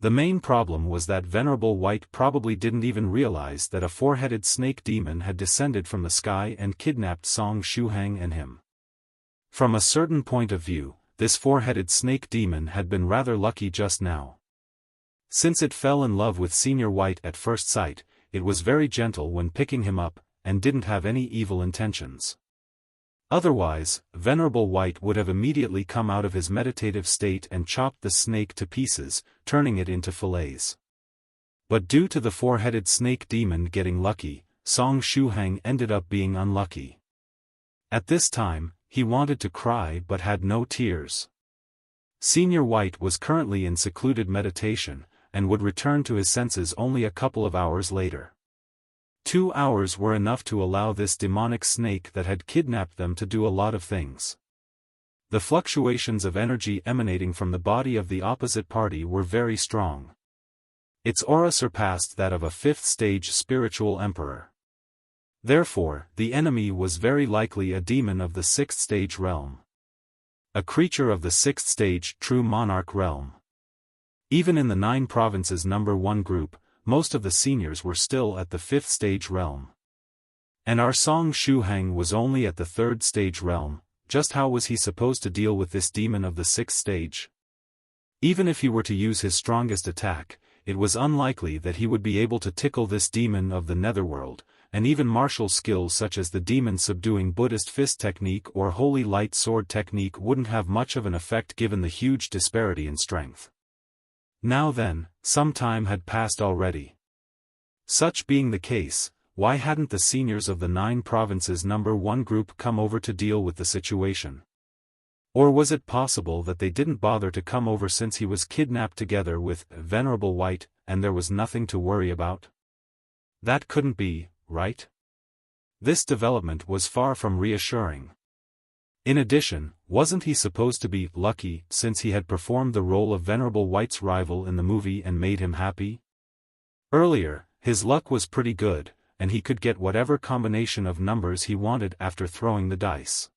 The main problem was that Venerable White probably didn't even realize that a four-headed snake demon had descended from the sky and kidnapped Shuhang and him. From a certain point of view, this four-headed snake demon had been rather lucky just now. Since it fell in love with Senior White at first sight, it was very gentle when picking him up, and didn't have any evil intentions. Otherwise, Venerable White would have immediately come out of his meditative state and chopped the snake to pieces, turning it into fillets. But due to the four-headed snake demon getting lucky, Shuhang ended up being unlucky. At this time, he wanted to cry but had no tears. Senior White was currently in secluded meditation, and would return to his senses only a couple of hours later. 2 hours were enough to allow this demonic snake that had kidnapped them to do a lot of things. The fluctuations of energy emanating from the body of the opposite party were very strong. Its aura surpassed that of a fifth-stage spiritual emperor. Therefore, the enemy was very likely a demon of the sixth-stage realm. A creature of the sixth-stage true monarch realm. Even in the 9 provinces number 1 group, most of the seniors were still at the 5th stage realm. And our Shuhang was only at the 3rd stage realm. Just how was he supposed to deal with this demon of the 6th stage? Even if he were to use his strongest attack, it was unlikely that he would be able to tickle this demon of the netherworld, and even martial skills such as the demon subduing Buddhist fist technique or holy light sword technique wouldn't have much of an effect given the huge disparity in strength. Now then, some time had passed already. Such being the case, why hadn't the seniors of the 9 provinces number 1 group come over to deal with the situation? Or was it possible that they didn't bother to come over since he was kidnapped together with Venerable White, and there was nothing to worry about? That couldn't be, right? This development was far from reassuring. In addition, wasn't he supposed to be lucky since he had performed the role of Venerable White's rival in the movie and made him happy? Earlier, his luck was pretty good, and he could get whatever combination of numbers he wanted after throwing the dice.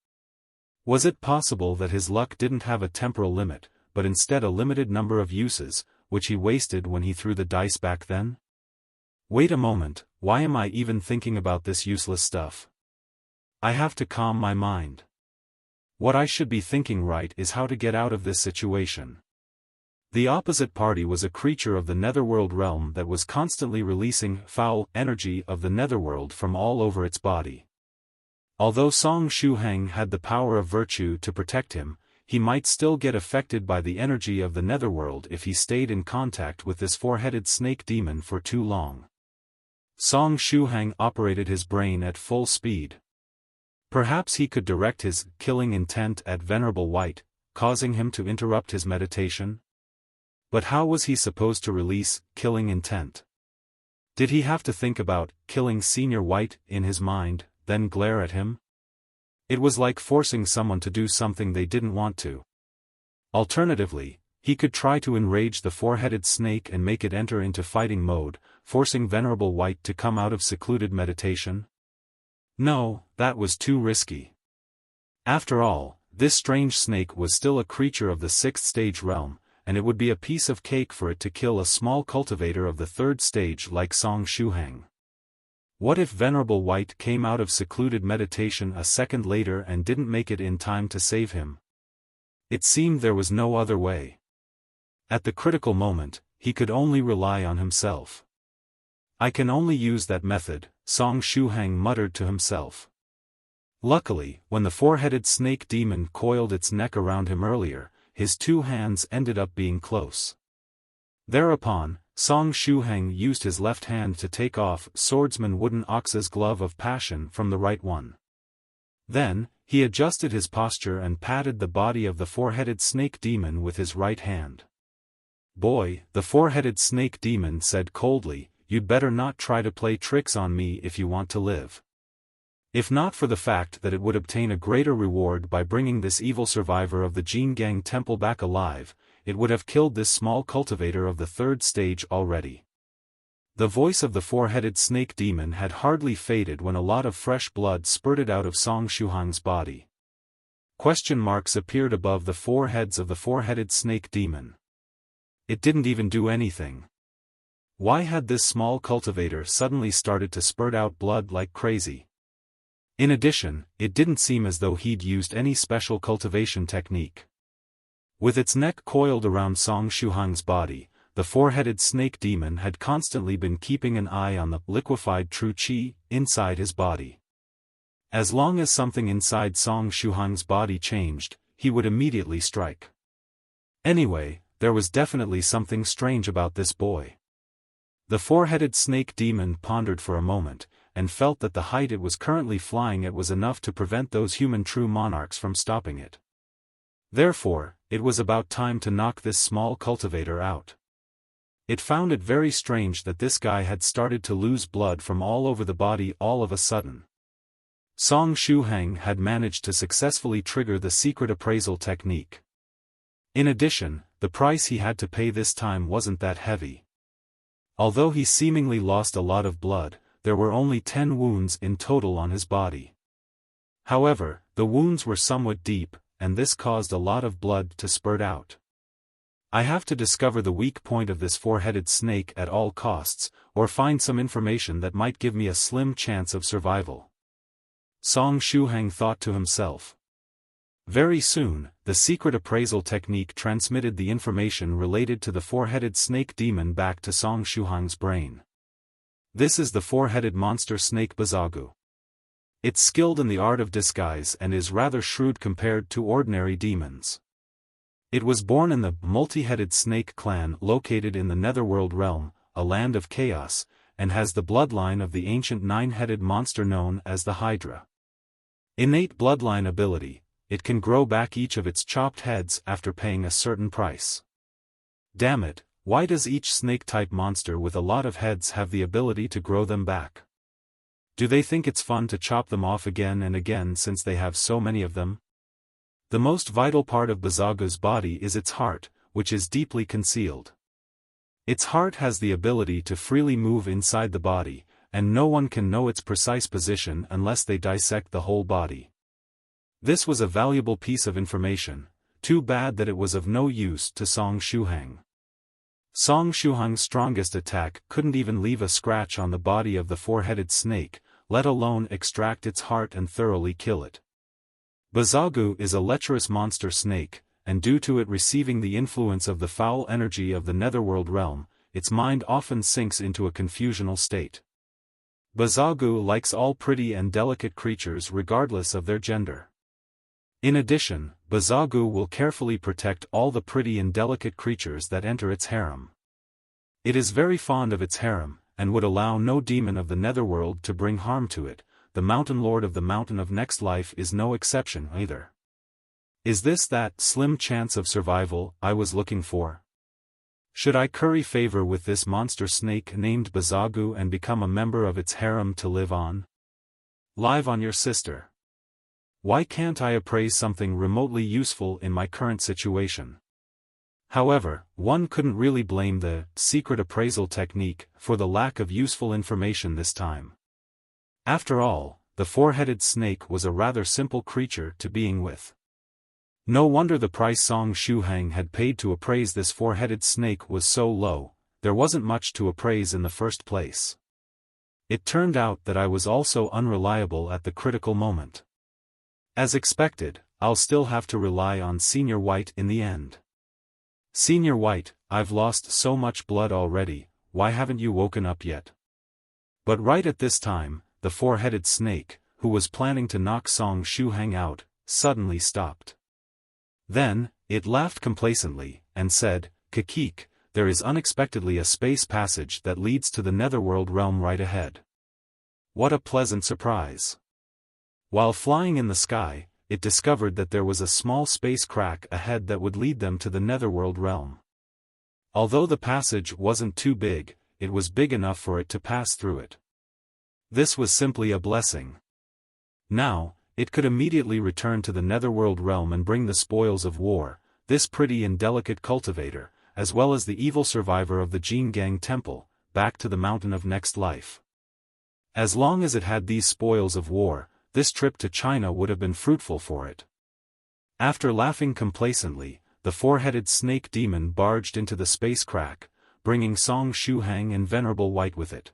Was it possible that his luck didn't have a temporal limit, but instead a limited number of uses, which he wasted when he threw the dice back then? Wait a moment, why am I even thinking about this useless stuff? I have to calm my mind. What I should be thinking right is how to get out of this situation. The opposite party was a creature of the netherworld realm that was constantly releasing foul energy of the netherworld from all over its body. Although Shuhang had the power of virtue to protect him, he might still get affected by the energy of the netherworld if he stayed in contact with this four-headed snake demon for too long. Shuhang operated his brain at full speed. Perhaps he could direct his killing intent at Venerable White, causing him to interrupt his meditation? But how was he supposed to release killing intent? Did he have to think about killing Senior White in his mind, then glare at him? It was like forcing someone to do something they didn't want to. Alternatively, he could try to enrage the four-headed snake and make it enter into fighting mode, forcing Venerable White to come out of secluded meditation. No, that was too risky. After all, this strange snake was still a creature of the 6th stage realm, and it would be a piece of cake for it to kill a small cultivator of the 3rd stage like Shuhang. What if Venerable White came out of secluded meditation a second later and didn't make it in time to save him? It seemed there was no other way. At the critical moment, he could only rely on himself. I can only use that method, Shuhang muttered to himself. Luckily, when the four-headed snake demon coiled its neck around him earlier, his 2 hands ended up being close. Thereupon, Shuhang used his left hand to take off Swordsman Wooden Ox's glove of passion from the right one. Then, he adjusted his posture and patted the body of the four-headed snake demon with his right hand. "Boy," the four-headed snake demon said coldly, "you'd better not try to play tricks on me if you want to live. If not for the fact that it would obtain a greater reward by bringing this evil survivor of the Jingang Temple back alive, it would have killed this small cultivator of the 3rd stage already." The voice of the four-headed snake demon had hardly faded when a lot of fresh blood spurted out of Shuhang's body. Question marks appeared above the 4 heads of the four-headed snake demon. It didn't even do anything. Why had this small cultivator suddenly started to spurt out blood like crazy? In addition, it didn't seem as though he'd used any special cultivation technique. With its neck coiled around Song Shuhang's body, the four-headed snake demon had constantly been keeping an eye on the liquefied true qi inside his body. As long as something inside Song Shuhang's body changed, he would immediately strike. Anyway, there was definitely something strange about this boy. The four-headed snake demon pondered for a moment, and felt that the height it was currently flying at was enough to prevent those human true monarchs from stopping it. Therefore, it was about time to knock this small cultivator out. It found it very strange that this guy had started to lose blood from all over the body all of a sudden. Song Shuhang had managed to successfully trigger the secret appraisal technique. In addition, the price he had to pay this time wasn't that heavy. Although he seemingly lost a lot of blood, there were only 10 wounds in total on his body. However, the wounds were somewhat deep, and this caused a lot of blood to spurt out. I have to discover the weak point of this four-headed snake at all costs, or find some information that might give me a slim chance of survival. Song Shuhang thought to himself. Very soon, the secret appraisal technique transmitted the information related to the four-headed snake demon back to Song Shuhang's brain. This is the four-headed monster snake Bazagu. It's skilled in the art of disguise and is rather shrewd compared to ordinary demons. It was born in the multi-headed snake clan located in the Netherworld realm, a land of chaos, and has the bloodline of the ancient nine-headed monster known as the Hydra. Innate bloodline ability, it can grow back each of its chopped heads after paying a certain price. Damn it, why does each snake-type monster with a lot of heads have the ability to grow them back? Do they think it's fun to chop them off again and again since they have so many of them? The most vital part of Bazagu's body is its heart, which is deeply concealed. Its heart has the ability to freely move inside the body, and no one can know its precise position unless they dissect the whole body. This was a valuable piece of information, too bad that it was of no use to Song Shuhang. Song Shuhang's strongest attack couldn't even leave a scratch on the body of the four-headed snake, let alone extract its heart and thoroughly kill it. Bazagu is a lecherous monster snake, and due to it receiving the influence of the foul energy of the Netherworld realm, its mind often sinks into a confusional state. Bazagu likes all pretty and delicate creatures regardless of their gender. In addition, Bazagu will carefully protect all the pretty and delicate creatures that enter its harem. It is very fond of its harem, and would allow no demon of the Netherworld to bring harm to it. The Mountain Lord of the Mountain of Next Life is no exception either. Is this that slim chance of survival I was looking for? Should I curry favor with this monster snake named Bazagu and become a member of its harem to live on? Live on your sister. Why can't I appraise something remotely useful in my current situation? However, one couldn't really blame the secret appraisal technique for the lack of useful information this time. After all, the four-headed snake was a rather simple creature to being with. No wonder the price Song Shuhang had paid to appraise this four-headed snake was so low. There wasn't much to appraise in the first place. It turned out that I was also unreliable at the critical moment. As expected, I'll still have to rely on Senior White in the end. Senior White, I've lost so much blood already, why haven't you woken up yet? But right at this time, the four-headed snake, who was planning to knock Song Shuhang out, suddenly stopped. Then, it laughed complacently, and said, "Kakik, there is unexpectedly a space passage that leads to the Netherworld realm right ahead." What a pleasant surprise! While flying in the sky, it discovered that there was a small space crack ahead that would lead them to the Netherworld realm. Although the passage wasn't too big, it was big enough for it to pass through it. This was simply a blessing. Now, it could immediately return to the Netherworld realm and bring the spoils of war, this pretty and delicate cultivator, as well as the evil survivor of the Jingang Temple, back to the Mountain of Next Life. As long as it had these spoils of war, this trip to China would have been fruitful for it. After laughing complacently, the four-headed snake demon barged into the space crack, bringing Shuhang and Venerable White with it.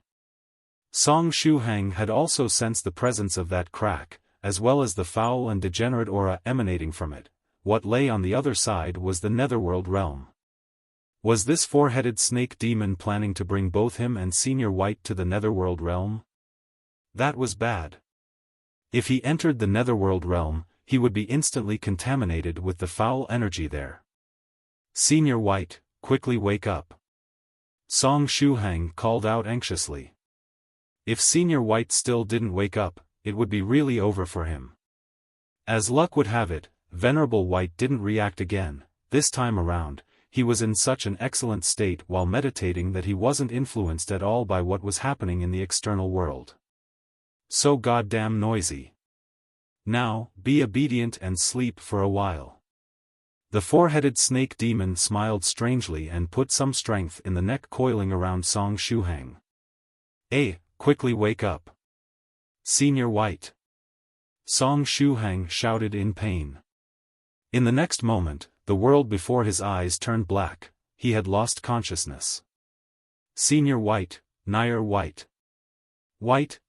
Shuhang had also sensed the presence of that crack, as well as the foul and degenerate aura emanating from it. What lay on the other side was the netherworld realm. Was this four-headed snake demon planning to bring both him and Senior White to the netherworld realm? That was bad. If he entered the netherworld realm, he would be instantly contaminated with the foul energy there. Senior White, quickly wake up. Shuhang called out anxiously. If Senior White still didn't wake up, it would be really over for him. As luck would have it, Venerable White didn't react again. This time around, he was in such an excellent state while meditating that he wasn't influenced at all by what was happening in the external world. So goddamn noisy. Now, be obedient and sleep for a while. The four-headed snake demon smiled strangely and put some strength in the neck coiling around Shuhang. Quickly wake up. Senior White. Shuhang shouted in pain. In the next moment, the world before his eyes turned black. He had lost consciousness. Senior White, Nyer White. White,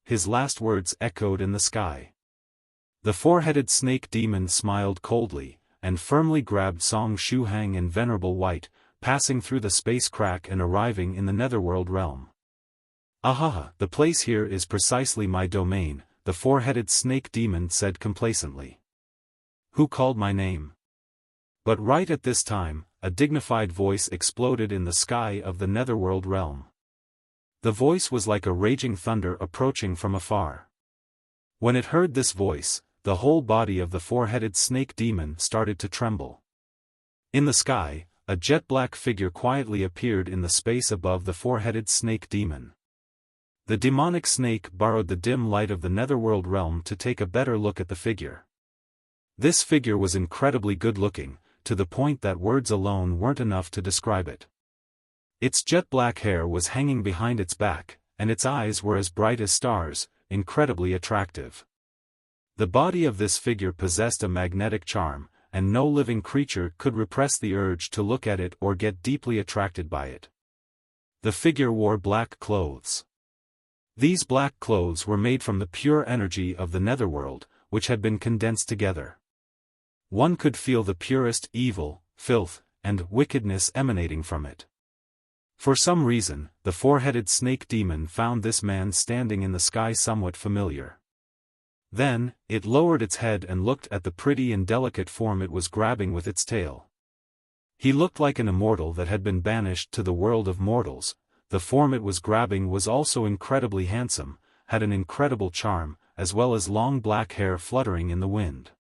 his last words echoed in the sky. The four-headed snake demon smiled coldly, and firmly grabbed Shuhang and Venerable White, passing through the space crack and arriving in the netherworld realm. Ahaha, the place here is precisely my domain, the four-headed snake demon said complacently. Who called my name? But right at this time, a dignified voice exploded in the sky of the netherworld realm. The voice was like a raging thunder approaching from afar. When it heard this voice, the whole body of the four-headed snake demon started to tremble. In the sky, a jet-black figure quietly appeared in the space above the four-headed snake demon. The demonic snake borrowed the dim light of the netherworld realm to take a better look at the figure. This figure was incredibly good-looking, to the point that words alone weren't enough to describe it. Its jet-black hair was hanging behind its back, and its eyes were as bright as stars, incredibly attractive. The body of this figure possessed a magnetic charm, and no living creature could repress the urge to look at it or get deeply attracted by it. The figure wore black clothes. These black clothes were made from the pure energy of the netherworld, which had been condensed together. One could feel the purest evil, filth, and wickedness emanating from it. For some reason, the four-headed snake demon found this man standing in the sky somewhat familiar. Then, it lowered its head and looked at the pretty and delicate form it was grabbing with its tail. He looked like an immortal that had been banished to the world of mortals. The form it was grabbing was also incredibly handsome, had an incredible charm, as well as long black hair fluttering in the wind.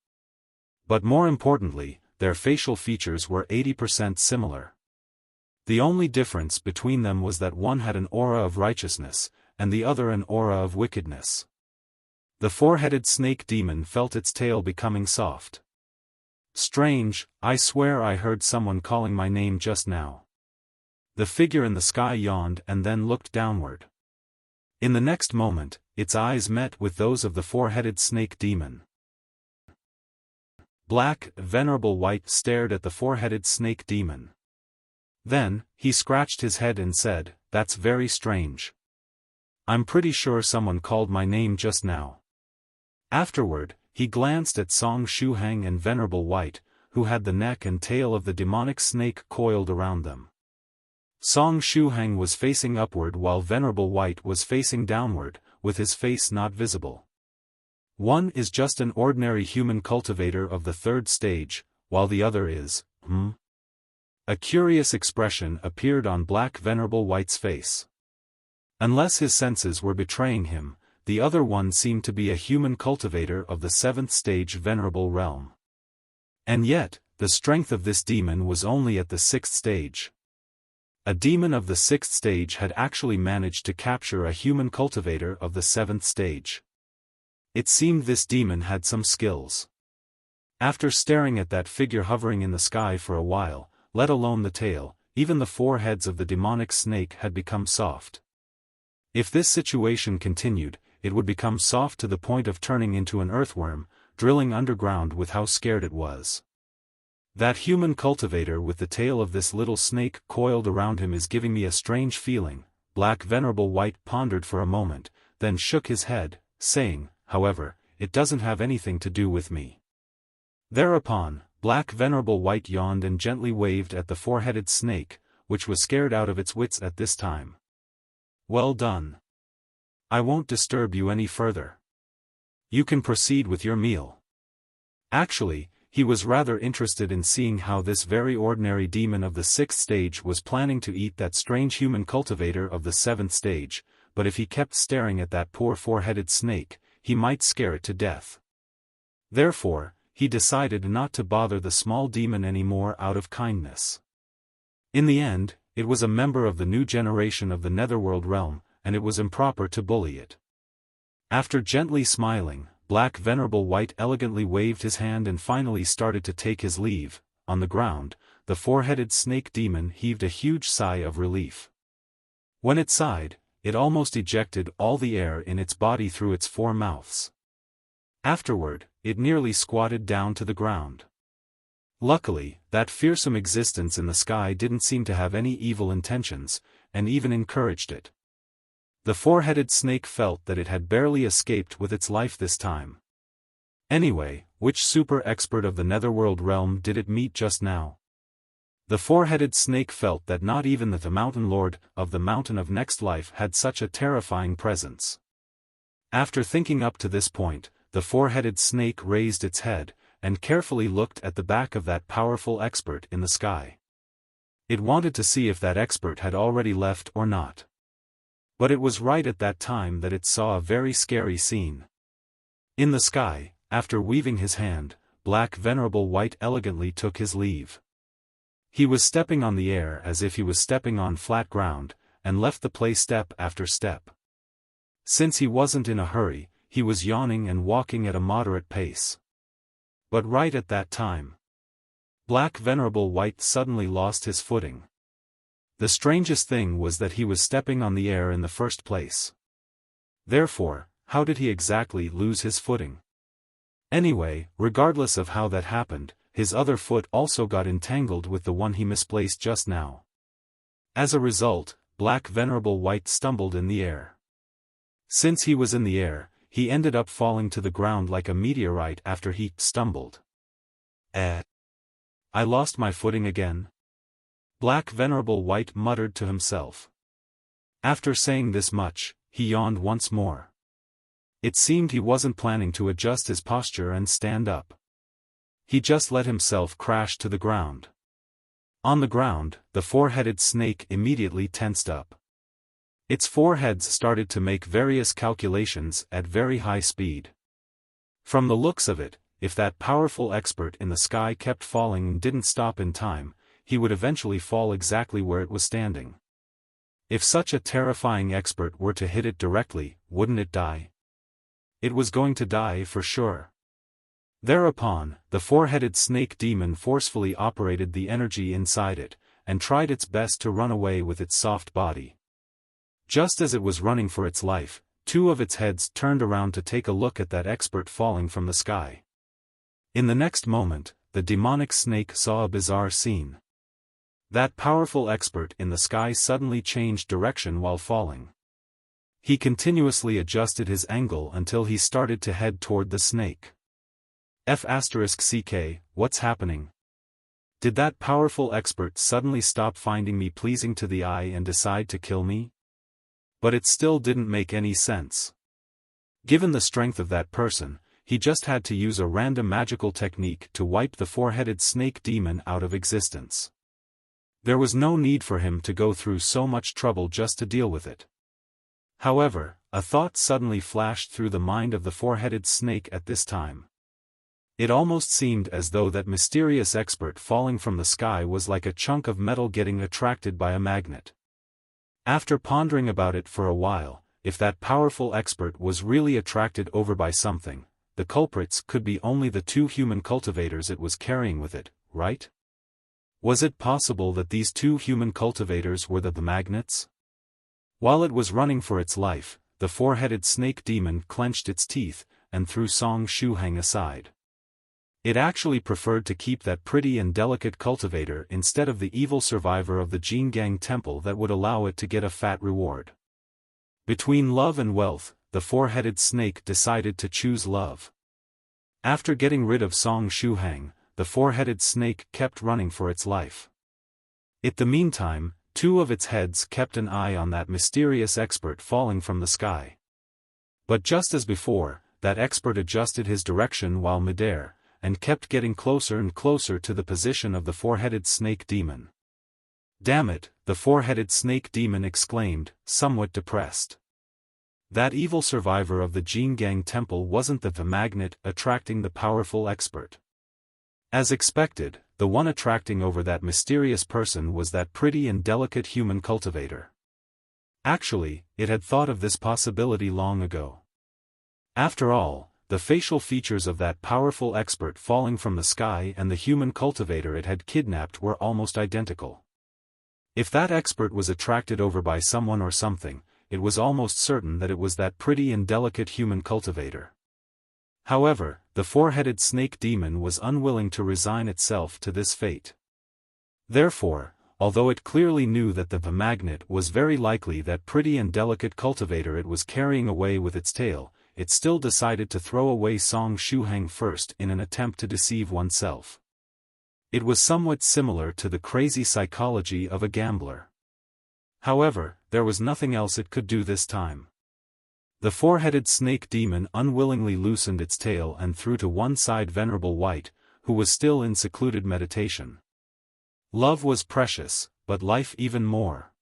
But more importantly, their facial features were 80% similar. The only difference between them was that one had an aura of righteousness, and the other an aura of wickedness. The four-headed snake demon felt its tail becoming soft. Strange, I swear I heard someone calling my name just now. The figure in the sky yawned and then looked downward. In the next moment, its eyes met with those of the four-headed snake demon. Black, Venerable White stared at the four-headed snake demon. Then, he scratched his head and said, "That's very strange. I'm pretty sure someone called my name just now." Afterward, he glanced at Shuhang and Venerable White, who had the neck and tail of the demonic snake coiled around them. Shuhang was facing upward while Venerable White was facing downward, with his face not visible. One is just an ordinary human cultivator of the third stage, while the other is, A curious expression appeared on Black Venerable White's face. Unless his senses were betraying him, the other one seemed to be a human cultivator of the seventh stage Venerable realm. And yet, the strength of this demon was only at the sixth stage. A demon of the sixth stage had actually managed to capture a human cultivator of the seventh stage. It seemed this demon had some skills. After staring at that figure hovering in the sky for a while, let alone the tail, even the four heads of the demonic snake had become soft. If this situation continued, it would become soft to the point of turning into an earthworm, drilling underground with how scared it was. That human cultivator with the tail of this little snake coiled around him is giving me a strange feeling. Black Venerable White pondered for a moment, then shook his head, saying, however, it doesn't have anything to do with me. Thereupon, Black Venerable White yawned and gently waved at the four-headed snake, which was scared out of its wits at this time. Well done. I won't disturb you any further. You can proceed with your meal. Actually, he was rather interested in seeing how this very ordinary demon of the 6th stage was planning to eat that strange human cultivator of the 7th stage, but if he kept staring at that poor four-headed snake, he might scare it to death. Therefore, he decided not to bother the small demon anymore out of kindness. In the end, it was a member of the new generation of the Netherworld realm, and it was improper to bully it. After gently smiling, Black Venerable White elegantly waved his hand and finally started to take his leave. On the ground, the four-headed snake demon heaved a huge sigh of relief. When it sighed, it almost ejected all the air in its body through its 4 mouths. Afterward, it nearly squatted down to the ground. Luckily, that fearsome existence in the sky didn't seem to have any evil intentions, and even encouraged it. The four-headed snake felt that it had barely escaped with its life this time. Anyway, which super expert of the Netherworld realm did it meet just now? The four-headed snake felt that not even the Mountain Lord of the Mountain of Next Life had such a terrifying presence. After thinking up to this point, the four-headed snake raised its head, and carefully looked at the back of that powerful expert in the sky. It wanted to see if that expert had already left or not. But it was right at that time that it saw a very scary scene. In the sky, after weaving his hand, Black Venerable White elegantly took his leave. He was stepping on the air as if he was stepping on flat ground, and left the place step after step. Since he wasn't in a hurry, he was yawning and walking at a moderate pace. But right at that time, Black Venerable White suddenly lost his footing. The strangest thing was that he was stepping on the air in the first place. Therefore, how did he exactly lose his footing? Anyway, regardless of how that happened, his other foot also got entangled with the one he misplaced just now. As a result, Black Venerable White stumbled in the air. Since he was in the air, he ended up falling to the ground like a meteorite after he stumbled. I lost my footing again? Black Venerable White muttered to himself. After saying this much, he yawned once more. It seemed he wasn't planning to adjust his posture and stand up. He just let himself crash to the ground. On the ground, the four-headed snake immediately tensed up. Its four heads started to make various calculations at very high speed. From the looks of it, if that powerful expert in the sky kept falling and didn't stop in time, he would eventually fall exactly where it was standing. If such a terrifying expert were to hit it directly, wouldn't it die? It was going to die for sure. Thereupon, the four-headed snake demon forcefully operated the energy inside it, and tried its best to run away with its soft body. Just as it was running for its life, 2 of its heads turned around to take a look at that expert falling from the sky. In the next moment, the demonic snake saw a bizarre scene. That powerful expert in the sky suddenly changed direction while falling. He continuously adjusted his angle until he started to head toward the snake. *CK, what's happening? Did that powerful expert suddenly stop finding me pleasing to the eye and decide to kill me? But it still didn't make any sense. Given the strength of that person, he just had to use a random magical technique to wipe the four-headed snake demon out of existence. There was no need for him to go through so much trouble just to deal with it. However, a thought suddenly flashed through the mind of the four-headed snake at this time. It almost seemed as though that mysterious expert falling from the sky was like a chunk of metal getting attracted by a magnet. After pondering about it for a while, if that powerful expert was really attracted over by something, the culprits could be only the 2 human cultivators it was carrying with it, right? Was it possible that these 2 human cultivators were the magnets? While it was running for its life, the four-headed snake demon clenched its teeth, and threw Shuhang aside. It actually preferred to keep that pretty and delicate cultivator instead of the evil survivor of the Jingang temple that would allow it to get a fat reward. Between love and wealth, the four-headed snake decided to choose love. After getting rid of Song Shuhang, the four-headed snake kept running for its life. In the meantime, two of its heads kept an eye on that mysterious expert falling from the sky. But just as before, that expert adjusted his direction while midair, and kept getting closer and closer to the position of the four-headed snake demon. "Damn it," the four-headed snake demon exclaimed, somewhat depressed. That evil survivor of the Jingang temple wasn't the magnet attracting the powerful expert. As expected, the one attracting over that mysterious person was that pretty and delicate human cultivator. Actually, it had thought of this possibility long ago. After all, the facial features of that powerful expert falling from the sky and the human cultivator it had kidnapped were almost identical. If that expert was attracted over by someone or something, it was almost certain that it was that pretty and delicate human cultivator. However, the four-headed snake demon was unwilling to resign itself to this fate. Therefore, although it clearly knew that the magnet was very likely that pretty and delicate cultivator it was carrying away with its tail, it still decided to throw away Song Shuhang first in an attempt to deceive oneself. It was somewhat similar to the crazy psychology of a gambler. However, there was nothing else it could do this time. The four-headed snake demon unwillingly loosened its tail and threw to one side Venerable White, who was still in secluded meditation. Love was precious, but life even more.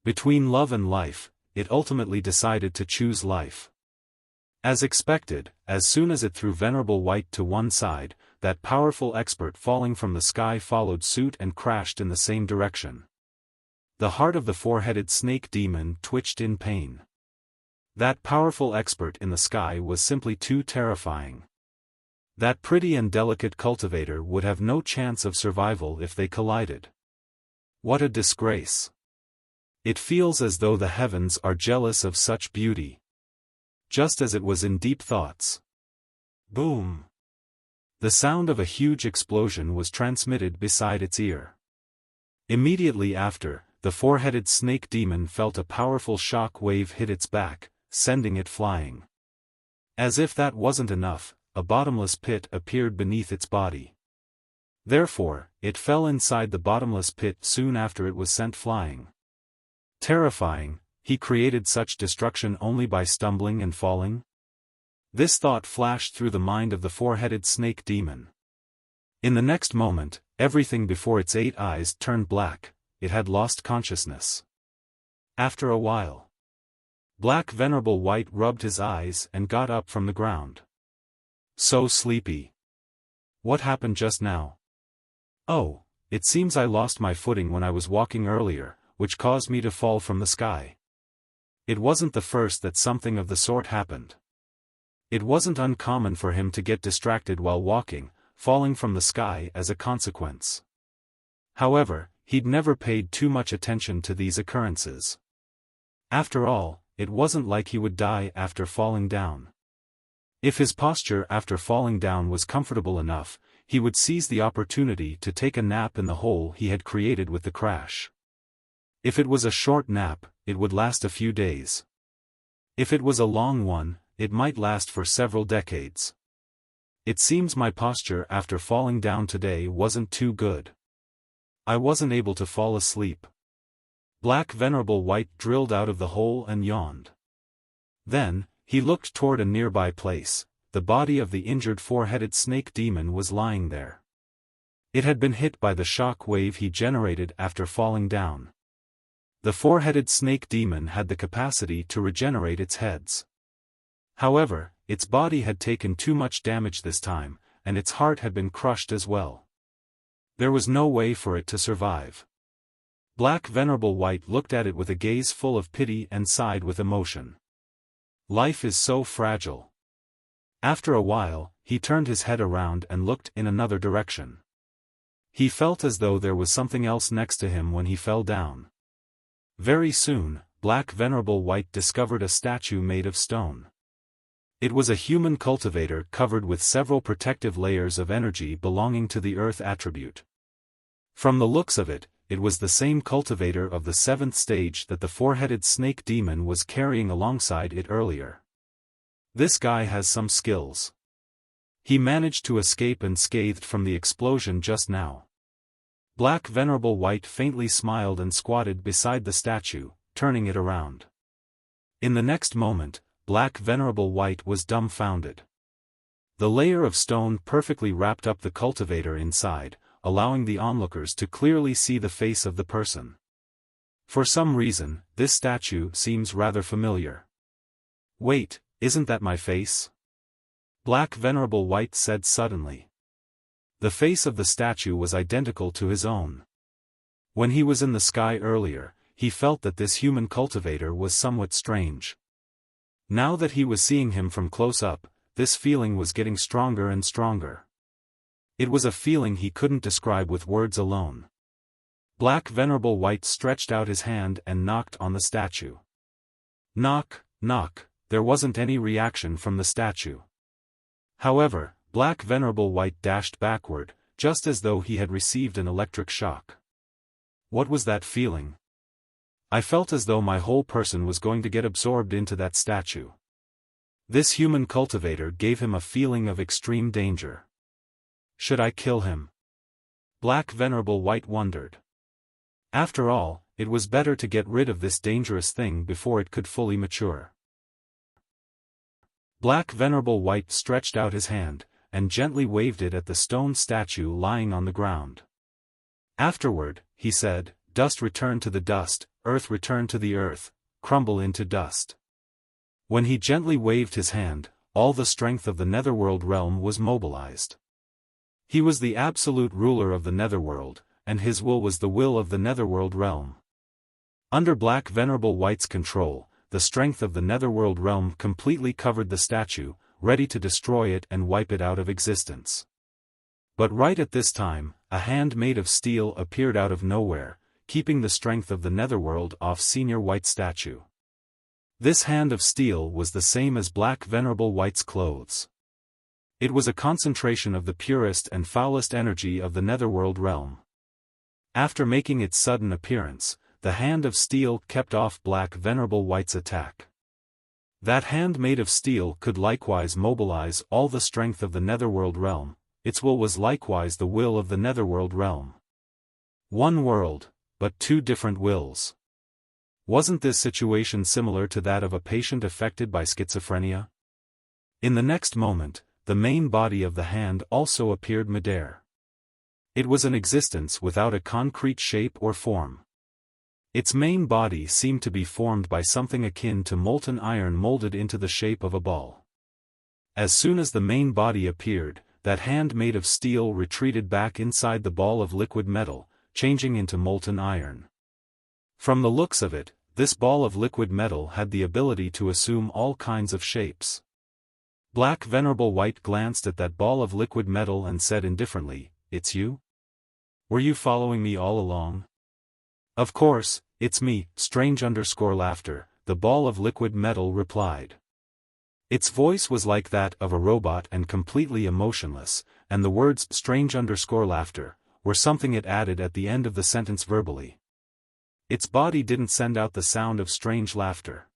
Between love and life, it ultimately decided to choose life. As expected, as soon as it threw Venerable White to one side, that powerful expert falling from the sky followed suit and crashed in the same direction. The heart of the four-headed snake demon twitched in pain. That powerful expert in the sky was simply too terrifying. That pretty and delicate cultivator would have no chance of survival if they collided. What a disgrace. It feels as though the heavens are jealous of such beauty. Just as it was in deep thoughts. Boom! The sound of a huge explosion was transmitted beside its ear. Immediately after, the four-headed snake demon felt a powerful shock wave hit its back, sending it flying. As if that wasn't enough, a bottomless pit appeared beneath its body. Therefore, it fell inside the bottomless pit soon after it was sent flying. Terrifying, he created such destruction only by stumbling and falling? This thought flashed through the mind of the four-headed snake demon. In the next moment, everything before its 8 eyes turned black, it had lost consciousness. After a while, Black Venerable White rubbed his eyes and got up from the ground. So sleepy. What happened just now? Oh, it seems I lost my footing when I was walking earlier, which caused me to fall from the sky. It wasn't the first that something of the sort happened. It wasn't uncommon for him to get distracted while walking, falling from the sky as a consequence. However, he'd never paid too much attention to these occurrences. After all, it wasn't like he would die after falling down. If his posture after falling down was comfortable enough, he would seize the opportunity to take a nap in the hole he had created with the crash. If it was a short nap, it would last a few days. If it was a long one, it might last for several decades. It seems my posture after falling down today wasn't too good. I wasn't able to fall asleep. Black Venerable White drilled out of the hole and yawned. Then, he looked toward a nearby place. The body of the injured four-headed snake demon was lying there. It had been hit by the shock wave he generated after falling down. The four-headed snake demon had the capacity to regenerate its heads. However, its body had taken too much damage this time, and its heart had been crushed as well. There was no way for it to survive. Black Venerable White looked at it with a gaze full of pity and sighed with emotion. Life is so fragile. After a while, he turned his head around and looked in another direction. He felt as though there was something else next to him when he fell down. Very soon, Black Venerable White discovered a statue made of stone. It was a human cultivator covered with several protective layers of energy belonging to the earth attribute. From the looks of it, it was the same cultivator of the 7th stage that the four-headed snake demon was carrying alongside it earlier. This guy has some skills. He managed to escape unscathed from the explosion just now. Black Venerable White faintly smiled and squatted beside the statue, turning it around. In the next moment, Black Venerable White was dumbfounded. The layer of stone perfectly wrapped up the cultivator inside, allowing the onlookers to clearly see the face of the person. For some reason, this statue seems rather familiar. Wait, isn't that my face? Black Venerable White said suddenly. The face of the statue was identical to his own. When he was in the sky earlier, he felt that this human cultivator was somewhat strange. Now that he was seeing him from close up, this feeling was getting stronger and stronger. It was a feeling he couldn't describe with words alone. Black Venerable White stretched out his hand and knocked on the statue. Knock, knock, there wasn't any reaction from the statue. However, Black Venerable White dashed backward, just as though he had received an electric shock. What was that feeling? I felt as though my whole person was going to get absorbed into that statue. This human cultivator gave him a feeling of extreme danger. Should I kill him? Black Venerable White wondered. After all, it was better to get rid of this dangerous thing before it could fully mature. Black Venerable White stretched out his hand, and gently waved it at the stone statue lying on the ground. Afterward, he said, "Dust return to the dust, earth return to the earth, crumble into dust." When he gently waved his hand, all the strength of the netherworld realm was mobilized. He was the absolute ruler of the netherworld, and his will was the will of the netherworld realm. Under Black Venerable White's control, the strength of the netherworld realm completely covered the statue, ready to destroy it and wipe it out of existence. But right at this time, a hand made of steel appeared out of nowhere, keeping the strength of the netherworld off Senior White's statue. This hand of steel was the same as Black Venerable White's clothes. It was a concentration of the purest and foulest energy of the netherworld realm. After making its sudden appearance, the hand of steel kept off Black Venerable White's attack. That hand made of steel could likewise mobilize all the strength of the netherworld realm. Its will was likewise the will of the netherworld realm. One world, but two different wills. Wasn't this situation similar to that of a patient affected by schizophrenia? In the next moment, the main body of the hand also appeared midair. It was an existence without a concrete shape or form. Its main body seemed to be formed by something akin to molten iron molded into the shape of a ball. As soon as the main body appeared, that hand made of steel retreated back inside the ball of liquid metal, changing into molten iron. From the looks of it, this ball of liquid metal had the ability to assume all kinds of shapes. Black Venerable White glanced at that ball of liquid metal and said indifferently, "It's you? Were you following me all along?" "Of course, it's me, strange_laughter, the ball of liquid metal replied. Its voice was like that of a robot and completely emotionless, and the words strange_laughter were something it added at the end of the sentence verbally. Its body didn't send out the sound of strange laughter.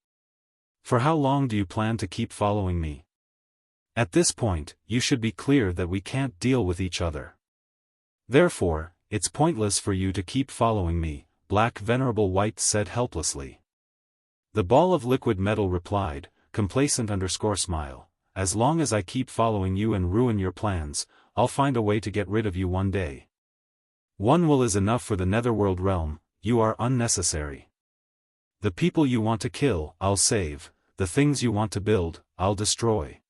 "For how long do you plan to keep following me? At this point, you should be clear that we can't deal with each other. Therefore, it's pointless for you to keep following me," Black Venerable White said helplessly. The ball of liquid metal replied, complacent_smile, "As long as I keep following you and ruin your plans, I'll find a way to get rid of you one day. One will is enough for the netherworld realm, you are unnecessary. The people you want to kill, I'll save, the things you want to build, I'll destroy."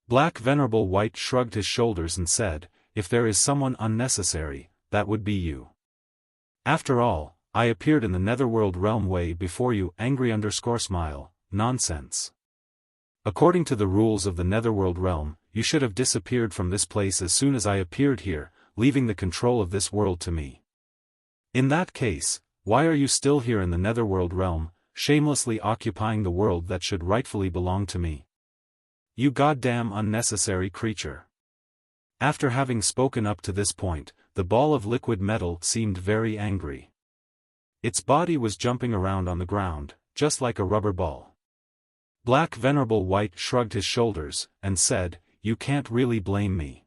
Black Venerable White shrugged his shoulders and said, "If there is someone unnecessary, that would be you. After all, I appeared in the netherworld realm way before you, angry_smile, nonsense. According to the rules of the netherworld realm, you should have disappeared from this place as soon as I appeared here, leaving the control of this world to me. In that case, why are you still here in the netherworld realm, shamelessly occupying the world that should rightfully belong to me? You goddamn unnecessary creature. After having spoken up to this point, the ball of liquid metal seemed very angry. Its body was jumping around on the ground, just like a rubber ball. Black Venerable White shrugged his shoulders, and said, "You can't really blame me.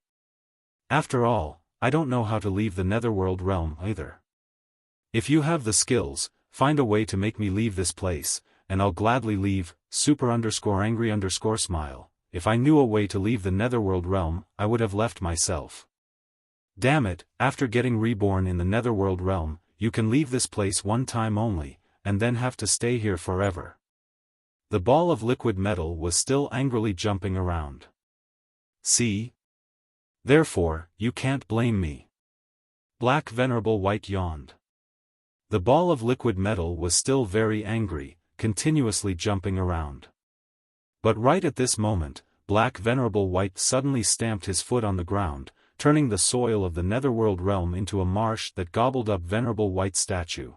After all, I don't know how to leave the Netherworld realm either. If you have the skills, find a way to make me leave this place, and I'll gladly leave." Super_angry_smile. If I knew a way to leave the Netherworld realm, I would have left myself. Damn it, after getting reborn in the Netherworld realm, you can leave this place one time only, and then have to stay here forever. The ball of liquid metal was still angrily jumping around. See? Therefore, you can't blame me. Black Venerable White yawned. The ball of liquid metal was still very angry, continuously jumping around. But right at this moment, Black Venerable White suddenly stamped his foot on the ground, turning the soil of the Netherworld realm into a marsh that gobbled up Venerable White's statue.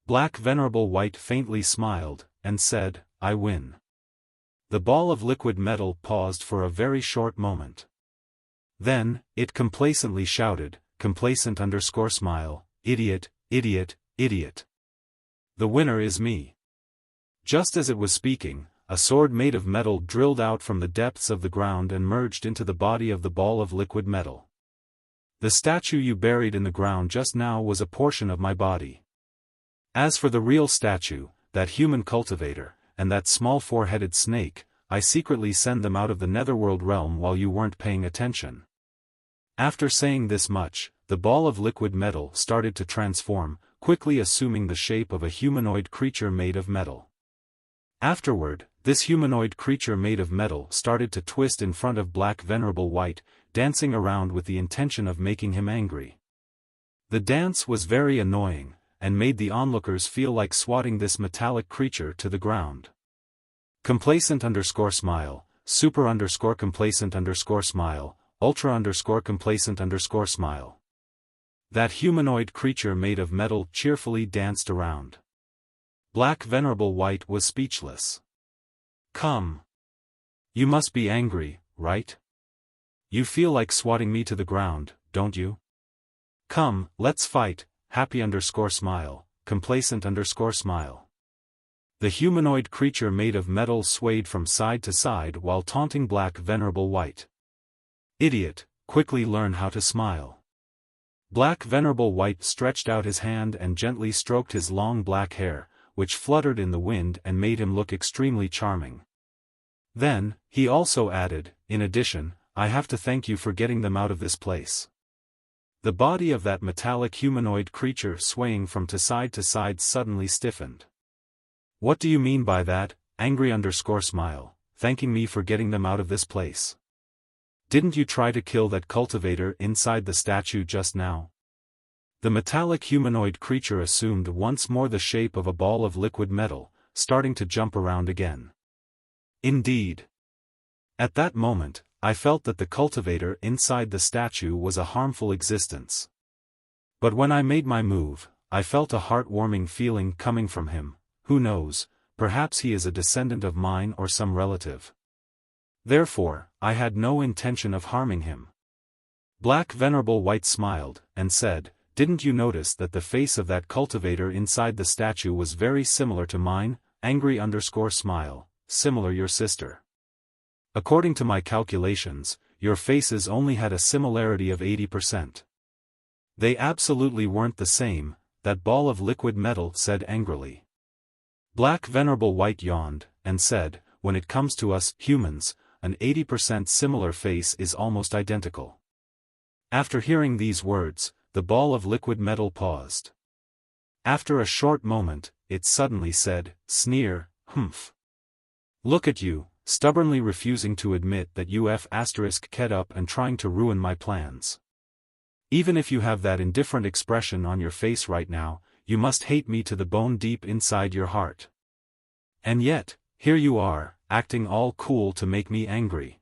Black Venerable White faintly smiled, and said, "I win." The ball of liquid metal paused for a very short moment. Then, it complacently shouted, complacent_smile, "Idiot, idiot, idiot. The winner is me." Just as it was speaking, a sword made of metal drilled out from the depths of the ground and merged into the body of the ball of liquid metal. The statue you buried in the ground just now was a portion of my body. As for the real statue, that human cultivator, and that small four-headed snake, I secretly send them out of the Netherworld realm while you weren't paying attention. After saying this much, the ball of liquid metal started to transform, quickly assuming the shape of a humanoid creature made of metal. Afterward, this humanoid creature made of metal started to twist in front of Black Venerable White, dancing around with the intention of making him angry. The dance was very annoying, and made the onlookers feel like swatting this metallic creature to the ground. Complacent_smile, super_complacent_smile, ultra_complacent_smile. That humanoid creature made of metal cheerfully danced around. Black Venerable White was speechless. Come. You must be angry, right? You feel like swatting me to the ground, don't you? Come, let's fight, happy_smile, complacent_smile. The humanoid creature made of metal swayed from side to side while taunting Black Venerable White. Idiot, quickly learn how to smile. Black Venerable White stretched out his hand and gently stroked his long black hair, which fluttered in the wind and made him look extremely charming. Then, he also added, "In addition, I have to thank you for getting them out of this place." The body of that metallic humanoid creature swaying from to side suddenly stiffened. What do you mean by that, angry_smile, thanking me for getting them out of this place? Didn't you try to kill that cultivator inside the statue just now? The metallic humanoid creature assumed once more the shape of a ball of liquid metal, starting to jump around again. Indeed. At that moment, I felt that the cultivator inside the statue was a harmful existence. But when I made my move, I felt a heartwarming feeling coming from him. Who knows, perhaps he is a descendant of mine or some relative. Therefore, I had no intention of harming him. Black Venerable White smiled, and said, "Didn't you notice that the face of that cultivator inside the statue was very similar to mine, angry_smile, similar your sister? According to my calculations, your faces only had a similarity of 80%. They absolutely weren't the same," that ball of liquid metal said angrily. Black Venerable White yawned, and said, "When it comes to us, humans, an 80% similar face is almost identical." After hearing these words, the ball of liquid metal paused. After a short moment, it suddenly said, "Sneer, humph. Look at you, stubbornly refusing to admit that you **ked up and trying to ruin my plans. Even if you have that indifferent expression on your face right now, you must hate me to the bone deep inside your heart. And yet, here you are, acting all cool to make me angry."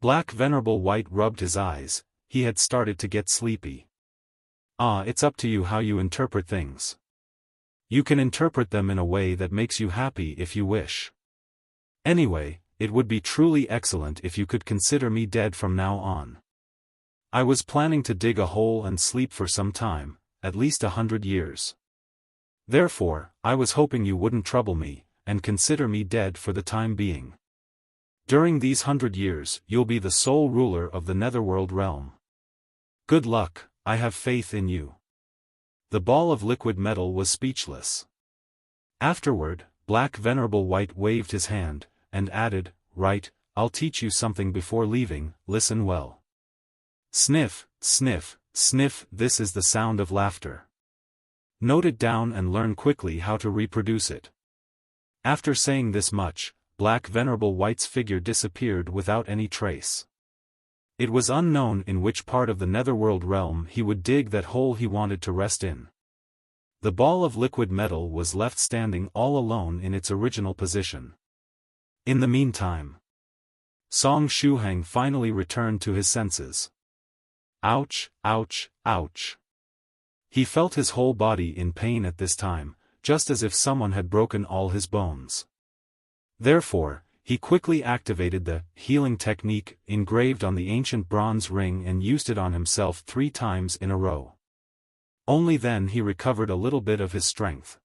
Black Venerable White rubbed his eyes, he had started to get sleepy. It's up to you how you interpret things. You can interpret them in a way that makes you happy if you wish. Anyway, it would be truly excellent if you could consider me dead from now on. I was planning to dig a hole and sleep for some time, at least 100 years. Therefore, I was hoping you wouldn't trouble me, and consider me dead for the time being. During these 100 years, you'll be the sole ruler of the Netherworld realm. Good luck, I have faith in you. The ball of liquid metal was speechless. Afterward, Black Venerable White waved his hand, and added, "Right, I'll teach you something before leaving, listen well. Sniff, sniff, sniff, this is the sound of laughter. Note it down and learn quickly how to reproduce it." After saying this much, Black Venerable White's figure disappeared without any trace. It was unknown in which part of the Netherworld realm he would dig that hole he wanted to rest in. The ball of liquid metal was left standing all alone in its original position. In the meantime, Song Shuhang finally returned to his senses. Ouch, ouch, ouch. He felt his whole body in pain at this time, just as if someone had broken all his bones. Therefore, he quickly activated the healing technique engraved on the ancient bronze ring and used it on himself 3 times in a row. Only then he recovered a little bit of his strength.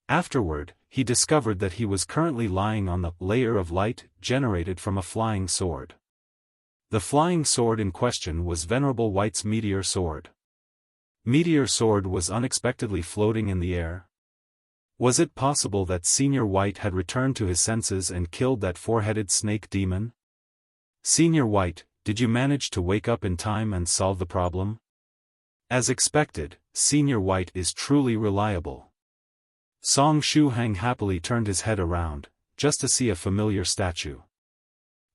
Afterward, he discovered that he was currently lying on the layer of light generated from a flying sword. The flying sword in question was Venerable White's meteor sword. Meteor sword was unexpectedly floating in the air. Was it possible that Senior White had returned to his senses and killed that 4-headed snake demon? Senior White, did you manage to wake up in time and solve the problem? As expected, Senior White is truly reliable. Song Shuhang happily turned his head around, just to see a familiar statue.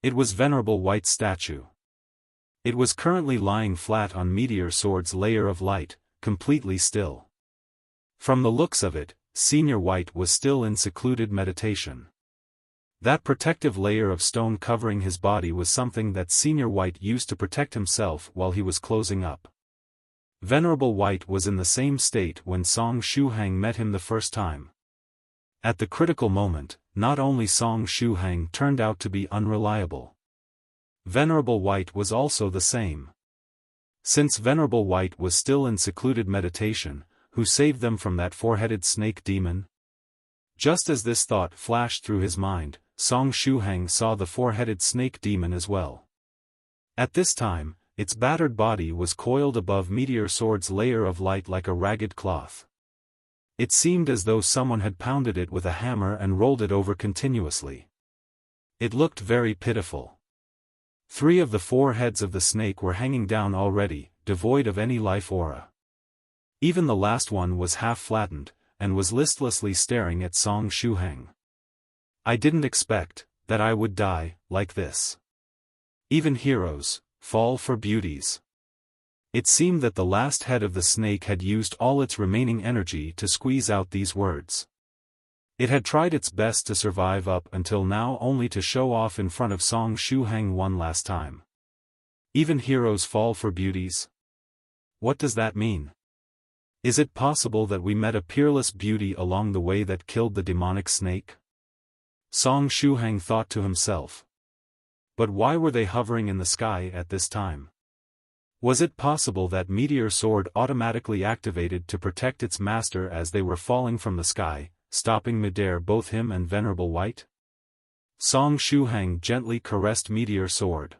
It was Venerable White's statue. It was currently lying flat on Meteor Sword's layer of light, completely still. From the looks of it, Senior White was still in secluded meditation. That protective layer of stone covering his body was something that Senior White used to protect himself while he was closing up. Venerable White was in the same state when Song Shuhang met him the first time. At the critical moment, not only Song Shuhang turned out to be unreliable. Venerable White was also the same. Since Venerable White was still in secluded meditation, who saved them from that 4-headed snake demon? Just as this thought flashed through his mind, Song Shuhang saw the 4-headed snake demon as well. At this time, its battered body was coiled above Meteor Sword's layer of light like a ragged cloth. It seemed as though someone had pounded it with a hammer and rolled it over continuously. It looked very pitiful. 3 of the 4 heads of the snake were hanging down already, devoid of any life aura. Even the last one was half flattened, and was listlessly staring at Song Shuhang. I didn't expect that I would die like this. Even heroes fall for beauties. It seemed that the last head of the snake had used all its remaining energy to squeeze out these words. It had tried its best to survive up until now, only to show off in front of Song Shuhang one last time. Even heroes fall for beauties? What does that mean? Is it possible that we met a peerless beauty along the way that killed the demonic snake? Song Shuhang thought to himself. But why were they hovering in the sky at this time? Was it possible that Meteor Sword automatically activated to protect its master as they were falling from the sky, stopping midair both him and Venerable White? Song Shuhang gently caressed Meteor Sword.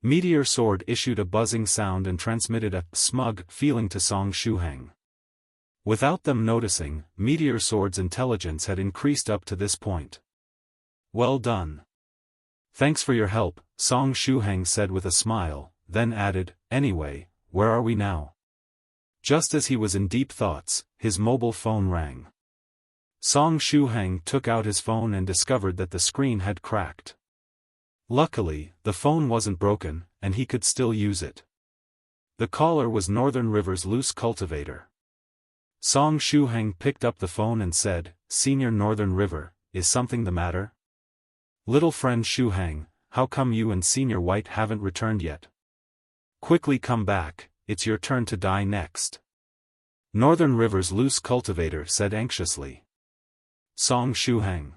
Meteor Sword issued a buzzing sound and transmitted a smug feeling to Song Shuhang. Without them noticing, Meteor Sword's intelligence had increased up to this point. Well done. Thanks for your help, Song Shuhang said with a smile, then added, anyway, where are we now? Just as he was in deep thoughts, his mobile phone rang. Song Shuhang took out his phone and discovered that the screen had cracked. Luckily, the phone wasn't broken, and he could still use it. The caller was Northern River's loose cultivator. Song Shuhang picked up the phone and said, Senior Northern River, is something the matter? Little friend Shuhang, how come you and Senior White haven't returned yet? Quickly come back, it's your turn to die next. Northern River's loose cultivator said anxiously. Song Shuhang.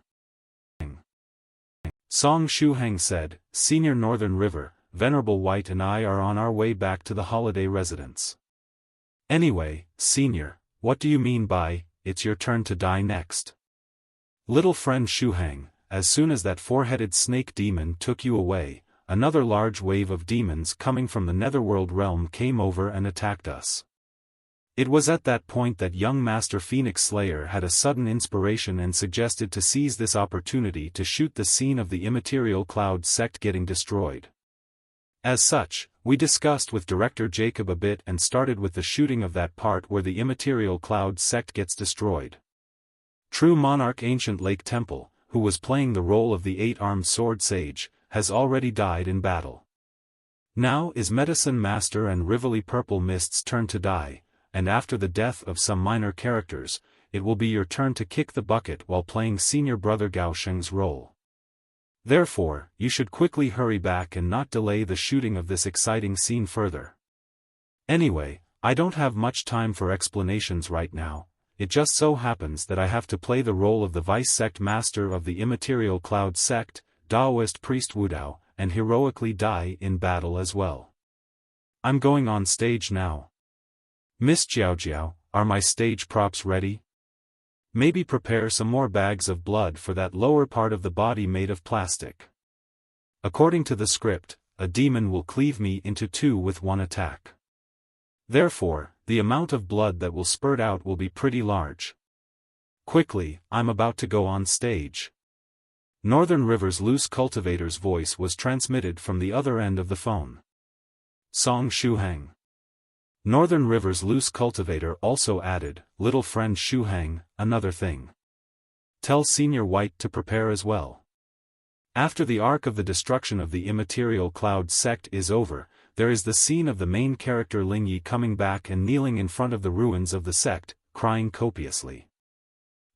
Song Shuhang said, Senior Northern River, Venerable White and I are on our way back to the holiday residence. Anyway, Senior, what do you mean by, it's your turn to die next? Little friend Shuhang, as soon as that four-headed snake demon took you away, another large wave of demons coming from the netherworld realm came over and attacked us. It was at that point that young Master Phoenix Slayer had a sudden inspiration and suggested to seize this opportunity to shoot the scene of the immaterial cloud sect getting destroyed. As such, we discussed with director Jacob a bit and started with the shooting of that part where the immaterial cloud sect gets destroyed. True Monarch Ancient Lake Temple, who was playing the role of the eight-armed sword sage, has already died in battle. Now is Medicine Master and Rivoli Purple Mist's turn to die, and after the death of some minor characters, it will be your turn to kick the bucket while playing Senior Brother Gao Sheng's role. Therefore, you should quickly hurry back and not delay the shooting of this exciting scene further. Anyway, I don't have much time for explanations right now. It just so happens that I have to play the role of the Vice Sect Master of the Immaterial Cloud Sect, Daoist Priest Wudao, and heroically die in battle as well. I'm going on stage now. Miss Jiao, are my stage props ready? Maybe prepare some more bags of blood for that lower part of the body made of plastic. According to the script, a demon will cleave me into two with one attack. Therefore, the amount of blood that will spurt out will be pretty large. Quickly, I'm about to go on stage. Northern River's loose cultivator's voice was transmitted from the other end of the phone. Song Shuhang. Northern River's loose cultivator also added, Little friend Shuhang, another thing. Tell Senior White to prepare as well. After the arc of the destruction of the immaterial cloud sect is over, there is the scene of the main character Lychee coming back and kneeling in front of the ruins of the sect, crying copiously.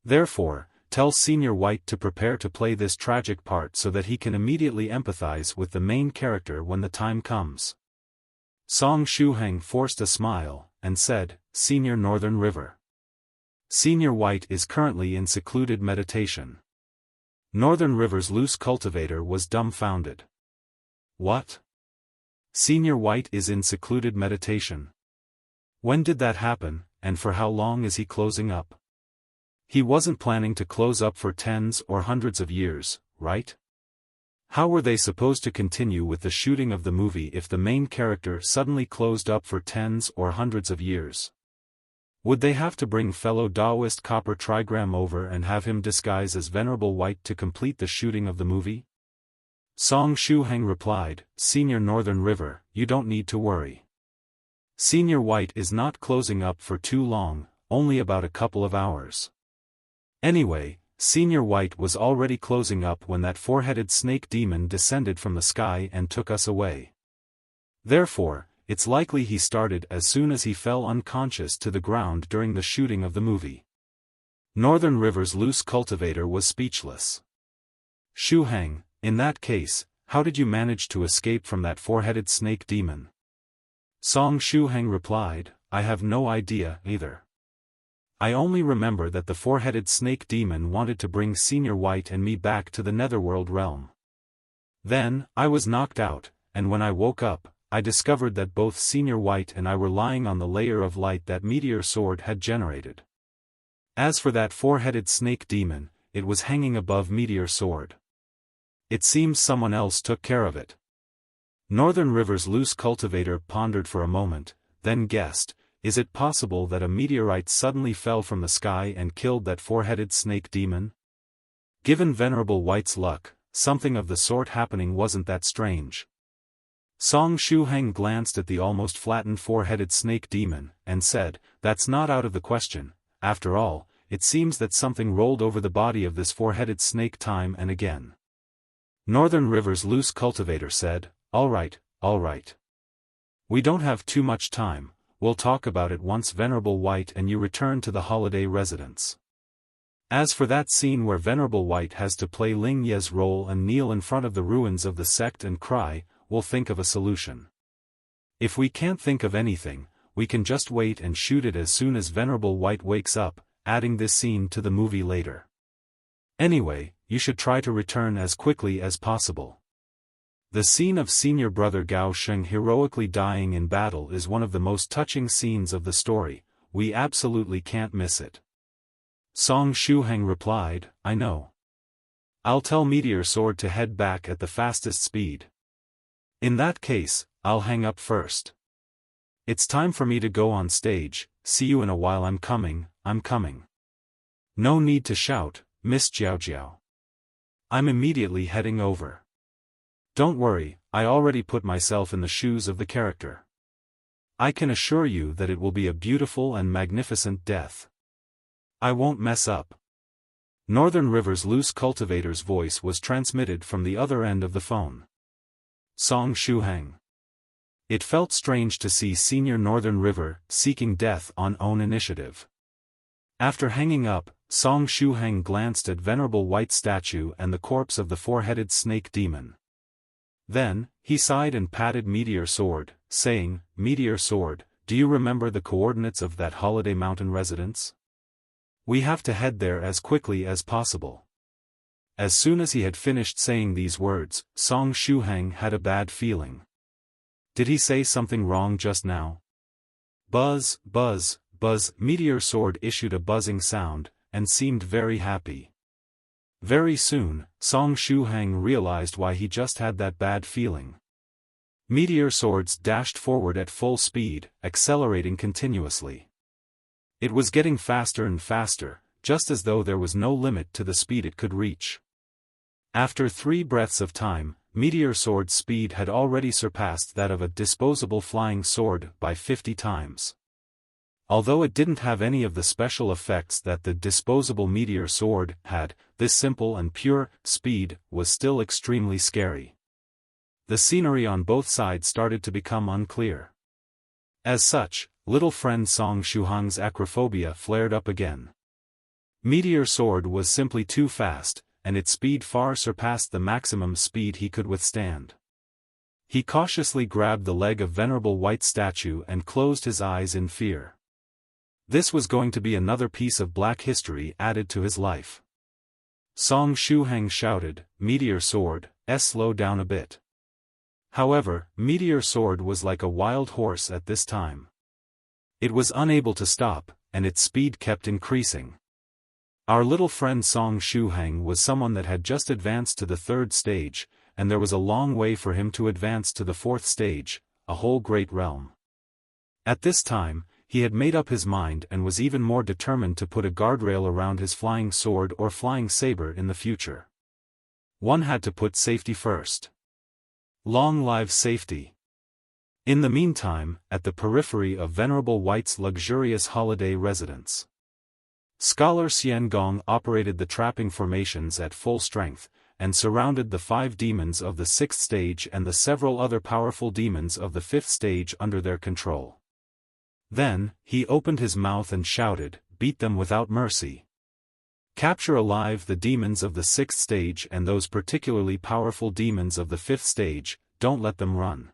Therefore, tell Senior White to prepare to play this tragic part so that he can immediately empathize with the main character when the time comes. Song Shuhang forced a smile, and said, Senior Northern River. Senior White is currently in secluded meditation. Northern River's loose cultivator was dumbfounded. What? Senior White is in secluded meditation. When did that happen, and for how long is he closing up? He wasn't planning to close up for tens or hundreds of years, right? How were they supposed to continue with the shooting of the movie if the main character suddenly closed up for tens or hundreds of years? Would they have to bring fellow Daoist Copper Trigram over and have him disguise as Venerable White to complete the shooting of the movie? Song Shuhang replied, Senior Northern River, you don't need to worry. Senior White is not closing up for too long, only about a couple of hours. Anyway, Senior White was already closing up when that four-headed snake demon descended from the sky and took us away. Therefore, it's likely he started as soon as he fell unconscious to the ground during the shooting of the movie. Northern River's loose cultivator was speechless. Shuhang, in that case, how did you manage to escape from that four-headed snake demon? Song Shuhang replied, I have no idea either. I only remember that the four-headed snake demon wanted to bring Senior White and me back to the netherworld realm. Then, I was knocked out, and when I woke up, I discovered that both Senior White and I were lying on the layer of light that Meteor Sword had generated. As for that four-headed snake demon, it was hanging above Meteor Sword. It seems someone else took care of it. Northern River's loose cultivator pondered for a moment, then guessed, is it possible that a meteorite suddenly fell from the sky and killed that four-headed snake demon? Given Venerable White's luck, something of the sort happening wasn't that strange. Song Shuhang glanced at the almost flattened four-headed snake demon, and said, that's not out of the question. After all, it seems that something rolled over the body of this four-headed snake time and again. Northern River's loose cultivator said, all right. We don't have too much time. We'll talk about it once Venerable White and you return to the holiday residence. As for that scene where Venerable White has to play Ling Ye's role and kneel in front of the ruins of the sect and cry, we'll think of a solution. If we can't think of anything, we can just wait and shoot it as soon as Venerable White wakes up, adding this scene to the movie later. Anyway, you should try to return as quickly as possible. The scene of senior brother Gao Sheng heroically dying in battle is one of the most touching scenes of the story, we absolutely can't miss it. Song Shuhang replied, I know. I'll tell Meteor Sword to head back at the fastest speed. In that case, I'll hang up first. It's time for me to go on stage, see you in a while. I'm coming. No need to shout, Miss Jiao Jiao. I'm immediately heading over. Don't worry, I already put myself in the shoes of the character. I can assure you that it will be a beautiful and magnificent death. I won't mess up. Northern River's loose cultivator's voice was transmitted from the other end of the phone. Song Shuhang. It felt strange to see Senior Northern River seeking death on own initiative. After hanging up, Song Shuhang glanced at Venerable White statue and the corpse of the four-headed snake demon. Then, he sighed and patted Meteor Sword, saying, Meteor Sword, do you remember the coordinates of that Holiday Mountain residence? We have to head there as quickly as possible. As soon as he had finished saying these words, Song Shuhang had a bad feeling. Did he say something wrong just now? Buzz, buzz, buzz. Meteor Sword issued a buzzing sound, and seemed very happy. Very soon, Song Shuhang realized why he just had that bad feeling. Meteor Swords dashed forward at full speed, accelerating continuously. It was getting faster and faster, just as though there was no limit to the speed it could reach. After 3 breaths of time, Meteor Sword's speed had already surpassed that of a disposable flying sword by 50 times. Although it didn't have any of the special effects that the disposable Meteor Sword had, this simple and pure speed was still extremely scary. The scenery on both sides started to become unclear. As such, little friend Song Shuhang's acrophobia flared up again. Meteor Sword was simply too fast, and its speed far surpassed the maximum speed he could withstand. He cautiously grabbed the leg of Venerable White statue and closed his eyes in fear. This was going to be another piece of black history added to his life. Song Shuhang shouted, Meteor Sword, slow down a bit. However, Meteor Sword was like a wild horse at this time. It was unable to stop, and its speed kept increasing. Our little friend Song Shuhang was someone that had just advanced to the 3rd stage, and there was a long way for him to advance to the 4th stage, a whole great realm. At this time, he had made up his mind and was even more determined to put a guardrail around his flying sword or flying saber in the future. One had to put safety first. Long live safety. In the meantime, at the periphery of Venerable White's luxurious holiday residence, Scholar Gong operated the trapping formations at full strength, and surrounded the 5 demons of the 6th stage and the several other powerful demons of the 5th stage under their control. Then, he opened his mouth and shouted, beat them without mercy. Capture alive the demons of the 6th stage and those particularly powerful demons of the 5th stage, don't let them run.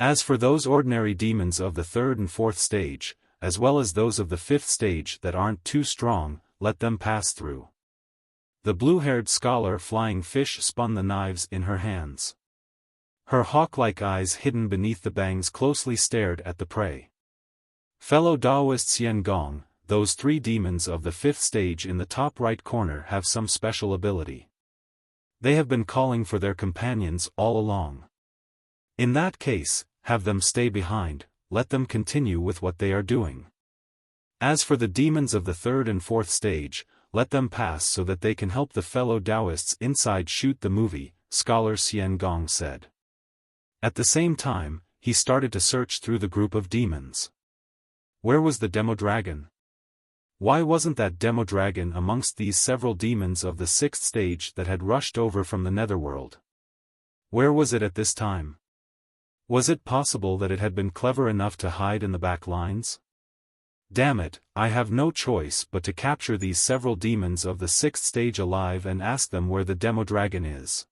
As for those ordinary demons of the 3rd and 4th stage, as well as those of the 5th stage that aren't too strong, let them pass through. The blue-haired scholar flying fish spun the knives in her hands. Her hawk-like eyes hidden beneath the bangs closely stared at the prey. Fellow Daoist Gong, those 3 demons of the 5th stage in the top right corner have some special ability. They have been calling for their companions all along. In that case, have them stay behind, let them continue with what they are doing. As for the demons of the 3rd and 4th stage, let them pass so that they can help the fellow Daoists inside shoot the movie, Scholar Gong said. At the same time, he started to search through the group of demons. Where was the Demodragon? Why wasn't that Demodragon amongst these several demons of the 6th stage that had rushed over from the netherworld? Where was it at this time? Was it possible that it had been clever enough to hide in the back lines? Damn it, I have no choice but to capture these several demons of the 6th stage alive and ask them where the Demodragon is.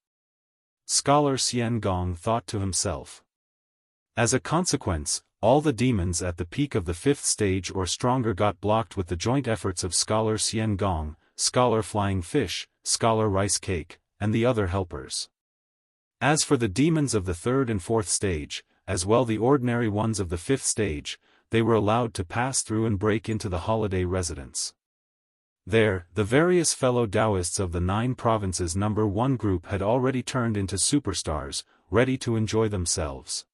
Scholar Gong thought to himself. As a consequence, all the demons at the peak of the 5th stage or stronger got blocked with the joint efforts of Scholar Gong, Scholar Flying Fish, Scholar Rice Cake, and the other helpers. As for the demons of the third and fourth stage, as well the ordinary ones of the fifth stage, they were allowed to pass through and break into the holiday residence. There, the various fellow Daoists of the 9 provinces number 1 group had already turned into superstars, ready to enjoy themselves.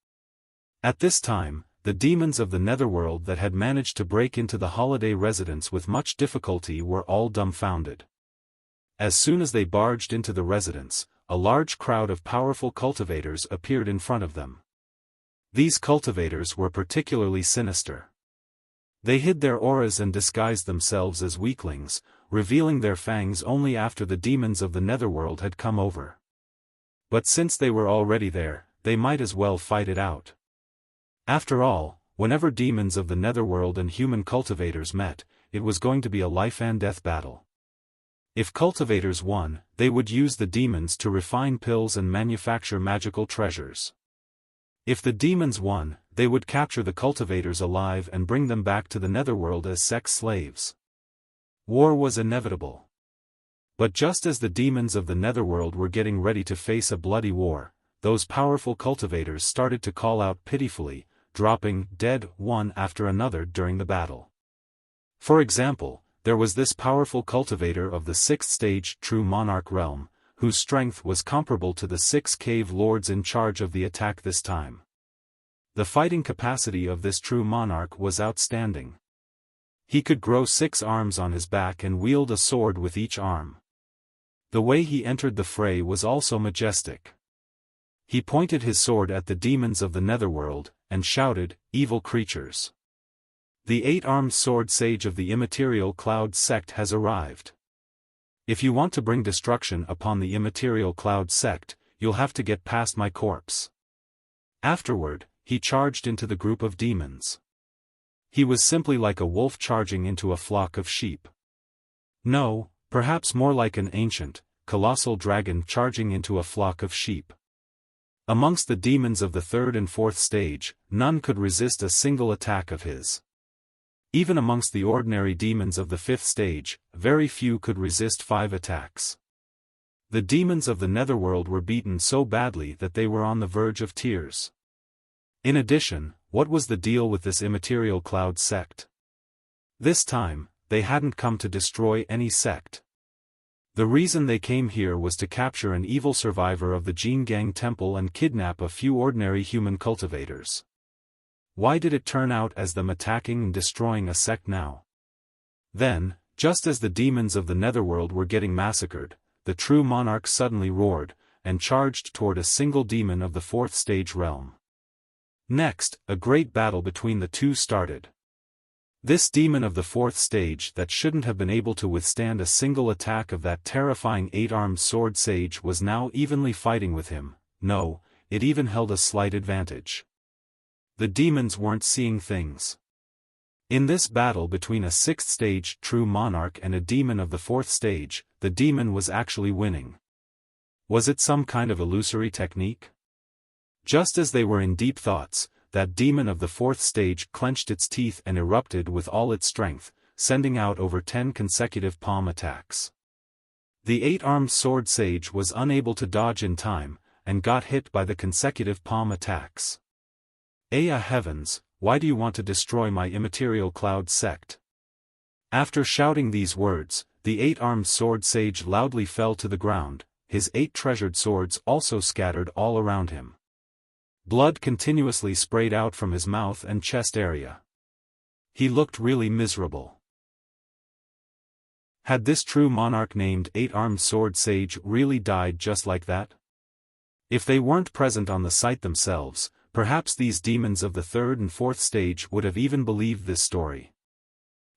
At this time, the demons of the netherworld that had managed to break into the holiday residence with much difficulty were all dumbfounded. As soon as they barged into the residence, a large crowd of powerful cultivators appeared in front of them. These cultivators were particularly sinister. They hid their auras and disguised themselves as weaklings, revealing their fangs only after the demons of the netherworld had come over. But since they were already there, they might as well fight it out. After all, whenever demons of the netherworld and human cultivators met, it was going to be a life-and-death battle. If cultivators won, they would use the demons to refine pills and manufacture magical treasures. If the demons won, they would capture the cultivators alive and bring them back to the netherworld as sex slaves. War was inevitable. But just as the demons of the netherworld were getting ready to face a bloody war, those powerful cultivators started to call out pitifully, dropping dead one after another during the battle. For example, there was this powerful cultivator of the 6th stage true monarch realm, whose strength was comparable to the 6 cave lords in charge of the attack this time. The fighting capacity of this true monarch was outstanding. He could grow 6 arms on his back and wield a sword with each arm. The way he entered the fray was also majestic. He pointed his sword at the demons of the netherworld, and shouted, "Evil creatures! The 8-armed sword sage of the immaterial cloud sect has arrived. If you want to bring destruction upon the immaterial cloud sect, you'll have to get past my corpse." Afterward, he charged into the group of demons. He was simply like a wolf charging into a flock of sheep. No, perhaps more like an ancient, colossal dragon charging into a flock of sheep. Amongst the demons of the 3rd and 4th stage, none could resist a single attack of his. Even amongst the ordinary demons of the 5th stage, very few could resist 5 attacks. The demons of the netherworld were beaten so badly that they were on the verge of tears. In addition, what was the deal with this immaterial cloud sect? This time, they hadn't come to destroy any sect. The reason they came here was to capture an evil survivor of the Jingang Temple and kidnap a few ordinary human cultivators. Why did it turn out as them attacking and destroying a sect now? Then, just as the demons of the netherworld were getting massacred, the true monarch suddenly roared, and charged toward a single demon of the 4th stage realm. Next, a great battle between the two started. This demon of the 4th stage that shouldn't have been able to withstand a single attack of that terrifying 8-armed sword sage was now evenly fighting with him. No, it even held a slight advantage. The demons weren't seeing things. In this battle between a 6th stage true monarch and a demon of the 4th stage, the demon was actually winning. Was it some kind of illusory technique? Just as they were in deep thoughts, that demon of the 4th stage clenched its teeth and erupted with all its strength, sending out over 10 consecutive palm attacks. The 8-armed sword sage was unable to dodge in time, and got hit by the consecutive palm attacks. Aya heavens, why do you want to destroy my immaterial cloud sect? After shouting these words, the 8-armed sword sage loudly fell to the ground, his 8 treasured swords also scattered all around him. Blood continuously sprayed out from his mouth and chest area. He looked really miserable. Had this true monarch named 8-armed sword sage really died just like that? If they weren't present on the site themselves, perhaps these demons of the 3rd and 4th stage would have even believed this story.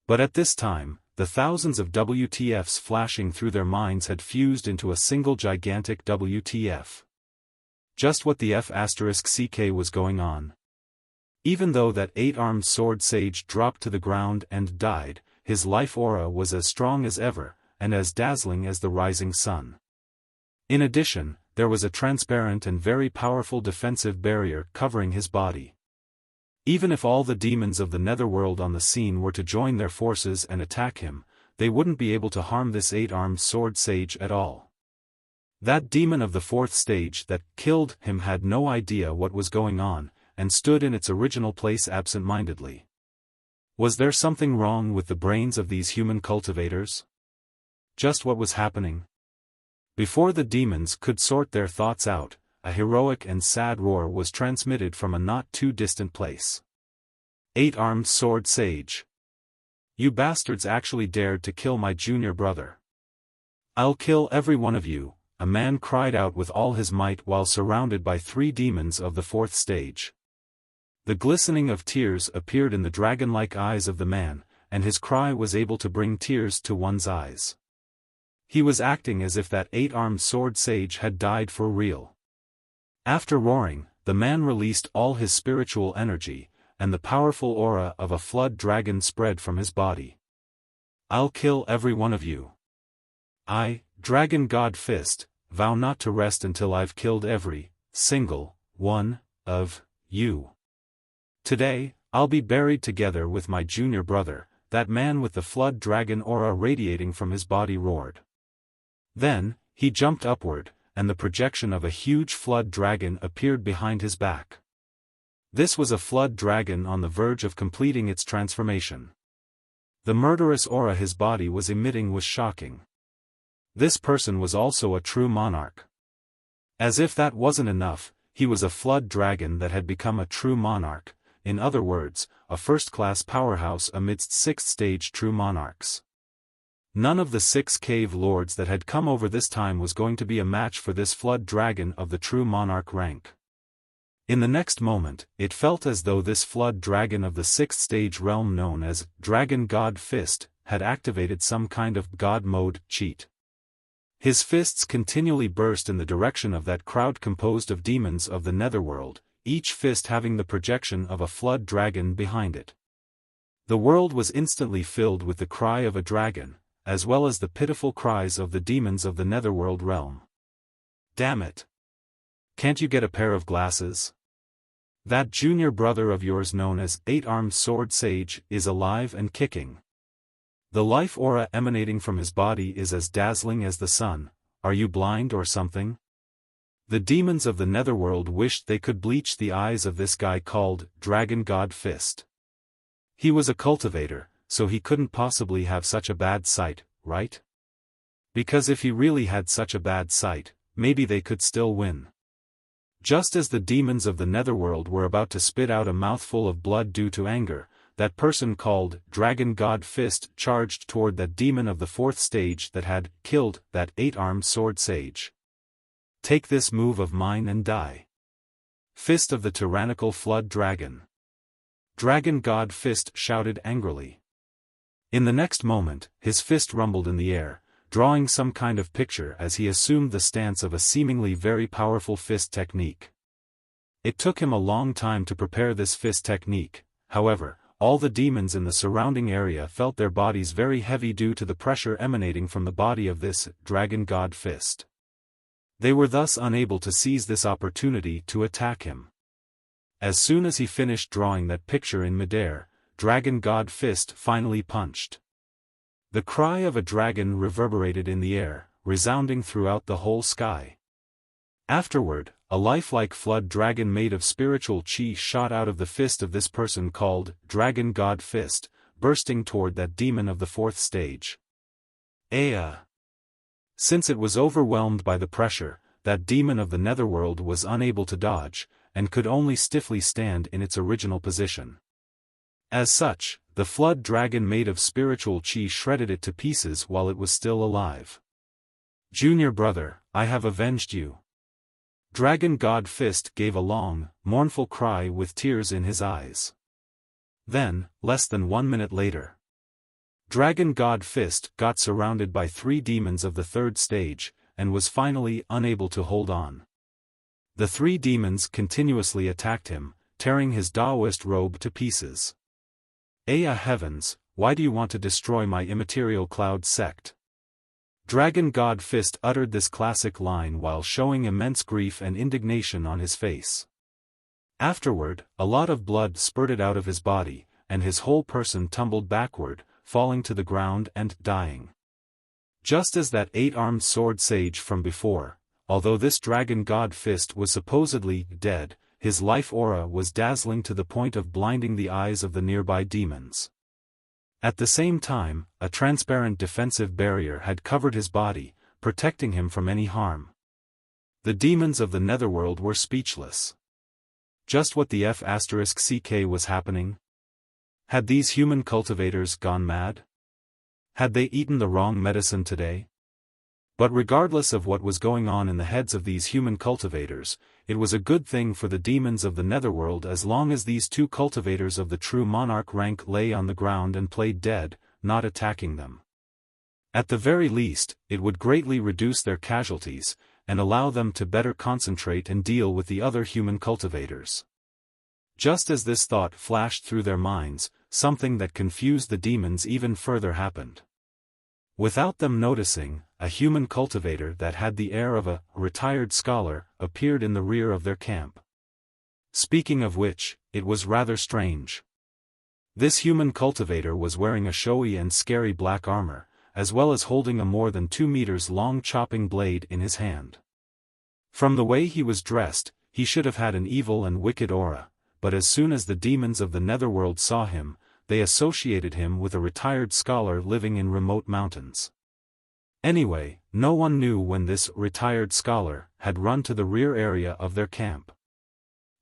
But at this time, the thousands of WTFs flashing through their minds had fused into a single gigantic WTF. Just what the F***CK was going on. Even though that 8-armed sword sage dropped to the ground and died, his life aura was as strong as ever, and as dazzling as the rising sun. In addition, there was a transparent and very powerful defensive barrier covering his body. Even if all the demons of the netherworld on the scene were to join their forces and attack him, they wouldn't be able to harm this 8-armed sword sage at all. That demon of the 4th stage that killed him had no idea what was going on, and stood in its original place absent-mindedly. Was there something wrong with the brains of these human cultivators? Just what was happening? Before the demons could sort their thoughts out, a heroic and sad roar was transmitted from a not-too-distant place. 8-armed sword sage. You bastards actually dared to kill my junior brother. I'll kill every one of you, a man cried out with all his might while surrounded by 3 demons of the 4th stage. The glistening of tears appeared in the dragon-like eyes of the man, and his cry was able to bring tears to one's eyes. He was acting as if that 8-armed sword sage had died for real. After roaring, the man released all his spiritual energy, and the powerful aura of a flood dragon spread from his body. I'll kill every one of you. I, Dragon God Fist, vow not to rest until I've killed every single one of you. Today, I'll be buried together with my junior brother, that man with the flood dragon aura radiating from his body roared. Then, he jumped upward, and the projection of a huge flood dragon appeared behind his back. This was a flood dragon on the verge of completing its transformation. The murderous aura his body was emitting was shocking. This person was also a true monarch. As if that wasn't enough, he was a flood dragon that had become a true monarch, in other words, a first-class powerhouse amidst 6th-stage true monarchs. None of the 6 cave lords that had come over this time was going to be a match for this flood dragon of the true monarch rank. In the next moment, it felt as though this flood dragon of the 6th stage realm known as Dragon God Fist had activated some kind of God mode cheat. His fists continually burst in the direction of that crowd composed of demons of the netherworld, each fist having the projection of a flood dragon behind it. The world was instantly filled with the cry of a dragon, as well as the pitiful cries of the demons of the netherworld realm. Damn it! Can't you get a pair of glasses? That junior brother of yours known as 8-armed sword sage is alive and kicking. The life aura emanating from his body is as dazzling as the sun. Are you blind or something? The demons of the netherworld wished they could bleach the eyes of this guy called Dragon God Fist. He was a cultivator, so he couldn't possibly have such a bad sight, right? Because if he really had such a bad sight, maybe they could still win. Just as the demons of the netherworld were about to spit out a mouthful of blood due to anger, that person called Dragon God Fist charged toward that demon of the 4th stage that had killed that 8-armed sword sage. Take this move of mine and die. Fist of the tyrannical flood dragon. Dragon God Fist shouted angrily. In the next moment, his fist rumbled in the air, drawing some kind of picture as he assumed the stance of a seemingly very powerful fist technique. It took him a long time to prepare this fist technique, however, all the demons in the surrounding area felt their bodies very heavy due to the pressure emanating from the body of this Dragon God Fist. They were thus unable to seize this opportunity to attack him. As soon as he finished drawing that picture in midair, Dragon God Fist finally punched. The cry of a dragon reverberated in the air, resounding throughout the whole sky. Afterward, a lifelike flood dragon made of spiritual chi shot out of the fist of this person called Dragon God Fist, bursting toward that demon of the 4th stage. Since it was overwhelmed by the pressure, that demon of the netherworld was unable to dodge, and could only stiffly stand in its original position. As such, the flood dragon made of spiritual chi shredded it to pieces while it was still alive. Junior brother, I have avenged you. Dragon God Fist gave a long, mournful cry with tears in his eyes. Then, less than 1 minute later, Dragon God Fist got surrounded by 3 demons of the 3rd stage, and was finally unable to hold on. The 3 demons continuously attacked him, tearing his Daoist robe to pieces. Heavens, why do you want to destroy my immaterial cloud sect? Dragon God Fist uttered this classic line while showing immense grief and indignation on his face. Afterward, a lot of blood spurted out of his body, and his whole person tumbled backward, falling to the ground and dying. Just as that 8-armed sword sage from before, although this dragon god fist was supposedly dead, his life aura was dazzling to the point of blinding the eyes of the nearby demons. At the same time, a transparent defensive barrier had covered his body, protecting him from any harm. The demons of the netherworld were speechless. Just what the F***ck was happening? Had these human cultivators gone mad? Had they eaten the wrong medicine today? But regardless of what was going on in the heads of these human cultivators, it was a good thing for the demons of the netherworld as long as these two cultivators of the true monarch rank lay on the ground and played dead, not attacking them. At the very least, it would greatly reduce their casualties, and allow them to better concentrate and deal with the other human cultivators. Just as this thought flashed through their minds, something that confused the demons even further happened. Without them noticing, a human cultivator that had the air of a retired scholar appeared in the rear of their camp. Speaking of which, it was rather strange. This human cultivator was wearing a showy and scary black armor, as well as holding a more than 2 meters long chopping blade in his hand. From the way he was dressed, he should have had an evil and wicked aura, but as soon as the demons of the netherworld saw him, they associated him with a retired scholar living in remote mountains. Anyway, no one knew when this retired scholar had run to the rear area of their camp.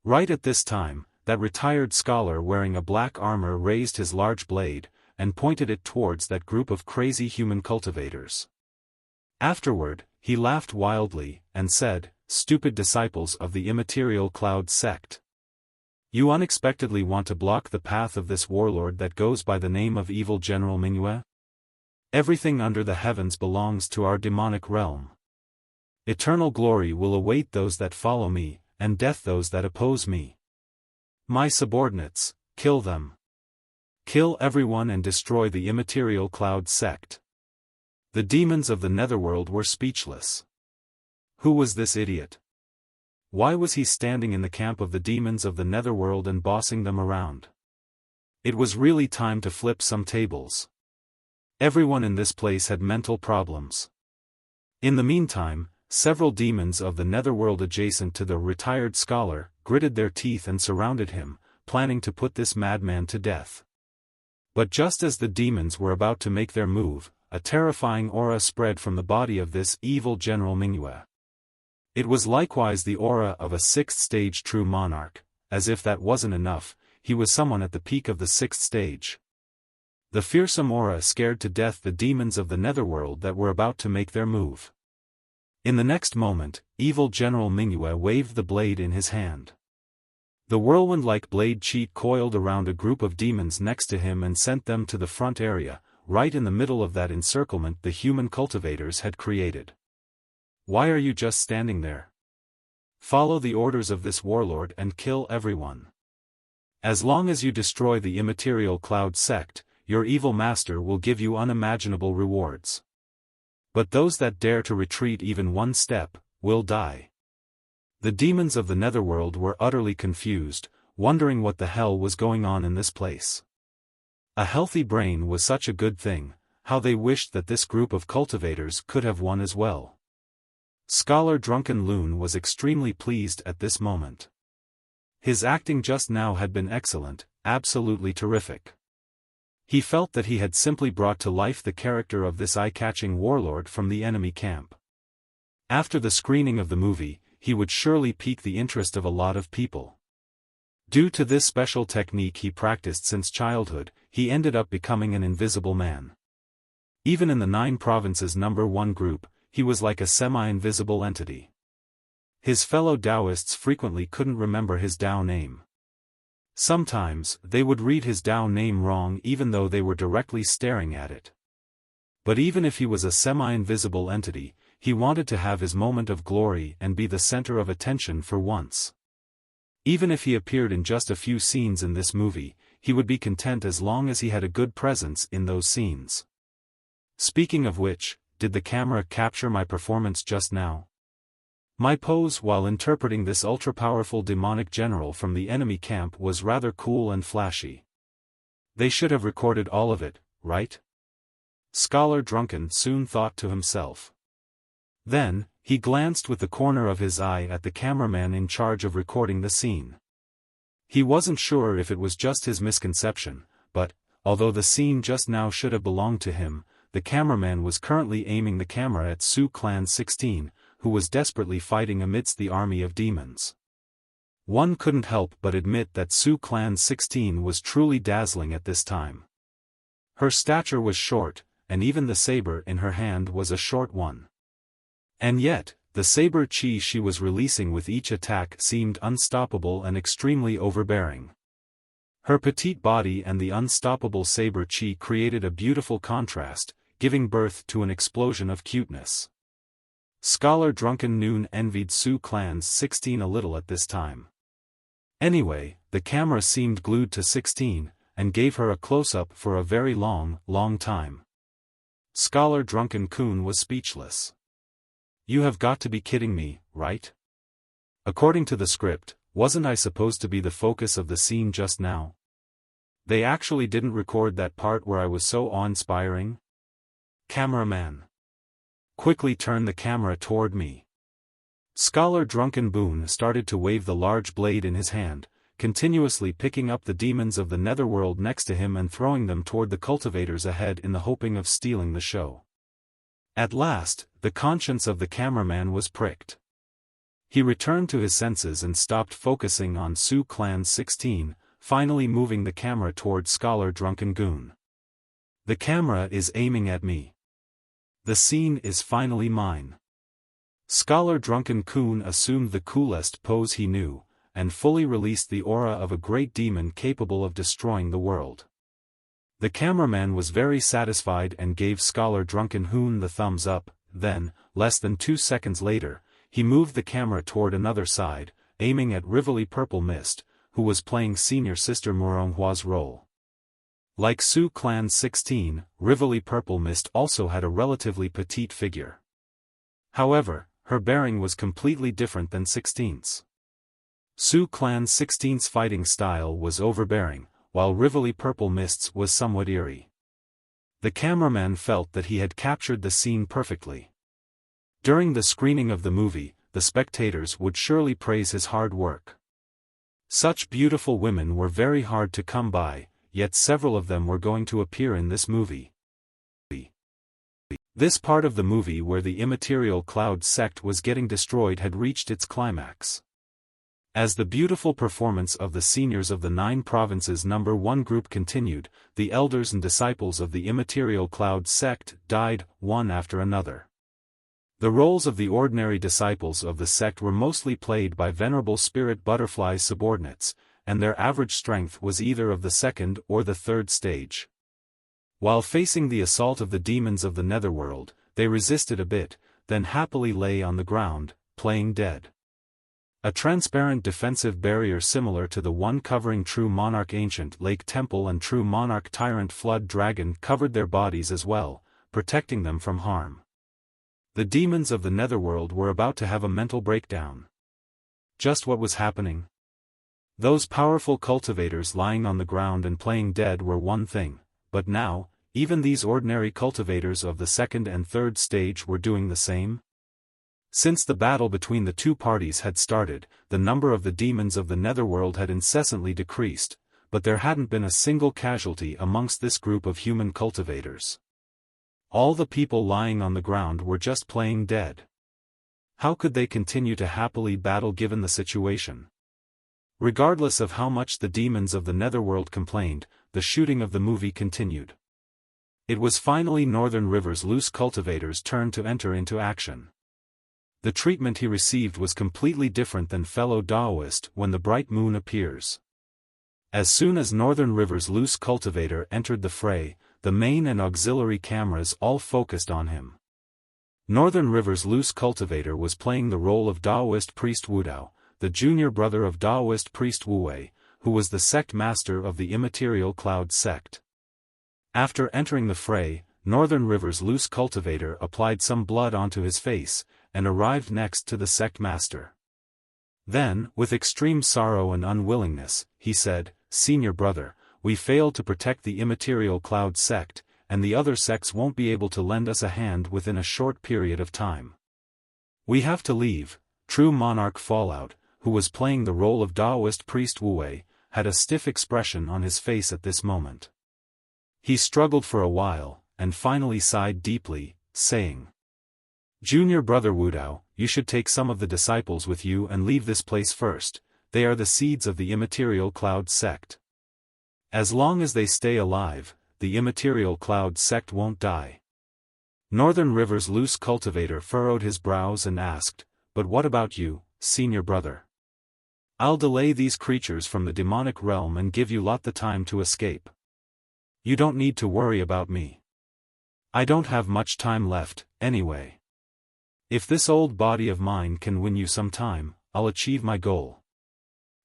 Right at this time, that retired scholar wearing a black armor raised his large blade, and pointed it towards that group of crazy human cultivators. Afterward, he laughed wildly, and said, "Stupid disciples of the immaterial cloud sect. You unexpectedly want to block the path of this warlord that goes by the name of Evil General Mingyue? Everything under the heavens belongs to our demonic realm. Eternal glory will await those that follow me, and death those that oppose me. My subordinates, kill them. Kill everyone and destroy the immaterial cloud sect." The demons of the netherworld were speechless. Who was this idiot? Why was he standing in the camp of the demons of the netherworld and bossing them around? It was really time to flip some tables. Everyone in this place had mental problems. In the meantime, several demons of the netherworld adjacent to the retired scholar gritted their teeth and surrounded him, planning to put this madman to death. But just as the demons were about to make their move, a terrifying aura spread from the body of this evil General Mingyue. It was likewise the aura of a 6th stage true monarch. As if that wasn't enough, he was someone at the peak of the 6th stage. The fearsome aura scared to death the demons of the netherworld that were about to make their move. In the next moment, evil General Mingyue waved the blade in his hand. The whirlwind-like blade cheat coiled around a group of demons next to him and sent them to the front area, right in the middle of that encirclement the human cultivators had created. Why are you just standing there? Follow the orders of this warlord and kill everyone. As long as you destroy the immaterial cloud sect, your evil master will give you unimaginable rewards. But those that dare to retreat even one step, will die. The demons of the netherworld were utterly confused, wondering what the hell was going on in this place. A healthy brain was such a good thing, how they wished that this group of cultivators could have won as well. Scholar Druken Loon was extremely pleased at this moment. His acting just now had been excellent, absolutely terrific. He felt that he had simply brought to life the character of this eye-catching warlord from the enemy camp. After the screening of the movie, he would surely pique the interest of a lot of people. Due to this special technique he practiced since childhood, he ended up becoming an invisible man. Even in the 9 provinces #1 group, he was like a semi-invisible entity. His fellow Daoists frequently couldn't remember his Dao name. Sometimes, they would read his Dao name wrong even though they were directly staring at it. But even if he was a semi-invisible entity, he wanted to have his moment of glory and be the center of attention for once. Even if he appeared in just a few scenes in this movie, he would be content as long as he had a good presence in those scenes. Speaking of which, did the camera capture my performance just now? My pose while interpreting this ultra-powerful demonic general from the enemy camp was rather cool and flashy. They should have recorded all of it, right? Scholar Druken soon thought to himself. Then, he glanced with the corner of his eye at the cameraman in charge of recording the scene. He wasn't sure if it was just his misconception, but, although the scene just now should have belonged to him, the cameraman was currently aiming the camera at Su Clan 16, who was desperately fighting amidst the army of demons. One couldn't help but admit that Su Clan 16 was truly dazzling at this time. Her stature was short, and even the saber in her hand was a short one. And yet, the saber chi she was releasing with each attack seemed unstoppable and extremely overbearing. Her petite body and the unstoppable saber chi created a beautiful contrast, giving birth to an explosion of cuteness. Scholar Druken Noon envied Su Clan's 16 a little at this time. Anyway, the camera seemed glued to 16, and gave her a close-up for a very long time. Scholar Druken was speechless. You have got to be kidding me, right? According to the script, wasn't I supposed to be the focus of the scene just now? They actually didn't record that part where I was so awe-inspiring? Cameraman. Quickly turn the camera toward me. Scholar Druken started to wave the large blade in his hand, continuously picking up the demons of the netherworld next to him and throwing them toward the cultivators ahead in the hoping of stealing the show. At last, the conscience of the cameraman was pricked. He returned to his senses and stopped focusing on Su Clan 16, finally moving the camera toward Scholar Druken. The camera is aiming at me. The scene is finally mine. Scholar Druken assumed the coolest pose he knew, and fully released the aura of a great demon capable of destroying the world. The cameraman was very satisfied and gave Scholar Druken the thumbs up. Then, less than 2 seconds later, he moved the camera toward another side, aiming at Rivoli Purple Mist, who was playing Senior Sister Muronghwa's role. Like Su Clan 16, Rivoli Purple Mist also had a relatively petite figure. However, her bearing was completely different than 16's. Su Clan 16's fighting style was overbearing, while Rivoli Purple Mist's was somewhat eerie. The cameraman felt that he had captured the scene perfectly. During the screening of the movie, the spectators would surely praise his hard work. Such beautiful women were very hard to come by, yet several of them were going to appear in this movie. This part of the movie where the immaterial cloud sect was getting destroyed had reached its climax. As the beautiful performance of the seniors of the 9 provinces number 1 group continued, the elders and disciples of the immaterial cloud sect died, one after another. The roles of the ordinary disciples of the sect were mostly played by Venerable Spirit Butterfly's subordinates, and their average strength was either of the 2nd or the 3rd stage. While facing the assault of the demons of the netherworld, they resisted a bit, then happily lay on the ground, playing dead. A transparent defensive barrier similar to the one covering True Monarch Ancient Lake Temple and True Monarch Tyrant Flood Dragon covered their bodies as well, protecting them from harm. The demons of the netherworld were about to have a mental breakdown. Just what was happening? Those powerful cultivators lying on the ground and playing dead were one thing, but now, even these ordinary cultivators of the 2nd and 3rd stage were doing the same? Since the battle between the two parties had started, the number of the demons of the netherworld had incessantly decreased, but there hadn't been a single casualty amongst this group of human cultivators. All the people lying on the ground were just playing dead. How could they continue to happily battle given the situation? Regardless of how much the demons of the netherworld complained, the shooting of the movie continued. It was finally Northern River's loose cultivator's turn to enter into action. The treatment he received was completely different than Fellow Daoist when the bright moon appears. As soon as Northern River's loose cultivator entered the fray, the main and auxiliary cameras all focused on him. Northern River's loose cultivator was playing the role of Daoist priest Wudao, the junior brother of Daoist priest Wuwei, who was the sect master of the immaterial cloud sect. After entering the fray, Northern River's loose cultivator applied some blood onto his face, and arrived next to the sect master. Then, with extreme sorrow and unwillingness, he said, "Senior brother, we failed to protect the immaterial cloud sect, and the other sects won't be able to lend us a hand within a short period of time. We have to leave." True Monarch Fallout, who was playing the role of Daoist priest Wu, had a stiff expression on his face at this moment. He struggled for a while, and finally sighed deeply, saying, "Junior brother Wudao, you should take some of the disciples with you and leave this place first. They are the seeds of the immaterial cloud sect. As long as they stay alive, the immaterial cloud sect won't die." Northern River's loose cultivator furrowed his brows and asked, "But what about you, senior brother? I'll delay these creatures from the demonic realm and give you lot the time to escape. You don't need to worry about me. I don't have much time left, anyway. If this old body of mine can win you some time, I'll achieve my goal."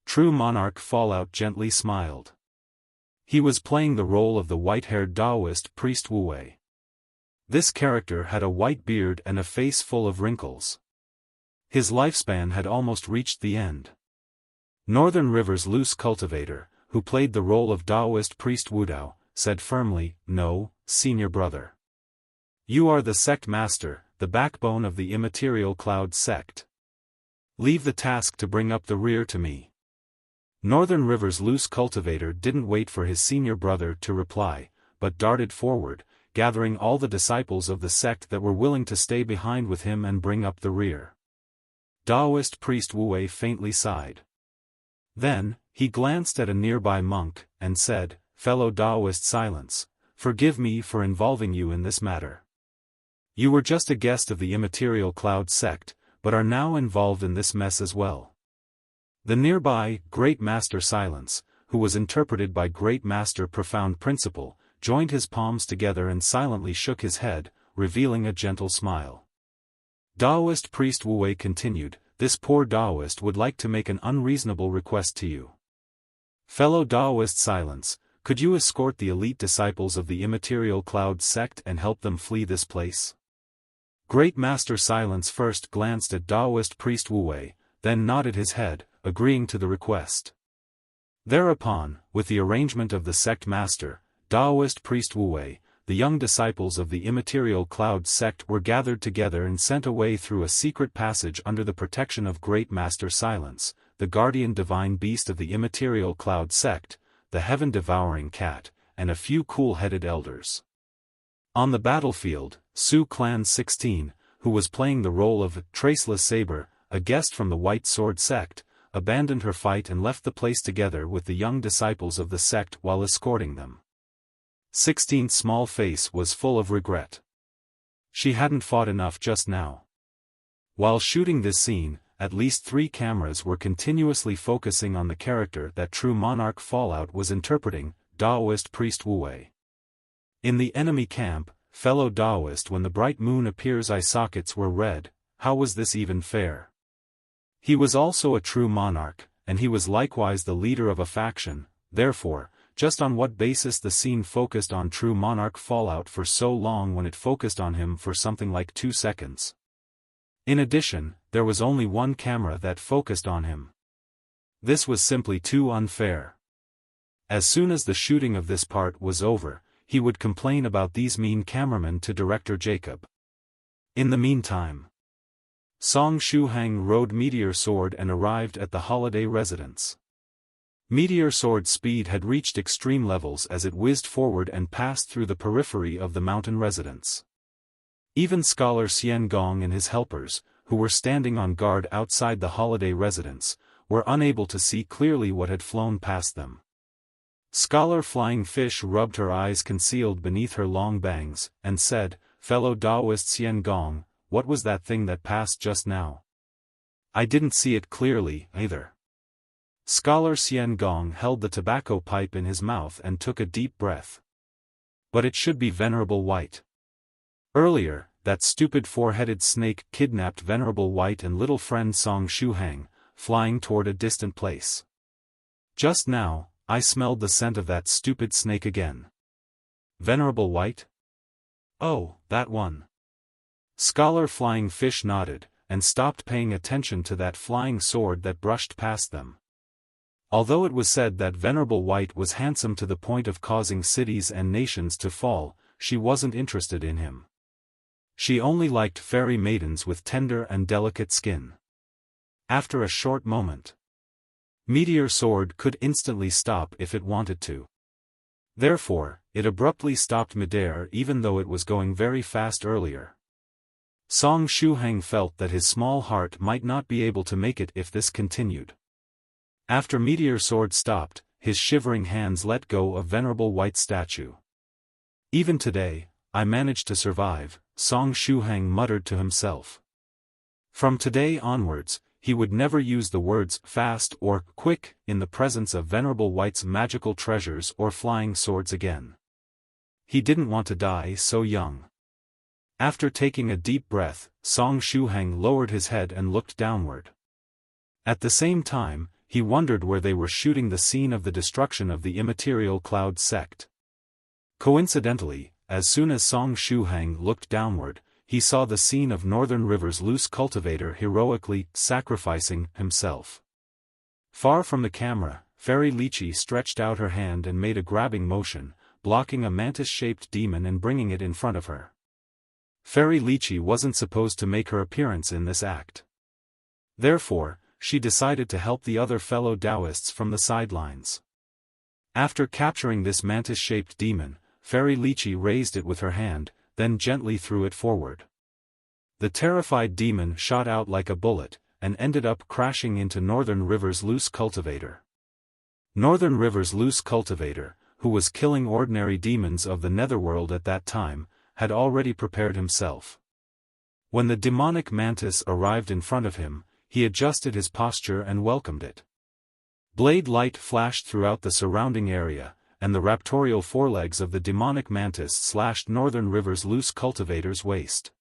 True Monarch Fallout gently smiled. He was playing the role of the white-haired Daoist priest Wu. This character had a white beard and a face full of wrinkles. His lifespan had almost reached the end. Northern River's loose cultivator, who played the role of Daoist priest Wudao, said firmly, "No, senior brother. You are the sect master, the backbone of the immaterial cloud sect. Leave the task to bring up the rear to me." Northern River's loose cultivator didn't wait for his senior brother to reply, but darted forward, gathering all the disciples of the sect that were willing to stay behind with him and bring up the rear. Daoist priest Wu faintly sighed. Then, he glanced at a nearby monk, and said, "Fellow Daoist Silence, forgive me for involving you in this matter. You were just a guest of the immaterial cloud sect, but are now involved in this mess as well." The nearby, Great Master Silence, who was interpreted by Great Master Profound Principle, joined his palms together and silently shook his head, revealing a gentle smile. Daoist priest Wu continued, "This poor Daoist would like to make an unreasonable request to you. Fellow Daoist Silence, could you escort the elite disciples of the immaterial cloud sect and help them flee this place?" Great Master Silence first glanced at Daoist priest Wu, then nodded his head, agreeing to the request. Thereupon, with the arrangement of the sect master, Daoist priest Wu, the young disciples of the immaterial cloud sect were gathered together and sent away through a secret passage under the protection of Great Master Silence, the guardian divine beast of the immaterial cloud sect, the heaven-devouring cat, and a few cool-headed elders. On the battlefield, Su Clan 16, who was playing the role of Traceless Saber, a guest from the White Sword sect, abandoned her fight and left the place together with the young disciples of the sect while escorting them. 16's small face was full of regret. She hadn't fought enough just now. While shooting this scene, at least 3 cameras were continuously focusing on the character that True Monarch Fallout was interpreting, Daoist priest Wu. In the enemy camp, fellow Daoist, when the bright moon appears eye sockets were red. How was this even fair? He was also a true monarch, and he was likewise the leader of a faction. Therefore, just on what basis the scene focused on True Monarch Fallout for so long when it focused on him for something like 2 seconds? In addition, there was only one camera that focused on him. This was simply too unfair. As soon as the shooting of this part was over, he would complain about these mean cameramen to director Jacob. In the meantime, Song Shuhang rode Meteor Sword and arrived at the holiday residence. Meteor Sword's speed had reached extreme levels as it whizzed forward and passed through the periphery of the mountain residence. Even Scholar Xian Gong and his helpers, who were standing on guard outside the holiday residence, were unable to see clearly what had flown past them. Scholar Flying Fish rubbed her eyes concealed beneath her long bangs, and said, "Fellow Daoist Xian Gong, what was that thing that passed just now? I didn't see it clearly, either." Scholar Xian Gong held the tobacco pipe in his mouth and took a deep breath. But it should be Venerable White. Earlier, that stupid 4-headed snake kidnapped Venerable White and little friend Song Shuhang, flying toward a distant place. Just now, I smelled the scent of that stupid snake again. Venerable White? Oh, that one. Scholar Flying Fish nodded, and stopped paying attention to that flying sword that brushed past them. Although it was said that Venerable White was handsome to the point of causing cities and nations to fall, she wasn't interested in him. She only liked fairy maidens with tender and delicate skin. After a short moment, Meteor Sword could instantly stop if it wanted to. Therefore, it abruptly stopped midair even though it was going very fast earlier. Song Shuhang felt that his small heart might not be able to make it if this continued. After Meteor Sword stopped, his shivering hands let go of Venerable White statue. Even today, I managed to survive, Song Shuhang muttered to himself. From today onwards, he would never use the words fast or quick in the presence of Venerable White's magical treasures or flying swords again. He didn't want to die so young. After taking a deep breath, Song Shuhang lowered his head and looked downward. At the same time, he wondered where they were shooting the scene of the destruction of the immaterial cloud sect. Coincidentally, as soon as Song Shuhang looked downward, he saw the scene of Northern River's loose cultivator heroically sacrificing himself. Far from the camera, Fairy Lychee stretched out her hand and made a grabbing motion, blocking a mantis-shaped demon and bringing it in front of her. Fairy Lychee wasn't supposed to make her appearance in this act. Therefore, she decided to help the other fellow Daoists from the sidelines. After capturing this mantis-shaped demon, Fairy Lychee raised it with her hand, then gently threw it forward. The terrified demon shot out like a bullet, and ended up crashing into Northern River's loose cultivator. Northern River's loose cultivator, who was killing ordinary demons of the netherworld at that time, had already prepared himself. When the demonic mantis arrived in front of him, he adjusted his posture and welcomed it. Blade light flashed throughout the surrounding area, and the raptorial forelegs of the demonic mantis slashed Northern River's loose cultivator's waist.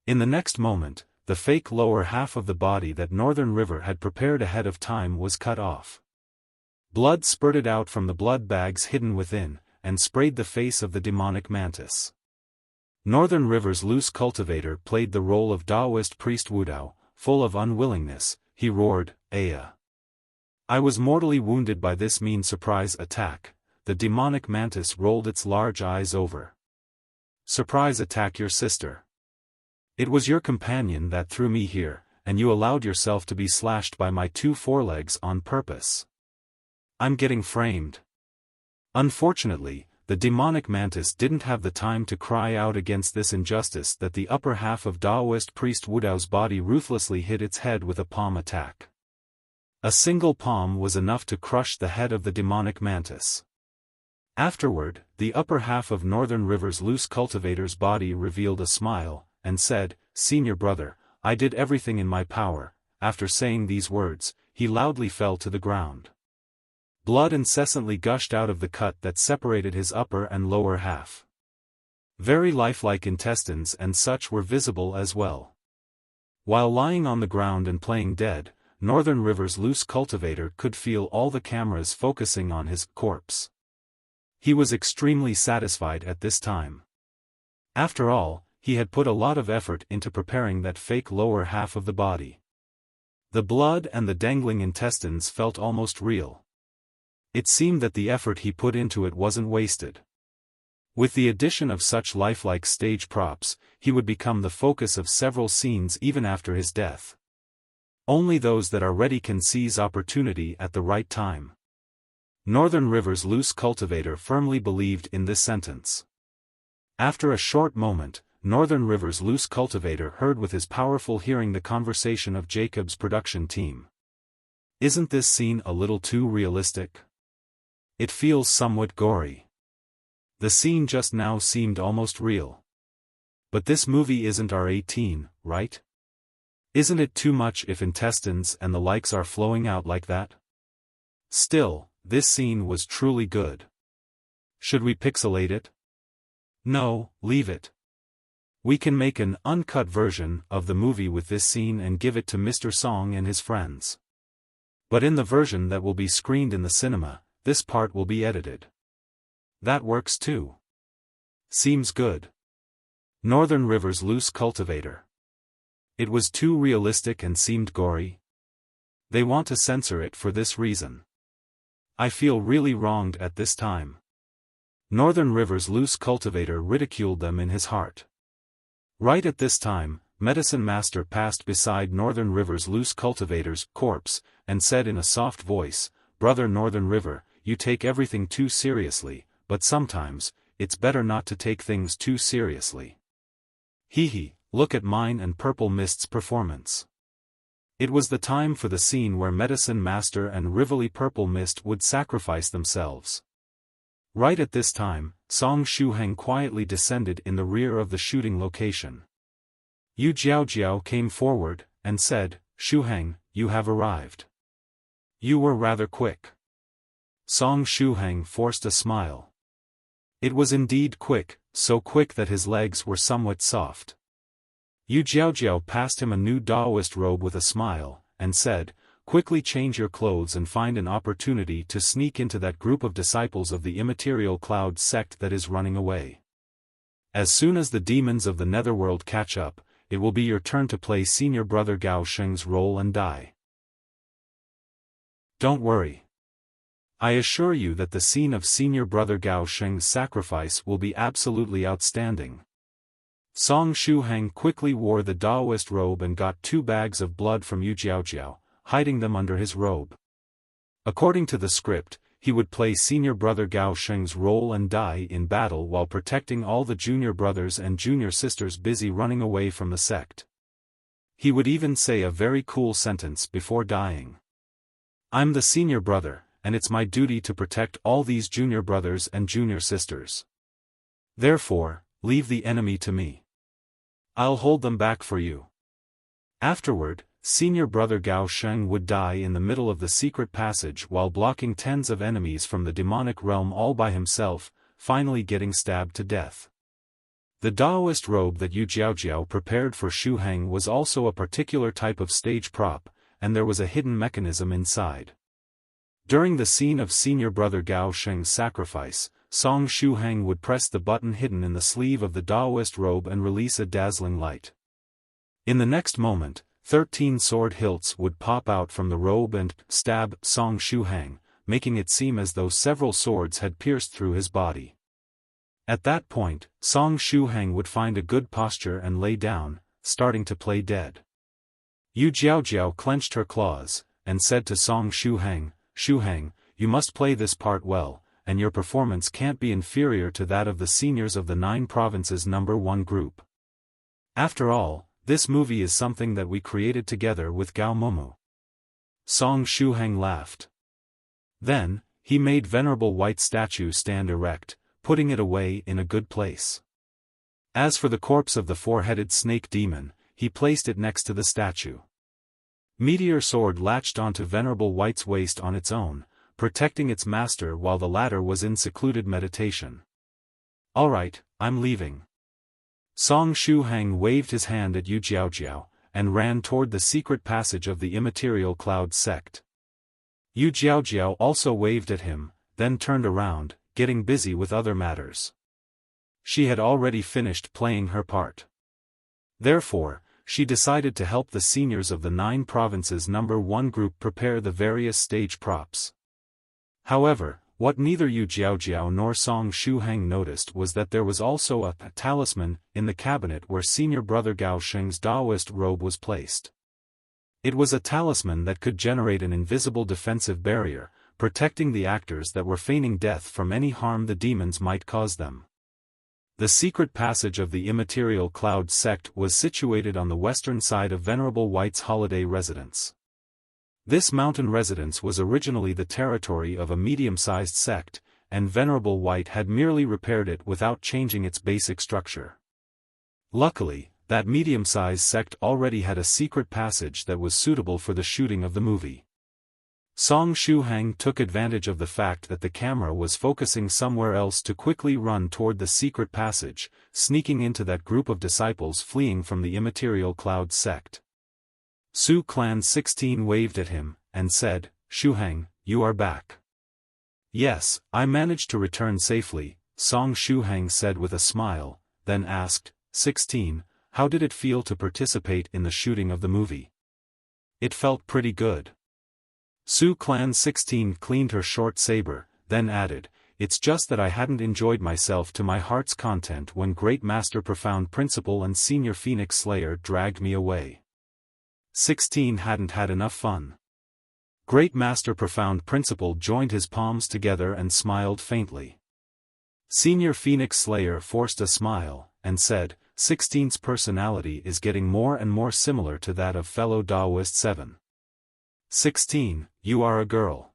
In the next moment, the fake lower half of the body that Northern River had prepared ahead of time was cut off. Blood spurted out from the blood bags hidden within, and sprayed the face of the demonic mantis. Northern River's loose cultivator played the role of Daoist priest Doudou, full of unwillingness. He roared, "Aya!" I was mortally wounded by this mean surprise attack. The demonic mantis rolled its large eyes over. Surprise attack your sister. It was your companion that threw me here, and you allowed yourself to be slashed by my two forelegs on purpose. I'm getting framed. Unfortunately, the demonic mantis didn't have the time to cry out against this injustice that the upper half of Daoist priest Doudou's body ruthlessly hit its head with a palm attack. A single palm was enough to crush the head of the demonic mantis. Afterward, the upper half of Northern River's loose cultivator's body revealed a smile, and said, "Senior brother, I did everything in my power." After saying these words, he loudly fell to the ground. Blood incessantly gushed out of the cut that separated his upper and lower half. Very lifelike intestines and such were visible as well. While lying on the ground and playing dead, Northern River's loose cultivator could feel all the cameras focusing on his corpse. He was extremely satisfied at this time. After all, he had put a lot of effort into preparing that fake lower half of the body. The blood and the dangling intestines felt almost real. It seemed that the effort he put into it wasn't wasted. With the addition of such lifelike stage props, he would become the focus of several scenes even after his death. Only those that are ready can seize opportunity at the right time. Northern River's loose cultivator firmly believed in this sentence. After a short moment, Northern River's loose cultivator heard with his powerful hearing the conversation of Jacob's production team. Isn't this scene a little too realistic? It feels somewhat gory. The scene just now seemed almost real. But this movie isn't R18, right? Isn't it too much if intestines and the likes are flowing out like that? Still, this scene was truly good. Should we pixelate it? No, leave it. We can make an uncut version of the movie with this scene and give it to Mr. Song and his friends. But in the version that will be screened in the cinema, this part will be edited. That works too. Seems good. Northern River's loose cultivator. It was too realistic and seemed gory. They want to censor it for this reason. I feel really wronged at this time. Northern River's loose cultivator ridiculed them in his heart. Right at this time, Medicine Master passed beside Northern River's loose cultivator's corpse, and said in a soft voice, "Brother Northern River, you take everything too seriously, but sometimes, it's better not to take things too seriously. Hee, look at mine and Purple Mist's performance." It was the time for the scene where Medicine Master and Rivoli Purple Mist would sacrifice themselves. Right at this time, Song Shuhang quietly descended in the rear of the shooting location. Yu Jiaojiao came forward, and said, "Shuhang, you have arrived. You were rather quick." Song Shuhang forced a smile. It was indeed quick, so quick that his legs were somewhat soft. Yu Jiaojiao passed him a new Daoist robe with a smile, and said, "Quickly change your clothes and find an opportunity to sneak into that group of disciples of the immaterial cloud sect that is running away. As soon as the demons of the netherworld catch up, it will be your turn to play Senior Brother Gao Sheng's role and die. Don't worry. I assure you that the scene of Senior Brother Gao Sheng's sacrifice will be absolutely outstanding." Song Shuhang quickly wore the Daoist robe and got 2 bags of blood from Yu Jiaojiao, hiding them under his robe. According to the script, he would play Senior Brother Gao Sheng's role and die in battle while protecting all the junior brothers and junior sisters busy running away from the sect. He would even say a very cool sentence before dying. "I'm the senior brother, and it's my duty to protect all these junior brothers and junior sisters. Therefore, leave the enemy to me. I'll hold them back for you." Afterward, Senior Brother Gao Sheng would die in the middle of the secret passage while blocking tens of enemies from the demonic realm all by himself, finally getting stabbed to death. The Daoist robe that Yu Jiaojiao prepared for Shuhang was also a particular type of stage prop, and there was a hidden mechanism inside. During the scene of Senior Brother Gao Sheng's sacrifice, Song Shuhang would press the button hidden in the sleeve of the Daoist robe and release a dazzling light. In the next moment, 13 sword hilts would pop out from the robe and stab Song Shuhang, making it seem as though several swords had pierced through his body. At that point, Song Shuhang would find a good posture and lay down, starting to play dead. Yu Jiaojiao clenched her claws, and said to Song Shuhang, "Shuhang, you must play this part well, and your performance can't be inferior to that of the seniors of the 9 provinces #1 group. After all, this movie is something that we created together with Gao Momo." Song Shuhang laughed. Then, he made Venerable White statue stand erect, putting it away in a good place. As for the corpse of the 4-headed snake demon, he placed it next to the statue. Meteor Sword latched onto Venerable White's waist on its own, protecting its master while the latter was in secluded meditation. "All right, I'm leaving." Song Shuhang waved his hand at Yu Jiaojiao, and ran toward the secret passage of the immaterial cloud sect. Yu Jiaojiao also waved at him, then turned around, getting busy with other matters. She had already finished playing her part. Therefore, she decided to help the seniors of the 9 provinces #1 group prepare the various stage props. However, what neither Yu Jiaojiao nor Song Shuhang noticed was that there was also a talisman in the cabinet where Senior Brother Gao Sheng's Daoist robe was placed. It was a talisman that could generate an invisible defensive barrier, protecting the actors that were feigning death from any harm the demons might cause them. The secret passage of the immaterial cloud sect was situated on the western side of Venerable White's holiday residence. This mountain residence was originally the territory of a medium-sized sect, and Venerable White had merely repaired it without changing its basic structure. Luckily, that medium-sized sect already had a secret passage that was suitable for the shooting of the movie. Song Shuhang took advantage of the fact that the camera was focusing somewhere else to quickly run toward the secret passage, sneaking into that group of disciples fleeing from the immaterial cloud sect. Su Clan 16 waved at him, and said, "Shuhang, you are back." "Yes, I managed to return safely," Song Shuhang said with a smile, then asked, 16, "How did it feel to participate in the shooting of the movie?" "It felt pretty good." Su Clan 16 cleaned her short saber, then added, it's just that I hadn't enjoyed myself to my heart's content when Great Master Profound Principle and Senior Phoenix Slayer dragged me away. 16 hadn't had enough fun. Great Master Profound Principle joined his palms together and smiled faintly. Senior Phoenix Slayer forced a smile, and said, 16's personality is getting more and more similar to that of Fellow Daoist 7. 16, you are a girl.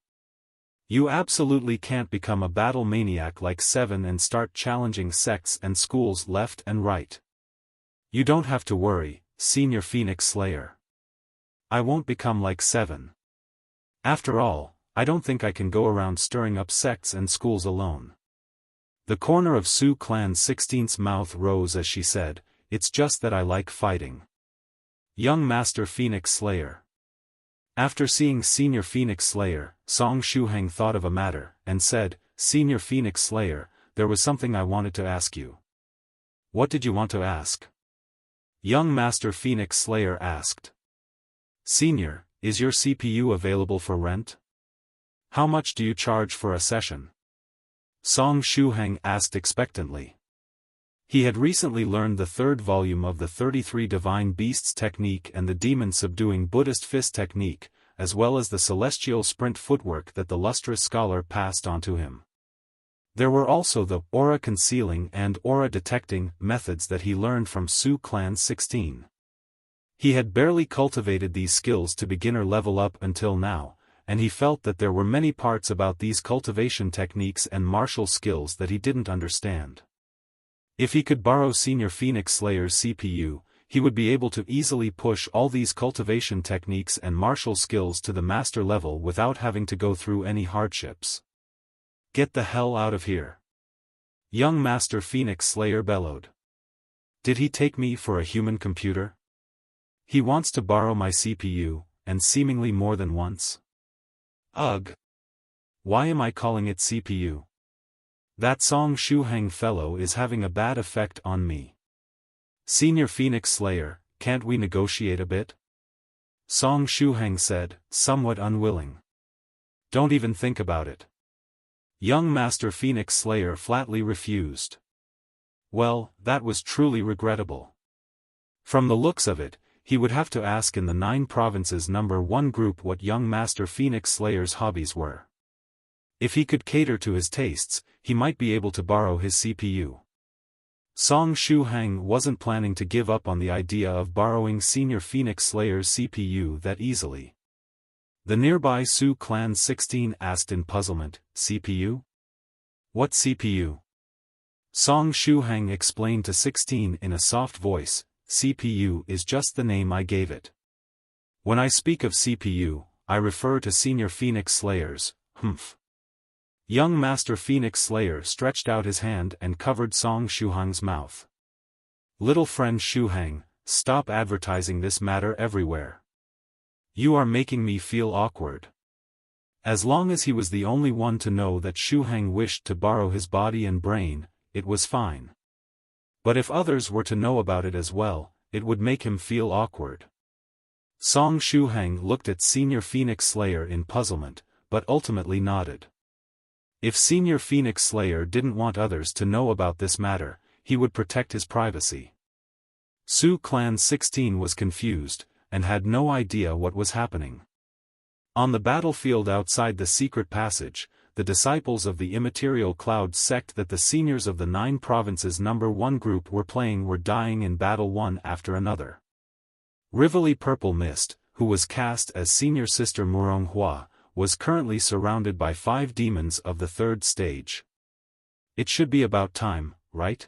You absolutely can't become a battle maniac like 7 and start challenging sects and schools left and right. You don't have to worry, Senior Phoenix Slayer. I won't become like 7. After all, I don't think I can go around stirring up sects and schools alone. The corner of Su Clan 16's mouth rose as she said, it's just that I like fighting. Young Master Phoenix Slayer. After seeing Senior Phoenix Slayer, Song Shuhang thought of a matter, and said, Senior Phoenix Slayer, there was something I wanted to ask you. What did you want to ask? Young Master Phoenix Slayer asked. Senior, is your CPU available for rent? How much do you charge for a session? Song Shuhang asked expectantly. He had recently learned the third volume of the 33 Divine Beasts technique and the Demon Subduing Buddhist Fist technique, as well as the celestial sprint footwork that the lustrous scholar passed on to him. There were also the aura concealing and aura detecting methods that he learned from Su Clan 16. He had barely cultivated these skills to beginner level up until now, and he felt that there were many parts about these cultivation techniques and martial skills that he didn't understand. If he could borrow Senior Phoenix Slayer's CPU, he would be able to easily push all these cultivation techniques and martial skills to the master level without having to go through any hardships. Get the hell out of here! Young Master Phoenix Slayer bellowed. Did he take me for a human computer? He wants to borrow my CPU, and seemingly more than once. Ugh! Why am I calling it CPU? That Song Shuhang fellow is having a bad effect on me. Senior Phoenix Slayer, can't we negotiate a bit? Song Shuhang said, somewhat unwilling. Don't even think about it. Young Master Phoenix Slayer flatly refused. Well, that was truly regrettable. From the looks of it, he would have to ask in the 9 provinces number 1 group what young Master Phoenix Slayer's hobbies were. If he could cater to his tastes, he might be able to borrow his CPU. Song Shuhang wasn't planning to give up on the idea of borrowing Senior Phoenix Slayer's CPU that easily. The nearby Su Clan 16 asked in puzzlement, CPU? What CPU? Song Shuhang explained to 16 in a soft voice, CPU is just the name I gave it. When I speak of CPU, I refer to Senior Phoenix Slayers, humph. Young Master Phoenix Slayer stretched out his hand and covered Song Shuhang's mouth. Little friend Shuhang, stop advertising this matter everywhere. You are making me feel awkward. As long as he was the only one to know that Shuhang wished to borrow his body and brain, it was fine. But if others were to know about it as well, it would make him feel awkward. Song Shuhang looked at Senior Phoenix Slayer in puzzlement, but ultimately nodded. If Senior Phoenix Slayer didn't want others to know about this matter, he would protect his privacy. Su Clan 16 was confused, and had no idea what was happening. On the battlefield outside the secret passage, the disciples of the immaterial cloud sect that the seniors of the 9 provinces number 1 group were playing were dying in battle one after another. Rivoli Purple Mist, who was cast as Senior Sister Muronghua, was currently surrounded by 5 demons of the 3rd stage. It should be about time, right?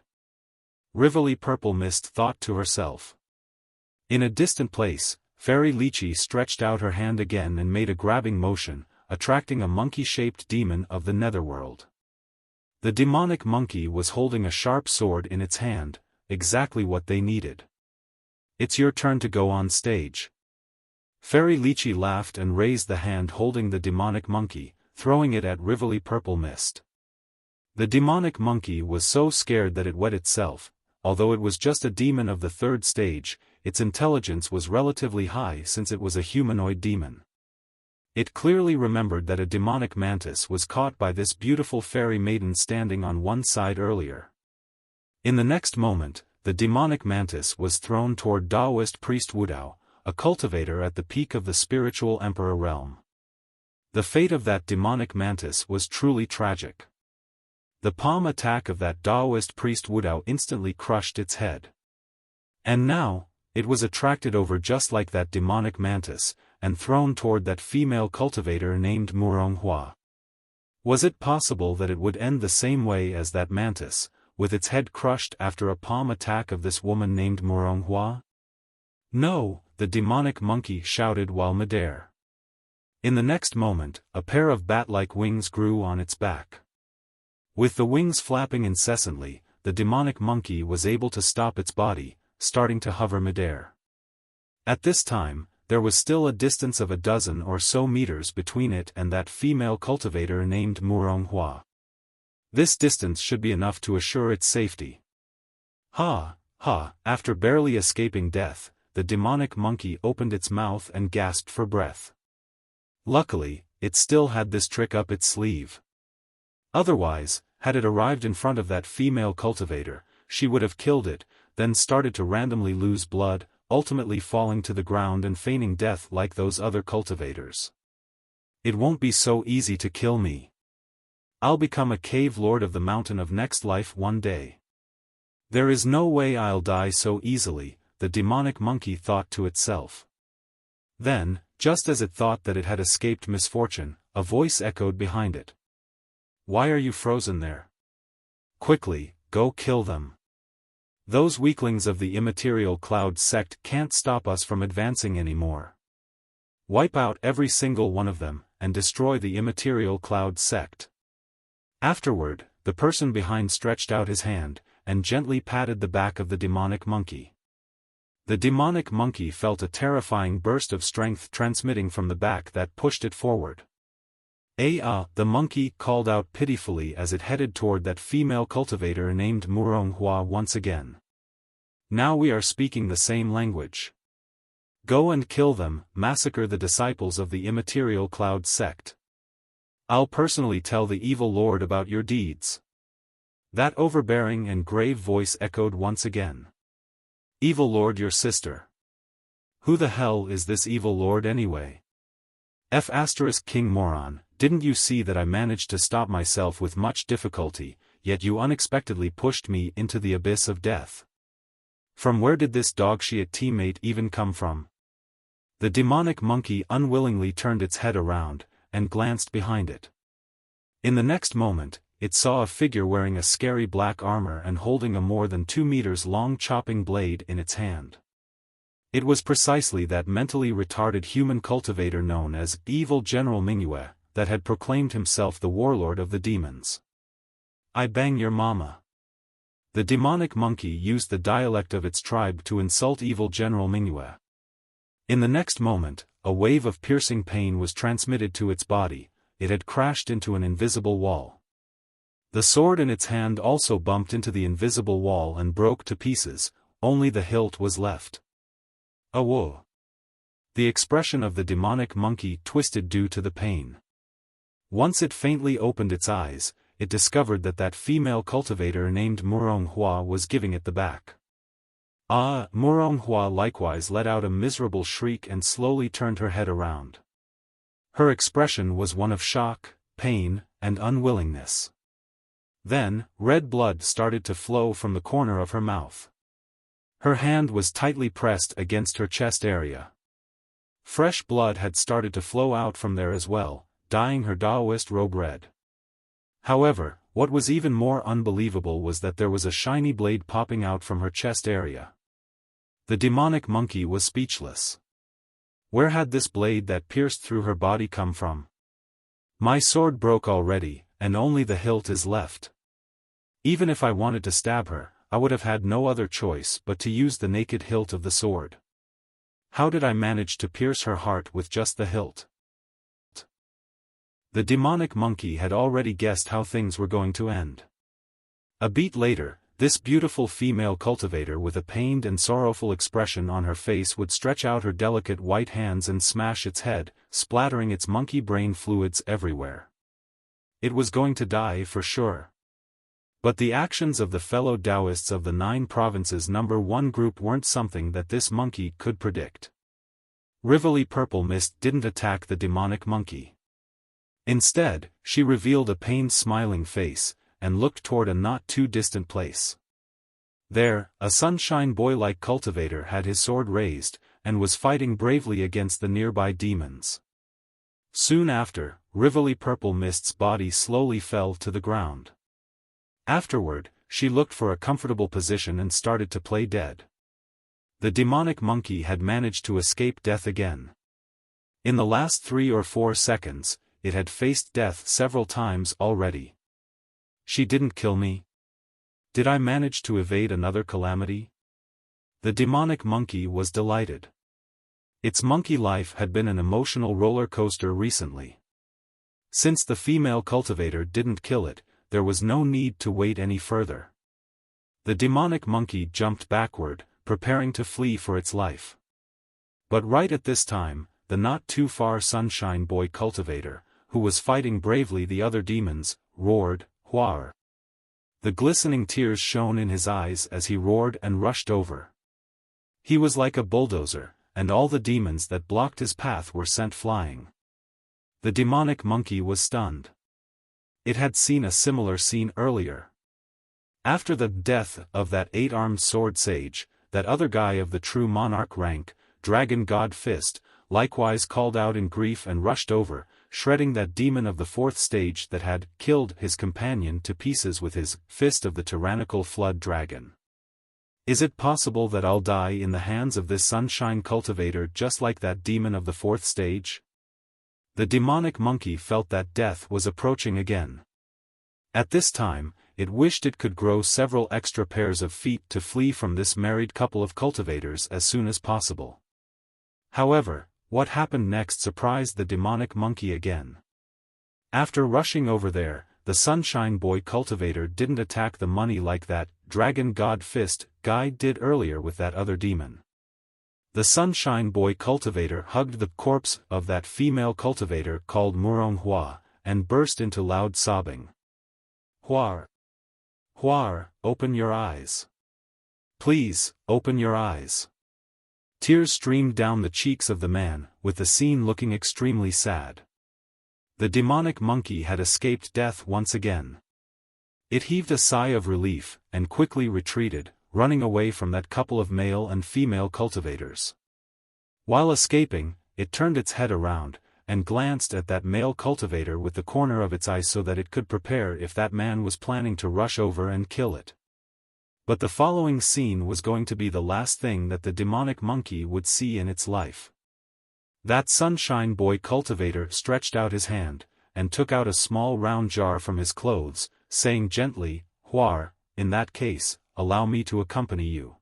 Rivoli Purple Mist thought to herself. In a distant place, Fairy Lychee stretched out her hand again and made a grabbing motion, attracting a monkey-shaped demon of the netherworld. The demonic monkey was holding a sharp sword in its hand, exactly what they needed. It's your turn to go on stage. Fairy Lychee laughed and raised the hand holding the demonic monkey, throwing it at Rivoli Purple Mist. The demonic monkey was so scared that it wet itself. Although it was just a demon of the 3rd stage, its intelligence was relatively high since it was a humanoid demon. It clearly remembered that a demonic mantis was caught by this beautiful fairy maiden standing on one side earlier. In the next moment, the demonic mantis was thrown toward Daoist priest Doudou, a cultivator at the peak of the spiritual emperor realm. The fate of that demonic mantis was truly tragic. The palm attack of that Daoist priest Doudou instantly crushed its head. And now, it was attracted over just like that demonic mantis, and thrown toward that female cultivator named Musclehang. Was it possible that it would end the same way as that mantis, with its head crushed after a palm attack of this woman named Musclehang? No, the demonic monkey shouted while midair. In the next moment, a pair of bat-like wings grew on its back. With the wings flapping incessantly, the demonic monkey was able to stop its body, starting to hover midair. At this time, there was still a distance of a dozen or so meters between it and that female cultivator named Musclehang. This distance should be enough to assure its safety. After barely escaping death, the demonic monkey opened its mouth and gasped for breath. Luckily, it still had this trick up its sleeve. Otherwise, had it arrived in front of that female cultivator, she would have killed it, then started to randomly lose blood, ultimately falling to the ground and feigning death like those other cultivators. It won't be so easy to kill me. I'll become a cave lord of the mountain of next life one day. There is no way I'll die so easily, the demonic monkey thought to itself. Then, just as it thought that it had escaped misfortune, a voice echoed behind it. Why are you frozen there? Quickly, go kill them. Those weaklings of the immaterial cloud sect can't stop us from advancing anymore. Wipe out every single one of them, and destroy the immaterial cloud sect. Afterward, the person behind stretched out his hand, and gently patted the back of the demonic monkey. The demonic monkey felt a terrifying burst of strength transmitting from the back that pushed it forward. The monkey called out pitifully as it headed toward that female cultivator named Musclehang once again. Now we are speaking the same language. Go and kill them, massacre the disciples of the immaterial cloud sect. I'll personally tell the evil lord about your deeds. That overbearing and grave voice echoed once again. Evil lord, your sister. Who the hell is this evil lord anyway? King moron, didn't you see that I managed to stop myself with much difficulty, yet you unexpectedly pushed me into the abyss of death? From where did this dog-shit teammate even come from? The demonic monkey unwillingly turned its head around, and glanced behind it. In the next moment, it saw a figure wearing a scary black armor and holding a more than 2 meters long chopping blade in its hand. It was precisely that mentally retarded human cultivator known as Evil General Mingyue, that had proclaimed himself the warlord of the demons. I bang your mama. The demonic monkey used the dialect of its tribe to insult Evil General Mingyue. In the next moment, a wave of piercing pain was transmitted to its body. It had crashed into an invisible wall. The sword in its hand also bumped into the invisible wall and broke to pieces, only the hilt was left. Whoa! The expression of the demonic monkey twisted due to the pain. Once it faintly opened its eyes, it discovered that that female cultivator named Musclehang was giving it the back. Musclehang likewise let out a miserable shriek and slowly turned her head around. Her expression was one of shock, pain, and unwillingness. Then, red blood started to flow from the corner of her mouth. Her hand was tightly pressed against her chest area. Fresh blood had started to flow out from there as well, dyeing her Daoist robe red. However, what was even more unbelievable was that there was a shiny blade popping out from her chest area. The demonic monkey was speechless. Where had this blade that pierced through her body come from? My sword broke already, and only the hilt is left. Even if I wanted to stab her, I would have had no other choice but to use the naked hilt of the sword. How did I manage to pierce her heart with just the hilt? The demonic monkey had already guessed how things were going to end. A beat later, this beautiful female cultivator with a pained and sorrowful expression on her face would stretch out her delicate white hands and smash its head, splattering its monkey brain fluids everywhere. It was going to die for sure. But the actions of the fellow Daoists of the 9 provinces number 1 group weren't something that this monkey could predict. Rivoli Purple Mist didn't attack the demonic monkey. Instead, she revealed a pained smiling face, and looked toward a not too distant place. There, a sunshine boy-like cultivator had his sword raised, and was fighting bravely against the nearby demons. Soon after, Rivoli Purple Mist's body slowly fell to the ground. Afterward, she looked for a comfortable position and started to play dead. The demonic monkey had managed to escape death again. In the last 3 or 4 seconds, it had faced death several times already. She didn't kill me? Did I manage to evade another calamity? The demonic monkey was delighted. Its monkey life had been an emotional roller coaster recently. Since the female cultivator didn't kill it, there was no need to wait any further. The demonic monkey jumped backward, preparing to flee for its life. But right at this time, the not-too-far sunshine boy cultivator, who was fighting bravely the other demons, roared, "Huar!" The glistening tears shone in his eyes as he roared and rushed over. He was like a bulldozer, and all the demons that blocked his path were sent flying. The demonic monkey was stunned. It had seen a similar scene earlier. After the death of that 8-armed sword sage, that other guy of the true monarch rank, Dragon God Fist, likewise called out in grief and rushed over, shredding that demon of the 4th stage that had killed his companion to pieces with his fist of the tyrannical flood dragon. Is it possible that I'll die in the hands of this sunshine cultivator just like that demon of the 4th stage? The demonic monkey felt that death was approaching again. At this time, it wished it could grow several extra pairs of feet to flee from this married couple of cultivators as soon as possible. However, what happened next surprised the demonic monkey again. After rushing over there, the sunshine boy cultivator didn't attack the money like that Dragon God Fist guy did earlier with that other demon. The sunshine boy cultivator hugged the corpse of that female cultivator called Murong Hua, and burst into loud sobbing. "Huar! Huar, open your eyes. Please, open your eyes." Tears streamed down the cheeks of the man, with the scene looking extremely sad. The demonic monkey had escaped death once again. It heaved a sigh of relief, and quickly retreated, running away from that couple of male and female cultivators. While escaping, it turned its head around, and glanced at that male cultivator with the corner of its eye so that it could prepare if that man was planning to rush over and kill it. But the following scene was going to be the last thing that the demonic monkey would see in its life. That sunshine boy cultivator stretched out his hand, and took out a small round jar from his clothes, saying gently, "Huar, in that case, allow me to accompany you."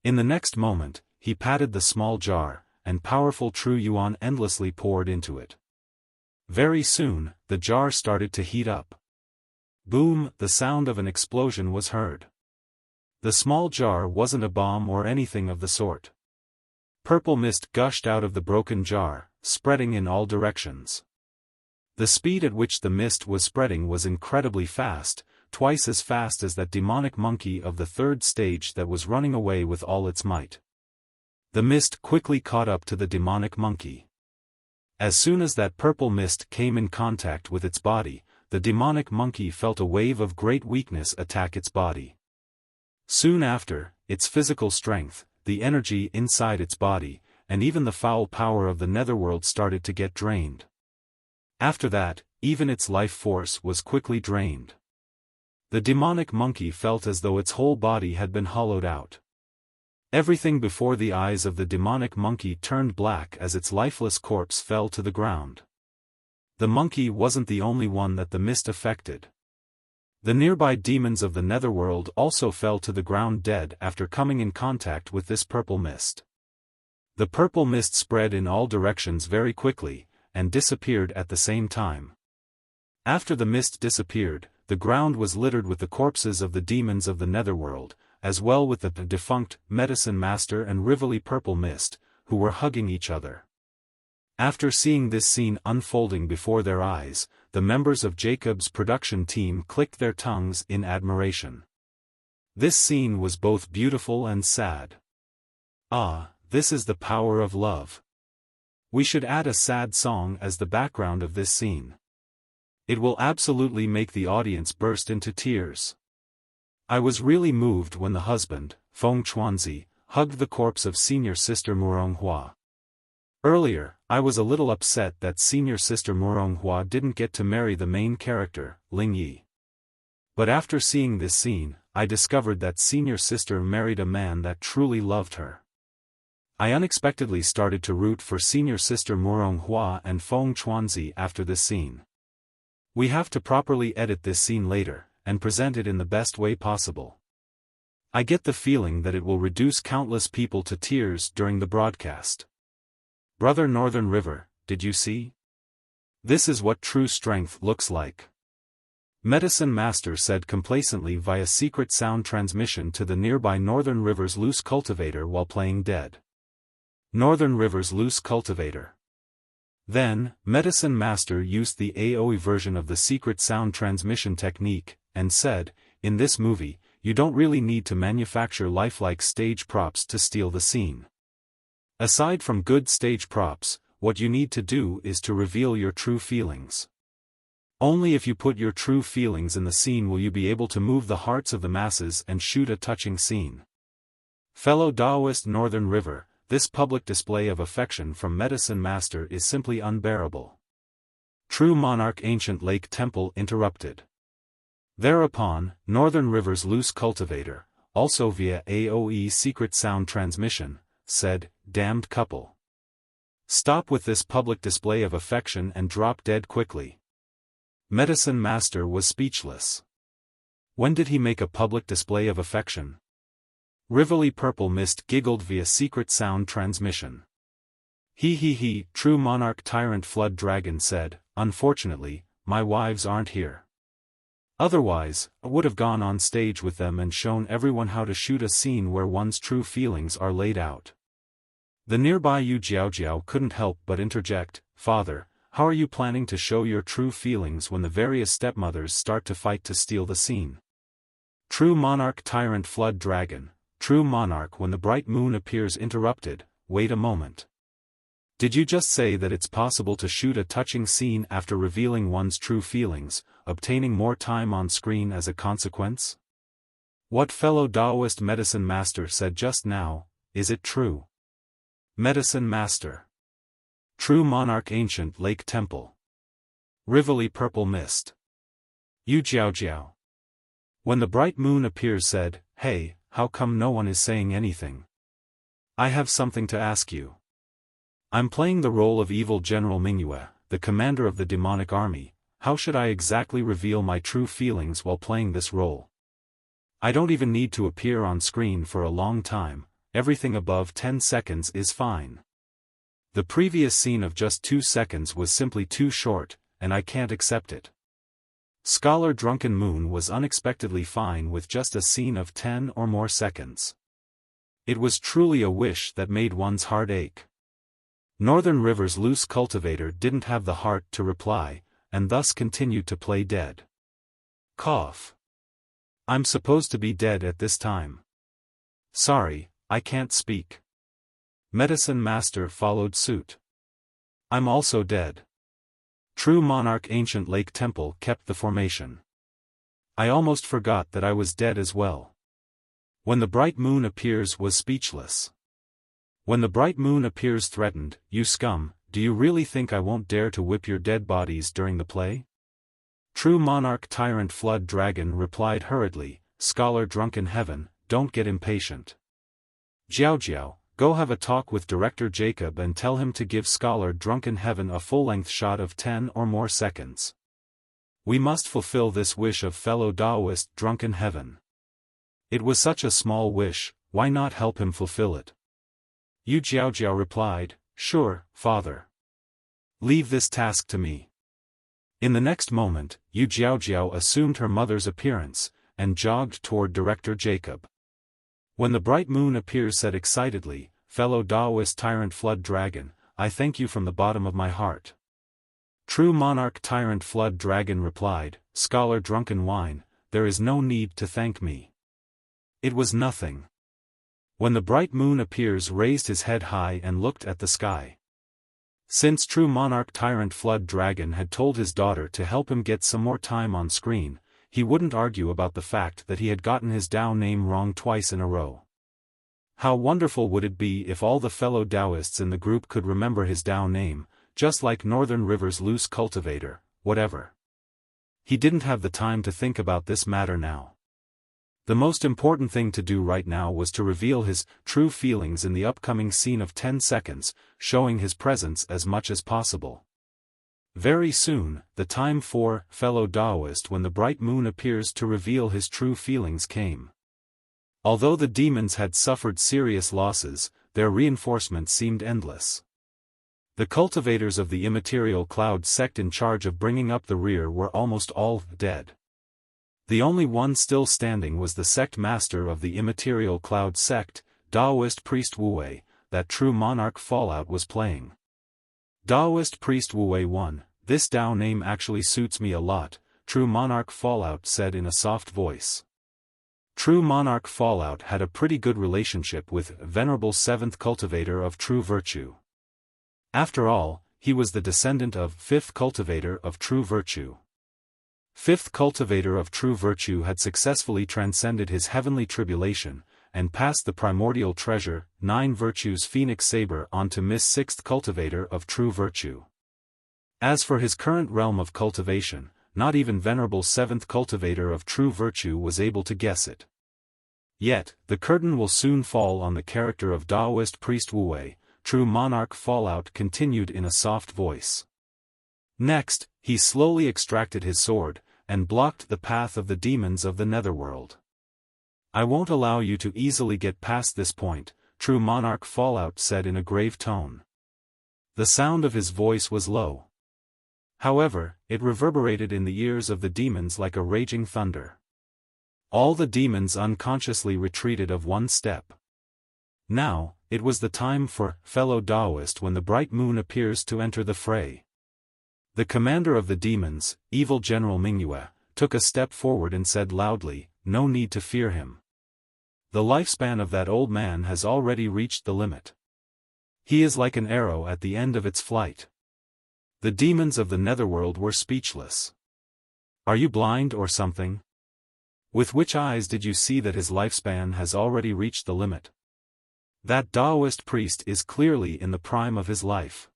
In the next moment, he patted the small jar, and powerful true yuan endlessly poured into it. Very soon, the jar started to heat up. Boom! The sound of an explosion was heard. The small jar wasn't a bomb or anything of the sort. Purple mist gushed out of the broken jar, spreading in all directions. The speed at which the mist was spreading was incredibly fast, twice as fast as that demonic monkey of the 3rd stage that was running away with all its might. The mist quickly caught up to the demonic monkey. As soon as that purple mist came in contact with its body, the demonic monkey felt a wave of great weakness attack its body. Soon after, its physical strength, the energy inside its body, and even the foul power of the netherworld started to get drained. After that, even its life force was quickly drained. The demonic monkey felt as though its whole body had been hollowed out. Everything before the eyes of the demonic monkey turned black as its lifeless corpse fell to the ground. The monkey wasn't the only one that the mist affected. The nearby demons of the netherworld also fell to the ground dead after coming in contact with this purple mist. The purple mist spread in all directions very quickly, and disappeared at the same time. After the mist disappeared, the ground was littered with the corpses of the demons of the netherworld, as well with the defunct Medicine Master and Rivoli Purple Mist, who were hugging each other. After seeing this scene unfolding before their eyes, the members of Jacob's production team clicked their tongues in admiration. This scene was both beautiful and sad. Ah, this is the power of love. We should add a sad song as the background of this scene. It will absolutely make the audience burst into tears. I was really moved when the husband, Feng Chuanzi, hugged the corpse of Senior Sister Muronghua. Earlier, I was a little upset that Senior Sister Muronghua didn't get to marry the main character, Lychee. But after seeing this scene, I discovered that Senior Sister married a man that truly loved her. I unexpectedly started to root for Senior Sister Muronghua and Feng Chuanzi after this scene. We have to properly edit this scene later, and present it in the best way possible. I get the feeling that it will reduce countless people to tears during the broadcast. Brother Northern River, did you see? This is what true strength looks like. Medicine Master said complacently via secret sound transmission to the nearby Northern River's loose cultivator while playing dead. Northern River's loose cultivator. Then, Medicine Master used the AOE version of the secret sound transmission technique, and said, in this movie, you don't really need to manufacture lifelike stage props to steal the scene. Aside from good stage props, what you need to do is to reveal your true feelings. Only if you put your true feelings in the scene will you be able to move the hearts of the masses and shoot a touching scene. Fellow Daoist Northern River, this public display of affection from Medicine Master is simply unbearable. True Monarch Ancient Lake Temple interrupted. Thereupon, Northern River's loose cultivator, also via AOE secret sound transmission, said, damned couple. Stop with this public display of affection and drop dead quickly. Medicine Master was speechless. When did he make a public display of affection? Rivoli Purple Mist giggled via secret sound transmission. He, True Monarch Tyrant Flood Dragon said, unfortunately, my wives aren't here. Otherwise, I would have gone on stage with them and shown everyone how to shoot a scene where one's true feelings are laid out. The nearby Yu Jiaojiao couldn't help but interject, Father, how are you planning to show your true feelings when the various stepmothers start to fight to steal the scene? True Monarch Tyrant Flood Dragon, True Monarch when the bright moon appears interrupted, wait a moment. Did you just say that it's possible to shoot a touching scene after revealing one's true feelings, obtaining more time on screen as a consequence? What fellow Daoist Medicine Master said just now, is it true? Medicine Master. True Monarch Ancient Lake Temple. Rivoli Purple Mist. Yu Jiaojiao. When the bright moon appears said, hey, how come no one is saying anything? I have something to ask you. I'm playing the role of evil General Mingyue, the commander of the demonic army. How should I exactly reveal my true feelings while playing this role? I don't even need to appear on screen for a long time, everything above 10 seconds is fine. The previous scene of just 2 seconds was simply too short, and I can't accept it. Scholar Drunken Moon was unexpectedly fine with just a scene of 10 or more seconds. It was truly a wish that made one's heart ache. Northern River's loose cultivator didn't have the heart to reply, and thus continued to play dead. Cough. I'm supposed to be dead at this time. Sorry, I can't speak. Medicine Master followed suit. I'm also dead. True Monarch Ancient Lake Temple kept the formation. I almost forgot that I was dead as well. When the bright moon appears was speechless. When the bright moon appears threatened, you scum, do you really think I won't dare to whip your dead bodies during the play? True Monarch Tyrant Flood Dragon replied hurriedly, Scholar Drunken Heaven, don't get impatient. Jiao, go have a talk with Director Jacob and tell him to give Scholar Drunken Heaven a full-length shot of 10 or more seconds. We must fulfill this wish of fellow Daoist Drunken Heaven. It was such a small wish, why not help him fulfill it? Yu Jiaojiao replied, sure, father. Leave this task to me. In the next moment, Yu Jiaojiao assumed her mother's appearance, and jogged toward Director Jacob. When the bright moon appears said excitedly, "Fellow Daoist Tyrant Flood Dragon, I thank you from the bottom of my heart." True Monarch Tyrant Flood Dragon replied, "Scholar Drunken Wine, there is no need to thank me. It was nothing." When the bright moon appears raised his head high and looked at the sky. Since True Monarch Tyrant Flood Dragon had told his daughter to help him get some more time on screen, he wouldn't argue about the fact that he had gotten his Dao name wrong twice in a row. How wonderful would it be if all the fellow Daoists in the group could remember his Dao name, just like Northern River's loose cultivator, whatever. He didn't have the time to think about this matter now. The most important thing to do right now was to reveal his true feelings in the upcoming scene of 10 seconds, showing his presence as much as possible. Very soon, the time for Fellow Daoist when the bright moon appears to reveal his true feelings came. Although the demons had suffered serious losses, their reinforcement seemed endless. The cultivators of the immaterial cloud sect in charge of bringing up the rear were almost all dead. The only one still standing was the sect master of the immaterial cloud sect, Daoist Priest Wu-wei, that True Monarch Fallout was playing. Daoist Priest Wu-wei 1, "This Dao name actually suits me a lot," True Monarch Fallout said in a soft voice. True Monarch Fallout had a pretty good relationship with Venerable 7th Cultivator of True Virtue. After all, he was the descendant of 5th Cultivator of True Virtue. 5th Cultivator of True Virtue had successfully transcended his heavenly tribulation, and passed the primordial treasure, 9 Virtues Phoenix Saber on to Miss 6th Cultivator of True Virtue. As for his current realm of cultivation, not even Venerable 7th Cultivator of True Virtue was able to guess it. Yet, the curtain will soon fall on the character of Daoist Priest Wu-wei, True Monarch Fallout continued in a soft voice. Next, he slowly extracted his sword, and blocked the path of the demons of the netherworld. "I won't allow you to easily get past this point," True Monarch Fallout said in a grave tone. The sound of his voice was low. However, it reverberated in the ears of the demons like a raging thunder. All the demons unconsciously retreated of one step. Now, it was the time for Fellow Daoist when the bright moon appears to enter the fray. The commander of the demons, Evil General Mingyue, took a step forward and said loudly, "No need to fear him. The lifespan of that old man has already reached the limit. He is like an arrow at the end of its flight." The demons of the netherworld were speechless. "Are you blind or something? With which eyes did you see that his lifespan has already reached the limit? That Daoist priest is clearly in the prime of his life.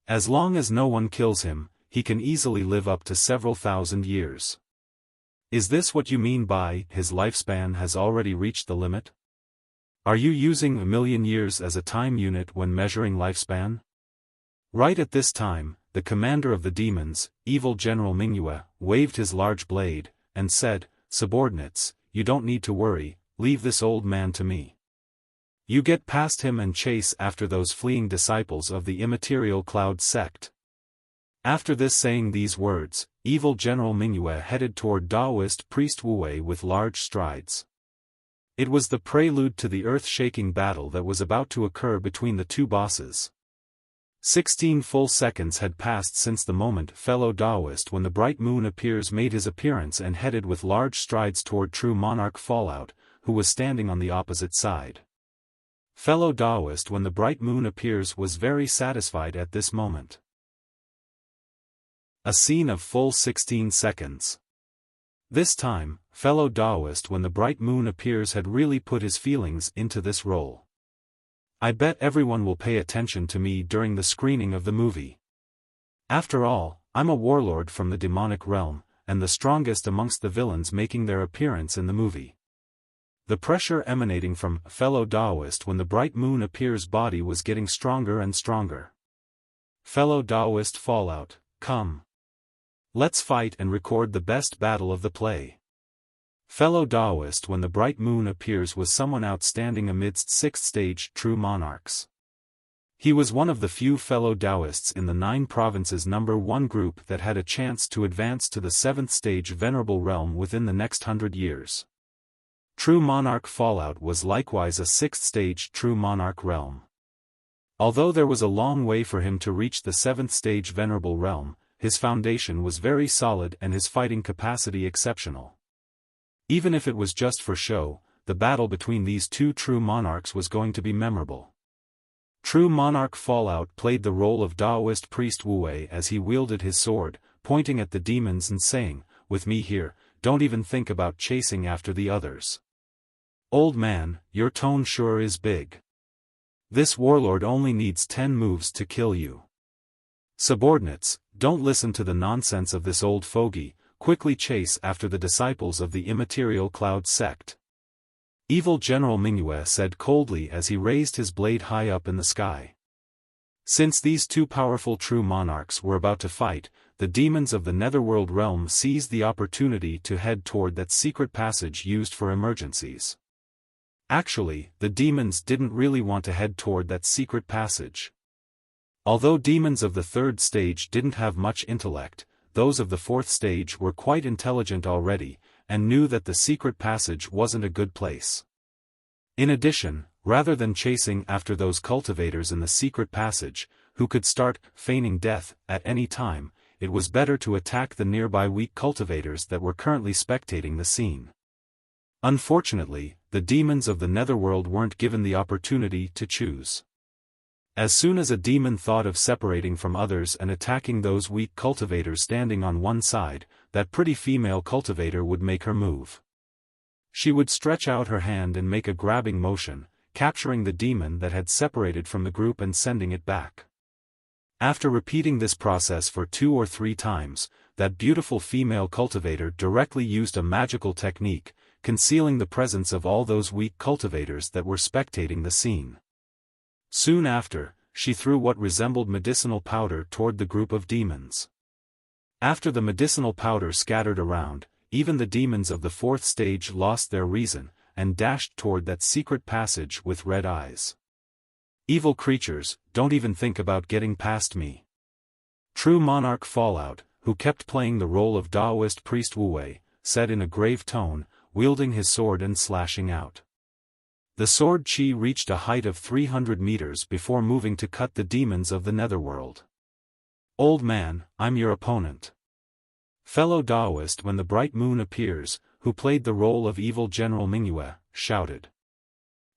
As long as no one kills him, he can easily live up to several thousand years. Is this what you mean by, his lifespan has already reached the limit? Are you using 1,000,000 years as a time unit when measuring lifespan?" Right at this time, the commander of the demons, Evil General Mingyue, waved his large blade, and said, "Subordinates, you don't need to worry, leave this old man to me. You get past him and chase after those fleeing disciples of the immaterial cloud sect." After this saying these words, Evil General Mingyue headed toward Daoist Priest Wu-wei with large strides. It was the prelude to the earth-shaking battle that was about to occur between the two bosses. 16 full seconds had passed since the moment Fellow Daoist when the bright moon appears made his appearance and headed with large strides toward True Monarch Fallout, who was standing on the opposite side. Fellow Daoist when the bright moon appears was very satisfied at this moment. A scene of full 16 seconds. This time, Fellow Daoist when the bright moon appears had really put his feelings into this role. "I bet everyone will pay attention to me during the screening of the movie. After all, I'm a warlord from the demonic realm, and the strongest amongst the villains making their appearance in the movie." The pressure emanating from Fellow Daoist when the bright moon appears body was getting stronger and stronger. "Fellow Daoist Fallout, come. Let's fight and record the best battle of the play." Fellow Daoist when the bright moon appears was someone outstanding amidst 6th stage true monarchs. He was one of the few fellow Daoists in the 9 provinces number 1 group that had a chance to advance to the 7th stage Venerable Realm within the next 100 years. True Monarch Fallout was likewise a 6th stage True Monarch Realm. Although there was a long way for him to reach the 7th stage Venerable Realm, his foundation was very solid and his fighting capacity exceptional. Even if it was just for show, the battle between these two true monarchs was going to be memorable. True Monarch Fallout played the role of Daoist priest Wu Wei as he wielded his sword, pointing at the demons and saying, "With me here, don't even think about chasing after the others. Old man, your tone sure is big. This warlord only needs 10 moves to kill you. Subordinates, don't listen to the nonsense of this old fogey, quickly chase after the disciples of the immaterial cloud sect." Evil General Mingyue said coldly as he raised his blade high up in the sky. Since these two powerful true monarchs were about to fight, the demons of the Netherworld realm seized the opportunity to head toward that secret passage used for emergencies. Actually, the demons didn't really want to head toward that secret passage. Although demons of the 3rd stage didn't have much intellect, those of the 4th stage were quite intelligent already, and knew that the secret passage wasn't a good place. In addition, rather than chasing after those cultivators in the secret passage, who could start feigning death at any time, it was better to attack the nearby weak cultivators that were currently spectating the scene. Unfortunately, the demons of the Netherworld weren't given the opportunity to choose. As soon as a demon thought of separating from others and attacking those weak cultivators standing on one side, that pretty female cultivator would make her move. She would stretch out her hand and make a grabbing motion, capturing the demon that had separated from the group and sending it back. After repeating this process for 2 or 3 times, that beautiful female cultivator directly used a magical technique, concealing the presence of all those weak cultivators that were spectating the scene. Soon after, she threw what resembled medicinal powder toward the group of demons. After the medicinal powder scattered around, even the demons of the 4th stage lost their reason, and dashed toward that secret passage with red eyes. "Evil creatures, don't even think about getting past me." True Monarch Fallout, who kept playing the role of Daoist priest Wu Wei, said in a grave tone, wielding his sword and slashing out. The sword chi reached a height of 300 meters before moving to cut the demons of the Netherworld. "Old man, I'm your opponent." Fellow Daoist When the Bright Moon Appears, who played the role of Evil General Mingyue, shouted.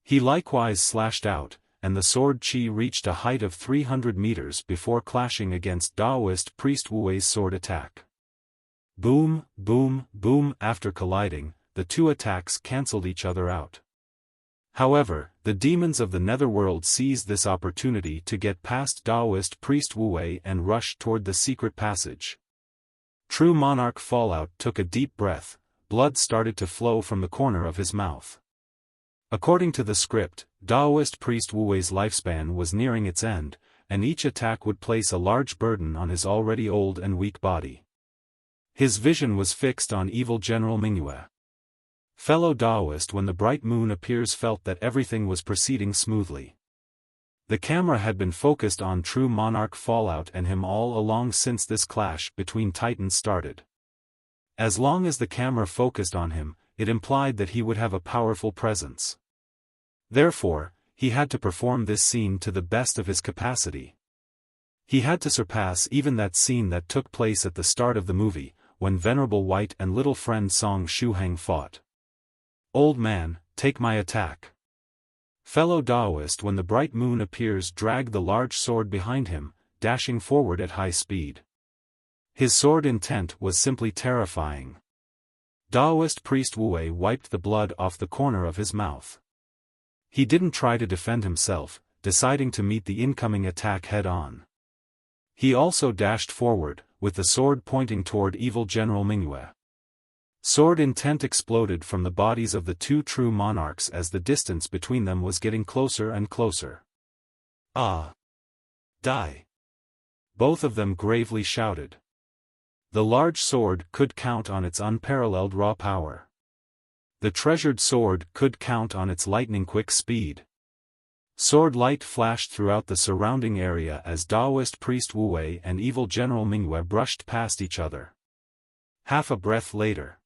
He likewise slashed out, and the sword chi reached a height of 300 meters before clashing against Daoist priest Wu Wei's sword attack. Boom, boom, boom. After colliding, the two attacks cancelled each other out. However, the demons of the Netherworld seized this opportunity to get past Daoist priest Wu Wei and rush toward the secret passage. True Monarch Fallout took a deep breath. Blood started to flow from the corner of his mouth. According to the script, Daoist priest Wu Wei's lifespan was nearing its end, and each attack would place a large burden on his already old and weak body. His vision was fixed on Evil General Mingyue. Fellow Daoist When the Bright Moon Appears felt that everything was proceeding smoothly. The camera had been focused on True Monarch Fallout and him all along since this clash between titans started. As long as the camera focused on him, it implied that he would have a powerful presence. Therefore, he had to perform this scene to the best of his capacity. He had to surpass even that scene that took place at the start of the movie, when Venerable White and little friend Song Shuhang fought. "Old man, take my attack." Fellow Daoist When the Bright Moon Appears dragged the large sword behind him, dashing forward at high speed. His sword intent was simply terrifying. Daoist priest Wu Wei wiped the blood off the corner of his mouth. He didn't try to defend himself, deciding to meet the incoming attack head-on. He also dashed forward, with the sword pointing toward Evil General Mingyue. Sword intent exploded from the bodies of the two true monarchs as the distance between them was getting closer and closer. "Ah! Die!" Both of them gravely shouted. The large sword could count on its unparalleled raw power. The treasured sword could count on its lightning-quick speed. Sword light flashed throughout the surrounding area as Daoist priest Wu Wei and evil General Mingyue brushed past each other. Half a breath later.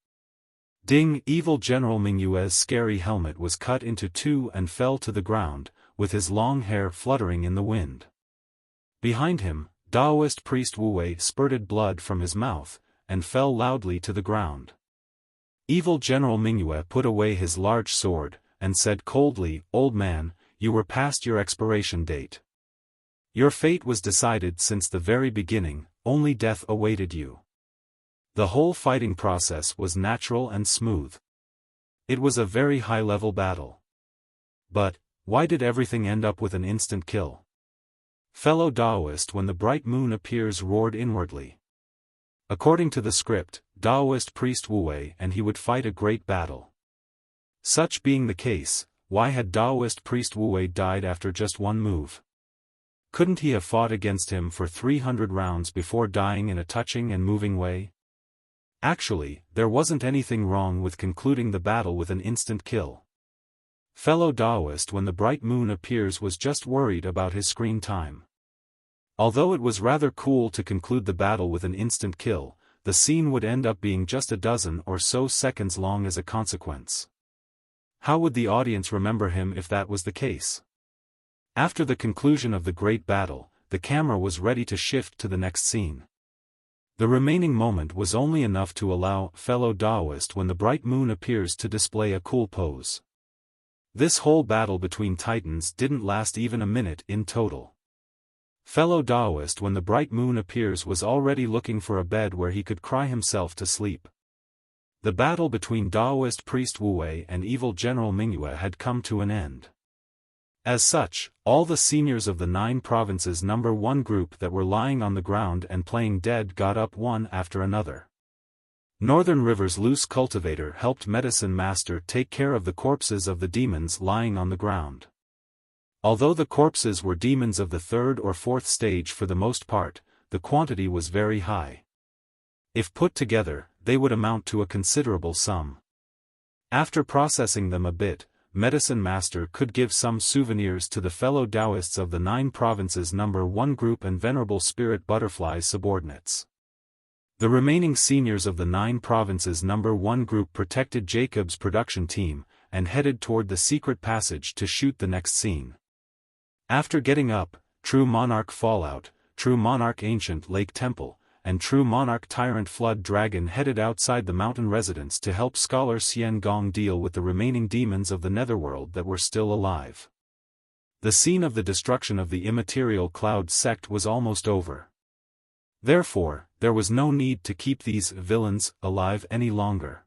Ding! Evil General Mingyue's scary helmet was cut into two and fell to the ground, with his long hair fluttering in the wind. Behind him, Daoist priest Wu Wei spurted blood from his mouth, and fell loudly to the ground. Evil General Mingyue put away his large sword, and said coldly, "Old man, you were past your expiration date. Your fate was decided since the very beginning, only death awaited you." The whole fighting process was natural and smooth. It was a very high-level battle. But, why did everything end up with an instant kill? Fellow Daoist when the bright moon appears roared inwardly. According to the script, Daoist priest Wu Wei and he would fight a great battle. Such being the case, why had Daoist priest Wu Wei died after just one move? Couldn't he have fought against him for 300 rounds before dying in a touching and moving way? Actually, there wasn't anything wrong with concluding the battle with an instant kill. Fellow Daoist when the bright moon appears was just worried about his screen time. Although it was rather cool to conclude the battle with an instant kill, the scene would end up being just a dozen or so seconds long as a consequence. How would the audience remember him if that was the case? After the conclusion of the great battle, the camera was ready to shift to the next scene. The remaining moment was only enough to allow Fellow Daoist when the bright moon appears to display a cool pose. This whole battle between titans didn't last even a minute in total. Fellow Daoist when the bright moon appears was already looking for a bed where he could cry himself to sleep. The battle between Daoist priest Wu Wei and evil General Mingyue had come to an end. As such, all the seniors of the 9 provinces number 1 group that were lying on the ground and playing dead got up one after another. Northern River's loose cultivator helped Medicine Master take care of the corpses of the demons lying on the ground. Although the corpses were demons of the 3rd or 4th stage for the most part, the quantity was very high. If put together, they would amount to a considerable sum. After processing them a bit, Medicine Master could give some souvenirs to the fellow Daoists of the 9 provinces number 1 group and Venerable Spirit Butterfly's subordinates. The remaining seniors of the 9 provinces number 1 group protected Jacob's production team, and headed toward the secret passage to shoot the next scene. After getting up, True Monarch Fallout, True Monarch Ancient Lake Temple, and True Monarch Tyrant Flood Dragon headed outside the mountain residence to help Scholar Xian Gong deal with the remaining demons of the netherworld that were still alive. The scene of the destruction of the immaterial cloud sect was almost over. Therefore, there was no need to keep these villains alive any longer.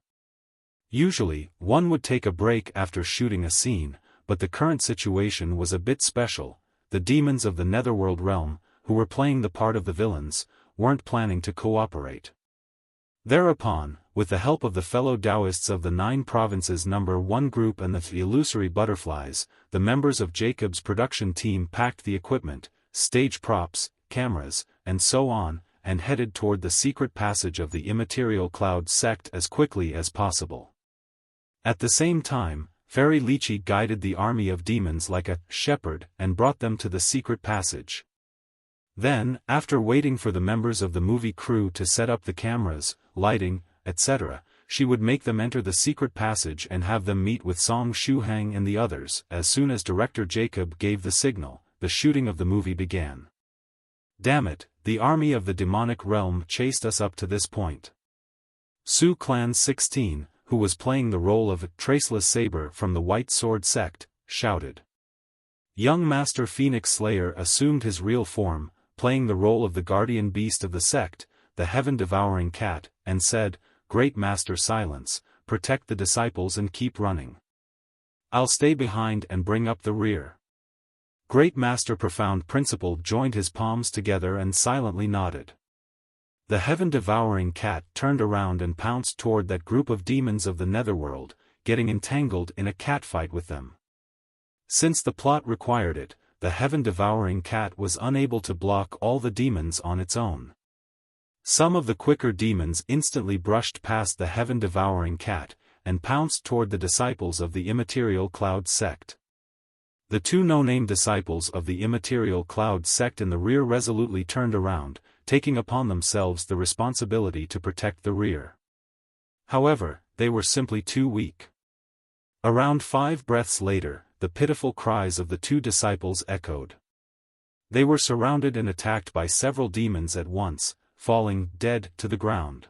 Usually, one would take a break after shooting a scene, but the current situation was a bit special. The demons of the netherworld realm, who were playing the part of the villains, weren't planning to cooperate. Thereupon, with the help of the fellow Daoists of the 9 provinces number 1 group and the illusory butterflies, the members of Jacob's production team packed the equipment, stage props, cameras, and so on, and headed toward the secret passage of the immaterial cloud sect as quickly as possible. At the same time, Fairy Lychee guided the army of demons like a shepherd and brought them to the secret passage. Then, after waiting for the members of the movie crew to set up the cameras, lighting, etc., she would make them enter the secret passage and have them meet with Shuhang and the others. As soon as Director Jacob gave the signal, the shooting of the movie began. Damn it, the army of the demonic realm chased us up to this point. Su Clan 16, who was playing the role of Traceless Saber from the White Sword sect, shouted. Young Master Phoenix Slayer assumed his real form, playing the role of the guardian beast of the sect, the heaven-devouring cat, and said, "Great Master Silence, protect the disciples and keep running. I'll stay behind and bring up the rear." Great Master Profound Principle joined his palms together and silently nodded. The heaven-devouring cat turned around and pounced toward that group of demons of the netherworld, getting entangled in a catfight with them. Since the plot required it, the heaven-devouring cat was unable to block all the demons on its own. Some of the quicker demons instantly brushed past the heaven-devouring cat, and pounced toward the disciples of the immaterial cloud sect. The two no-name disciples of the immaterial cloud sect in the rear resolutely turned around, taking upon themselves the responsibility to protect the rear. However, they were simply too weak. Around 5 breaths later, the pitiful cries of the two disciples echoed. They were surrounded and attacked by several demons at once, falling dead to the ground.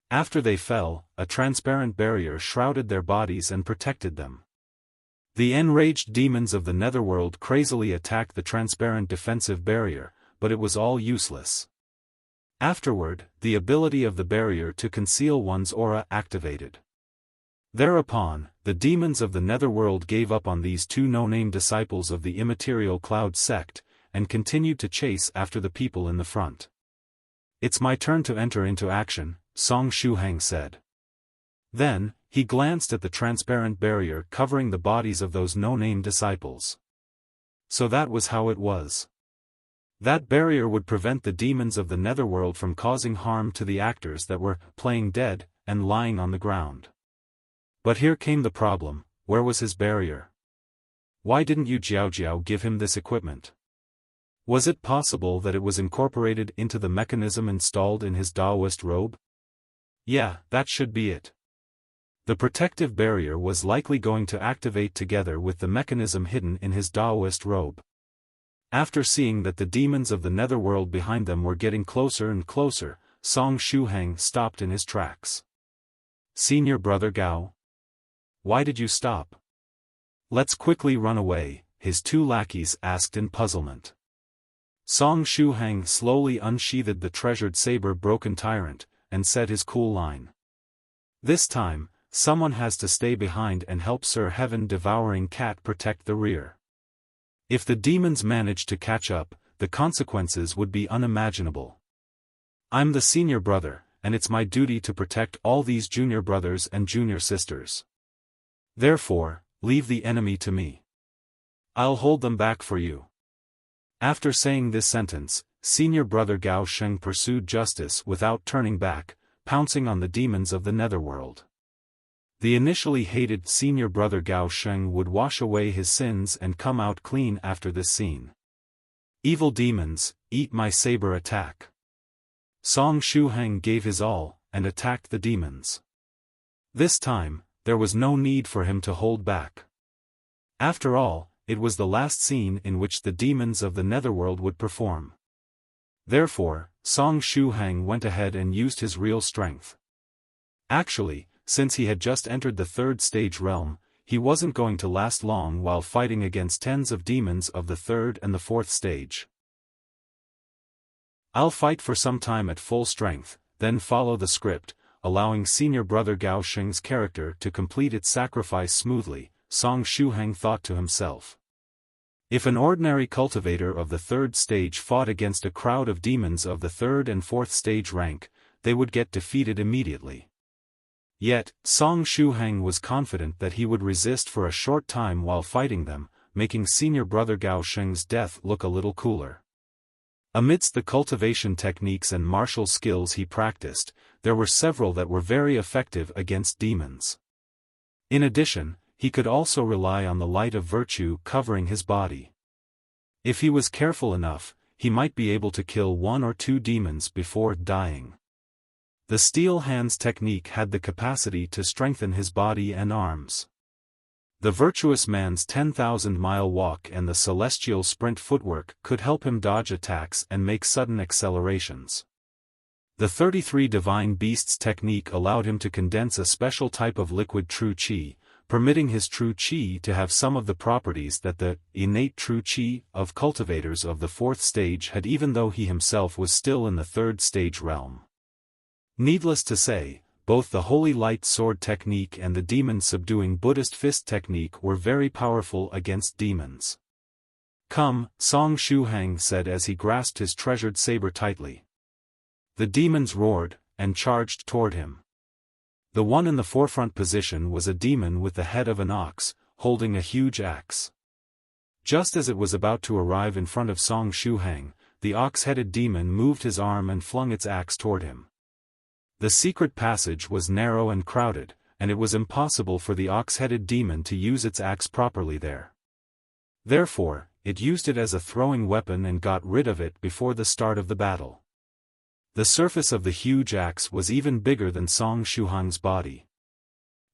After they fell, a transparent barrier shrouded their bodies and protected them. The enraged demons of the netherworld crazily attacked the transparent defensive barrier, but it was all useless. Afterward, the ability of the barrier to conceal one's aura activated. Thereupon, the demons of the netherworld gave up on these two no-name disciples of the immaterial cloud sect, and continued to chase after the people in the front. "It's my turn to enter into action," Shuhang said. Then, he glanced at the transparent barrier covering the bodies of those no-name disciples. So that was how it was. That barrier would prevent the demons of the netherworld from causing harm to the actors that were playing dead and lying on the ground. But here came the problem: where was his barrier? Why didn't you Jiao give him this equipment? Was it possible that it was incorporated into the mechanism installed in his Daoist robe? Yeah, that should be it. The protective barrier was likely going to activate together with the mechanism hidden in his Daoist robe. After seeing that the demons of the netherworld behind them were getting closer and closer, Shuhang stopped in his tracks. "Senior Brother Guo? Why did you stop?" "Let's quickly run away," his two lackeys asked in puzzlement. Shuhang slowly unsheathed the treasured saber-broken tyrant, and said his cool line. "This time, someone has to stay behind and help Sir Heaven-devouring cat protect the rear. If the demons manage to catch up, the consequences would be unimaginable. I'm the senior brother, and it's my duty to protect all these junior brothers and junior sisters. Therefore, leave the enemy to me. I'll hold them back for you." After saying this sentence, Senior Brother Gao Sheng pursued justice without turning back, pouncing on the demons of the netherworld. The initially hated Senior Brother Gao Sheng would wash away his sins and come out clean after this scene. "Evil demons, eat my saber attack." Shuhang gave his all, and attacked the demons. This time, there was no need for him to hold back. After all, it was the last scene in which the demons of the netherworld would perform. Therefore, Shuhang went ahead and used his real strength. Actually, since he had just entered the third stage realm, he wasn't going to last long while fighting against tens of demons of the third and the fourth stage. "I'll fight for some time at full strength, then follow the script, allowing Senior Brother Gao Sheng's character to complete its sacrifice smoothly," Shuhang thought to himself. If an ordinary cultivator of the third stage fought against a crowd of demons of the third and fourth stage rank, they would get defeated immediately. Yet, Shuhang was confident that he would resist for a short time while fighting them, making Senior Brother Gao Sheng's death look a little cooler. Amidst the cultivation techniques and martial skills he practiced, there were several that were very effective against demons. In addition, he could also rely on the light of virtue covering his body. If he was careful enough, he might be able to kill 1 or 2 demons before dying. The steel hands technique had the capacity to strengthen his body and arms. The virtuous man's 10,000-mile walk and the celestial sprint footwork could help him dodge attacks and make sudden accelerations. The 33 divine beasts technique allowed him to condense a special type of liquid true qi, permitting his true qi to have some of the properties that the innate true qi of cultivators of the fourth stage had, even though he himself was still in the third stage realm. Needless to say, both the Holy Light Sword technique and the demon-subduing Buddhist fist technique were very powerful against demons. "Come," Shuhang said as he grasped his treasured saber tightly. The demons roared, and charged toward him. The one in the forefront position was a demon with the head of an ox, holding a huge axe. Just as it was about to arrive in front of Shuhang, the ox-headed demon moved his arm and flung its axe toward him. The secret passage was narrow and crowded, and it was impossible for the ox-headed demon to use its axe properly there. Therefore, it used it as a throwing weapon and got rid of it before the start of the battle. The surface of the huge axe was even bigger than Song Shuhang's body.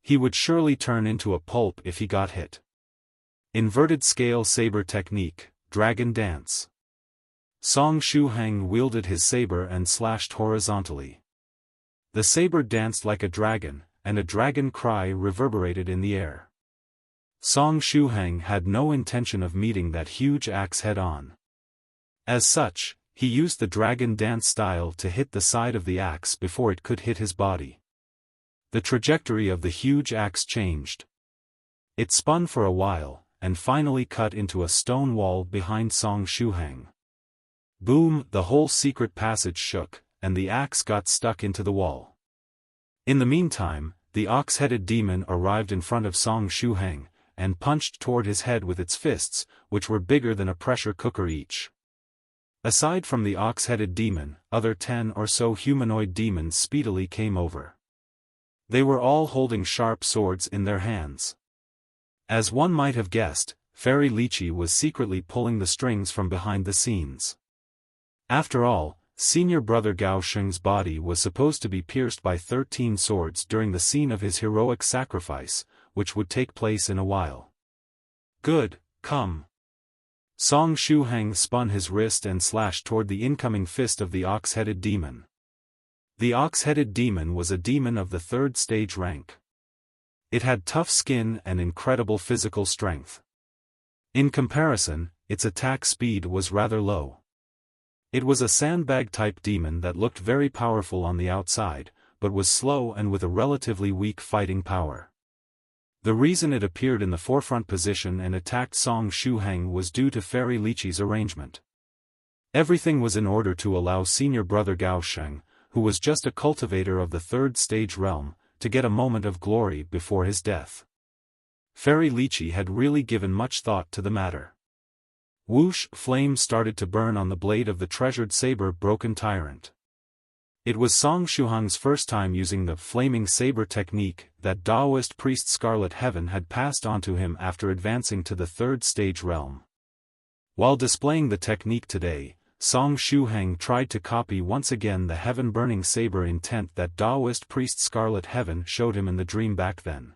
He would surely turn into a pulp if he got hit. Inverted scale saber technique, dragon dance. Song Shuhang wielded his saber and slashed horizontally. The saber danced like a dragon, and a dragon cry reverberated in the air. Song Shuhang had no intention of meeting that huge axe head-on. As such, he used the dragon dance style to hit the side of the axe before it could hit his body. The trajectory of the huge axe changed. It spun for a while, and finally cut into a stone wall behind Song Shuhang. Boom! The whole secret passage shook, and the axe got stuck into the wall. In the meantime, the ox-headed demon arrived in front of Song Shuhang, and punched toward his head with its fists, which were bigger than a pressure cooker each. Aside from the ox-headed demon, other 10 or so humanoid demons speedily came over. They were all holding sharp swords in their hands. As one might have guessed, Fairy Lychee was secretly pulling the strings from behind the scenes. After all, Senior Brother Gao Sheng's body was supposed to be pierced by 13 swords during the scene of his heroic sacrifice, which would take place in a while. Good, come. Song Shuhang spun his wrist and slashed toward the incoming fist of the ox-headed demon. The ox-headed demon was a demon of the 3rd stage rank. It had tough skin and incredible physical strength. In comparison, its attack speed was rather low. It was a sandbag-type demon that looked very powerful on the outside, but was slow and with a relatively weak fighting power. The reason it appeared in the forefront position and attacked Song Shuhang was due to Fairy Lychee's arrangement. Everything was in order to allow Senior Brother Gao Sheng, who was just a cultivator of the 3rd stage realm, to get a moment of glory before his death. Fairy Lychee had really given much thought to the matter. Whoosh! Flames started to burn on the blade of the treasured saber Broken Tyrant. It was Song Shuhang's first time using the flaming saber technique that Daoist priest Scarlet Heaven had passed on to him after advancing to the 3rd stage realm. While displaying the technique today, Song Shuhang tried to copy once again the heaven-burning saber intent that Daoist priest Scarlet Heaven showed him in the dream back then.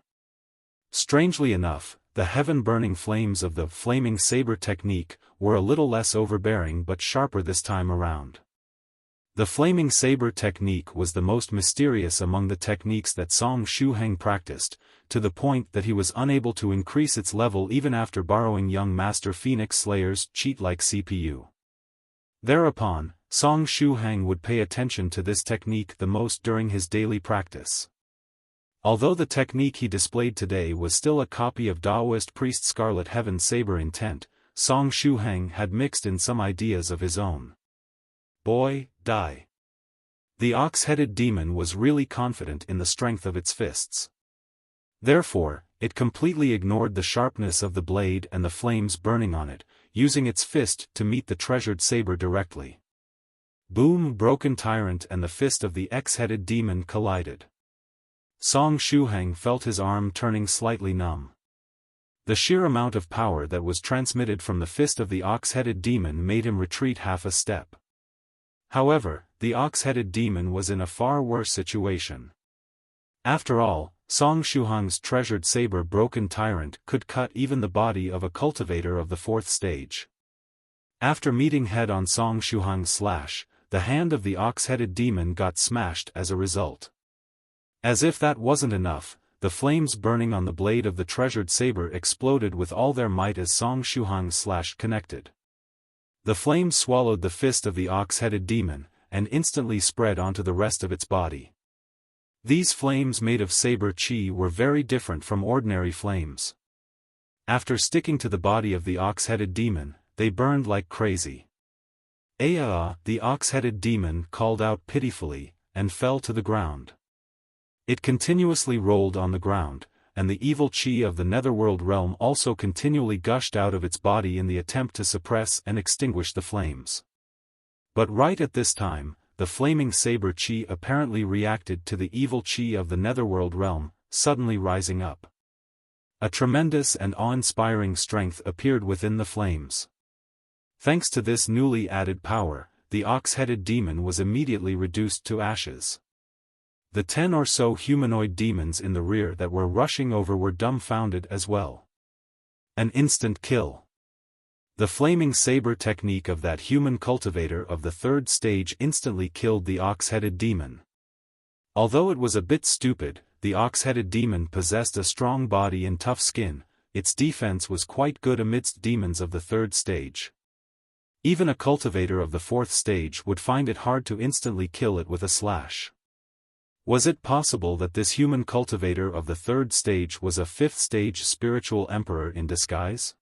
Strangely enough, the heaven-burning flames of the flaming saber technique were a little less overbearing but sharper this time around. The flaming saber technique was the most mysterious among the techniques that Song Shuhang practiced, to the point that he was unable to increase its level even after borrowing young Master Phoenix Slayer's cheat-like CPU. Thereupon, Song Shuhang would pay attention to this technique the most during his daily practice. Although the technique he displayed today was still a copy of Daoist priest Scarlet Heaven's saber intent, Song Shuhang had mixed in some ideas of his own. Boy, die. The ox-headed demon was really confident in the strength of its fists. Therefore, it completely ignored the sharpness of the blade and the flames burning on it, using its fist to meet the treasured saber directly. Boom! Broken Tyrant and the fist of the X-headed demon collided. Song Shuhang felt his arm turning slightly numb. The sheer amount of power that was transmitted from the fist of the ox-headed demon made him retreat half a step. However, the ox-headed demon was in a far worse situation. After all, Song Shuhang's treasured saber Broken Tyrant could cut even the body of a cultivator of the 4th stage. After meeting head-on Song Shuhang's slash, the hand of the ox-headed demon got smashed as a result. As if that wasn't enough, the flames burning on the blade of the treasured saber exploded with all their might as Song Shuhang's slash connected. The flames swallowed the fist of the ox-headed demon, and instantly spread onto the rest of its body. These flames made of saber chi were very different from ordinary flames. After sticking to the body of the ox-headed demon, they burned like crazy. The ox-headed demon called out pitifully, and fell to the ground. It continuously rolled on the ground, and the evil chi of the netherworld realm also continually gushed out of its body in the attempt to suppress and extinguish the flames. But right at this time, the flaming saber chi apparently reacted to the evil chi of the netherworld realm, suddenly rising up. A tremendous and awe-inspiring strength appeared within the flames. Thanks to this newly added power, the ox-headed demon was immediately reduced to ashes. The 10 or so humanoid demons in the rear that were rushing over were dumbfounded as well. An instant kill. The flaming saber technique of that human cultivator of the 3rd stage instantly killed the ox-headed demon. Although it was a bit stupid, the ox-headed demon possessed a strong body and tough skin. Its defense was quite good amidst demons of the 3rd stage. Even a cultivator of the 4th stage would find it hard to instantly kill it with a slash. Was it possible that this human cultivator of the 3rd stage was a 5th stage spiritual emperor in disguise?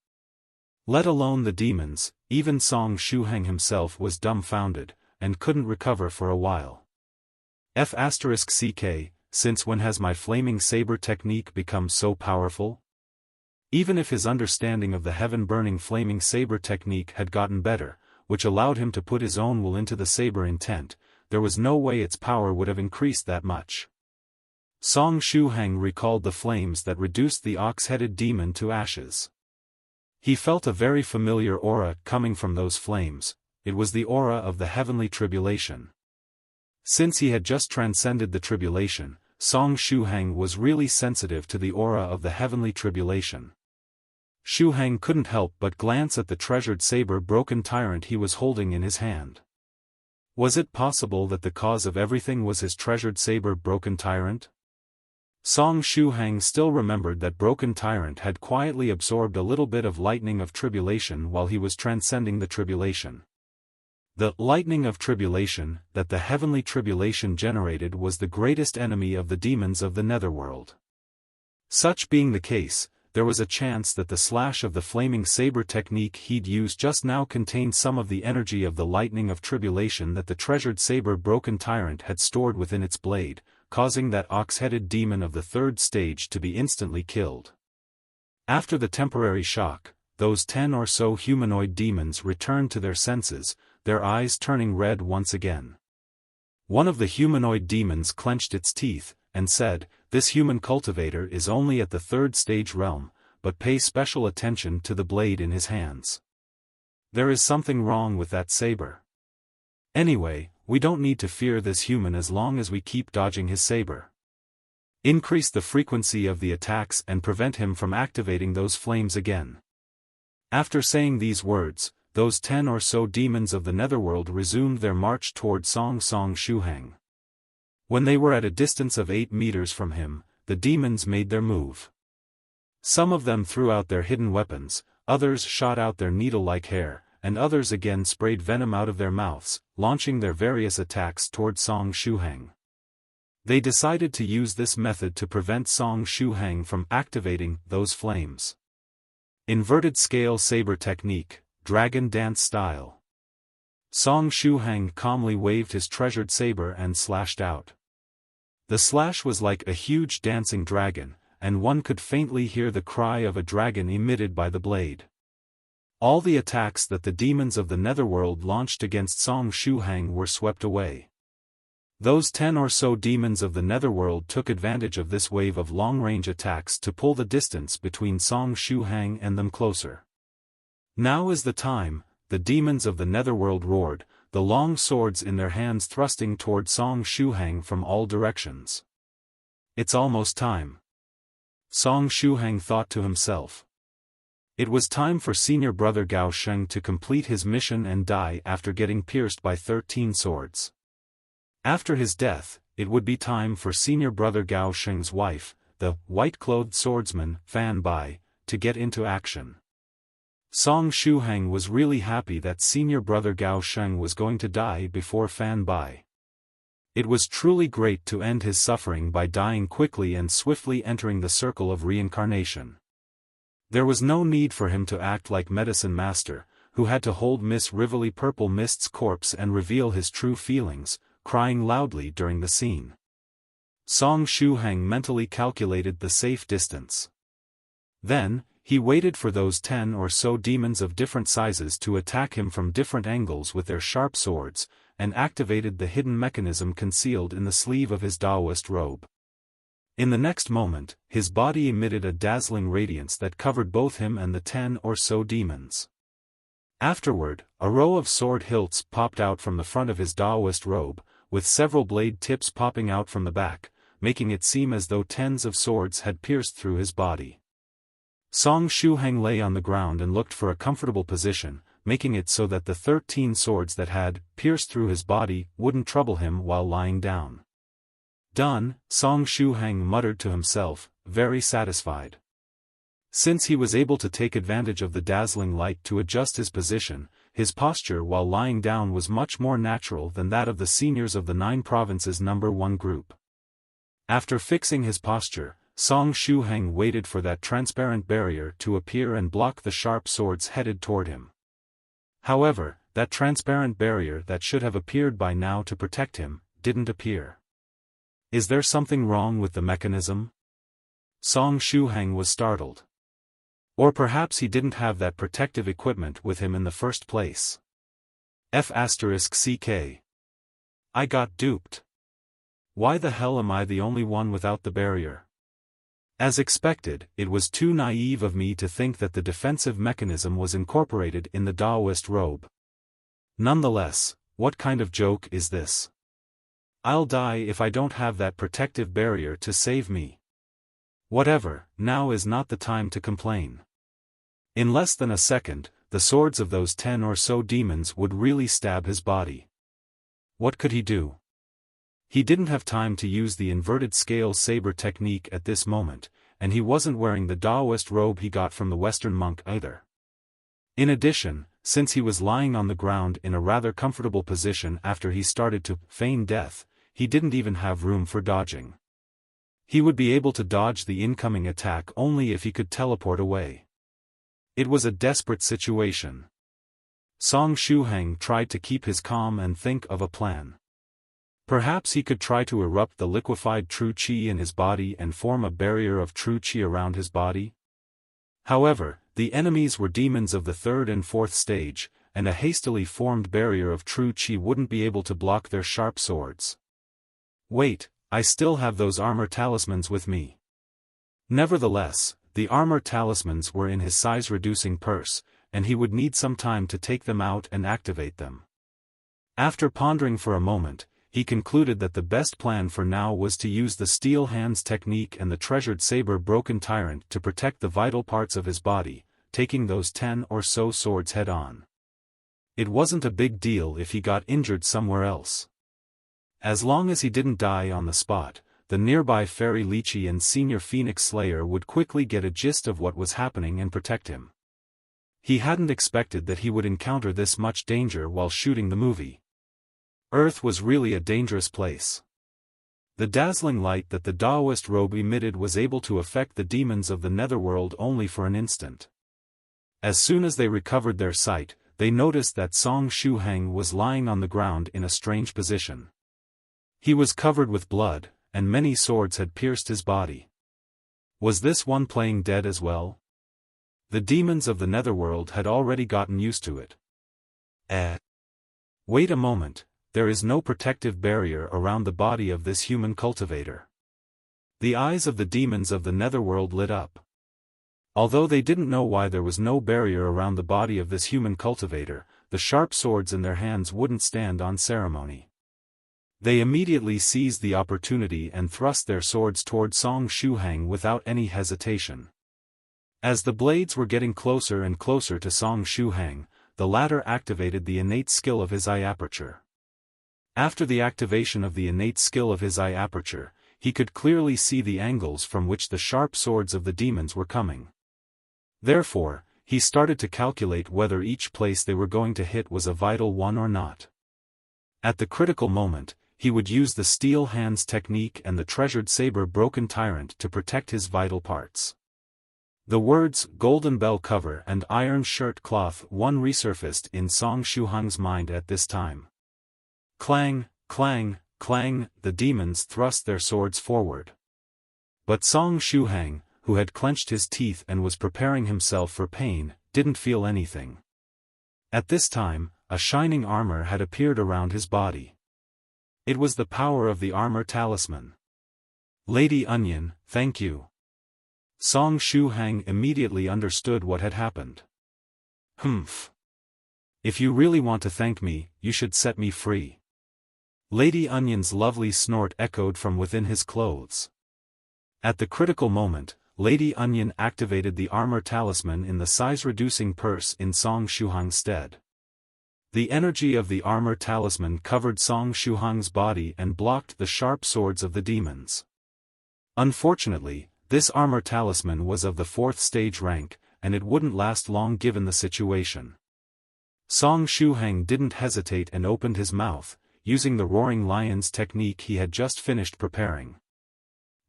Let alone the demons, even Shuhang himself was dumbfounded, and couldn't recover for a while. F***ck, since when has my flaming saber technique become so powerful? Even if his understanding of the heaven-burning flaming saber technique had gotten better, which allowed him to put his own will into the saber intent, there was no way its power would have increased that much. Shuhang recalled the flames that reduced the ox-headed demon to ashes. He felt a very familiar aura coming from those flames. It was the aura of the heavenly tribulation. Since he had just transcended the tribulation, Shuhang was really sensitive to the aura of the heavenly tribulation. Shuhang couldn't help but glance at the treasured saber-broken tyrant he was holding in his hand. Was it possible that the cause of everything was his treasured saber-broken tyrant? Shuhang still remembered that broken tyrant had quietly absorbed a little bit of lightning of tribulation while he was transcending the tribulation. The lightning of tribulation that the heavenly tribulation generated was the greatest enemy of the demons of the netherworld. Such being the case, there was a chance that the slash of the flaming saber technique he'd used just now contained some of the energy of the lightning of tribulation that the treasured saber-broken tyrant had stored within its blade, causing that ox-headed demon of the 3rd stage to be instantly killed. After the temporary shock, those 10 or so humanoid demons returned to their senses, their eyes turning red once again. One of the humanoid demons clenched its teeth, and said, "This human cultivator is only at the 3rd stage realm, but pay special attention to the blade in his hands. There is something wrong with that saber. Anyway, we don't need to fear this human as long as we keep dodging his saber. Increase the frequency of the attacks and prevent him from activating those flames again." After saying these words, those 10 or so demons of the netherworld resumed their march toward Shuhang. When they were at a distance of 8 meters from him, the demons made their move. Some of them threw out their hidden weapons, others shot out their needle-like hair, and others again sprayed venom out of their mouths, launching their various attacks toward Shuhang. They decided to use this method to prevent Shuhang from activating those flames. Inverted scale saber technique, dragon dance style. Shuhang calmly waved his treasured saber and slashed out. The slash was like a huge dancing dragon, and one could faintly hear the cry of a dragon emitted by the blade. All the attacks that the demons of the netherworld launched against Shuhang were swept away. Those 10 or so demons of the netherworld took advantage of this wave of long-range attacks to pull the distance between Shuhang and them closer. "Now is the time," the demons of the netherworld roared, the long swords in their hands thrusting toward Shuhang from all directions. "It's almost time." Shuhang thought to himself. It was time for senior brother Gao Sheng to complete his mission and die after getting pierced by 13 swords. After his death, it would be time for senior brother Gao Sheng's wife, the white-clothed swordsman, Fan Bai, to get into action. Shuhang was really happy that senior brother Gao Sheng was going to die before Fan Bai. It was truly great to end his suffering by dying quickly and swiftly entering the circle of reincarnation. There was no need for him to act like Medicine Master, who had to hold Miss Rivoli Purple Mist's corpse and reveal his true feelings, crying loudly during the scene. Shuhang mentally calculated the safe distance. Then, he waited for those 10 or so demons of different sizes to attack him from different angles with their sharp swords, and activated the hidden mechanism concealed in the sleeve of his Daoist robe. In the next moment, his body emitted a dazzling radiance that covered both him and the 10 or so demons. Afterward, a row of sword hilts popped out from the front of his Daoist robe, with several blade tips popping out from the back, making it seem as though tens of swords had pierced through his body. Shuhang lay on the ground and looked for a comfortable position, making it so that the 13 swords that had pierced through his body wouldn't trouble him while lying down. Done, Shuhang muttered to himself, very satisfied. Since he was able to take advantage of the dazzling light to adjust his position, his posture while lying down was much more natural than that of the seniors of the 9 provinces number 1 group. After fixing his posture, Shuhang waited for that transparent barrier to appear and block the sharp swords headed toward him. However, that transparent barrier that should have appeared by now to protect him, didn't appear. Is there something wrong with the mechanism? Shuhang was startled. Or perhaps he didn't have that protective equipment with him in the first place. F***CK. I got duped. Why the hell am I the only one without the barrier? As expected, it was too naive of me to think that the defensive mechanism was incorporated in the Daoist robe. Nonetheless, what kind of joke is this? I'll die if I don't have that protective barrier to save me. Whatever, now is not the time to complain. In less than a second, the swords of those 10 or so demons would really stab his body. What could he do? He didn't have time to use the inverted scale saber technique at this moment, and he wasn't wearing the Daoist robe he got from the Western monk either. In addition, since he was lying on the ground in a rather comfortable position after he started to feign death, he didn't even have room for dodging. He would be able to dodge the incoming attack only if he could teleport away. It was a desperate situation. Shuhang tried to keep his calm and think of a plan. Perhaps he could try to erupt the liquefied true qi in his body and form a barrier of true qi around his body. However, the enemies were demons of the 3rd and 4th stage, and a hastily formed barrier of true qi wouldn't be able to block their sharp swords. Wait, I still have those armor talismans with me. Nevertheless, the armor talismans were in his size-reducing purse, and he would need some time to take them out and activate them. After pondering for a moment, he concluded that the best plan for now was to use the steel hands technique and the treasured saber broken tyrant to protect the vital parts of his body, taking those 10 or so swords head-on. It wasn't a big deal if he got injured somewhere else. As long as he didn't die on the spot, the nearby fairy Lychee and Senior Phoenix Slayer would quickly get a gist of what was happening and protect him. He hadn't expected that he would encounter this much danger while shooting the movie. Earth was really a dangerous place. The dazzling light that the Daoist robe emitted was able to affect the demons of the netherworld only for an instant. As soon as they recovered their sight, they noticed that Shuhang was lying on the ground in a strange position. He was covered with blood, and many swords had pierced his body. Was this one playing dead as well? The demons of the netherworld had already gotten used to it. Wait a moment, there is no protective barrier around the body of this human cultivator. The eyes of the demons of the netherworld lit up. Although they didn't know why there was no barrier around the body of this human cultivator, the sharp swords in their hands wouldn't stand on ceremony. They immediately seized the opportunity and thrust their swords toward Shuhang without any hesitation. As the blades were getting closer and closer to Shuhang, the latter activated the innate skill of his eye aperture. After the activation of the innate skill of his eye aperture, he could clearly see the angles from which the sharp swords of the demons were coming. Therefore, he started to calculate whether each place they were going to hit was a vital one or not. At the critical moment, he would use the steel hands technique and the treasured saber broken tyrant to protect his vital parts. The words golden bell cover and iron shirt cloth one resurfaced in Shuhang's mind at this time. Clang, clang, clang, the demons thrust their swords forward. But Shuhang, who had clenched his teeth and was preparing himself for pain, didn't feel anything. At this time, a shining armor had appeared around his body. It was the power of the armor talisman. Lady Onion, thank you. Song Shuhang immediately understood what had happened. Humph. If you really want to thank me, you should set me free. Lady Onion's lovely snort echoed from within his clothes. At the critical moment, Lady Onion activated the armor talisman in the size-reducing purse in Song Shuhang's stead. The energy of the armor talisman covered Song Shuhang's body and blocked the sharp swords of the demons. Unfortunately, this armor talisman was of the 4th stage rank, and it wouldn't last long given the situation. Song Shuhang didn't hesitate and opened his mouth, using the Roaring Lion's technique he had just finished preparing.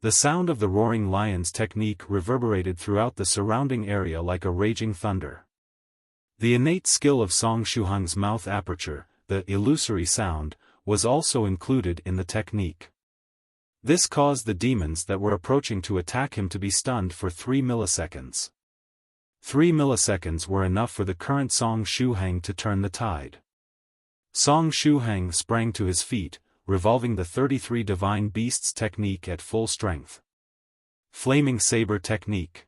The sound of the Roaring Lion's technique reverberated throughout the surrounding area like a raging thunder. The innate skill of Song Shuhang's mouth aperture, the illusory sound, was also included in the technique. This caused the demons that were approaching to attack him to be stunned for 3 milliseconds. 3 milliseconds were enough for the current Song Shuhang to turn the tide. Song Shuhang sprang to his feet, revolving the 33 Divine Beasts technique at full strength. Flaming Saber technique.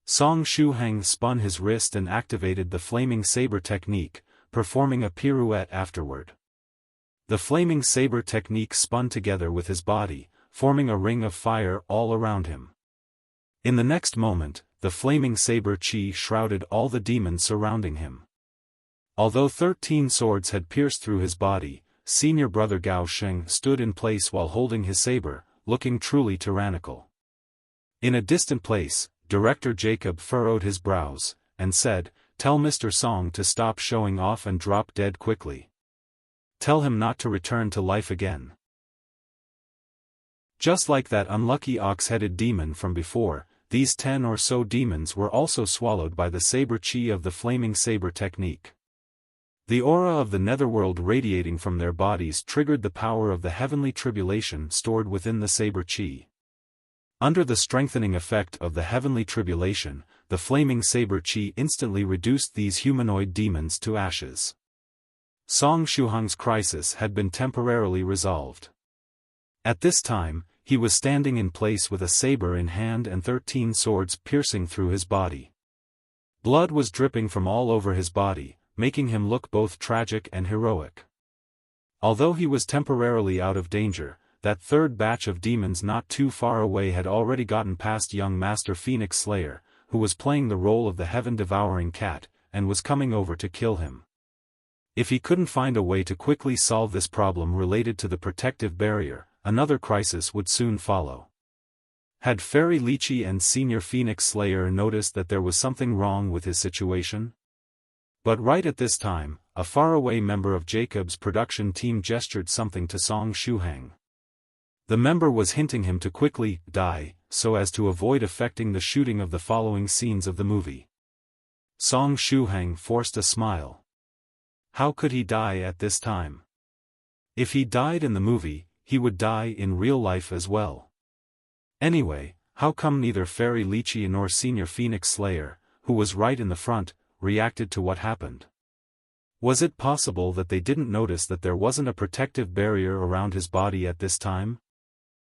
Song Shuhang spun his wrist and activated the Flaming Saber technique, performing a pirouette afterward. The Flaming Saber technique spun together with his body, forming a ring of fire all around him. In the next moment, the Flaming Saber chi shrouded all the demons surrounding him. Although 13 swords had pierced through his body, Senior Brother Gao Sheng stood in place while holding his saber, looking truly tyrannical. In a distant place, Director Jacob furrowed his brows, and said, "Tell Mr. Song to stop showing off and drop dead quickly. Tell him not to return to life again." Just like that unlucky ox-headed demon from before, these 10 or so demons were also swallowed by the saber chi of the Flaming Saber technique. The aura of the netherworld radiating from their bodies triggered the power of the heavenly tribulation stored within the saber chi. Under the strengthening effect of the heavenly tribulation, the Flaming Saber chi instantly reduced these humanoid demons to ashes. Song Shuhang's crisis had been temporarily resolved. At this time, he was standing in place with a saber in hand and 13 swords piercing through his body. Blood was dripping from all over his body, making him look both tragic and heroic. Although he was temporarily out of danger, that third batch of demons not too far away had already gotten past young Master Phoenix Slayer, who was playing the role of the heaven-devouring cat, and was coming over to kill him. If he couldn't find a way to quickly solve this problem related to the protective barrier, another crisis would soon follow. Had Fairy Lychee and Senior Phoenix Slayer noticed that there was something wrong with his situation? But right at this time, a faraway member of Jacob's production team gestured something to Song Shuhang. The member was hinting him to quickly die, so as to avoid affecting the shooting of the following scenes of the movie. Song Shuhang forced a smile. How could he die at this time? If he died in the movie, he would die in real life as well. Anyway, how come neither Fairy Lychee nor Senior Phoenix Slayer, who was right in the front, reacted to what happened? Was it possible that they didn't notice that there wasn't a protective barrier around his body at this time?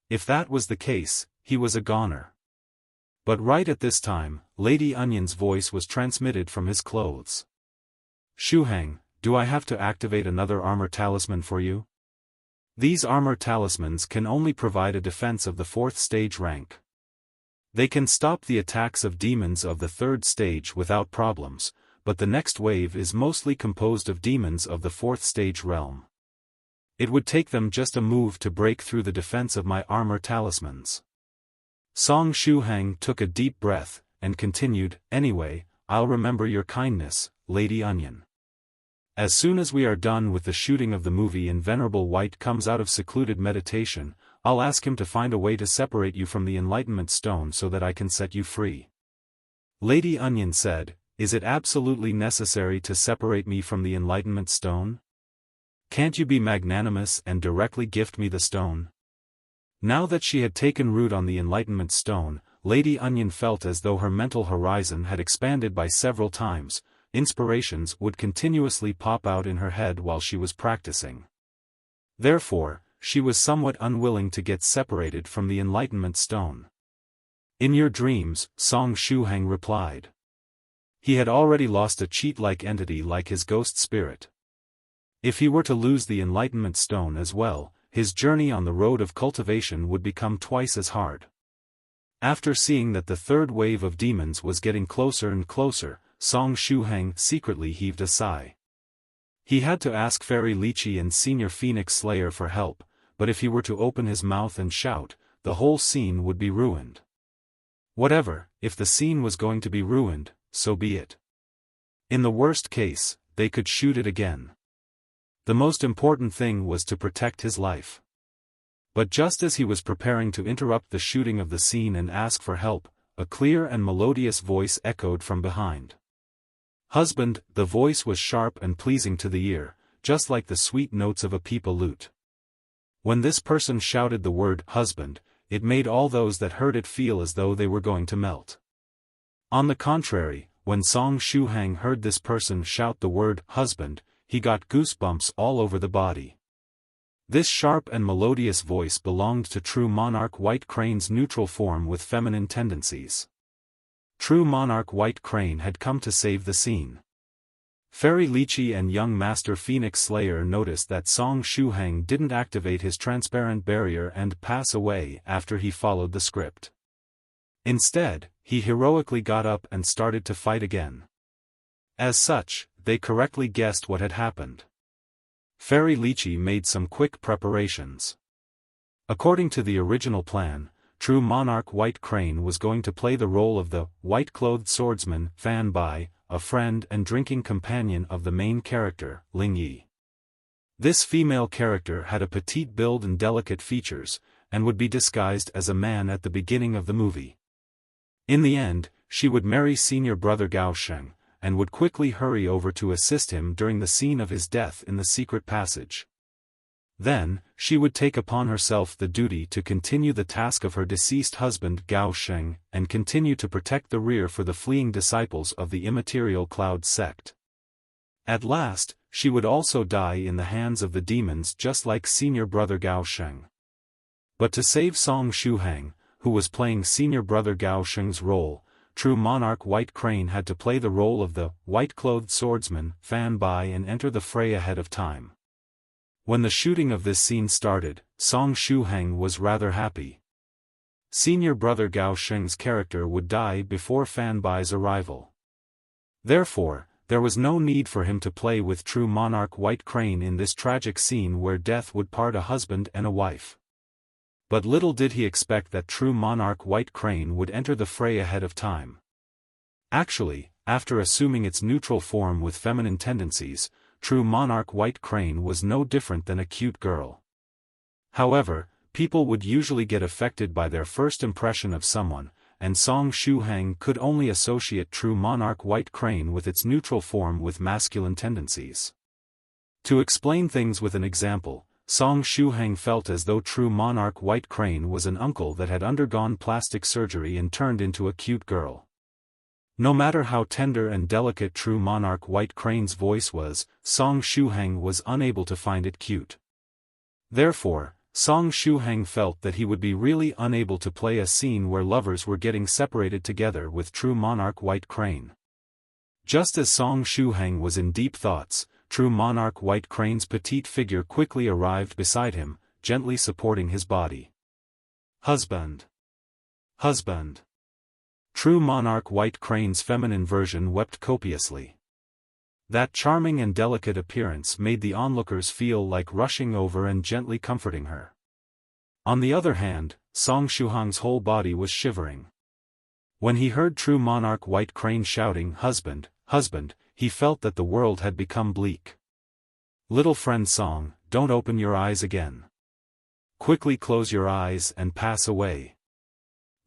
If that was the case, he was a goner. But right at this time, Lady Onion's voice was transmitted from his clothes. "Shuhang, do I have to activate another armor talisman for you? These armor talismans can only provide a defense of the 4th stage rank. They can stop the attacks of demons of the 3rd stage without problems, but the next wave is mostly composed of demons of the 4th stage realm. It would take them just a move to break through the defense of my armor talismans." Song Shuhang took a deep breath, and continued, "Anyway, I'll remember your kindness, Lady Onion. As soon as we are done with the shooting of the movie and Venerable White comes out of secluded meditation, I'll ask him to find a way to separate you from the Enlightenment Stone so that I can set you free." Lady Onion said, "Is it absolutely necessary to separate me from the Enlightenment Stone? Can't you be magnanimous and directly gift me the stone?" Now that she had taken root on the Enlightenment Stone, Lady Onion felt as though her mental horizon had expanded by several times. Inspirations would continuously pop out in her head while she was practicing. Therefore, she was somewhat unwilling to get separated from the Enlightenment Stone. In your dreams, Song Shuhang replied. He had already lost a cheat-like entity like his ghost spirit. If he were to lose the Enlightenment Stone as well, his journey on the road of cultivation would become twice as hard. After seeing that the third wave of demons was getting closer and closer, Song Shuhang secretly heaved a sigh. He had to ask Fairy Lychee and Senior Phoenix Slayer for help, but if he were to open his mouth and shout, the whole scene would be ruined. Whatever, if the scene was going to be ruined, so be it. In the worst case, they could shoot it again. The most important thing was to protect his life. But just as he was preparing to interrupt the shooting of the scene and ask for help, a clear and melodious voice echoed from behind. Husband, the voice was sharp and pleasing to the ear, just like the sweet notes of a peepa lute. When this person shouted the word husband, it made all those that heard it feel as though they were going to melt. On the contrary, when Song Shuhang heard this person shout the word husband, he got goosebumps all over the body. This sharp and melodious voice belonged to true Monarch White Crane's neutral form with feminine tendencies. True Monarch White Crane had come to save the scene. Fairy Lychee and young Master Phoenix Slayer noticed that Song Shuhang didn't activate his transparent barrier and pass away after he followed the script. Instead, he heroically got up and started to fight again. As such, they correctly guessed what had happened. Fairy Lychee made some quick preparations. According to the original plan, true Monarch White Crane was going to play the role of the white-clothed swordsman Fan Bai, a friend and drinking companion of the main character, Lychee. This female character had a petite build and delicate features, and would be disguised as a man at the beginning of the movie. In the end, she would marry senior brother Gao Sheng, and would quickly hurry over to assist him during the scene of his death in the secret passage. Then, she would take upon herself the duty to continue the task of her deceased husband Gao Sheng, and continue to protect the rear for the fleeing disciples of the immaterial Cloud sect. At last, she would also die in the hands of the demons just like senior brother Gao Sheng. But to save Song Shuhang, who was playing senior brother Gao Sheng's role, true Monarch White Crane had to play the role of the white-clothed swordsman Fan Bai and enter the fray ahead of time. When the shooting of this scene started, Song Shuhang was rather happy. Senior brother Gao Sheng's character would die before Fan Bai's arrival. Therefore, there was no need for him to play with true Monarch White Crane in this tragic scene where death would part a husband and a wife. But little did he expect that true Monarch White Crane would enter the fray ahead of time. Actually, after assuming its neutral form with feminine tendencies, true Monarch White Crane was no different than a cute girl. However, people would usually get affected by their first impression of someone, and Song Shuhang could only associate true Monarch White Crane with its neutral form with masculine tendencies. To explain things with an example, Song Shuhang felt as though true Monarch White Crane was an uncle that had undergone plastic surgery and turned into a cute girl. No matter how tender and delicate true Monarch White Crane's voice was, Song Shuhang was unable to find it cute. Therefore, Song Shuhang felt that he would be really unable to play a scene where lovers were getting separated together with true Monarch White Crane. Just as Song Shuhang was in deep thoughts, true Monarch White Crane's petite figure quickly arrived beside him, gently supporting his body. Husband! Husband! True Monarch White Crane's feminine version wept copiously. That charming and delicate appearance made the onlookers feel like rushing over and gently comforting her. On the other hand, Song Shuhang's whole body was shivering. When he heard true Monarch White Crane shouting, "Husband, husband," he felt that the world had become bleak. Little friend Song, don't open your eyes again. Quickly close your eyes and pass away.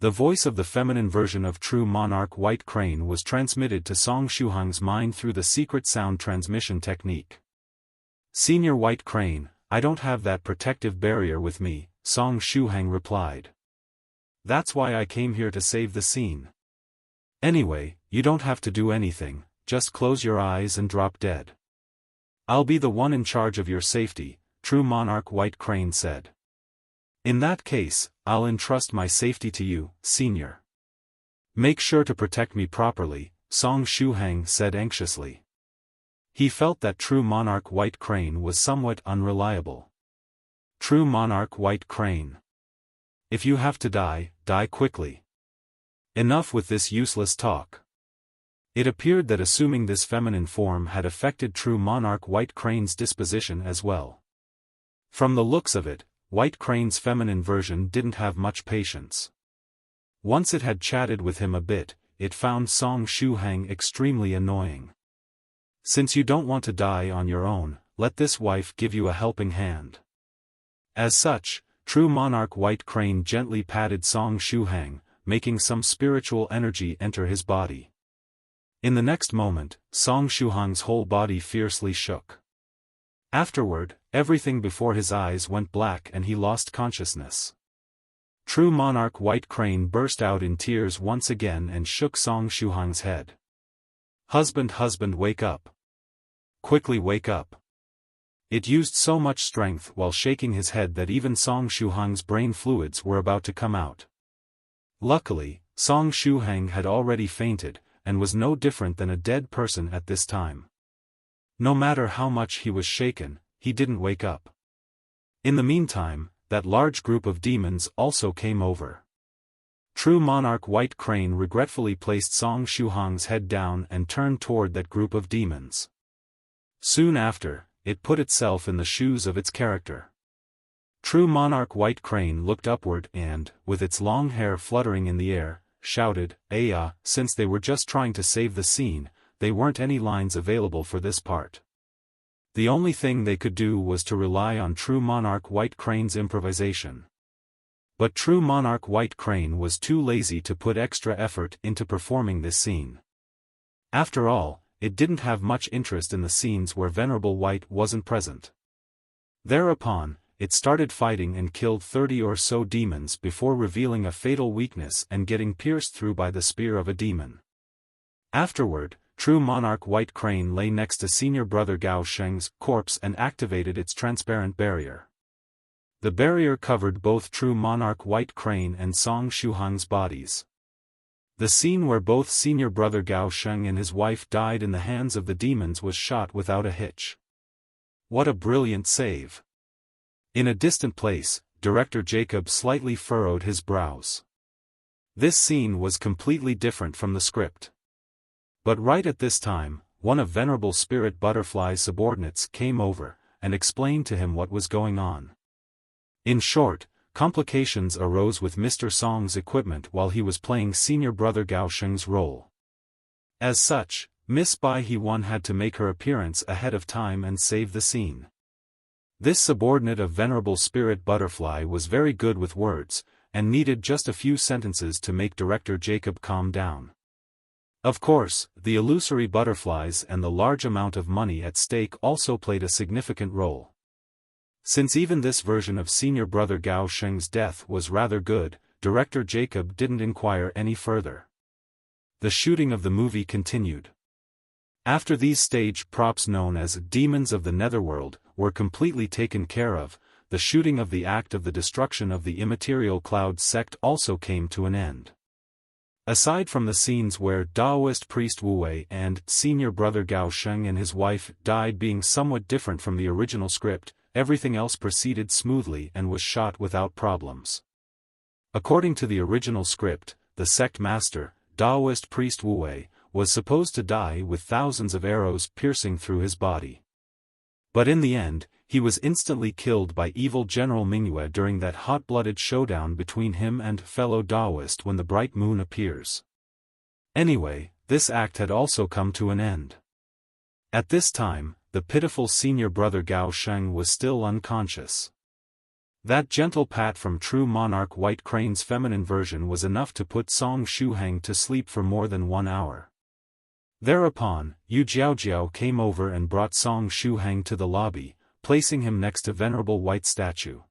The voice of the feminine version of true Monarch White Crane was transmitted to Song Shuhang's mind through the secret sound transmission technique. Senior White Crane, I don't have that protective barrier with me, Song Shuhang replied. That's why I came here to save the scene. Anyway, you don't have to do anything, just close your eyes and drop dead. I'll be the one in charge of your safety, True Monarch White Crane said. In that case, I'll entrust my safety to you, Senior. Make sure to protect me properly, Song Shuhang said anxiously. He felt that True Monarch White Crane was somewhat unreliable. True Monarch White Crane. If you have to die, die quickly. Enough with this useless talk. It appeared that assuming this feminine form had affected True Monarch White Crane's disposition as well. From the looks of it, White Crane's feminine version didn't have much patience. Once it had chatted with him a bit, it found Song Shuhang extremely annoying. Since you don't want to die on your own, let this wife give you a helping hand. As such, True Monarch White Crane gently patted Song Shuhang, making some spiritual energy enter his body. In the next moment, Song Shuhang's whole body fiercely shook. Afterward, everything before his eyes went black and he lost consciousness. True Monarch White Crane burst out in tears once again and shook Song Shuhang's head. Husband, wake up. Quickly wake up. It used so much strength while shaking his head that even Song Shuhang's brain fluids were about to come out. Luckily, Song Shuhang had already fainted, and was no different than a dead person at this time. No matter how much he was shaken, he didn't wake up. In the meantime, that large group of demons also came over. True Monarch White Crane regretfully placed Song Shuhang's head down and turned toward that group of demons. Soon after, it put itself in the shoes of its character. True Monarch White Crane looked upward and, with its long hair fluttering in the air, shouted, "Aya!" Since they were just trying to save the scene, there weren't any lines available for this part. The only thing they could do was to rely on True Monarch White Crane's improvisation. But True Monarch White Crane was too lazy to put extra effort into performing this scene. After all, it didn't have much interest in the scenes where Venerable White wasn't present. Thereupon, it started fighting and killed 30 or so demons before revealing a fatal weakness and getting pierced through by the spear of a demon. Afterward, True Monarch White Crane lay next to Senior Brother Gao Sheng's corpse and activated its transparent barrier. The barrier covered both True Monarch White Crane and Song Shuhang's bodies. The scene where both Senior Brother Gao Sheng and his wife died in the hands of the demons was shot without a hitch. What a brilliant save! In a distant place, director Jacob slightly furrowed his brows. This scene was completely different from the script. But right at this time, one of Venerable Spirit Butterfly's subordinates came over, and explained to him what was going on. In short, complications arose with Mr. Song's equipment while he was playing Senior Brother Gao Sheng's role. As such, Miss Bai He-Wan had to make her appearance ahead of time and save the scene. This subordinate of Venerable Spirit Butterfly was very good with words, and needed just a few sentences to make director Jacob calm down. Of course, the illusory butterflies and the large amount of money at stake also played a significant role. Since even this version of Senior Brother Gao Sheng's death was rather good, director Jacob didn't inquire any further. The shooting of the movie continued. After these stage props known as Demons of the Netherworld were completely taken care of, the shooting of the act of the destruction of the immaterial cloud sect also came to an end. Aside from the scenes where Daoist priest Wu Wei and Senior Brother Gao Sheng and his wife died being somewhat different from the original script, everything else proceeded smoothly and was shot without problems. According to the original script, the sect master, Daoist priest Wu Wei, was supposed to die with thousands of arrows piercing through his body. But in the end, he was instantly killed by evil General Mingyue during that hot-blooded showdown between him and Fellow Daoist when the bright moon appears. Anyway, this act had also come to an end. At this time, the pitiful Senior Brother Gao Sheng was still unconscious. That gentle pat from True Monarch White Crane's feminine version was enough to put Song Shuhang to sleep for more than 1 hour. Thereupon, Yu Jiaojiao came over and brought Song Shuhang to the lobby, placing him next to Venerable White statue.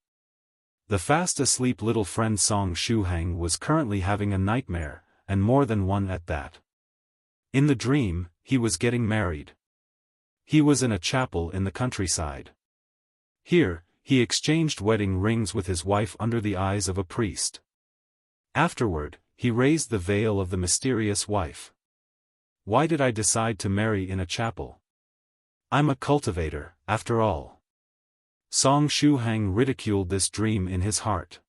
The fast-asleep little friend Song Shuhang was currently having a nightmare, and more than one at that. In the dream, he was getting married. He was in a chapel in the countryside. Here, he exchanged wedding rings with his wife under the eyes of a priest. Afterward, he raised the veil of the mysterious wife. Why did I decide to marry in a chapel? I'm a cultivator, after all. Song Shuhang ridiculed this dream in his heart.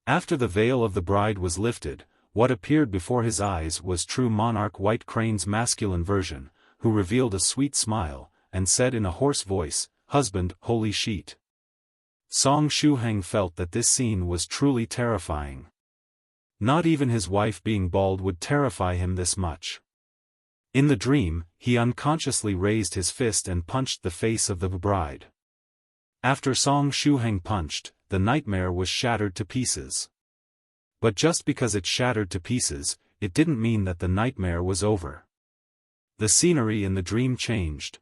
After the veil of the bride was lifted, what appeared before his eyes was true monarch White Crane's masculine version, who revealed a sweet smile, and said in a hoarse voice, "Husband, holy sheet." Song Shuhang felt that this scene was truly terrifying. Not even his wife being bald would terrify him this much. In the dream, he unconsciously raised his fist and punched the face of the bride. After Song Shuhang punched, the nightmare was shattered to pieces. But just because it shattered to pieces, it didn't mean that the nightmare was over. The scenery in the dream changed.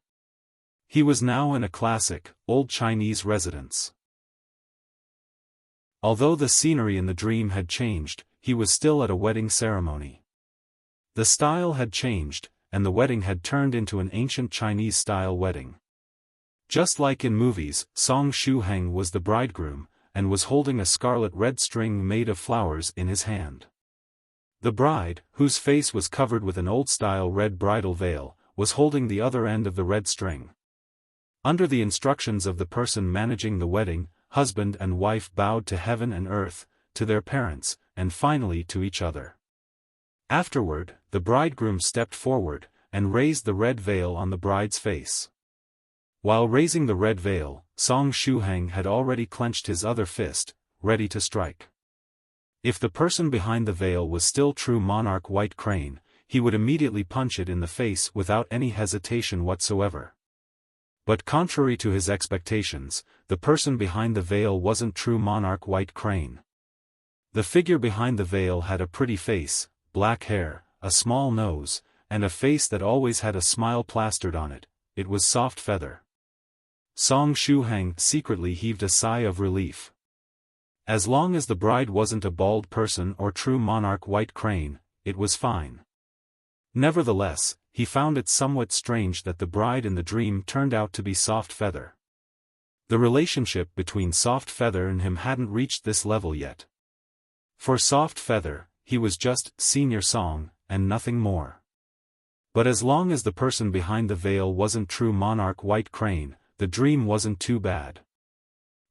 He was now in a classic, old Chinese residence. Although the scenery in the dream had changed, he was still at a wedding ceremony. The style had changed, and the wedding had turned into an ancient Chinese-style wedding. Just like in movies, Song Shuhang was the bridegroom, and was holding a scarlet red string made of flowers in his hand. The bride, whose face was covered with an old-style red bridal veil, was holding the other end of the red string. Under the instructions of the person managing the wedding, husband and wife bowed to heaven and earth, to their parents, and finally to each other. Afterward, the bridegroom stepped forward, and raised the red veil on the bride's face. While raising the red veil, Song Shuhang had already clenched his other fist, ready to strike. If the person behind the veil was still true monarch White Crane, he would immediately punch it in the face without any hesitation whatsoever. But contrary to his expectations, the person behind the veil wasn't true monarch White Crane. The figure behind the veil had a pretty face, black hair, a small nose, and a face that always had a smile plastered on it. It was Soft Feather. Song Shuhang secretly heaved a sigh of relief. As long as the bride wasn't a bald person or true monarch White Crane, it was fine. Nevertheless, he found it somewhat strange that the bride in the dream turned out to be Soft Feather. The relationship between Soft Feather and him hadn't reached this level yet. For Soft Feather, he was just Senior Song, and nothing more. But as long as the person behind the veil wasn't true monarch White Crane, the dream wasn't too bad.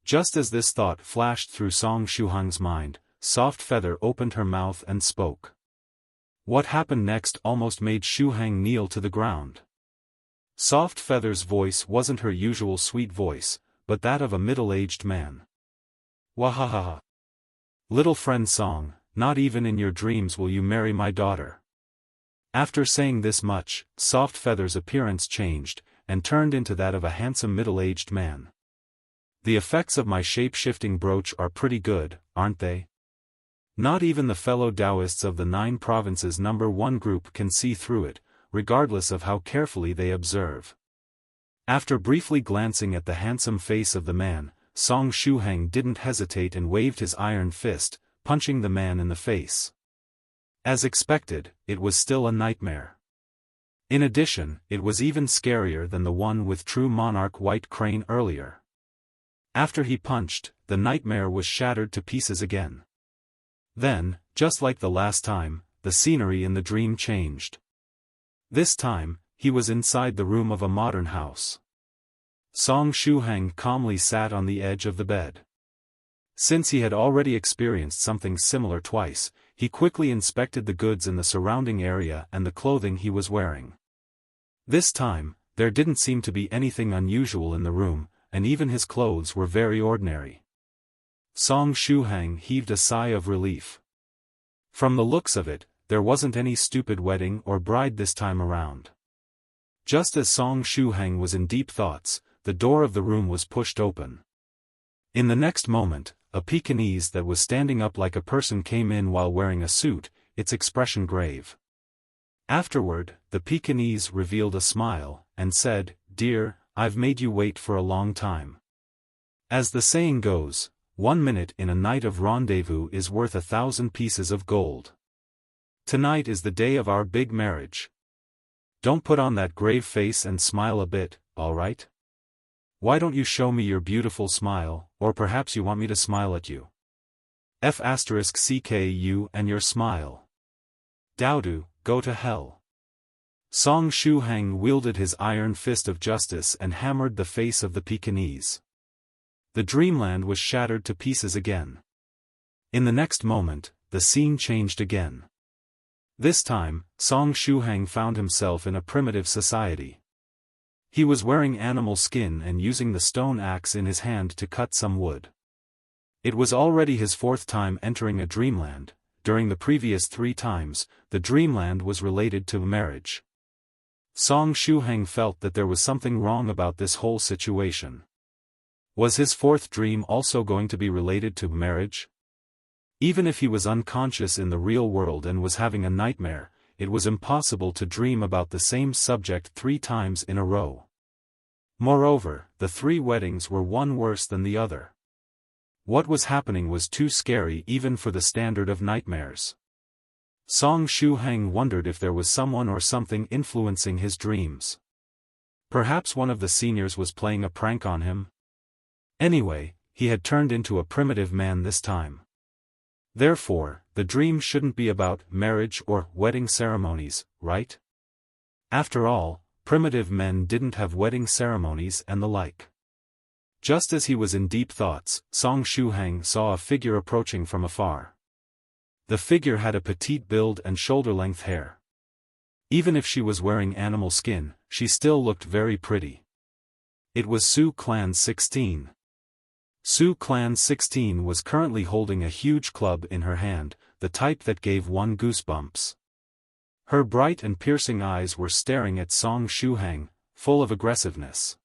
Just as this thought flashed through Song Shuhang's mind, Soft Feather opened her mouth and spoke. What happened next almost made Shuhang kneel to the ground. Soft Feather's voice wasn't her usual sweet voice, but that of a middle-aged man. Wahahaha. Little friend Song, not even in your dreams will you marry my daughter. After saying this much, Soft Feather's appearance changed, and turned into that of a handsome middle-aged man. The effects of my shape-shifting brooch are pretty good, aren't they? Not even the fellow Daoists of the 9 provinces #1 group can see through it, regardless of how carefully they observe. After briefly glancing at the handsome face of the man, Song Shuhang didn't hesitate and waved his iron fist, punching the man in the face. As expected, it was still a nightmare. In addition, it was even scarier than the one with true monarch White Crane earlier. After he punched, the nightmare was shattered to pieces again. Then, just like the last time, the scenery in the dream changed. This time, he was inside the room of a modern house. Song Shuhang calmly sat on the edge of the bed. Since he had already experienced something similar twice, he quickly inspected the goods in the surrounding area and the clothing he was wearing. This time, there didn't seem to be anything unusual in the room, and even his clothes were very ordinary. Song Shuhang heaved a sigh of relief. From the looks of it, there wasn't any stupid wedding or bride this time around. Just as Song Shuhang was in deep thoughts, the door of the room was pushed open. In the next moment, a Pekingese that was standing up like a person came in while wearing a suit, its expression grave. Afterward, the Pekingese revealed a smile, and said, "Dear, I've made you wait for a long time. As the saying goes, 1 minute in a night of rendezvous is worth 1,000 pieces of gold. Tonight is the day of our big marriage. Don't put on that grave face and smile a bit, all right?" Why don't you show me your beautiful smile, or perhaps you want me to smile at you? *CKU and your smile. Doudou, go to hell. Song Shuhang wielded his iron fist of justice and hammered the face of the Pekingese. The dreamland was shattered to pieces again. In the next moment, the scene changed again. This time, Song Shuhang found himself in a primitive society. He was wearing animal skin and using the stone axe in his hand to cut some wood. It was already his fourth time entering a dreamland. During the previous 3 times, the dreamland was related to marriage. Song Shuhang felt that there was something wrong about this whole situation. Was his fourth dream also going to be related to marriage? Even if he was unconscious in the real world and was having a nightmare, it was impossible to dream about the same subject 3 times in a row. Moreover, the 3 weddings were one worse than the other. What was happening was too scary even for the standard of nightmares. Song Shuhang wondered if there was someone or something influencing his dreams. Perhaps one of the seniors was playing a prank on him? Anyway, he had turned into a primitive man this time. Therefore, the dream shouldn't be about marriage or wedding ceremonies, right? After all, primitive men didn't have wedding ceremonies and the like. Just as he was in deep thoughts, Song Shuhang saw a figure approaching from afar. The figure had a petite build and shoulder-length hair. Even if she was wearing animal skin, she still looked very pretty. It was Su Clan 16. Su Clan 16 was currently holding a huge club in her hand, the type that gave one goosebumps. Her bright and piercing eyes were staring at Song Shuhang, full of aggressiveness.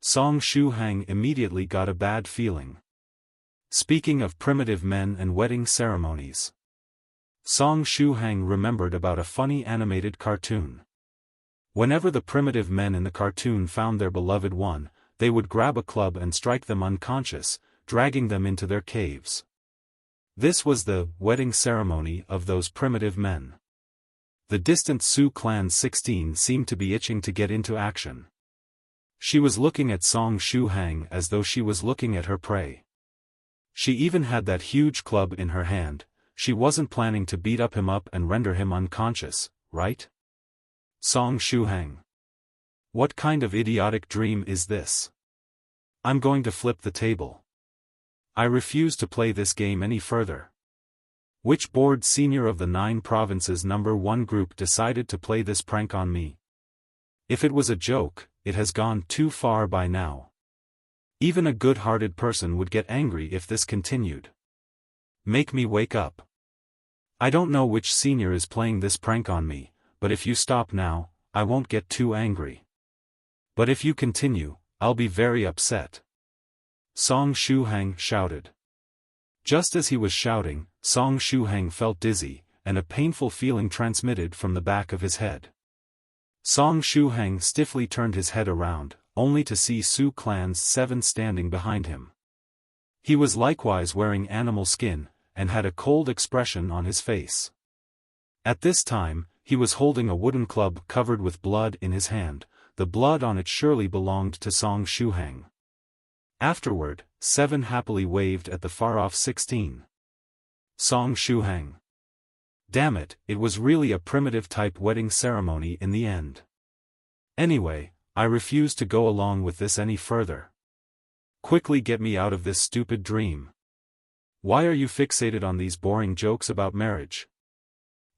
Song Shuhang immediately got a bad feeling. Speaking of primitive men and wedding ceremonies, Song Shuhang remembered about a funny animated cartoon. Whenever the primitive men in the cartoon found their beloved one, they would grab a club and strike them unconscious, dragging them into their caves. This was the wedding ceremony of those primitive men. The distant Su Clan 16 seemed to be itching to get into action. She was looking at Song Shuhang as though she was looking at her prey. She even had that huge club in her hand. She wasn't planning to beat him up and render him unconscious, right? Song Shuhang. What kind of idiotic dream is this? I'm going to flip the table. I refuse to play this game any further. Which board senior of the 9 provinces #1 group decided to play this prank on me? If it was a joke, it has gone too far by now. Even a good-hearted person would get angry if this continued. Make me wake up. I don't know which senior is playing this prank on me, but if you stop now, I won't get too angry. But if you continue, I'll be very upset. Song Shuhang shouted. Just as he was shouting, Song Shuhang felt dizzy, and a painful feeling transmitted from the back of his head. Song Shuhang stiffly turned his head around, only to see Su Clan's 7 standing behind him. He was likewise wearing animal skin, and had a cold expression on his face. At this time, he was holding a wooden club covered with blood in his hand. The blood on it surely belonged to Song Shuhang. Afterward, 7 happily waved at the far-off 16. Song Shuhang. Damn it, it was really a primitive-type wedding ceremony in the end. Anyway, I refuse to go along with this any further. Quickly get me out of this stupid dream. Why are you fixated on these boring jokes about marriage?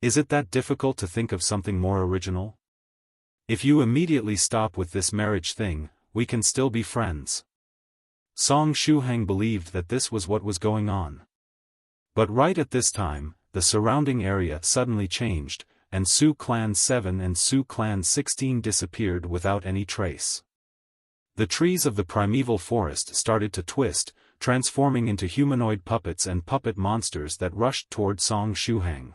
Is it that difficult to think of something more original? If you immediately stop with this marriage thing, we can still be friends. Song Shuhang believed that this was what was going on. But right at this time, the surrounding area suddenly changed, and Su Clan 7 and Su Clan 16 disappeared without any trace. The trees of the primeval forest started to twist, transforming into humanoid puppets and puppet monsters that rushed toward Song Shuhang.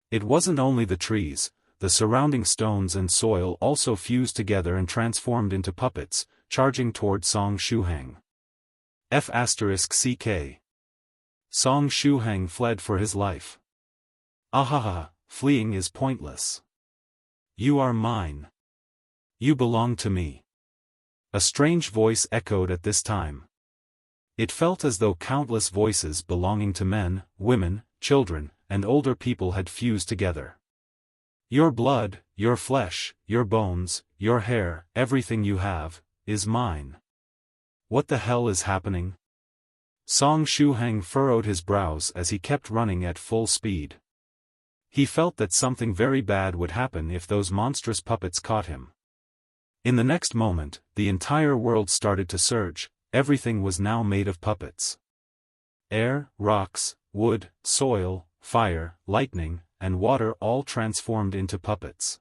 It wasn't only the trees, the surrounding stones and soil also fused together and transformed into puppets, charging toward Song Shuhang. *CK. Song Shuhang fled for his life. Ahaha, fleeing is pointless. You are mine. You belong to me. A strange voice echoed at this time. It felt as though countless voices belonging to men, women, children, and older people had fused together. Your blood, your flesh, your bones, your hair, everything you have, is mine. What the hell is happening? Shuhang furrowed his brows as he kept running at full speed. He felt that something very bad would happen if those monstrous puppets caught him. In the next moment, the entire world started to surge. Everything was now made of puppets. Air, rocks, wood, soil, fire, lightning, and water all transformed into puppets.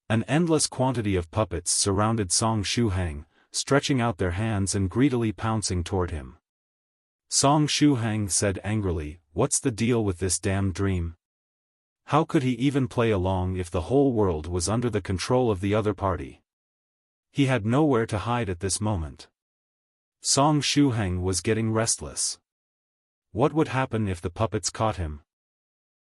An endless quantity of puppets surrounded Shuhang, stretching out their hands and greedily pouncing toward him. Shuhang said angrily, "What's the deal with this damn dream? How could he even play along if the whole world was under the control of the other party?" He had nowhere to hide at this moment. Shuhang was getting restless. What would happen if the puppets caught him?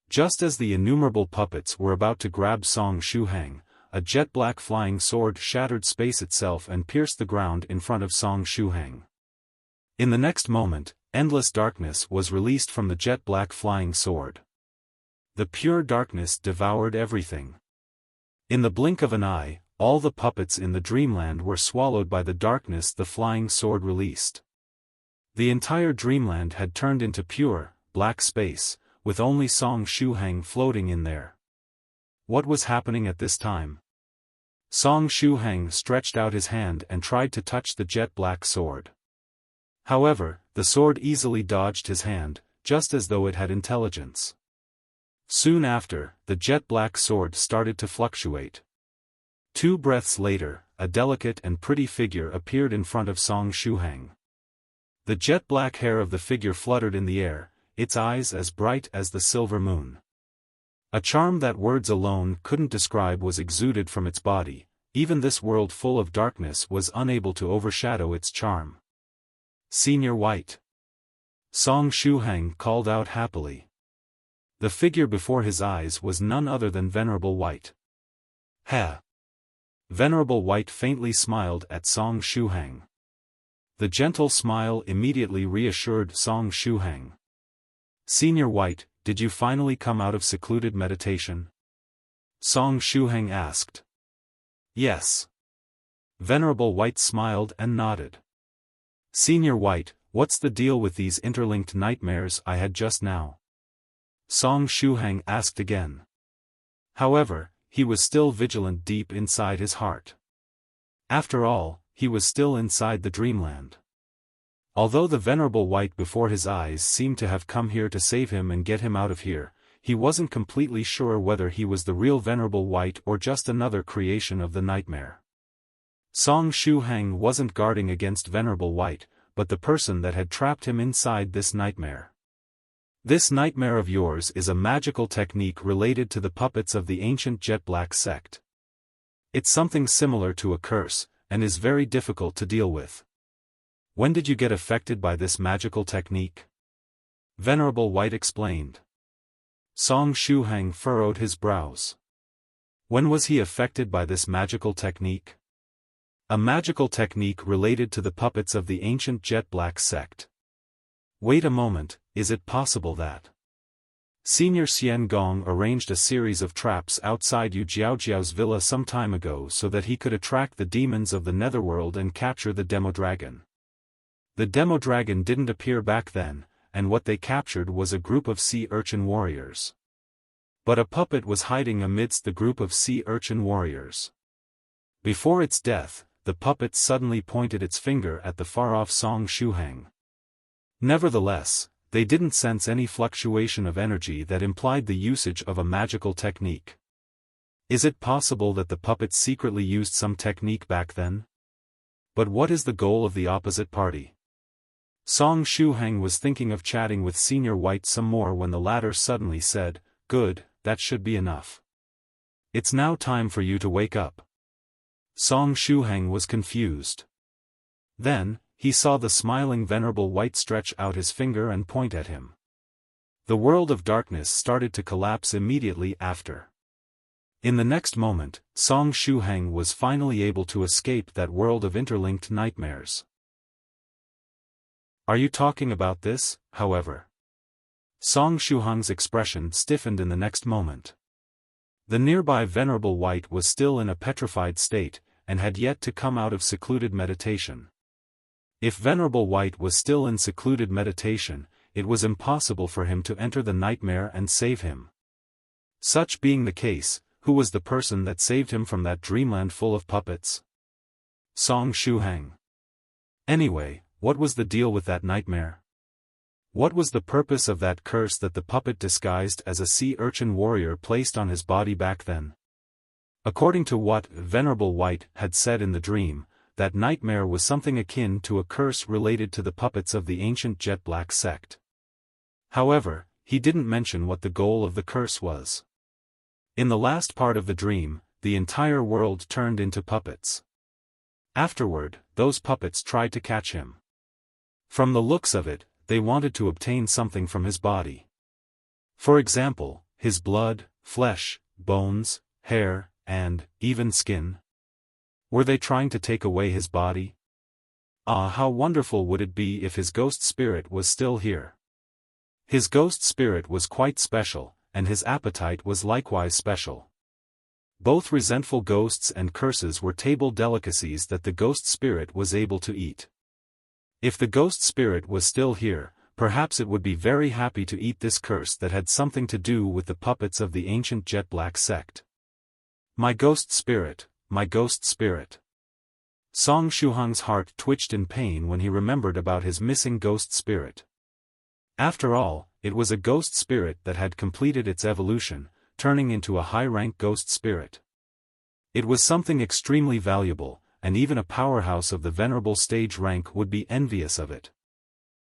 Just as the innumerable puppets were about to grab Shuhang, a jet-black flying sword shattered space itself and pierced the ground in front of Shuhang. In the next moment, endless darkness was released from the jet-black flying sword. The pure darkness devoured everything. In the blink of an eye, all the puppets in the dreamland were swallowed by the darkness the flying sword released. The entire dreamland had turned into pure, black space, with only Shuhang floating in there. What was happening at this time? Shuhang stretched out his hand and tried to touch the jet-black sword. However, the sword easily dodged his hand, just as though it had intelligence. Soon after, the jet-black sword started to fluctuate. 2 breaths later, a delicate and pretty figure appeared in front of Shuhang. The jet-black hair of the figure fluttered in the air, its eyes as bright as the silver moon. A charm that words alone couldn't describe was exuded from its body. Even this world full of darkness was unable to overshadow its charm. "Senior White!" Shuhang called out happily. The figure before his eyes was none other than Venerable White. "Ha!" Venerable White faintly smiled at Shuhang. The gentle smile immediately reassured Shuhang. "Senior White, did you finally come out of secluded meditation?" Shuhang asked. "Yes." Venerable White smiled and nodded. "Senior White, what's the deal with these interlinked nightmares I had just now?" Shuhang asked again. However, he was still vigilant deep inside his heart. After all, he was still inside the dreamland. Although the Venerable White before his eyes seemed to have come here to save him and get him out of here, he wasn't completely sure whether he was the real Venerable White or just another creation of the nightmare. Shuhang wasn't guarding against Venerable White, but the person that had trapped him inside this nightmare. "This nightmare of yours is a magical technique related to the puppets of the ancient jet-black sect. It's something similar to a curse, and is very difficult to deal with. When did you get affected by this magical technique?" Venerable White explained. Shuhang furrowed his brows. When was he affected by this magical technique? A magical technique related to the puppets of the ancient jet-black sect. Wait a moment, is it possible that Senior Xian Gong arranged a series of traps outside Yu Jiaojiao's villa some time ago so that he could attract the demons of the netherworld and capture the Demodragon? The Demodragon didn't appear back then, and what they captured was a group of sea urchin warriors. But a puppet was hiding amidst the group of sea urchin warriors. Before its death, the puppet suddenly pointed its finger at the far-off Shuhang. Nevertheless, they didn't sense any fluctuation of energy that implied the usage of a magical technique. Is it possible that the puppet secretly used some technique back then? But what is the goal of the opposite party? Shuhang was thinking of chatting with Senior White some more when the latter suddenly said, "Good, that should be enough. It's now time for you to wake up." Shuhang was confused. Then, he saw the smiling Venerable White stretch out his finger and point at him. The world of darkness started to collapse immediately after. In the next moment, Shuhang was finally able to escape that world of interlinked nightmares. Are you talking about this, however? Shuhang's expression stiffened in the next moment. The nearby Venerable White was still in a petrified state, and had yet to come out of secluded meditation. If Venerable White was still in secluded meditation, it was impossible for him to enter the nightmare and save him. Such being the case, who was the person that saved him from that dreamland full of puppets? Shuhang. Anyway, what was the deal with that nightmare? What was the purpose of that curse that the puppet disguised as a sea urchin warrior placed on his body back then? According to what Venerable White had said in the dream, that nightmare was something akin to a curse related to the puppets of the ancient jet black sect. However, he didn't mention what the goal of the curse was. In the last part of the dream, the entire world turned into puppets. Afterward, those puppets tried to catch him. From the looks of it, they wanted to obtain something from his body. For example, his blood, flesh, bones, hair, and, even skin. Were they trying to take away his body? Ah, how wonderful would it be if his ghost spirit was still here. His ghost spirit was quite special, and his appetite was likewise special. Both resentful ghosts and curses were table delicacies that the ghost spirit was able to eat. If the ghost spirit was still here, perhaps it would be very happy to eat this curse that had something to do with the puppets of the ancient jet black sect. My ghost spirit, my ghost spirit. Shuhang's heart twitched in pain when he remembered about his missing ghost spirit. After all, it was a ghost spirit that had completed its evolution, turning into a high-rank ghost spirit. It was something extremely valuable, and even a powerhouse of the venerable stage rank would be envious of it.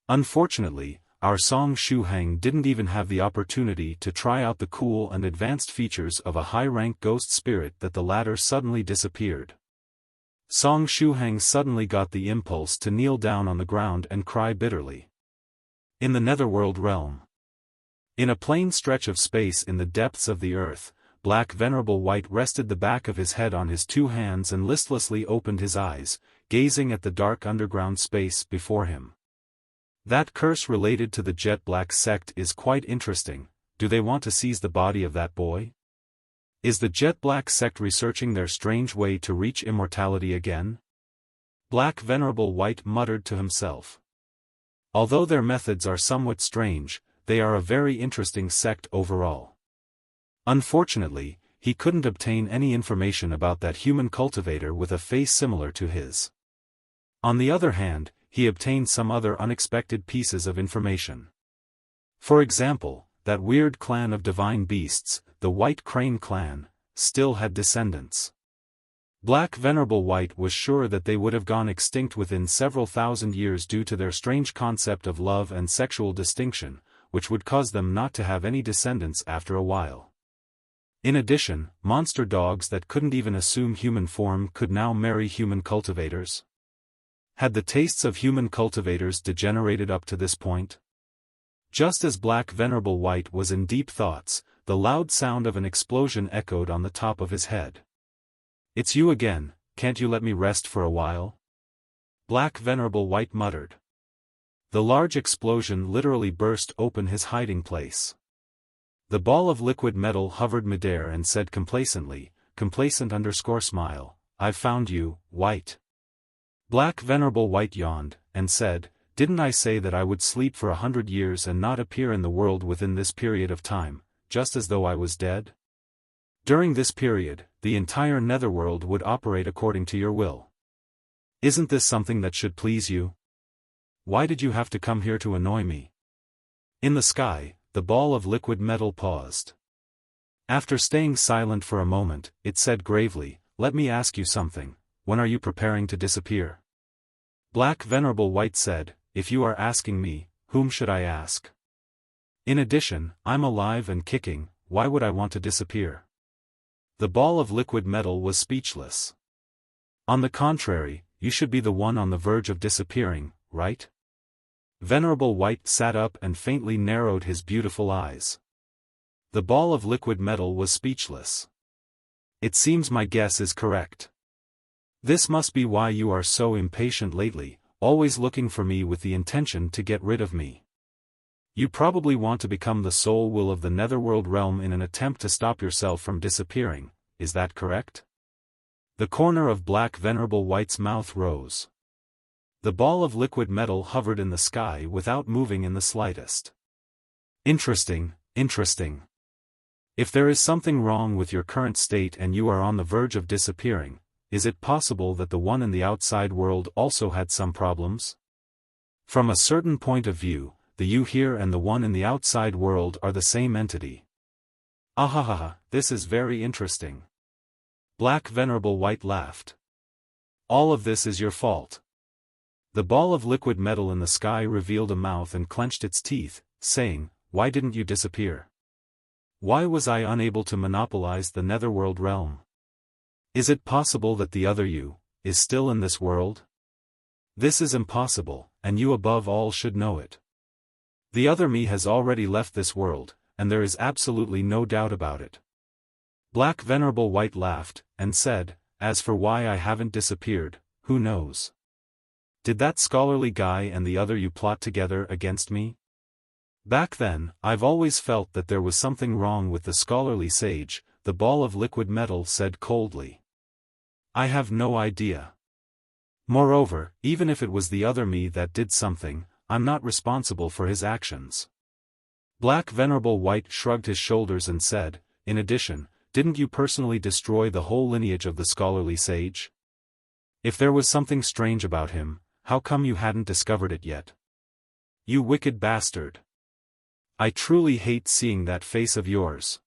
Unfortunately, our Shuhang didn't even have the opportunity to try out the cool and advanced features of a high-rank ghost spirit that the latter suddenly disappeared. Shuhang suddenly got the impulse to kneel down on the ground and cry bitterly. In the netherworld realm. In a plain stretch of space in the depths of the earth, Black Venerable White rested the back of his head on his two hands and listlessly opened his eyes, gazing at the dark underground space before him. That curse related to the jet black sect is quite interesting. Do they want to seize the body of that boy? Is the jet black sect researching their strange way to reach immortality again? Black Venerable White muttered to himself. Although their methods are somewhat strange, they are a very interesting sect overall. Unfortunately, he couldn't obtain any information about that human cultivator with a face similar to his. On the other hand, he obtained some other unexpected pieces of information. For example, that weird clan of divine beasts, the White Crane clan, still had descendants. Black Venerable White was sure that they would have gone extinct within several thousand years due to their strange concept of love and sexual distinction, which would cause them not to have any descendants after a while. In addition, monster dogs that couldn't even assume human form could now marry human cultivators. Had the tastes of human cultivators degenerated up to this point? Just as Black Venerable White was in deep thoughts, the loud sound of an explosion echoed on the top of his head. "It's you again, can't you let me rest for a while?" Black Venerable White muttered. The large explosion literally burst open his hiding place. The ball of liquid metal hovered midair and said complacently, complacent_smile, "I've found you, White." Black Venerable White yawned, and said, "Didn't I say that I would sleep for 100 years and not appear in the world within this period of time, just as though I was dead? During this period, the entire netherworld would operate according to your will. Isn't this something that should please you? Why did you have to come here to annoy me?" In the sky, the ball of liquid metal paused. After staying silent for a moment, it said gravely, "Let me ask you something, when are you preparing to disappear?" Black Venerable White said, "If you are asking me, whom should I ask? In addition, I'm alive and kicking, why would I want to disappear?" The ball of liquid metal was speechless. "On the contrary, you should be the one on the verge of disappearing, right?" Venerable White sat up and faintly narrowed his beautiful eyes. The ball of liquid metal was speechless. It seems my guess is correct. This must be why you are so impatient lately, always looking for me with the intention to get rid of me. You probably want to become the sole will of the netherworld realm in an attempt to stop yourself from disappearing, is that correct? The corner of Black Venerable White's mouth rose. The ball of liquid metal hovered in the sky without moving in the slightest. Interesting, interesting. If there is something wrong with your current state and you are on the verge of disappearing, is it possible that the one in the outside world also had some problems? From a certain point of view, the you here and the one in the outside world are the same entity. Ahahaha, this is very interesting. Black Venerable White laughed. All of this is your fault. The ball of liquid metal in the sky revealed a mouth and clenched its teeth, saying, "Why didn't you disappear? Why was I unable to monopolize the netherworld realm? Is it possible that the other you is still in this world? This is impossible, and you above all should know it. The other me has already left this world, and there is absolutely no doubt about it." Black Venerable White laughed, and said, "As for why I haven't disappeared, who knows? Did that scholarly guy and the other you plot together against me? Back then, I've always felt that there was something wrong with the scholarly sage," the ball of liquid metal said coldly. "I have no idea. Moreover, even if it was the other me that did something, I'm not responsible for his actions." Black Venerable White shrugged his shoulders and said, "In addition, didn't you personally destroy the whole lineage of the scholarly sage? If there was something strange about him, how come you hadn't discovered it yet? You wicked bastard. I truly hate seeing that face of yours.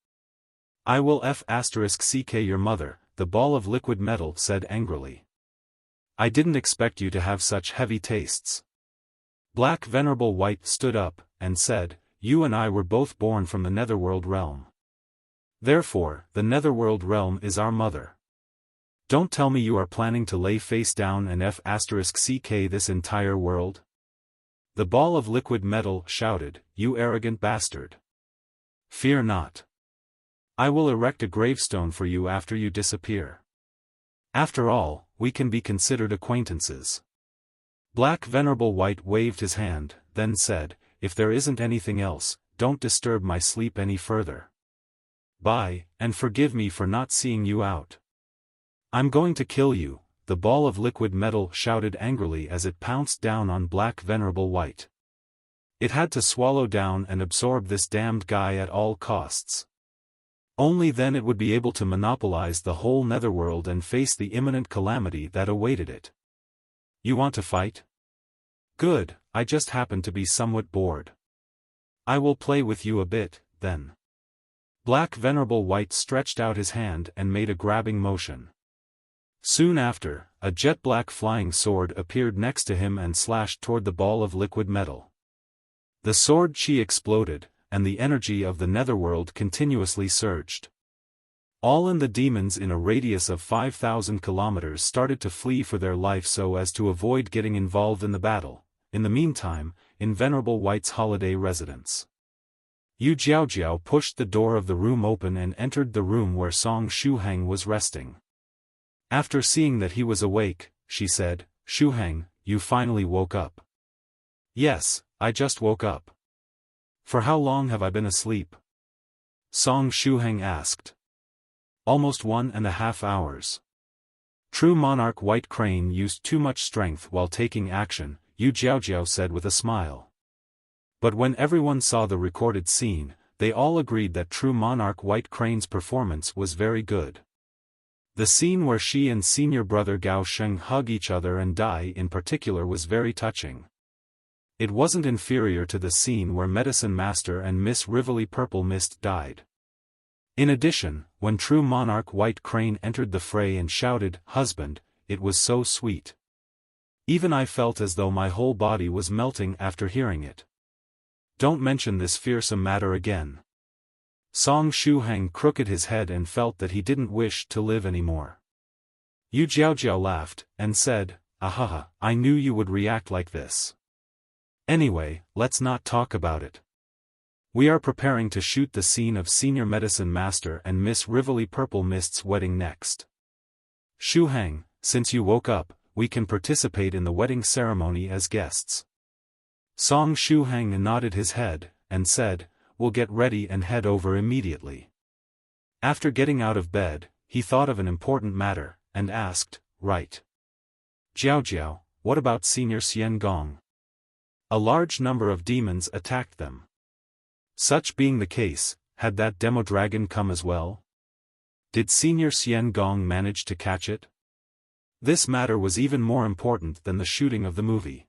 I will *ck your mother," the ball of liquid metal said angrily. "I didn't expect you to have such heavy tastes." Black Venerable White stood up, and said, "You and I were both born from the netherworld realm. Therefore, the netherworld realm is our mother. Don't tell me you are planning to lay face down and *ck this entire world?" The ball of liquid metal shouted, "You arrogant bastard. Fear not. I will erect a gravestone for you after you disappear. After all, we can be considered acquaintances." Black Venerable White waved his hand, then said, "If there isn't anything else, don't disturb my sleep any further. Bye, and forgive me for not seeing you out. I'm going to kill you," the ball of liquid metal shouted angrily as it pounced down on Black Venerable White. It had to swallow down and absorb this damned guy at all costs. Only then it would be able to monopolize the whole netherworld and face the imminent calamity that awaited it. "You want to fight? Good, I just happen to be somewhat bored. I will play with you a bit, then." Black Venerable White stretched out his hand and made a grabbing motion. Soon after, a jet-black flying sword appeared next to him and slashed toward the ball of liquid metal. The sword chi exploded, and the energy of the netherworld continuously surged. All in the demons in a radius of 5,000 kilometers started to flee for their life so as to avoid getting involved in the battle. In the meantime, in Venerable White's holiday residence, Yu Jiaojiao pushed the door of the room open and entered the room where Song Shuhang was resting. After seeing that he was awake, she said, "Shuhang, you finally woke up." "Yes, I just woke up." "For how long have I been asleep?" Song Shuhang asked. "Almost 1.5 hours. True monarch White Crane used too much strength while taking action," Yu Jiaojiao said with a smile. But when everyone saw the recorded scene, they all agreed that true monarch White Crane's performance was very good. The scene where she and senior brother Gao Sheng hug each other and die in particular was very touching. It wasn't inferior to the scene where Medicine Master and Miss Rivoli Purple Mist died. In addition, when true monarch White Crane entered the fray and shouted, "Husband," it was so sweet. Even I felt as though my whole body was melting after hearing it. Don't mention this fearsome matter again. Song Shuhang crooked his head and felt that he didn't wish to live anymore. Yu Jiaojiao laughed, and said, "Ahaha, I knew you would react like this. Anyway, let's not talk about it. We are preparing to shoot the scene of Senior Medicine Master and Miss Rivoli Purple Mist's wedding next. Shuhang, since you woke up, we can participate in the wedding ceremony as guests. Song Shuhang nodded his head, and said, we'll get ready and head over immediately. After getting out of bed, he thought of an important matter, and asked, right. Jiao, what about Senior Xian Gong? A large number of demons attacked them. Such being the case, had that Demodragon come as well? Did Senior Xian Gong manage to catch it? This matter was even more important than the shooting of the movie.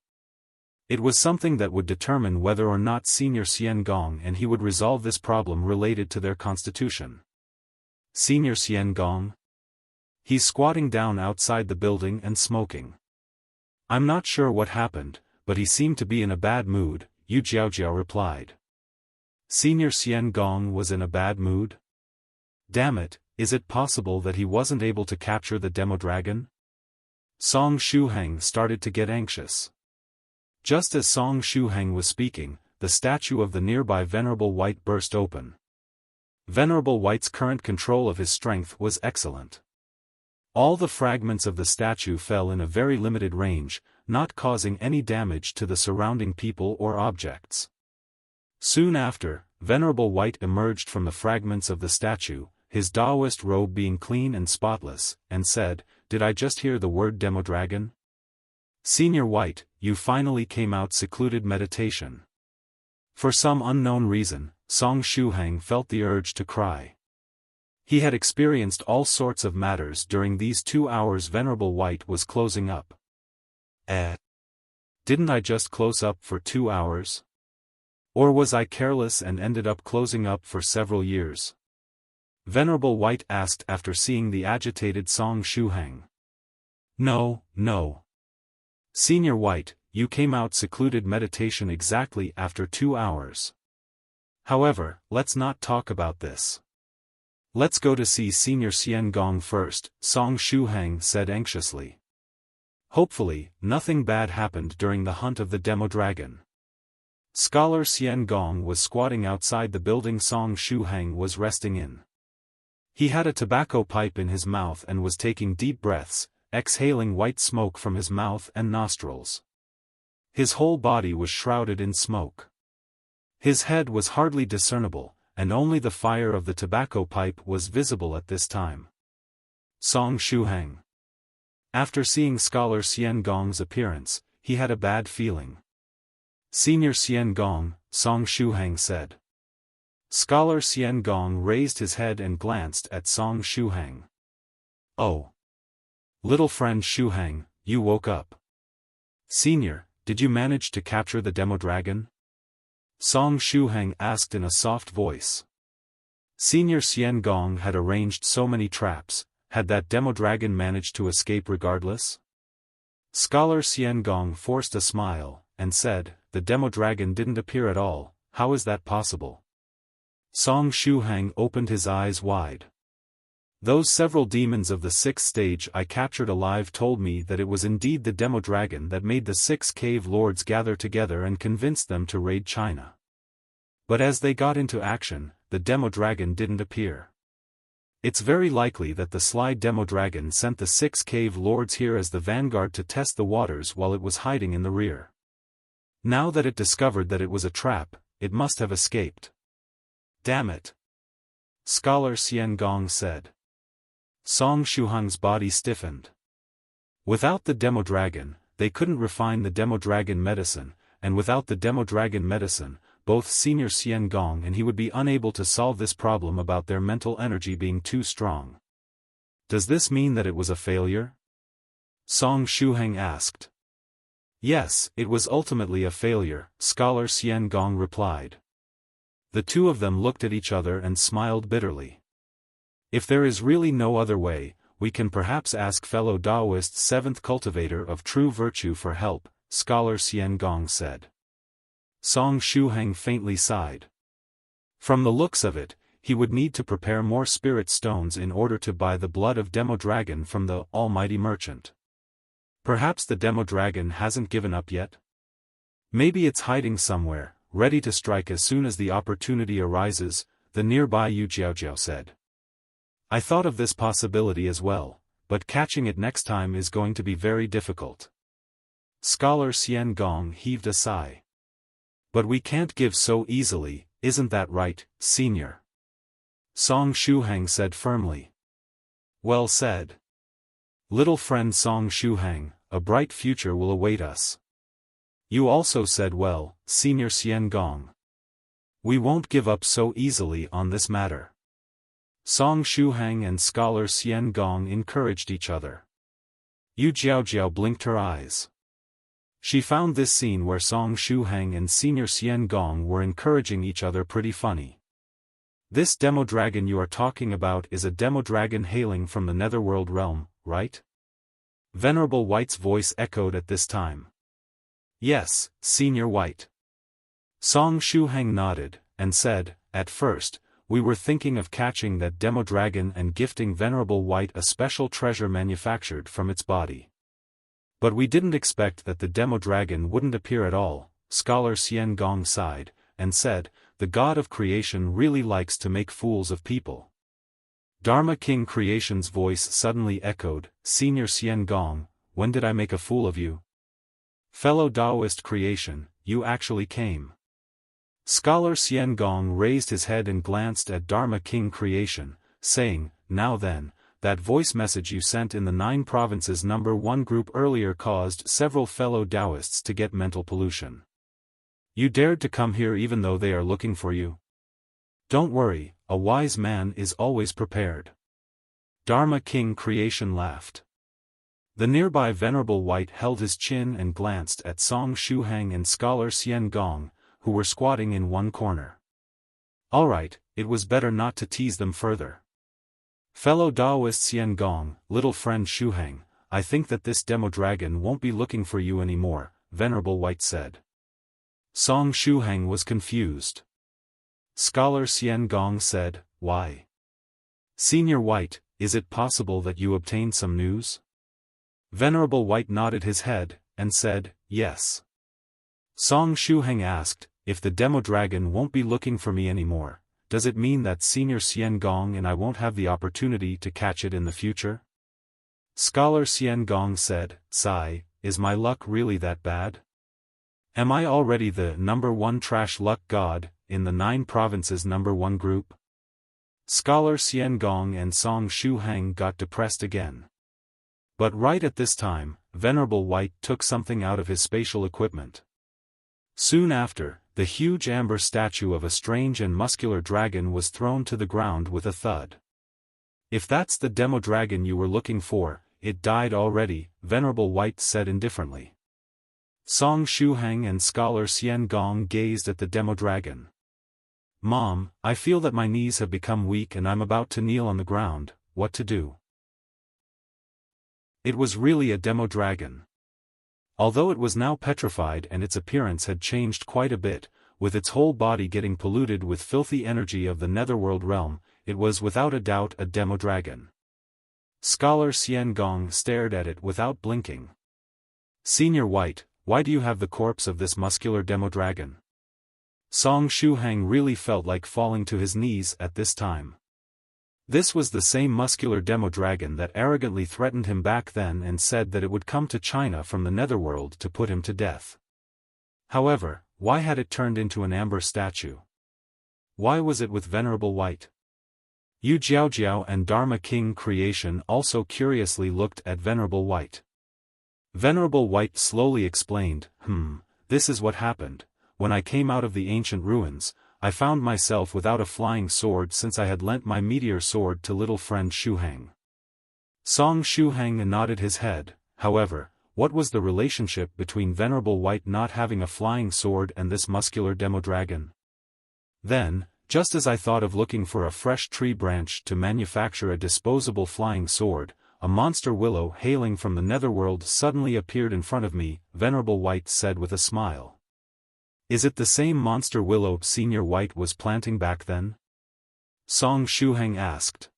It was something that would determine whether or not Senior Xian Gong and he would resolve this problem related to their constitution. Senior Xian Gong? He's squatting down outside the building and smoking. I'm not sure what happened, but he seemed to be in a bad mood, Yu Jiao replied. Senior Xian Gong was in a bad mood? Damn it, is it possible that he wasn't able to capture the Demodragon? Song Shuhang started to get anxious. Just as Song Shuhang was speaking, the statue of the nearby Venerable White burst open. Venerable White's current control of his strength was excellent. All the fragments of the statue fell in a very limited range, not causing any damage to the surrounding people or objects. Soon after, Venerable White emerged from the fragments of the statue, his Daoist robe being clean and spotless, and said, did I just hear the word Demodragon? Senior White, you finally came out secluded meditation. For some unknown reason, Song Shuhang felt the urge to cry. He had experienced all sorts of matters during these 2 hours Venerable White was closing up. Didn't I just close up for 2 hours? Or was I careless and ended up closing up for several years? Venerable White asked after seeing the agitated Song Shuhang. No. Senior White, you came out secluded meditation exactly after 2 hours. However, let's not talk about this. Let's go to see Senior Xian Gong first, Song Shuhang said anxiously. Hopefully, nothing bad happened during the hunt of the Demodragon. Scholar Xian Gong was squatting outside the building Song Shuhang was resting in. He had a tobacco pipe in his mouth and was taking deep breaths, exhaling white smoke from his mouth and nostrils. His whole body was shrouded in smoke. His head was hardly discernible, and only the fire of the tobacco pipe was visible at this time. Song Shuhang. After seeing Scholar Xian Gong's appearance, he had a bad feeling. Senior Xian Gong, Song Shuhang said. Scholar Xian Gong raised his head and glanced at Song Shuhang. Oh. Little friend Shuhang, you woke up. Senior, did you manage to capture the Demodragon? Song Shuhang asked in a soft voice. Senior Xian Gong had arranged so many traps, had that Demodragon managed to escape regardless? Scholar Xian Gong forced a smile, and said, the Demodragon didn't appear at all, how is that possible? Song Shuhang opened his eyes wide. Those several demons of the 6th stage I captured alive told me that it was indeed the Demodragon that made the 6 cave lords gather together and convinced them to raid China. But as they got into action, the Demodragon didn't appear. It's very likely that the sly Demodragon sent the 6 cave lords here as the vanguard to test the waters while it was hiding in the rear. Now that it discovered that it was a trap, it must have escaped. Damn it! Scholar Xian Gong said. Song Shuhang's body stiffened. Without the Demodragon, they couldn't refine the Demodragon medicine, and without the Demodragon medicine, both Senior Xian Gong and he would be unable to solve this problem about their mental energy being too strong. Does this mean that it was a failure? Song Shuhang asked. Yes, it was ultimately a failure, Scholar Xian Gong replied. The two of them looked at each other and smiled bitterly. If there is really no other way, we can perhaps ask Fellow Daoist 7th Cultivator of True Virtue for help, Scholar Xian Gong said. Song Shuhang faintly sighed. From the looks of it, he would need to prepare more spirit stones in order to buy the blood of Demodragon from the Almighty Merchant. Perhaps the Demodragon hasn't given up yet? Maybe it's hiding somewhere, ready to strike as soon as the opportunity arises, the nearby Yu Jiaojiao said. I thought of this possibility as well, but catching it next time is going to be very difficult. Scholar Xian Gong heaved a sigh. But we can't give so easily, isn't that right, Senior? Song Shuhang said firmly. Well said. Little friend Song Shuhang, a bright future will await us. You also said well, Senior Xian Gong. We won't give up so easily on this matter. Song Shuhang and Scholar Xian Gong encouraged each other. Yu Jiaojiao blinked her eyes. She found this scene where Song Shuhang and Senior Xian Gong were encouraging each other pretty funny. This Demodragon you are talking about is a Demodragon hailing from the Netherworld realm, right? Venerable White's voice echoed at this time. Yes, Senior White. Song Shuhang nodded, and said, at first, we were thinking of catching that Demodragon and gifting Venerable White a special treasure manufactured from its body. But we didn't expect that the Demodragon wouldn't appear at all. Scholar Xian Gong sighed, and said, the god of creation really likes to make fools of people. Dharma King Creation's voice suddenly echoed, Senior Xian Gong, when did I make a fool of you? Fellow Daoist Creation, you actually came. Scholar Xian Gong raised his head and glanced at Dharma King Creation, saying, now then, that voice message you sent in the 9 provinces #1 group earlier caused several fellow Daoists to get mental pollution. You dared to come here even though they are looking for you? Don't worry, a wise man is always prepared. Dharma King Creation laughed. The nearby Venerable White held his chin and glanced at Song Shuhang and Scholar Xian Gong, who were squatting in one corner. Alright, it was better not to tease them further. Fellow Daoist Xian Gong, little friend Shuhang, I think that this Demodragon won't be looking for you anymore, Venerable White said. Song Shuhang was confused. Scholar Xian Gong said, why? Senior White, is it possible that you obtained some news? Venerable White nodded his head, and said, yes. Song Shuhang asked, if the Demodragon won't be looking for me anymore, does it mean that Senior Xian Gong and I won't have the opportunity to catch it in the future? Scholar Xian Gong said, sigh, is my luck really that bad? Am I already the #1 trash luck god, in the 9 provinces #1 group? Scholar Xian Gong and Song Shuhang got depressed again. But right at this time, Venerable White took something out of his spatial equipment. Soon after, the huge amber statue of a strange and muscular dragon was thrown to the ground with a thud. If that's the Demodragon you were looking for, it died already, Venerable White said indifferently. Song Shuhang and Scholar Xian Gong gazed at the Demodragon. Mom, I feel that my knees have become weak and I'm about to kneel on the ground, what to do? It was really a Demodragon. Although it was now petrified and its appearance had changed quite a bit, with its whole body getting polluted with filthy energy of the Netherworld realm, it was without a doubt a Demodragon. Scholar Xian Gong stared at it without blinking. Senior White, why do you have the corpse of this muscular Demodragon? Song Shuhang really felt like falling to his knees at this time. This was the same muscular Demodragon that arrogantly threatened him back then and said that it would come to China from the Netherworld to put him to death. However, why had it turned into an amber statue? Why was it with Venerable White? Yu Jiaojiao and Dharma King Creation also curiously looked at Venerable White. Venerable White slowly explained, this is what happened. When I came out of the ancient ruins, I found myself without a flying sword since I had lent my meteor sword to little friend Shuhang. Song Shuhang nodded his head. However, what was the relationship between Venerable White not having a flying sword and this muscular Demodragon? Then, just as I thought of looking for a fresh tree branch to manufacture a disposable flying sword, a monster willow hailing from the Netherworld suddenly appeared in front of me, Venerable White said with a smile. Is it the same monster willow Senior White was planting back then? Song Shuhang asked.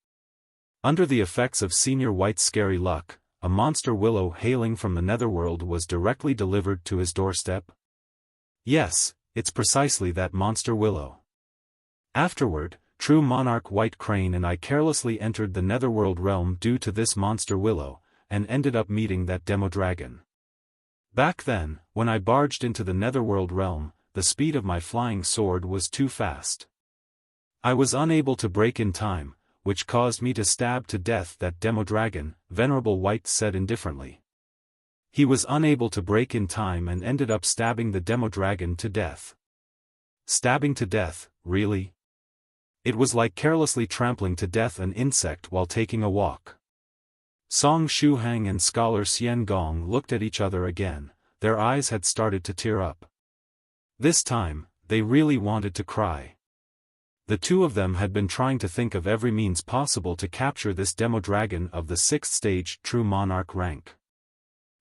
Under the effects of Senior White's scary luck, a monster willow hailing from the Netherworld was directly delivered to his doorstep? Yes, it's precisely that monster willow. Afterward, True Monarch White Crane and I carelessly entered the Netherworld realm due to this monster willow, and ended up meeting that Demodragon. Back then, when I barged into the Netherworld realm, the speed of my flying sword was too fast. I was unable to break in time, which caused me to stab to death that Demodragon, Venerable White said indifferently. He was unable to break in time and ended up stabbing the Demodragon to death. Stabbing to death, really? It was like carelessly trampling to death an insect while taking a walk. Song Shuhang and Scholar Xian Gong looked at each other again. Their eyes had started to tear up. This time, they really wanted to cry. The two of them had been trying to think of every means possible to capture this Demodragon of the 6th stage True Monarch rank.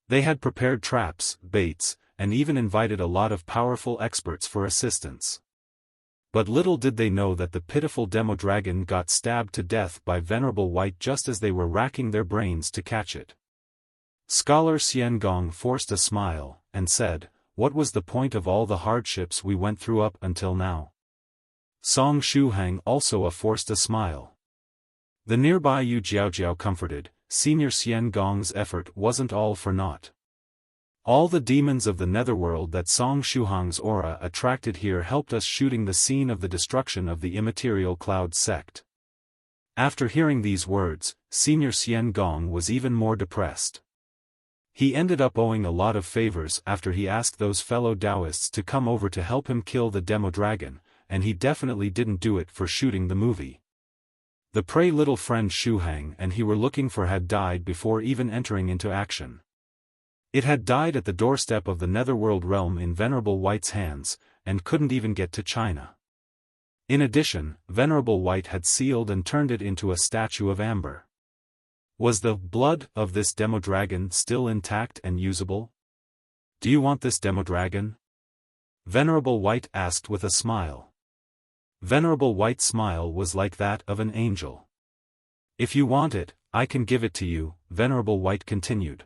They had prepared traps, baits, and even invited a lot of powerful experts for assistance. But little did they know that the pitiful Demodragon got stabbed to death by Venerable White just as they were racking their brains to catch it. Scholar Xian Gong forced a smile, and said, "What was the point of all the hardships we went through up until now?" Song Shuhang also forced a smile. The nearby Yu Jiaojiao comforted, Senior Xian Gong's effort wasn't all for naught. All the demons of the netherworld that Song Shuhang's aura attracted here helped us shooting the scene of the destruction of the immaterial cloud sect. After hearing these words, Senior Xian Gong was even more depressed. He ended up owing a lot of favors after he asked those fellow Daoists to come over to help him kill the Demodragon, and he definitely didn't do it for shooting the movie. The pray little friend Shuhang and he were looking for had died before even entering into action. It had died at the doorstep of the Netherworld realm in Venerable White's hands, and couldn't even get to China. In addition, Venerable White had sealed and turned it into a statue of amber. Was the blood of this Demodragon still intact and usable? "Do you want this Demodragon?" Venerable White asked with a smile. Venerable White's smile was like that of an angel. "If you want it, I can give it to you," Venerable White continued.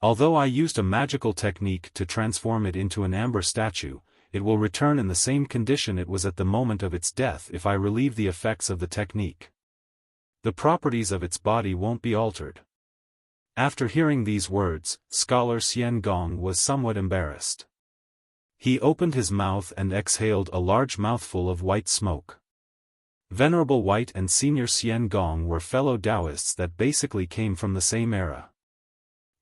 "Although I used a magical technique to transform it into an amber statue, it will return in the same condition it was at the moment of its death if I relieve the effects of the technique. The properties of its body won't be altered." After hearing these words, Scholar Xian Gong was somewhat embarrassed. He opened his mouth and exhaled a large mouthful of white smoke. Venerable White and Senior Xian Gong were fellow Daoists that basically came from the same era.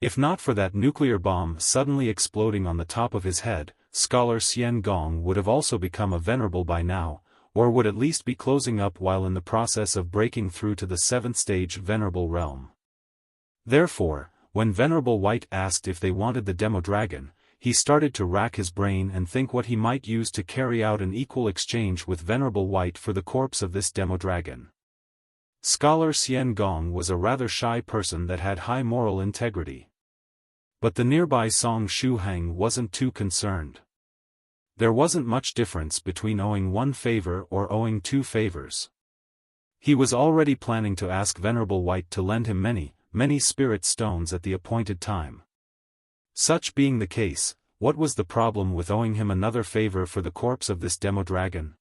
If not for that nuclear bomb suddenly exploding on the top of his head, Scholar Xian Gong would have also become a venerable by now, or would at least be closing up while in the process of breaking through to the 7th stage Venerable realm. Therefore, when Venerable White asked if they wanted the Demodragon, he started to rack his brain and think what he might use to carry out an equal exchange with Venerable White for the corpse of this Demodragon. Scholar Xian Gong was a rather shy person that had high moral integrity. But the nearby Song Shuhang wasn't too concerned. There wasn't much difference between owing one favor or owing two favors. He was already planning to ask Venerable White to lend him many spirit stones at the appointed time. Such being the case, what was the problem with owing him another favor for the corpse of this Demodragon?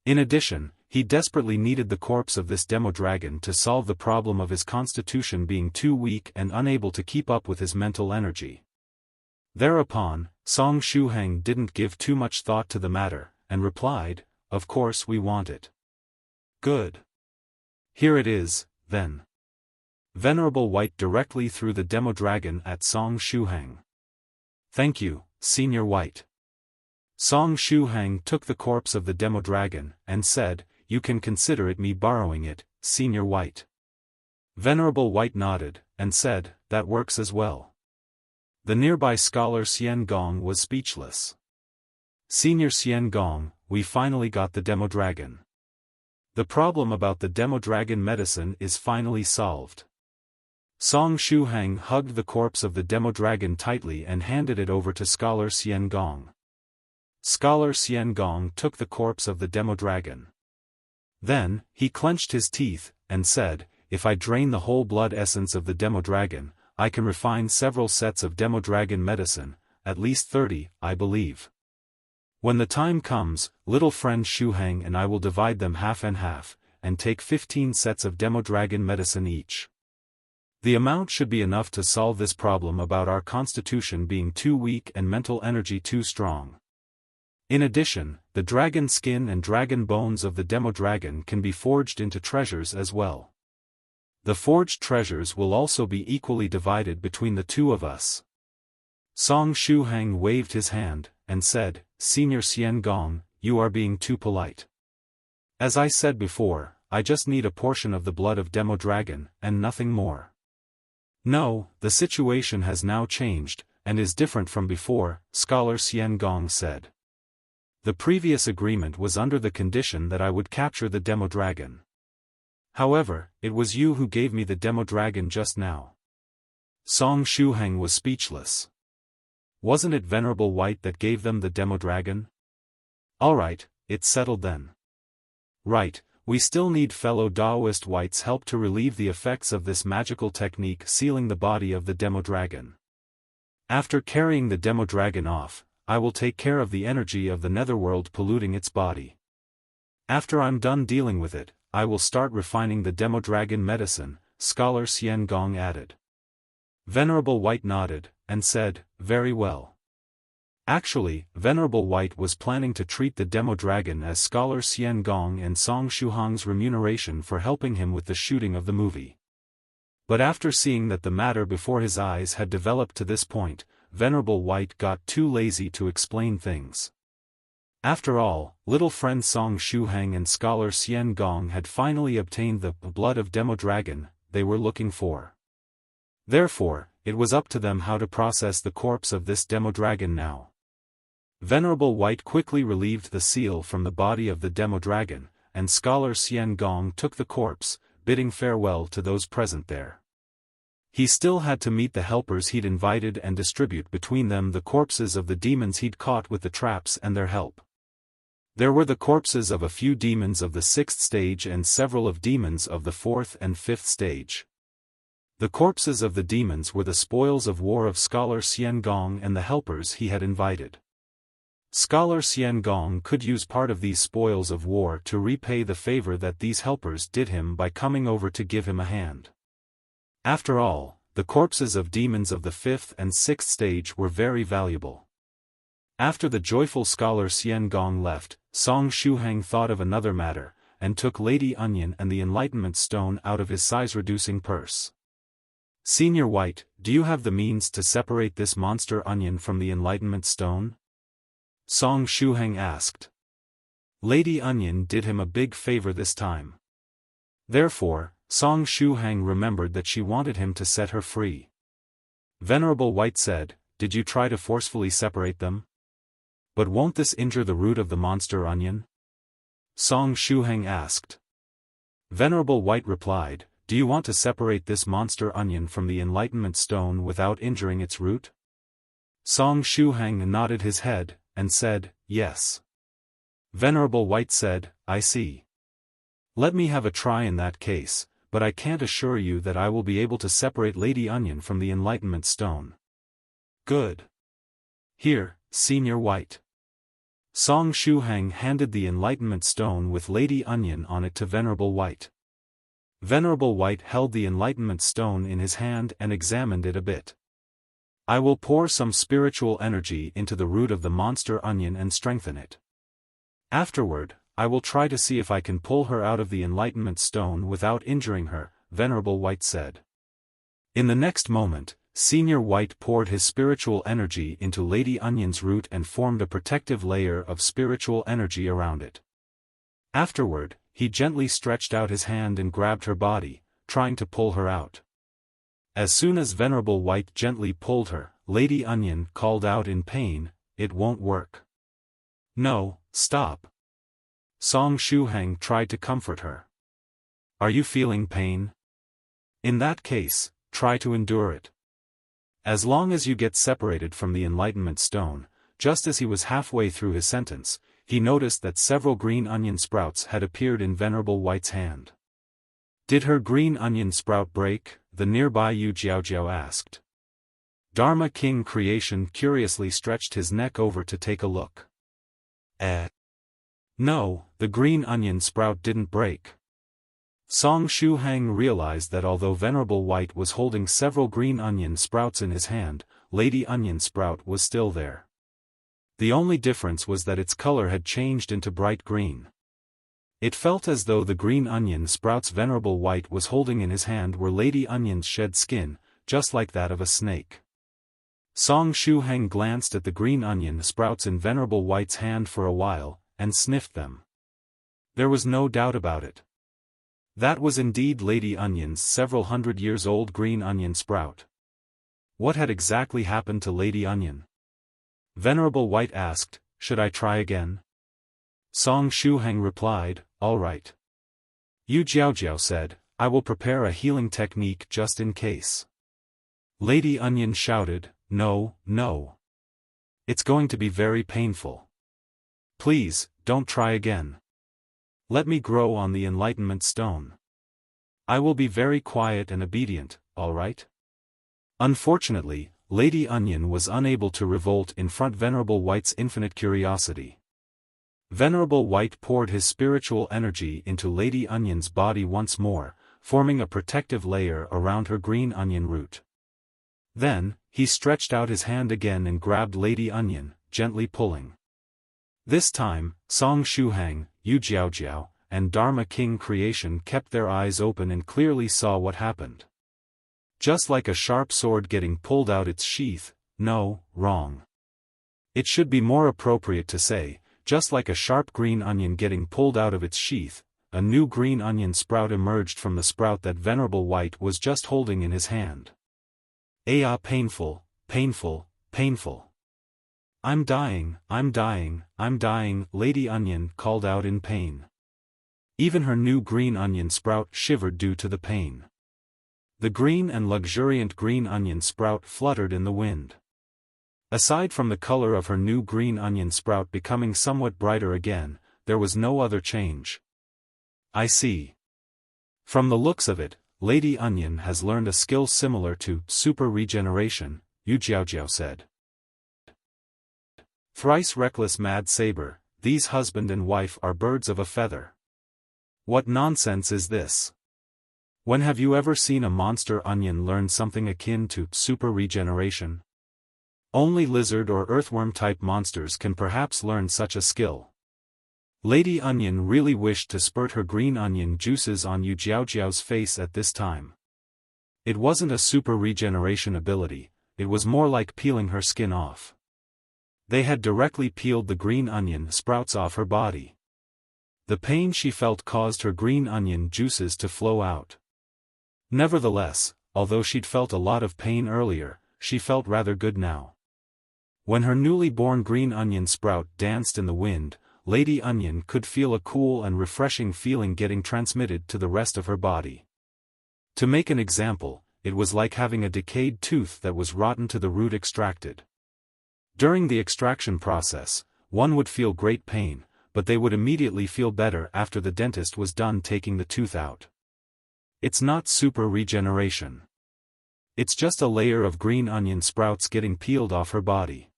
In addition, he desperately needed the corpse of this Demodragon to solve the problem of his constitution being too weak and unable to keep up with his mental energy. Thereupon, Song Shuhang didn't give too much thought to the matter, and replied, "Of course we want it." "Good. Here it is, then." Venerable White directly threw the Demodragon at Song Shuhang. "Thank you, Senior White." Song Shuhang took the corpse of the Demodragon, and said, "You can consider it me borrowing it, Senior White." Venerable White nodded, and said, "That works as well." The nearby Scholar Xian Gong was speechless. "Senior Xian Gong, we finally got the Demodragon. The problem about the Demodragon medicine is finally solved." Song Shuhang hugged the corpse of the Demodragon tightly and handed it over to Scholar Xian Gong. Scholar Xian Gong took the corpse of the Demodragon. Then, he clenched his teeth, and said, "If I drain the whole blood essence of the Demodragon, I can refine several sets of Demodragon medicine, at least 30, I believe." When the time comes, little friend Shuhang and I will divide them half and half, and take 15 sets of Demodragon medicine each. The amount should be enough to solve this problem about our constitution being too weak and mental energy too strong. In addition, the dragon skin and dragon bones of the Demodragon can be forged into treasures as well. The forged treasures will also be equally divided between the two of us. Song Shuhang waved his hand, and said, Senior Xian Gong, you are being too polite. As I said before, I just need a portion of the blood of Demodragon, and nothing more. No, the situation has now changed, and is different from before, Scholar Xian Gong said. The previous agreement was under the condition that I would capture the Demodragon. However, it was you who gave me the Demodragon just now. Song Shuhang was speechless. Wasn't it Venerable White that gave them the Demodragon? Alright, it's settled then. Right, we still need Fellow Daoist White's help to relieve the effects of this magical technique sealing the body of the Demodragon. After carrying the Demodragon off, I will take care of the energy of the netherworld polluting its body. After I'm done dealing with it, I will start refining the Demodragon medicine, Scholar Xian Gong added. Venerable White nodded, and said, very well. Actually, Venerable White was planning to treat the Demodragon as Scholar Xian Gong and Song Shuhang's remuneration for helping him with the shooting of the movie. But after seeing that the matter before his eyes had developed to this point, Venerable White got too lazy to explain things. After all, little friend Song Shuhang and Scholar Xian Gong had finally obtained the blood of Demodragon they were looking for. Therefore, it was up to them how to process the corpse of this Demodragon now. Venerable White quickly relieved the seal from the body of the Demodragon, and Scholar Xian Gong took the corpse, bidding farewell to those present there. He still had to meet the helpers he'd invited and distribute between them the corpses of the demons he'd caught with the traps and their help. There were the corpses of a few demons of the 6th stage and several of demons of the 4th and 5th stage. The corpses of the demons were the spoils of war of Scholar Xian Gong and the helpers he had invited. Scholar Xian Gong could use part of these spoils of war to repay the favor that these helpers did him by coming over to give him a hand. After all, the corpses of demons of the 5th and 6th stage were very valuable. After the joyful Scholar Xian Gong left, Song Shuhang thought of another matter, and took Lady Onion and the Enlightenment Stone out of his size-reducing purse. Senior White, do you have the means to separate this monster onion from the Enlightenment Stone? Song Shuhang asked. Lady Onion did him a big favor this time. Therefore, Song Shuhang remembered that she wanted him to set her free. Venerable White said, did you try to forcefully separate them? But won't this injure the root of the monster onion? Song Shuhang asked. Venerable White replied, do you want to separate this monster onion from the Enlightenment Stone without injuring its root? Song Shuhang nodded his head, and said, yes. Venerable White said, I see. Let me have a try in that case, but I can't assure you that I will be able to separate Lady Onion from the Enlightenment Stone. Good. Here, Senior White. Song Shuhang handed the Enlightenment Stone with Lady Onion on it to Venerable White. Venerable White held the Enlightenment Stone in his hand and examined it a bit. I will pour some spiritual energy into the root of the monster onion and strengthen it. Afterward, I will try to see if I can pull her out of the Enlightenment Stone without injuring her, Venerable White said. In the next moment, Senior White poured his spiritual energy into Lady Onion's root and formed a protective layer of spiritual energy around it. Afterward, he gently stretched out his hand and grabbed her body, trying to pull her out. As soon as Venerable White gently pulled her, Lady Onion called out in pain, it won't work. No, stop. Song Shuhang tried to comfort her. Are you feeling pain? In that case, try to endure it. As long as you get separated from the Enlightenment Stone, just as he was halfway through his sentence, he noticed that several green onion sprouts had appeared in Venerable White's hand. Did her green onion sprout break? The nearby Yu Jiaojiao asked. Dharma King Creation curiously stretched his neck over to take a look. No, the green onion sprout didn't break. Shuhang realized that although Venerable White was holding several green onion sprouts in his hand, Lady Onion Sprout was still there. The only difference was that its color had changed into bright green. It felt as though the green onion sprouts Venerable White was holding in his hand were Lady Onion's shed skin, just like that of a snake. Shuhang glanced at the green onion sprouts in Venerable White's hand for a while, and sniffed them. There was no doubt about it. That was indeed Lady Onion's several hundred years old green onion sprout. What had exactly happened to Lady Onion? Venerable White asked, "Should I try again?" Shuhang replied, "All right." Yu Jiaojiao said, "I will prepare a healing technique just in case." Lady Onion shouted, "No, no. It's going to be very painful. Please, don't try again. Let me grow on the Enlightenment Stone. I will be very quiet and obedient, all right?" Unfortunately, Lady Onion was unable to revolt in front Venerable White's infinite curiosity. Venerable White poured his spiritual energy into Lady Onion's body once more, forming a protective layer around her green onion root. Then, he stretched out his hand again and grabbed Lady Onion, gently pulling. This time, Shuhang, Yu Jiaojiao, and Dharma King Creation kept their eyes open and clearly saw what happened. Just like a sharp sword getting pulled out its sheath, no, wrong. It should be more appropriate to say, just like a sharp green onion getting pulled out of its sheath, a new green onion sprout emerged from the sprout that Venerable White was just holding in his hand. Painful, painful, painful. I'm dying, I'm dying, I'm dying, Lady Onion called out in pain. Even her new green onion sprout shivered due to the pain. The green and luxuriant green onion sprout fluttered in the wind. Aside from the color of her new green onion sprout becoming somewhat brighter again, there was no other change. I see. From the looks of it, Lady Onion has learned a skill similar to super regeneration, Yu Jiaojiao said. Thrice reckless Mad Saber, these husband and wife are birds of a feather. What nonsense is this? When have you ever seen a monster onion learn something akin to super regeneration? Only lizard or earthworm-type monsters can perhaps learn such a skill. Lady Onion really wished to spurt her green onion juices on Yu Jiaojiao's face at this time. It wasn't a super regeneration ability, it was more like peeling her skin off. They had directly peeled the green onion sprouts off her body. The pain she felt caused her green onion juices to flow out. Nevertheless, although she'd felt a lot of pain earlier, she felt rather good now. When her newly born green onion sprout danced in the wind, Lady Onion could feel a cool and refreshing feeling getting transmitted to the rest of her body. To make an example, it was like having a decayed tooth that was rotten to the root extracted. During the extraction process, one would feel great pain, but they would immediately feel better after the dentist was done taking the tooth out. It's not super regeneration. It's just a layer of green onion sprouts getting peeled off her body.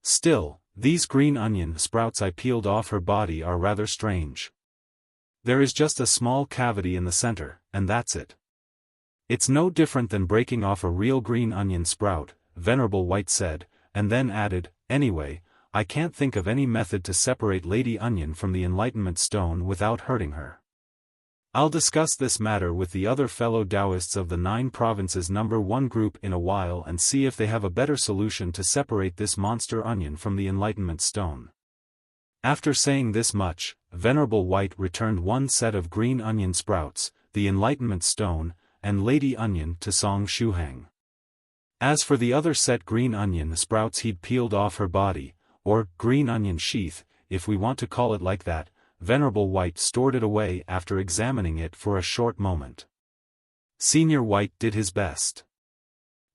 Still, these green onion sprouts I peeled off her body are rather strange. There is just a small cavity in the center, and that's it. It's no different than breaking off a real green onion sprout, Venerable White said, and then added, anyway, I can't think of any method to separate Lady Onion from the Enlightenment Stone without hurting her. I'll discuss this matter with the other fellow Daoists of the 9 provinces number 1 group in a while and see if they have a better solution to separate this monster onion from the Enlightenment Stone. After saying this much, Venerable White returned one set of green onion sprouts, the Enlightenment Stone, and Lady Onion to Shuhang. As for the other set green onion sprouts he'd peeled off her body, or green onion sheath, if we want to call it like that, Venerable White stored it away after examining it for a short moment. Senior White did his best.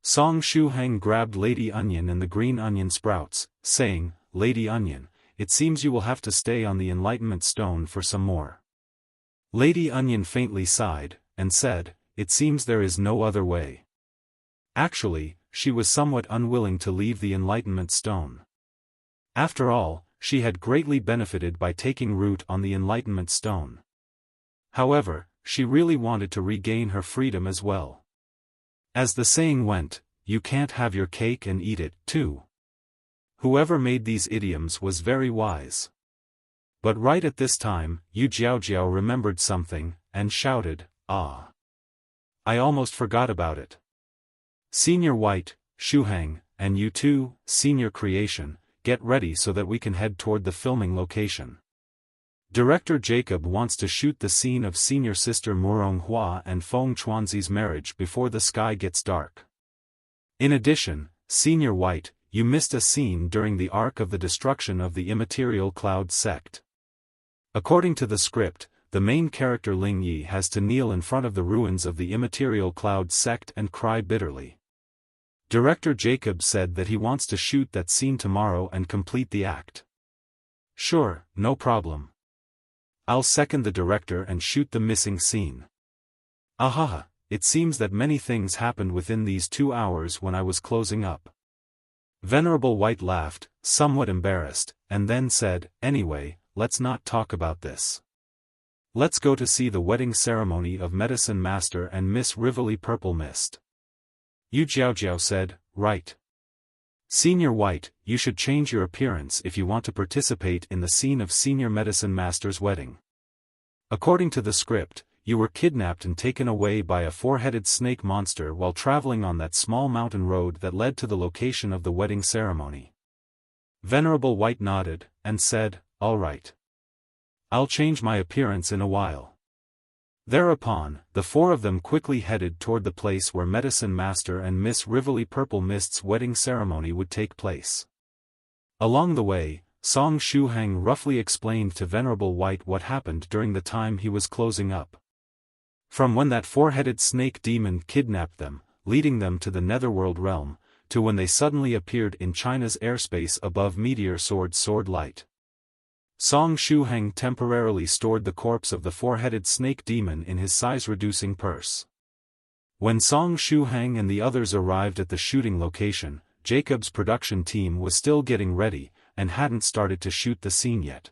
Shuhang grabbed Lady Onion and the green onion sprouts, saying, Lady Onion, it seems you will have to stay on the Enlightenment Stone for some more. Lady Onion faintly sighed, and said, it seems there is no other way. Actually, she was somewhat unwilling to leave the Enlightenment Stone. After all, she had greatly benefited by taking root on the Enlightenment Stone. However, she really wanted to regain her freedom as well. As the saying went, you can't have your cake and eat it, too. Whoever made these idioms was very wise. But right at this time, Yu Jiaojiao remembered something, and shouted, "Ah! I almost forgot about it. Senior White, Shuhang, and you too, Senior Creation, get ready so that we can head toward the filming location. Director Jacob wants to shoot the scene of Senior Sister Muronghua and Feng Chuanzi's marriage before the sky gets dark. In addition, Senior White, you missed a scene during the arc of the destruction of the Immaterial Cloud sect. According to the script, the main character Lychee has to kneel in front of the ruins of the Immaterial Cloud sect and cry bitterly. Director Jacob said that he wants to shoot that scene tomorrow and complete the act." "Sure, no problem. I'll second the director and shoot the missing scene." "Ahaha, it seems that many things happened within these 2 hours when I was closing up." Venerable White laughed, somewhat embarrassed, and then said, "Anyway, let's not talk about this. Let's go to see the wedding ceremony of Medicine Master and Miss Rivoli Purple Mist." Yu Jiaojiao said, "Right. Senior White, you should change your appearance if you want to participate in the scene of Senior Medicine Master's wedding. According to the script, you were kidnapped and taken away by a four-headed snake monster while traveling on that small mountain road that led to the location of the wedding ceremony." Venerable White nodded, and said, "All right. I'll change my appearance in a while." Thereupon, the four of them quickly headed toward the place where Medicine Master and Miss Rivoli Purple Mist's wedding ceremony would take place. Along the way, Song Shuhang roughly explained to Venerable White what happened during the time he was closing up. From when that four-headed snake demon kidnapped them, leading them to the netherworld realm, to when they suddenly appeared in China's airspace above Meteor Sword Light. Song Shuhang temporarily stored the corpse of the four-headed snake demon in his size-reducing purse. When Song Shuhang and the others arrived at the shooting location, Jacob's production team was still getting ready, and hadn't started to shoot the scene yet.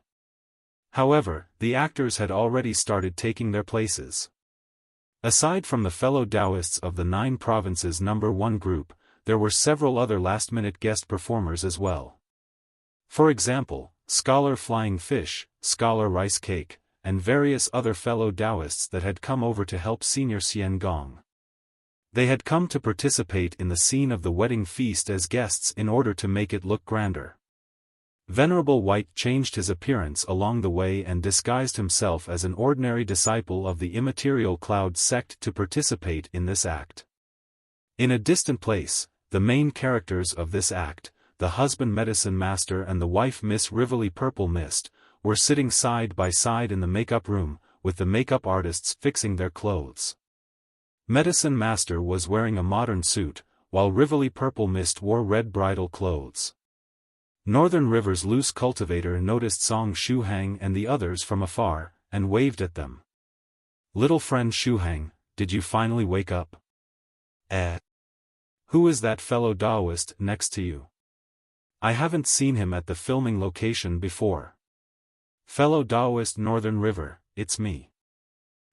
However, the actors had already started taking their places. Aside from the fellow Daoists of the 9 provinces number 1 group, there were several other last-minute guest performers as well. For example, Scholar Flying Fish, Scholar Rice Cake, and various other fellow Daoists that had come over to help Senior Xian Gong. They had come to participate in the scene of the wedding feast as guests in order to make it look grander. Venerable White changed his appearance along the way and disguised himself as an ordinary disciple of the Immaterial Cloud sect to participate in this act. In a distant place, the main characters of this act, the husband Medicine Master and the wife Miss Rivoli Purple Mist, were sitting side by side in the makeup room, with the makeup artists fixing their clothes. Medicine Master was wearing a modern suit, while Rivoli Purple Mist wore red bridal clothes. Northern River's loose cultivator noticed Song Shuhang and the others from afar, and waved at them. "Little friend Shuhang, did you finally wake up? Who is that fellow Daoist next to you? I haven't seen him at the filming location before." "Fellow Daoist Northern River, it's me.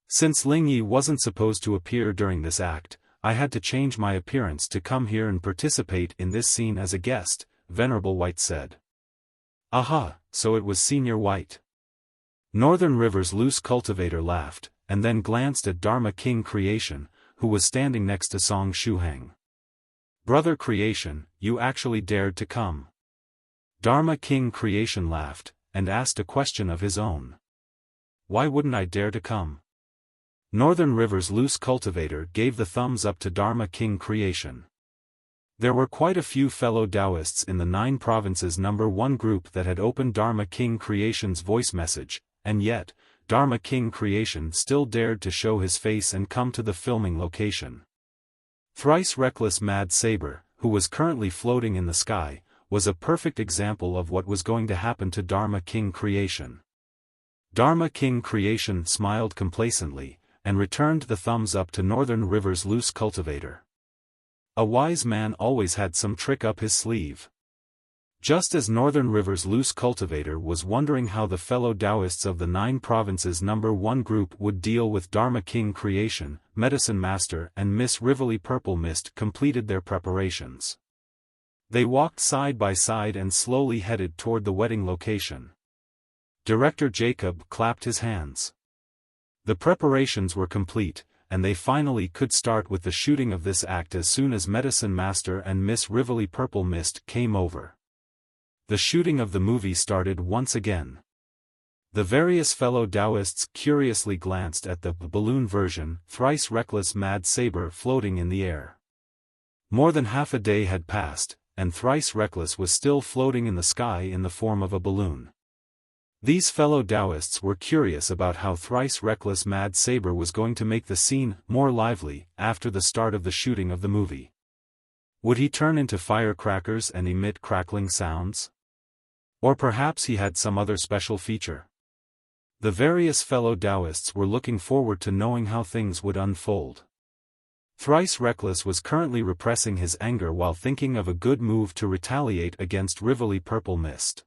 Since Lychee wasn't supposed to appear during this act, I had to change my appearance to come here and participate in this scene as a guest," Venerable White said. "Aha, so it was Senior White." Northern River's loose cultivator laughed, and then glanced at Dharma King Creation, who was standing next to Song Shuhang. "Brother Creation, you actually dared to come." Dharma King Creation laughed, and asked a question of his own. "Why wouldn't I dare to come?" Northern River's loose cultivator gave the thumbs up to Dharma King Creation. There were quite a few fellow Daoists in the 9 provinces number 1 group that had opened Dharma King Creation's voice message, and yet, Dharma King Creation still dared to show his face and come to the filming location. Thrice Reckless Mad Saber, who was currently floating in the sky, was a perfect example of what was going to happen to Dharma King Creation. Dharma King Creation smiled complacently, and returned the thumbs up to Northern River's loose cultivator. A wise man always had some trick up his sleeve. Just as Northern River's loose cultivator was wondering how the fellow Daoists of the 9 provinces number 1 group would deal with Dharma King Creation, Medicine Master and Miss Rivoli Purple Mist completed their preparations. They walked side by side and slowly headed toward the wedding location. Director Jacob clapped his hands. The preparations were complete, and they finally could start with the shooting of this act as soon as Medicine Master and Miss Rivoli Purple Mist came over. The shooting of the movie started once again. The various fellow Daoists curiously glanced at the balloon version, Thrice Reckless Mad Saber floating in the air. More than half a day had passed, and Thrice Reckless was still floating in the sky in the form of a balloon. These fellow Daoists were curious about how Thrice Reckless Mad Saber was going to make the scene more lively after the start of the shooting of the movie. Would he turn into firecrackers and emit crackling sounds? Or perhaps he had some other special feature. The various fellow Daoists were looking forward to knowing how things would unfold. Thrice Reckless was currently repressing his anger while thinking of a good move to retaliate against Rivoli Purple Mist.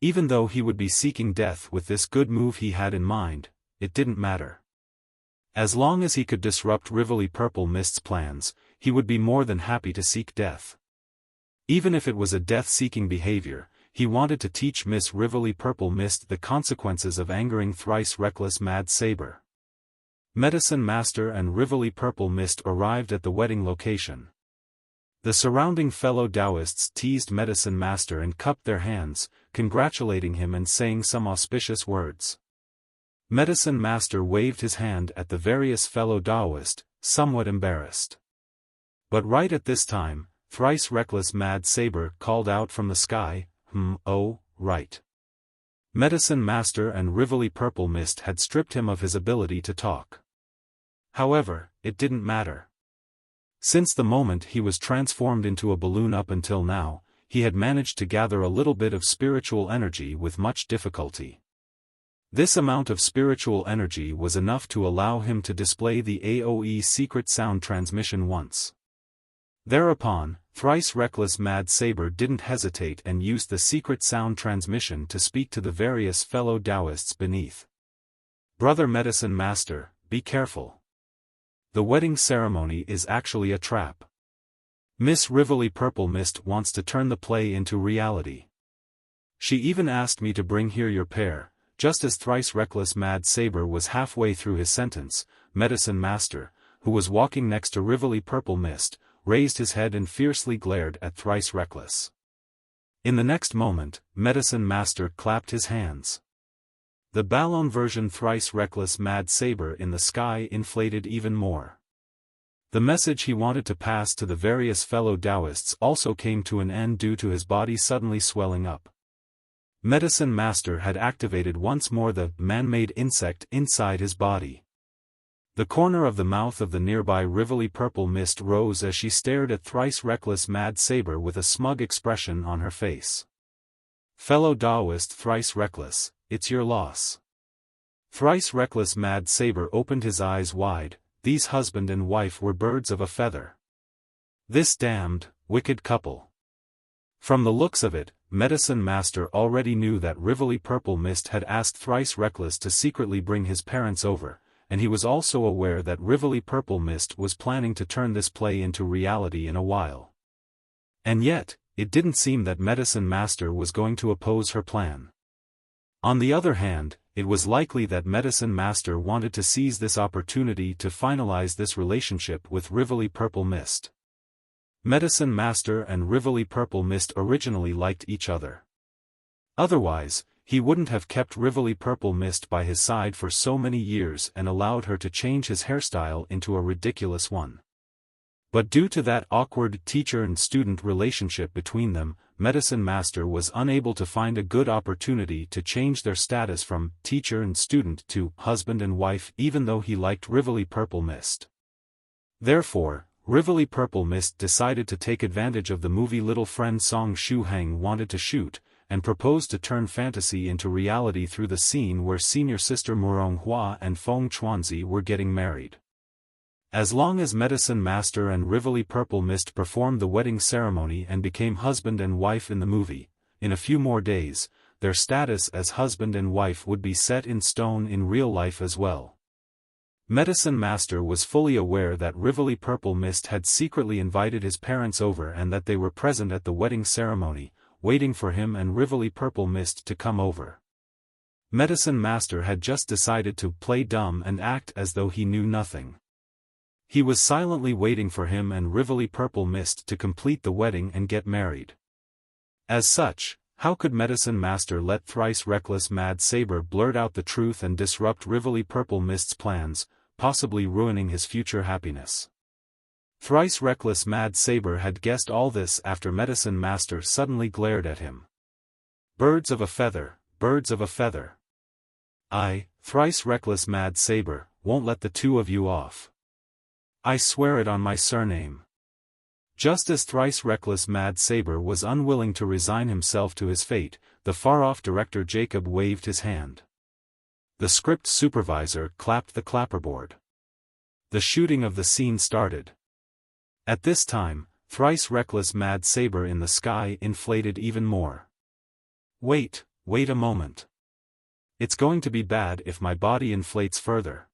Even though he would be seeking death with this good move he had in mind, it didn't matter. As long as he could disrupt Rivoli Purple Mist's plans, he would be more than happy to seek death. Even if it was a death-seeking behavior, he wanted to teach Miss Rivoli Purple Mist the consequences of angering Thrice Reckless Mad Saber. Medicine Master and Rivoli Purple Mist arrived at the wedding location. The surrounding fellow Daoists teased Medicine Master and cupped their hands, congratulating him and saying some auspicious words. Medicine Master waved his hand at the various fellow Daoist, somewhat embarrassed. But right at this time, Thrice Reckless Mad Saber called out from the sky, oh, right. Medicine Master and Rivoli Purple Mist had stripped him of his ability to talk. However, it didn't matter. Since the moment he was transformed into a balloon up until now, he had managed to gather a little bit of spiritual energy with much difficulty. This amount of spiritual energy was enough to allow him to display the AoE secret sound transmission once. Thereupon, Thrice Reckless Mad Saber didn't hesitate and used the secret sound transmission to speak to the various fellow Daoists beneath. Brother Medicine Master, be careful. The wedding ceremony is actually a trap. Miss Rivoli Purple Mist wants to turn the play into reality. She even asked me to bring here your pair. Just as Thrice Reckless Mad Saber was halfway through his sentence, Medicine Master, who was walking next to Rivoli Purple Mist, raised his head and fiercely glared at Thrice Reckless. In the next moment, Medicine Master clapped his hands. The balloon version Thrice Reckless Mad Saber in the sky inflated even more. The message he wanted to pass to the various fellow Daoists also came to an end due to his body suddenly swelling up. Medicine Master had activated once more the man-made insect inside his body. The corner of the mouth of the nearby Rivoli Purple Mist rose as she stared at Thrice Reckless Mad Saber with a smug expression on her face. Fellow Daoist Thrice Reckless, it's your loss. Thrice Reckless Mad Saber opened his eyes wide. These husband and wife were birds of a feather. This damned, wicked couple. From the looks of it, Medicine Master already knew that Rivoli Purple Mist had asked Thrice Reckless to secretly bring his parents over, and he was also aware that Rivoli Purple Mist was planning to turn this play into reality in a while. And yet, it didn't seem that Medicine Master was going to oppose her plan. On the other hand, it was likely that Medicine Master wanted to seize this opportunity to finalize this relationship with Rivoli Purple Mist. Medicine Master and Rivoli Purple Mist originally liked each other. Otherwise, he wouldn't have kept Rivoli Purple Mist by his side for so many years and allowed her to change his hairstyle into a ridiculous one. But due to that awkward teacher and student relationship between them, Medicine Master was unable to find a good opportunity to change their status from teacher and student to husband and wife even though he liked Rivoli Purple Mist. Therefore, Rivoli Purple Mist decided to take advantage of the movie little friend song Shuhang wanted to shoot, and proposed to turn fantasy into reality through the scene where senior sister Murong Hua and Feng Chuanzi were getting married. As long as Medicine Master and Rivoli Purple Mist performed the wedding ceremony and became husband and wife in the movie, in a few more days, their status as husband and wife would be set in stone in real life as well. Medicine Master was fully aware that Rivoli Purple Mist had secretly invited his parents over and that they were present at the wedding ceremony, waiting for him and Rivoli Purple Mist to come over. Medicine Master had just decided to play dumb and act as though he knew nothing. He was silently waiting for him and Rivoli Purple Mist to complete the wedding and get married. As such, how could Medicine Master let Thrice Reckless Mad Saber blurt out the truth and disrupt Rivoli Purple Mist's plans, possibly ruining his future happiness? Thrice Reckless Mad Saber had guessed all this after Medicine Master suddenly glared at him. Birds of a feather, birds of a feather. I, Thrice Reckless Mad Saber, won't let the two of you off. I swear it on my surname. Just as Thrice Reckless Mad Saber was unwilling to resign himself to his fate, the far-off director Jacob waved his hand. The script supervisor clapped the clapperboard. The shooting of the scene started. At this time, Thrice Reckless Mad Saber in the sky inflated even more. Wait a moment. It's going to be bad if my body inflates further.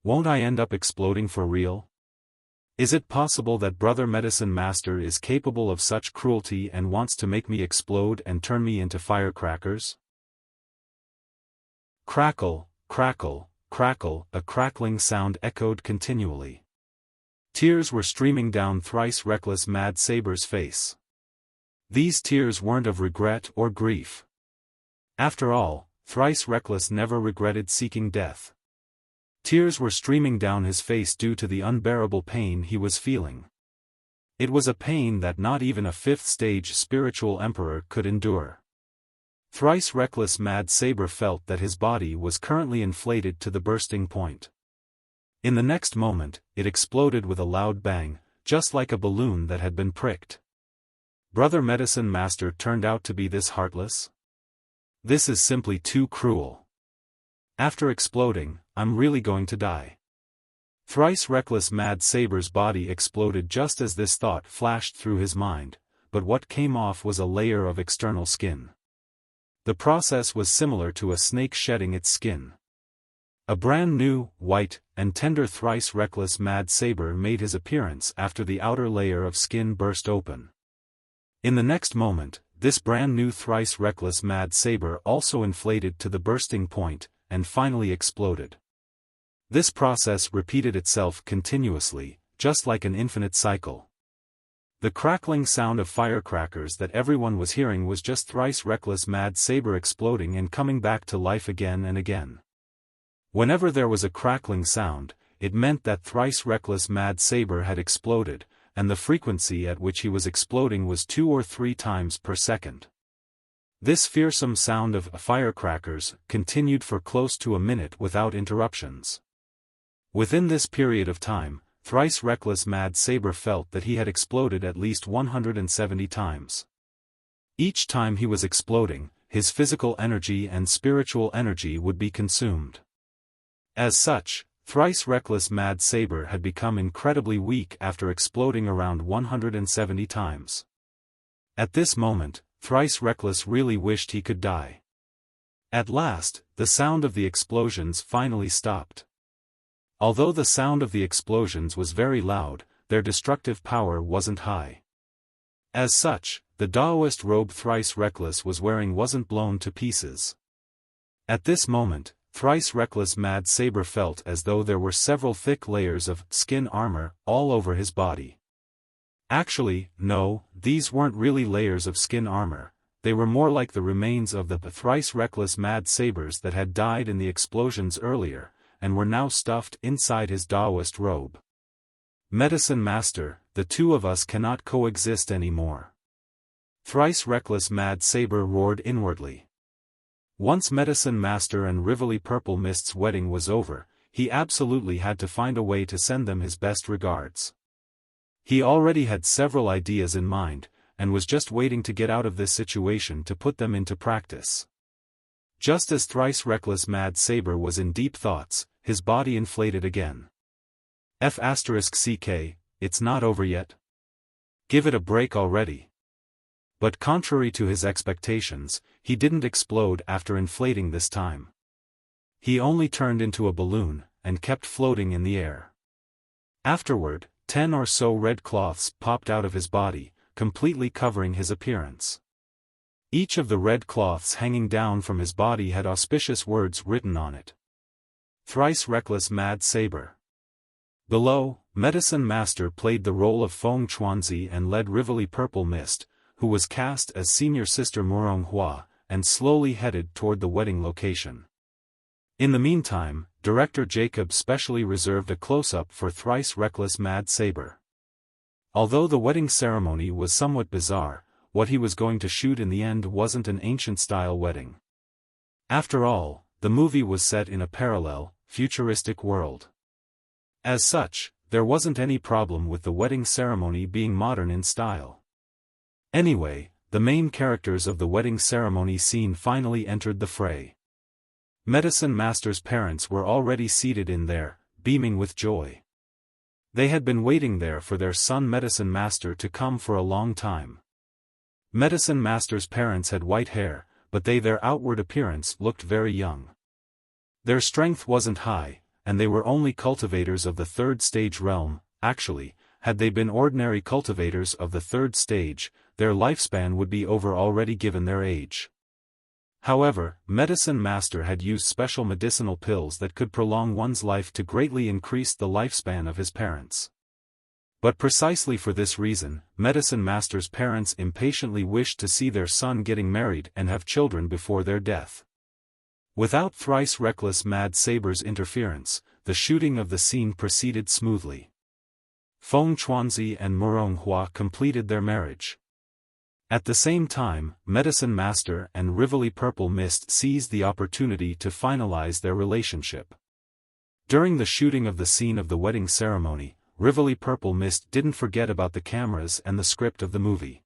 Won't I end up exploding for real? Is it possible that Brother Medicine Master is capable of such cruelty and wants to make me explode and turn me into firecrackers? Crackle, crackle, crackle, a crackling sound echoed continually. Tears were streaming down Thrice Reckless Mad Saber's face. These tears weren't of regret or grief. After all, Thrice Reckless never regretted seeking death. Tears were streaming down his face due to the unbearable pain he was feeling. It was a pain that not even a fifth-stage spiritual emperor could endure. Thrice Reckless Mad Saber felt that his body was currently inflated to the bursting point. In the next moment, it exploded with a loud bang, just like a balloon that had been pricked. Brother Medicine Master turned out to be this heartless? This is simply too cruel. After exploding, I'm really going to die. Thrice Reckless Mad Saber's body exploded just as this thought flashed through his mind, but what came off was a layer of external skin. The process was similar to a snake shedding its skin. A brand new, white, and tender Thrice Reckless Mad Saber made his appearance after the outer layer of skin burst open. In the next moment, this brand new Thrice Reckless Mad Saber also inflated to the bursting point, and finally exploded. This process repeated itself continuously, just like an infinite cycle. The crackling sound of firecrackers that everyone was hearing was just Thrice Reckless Mad Saber exploding and coming back to life again and again. Whenever there was a crackling sound, it meant that Thrice Reckless Mad Saber had exploded, and the frequency at which he was exploding was 2 or 3 times per second. This fearsome sound of firecrackers continued for close to a minute without interruptions. Within this period of time, Thrice Reckless Mad Saber felt that he had exploded at least 170 times. Each time he was exploding, his physical energy and spiritual energy would be consumed. As such, Thrice Reckless Mad Saber had become incredibly weak after exploding around 170 times. At this moment, Thrice Reckless really wished he could die. At last, the sound of the explosions finally stopped. Although the sound of the explosions was very loud, their destructive power wasn't high. As such, the Daoist robe Thrice Reckless was wearing wasn't blown to pieces. At this moment, Thrice Reckless Mad Saber felt as though there were several thick layers of skin armor all over his body. Actually, no, these weren't really layers of skin armor, they were more like the remains of the Thrice Reckless Mad Sabers that had died in the explosions earlier, and were now stuffed inside his Daoist robe. Medicine Master, the two of us cannot coexist anymore. Thrice Reckless Mad Saber roared inwardly. Once Medicine Master and Rivoli Purple Mist's wedding was over, he absolutely had to find a way to send them his best regards. He already had several ideas in mind, and was just waiting to get out of this situation to put them into practice. Just as Thrice Reckless Mad Saber was in deep thoughts, his body inflated again. F***ck, it's not over yet? Give it a break already. But contrary to his expectations, he didn't explode after inflating this time. He only turned into a balloon, and kept floating in the air. Afterward, 10 or so red cloths popped out of his body, completely covering his appearance. Each of the red cloths hanging down from his body had auspicious words written on it. Thrice Reckless Mad Saber. Below, Medicine Master played the role of Feng Chuanzi and led Rivoli Purple Mist, who was cast as Senior Sister Murong Hua, and slowly headed toward the wedding location. In the meantime, Director Jacob specially reserved a close-up for Thrice Reckless Mad Saber. Although the wedding ceremony was somewhat bizarre, what he was going to shoot in the end wasn't an ancient-style wedding. After all, the movie was set in a parallel, futuristic world. As such, there wasn't any problem with the wedding ceremony being modern in style. Anyway, the main characters of the wedding ceremony scene finally entered the fray. Medicine Master's parents were already seated in there, beaming with joy. They had been waiting there for their son Medicine Master to come for a long time. Medicine Master's parents had white hair, but their outward appearance looked very young. Their strength wasn't high, and they were only cultivators of the third stage realm. Actually, had they been ordinary cultivators of the third stage, their lifespan would be over already given their age. However, Medicine Master had used special medicinal pills that could prolong one's life to greatly increase the lifespan of his parents. But precisely for this reason, Medicine Master's parents impatiently wished to see their son getting married and have children before their death. Without Thrice Reckless Mad Saber's interference, the shooting of the scene proceeded smoothly. Feng Chuanzi and Murong Hua completed their marriage. At the same time, Medicine Master and Rivoli Purple Mist seized the opportunity to finalize their relationship. During the shooting of the scene of the wedding ceremony, Rivoli Purple Mist didn't forget about the cameras and the script of the movie.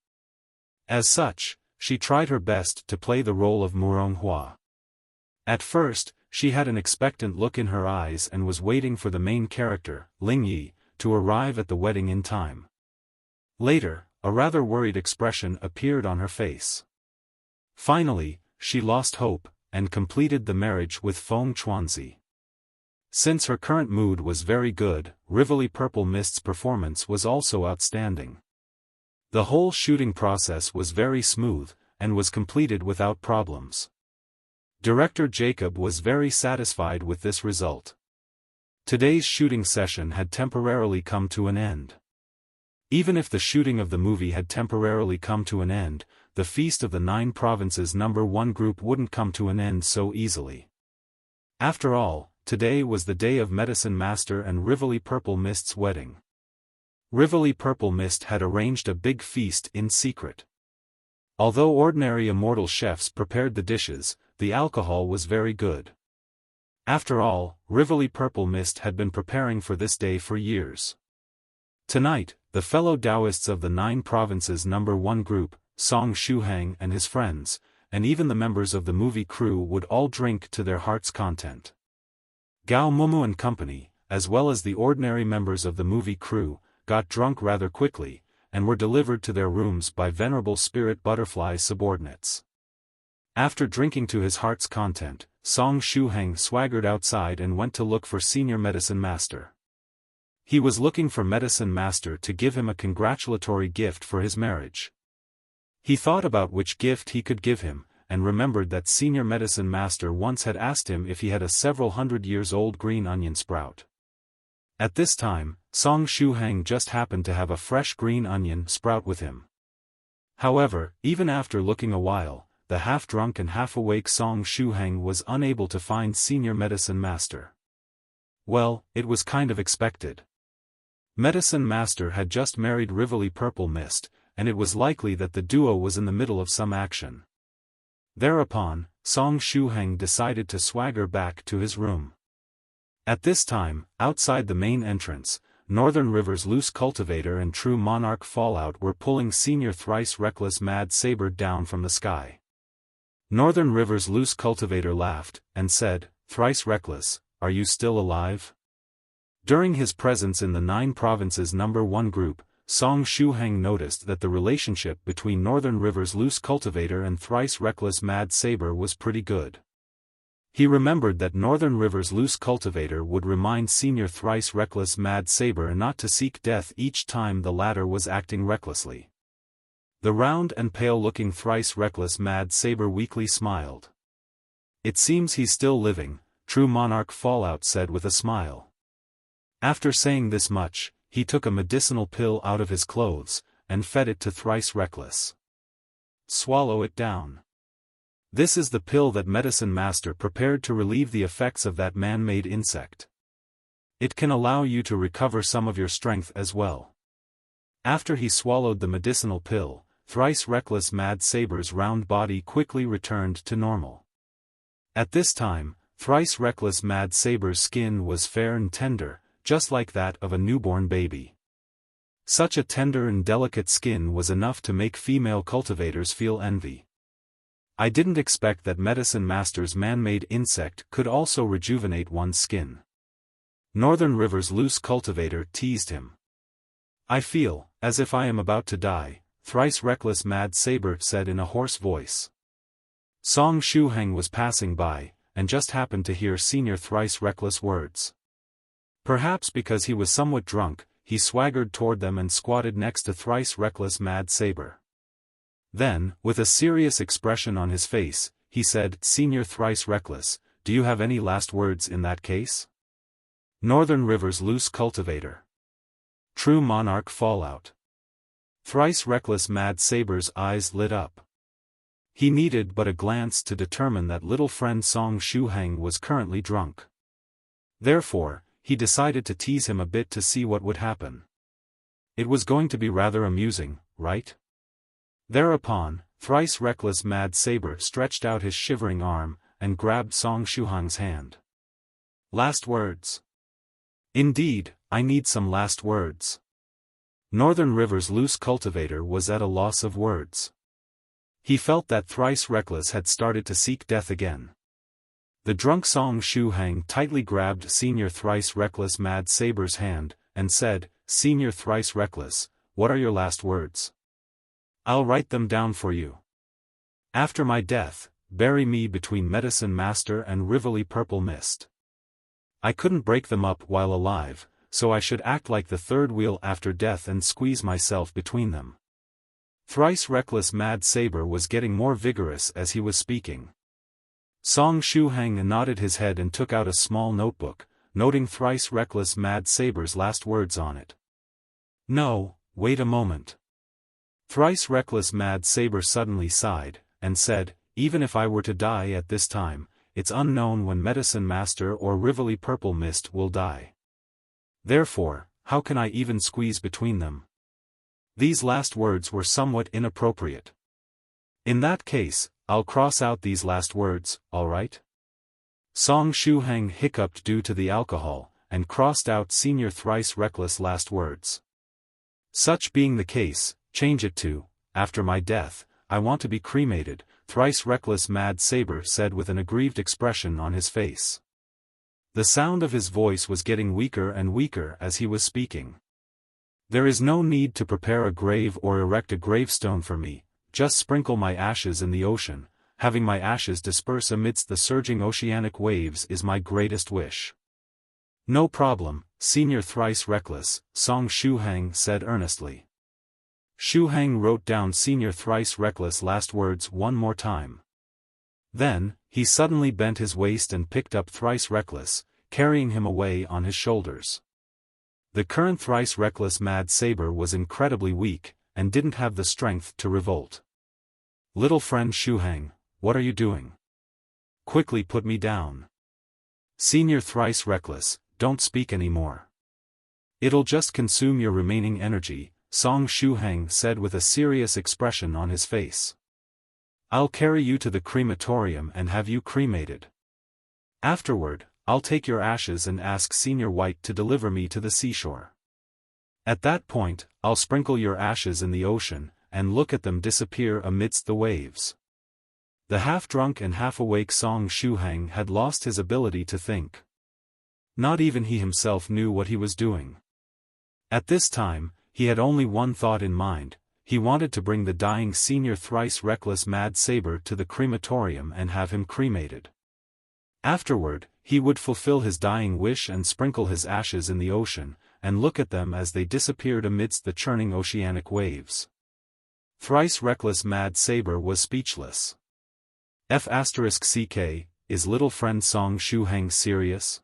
As such, she tried her best to play the role of Murong Hua. At first, she had an expectant look in her eyes and was waiting for the main character, Lychee, to arrive at the wedding in time. Later, a rather worried expression appeared on her face. Finally, she lost hope, and completed the marriage with Feng Chuanzi. Since her current mood was very good, Rivoli Purple Mist's performance was also outstanding. The whole shooting process was very smooth, and was completed without problems. Director Jacob was very satisfied with this result. Today's shooting session had temporarily come to an end. Even if the shooting of the movie had temporarily come to an end, the Feast of the Nine Provinces #1 group wouldn't come to an end so easily. After all, today was the day of Medicine Master and Rivoli Purple Mist's wedding. Rivoli Purple Mist had arranged a big feast in secret. Although ordinary immortal chefs prepared the dishes, the alcohol was very good. After all, Rivoli Purple Mist had been preparing for this day for years. Tonight, the fellow Daoists of the Nine Provinces #1 group, Shuhang and his friends, and even the members of the movie crew would all drink to their heart's content. Gao Mumu and company, as well as the ordinary members of the movie crew, got drunk rather quickly, and were delivered to their rooms by Venerable Spirit Butterfly's subordinates. After drinking to his heart's content, Shuhang swaggered outside and went to look for Senior Medicine Master. He was looking for Medicine Master to give him a congratulatory gift for his marriage. He thought about which gift he could give him, and remembered that Senior Medicine Master once had asked him if he had a several hundred-years-old green onion sprout. At this time, Shuhang just happened to have a fresh green onion sprout with him. However, even after looking a while, the half-drunk and half-awake Shuhang was unable to find Senior Medicine Master. Well, it was kind of expected. Medicine Master had just married Rivoli Purple Mist, and it was likely that the duo was in the middle of some action. Thereupon, Shuhang decided to swagger back to his room. At this time, outside the main entrance, Northern River's loose Cultivator and True Monarch Fallout were pulling Senior Thrice Reckless Mad Saber down from the sky. Northern River's loose Cultivator laughed, and said, "Thrice Reckless, are you still alive?" During his presence in the 9 provinces #1 group, Shuhang noticed that the relationship between Northern River's loose cultivator and thrice reckless Mad Saber was pretty good. He remembered that Northern River's loose cultivator would remind Senior Thrice Reckless Mad Saber not to seek death each time the latter was acting recklessly. The round and pale-looking Thrice Reckless Mad Saber weakly smiled. "It seems he's still living," True Monarch Fallout said with a smile. After saying this much, he took a medicinal pill out of his clothes, and fed it to Thrice Reckless. "Swallow it down. This is the pill that Medicine Master prepared to relieve the effects of that man-made insect. It can allow you to recover some of your strength as well." After he swallowed the medicinal pill, Thrice Reckless Mad Saber's round body quickly returned to normal. At this time, Thrice Reckless Mad Saber's skin was fair and tender, just like that of a newborn baby. Such a tender and delicate skin was enough to make female cultivators feel envy. "I didn't expect that Medicine Master's man-made insect could also rejuvenate one's skin." Northern River's loose cultivator teased him. "I feel as if I am about to die," Thrice Reckless Mad Saber said in a hoarse voice. Shuhang was passing by, and just happened to hear Senior Thrice Reckless words. Perhaps because he was somewhat drunk, he swaggered toward them and squatted next to Thrice Reckless Mad Saber. Then, with a serious expression on his face, he said, "Senior Thrice Reckless, do you have any last words in that case?" Northern River's loose cultivator. True Monarch Fallout. Thrice Reckless Mad Saber's eyes lit up. He needed but a glance to determine that little friend Shuhang was currently drunk. Therefore, he decided to tease him a bit to see what would happen. It was going to be rather amusing, right? Thereupon, Thrice Reckless Mad Saber stretched out his shivering arm, and grabbed Shuhang's hand. "Last words." "Indeed, I need some last words." Northern River's loose cultivator was at a loss of words. He felt that Thrice Reckless had started to seek death again. The drunk Shuhang tightly grabbed Senior Thrice Reckless Mad Saber's hand, and said, "Senior Thrice Reckless, what are your last words? I'll write them down for you. After my death, bury me between Medicine Master and Rivoli Purple Mist. I couldn't break them up while alive, so I should act like the third wheel after death and squeeze myself between them." Thrice Reckless Mad Saber was getting more vigorous as he was speaking. Shuhang nodded his head and took out a small notebook, noting Thrice Reckless Mad Saber's last words on it. "No, wait a moment." Thrice Reckless Mad Saber suddenly sighed, and said, "Even if I were to die at this time, it's unknown when Medicine Master or Rivoli Purple Mist will die. Therefore, how can I even squeeze between them?" These last words were somewhat inappropriate. "In that case, I'll cross out these last words, alright?" Shuhang hiccuped due to the alcohol, and crossed out Senior Thrice Reckless last words. "Such being the case, change it to, after my death, I want to be cremated," Thrice Reckless Mad Saber said with an aggrieved expression on his face. The sound of his voice was getting weaker and weaker as he was speaking. "There is no need to prepare a grave or erect a gravestone for me, just sprinkle my ashes in the ocean. Having my ashes disperse amidst the surging oceanic waves is my greatest wish." "No problem, Senior Thrice Reckless," Shuhang said earnestly. Shuhang wrote down Senior Thrice Reckless last words one more time. Then, he suddenly bent his waist and picked up Thrice Reckless, carrying him away on his shoulders. The current Thrice Reckless Mad Saber was incredibly weak, and didn't have the strength to revolt. "Little friend Shuhang, what are you doing? Quickly put me down. Senior Thrice Reckless, don't speak anymore. It'll just consume your remaining energy," Shuhang said with a serious expression on his face. "I'll carry you to the crematorium and have you cremated. Afterward, I'll take your ashes and ask Senior White to deliver me to the seashore. At that point, I'll sprinkle your ashes in the ocean, and look at them disappear amidst the waves." The half-drunk and half-awake Shuhang had lost his ability to think. Not even he himself knew what he was doing. At this time, he had only one thought in mind: he wanted to bring the dying Senior Thrice Reckless Mad Saber to the crematorium and have him cremated. Afterward, he would fulfill his dying wish and sprinkle his ashes in the ocean, and look at them as they disappeared amidst the churning oceanic waves. Thrice Reckless Mad Saber was speechless. F***ck, is little friend Song Shuhang serious?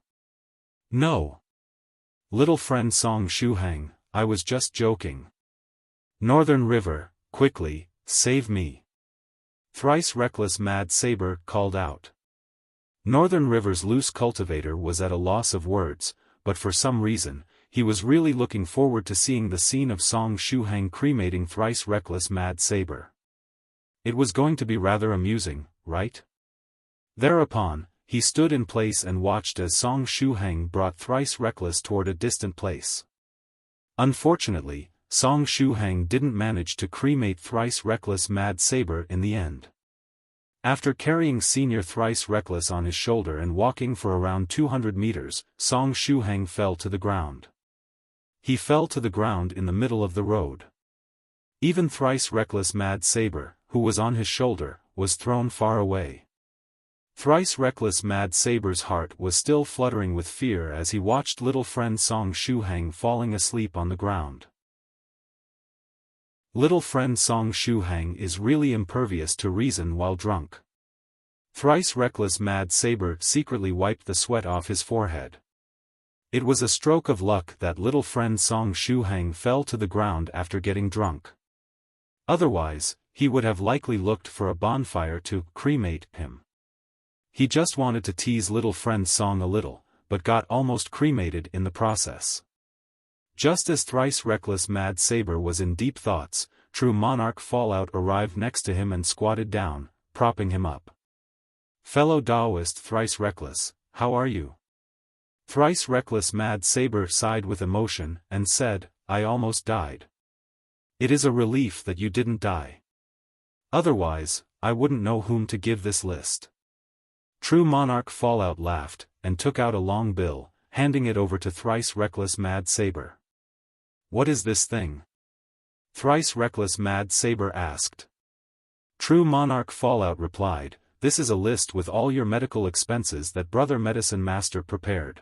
No. Little friend Song Shuhang, I was just joking. Northern River, quickly, save me. Thrice Reckless Mad Saber called out. Northern River's loose cultivator was at a loss of words, but for some reason, he was really looking forward to seeing the scene of Song Shuhang cremating Thrice Reckless Mad Saber. It was going to be rather amusing, right? Thereupon, he stood in place and watched as Song Shuhang brought Thrice Reckless toward a distant place. Unfortunately, Song Shuhang didn't manage to cremate Thrice Reckless Mad Saber in the end. After carrying Senior Thrice Reckless on his shoulder and walking for around 200 meters, Song Shuhang fell to the ground. He fell to the ground in the middle of the road. Even Thrice Reckless Mad Saber, who was on his shoulder, was thrown far away. Thrice Reckless Mad Saber's heart was still fluttering with fear as he watched little friend Song Shuhang falling asleep on the ground. Little friend Song Shuhang is really impervious to reason while drunk. Thrice Reckless Mad Saber secretly wiped the sweat off his forehead. It was a stroke of luck that little friend Song Shuhang fell to the ground after getting drunk. Otherwise, he would have likely looked for a bonfire to cremate him. He just wanted to tease little friend Song a little, but got almost cremated in the process. Just as Thrice Reckless Mad Saber was in deep thoughts, True Monarch Fallout arrived next to him and squatted down, propping him up. Fellow Daoist Thrice Reckless, how are you? Thrice Reckless Mad Saber sighed with emotion and said, I almost died. It is a relief that you didn't die. Otherwise, I wouldn't know whom to give this list. True Monarch Fallout laughed, and took out a long bill, handing it over to Thrice Reckless Mad Saber. What is this thing? Thrice Reckless Mad Saber asked. True Monarch Fallout replied, this is a list with all your medical expenses that Brother Medicine Master prepared.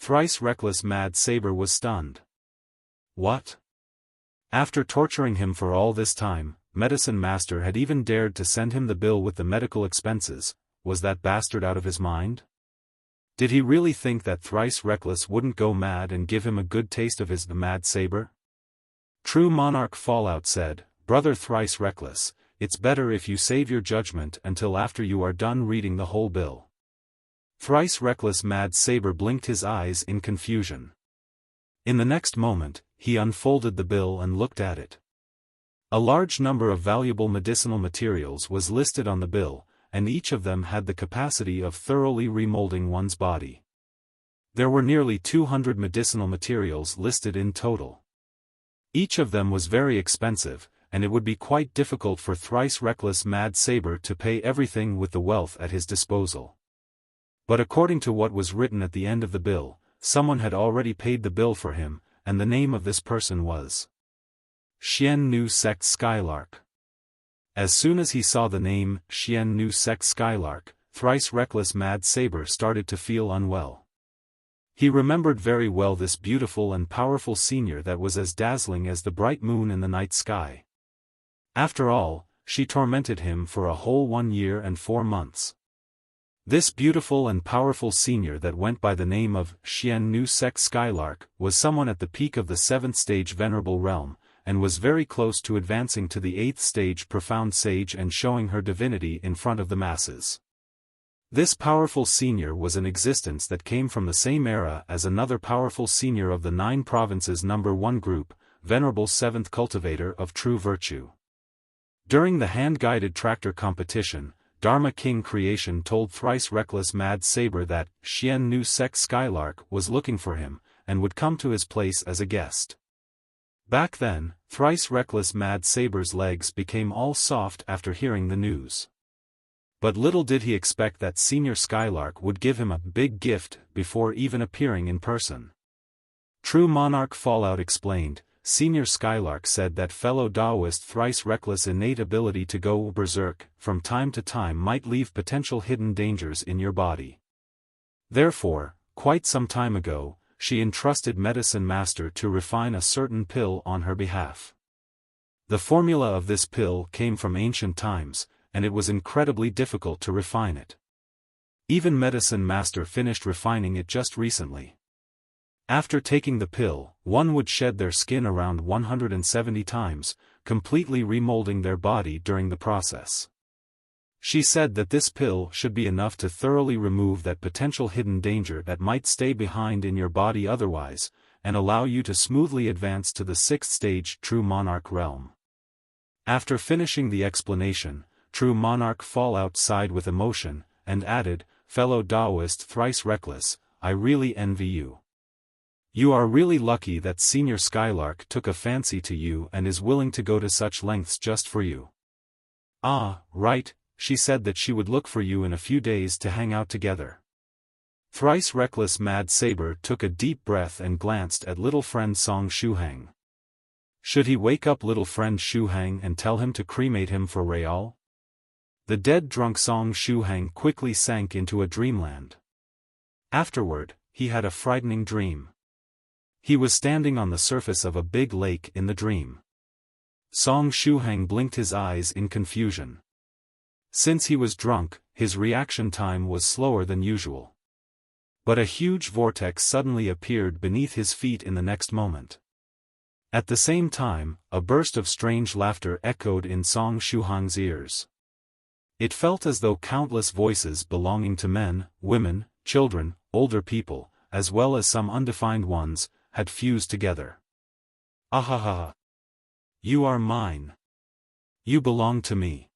Thrice Reckless Mad Saber was stunned. What? After torturing him for all this time, Medicine Master had even dared to send him the bill with the medical expenses. Was that bastard out of his mind? Did he really think that Thrice Reckless wouldn't go mad and give him a good taste of his Mad Saber? True Monarch Fallout said, Brother Thrice Reckless, it's better if you save your judgment until after you are done reading the whole bill. Thrice Reckless Mad Saber blinked his eyes in confusion. In the next moment, he unfolded the bill and looked at it. A large number of valuable medicinal materials was listed on the bill, and each of them had the capacity of thoroughly remolding one's body. There were nearly 200 medicinal materials listed in total. Each of them was very expensive, and it would be quite difficult for Thrice Reckless Mad Saber to pay everything with the wealth at his disposal. But according to what was written at the end of the bill, someone had already paid the bill for him, and the name of this person was Xian Nu Sect Skylark. As soon as he saw the name, Xian Nu Sect Skylark, Thrice Reckless Mad Saber started to feel unwell. He remembered very well this beautiful and powerful senior that was as dazzling as the bright moon in the night sky. After all, she tormented him for a whole 1 year and 4 months. This beautiful and powerful senior that went by the name of Xian Nu Sect Skylark was someone at the peak of the 7th stage Venerable Realm, and was very close to advancing to the 8th stage Profound Sage and showing her divinity in front of the masses. This powerful senior was an existence that came from the same era as another powerful senior of the 9 provinces number 1 group, Venerable 7th Cultivator of True Virtue. During the hand-guided tractor competition, Dharma King Creation told Thrice Reckless Mad Saber that Xian Nu Sect Skylark was looking for him, and would come to his place as a guest. Back then, Thrice Reckless Mad Saber's legs became all soft after hearing the news. But little did he expect that Senior Skylark would give him a big gift before even appearing in person. True Monarch Fallout explained, Senior Skylark said that Fellow Daoist Thrice Reckless' innate ability to go berserk from time to time might leave potential hidden dangers in your body. Therefore, quite some time ago, she entrusted Medicine Master to refine a certain pill on her behalf. The formula of this pill came from ancient times, and it was incredibly difficult to refine it. Even Medicine Master finished refining it just recently. After taking the pill, one would shed their skin around 170 times, completely remolding their body during the process. She said that this pill should be enough to thoroughly remove that potential hidden danger that might stay behind in your body otherwise, and allow you to smoothly advance to the 6th stage True Monarch realm. After finishing the explanation, True Monarch Fallout sighed with emotion, and added, Fellow Daoist Thrice Reckless, I really envy you. You are really lucky that Senior Skylark took a fancy to you and is willing to go to such lengths just for you. Ah, right, she said that she would look for you in a few days to hang out together. Thrice Reckless Mad Saber took a deep breath and glanced at little friend Song Shuhang. Should he wake up little friend Shuhang and tell him to cremate him for Real? The dead drunk Song Shuhang quickly sank into a dreamland. Afterward, he had a frightening dream. He was standing on the surface of a big lake in the dream. Song Shuhang blinked his eyes in confusion. Since he was drunk, his reaction time was slower than usual. But a huge vortex suddenly appeared beneath his feet in the next moment. At the same time, a burst of strange laughter echoed in Song Shuhang's ears. It felt as though countless voices belonging to men, women, children, older people, as well as some undefined ones, had fused together. Ahaha! You are mine. You belong to me.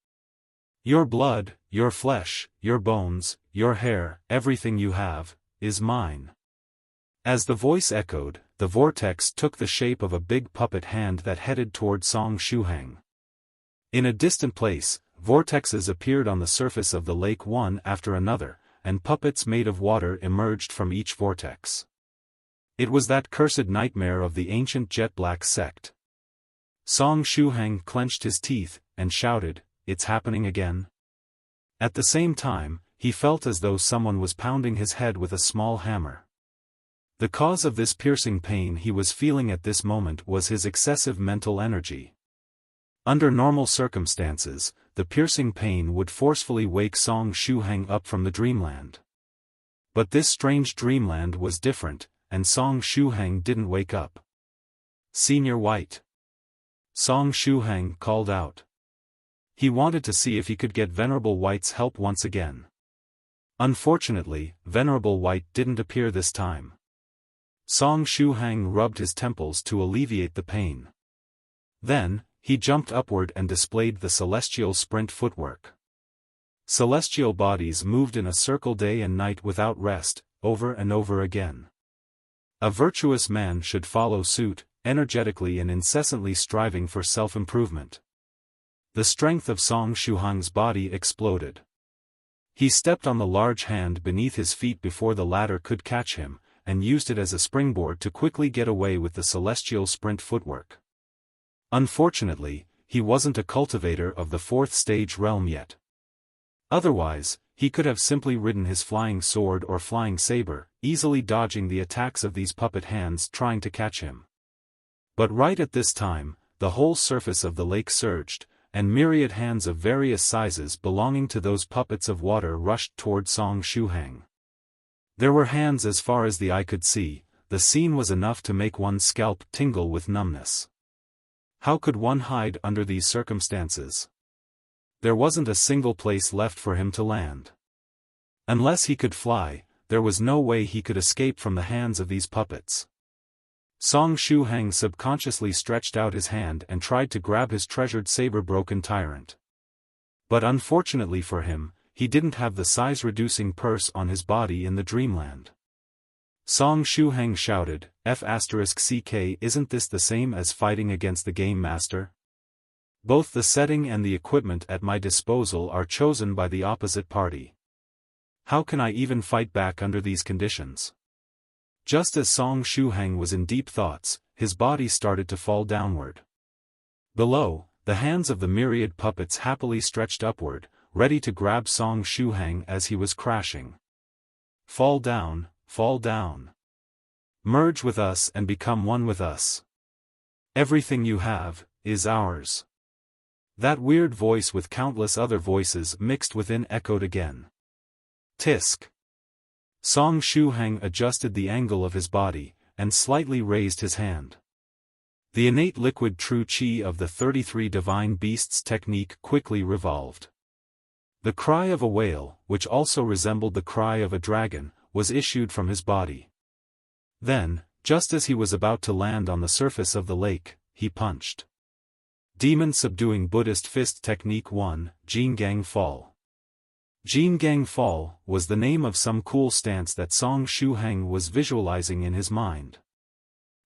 Your blood, your flesh, your bones, your hair, everything you have, is mine. As the voice echoed, the vortex took the shape of a big puppet hand that headed toward Song Shuhang. In a distant place, vortexes appeared on the surface of the lake one after another, and puppets made of water emerged from each vortex. It was that cursed nightmare of the ancient Jet Black sect. Song Shuhang clenched his teeth, and shouted, It's happening again. At the same time, he felt as though someone was pounding his head with a small hammer. The cause of this piercing pain he was feeling at this moment was his excessive mental energy. Under normal circumstances, the piercing pain would forcefully wake Song Shuhang up from the dreamland. But this strange dreamland was different, and Song Shuhang didn't wake up. Senior White. Song Shuhang called out. He wanted to see if he could get Venerable White's help once again. Unfortunately, Venerable White didn't appear this time. Song Shuhang rubbed his temples to alleviate the pain. Then, he jumped upward and displayed the celestial sprint footwork. Celestial bodies moved in a circle day and night without rest, over and over again. A virtuous man should follow suit, energetically and incessantly striving for self-improvement. The strength of Song Shuhang's body exploded. He stepped on the large hand beneath his feet before the latter could catch him, and used it as a springboard to quickly get away with the celestial sprint footwork. Unfortunately, he wasn't a cultivator of the 4th stage realm yet. Otherwise, he could have simply ridden his flying sword or flying saber, easily dodging the attacks of these puppet hands trying to catch him. But right at this time, the whole surface of the lake surged, and myriad hands of various sizes belonging to those puppets of water rushed toward Song Shuhang. There were hands as far as the eye could see. The scene was enough to make one's scalp tingle with numbness. How could one hide under these circumstances? There wasn't a single place left for him to land. Unless he could fly, there was no way he could escape from the hands of these puppets. Song Shuhang subconsciously stretched out his hand and tried to grab his treasured saber-broken tyrant. But unfortunately for him, he didn't have the size-reducing purse on his body in the dreamland. Song Shuhang shouted, F***ck, isn't this the same as fighting against the Game Master? Both the setting and the equipment at my disposal are chosen by the opposite party. How can I even fight back under these conditions? Just as Song Shuhang was in deep thoughts, his body started to fall downward. Below, the hands of the myriad puppets happily stretched upward, ready to grab Song Shuhang as he was crashing. Fall down, fall down. Merge with us and become one with us. Everything you have is ours. That weird voice with countless other voices mixed within echoed again. Tisk. Song Shuhang adjusted the angle of his body, and slightly raised his hand. The innate liquid true chi of the 33 divine beasts technique quickly revolved. The cry of a whale, which also resembled the cry of a dragon, was issued from his body. Then, just as he was about to land on the surface of the lake, he punched. Demon Subduing Buddhist Fist Technique 1, Jingang Fall. Jingang Fall was the name of some cool stance that Song Shuhang was visualizing in his mind.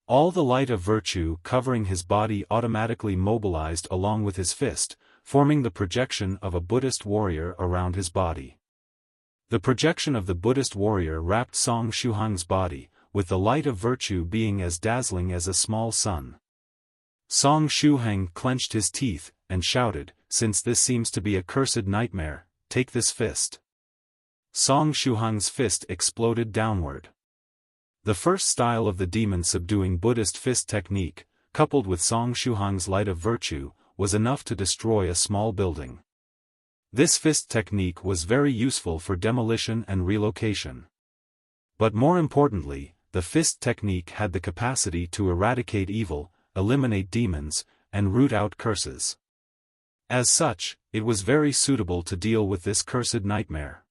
All the light of virtue covering his body automatically mobilized along with his fist, forming the projection of a Buddhist warrior around his body. The projection of the Buddhist warrior wrapped Song Shuhang's body, with the light of virtue being as dazzling as a small sun. Song Shuhang clenched his teeth, and shouted, "Since this seems to be a cursed nightmare, take this fist." Song Shuhang's fist exploded downward. The first style of the demon subduing Buddhist fist technique, coupled with Song Shuhang's light of virtue, was enough to destroy a small building. This fist technique was very useful for demolition and relocation. But more importantly, the fist technique had the capacity to eradicate evil, eliminate demons, and root out curses. As such, it was very suitable to deal with this cursed nightmare.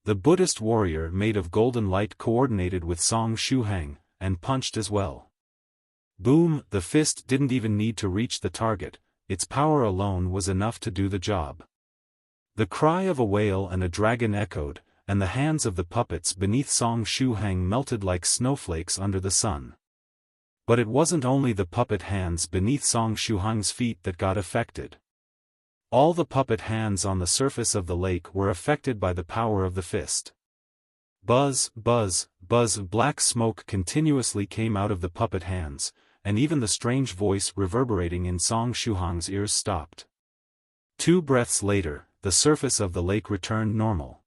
The Buddhist warrior made of golden light coordinated with Song Shuhang, and punched as well. Boom! The fist didn't even need to reach the target, its power alone was enough to do the job. The cry of a whale and a dragon echoed, and the hands of the puppets beneath Song Shuhang melted like snowflakes under the sun. But it wasn't only the puppet hands beneath Song Shuhang's feet that got affected. All the puppet hands on the surface of the lake were affected by the power of the fist. Buzz, buzz, buzz. Black smoke continuously came out of the puppet hands, and even the strange voice reverberating in Song Shuhang's ears stopped. 2 breaths later, the surface of the lake returned normal.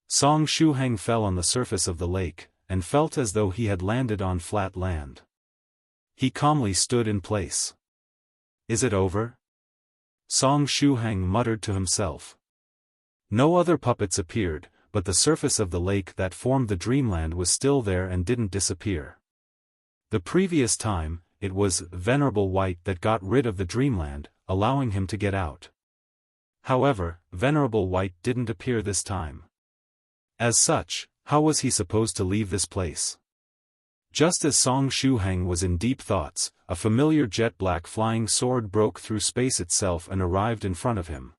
Song Shuhang fell on the surface of the lake, and felt as though he had landed on flat land. He calmly stood in place. Is it over? Song Shuhang muttered to himself. No other puppets appeared, but the surface of the lake that formed the dreamland was still there and didn't disappear. The previous time, it was Venerable White that got rid of the dreamland, allowing him to get out. However, Venerable White didn't appear this time. As such, how was he supposed to leave this place? Just as Song Shuhang was in deep thoughts, a familiar jet-black flying sword broke through space itself and arrived in front of him.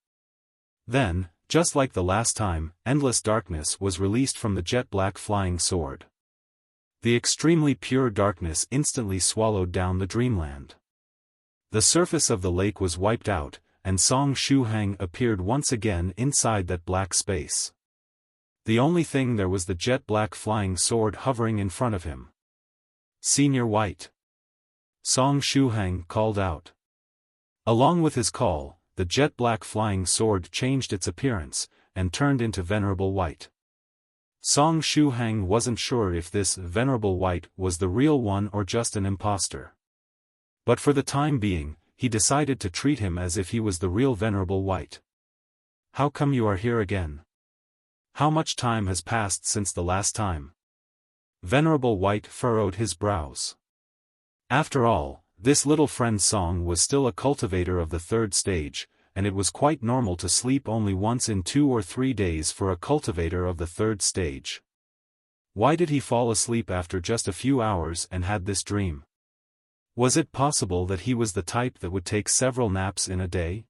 Then, just like the last time, endless darkness was released from the jet-black flying sword. The extremely pure darkness instantly swallowed down the dreamland. The surface of the lake was wiped out, and Song Shuhang appeared once again inside that black space. The only thing there was the jet-black flying sword hovering in front of him. Senior White. Song Shuhang called out. Along with his call, the jet-black flying sword changed its appearance, and turned into Venerable White. Song Shuhang wasn't sure if this Venerable White was the real one or just an imposter. But for the time being, he decided to treat him as if he was the real Venerable White. How come you are here again? How much time has passed since the last time? Venerable White furrowed his brows. After all, this little friend Song was still a cultivator of the 3rd stage, and it was quite normal to sleep only once in 2 or 3 days for a cultivator of the 3rd stage. Why did he fall asleep after just a few hours and had this dream? Was it possible that he was the type that would take several naps in a day?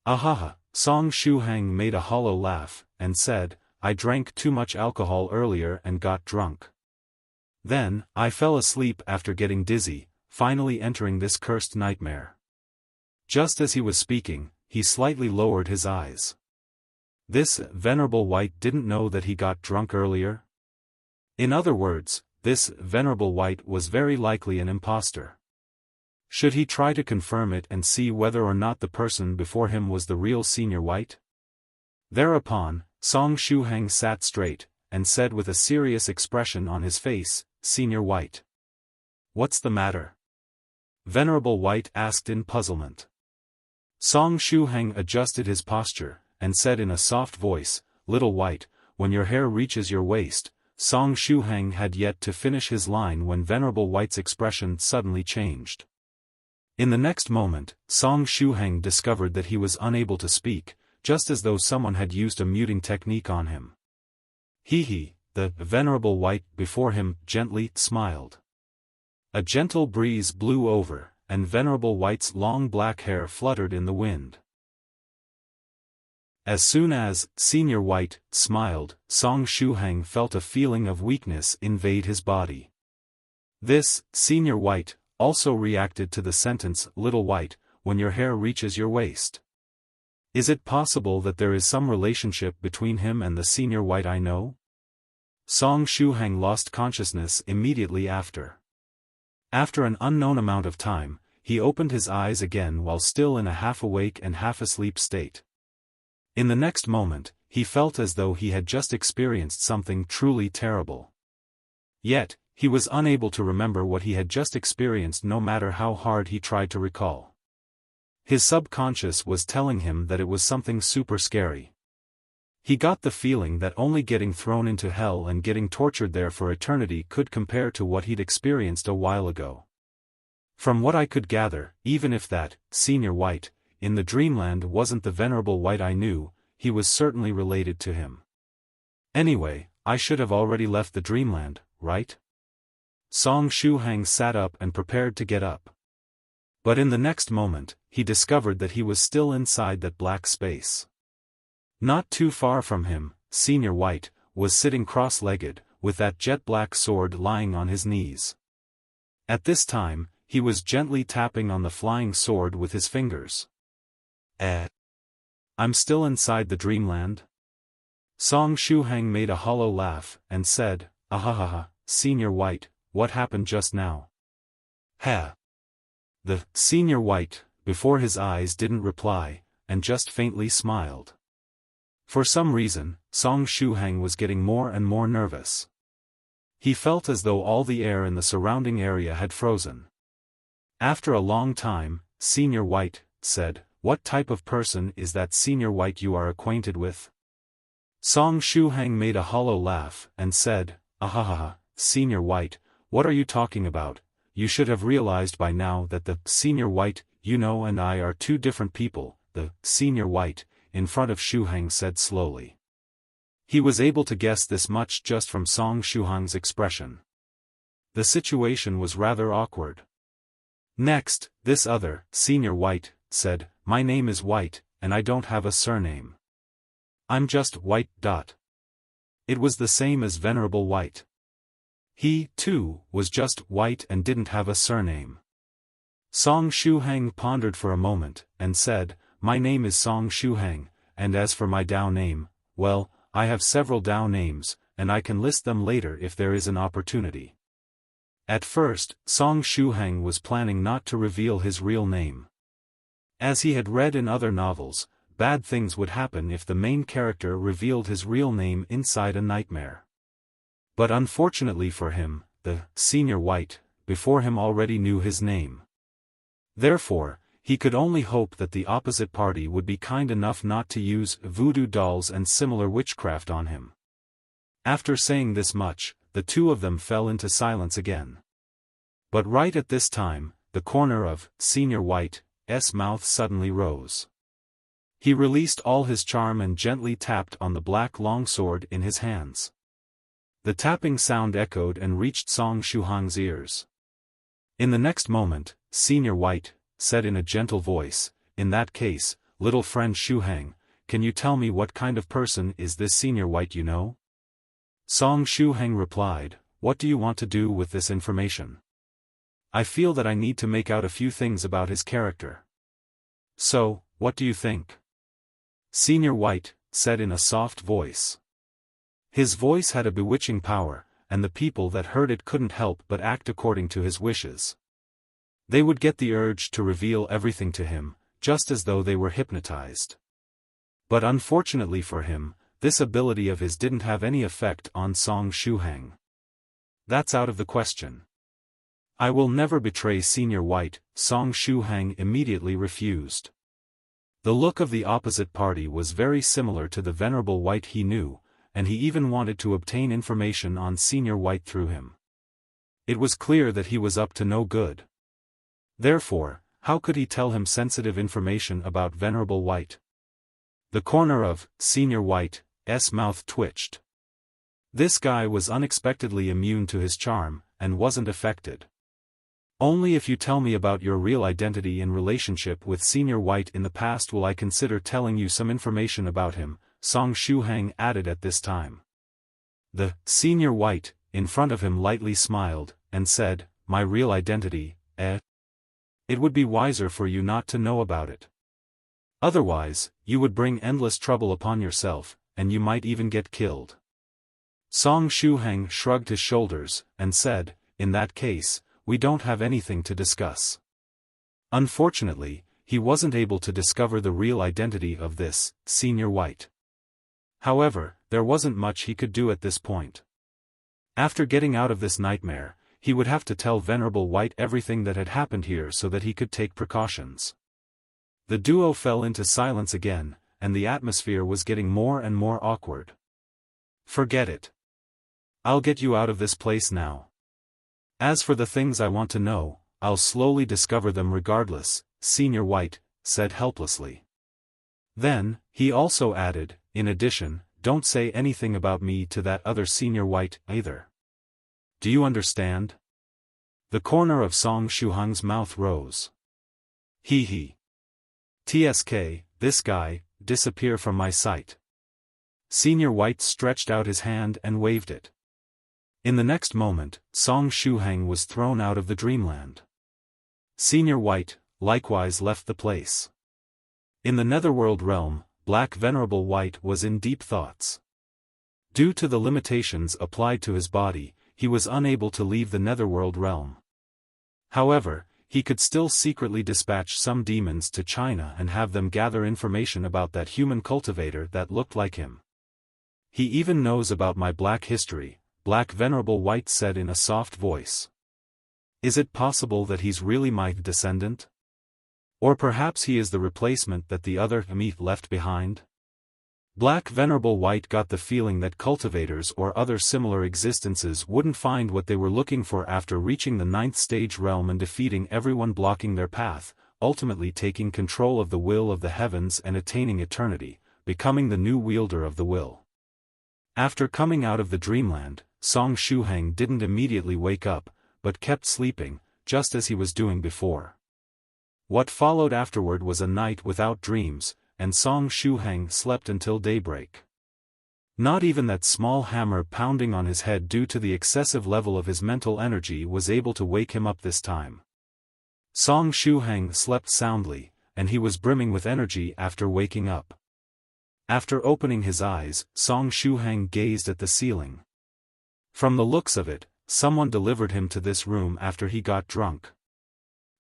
Ahaha, Song Shuhang made a hollow laugh, and said, I drank too much alcohol earlier and got drunk. Then, I fell asleep after getting dizzy, finally entering this cursed nightmare. Just as he was speaking, he slightly lowered his eyes. This Venerable White didn't know that he got drunk earlier? In other words, this Venerable White was very likely an impostor. Should he try to confirm it and see whether or not the person before him was the real Senior White? Thereupon, Shuhang sat straight, and said with a serious expression on his face, "Senior White. What's the matter?" Venerable White asked in puzzlement. Shuhang adjusted his posture, and said in a soft voice, "Little White, when your hair reaches your waist." Shuhang had yet to finish his line when Venerable White's expression suddenly changed. In the next moment, Shuhang discovered that he was unable to speak, just as though someone had used a muting technique on him. The Venerable White before him gently smiled. A gentle breeze blew over, and Venerable White's long black hair fluttered in the wind. As soon as Senior White smiled, Shuhang felt a feeling of weakness invade his body. This Senior White also reacted to the sentence, "Little White, when your hair reaches your waist." Is it possible that there is some relationship between him and the Senior White I know? Shuhang lost consciousness immediately after. After an unknown amount of time, he opened his eyes again while still in a half-awake and half-asleep state. In the next moment, he felt as though he had just experienced something truly terrible. Yet, he was unable to remember what he had just experienced no matter how hard he tried to recall. His subconscious was telling him that it was something super scary. He got the feeling that only getting thrown into hell and getting tortured there for eternity could compare to what he'd experienced a while ago. From what I could gather, even if that Senior White in the dreamland wasn't the Venerable White I knew, he was certainly related to him. Anyway, I should have already left the dreamland, right? Shuhang sat up and prepared to get up. But in the next moment, he discovered that he was still inside that black space. Not too far from him, Senior White was sitting cross-legged, with that jet-black sword lying on his knees. At this time, he was gently tapping on the flying sword with his fingers. I'm still inside the dreamland? Shuhang made a hollow laugh, and said, "Ahahaha, Senior White, what happened just now?" "Ha!" The Senior White, before his eyes didn't reply, and just faintly smiled. For some reason, Shuhang was getting more and more nervous. He felt as though all the air in the surrounding area had frozen. After a long time, Senior White said, "What type of person is that Senior White you are acquainted with?" Shuhang made a hollow laugh, and said, "Ahahaha, Senior White, what are you talking about? You should have realized by now that the Senior White you know and I are two different people." The Senior White in front of Shuhang said slowly. He was able to guess this much just from Shuhang's expression. The situation was rather awkward. Next, this other Senior White said, "My name is White, and I don't have a surname. I'm just White. It was the same as Venerable White. He, too, was just White and didn't have a surname. Shuhang pondered for a moment, and said, "My name is Shuhang, and as for my Dao name, well, I have several Dao names, and I can list them later if there is an opportunity." At first, Shuhang was planning not to reveal his real name. As he had read in other novels, bad things would happen if the main character revealed his real name inside a nightmare. But unfortunately for him, the Senior White before him already knew his name. Therefore, he could only hope that the opposite party would be kind enough not to use voodoo dolls and similar witchcraft on him. After saying this much, the two of them fell into silence again. But right at this time, the corner of Senior White's mouth suddenly rose. He released all his charm and gently tapped on the black longsword in his hands. The tapping sound echoed and reached Shuhang's ears. In the next moment, Senior White said in a gentle voice, "In that case, little friend Shuhang, can you tell me what kind of person is this Senior White you know?" Shuhang replied, "What do you want to do with this information? I feel that I need to make out a few things about his character." So, what do you think? Senior White said in a soft voice. His voice had a bewitching power, and the people that heard it couldn't help but act according to his wishes. They would get the urge to reveal everything to him, just as though they were hypnotized. But unfortunately for him, this ability of his didn't have any effect on Shuhang. That's out of the question. I will never betray Senior White, Shuhang immediately refused. The look of the opposite party was very similar to the Venerable White he knew, and he even wanted to obtain information on Senior White through him. It was clear that he was up to no good. Therefore, how could he tell him sensitive information about Venerable White? The corner of Senior White's mouth twitched. This guy was unexpectedly immune to his charm, and wasn't affected. Only if you tell me about your real identity and relationship with Senior White in the past will I consider telling you some information about him, Shuhang added at this time. The Senior White, in front of him lightly smiled, and said, My real identity, It would be wiser for you not to know about it. Otherwise, you would bring endless trouble upon yourself, and you might even get killed. Shuhang shrugged his shoulders, and said, In that case, we don't have anything to discuss. Unfortunately, he wasn't able to discover the real identity of this Senior White. However, there wasn't much he could do at this point. After getting out of this nightmare, he would have to tell Venerable White everything that had happened here so that he could take precautions. The duo fell into silence again, and the atmosphere was getting more and more awkward. Forget it. I'll get you out of this place now. As for the things I want to know, I'll slowly discover them regardless, Senior White said helplessly. Then, he also added, in addition, don't say anything about me to that other Senior White either. Do you understand? The corner of Shuhang's mouth rose. He. TSK, this guy, disappear from my sight. Senior White stretched out his hand and waved it. In the next moment, Shuhang was thrown out of the dreamland. Senior White, likewise left the place. In the netherworld realm, Black Venerable White was in deep thoughts. Due to the limitations applied to his body, he was unable to leave the netherworld realm. However, he could still secretly dispatch some demons to China and have them gather information about that human cultivator that looked like him. He even knows about my black history, Black Venerable White said in a soft voice. Is it possible that he's really my descendant? Or perhaps he is the replacement that the other me left behind? Black Venerable White got the feeling that cultivators or other similar existences wouldn't find what they were looking for after reaching the 9th stage realm and defeating everyone blocking their path, ultimately taking control of the will of the heavens and attaining eternity, becoming the new wielder of the will. After coming out of the dreamland, Shuhang didn't immediately wake up, but kept sleeping, just as he was doing before. What followed afterward was a night without dreams, and Shuhang slept until daybreak. Not even that small hammer pounding on his head due to the excessive level of his mental energy was able to wake him up this time. Shuhang slept soundly, and he was brimming with energy after waking up. After opening his eyes, Shuhang gazed at the ceiling. From the looks of it, someone delivered him to this room after he got drunk.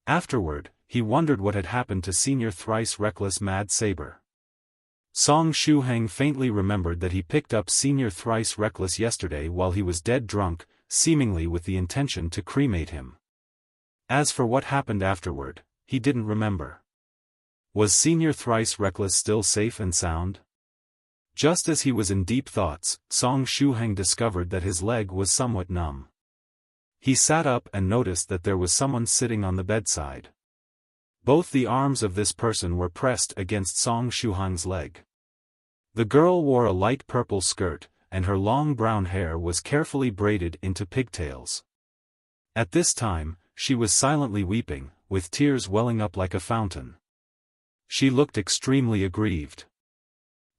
Afterward, he wondered what had happened to Senior Thrice Reckless Mad Saber. Shuhang faintly remembered that he picked up Senior Thrice Reckless yesterday while he was dead drunk, seemingly with the intention to cremate him. As for what happened afterward, he didn't remember. Was Senior Thrice Reckless still safe and sound? Just as he was in deep thoughts, Shuhang discovered that his leg was somewhat numb. He sat up and noticed that there was someone sitting on the bedside. Both the arms of this person were pressed against Shuhang's leg. The girl wore a light purple skirt, and her long brown hair was carefully braided into pigtails. At this time, she was silently weeping, with tears welling up like a fountain. She looked extremely aggrieved.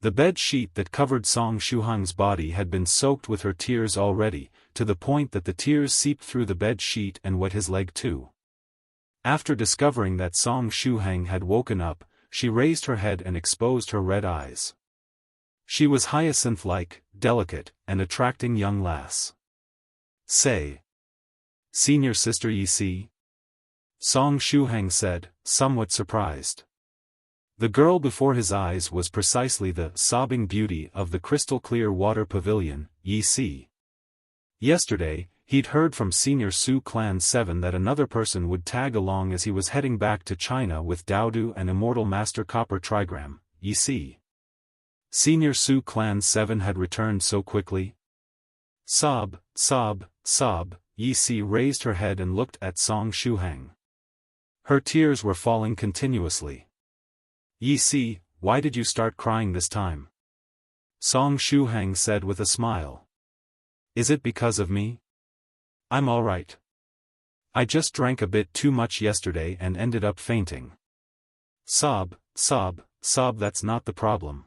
The bed sheet that covered Shuhang's body had been soaked with her tears already, to the point that the tears seeped through the bed sheet and wet his leg too. After discovering that Shuhang had woken up, she raised her head and exposed her red eyes. She was hyacinth-like, delicate, and attracting young lass. "Say, senior sister ye see?" Song Shuhang said, somewhat surprised. The girl before his eyes was precisely the sobbing beauty of the crystal-clear water pavilion, ye see. Yesterday, he'd heard from Senior Su Clan 7 that another person would tag along as he was heading back to China with Doudou and Immortal Master Copper Trigram, ye see. Senior Su Clan 7 had returned so quickly. Sob, sob, sob, ye see raised her head and looked at Song Shuhang. Her tears were falling continuously. "Ye see, why did you start crying this time?" Song Shuhang said with a smile. "Is it because of me? I'm all right. I just drank a bit too much yesterday and ended up fainting." "Sob, sob, sob, that's not the problem."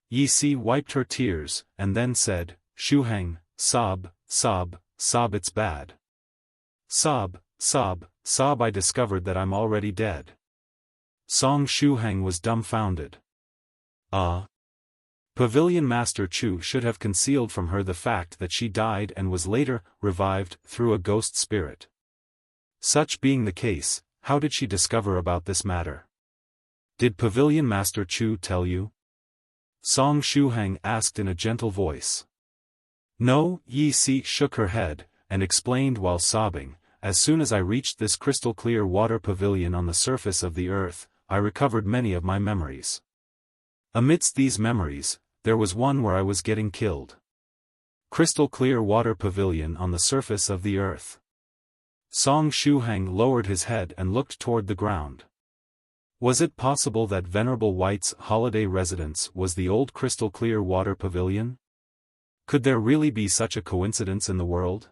Ye see wiped her tears, and then said, "Shuhang, sob, sob, sob, it's bad. Sob, sob, sob, I discovered that I'm already dead." Song Shuhang was dumbfounded. Pavilion Master Chu should have concealed from her the fact that she died and was later revived through a ghost spirit. Such being the case, how did she discover about this matter? "Did Pavilion Master Chu tell you?" Song Shuhang asked in a gentle voice. "No," Yi Si shook her head, and explained while sobbing, "As soon as I reached this crystal-clear water pavilion on the surface of the earth, I recovered many of my memories. Amidst these memories, there was one where I was getting killed. Crystal-clear water pavilion on the surface of the earth." Song Shuhang lowered his head and looked toward the ground. Was it possible that Venerable White's holiday residence was the old crystal-clear water pavilion? Could there really be such a coincidence in the world?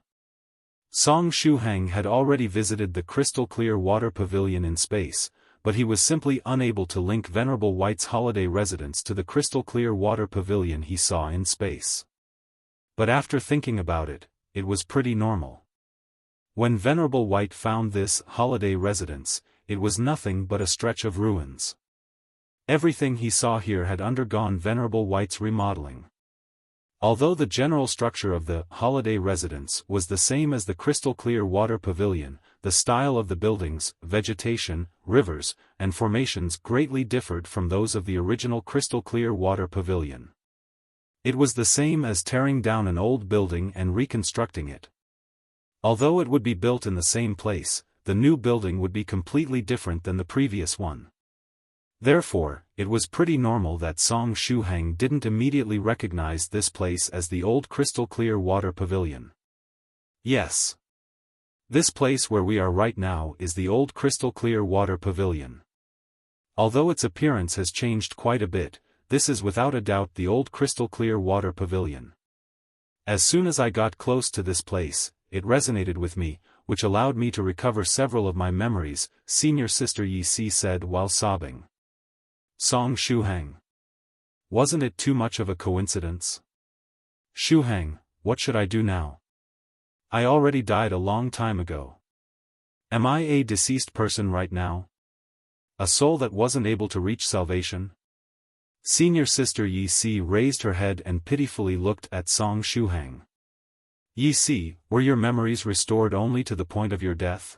Song Shuhang had already visited the crystal-clear water pavilion in space, but he was simply unable to link Venerable White's holiday residence to the crystal-clear water pavilion he saw in space. But after thinking about it, it was pretty normal. When Venerable White found this holiday residence, it was nothing but a stretch of ruins. Everything he saw here had undergone Venerable White's remodeling. Although the general structure of the holiday residence was the same as the crystal-clear water pavilion, the style of the buildings, vegetation, rivers, and formations greatly differed from those of the original crystal-clear water pavilion. It was the same as tearing down an old building and reconstructing it. Although it would be built in the same place, the new building would be completely different than the previous one. Therefore, it was pretty normal that Song Shuhang didn't immediately recognize this place as the old crystal-clear water pavilion. Yes. This place where we are right now is the old crystal-clear water pavilion. Although its appearance has changed quite a bit, this is without a doubt the old crystal-clear water pavilion. As soon as I got close to this place, it resonated with me, which allowed me to recover several of my memories, Senior Sister Yi Si said while sobbing. Song Shuhang. Wasn't it too much of a coincidence? Shuhang, what should I do now? I already died a long time ago. Am I a deceased person right now? A soul that wasn't able to reach salvation? Senior Sister Yi Si raised her head and pitifully looked at Song Shuhang. Yi Si, were your memories restored only to the point of your death?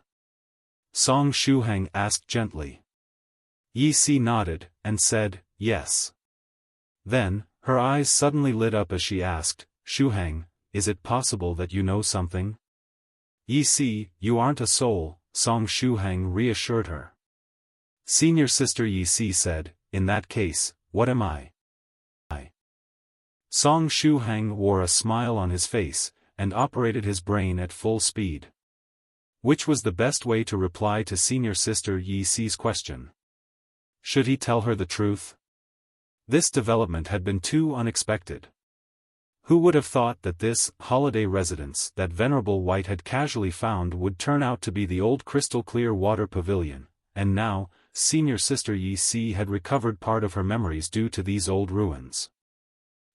Song Shuhang asked gently. Yi Si nodded, and said, yes. Then, her eyes suddenly lit up as she asked, Shuhang, is it possible that you know something? Yi Si, you aren't a soul, Song Shuhang reassured her. Senior Sister Yi Si said, in that case, what am I? Song Shuhang wore a smile on his face, and operated his brain at full speed. Which was the best way to reply to Senior Sister Yi Si's question? Should he tell her the truth? This development had been too unexpected. Who would have thought that this holiday residence that Venerable White had casually found would turn out to be the old crystal-clear water pavilion, and now, Senior Sister Yi Si had recovered part of her memories due to these old ruins.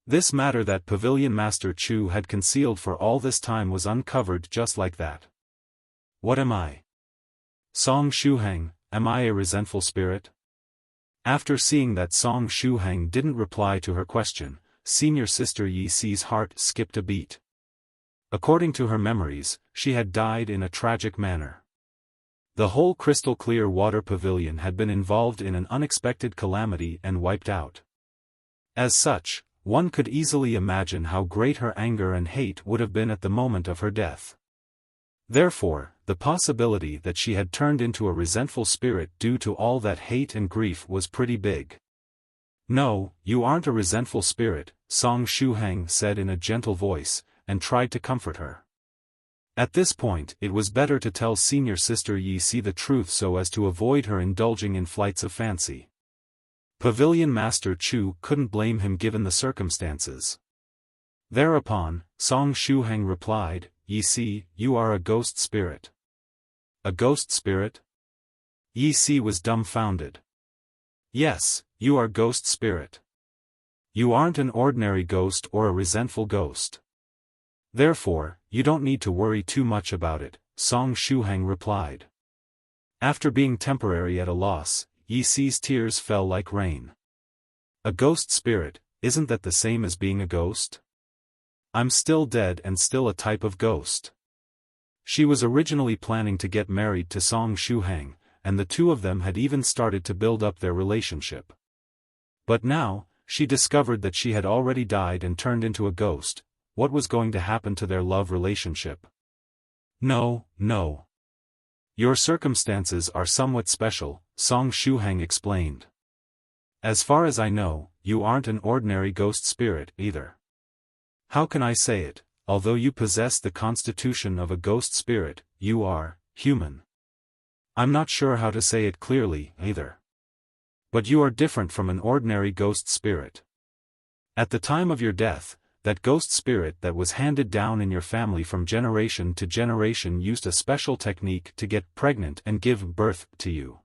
This matter that Pavilion Master Chu had concealed for all this time was uncovered just like that. What am I? Song Shuhang, am I a resentful spirit? After seeing that Song Shuhang didn't reply to her question, senior sister Yixi's heart skipped a beat. According to her memories, she had died in a tragic manner. The whole crystal-clear water pavilion had been involved in an unexpected calamity and wiped out. As such, one could easily imagine how great her anger and hate would have been at the moment of her death. Therefore, the possibility that she had turned into a resentful spirit due to all that hate and grief was pretty big. "No, you aren't a resentful spirit," Song Shuhang said in a gentle voice, and tried to comfort her. At this point it was better to tell senior sister Yixi the truth so as to avoid her indulging in flights of fancy. Pavilion Master Chu couldn't blame him given the circumstances. Thereupon, Song Shuhang replied, "Yixi, you are a ghost spirit." "A ghost spirit?" Yixi was dumbfounded. "Yes, you are ghost spirit. You aren't an ordinary ghost or a resentful ghost. Therefore, you don't need to worry too much about it," Song Shuhang replied. After being temporarily at a loss, Yixi's tears fell like rain. "A ghost spirit, isn't that the same as being a ghost? I'm still dead and still a type of ghost." She was originally planning to get married to Song Shuhang, and the two of them had even started to build up their relationship. But now, she discovered that she had already died and turned into a ghost. What was going to happen to their love relationship? "No, no. Your circumstances are somewhat special," Song Shuhang explained. "As far as I know, you aren't an ordinary ghost spirit either. How can I say it? Although you possess the constitution of a ghost spirit, you are human. I'm not sure how to say it clearly either. But you are different from an ordinary ghost spirit. At the time of your death, that ghost spirit that was handed down in your family from generation to generation used a special technique to get pregnant and give birth to you.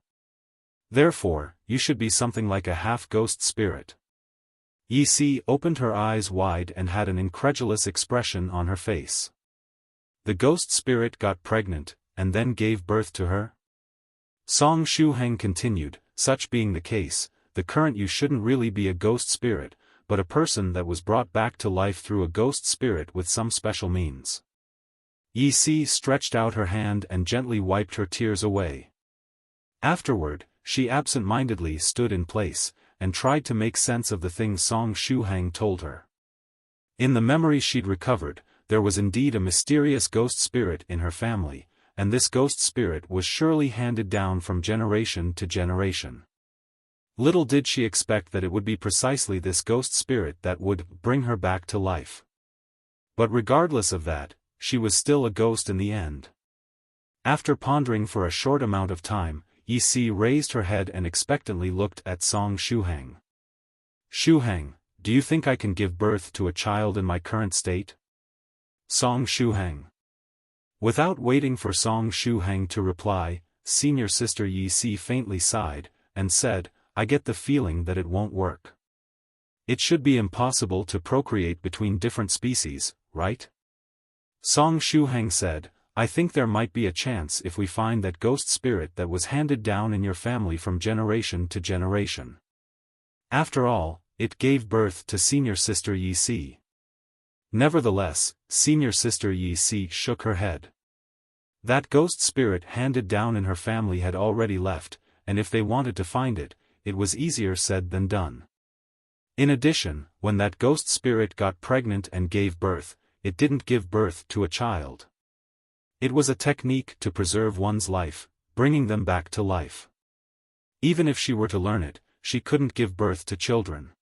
Therefore, you should be something like a half-ghost spirit." Yixi opened her eyes wide and had an incredulous expression on her face. "The ghost spirit got pregnant, and then gave birth to her?" Song Shuhang continued, "Such being the case, the current you shouldn't really be a ghost spirit, but a person that was brought back to life through a ghost spirit with some special means." Yixi stretched out her hand and gently wiped her tears away. Afterward, she absent-mindedly stood in place, and tried to make sense of the things Song Shuhang told her. In the memories she'd recovered, there was indeed a mysterious ghost spirit in her family, and this ghost spirit was surely handed down from generation to generation. Little did she expect that it would be precisely this ghost spirit that would bring her back to life. But regardless of that, she was still a ghost in the end. After pondering for a short amount of time, Yixi raised her head and expectantly looked at Song Shuhang. "Shuhang, do you think I can give birth to a child in my current state?" Song Shuhang. Without waiting for Song Shuhang to reply, senior sister Yixi faintly sighed, and said, "I get the feeling that it won't work. It should be impossible to procreate between different species, right?" Song Shuhang said, "I think there might be a chance if we find that ghost spirit that was handed down in your family from generation to generation. After all, it gave birth to senior sister Yixi." Nevertheless, senior sister Yixi shook her head. That ghost spirit handed down in her family had already left, and if they wanted to find it, it was easier said than done. In addition, when that ghost spirit got pregnant and gave birth, it didn't give birth to a child. It was a technique to preserve one's life, bringing them back to life. Even if she were to learn it, she couldn't give birth to children.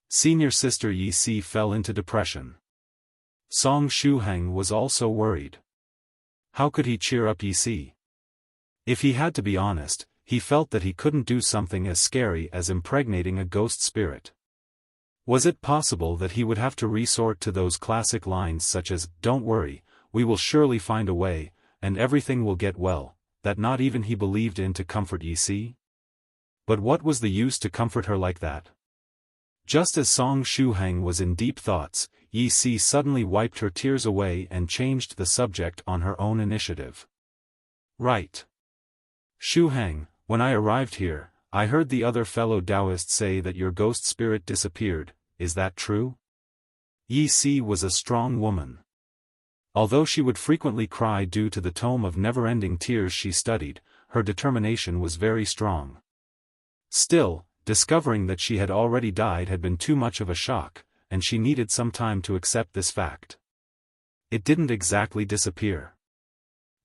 Senior sister Yixi fell into depression. Song Shuhang was also worried. How could he cheer up Yixi? If he had to be honest, he felt that he couldn't do something as scary as impregnating a ghost spirit. Was it possible that he would have to resort to those classic lines such as, "Don't worry, we will surely find a way, and everything will get well," that not even he believed in to comfort Yixi? But what was the use to comfort her like that? Just as Song Shuhang was in deep thoughts, Yixi suddenly wiped her tears away and changed the subject on her own initiative. "Right. Shuhang, when I arrived here, I heard the other fellow Daoists say that your ghost spirit disappeared, is that true? Lychee was a strong woman. Although she would frequently cry due to the tome of never-ending tears she studied, her determination was very strong. Still, discovering that she had already died had been too much of a shock, and she needed some time to accept this fact. It didn't exactly disappear.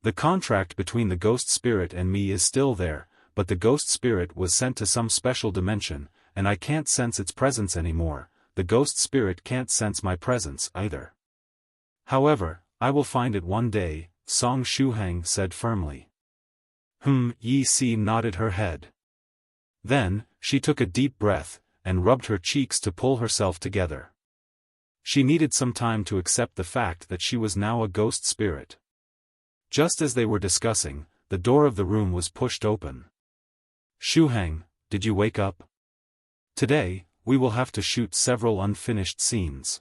The contract between the ghost spirit and me is still there, but the ghost spirit was sent to some special dimension, and I can't sense its presence anymore. The ghost spirit can't sense my presence either. However, I will find it one day, Shuhang said firmly. Lychee nodded her head. Then, she took a deep breath, and rubbed her cheeks to pull herself together. She needed some time to accept the fact that she was now a ghost spirit. Just as they were discussing, the door of the room was pushed open. Shuhang, did you wake up? Today, we will have to shoot several unfinished scenes.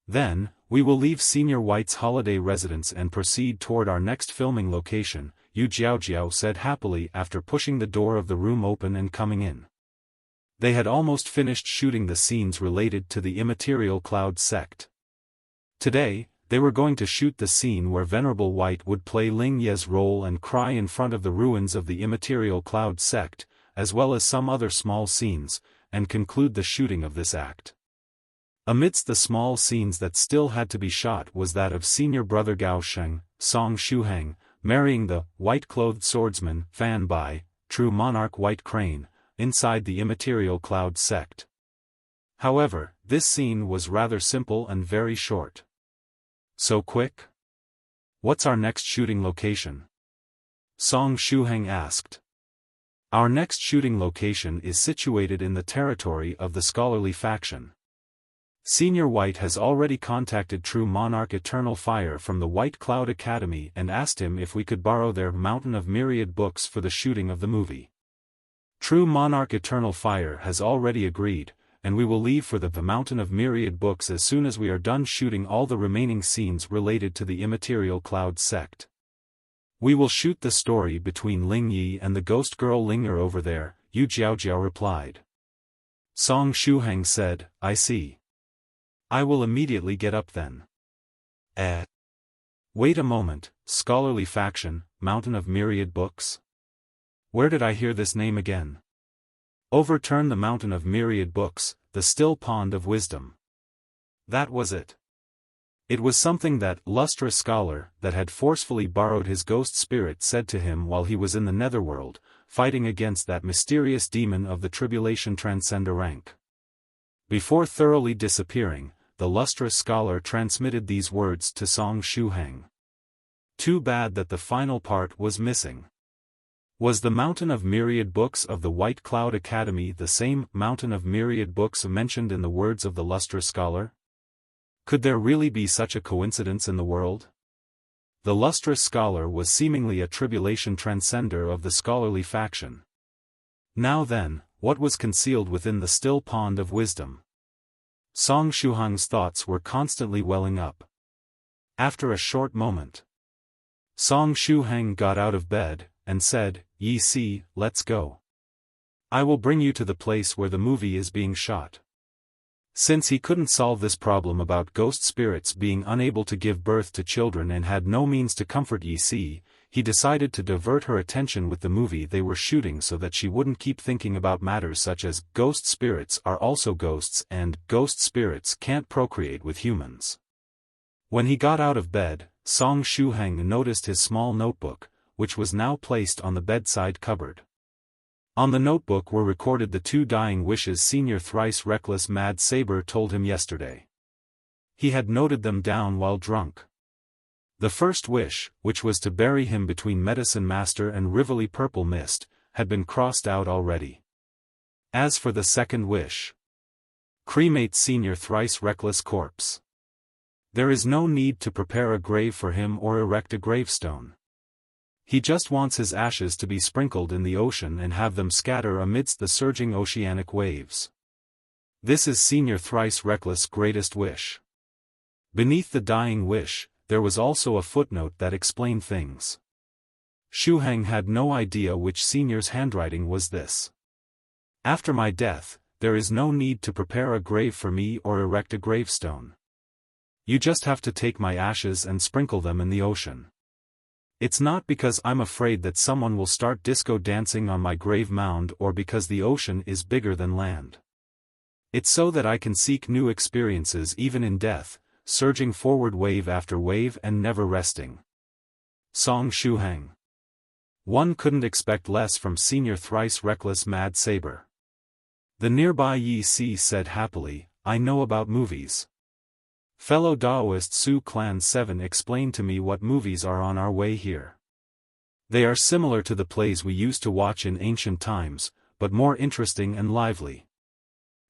Then, we will leave Senior White's holiday residence and proceed toward our next filming location, Yu Jiaojiao said happily after pushing the door of the room open and coming in. They had almost finished shooting the scenes related to the immaterial cloud sect. Today, they were going to shoot the scene where Venerable White would play Ling Ye's role and cry in front of the ruins of the immaterial cloud sect, as well as some other small scenes, and conclude the shooting of this act. Amidst the small scenes that still had to be shot was that of Senior Brother Gao Sheng, Shuhang, marrying the white-clothed swordsman, Fan Bai, true monarch White Crane, inside the immaterial cloud sect. However, this scene was rather simple and very short. So quick? What's our next shooting location? Shuhang asked. Our next shooting location is situated in the territory of the scholarly faction. Senior White has already contacted True Monarch Eternal Fire from the White Cloud Academy and asked him if we could borrow their Mountain of Myriad books for the shooting of the movie. True Monarch Eternal Fire has already agreed, and we will leave for the Mountain of Myriad books as soon as we are done shooting all the remaining scenes related to the immaterial cloud sect. We will shoot the story between Ling Yi and the ghost girl Linger over there, Yu Jiaojiao replied. Shuhang said, I see. I will immediately get up then. Wait a moment, Scholarly Faction, Mountain of Myriad Books? Where did I hear this name again? Overturn the Mountain of Myriad Books, the Still Pond of Wisdom. That was it. It was something that lustrous scholar that had forcefully borrowed his ghost spirit said to him while he was in the netherworld, fighting against that mysterious demon of the tribulation transcender rank. Before thoroughly disappearing, the lustrous scholar transmitted these words to Shuhang. Too bad that the final part was missing. Was the Mountain of Myriad Books of the White Cloud Academy the same Mountain of Myriad Books mentioned in the words of the lustrous scholar? Could there really be such a coincidence in the world? The lustrous scholar was seemingly a tribulation transcender of the scholarly faction. Now then, what was concealed within the still pond of wisdom? Shuhang's thoughts were constantly welling up. After a short moment, Shuhang got out of bed, and said, Lychee, let's go. I will bring you to the place where the movie is being shot. Since he couldn't solve this problem about ghost spirits being unable to give birth to children and had no means to comfort Lychee, he decided to divert her attention with the movie they were shooting so that she wouldn't keep thinking about matters such as ghost spirits are also ghosts and ghost spirits can't procreate with humans. When he got out of bed, Shuhang noticed his small notebook, which was now placed on the bedside cupboard. On the notebook were recorded the 2 dying wishes Senior Thrice Reckless Mad Saber told him yesterday. He had noted them down while drunk. The first wish, which was to bury him between Medicine Master and Rivoli Purple Mist, had been crossed out already. As for the second wish, cremate Senior Thrice Reckless corpse. There is no need to prepare a grave for him or erect a gravestone. He just wants his ashes to be sprinkled in the ocean and have them scatter amidst the surging oceanic waves. This is Senior Thrice Reckless' greatest wish. Beneath the dying wish, there was also a footnote that explained things. Shuhang had no idea which senior's handwriting was this. After my death, there is no need to prepare a grave for me or erect a gravestone. You just have to take my ashes and sprinkle them in the ocean. It's not because I'm afraid that someone will start disco dancing on my grave mound or because the ocean is bigger than land. It's so that I can seek new experiences even in death, surging forward wave after wave and never resting. Song Shuhang. One couldn't expect less from Senior Thrice Reckless Mad Saber. The nearby Yi Si said happily, I know about movies. Fellow Daoist Su Clan 7 explained to me what movies are on our way here. They are similar to the plays we used to watch in ancient times, but more interesting and lively.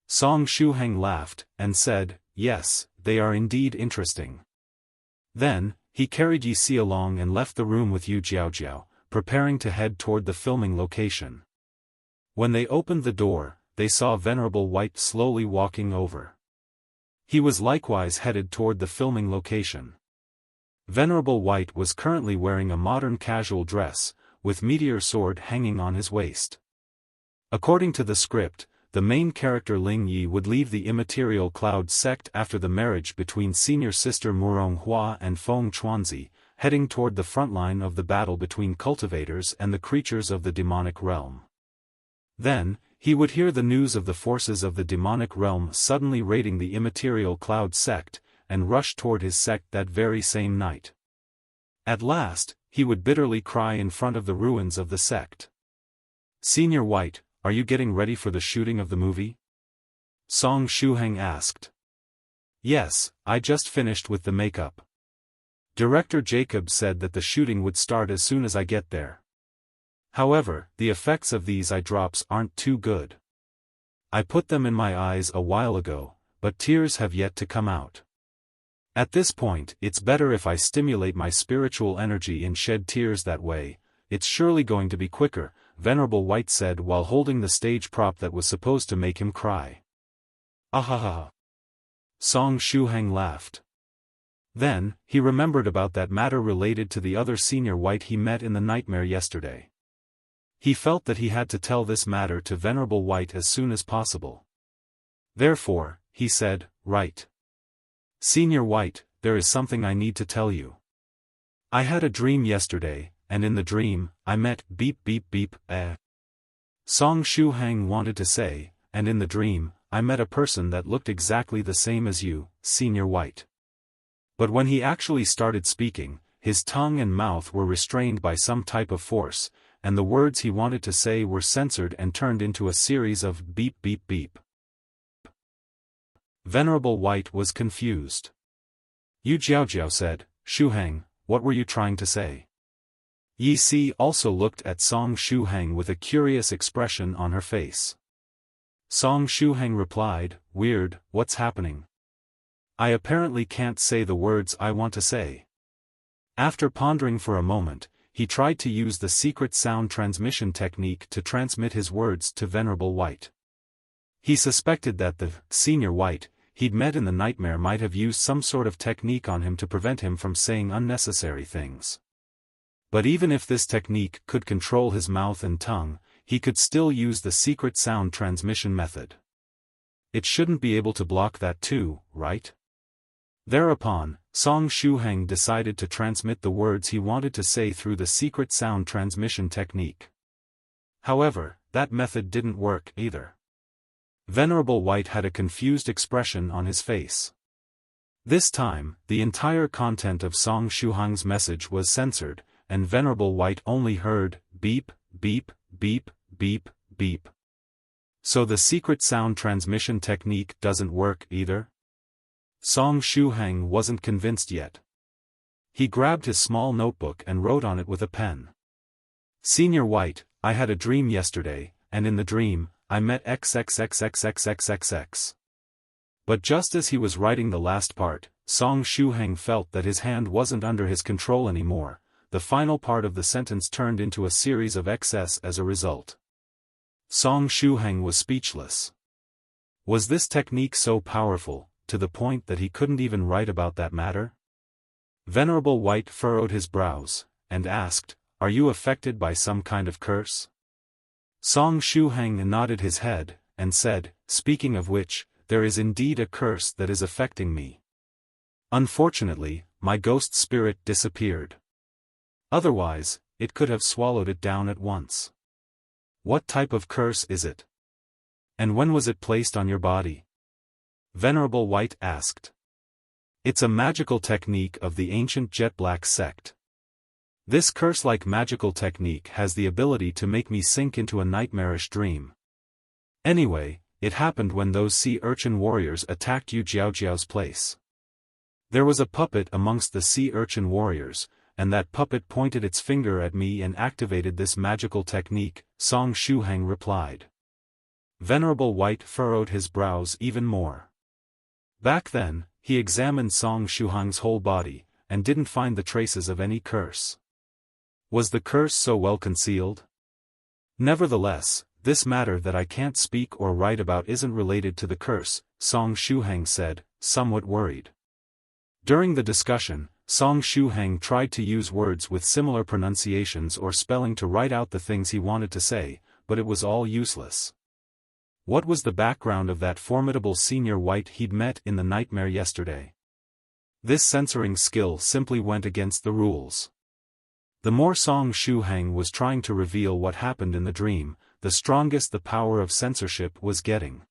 Song Shuhang laughed, and said, yes, they are indeed interesting. Then, he carried Yi Si along and left the room with Yu Jiaojiao, preparing to head toward the filming location. When they opened the door, they saw Venerable White slowly walking over. He was likewise headed toward the filming location. Venerable White was currently wearing a modern casual dress, with meteor sword hanging on his waist. According to the script, the main character Ling Yi would leave the immaterial Cloud sect after the marriage between senior sister Murong Hua and Feng Chuanzi, heading toward the front line of the battle between cultivators and the creatures of the demonic realm. Then, he would hear the news of the forces of the demonic realm suddenly raiding the immaterial Cloud sect, and rush toward his sect that very same night. At last, he would bitterly cry in front of the ruins of the sect. Senior White, are you getting ready for the shooting of the movie? Song Shuhang asked. Yes, I just finished with the makeup. Director Jacob said that the shooting would start as soon as I get there. However, the effects of these eye drops aren't too good. I put them in my eyes a while ago, but tears have yet to come out. At this point, it's better if I stimulate my spiritual energy and shed tears that way. It's surely going to be quicker, Venerable White said while holding the stage prop that was supposed to make him cry. Ahaha. Song Shuhang laughed. Then, he remembered about that matter related to the other Senior White he met in the nightmare yesterday. He felt that he had to tell this matter to Venerable White as soon as possible. Therefore, he said, right. Senior White, there is something I need to tell you. I had a dream yesterday, and in the dream, I met beep beep beep, Song Shuhang wanted to say, and in the dream, I met a person that looked exactly the same as you, Senior White. But when he actually started speaking, his tongue and mouth were restrained by some type of force, and the words he wanted to say were censored and turned into a series of beep beep beep. Venerable White was confused. Yu Jiaojiao said, Shuhang, what were you trying to say? Yi Si also looked at Song Shuhang with a curious expression on her face. Song Shuhang replied, weird, what's happening? I apparently can't say the words I want to say. After pondering for a moment, he tried to use the secret sound transmission technique to transmit his words to Venerable White. He suspected that the Senior White he'd met in the nightmare might have used some sort of technique on him to prevent him from saying unnecessary things. But even if this technique could control his mouth and tongue, he could still use the secret sound transmission method. It shouldn't be able to block that too, right? Thereupon, Song Shuhang decided to transmit the words he wanted to say through the secret sound transmission technique. However, that method didn't work either. Venerable White had a confused expression on his face. This time, the entire content of Song Shuhang's message was censored, and Venerable White only heard beep, beep, beep, beep, beep. So the secret sound transmission technique doesn't work either? Song Shuhang wasn't convinced yet. He grabbed his small notebook and wrote on it with a pen. Senior White, I had a dream yesterday, and in the dream, I met XXXXXXXX. But just as he was writing the last part, Song Shuhang felt that his hand wasn't under his control anymore. The final part of the sentence turned into a series of XS as a result. Song Shuhang was speechless. Was this technique so powerful, to the point that he couldn't even write about that matter? Venerable White furrowed his brows, and asked, are you affected by some kind of curse? Song Shuhang nodded his head, and said, "Speaking of which, there is indeed a curse that is affecting me. Unfortunately, my ghost spirit disappeared. Otherwise, it could have swallowed it down at once." "What type of curse is it? And when was it placed on your body?" Venerable White asked. "It's a magical technique of the ancient Jet Black sect. This curse-like magical technique has the ability to make me sink into a nightmarish dream. Anyway, it happened when those sea urchin warriors attacked Yu Jiaojiao's place. There was a puppet amongst the sea urchin warriors, and that puppet pointed its finger at me and activated this magical technique," Song Shuhang replied. Venerable White furrowed his brows even more. Back then, he examined Song Shuhang's whole body, and didn't find the traces of any curse. Was the curse so well concealed? "Nevertheless, this matter that I can't speak or write about isn't related to the curse," Song Shuhang said, somewhat worried. During the discussion, Song Shuhang tried to use words with similar pronunciations or spelling to write out the things he wanted to say, but it was all useless. What was the background of that formidable Senior White he'd met in the nightmare yesterday? This censoring skill simply went against the rules. The more Song Shuhang was trying to reveal what happened in the dream, the strongest the power of censorship was getting.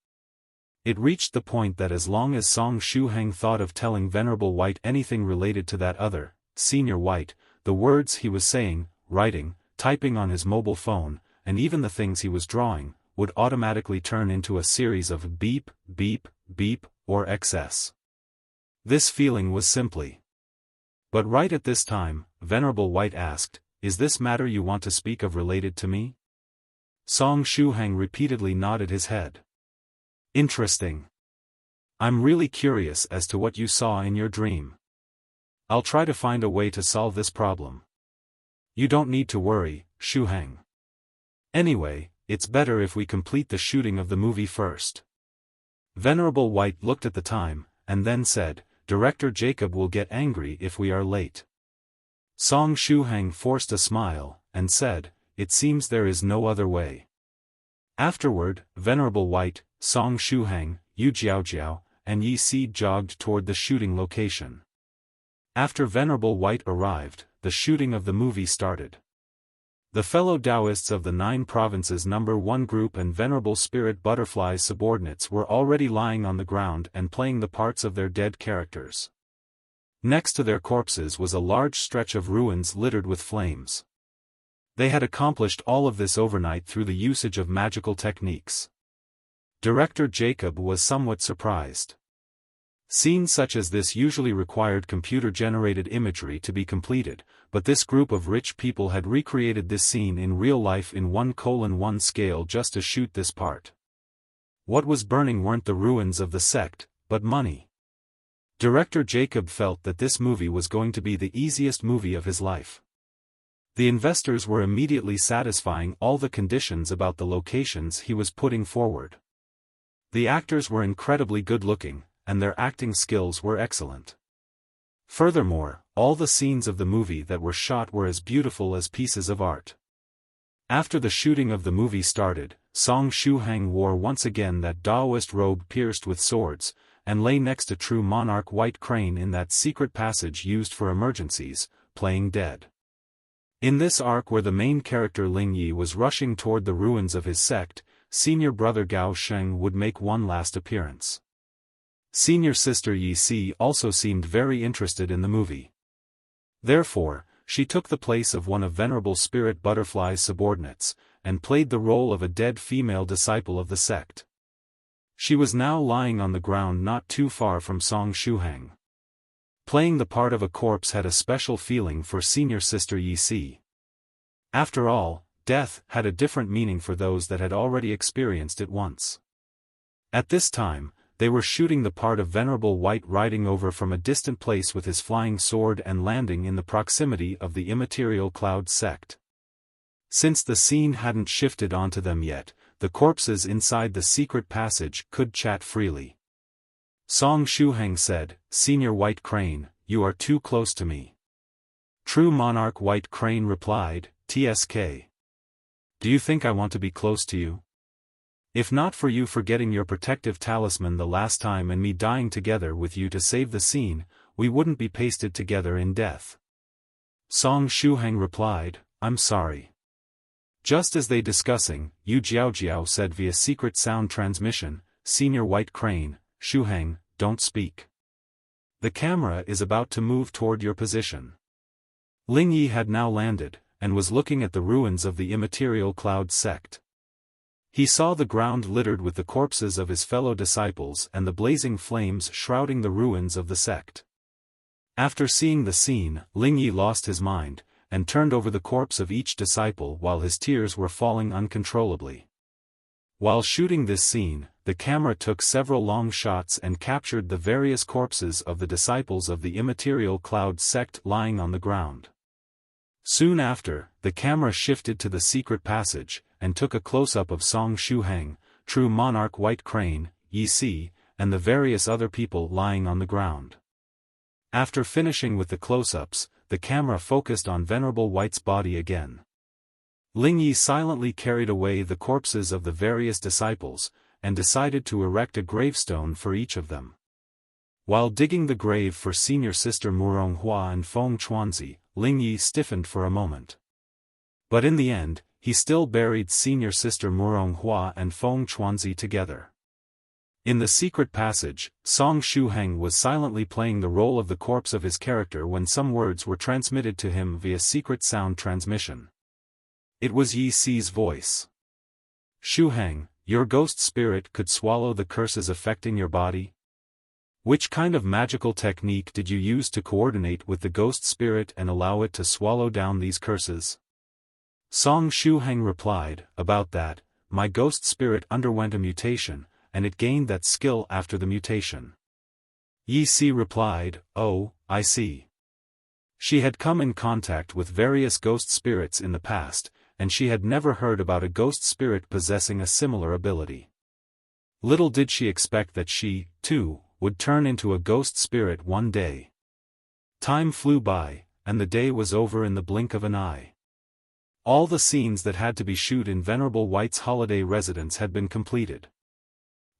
It reached the point that as long as Song Shuhang thought of telling Venerable White anything related to that other, Senior White, the words he was saying, writing, typing on his mobile phone, and even the things he was drawing, would automatically turn into a series of beep, beep, beep, or XS. This feeling was simply. But right at this time, Venerable White asked, "Is this matter you want to speak of related to me?" Song Shuhang repeatedly nodded his head. "Interesting. I'm really curious as to what you saw in your dream. I'll try to find a way to solve this problem. You don't need to worry, Shuhang. Anyway, it's better if we complete the shooting of the movie first." Venerable White looked at the time, and then said, "Director Jacob will get angry if we are late." Song Shuhang forced a smile, and said, "It seems there is no other way." Afterward, Venerable White, Song Shuhang, Yu Jiaojiao, and Yi Si jogged toward the shooting location. After Venerable White arrived, the shooting of the movie started. The fellow Daoists of the 9 provinces number 1 group and Venerable Spirit Butterfly's subordinates were already lying on the ground and playing the parts of their dead characters. Next to their corpses was a large stretch of ruins littered with flames. They had accomplished all of this overnight through the usage of magical techniques. Director Jacob was somewhat surprised. Scenes such as this usually required computer-generated imagery to be completed, but this group of rich people had recreated this scene in real life in 1:1 scale just to shoot this part. What was burning weren't the ruins of the sect, but money. Director Jacob felt that this movie was going to be the easiest movie of his life. The investors were immediately satisfying all the conditions about the locations he was putting forward. The actors were incredibly good-looking, and their acting skills were excellent. Furthermore, all the scenes of the movie that were shot were as beautiful as pieces of art. After the shooting of the movie started, Song Shuhang wore once again that Daoist robe pierced with swords, and lay next to true monarch White Crane in that secret passage used for emergencies, playing dead. In this arc where the main character Ling Yi was rushing toward the ruins of his sect, senior brother Gao Sheng would make one last appearance. Senior sister Yi Si also seemed very interested in the movie. Therefore, she took the place of one of Venerable Spirit Butterfly's subordinates, and played the role of a dead female disciple of the sect. She was now lying on the ground not too far from Song Shuhang. Playing the part of a corpse had a special feeling for senior sister Yi Si. After all, death had a different meaning for those that had already experienced it once. At this time, they were shooting the part of Venerable White riding over from a distant place with his flying sword and landing in the proximity of the immaterial cloud sect. Since the scene hadn't shifted onto them yet, the corpses inside the secret passage could chat freely. Song Shuhang said, "Senior White Crane, you are too close to me." True Monarch White Crane replied, "TSK. Do you think I want to be close to you? If not for you forgetting your protective talisman the last time and me dying together with you to save the scene, we wouldn't be pasted together in death. Song Shuhang replied, I'm sorry. Just as they discussing, Yu Jiaojiao said via secret sound transmission, Senior White Crane, Shuhang, don't speak. The camera is about to move toward your position. Lychee had now landed, and was looking at the ruins of the immaterial cloud sect. He saw the ground littered with the corpses of his fellow disciples and the blazing flames shrouding the ruins of the sect. After seeing the scene, Lychee lost his mind, and turned over the corpse of each disciple while his tears were falling uncontrollably. While shooting this scene, the camera took several long shots and captured the various corpses of the disciples of the immaterial cloud sect lying on the ground. Soon after, the camera shifted to the secret passage, and took a close-up of Song Shuhang, True Monarch White Crane, Lychee, and the various other people lying on the ground. After finishing with the close-ups, the camera focused on Venerable White's body again. Lychee silently carried away the corpses of the various disciples, and decided to erect a gravestone for each of them. While digging the grave for Senior Sister Muronghua and Feng Chuanzi, Lychee stiffened for a moment. But in the end, he still buried Senior Sister Muronghua and Feng Chuanzi together. In the secret passage, Song Shuhang was silently playing the role of the corpse of his character when some words were transmitted to him via secret sound transmission. It was Lychee's voice. Shuhang, your ghost spirit could swallow the curses affecting your body? Which kind of magical technique did you use to coordinate with the ghost spirit and allow it to swallow down these curses? Song Shuhang replied, about that, my ghost spirit underwent a mutation, and it gained that skill after the mutation. Lychee replied, oh, I see. She had come in contact with various ghost spirits in the past, and she had never heard about a ghost spirit possessing a similar ability. Little did she expect that she, too, would turn into a ghost spirit one day. Time flew by, and the day was over in the blink of an eye. All the scenes that had to be shot in Venerable White's holiday residence had been completed.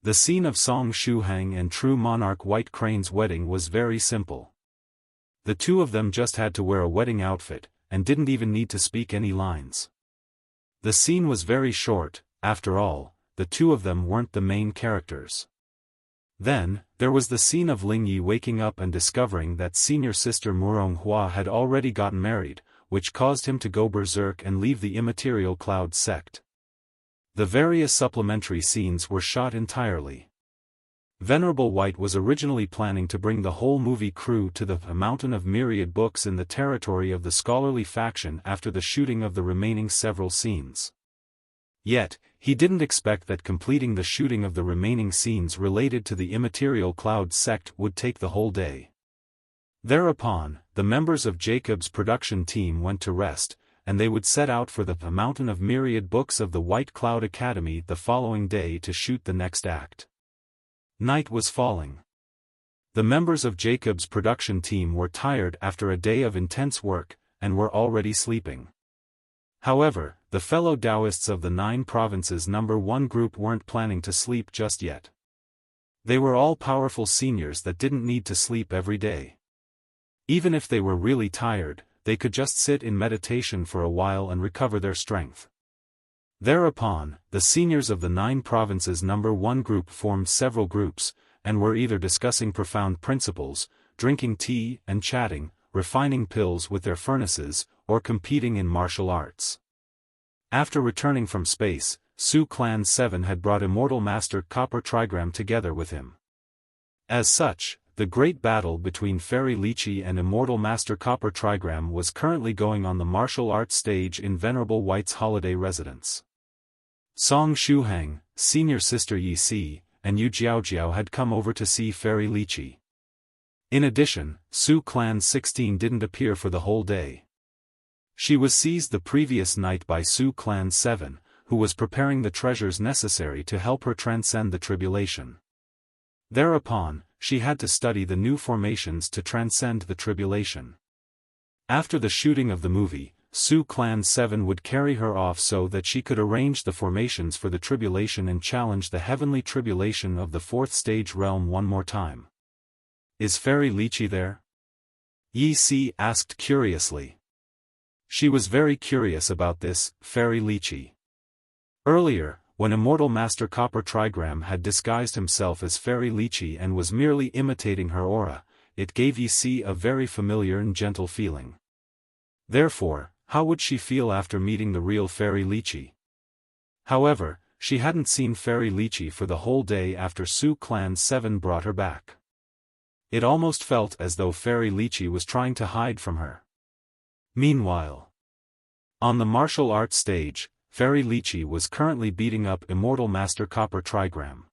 The scene of Song Shuhang and True Monarch White Crane's wedding was very simple. The two of them just had to wear a wedding outfit, and didn't even need to speak any lines. The scene was very short, after all, the two of them weren't the main characters. Then, there was the scene of Lychee waking up and discovering that Senior Sister Muronghua had already gotten married, which caused him to go berserk and leave the immaterial cloud sect. The various supplementary scenes were shot entirely. Venerable White was originally planning to bring the whole movie crew to the Mountain of Myriad Books in the territory of the scholarly faction after the shooting of the remaining several scenes. Yet, he didn't expect that completing the shooting of the remaining scenes related to the immaterial cloud sect would take the whole day. Thereupon, the members of Jacob's production team went to rest, and they would set out for the Mountain of Myriad Books of the White Cloud Academy the following day to shoot the next act. Night was falling. The members of Jacob's production team were tired after a day of intense work, and were already sleeping. However, the fellow Daoists of the 9 provinces number 1 group weren't planning to sleep just yet. They were all powerful seniors that didn't need to sleep every day. Even if they were really tired, they could just sit in meditation for a while and recover their strength. Thereupon, the seniors of the 9 provinces number 1 group formed several groups, and were either discussing profound principles, drinking tea and chatting, refining pills with their furnaces, or competing in martial arts. After returning from space, Su Clan 7 had brought Immortal Master Copper Trigram together with him. As such, the great battle between Fairy Lychee and Immortal Master Copper Trigram was currently going on the martial arts stage in Venerable White's holiday residence. Song Shuhang, Senior Sister Lychee, and Yu Jiaojiao had come over to see Fairy Lychee. In addition, Su Clan 16 didn't appear for the whole day. She was seized the previous night by Su Clan 7, who was preparing the treasures necessary to help her transcend the tribulation. Thereupon, she had to study the new formations to transcend the tribulation. After the shooting of the movie, Su Clan 7 would carry her off so that she could arrange the formations for the tribulation and challenge the heavenly tribulation of the 4th stage realm one more time. Is Fairy Lychee there? Yi Si asked curiously. She was very curious about this, Fairy Lychee. Earlier, when Immortal Master Copper Trigram had disguised himself as Fairy Lychee and was merely imitating her aura, it gave Yi Si a very familiar and gentle feeling. Therefore, how would she feel after meeting the real Fairy Lychee? However, she hadn't seen Fairy Lychee for the whole day after Su Clan 7 brought her back. It almost felt as though Fairy Lychee was trying to hide from her. Meanwhile, on the martial arts stage, Fairy Lychee was currently beating up Immortal Master Copper Trigram.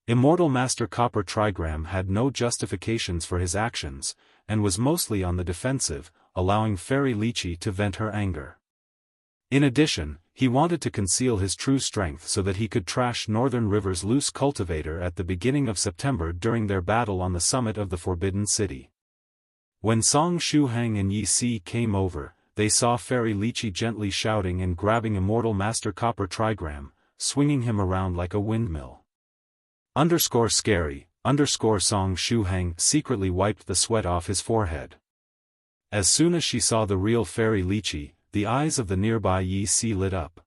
Immortal Master Copper Trigram had no justifications for his actions, and was mostly on the defensive, allowing Fairy Lychee to vent her anger. In addition, he wanted to conceal his true strength so that he could trash Northern River's loose cultivator at the beginning of September during their battle on the summit of the Forbidden City. When Song Shuhang and Yi Si came over, they saw Fairy Lychee gently shouting and grabbing Immortal Master Copper Trigram, swinging him around like a windmill. Scary, Song Shuhang secretly wiped the sweat off his forehead. As soon as she saw the real Fairy Lychee, the eyes of the nearby Yi Si lit up.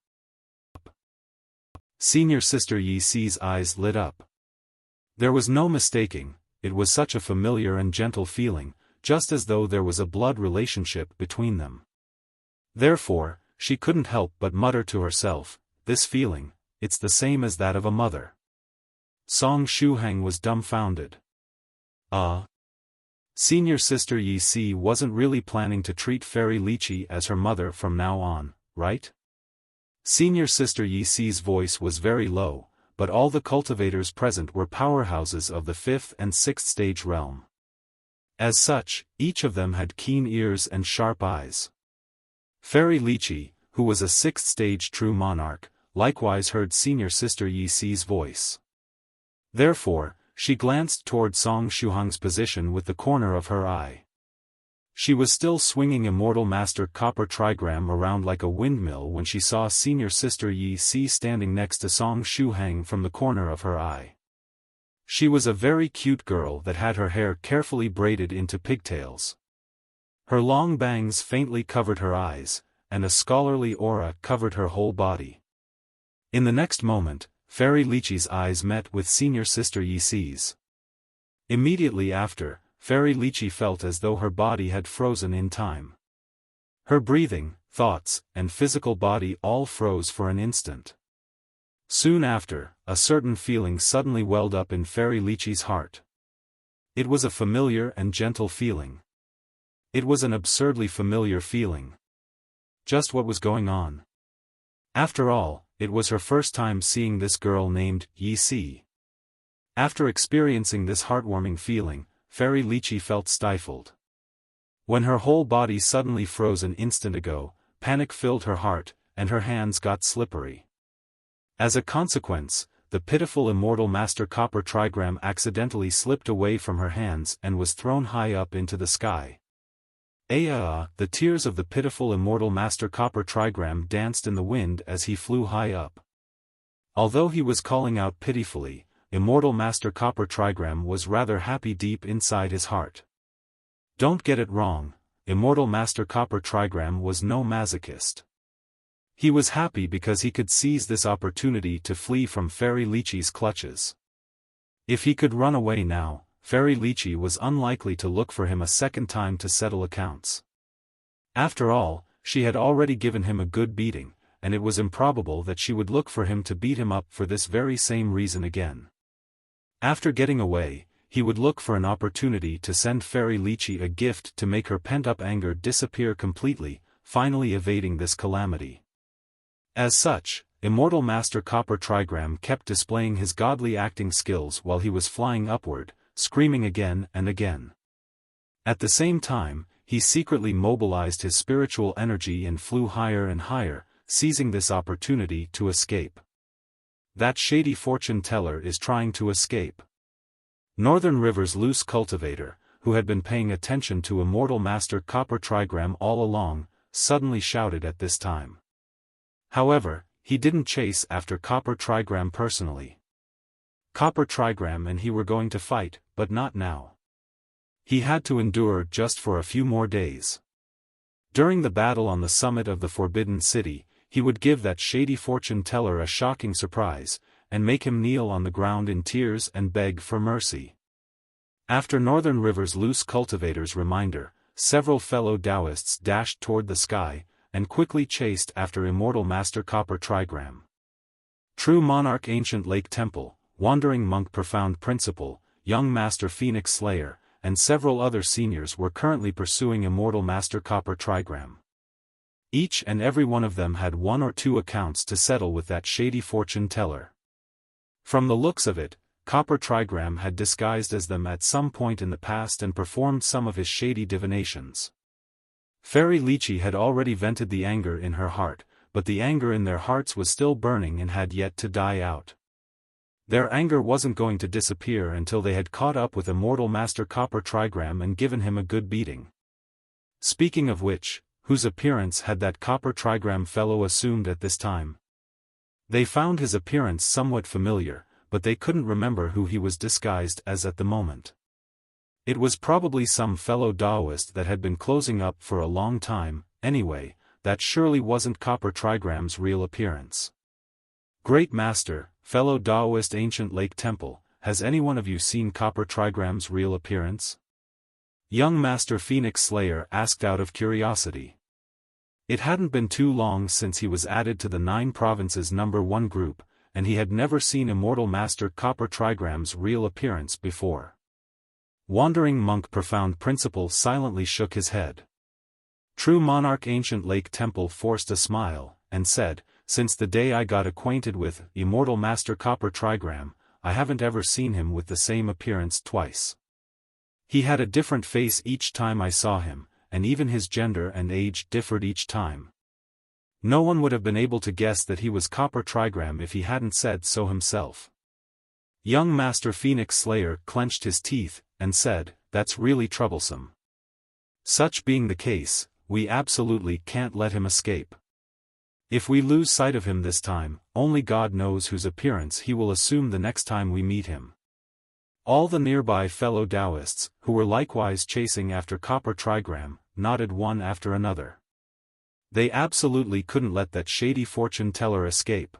Senior Sister Yi Si's eyes lit up. There was no mistaking, it was such a familiar and gentle feeling, just as though there was a blood relationship between them. Therefore, she couldn't help but mutter to herself, this feeling, it's the same as that of a mother. Song Shuhang was dumbfounded. Senior Sister Yi Si wasn't really planning to treat Fairy Lychee as her mother from now on, right? Senior Sister Yi Si's voice was very low, but all the cultivators present were powerhouses of the 5th and 6th stage realm. As such, each of them had keen ears and sharp eyes. Fairy Lychee, who was a 6th stage true monarch, likewise heard Senior Sister Yi Si's voice. Therefore, she glanced toward Song Shuhang's position with the corner of her eye. She was still swinging Immortal Master Copper Trigram around like a windmill when she saw Senior Sister Yi Si standing next to Song Shuhang from the corner of her eye. She was a very cute girl that had her hair carefully braided into pigtails. Her long bangs faintly covered her eyes, and a scholarly aura covered her whole body. In the next moment, Fairy Lychee's eyes met with Senior Sister Yi Si's. Immediately after, Fairy Lychee felt as though her body had frozen in time. Her breathing, thoughts, and physical body all froze for an instant. Soon after, a certain feeling suddenly welled up in Fairy Lychee's heart. It was a familiar and gentle feeling. It was an absurdly familiar feeling. Just what was going on? After all, it was her first time seeing this girl named Yi Si. After experiencing this heartwarming feeling, Fairy Lychee felt stifled. When her whole body suddenly froze an instant ago, panic filled her heart, and her hands got slippery. As a consequence, the pitiful Immortal Master Copper Trigram accidentally slipped away from her hands and was thrown high up into the sky. The tears of the pitiful Immortal Master Copper Trigram danced in the wind as he flew high up. Although he was calling out pitifully, Immortal Master Copper Trigram was rather happy deep inside his heart. Don't get it wrong, Immortal Master Copper Trigram was no masochist. He was happy because he could seize this opportunity to flee from Fairy Lychee's clutches. If he could run away now, Fairy Lychee was unlikely to look for him a second time to settle accounts. After all, she had already given him a good beating, and it was improbable that she would look for him to beat him up for this very same reason again. After getting away, he would look for an opportunity to send Fairy Lychee a gift to make her pent-up anger disappear completely, finally evading this calamity. As such, Immortal Master Copper Trigram kept displaying his godly acting skills while he was flying upward, screaming again and again. At the same time, he secretly mobilized his spiritual energy and flew higher and higher, seizing this opportunity to escape. That shady fortune teller is trying to escape. Northern River's loose cultivator, who had been paying attention to Immortal Master Copper Trigram all along, suddenly shouted at this time. However, he didn't chase after Copper Trigram personally. Copper Trigram and he were going to fight, but not now. He had to endure just for a few more days. During the battle on the summit of the Forbidden City, he would give that shady fortune teller a shocking surprise, and make him kneel on the ground in tears and beg for mercy. After Northern River's loose cultivator's reminder, several fellow Daoists dashed toward the sky, and quickly chased after Immortal Master Copper Trigram. True Monarch Ancient Lake Temple, Wandering Monk Profound Principle, Young Master Phoenix Slayer, and several other seniors were currently pursuing Immortal Master Copper Trigram. Each and every one of them had one or two accounts to settle with that shady fortune teller. From the looks of it, Copper Trigram had disguised as them at some point in the past and performed some of his shady divinations. Fairy Lychee had already vented the anger in her heart, but the anger in their hearts was still burning and had yet to die out. Their anger wasn't going to disappear until they had caught up with Immortal Master Copper Trigram and given him a good beating. Speaking of which, whose appearance had that Copper Trigram fellow assumed at this time? They found his appearance somewhat familiar, but they couldn't remember who he was disguised as at the moment. It was probably some fellow Daoist that had been closing up for a long time. Anyway, that surely wasn't Copper Trigram's real appearance. Great Master, fellow Daoist Ancient Lake Temple, has any one of you seen Copper Trigram's real appearance? Young Master Phoenix Slayer asked out of curiosity. It hadn't been too long since he was added to the 9 Provinces number 1 group, and he had never seen Immortal Master Copper Trigram's real appearance before. Wandering Monk Profound Principle silently shook his head. True Monarch Ancient Lake Temple forced a smile, and said, "Since the day I got acquainted with Immortal Master Copper Trigram, I haven't ever seen him with the same appearance twice. He had a different face each time I saw him, and even his gender and age differed each time. No one would have been able to guess that he was Copper Trigram if he hadn't said so himself." Young Master Phoenix Slayer clenched his teeth, and said, "That's really troublesome. Such being the case, we absolutely can't let him escape. If we lose sight of him this time, only God knows whose appearance he will assume the next time we meet him." All the nearby fellow Daoists, who were likewise chasing after Copper Trigram, nodded one after another. They absolutely couldn't let that shady fortune teller escape.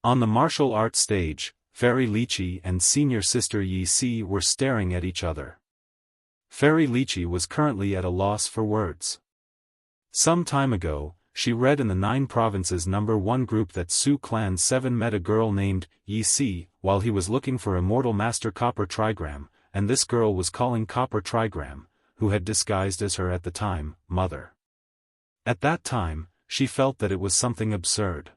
On the martial arts stage, Fairy Lychee and Senior Sister Lychee were staring at each other. Fairy Lychee was currently at a loss for words. Some time ago, she read in the 9 Provinces number 1 group that Su Clan 7 met a girl named Lychee while he was looking for Immortal Master Copper Trigram, and this girl was calling Copper Trigram, who had disguised as her at the time, mother. At that time, she felt that it was something absurd.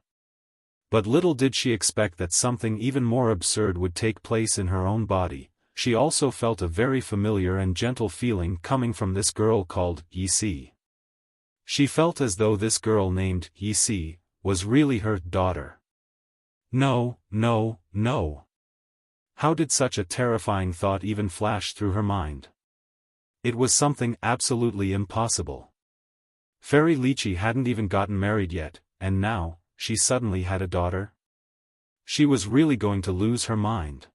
But little did she expect that something even more absurd would take place in her own body. She also felt a very familiar and gentle feeling coming from this girl called Lychee. She felt as though this girl named Lychee was really her daughter. No, no, no. How did such a terrifying thought even flash through her mind? It was something absolutely impossible. Fairy Lychee hadn't even gotten married yet, and now, she suddenly had a daughter? She was really going to lose her mind.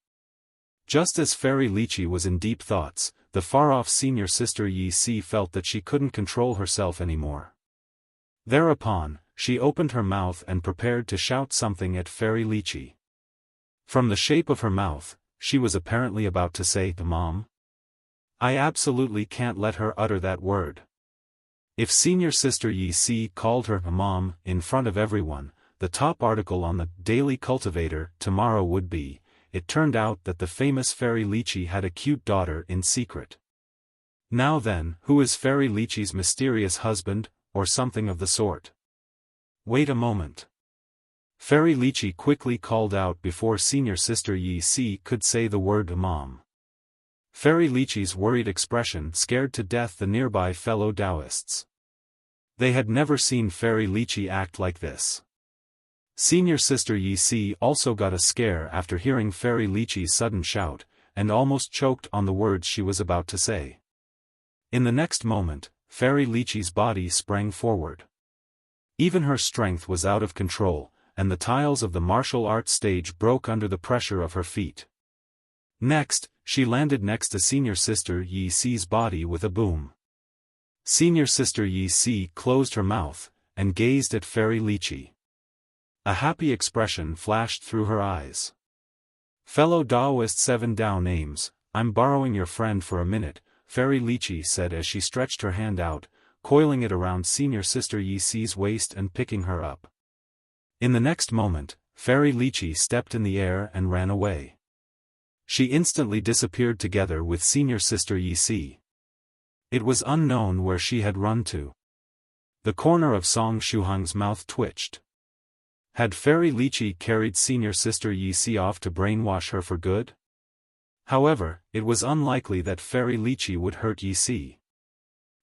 Just as Fairy Lychee was in deep thoughts, the far-off Senior Sister Lychee felt that she couldn't control herself anymore. Thereupon, she opened her mouth and prepared to shout something at Fairy Lychee. From the shape of her mouth, she was apparently about to say, "Mom?" I absolutely can't let her utter that word. If Senior Sister Lychee called her Mom in front of everyone, the top article on the Daily Cultivator tomorrow would be, "It turned out that the famous Fairy Lychee had a cute daughter in secret." Now then, who is Fairy Lychee's mysterious husband, or something of the sort? Wait a moment. Fairy Lychee quickly called out before Senior Sister Lychee could say the word Mom. Fairy Lychee's worried expression scared to death the nearby fellow Daoists. They had never seen Fairy Lychee act like this. Senior Sister Lychee also got a scare after hearing Fairy Lychee's sudden shout, and almost choked on the words she was about to say. In the next moment, Fairy Lychee's body sprang forward. Even her strength was out of control, and the tiles of the martial arts stage broke under the pressure of her feet. Next, she landed next to Senior Sister Yi-Si's body with a boom. Senior Sister Yi-Si closed her mouth, and gazed at Fairy Lychee. A happy expression flashed through her eyes. "Fellow Daoist 7 Dao names, I'm borrowing your friend for a minute," Fairy Lychee said as she stretched her hand out, coiling it around Senior Sister Yi-Si's waist and picking her up. In the next moment, Fairy Lychee stepped in the air and ran away. She instantly disappeared together with Senior Sister Yi-Si. It was unknown where she had run to. The corner of Song Shuhang's mouth twitched. Had Fairy Lychee carried Senior Sister Yi-Si off to brainwash her for good? However, it was unlikely that Fairy Lychee would hurt Yi-Si.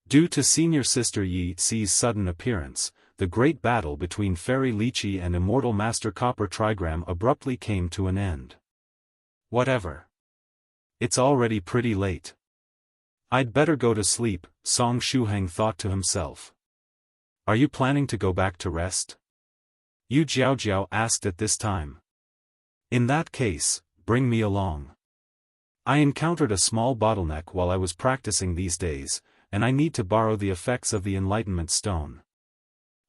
Due to Senior Sister Yi-Si's sudden appearance, the great battle between Fairy Lychee and Immortal Master Copper Trigram abruptly came to an end. Whatever. It's already pretty late. I'd better go to sleep, Song Shuhang thought to himself. Are you planning to go back to rest? Yu Jiaojiao asked at this time. In that case, bring me along. I encountered a small bottleneck while I was practicing these days, and I need to borrow the effects of the Enlightenment Stone.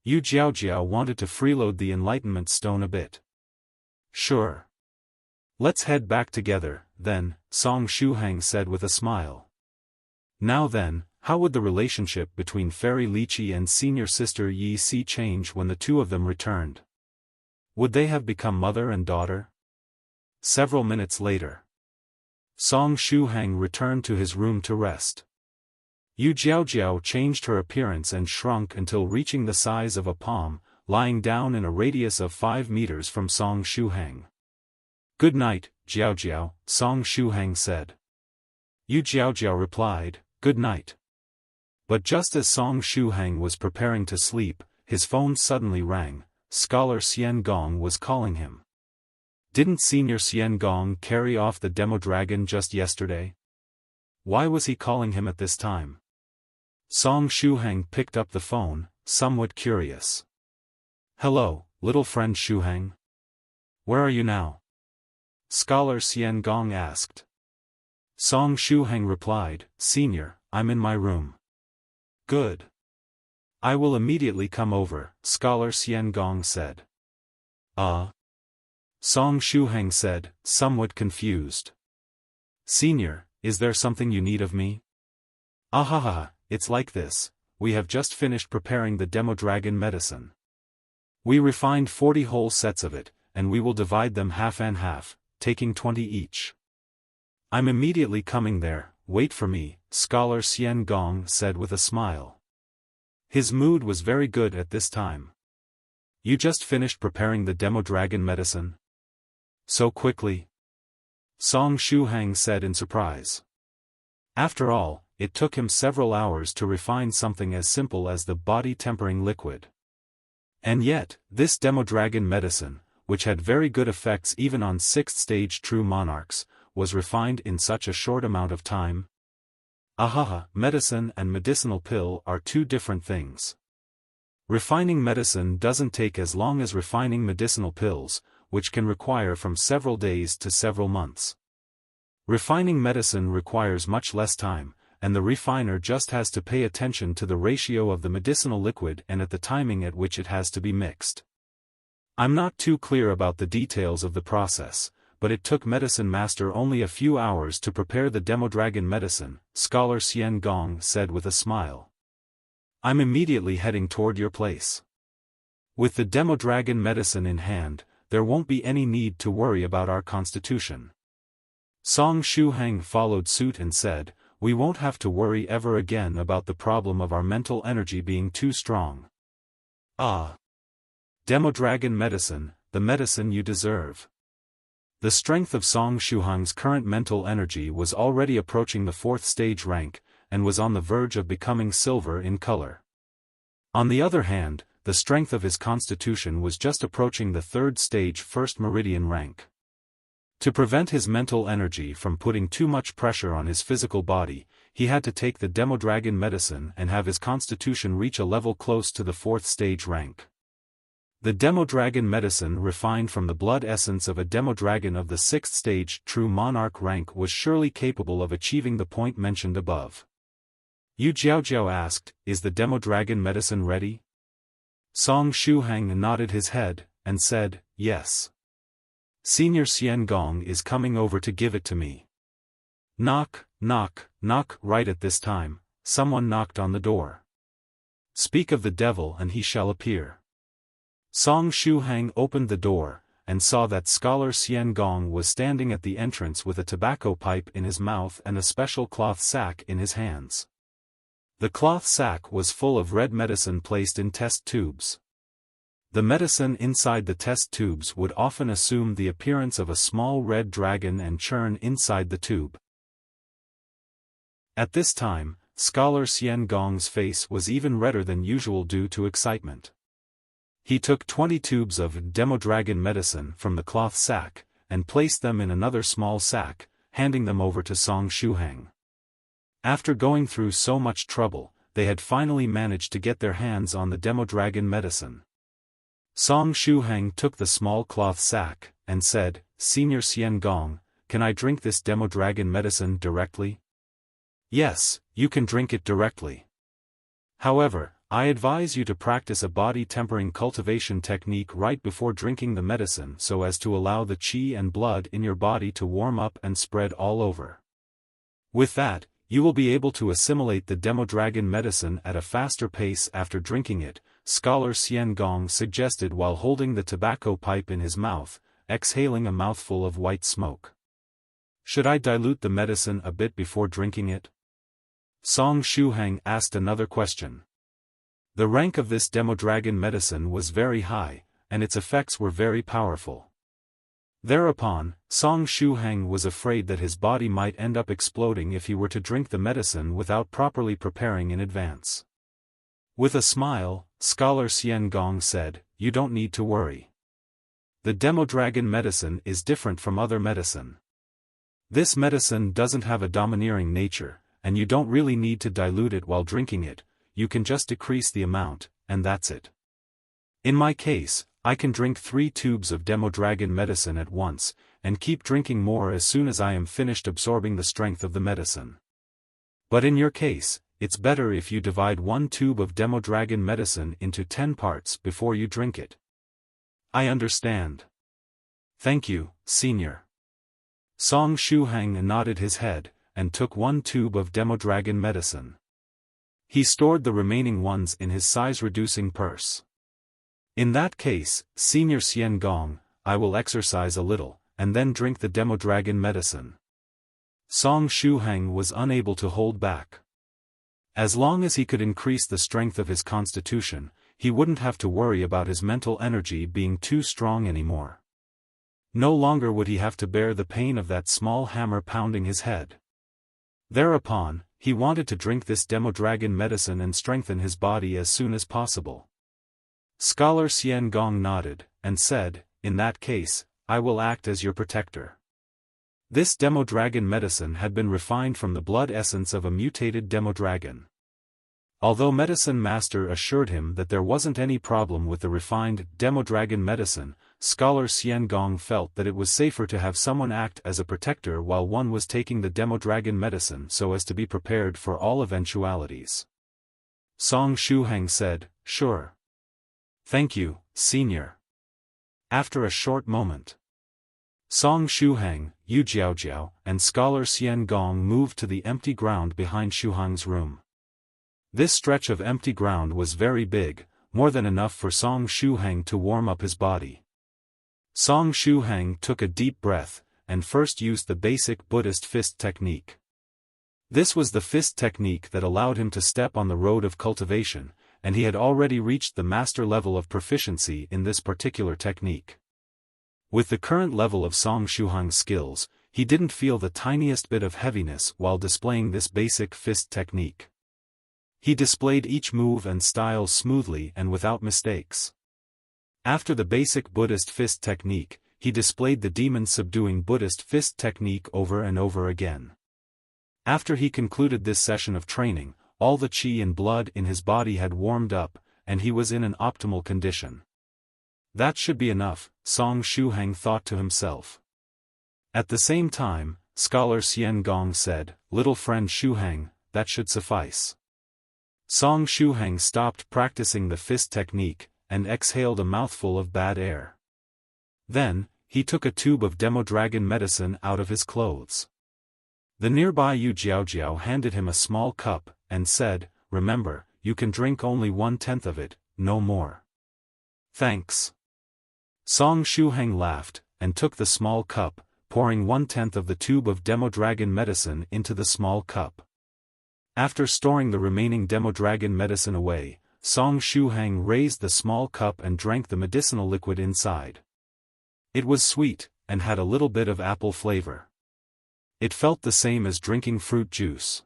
Yu Jiaojiao wanted to freeload the Enlightenment Stone a bit. Sure. Let's head back together, then, Song Shuhang said with a smile. Now then, how would the relationship between Fairy Lychee and Senior Sister Yi-Si change when the two of them returned? Would they have become mother and daughter? Several minutes later, Song Shuhang returned to his room to rest. Yu Jiaojiao changed her appearance and shrunk until reaching the size of a palm, lying down in a radius of 5 meters from Song Shuhang. Good night, Jiaojiao, Song Shuhang said. Yu Jiaojiao replied, Good night. But just as Song Shuhang was preparing to sleep, his phone suddenly rang. Scholar Xian Gong was calling him. Didn't Senior Xian Gong carry off the Demodragon just yesterday? Why was he calling him at this time? Song Shuhang picked up the phone, somewhat curious. Hello, little friend Shuhang. Where are you now? Scholar Xian Gong asked. Song Shuhang replied, Senior, I'm in my room. Good. I will immediately come over, Scholar Xian Gong said. Song Shuhang said, somewhat confused. Senior, is there something you need of me? Ahaha, it's like this, we have just finished preparing the Demodragon medicine. We refined 40 whole sets of it, and we will divide them half and half, taking 20 each. I'm immediately coming there, wait for me, Scholar Xian Gong said with a smile. His mood was very good at this time. You just finished preparing the Demodragon medicine? So quickly? Song Shuhang said in surprise. After all, it took him several hours to refine something as simple as the body-tempering liquid. And yet, this Demodragon medicine, which had very good effects even on 6th-stage true monarchs, was refined in such a short amount of time? Ahaha, medicine and medicinal pill are two different things. Refining medicine doesn't take as long as refining medicinal pills, which can require from several days to several months. Refining medicine requires much less time, and the refiner just has to pay attention to the ratio of the medicinal liquid and at the timing at which it has to be mixed. I'm not too clear about the details of the process, but it took Medicine Master only a few hours to prepare the Demodragon medicine, Scholar Xian Gong said with a smile. I'm immediately heading toward your place. With the Demodragon medicine in hand, there won't be any need to worry about our constitution. Song Shuhang followed suit and said, we won't have to worry ever again about the problem of our mental energy being too strong. Demodragon medicine, the medicine you deserve. The strength of Song Shuhang's current mental energy was already approaching the 4th stage rank, and was on the verge of becoming silver in color. On the other hand, the strength of his constitution was just approaching the 3rd stage 1st meridian rank. To prevent his mental energy from putting too much pressure on his physical body, he had to take the Demodragon medicine and have his constitution reach a level close to the 4th stage rank. The Demodragon medicine refined from the blood essence of a Demodragon of the 6th stage true monarch rank was surely capable of achieving the point mentioned above. Yu Jiaojiao asked, "Is the Demodragon medicine ready?" Song Shuhang nodded his head, and said, "Yes. Senior Xiangong is coming over to give it to me." Knock, knock, knock. Right at this time, someone knocked on the door. "Speak of the devil and he shall appear." Song Shuhang opened the door, and saw that Scholar Xiangong was standing at the entrance with a tobacco pipe in his mouth and a special cloth sack in his hands. The cloth sack was full of red medicine placed in test tubes. The medicine inside the test tubes would often assume the appearance of a small red dragon and churn inside the tube. At this time, Scholar Xiangong's face was even redder than usual due to excitement. He took 20 tubes of Demodragon medicine from the cloth sack, and placed them in another small sack, handing them over to Song Shuhang. After going through so much trouble, they had finally managed to get their hands on the Demodragon medicine. Song Shuhang took the small cloth sack, and said, "Senior Xiangong, can I drink this Demodragon medicine directly?" "Yes, you can drink it directly. However, I advise you to practice a body-tempering cultivation technique right before drinking the medicine so as to allow the qi and blood in your body to warm up and spread all over. With that, you will be able to assimilate the Demodragon medicine at a faster pace after drinking it," Scholar Xiangong suggested while holding the tobacco pipe in his mouth, exhaling a mouthful of white smoke. "Should I dilute the medicine a bit before drinking it?" Song Shuhang asked another question. The rank of this Demodragon medicine was very high, and its effects were very powerful. Thereupon, Song Shuhang was afraid that his body might end up exploding if he were to drink the medicine without properly preparing in advance. With a smile, Scholar Xiangong said, "You don't need to worry. The Demodragon medicine is different from other medicine. This medicine doesn't have a domineering nature, and you don't really need to dilute it while drinking it. You can just decrease the amount, and that's it. In my case, I can drink 3 tubes of Demodragon medicine at once, and keep drinking more as soon as I am finished absorbing the strength of the medicine. But in your case, it's better if you divide 1 tube of Demodragon medicine into 10 parts before you drink it." "I understand. Thank you, Senior." Song Shuhang nodded his head, and took 1 tube of Demodragon medicine. He stored the remaining ones in his size-reducing purse. "In that case, Senior Xiangong, I will exercise a little, and then drink the Demodragon medicine." Song Shuhang was unable to hold back. As long as he could increase the strength of his constitution, he wouldn't have to worry about his mental energy being too strong anymore. No longer would he have to bear the pain of that small hammer pounding his head. Thereupon, he wanted to drink this Demodragon medicine and strengthen his body as soon as possible. Scholar Xiangong nodded, and said, "In that case, I will act as your protector." This Demodragon medicine had been refined from the blood essence of a mutated Demodragon. Although Medicine Master assured him that there wasn't any problem with the refined Demodragon medicine, Scholar Xiangong felt that it was safer to have someone act as a protector while one was taking the Demodragon medicine so as to be prepared for all eventualities. Song Shuhang said, "Sure. Thank you, Senior." After a short moment, Song Shuhang, Yu Jiaojiao, and Scholar Xiangong moved to the empty ground behind Shuhang's room. This stretch of empty ground was very big, more than enough for Song Shuhang to warm up his body. Song Shuhang took a deep breath, and first used the basic Buddhist fist technique. This was the fist technique that allowed him to step on the road of cultivation, and he had already reached the master level of proficiency in this particular technique. With the current level of Song Shuhang's skills, he didn't feel the tiniest bit of heaviness while displaying this basic fist technique. He displayed each move and style smoothly and without mistakes. After the basic Buddhist fist technique, he displayed the demon-subduing Buddhist fist technique over and over again. After he concluded this session of training, all the qi and blood in his body had warmed up, and he was in an optimal condition. That should be enough, Shuhang thought to himself. At the same time, Scholar Gong said, "Little friend Shuhang, that should suffice." Shuhang stopped practicing the fist technique, and exhaled a mouthful of bad air. Then, he took a tube of Demodragon medicine out of his clothes. The nearby Yu Jiaojiao handed him a small cup, and said, "Remember, you can drink only 1/10 of it, no more." "Thanks." Shuhang laughed, and took the small cup, pouring 1/10 of the tube of Demodragon medicine into the small cup. After storing the remaining Demodragon medicine away, Shuhang raised the small cup and drank the medicinal liquid inside. It was sweet, and had a little bit of apple flavor. It felt the same as drinking fruit juice.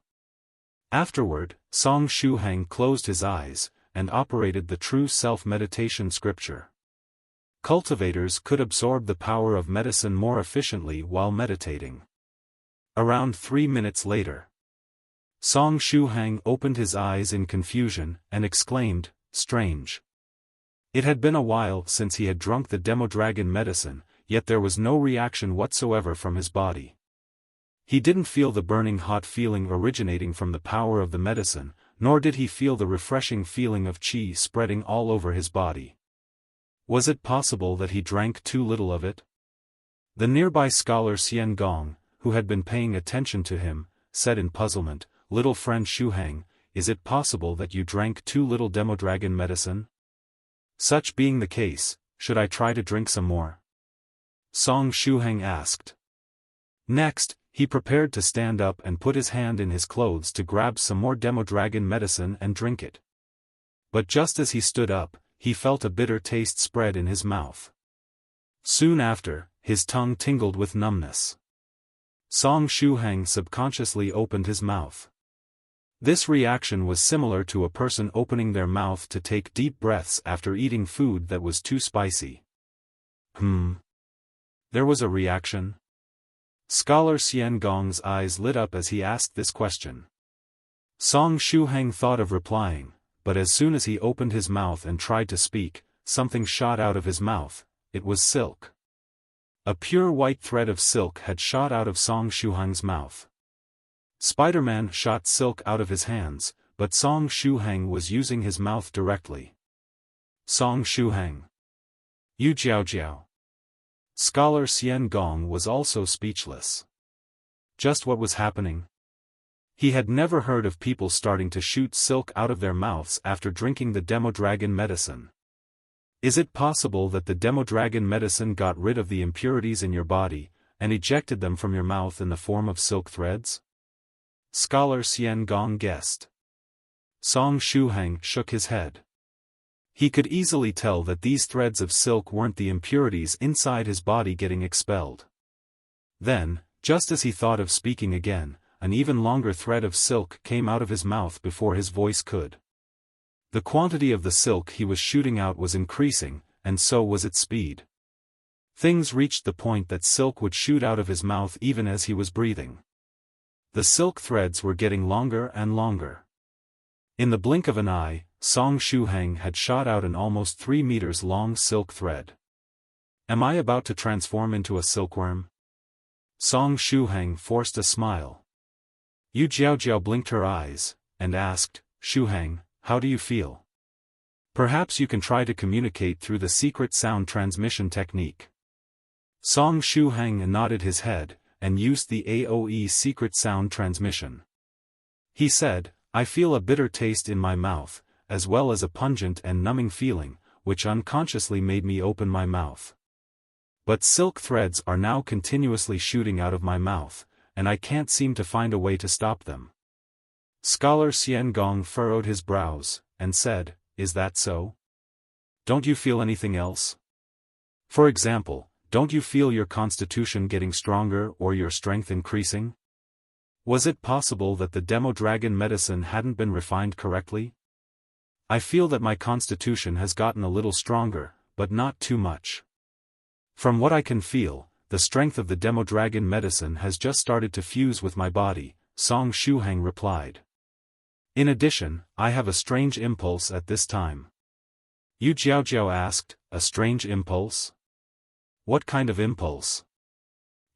Afterward, Shuhang closed his eyes, and operated the true self-meditation scripture. Cultivators could absorb the power of medicine more efficiently while meditating. Around 3 minutes later, Shuhang opened his eyes in confusion, and exclaimed, "Strange." It had been a while since he had drunk the Demodragon medicine, yet there was no reaction whatsoever from his body. He didn't feel the burning hot feeling originating from the power of the medicine, nor did he feel the refreshing feeling of qi spreading all over his body. Was it possible that he drank too little of it? The nearby scholar Gong, who had been paying attention to him, said in puzzlement, "Little friend Shuhang, is it possible that you drank too little Demodragon medicine? Such being the case, should I try to drink some more?" Shuhang asked. Next, he prepared to stand up and put his hand in his clothes to grab some more Demodragon medicine and drink it. But just as he stood up, he felt a bitter taste spread in his mouth. Soon after, his tongue tingled with numbness. Shuhang subconsciously opened his mouth. This reaction was similar to a person opening their mouth to take deep breaths after eating food that was too spicy. There was a reaction? Scholar Gong's eyes lit up as he asked this question. Shuhang thought of replying, but as soon as he opened his mouth and tried to speak, something shot out of his mouth. It was silk. A pure white thread of silk had shot out of Shuhang's mouth. Spider-Man shot silk out of his hands, but Shuhang was using his mouth directly. Shuhang. Yu Jiaojiao. Scholar Gong was also speechless. Just what was happening? He had never heard of people starting to shoot silk out of their mouths after drinking the Demodragon medicine. Is it possible that the Demodragon medicine got rid of the impurities in your body, and ejected them from your mouth in the form of silk threads? Scholar Gong guessed. Shuhang shook his head. He could easily tell that these threads of silk weren't the impurities inside his body getting expelled. Then, just as he thought of speaking again, an even longer thread of silk came out of his mouth before his voice could. The quantity of the silk he was shooting out was increasing, and so was its speed. Things reached the point that silk would shoot out of his mouth even as he was breathing. The silk threads were getting longer and longer. In the blink of an eye, Shuhang had shot out an almost 3 meters long silk thread. Am I about to transform into a silkworm? Shuhang forced a smile. Yu Jiaojiao blinked her eyes, and asked, "Shuhang, how do you feel? Perhaps you can try to communicate through the secret sound transmission technique." Shuhang nodded his head, and used the AOE secret sound transmission. He said, "I feel a bitter taste in my mouth, as well as a pungent and numbing feeling, which unconsciously made me open my mouth. But silk threads are now continuously shooting out of my mouth, and I can't seem to find a way to stop them." Scholar Gong furrowed his brows, and said, "Is that so? Don't you feel anything else? For example, don't you feel your constitution getting stronger or your strength increasing? Was it possible that the Demodragon medicine hadn't been refined correctly? I feel that my constitution has gotten a little stronger, but not too much. From what I can feel, the strength of the Demodragon medicine has just started to fuse with my body, Song Shuhang replied. In addition, I have a strange impulse at this time. Yu Jiaojiao asked, a strange impulse? What kind of impulse?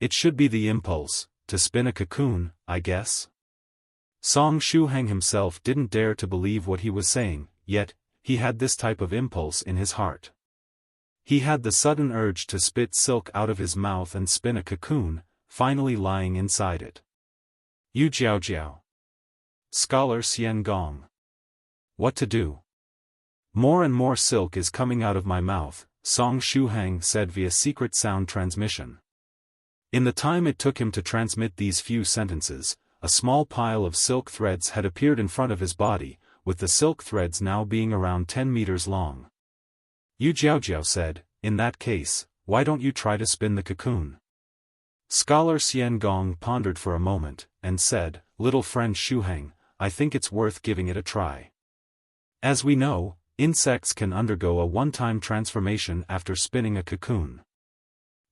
It should be the impulse, to spin a cocoon, I guess. Song Shuhang himself didn't dare to believe what he was saying, yet, he had this type of impulse in his heart. He had the sudden urge to spit silk out of his mouth and spin a cocoon, finally lying inside it. Yu Jiaojiao. Scholar Xian Gong. What to do? More and more silk is coming out of my mouth, Song Shuhang said via secret sound transmission. In the time it took him to transmit these few sentences, a small pile of silk threads had appeared in front of his body, with the silk threads now being around 10 meters long. Yu Jiaojiao said, in that case, why don't you try to spin the cocoon? Scholar Xian Gong pondered for a moment, and said, little friend Shuhang, I think it's worth giving it a try. As we know, insects can undergo a one-time transformation after spinning a cocoon.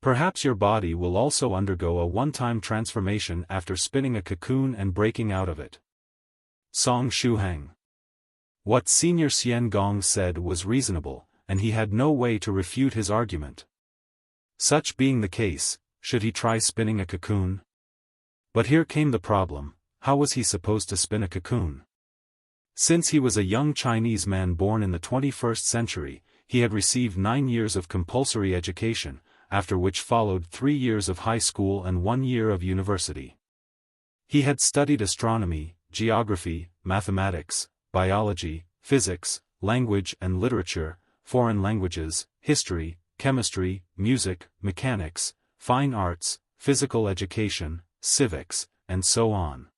Perhaps your body will also undergo a one-time transformation after spinning a cocoon and breaking out of it. Song Shuhang. What Senior Xian Gong said was reasonable, and he had no way to refute his argument. Such being the case, should he try spinning a cocoon? But here came the problem, how was he supposed to spin a cocoon? Since he was a young Chinese man born in the 21st century, he had received 9 years of compulsory education, after which followed 3 years of high school and 1 year of university. He had studied astronomy, geography, mathematics, biology, physics, language and literature, foreign languages, history, chemistry, music, mechanics, fine arts, physical education, civics, and so on.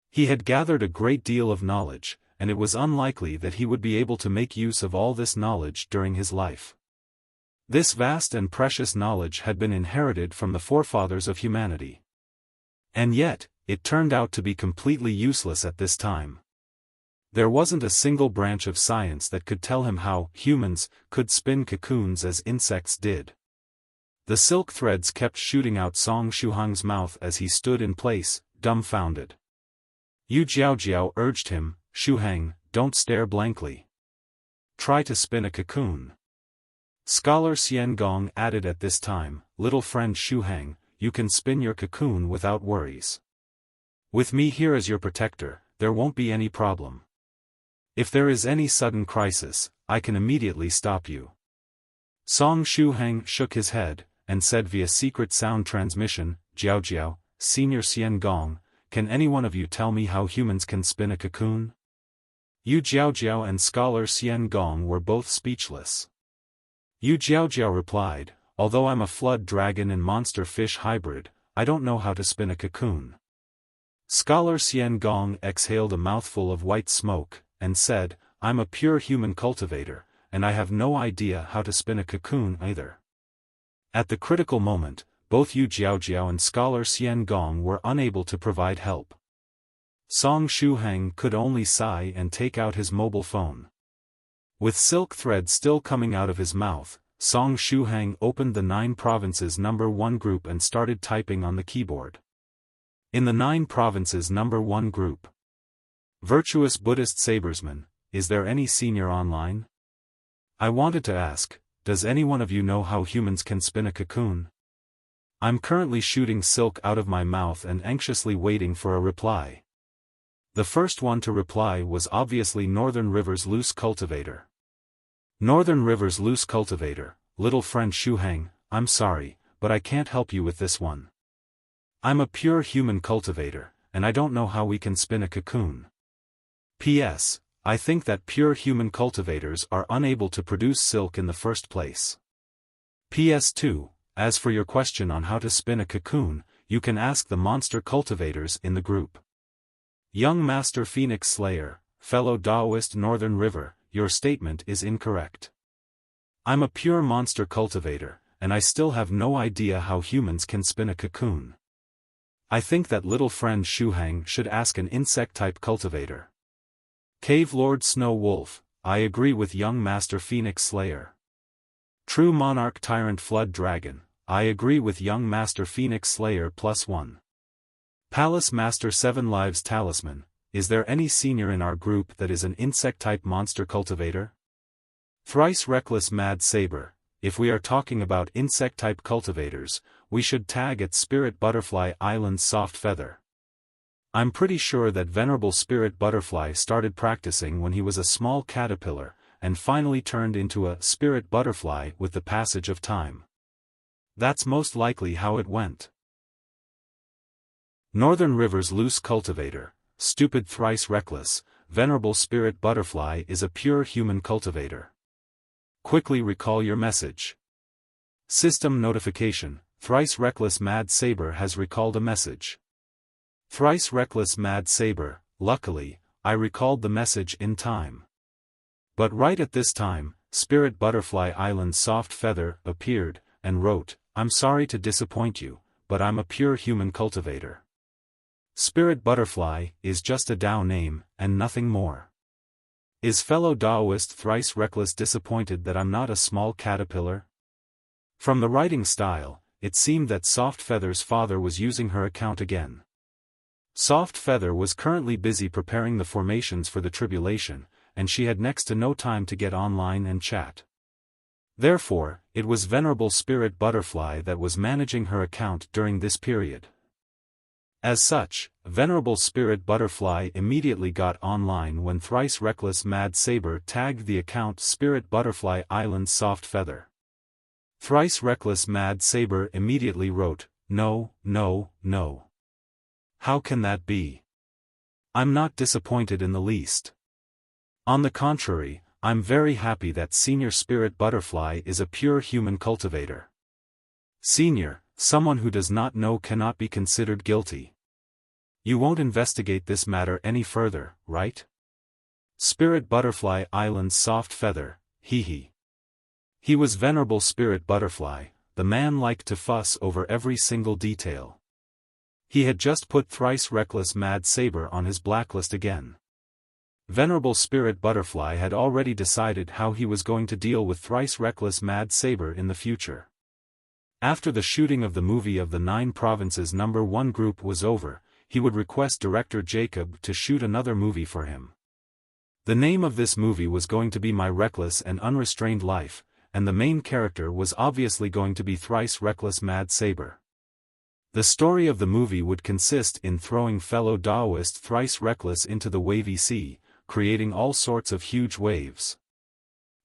He had gathered a great deal of knowledge, and it was unlikely that he would be able to make use of all this knowledge during his life. This vast and precious knowledge had been inherited from the forefathers of humanity. And yet, it turned out to be completely useless at this time. There wasn't a single branch of science that could tell him how humans could spin cocoons as insects did. The silk threads kept shooting out Song Shuhang's mouth as he stood in place, dumbfounded. Yu Jiaojiao urged him, Shuhang, don't stare blankly. Try to spin a cocoon. Scholar Xian Gong added at this time, little friend Shuhang, you can spin your cocoon without worries. With me here as your protector, there won't be any problem. If there is any sudden crisis, I can immediately stop you. Song Shuhang shook his head, and said via secret sound transmission, Jiaojiao, Senior Xian Gong, can any one of you tell me how humans can spin a cocoon? Yu Jiaojiao and Scholar Xian Gong were both speechless. Yu Jiaojiao replied, although I'm a flood dragon and monster fish hybrid, I don't know how to spin a cocoon. Scholar Xian Gong exhaled a mouthful of white smoke, and said, I'm a pure human cultivator, and I have no idea how to spin a cocoon either. At the critical moment, both Yu Jiaojiao and Scholar Xian Gong were unable to provide help. Song Shuhang could only sigh and take out his mobile phone. With silk thread still coming out of his mouth, Song Shuhang opened the 9 provinces number 1 group and started typing on the keyboard. In the 9 provinces number 1 group. Virtuous Buddhist Sabersman, is there any senior online? I wanted to ask, does any one of you know how humans can spin a cocoon? I'm currently shooting silk out of my mouth and anxiously waiting for a reply. The first one to reply was obviously Northern River's Loose Cultivator. Northern River's Loose Cultivator, little friend Shuhang, I'm sorry, but I can't help you with this one. I'm a pure human cultivator, and I don't know how we can spin a cocoon. P.S. I think that pure human cultivators are unable to produce silk in the first place. P.S. 2. As for your question on how to spin a cocoon, you can ask the monster cultivators in the group. Young Master Phoenix Slayer, Fellow Daoist Northern River, your statement is incorrect. I'm a pure monster cultivator, and I still have no idea how humans can spin a cocoon. I think that little friend Shuhang should ask an insect-type cultivator. Cave Lord Snow Wolf, I agree with young Master Phoenix Slayer. True Monarch Tyrant Flood Dragon, I agree with young Master Phoenix Slayer +1. Palace Master 7 Lives Talisman, is there any senior in our group that is an insect-type monster cultivator? Thrice Reckless Mad Saber, if we are talking about insect-type cultivators, we should tag at Spirit Butterfly Island's Soft Feather. I'm pretty sure that Venerable Spirit Butterfly started practicing when he was a small caterpillar, and finally turned into a Spirit Butterfly with the passage of time. That's most likely how it went. Northern River's Loose Cultivator, Stupid Thrice Reckless, Venerable Spirit Butterfly is a pure human cultivator. Quickly recall your message. System notification, Thrice Reckless Mad Saber has recalled a message. Thrice Reckless Mad Saber, luckily, I recalled the message in time. But right at this time, Spirit Butterfly Island's Soft Feather appeared, and wrote, "I'm sorry to disappoint you, but I'm a pure human cultivator. Spirit Butterfly is just a Dao name, and nothing more. Is Fellow Daoist Thrice Reckless disappointed that I'm not a small caterpillar?" From the writing style, it seemed that Soft Feather's father was using her account again. Soft Feather was currently busy preparing the formations for the tribulation, and she had next to no time to get online and chat. Therefore, it was Venerable Spirit Butterfly that was managing her account during this period. As such, Venerable Spirit Butterfly immediately got online when Thrice Reckless Mad Saber tagged the account Spirit Butterfly Island Soft Feather. Thrice Reckless Mad Saber immediately wrote, "No, no, no. How can that be? I'm not disappointed in the least. On the contrary, I'm very happy that Senior Spirit Butterfly is a pure human cultivator. Senior, someone who does not know cannot be considered guilty. You won't investigate this matter any further, right? Spirit Butterfly Island's Soft Feather, hee. He was Venerable Spirit Butterfly, the man liked to fuss over every single detail. He had just put Thrice Reckless Mad Saber on his blacklist again. Venerable Spirit Butterfly had already decided how he was going to deal with Thrice Reckless Mad Saber in the future. After the shooting of the movie of the 9 Provinces #1 group was over, he would request director Jacob to shoot another movie for him. The name of this movie was going to be My Reckless and Unrestrained Life, and the main character was obviously going to be Thrice Reckless Mad Saber. The story of the movie would consist in throwing fellow Daoist Thrice Reckless into the wavy sea, creating all sorts of huge waves.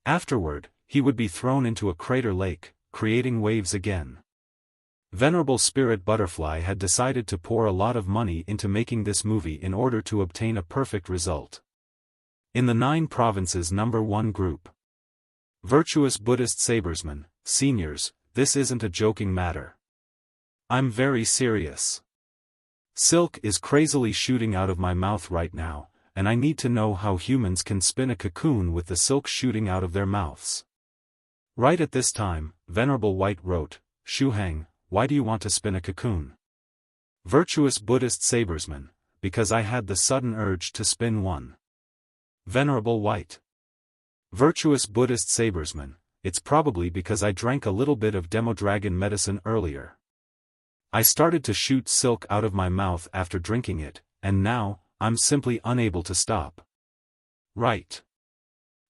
Afterward, he would be thrown into a crater lake, creating waves again. Venerable Spirit Butterfly had decided to pour a lot of money into making this movie in order to obtain a perfect result. In the 9 Provinces #1 group. Virtuous Buddhist Sabersmen, seniors, this isn't a joking matter. I'm very serious. Silk is crazily shooting out of my mouth right now, and I need to know how humans can spin a cocoon with the silk shooting out of their mouths. Right at this time, Venerable White wrote, "Shuhang, why do you want to spin a cocoon?" Virtuous Buddhist Sabersman, because I had the sudden urge to spin one. Venerable White. Virtuous Buddhist Sabersman, it's probably because I drank a little bit of Demodragon medicine earlier. I started to shoot silk out of my mouth after drinking it, and now, I'm simply unable to stop. Right.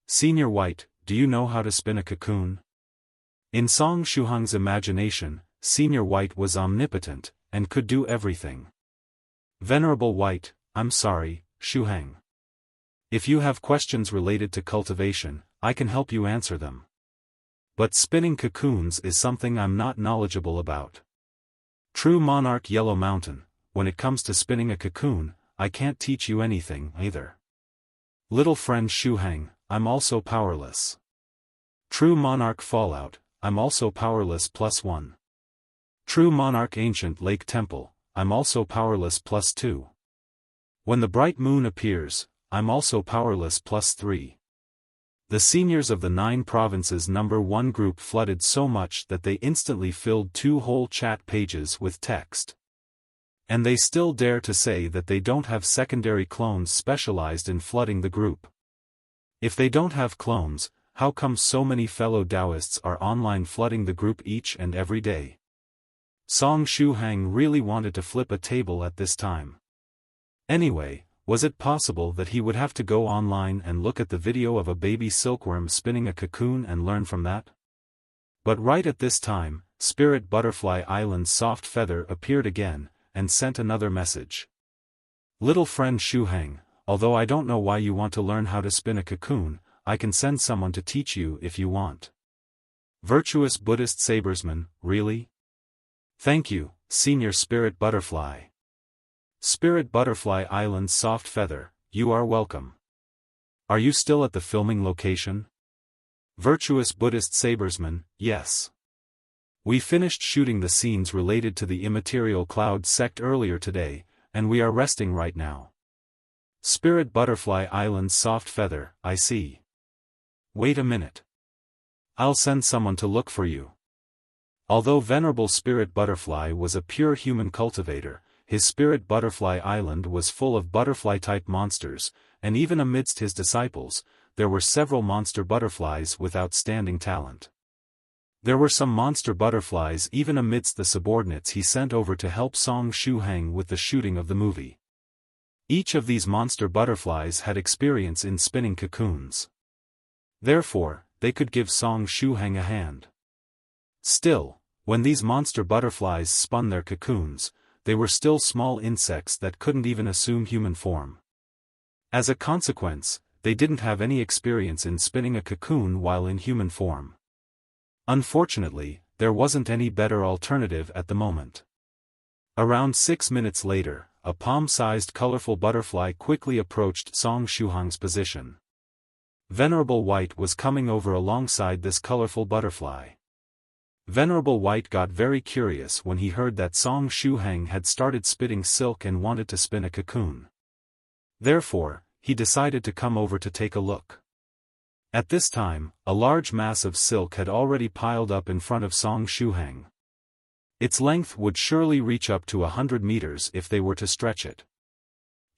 Senior White, do you know how to spin a cocoon? In Song Shuhang's imagination, Senior White was omnipotent, and could do everything. Venerable White, I'm sorry, Shuhang. If you have questions related to cultivation, I can help you answer them. But spinning cocoons is something I'm not knowledgeable about. True Monarch Yellow Mountain, when it comes to spinning a cocoon, I can't teach you anything either. Little friend Shuhang, I'm also powerless. True Monarch Fallout, I'm also powerless +1. True Monarch Ancient Lake Temple, I'm also powerless +2. When the bright moon appears, I'm also powerless +3. The seniors of the 9 Provinces #1 group flooded so much that they instantly filled 2 whole chat pages with text. And they still dare to say that they don't have secondary clones specialized in flooding the group. If they don't have clones, how come so many fellow Daoists are online flooding the group each and every day? Song Shuhang really wanted to flip a table at this time. Anyway, was it possible that he would have to go online and look at the video of a baby silkworm spinning a cocoon and learn from that? But right at this time, Spirit Butterfly Island's soft feather appeared again, and sent another message. Little friend Shuhang, although I don't know why you want to learn how to spin a cocoon, I can send someone to teach you if you want. Virtuous Buddhist Sabresman, really? Thank you, Senior Spirit Butterfly. Spirit Butterfly Island's soft feather, you are welcome. Are you still at the filming location? Virtuous Buddhist Sabresman, yes. We finished shooting the scenes related to the immaterial cloud sect earlier today, and we are resting right now. Spirit Butterfly Island's soft feather, I see. Wait a minute. I'll send someone to look for you. Although Venerable Spirit Butterfly was a pure human cultivator, his Spirit Butterfly Island was full of butterfly-type monsters, and even amidst his disciples, there were several monster butterflies with outstanding talent. There were some monster butterflies even amidst the subordinates he sent over to help Song Shuhang with the shooting of the movie. Each of these monster butterflies had experience in spinning cocoons. Therefore, they could give Song Shuhang a hand. Still, when these monster butterflies spun their cocoons, they were still small insects that couldn't even assume human form. As a consequence, they didn't have any experience in spinning a cocoon while in human form. Unfortunately, there wasn't any better alternative at the moment. Around 6 minutes later, a palm-sized colorful butterfly quickly approached Song Shuhang's position. Venerable White was coming over alongside this colorful butterfly. Venerable White got very curious when he heard that Song Shuhang had started spitting silk and wanted to spin a cocoon. Therefore, he decided to come over to take a look. At this time, a large mass of silk had already piled up in front of Song Shuhang. Its length would surely reach up to 100 meters if they were to stretch it.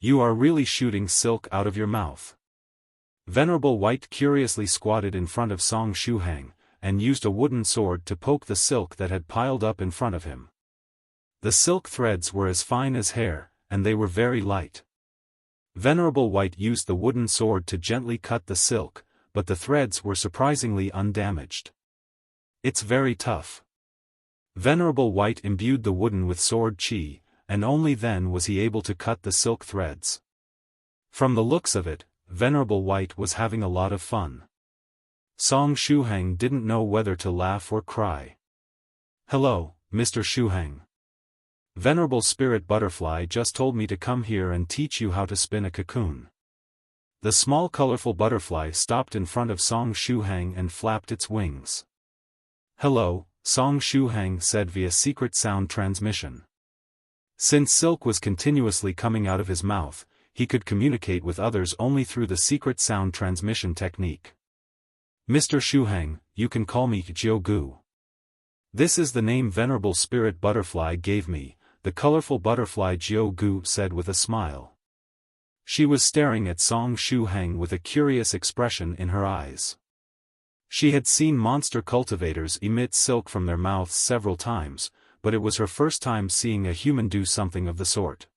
You are really shooting silk out of your mouth. Venerable White curiously squatted in front of Song Shuhang, and used a wooden sword to poke the silk that had piled up in front of him. The silk threads were as fine as hair, and they were very light. Venerable White used the wooden sword to gently cut the silk, but the threads were surprisingly undamaged. It's very tough. Venerable White imbued the wooden with sword chi, and only then was he able to cut the silk threads. From the looks of it, Venerable White was having a lot of fun. Song Shuhang didn't know whether to laugh or cry. Hello, Mr. Shuhang. Venerable Spirit Butterfly just told me to come here and teach you how to spin a cocoon. The small colorful butterfly stopped in front of Song Shuhang and flapped its wings. Hello, Song Shuhang said via secret sound transmission. Since silk was continuously coming out of his mouth, he could communicate with others only through the secret sound transmission technique. Mr. Shuhang, you can call me Doudou. This is the name Venerable Spirit Butterfly gave me, the colorful butterfly Doudou said with a smile. She was staring at Song Shuhang with a curious expression in her eyes. She had seen monster cultivators emit silk from their mouths several times, but it was her first time seeing a human do something of the sort.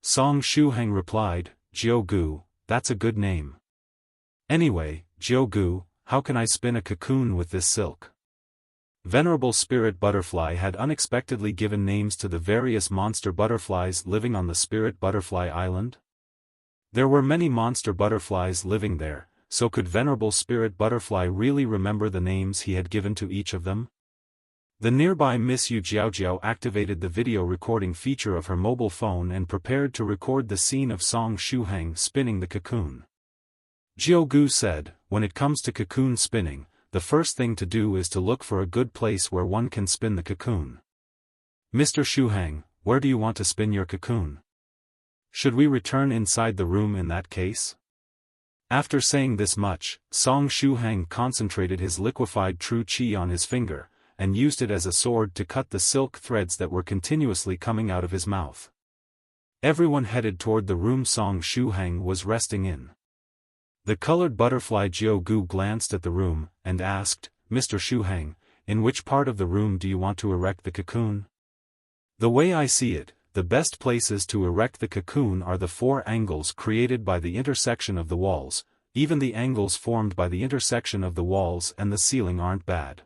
Song Shuhang replied, Doudou, that's a good name. Anyway, Doudou, how can I spin a cocoon with this silk? Venerable Spirit Butterfly had unexpectedly given names to the various monster butterflies living on the Spirit Butterfly Island. There were many monster butterflies living there, so could Venerable Spirit Butterfly really remember the names he had given to each of them? The nearby Miss Yu Jiaojiao activated the video recording feature of her mobile phone and prepared to record the scene of Song Shuhang spinning the cocoon. Doudou said, when it comes to cocoon spinning, the first thing to do is to look for a good place where one can spin the cocoon. Mr. Shuhang, where do you want to spin your cocoon? Should we return inside the room in that case? After saying this much, Song Shuhang concentrated his liquefied true chi on his finger, and used it as a sword to cut the silk threads that were continuously coming out of his mouth. Everyone headed toward the room Song Shuhang was resting in. The colored butterfly Doudou glanced at the room, and asked, Mr. Shuhang, in which part of the room do you want to erect the cocoon? The way I see it, the best places to erect the cocoon are the 4 angles created by the intersection of the walls. Even the angles formed by the intersection of the walls and the ceiling aren't bad.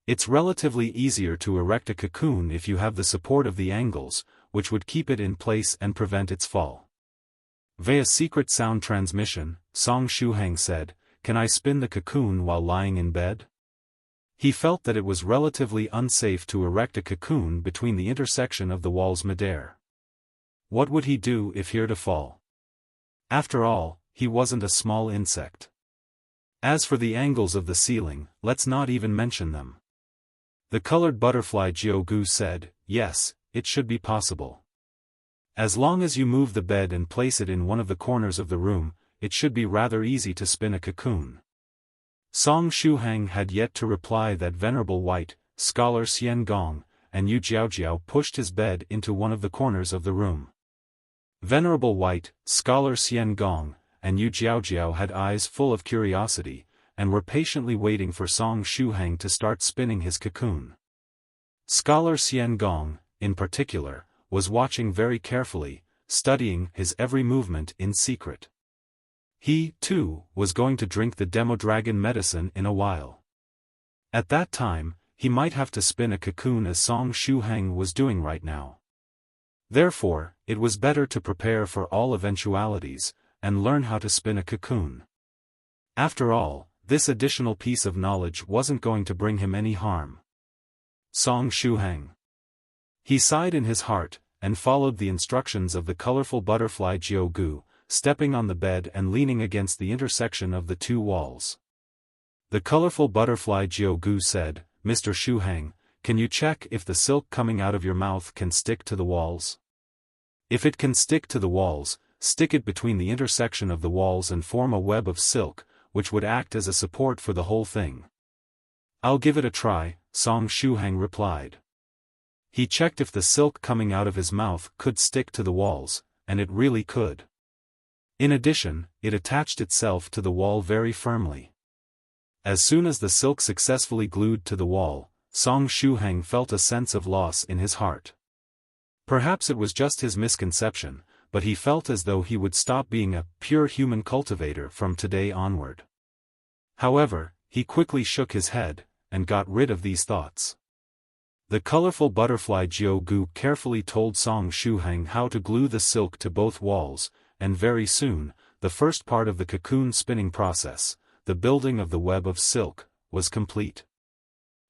It's relatively easier to erect a cocoon if you have the support of the angles, which would keep it in place and prevent its fall. Via secret sound transmission, Song Shuhang said, "Can I spin the cocoon while lying in bed?" He felt that it was relatively unsafe to erect a cocoon between the intersection of the walls midair. What would he do if he were to fall? After all, he wasn't a small insect. As for the angles of the ceiling, let's not even mention them. The colored butterfly Jiu said, "Yes, it should be possible. As long as you move the bed and place it in one of the corners of the room, it should be rather easy to spin a cocoon." Song Shuhang had yet to reply that Venerable White, Scholar Xian Gong, and Yu Jiaojiao pushed his bed into one of the corners of the room. Venerable White, Scholar Xian Gong, and Yu Jiaojiao had eyes full of curiosity, and were patiently waiting for Song Shuhang to start spinning his cocoon. Scholar Xian Gong, in particular, was watching very carefully, studying his every movement in secret. He, too, was going to drink the Demodragon medicine in a while. At that time, he might have to spin a cocoon as Song Shuhang was doing right now. Therefore, it was better to prepare for all eventualities, and learn how to spin a cocoon. After all, this additional piece of knowledge wasn't going to bring him any harm. Song Shuhang. He sighed in his heart, and followed the instructions of the colorful butterfly Jiu, stepping on the bed and leaning against the intersection of the 2 walls. The colorful butterfly Jiu said, "Mr. Shuhang, can you check if the silk coming out of your mouth can stick to the walls? If it can stick to the walls, stick it between the intersection of the walls and form a web of silk, which would act as a support for the whole thing." "I'll give it a try," Song Shuhang replied. He checked if the silk coming out of his mouth could stick to the walls, and it really could. In addition, it attached itself to the wall very firmly. As soon as the silk successfully glued to the wall, Song Shuhang felt a sense of loss in his heart. Perhaps it was just his misconception, but he felt as though he would stop being a pure human cultivator from today onward. However, he quickly shook his head, and got rid of these thoughts. The colorful butterfly Jiu carefully told Song Shuhang how to glue the silk to both walls, and very soon, the first part of the cocoon spinning process, the building of the web of silk, was complete.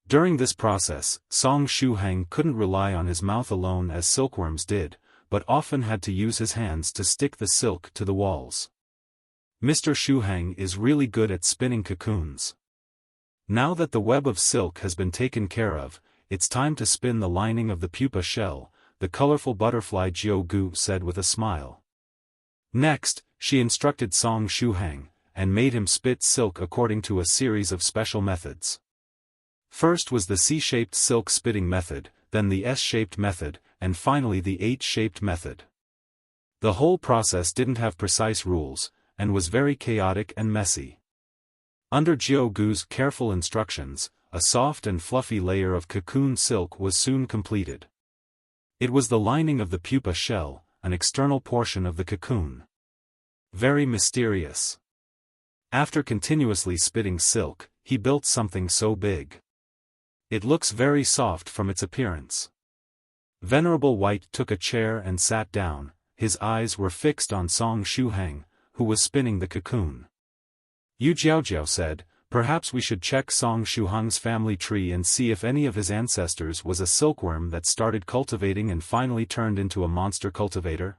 During this process, Song Shuhang couldn't rely on his mouth alone as silkworms did, but often had to use his hands to stick the silk to the walls. Mr. Shuhang is really good at spinning cocoons. Now that the web of silk has been taken care of, it's time to spin the lining of the pupa shell, the colorful butterfly Jiu said with a smile. Next, she instructed Song Shuhang, and made him spit silk according to a series of special methods. First was the C-shaped silk spitting method, then the S-shaped method, and finally the H-shaped method. The whole process didn't have precise rules, and was very chaotic and messy. Under Jiugu's careful instructions, a soft and fluffy layer of cocoon silk was soon completed. It was the lining of the pupa shell, an external portion of the cocoon. Very mysterious. After continuously spitting silk, he built something so big. It looks very soft from its appearance. Venerable White took a chair and sat down, his eyes were fixed on Song Shuhang, who was spinning the cocoon. Yu Jiaojiao said, "Perhaps we should check Song Shuhang's family tree and see if any of his ancestors was a silkworm that started cultivating and finally turned into a monster cultivator."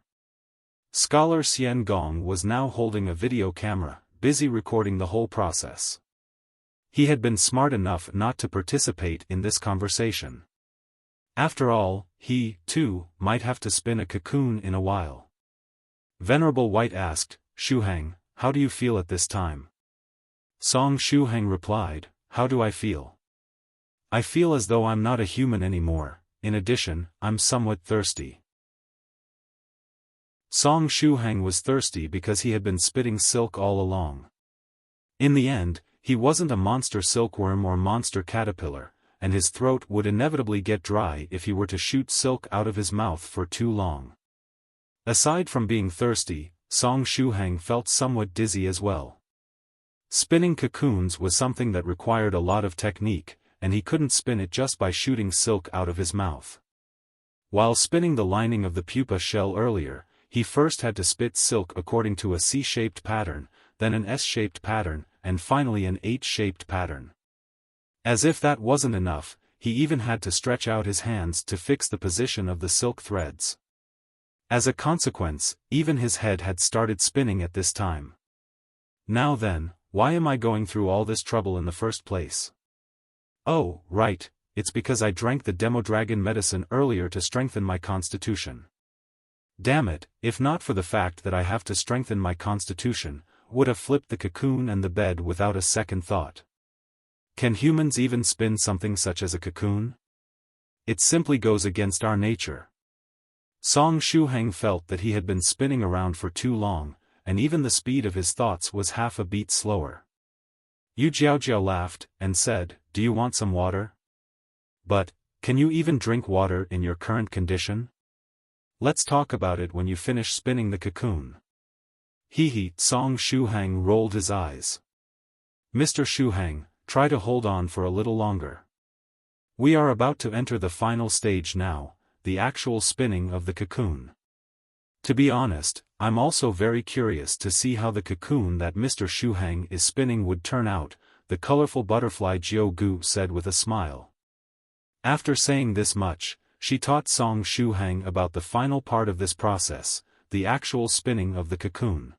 Scholar Xian Gong was now holding a video camera, busy recording the whole process. He had been smart enough not to participate in this conversation. After all, he, too, might have to spin a cocoon in a while. Venerable White asked, "Shuhang, how do you feel at this time?" Song Shuhang replied, "How do I feel? I feel as though I'm not a human anymore, in addition, I'm somewhat thirsty." Song Shuhang was thirsty because he had been spitting silk all along. In the end, he wasn't a monster silkworm or monster caterpillar, and his throat would inevitably get dry if he were to shoot silk out of his mouth for too long. Aside from being thirsty, Song Shuhang felt somewhat dizzy as well. Spinning cocoons was something that required a lot of technique, and he couldn't spin it just by shooting silk out of his mouth. While spinning the lining of the pupa shell earlier, he first had to spit silk according to a C-shaped pattern, then an S-shaped pattern, and finally an H-shaped pattern. As if that wasn't enough, he even had to stretch out his hands to fix the position of the silk threads. As a consequence, even his head had started spinning at this time. Now then, why am I going through all this trouble in the first place? Oh, right, it's because I drank the Demodragon medicine earlier to strengthen my constitution. Damn it, if not for the fact that I have to strengthen my constitution, would have flipped the cocoon and the bed without a second thought. Can humans even spin something such as a cocoon? It simply goes against our nature. Song Shuhang felt that he had been spinning around for too long, and even the speed of his thoughts was half a beat slower. Yu Jiaojiao laughed, and said, "Do you want some water? But, can you even drink water in your current condition? Let's talk about it when you finish spinning the cocoon." Hee, Song Shuhang rolled his eyes. "Mr. Shuhang, try to hold on for a little longer. We are about to enter the final stage now, the actual spinning of the cocoon. To be honest, I'm also very curious to see how the cocoon that Mr. Shuhang is spinning would turn out," the colorful butterfly Jiao Gu said with a smile. After saying this much, she taught Song Shuhang about the final part of this process, the actual spinning of the cocoon.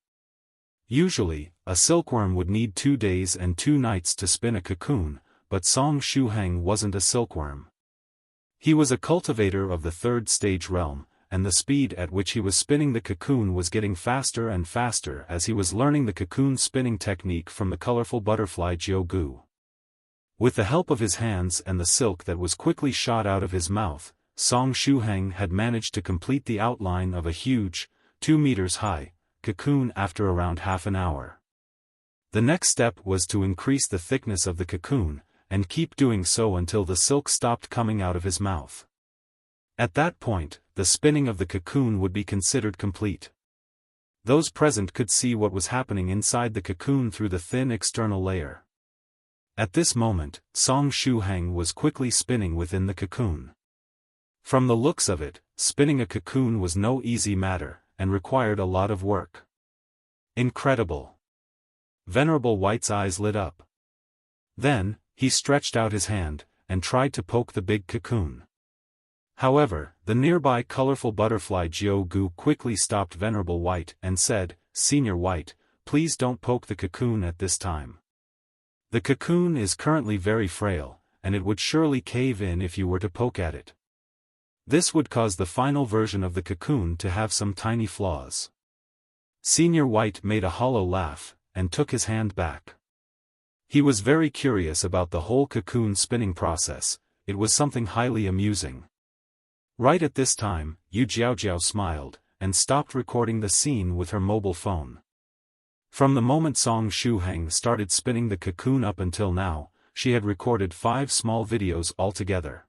Usually, a silkworm would need 2 days and 2 nights to spin a cocoon, but Song Shuhang wasn't a silkworm. He was a cultivator of the 3rd stage realm, and the speed at which he was spinning the cocoon was getting faster and faster as he was learning the cocoon spinning technique from the colorful butterfly Jiao Gu. With the help of his hands and the silk that was quickly shot out of his mouth, Song Shuhang had managed to complete the outline of a huge, 2 meters high, cocoon after around half an hour. The next step was to increase the thickness of the cocoon, and keep doing so until the silk stopped coming out of his mouth. At that point, the spinning of the cocoon would be considered complete. Those present could see what was happening inside the cocoon through the thin external layer. At this moment, Song Shuhang was quickly spinning within the cocoon. From the looks of it, spinning a cocoon was no easy matter, and required a lot of work. Incredible! Venerable White's eyes lit up. Then, he stretched out his hand, and tried to poke the big cocoon. However, the nearby colorful butterfly Jiao Gu quickly stopped Venerable White and said, "Senior White, please don't poke the cocoon at this time. The cocoon is currently very frail, and it would surely cave in if you were to poke at it. This would cause the final version of the cocoon to have some tiny flaws." Senior White made a hollow laugh, and took his hand back. He was very curious about the whole cocoon spinning process. It was something highly amusing. Right at this time, Yu Jiaojiao smiled, and stopped recording the scene with her mobile phone. From the moment Song Shuhang started spinning the cocoon up until now, she had recorded 5 small videos altogether.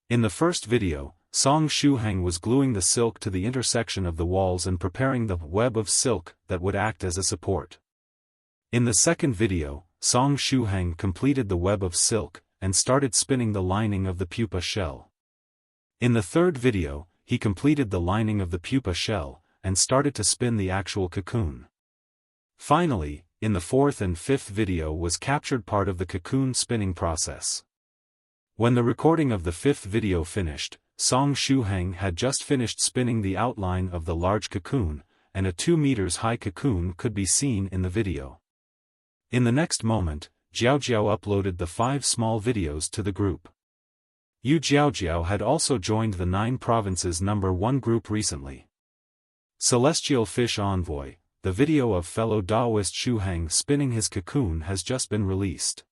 In the first video, Song Shuhang was gluing the silk to the intersection of the walls and preparing the web of silk that would act as a support. In the second video, Song Shuhang completed the web of silk, and started spinning the lining of the pupa shell. In the third video, he completed the lining of the pupa shell, and started to spin the actual cocoon. Finally, in the fourth and fifth video was captured part of the cocoon spinning process. When the recording of the fifth video finished, Song Shuhang had just finished spinning the outline of the large cocoon, and a 2 meters high cocoon could be seen in the video. In the next moment, Jiaojiao uploaded the 5 small videos to the group. Yu Jiaojiao had also joined the 9 Provinces #1 group recently. Celestial Fish Envoy, the video of fellow Daoist Shuhang spinning his cocoon has just been released.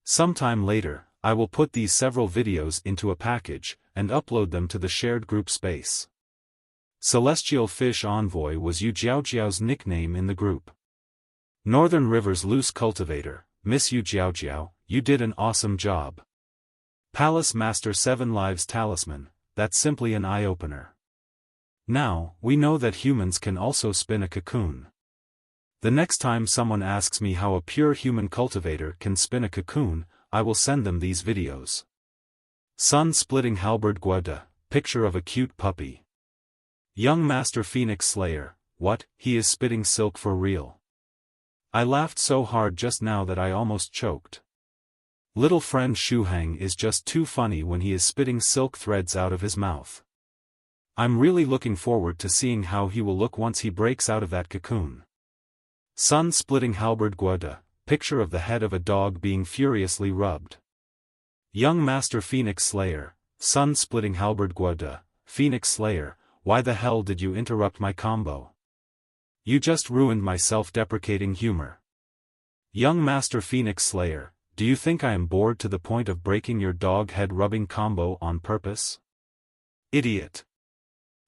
Sometime later, I will put these several videos into a package, and upload them to the shared group space. Celestial Fish Envoy was Yu Jiaojiao's nickname in the group. Northern River's loose cultivator, Miss Yu Jiaojiao, you did an awesome job. Palace Master 7 Lives Talisman, that's simply an eye-opener. Now, we know that humans can also spin a cocoon. The next time someone asks me how a pure human cultivator can spin a cocoon, I will send them these videos. Sun-splitting halberd Guo, picture of a cute puppy. Young Master Phoenix Slayer, what, he is spitting silk for real. I laughed so hard just now that I almost choked. Little friend Shuhang is just too funny when he is spitting silk threads out of his mouth. I'm really looking forward to seeing how he will look once he breaks out of that cocoon. Sun-splitting halberd Guo, picture of the head of a dog being furiously rubbed. Young Master Phoenix Slayer, sun-splitting halberd Guo, Phoenix Slayer, why the hell did you interrupt my combo? You just ruined my self-deprecating humor. Young Master Phoenix Slayer, do you think I am bored to the point of breaking your dog head rubbing combo on purpose? Idiot.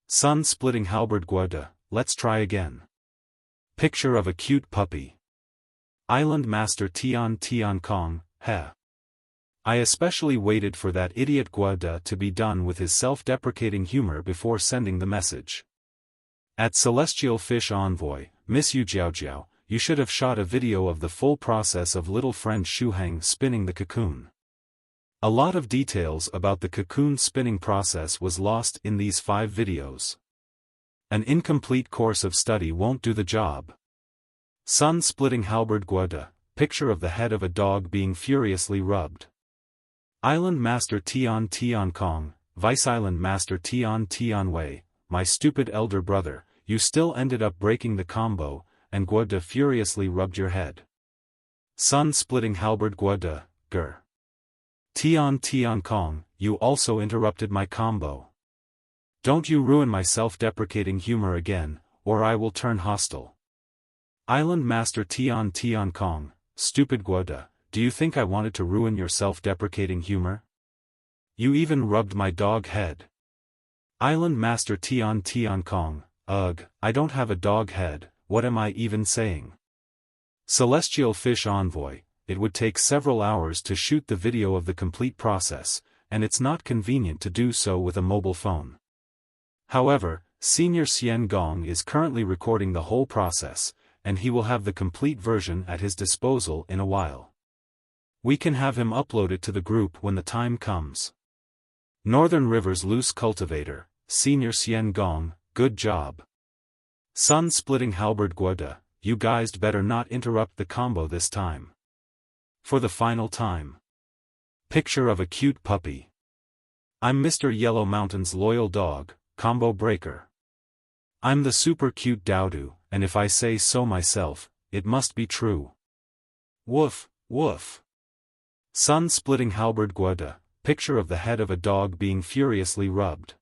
Sun-splitting halberd Guo, let's try again. Picture of a cute puppy. Island Master Tian Kong, heh. I especially waited for that idiot Guo to be done with his self-deprecating humor before sending the message. At Celestial Fish Envoy, Miss Yu Jiao, you should have shot a video of the full process of little friend Shuhang spinning the cocoon. A lot of details about the cocoon spinning process was lost in these 5 videos. An incomplete course of study won't do the job. Sun-splitting halberd Guo, picture of the head of a dog being furiously rubbed. Island Master Tian Kong, Vice Island Master Tian Wei, my stupid elder brother, you still ended up breaking the combo, and Guo furiously rubbed your head. Sun-splitting halberd Guo, grr. Tian Kong, you also interrupted my combo. Don't you ruin my self-deprecating humor again, or I will turn hostile. Island Master Tian Kong, stupid Guo, do you think I wanted to ruin your self-deprecating humor? You even rubbed my dog head. Island Master Tian Kong, ugh, I don't have a dog head, what am I even saying? Celestial Fish Envoy, it would take several hours to shoot the video of the complete process, and it's not convenient to do so with a mobile phone. However, Senior Xian Gong is currently recording the whole process, and he will have the complete version at his disposal in a while. We can have him upload it to the group when the time comes. Northern River's Loose Cultivator, Senior Xian Gong, good job. Sun-splitting halberd Guo, you guys better not interrupt the combo this time. For the final time. Picture of a cute puppy. I'm Mr. Yellow Mountain's loyal dog, combo breaker. I'm the super cute Doudou, and if I say so myself, it must be true. Woof, woof. Sun-splitting halberd Guo, picture of the head of a dog being furiously rubbed.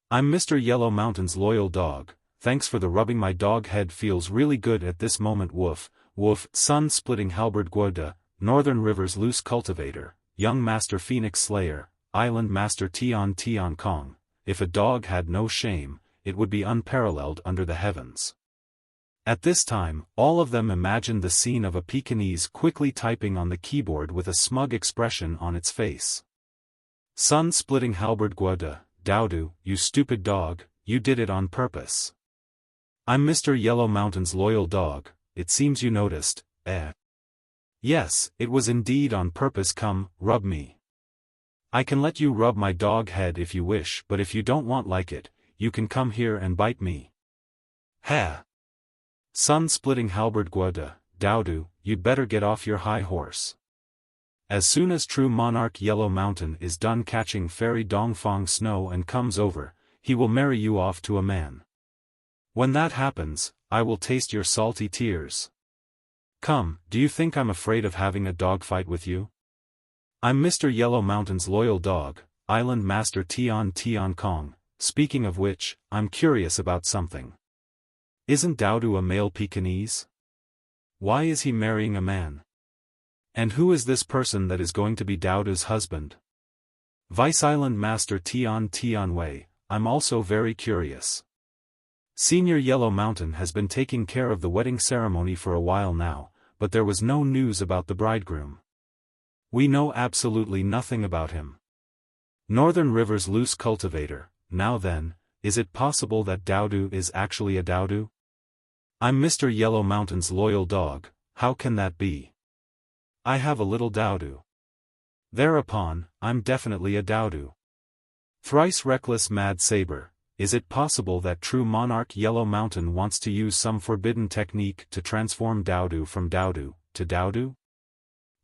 I'm Mr. Yellow Mountain's loyal dog, thanks for the rubbing, my dog head feels really good at this moment. Woof, woof. Sun-splitting halberd Guo, Northern River's Loose Cultivator, Young Master Phoenix Slayer, Island Master Tian Kong, if a dog had no shame, it would be unparalleled under the heavens. At this time, all of them imagined the scene of a Pekingese quickly typing on the keyboard with a smug expression on its face. Sun-splitting halberd Guo, Doudou, you stupid dog, you did it on purpose. I'm Mr. Yellow Mountain's loyal dog, it seems you noticed, eh? Yes, it was indeed on purpose. Come, rub me. I can let you rub my dog head if you wish, but if you don't want like it, you can come here and bite me. Ha! Sun-splitting halberd Guo, Doudou, you'd better get off your high horse. As soon as true monarch Yellow Mountain is done catching fairy Dongfang snow and comes over, he will marry you off to a man. When that happens, I will taste your salty tears. Come, do you think I'm afraid of having a dogfight with you? I'm Mr. Yellow Mountain's loyal dog, Island Master Tian Kong, speaking of which, I'm curious about something. Isn't Doudou a male Pekingese? Why is he marrying a man? And who is this person that is going to be Doudou's husband? Vice Island Master Tian Wei, I'm also very curious. Senior Yellow Mountain has been taking care of the wedding ceremony for a while now, but there was no news about the bridegroom. We know absolutely nothing about him. Northern River's loose cultivator. Now then, is it possible that Doudou is actually a Doudou? I'm Mr. Yellow Mountain's loyal dog, how can that be? I have a little Doudou. Thereupon, I'm definitely a Doudou. Thrice reckless mad saber, is it possible that true monarch Yellow Mountain wants to use some forbidden technique to transform Doudou from Doudou to Doudou?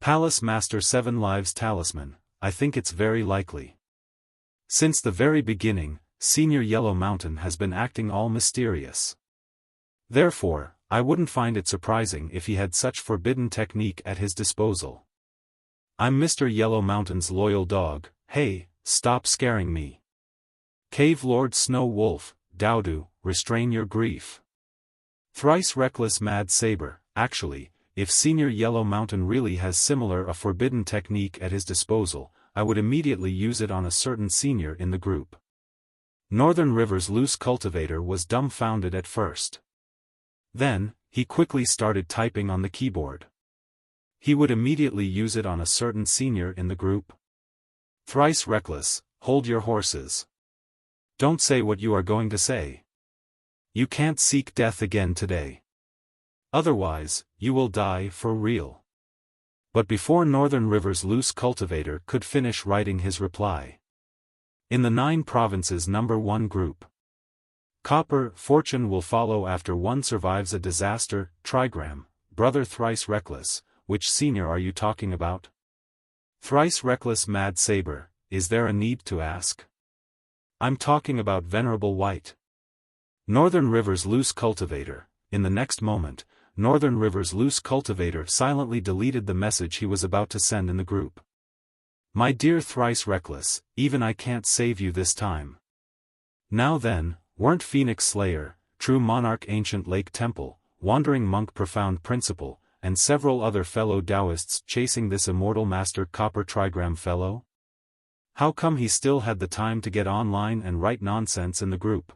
Palace Master 7 Lives Talisman, I think it's very likely. Since the very beginning, Senior Yellow Mountain has been acting all mysterious. Therefore, I wouldn't find it surprising if he had such forbidden technique at his disposal. I'm Mr. Yellow Mountain's loyal dog, hey, stop scaring me. Cave Lord Snow Wolf, Doudou, restrain your grief. Thrice reckless mad saber, actually, if Senior Yellow Mountain really has similar a forbidden technique at his disposal, I would immediately use it on a certain senior in the group. Northern River's loose cultivator was dumbfounded at first. Then, he quickly started typing on the keyboard. He would immediately use it on a certain senior in the group. Thrice reckless, hold your horses. Don't say what you are going to say. You can't seek death again today. Otherwise, you will die for real. But before Northern River's loose cultivator could finish writing his reply. In the 9 provinces number 1 group. Copper, fortune will follow after one survives a disaster, trigram, brother thrice reckless, which senior are you talking about? Thrice reckless mad saber, is there a need to ask? I'm talking about Venerable White. Northern River's loose cultivator, in the next moment, Northern River's loose cultivator silently deleted the message he was about to send in the group. My dear thrice reckless, even I can't save you this time. Now then, weren't Phoenix Slayer, True Monarch Ancient Lake Temple, Wandering Monk Profound Principle, and several other fellow Daoists chasing this immortal master Copper Trigram fellow? How come he still had the time to get online and write nonsense in the group?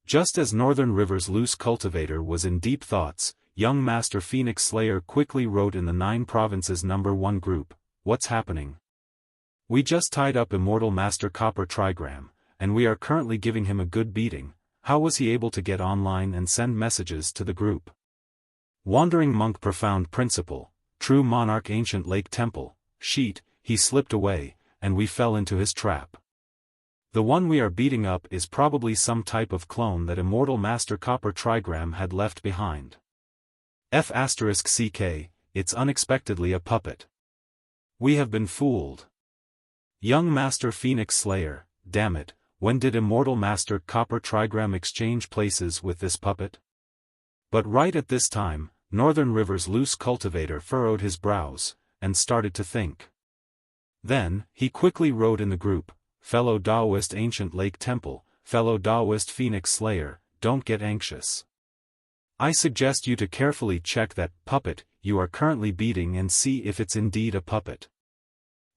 Just as Northern River's loose cultivator was in deep thoughts, young Master Phoenix Slayer quickly wrote in the 9 provinces number 1 group, what's happening? We just tied up immortal Master Copper Trigram, and we are currently giving him a good beating. How was he able to get online and send messages to the group? Wandering Monk Profound Principle, True Monarch Ancient Lake Temple, sheet, he slipped away, and we fell into his trap. The one we are beating up is probably some type of clone that immortal Master Copper Trigram had left behind. F***CK, it's unexpectedly a puppet. We have been fooled. Young Master Phoenix Slayer, damn it, when did immortal Master Copper Trigram exchange places with this puppet? But right at this time, Northern River's loose cultivator furrowed his brows, and started to think. Then, he quickly wrote in the group, Fellow Daoist Ancient Lake Temple, Fellow Daoist Phoenix Slayer, don't get anxious. I suggest you to carefully check that puppet you are currently beating and see if it's indeed a puppet.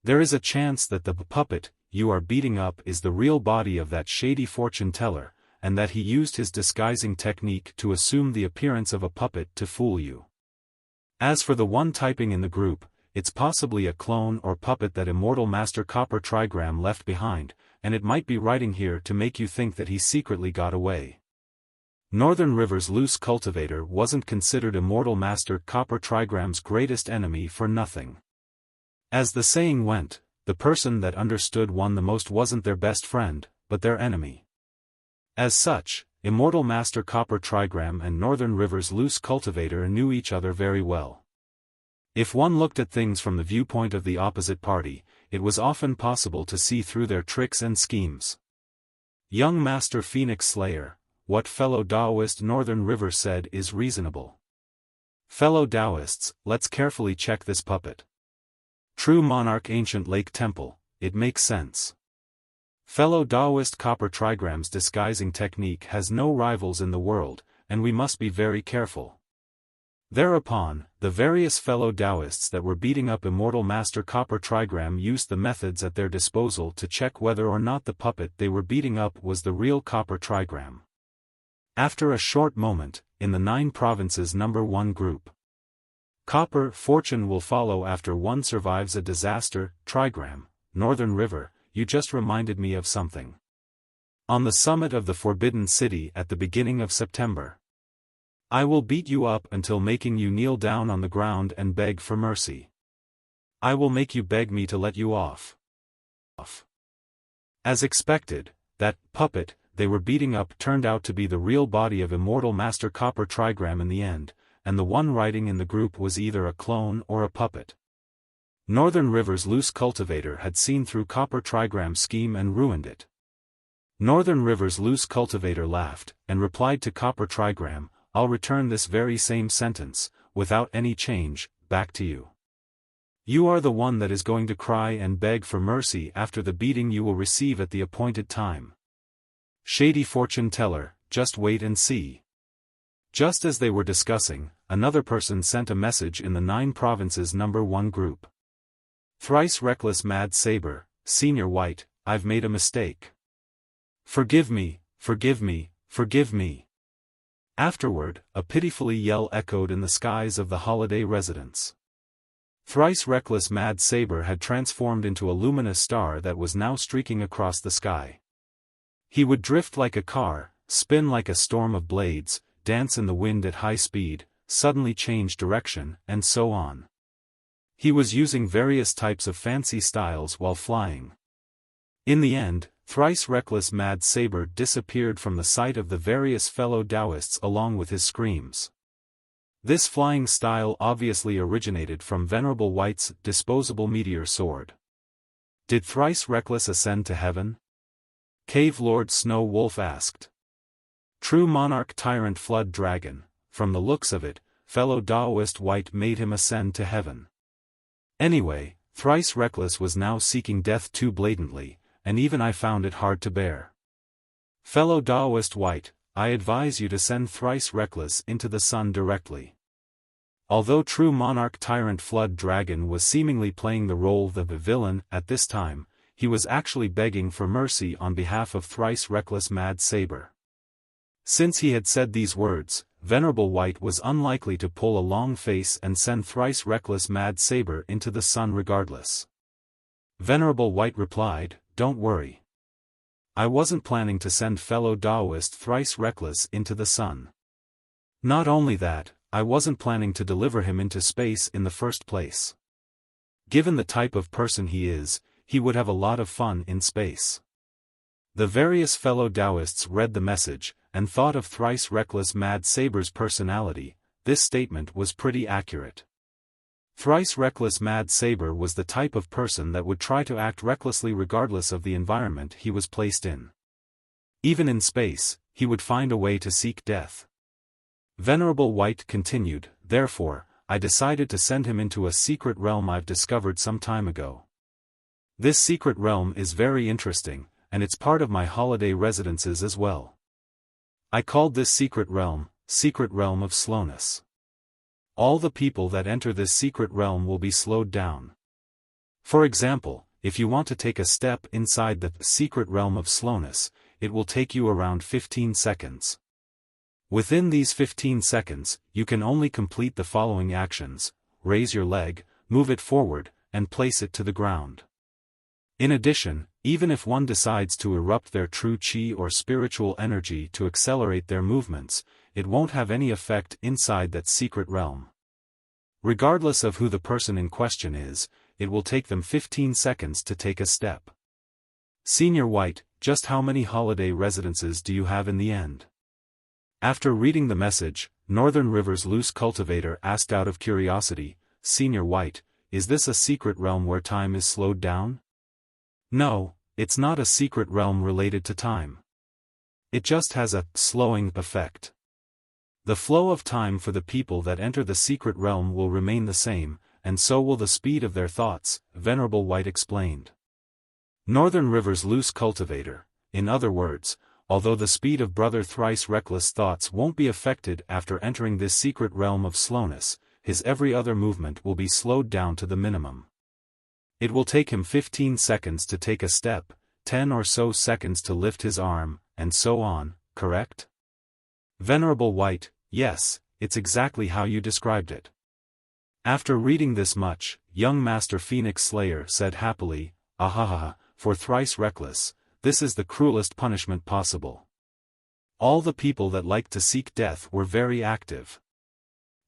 There is a chance that the puppet you are beating up is the real body of that shady fortune teller, and that he used his disguising technique to assume the appearance of a puppet to fool you. As for the one typing in the group, it's possibly a clone or puppet that immortal Master Copper Trigram left behind, and it might be writing here to make you think that he secretly got away. Northern River's loose cultivator wasn't considered immortal Master Copper Trigram's greatest enemy for nothing. As the saying went, the person that understood one the most wasn't their best friend, but their enemy. As such, immortal Master Copper Trigram and Northern River's loose cultivator knew each other very well. If one looked at things from the viewpoint of the opposite party, it was often possible to see through their tricks and schemes. Young Master Phoenix Slayer, what fellow Daoist Northern River said is reasonable. Fellow Daoists, let's carefully check this puppet. True Monarch Ancient Lake Temple, it makes sense. Fellow Daoist Copper Trigram's disguising technique has no rivals in the world, and we must be very careful. Thereupon, the various fellow Daoists that were beating up immortal Master Copper Trigram used the methods at their disposal to check whether or not the puppet they were beating up was the real Copper Trigram. After a short moment, in the 9 provinces number 1 group. Copper fortune will follow after one survives a disaster. Trigram, Northern River, you just reminded me of something. On the summit of the Forbidden City at the beginning of September, I will beat you up until making you kneel down on the ground and beg for mercy. I will make you beg me to let you off. As expected, that puppet they were beating up turned out to be the real body of immortal Master Copper Trigram in the end, and the one writing in the group was either a clone or a puppet. Northern River's loose cultivator had seen through Copper Trigram's scheme and ruined it. Northern River's loose cultivator laughed, and replied to Copper Trigram, I'll return this very same sentence, without any change, back to you. You are the one that is going to cry and beg for mercy after the beating you will receive at the appointed time. Shady fortune teller, just wait and see. Just as they were discussing, another person sent a message in the 9 Provinces number 1 group. Thrice reckless Mad Saber, Senior White, I've made a mistake. Forgive me, forgive me, forgive me. Afterward, a pitifully yell echoed in the skies of the holiday residence. Thrice reckless Mad Saber had transformed into a luminous star that was now streaking across the sky. He would drift like a car, spin like a storm of blades, dance in the wind at high speed, suddenly change direction, and so on. He was using various types of fancy styles while flying. In the end, Thrice reckless Mad Saber disappeared from the sight of the various fellow Daoists along with his screams. This flying style obviously originated from Venerable White's disposable meteor sword. Did Thrice Reckless ascend to heaven? Cave Lord Snow Wolf asked. True Monarch Tyrant Flood Dragon, from the looks of it, Fellow Daoist White made him ascend to heaven. Anyway, Thrice Reckless was now seeking death too blatantly, and even I found it hard to bear. Fellow Daoist White, I advise you to send Thrice Reckless into the sun directly. Although True Monarch Tyrant Flood Dragon was seemingly playing the role of the villain at this time, he was actually begging for mercy on behalf of Thrice Reckless Mad Saber. Since he had said these words, Venerable White was unlikely to pull a long face and send Thrice Reckless Mad Saber into the sun regardless. Venerable White replied, Don't worry. I wasn't planning to send fellow Daoist Thrice Reckless into the sun. Not only that, I wasn't planning to deliver him into space in the first place. Given the type of person he is, he would have a lot of fun in space. The various fellow Daoists read the message, and thought of Thrice Reckless Mad Saber's personality. This statement was pretty accurate. Thrice Reckless Mad Saber was the type of person that would try to act recklessly regardless of the environment he was placed in. Even in space, he would find a way to seek death. Venerable White continued, Therefore, I decided to send him into a secret realm I've discovered some time ago. This secret realm is very interesting, and it's part of my holiday residences as well. I called this secret realm of slowness. All the people that enter this secret realm will be slowed down. For example, if you want to take a step inside the secret realm of slowness, it will take you around 15 seconds. Within these 15 seconds, you can only complete the following actions: raise your leg, move it forward, and place it to the ground. In addition, even if one decides to erupt their true chi or spiritual energy to accelerate their movements, it won't have any effect inside that secret realm. Regardless of who the person in question is, it will take them 15 seconds to take a step. Senior White, just how many holiday residences do you have in the end? After reading the message, Northern River's loose cultivator asked out of curiosity, Senior White, is this a secret realm where time is slowed down? No, it's not a secret realm related to time. It just has a slowing effect. The flow of time for the people that enter the secret realm will remain the same, and so will the speed of their thoughts, Venerable White explained. Northern River's loose cultivator, in other words, although the speed of Brother Thrice Reckless thoughts won't be affected after entering this secret realm of slowness, his every other movement will be slowed down to the minimum. It will take him 15 seconds to take a step, 10 or so seconds to lift his arm, and so on, correct? Venerable White, yes, it's exactly how you described it. After reading this much, young Master Phoenix Slayer said happily, "Ahaha, for thrice reckless, this is the cruelest punishment possible." All the people that liked to seek death were very active.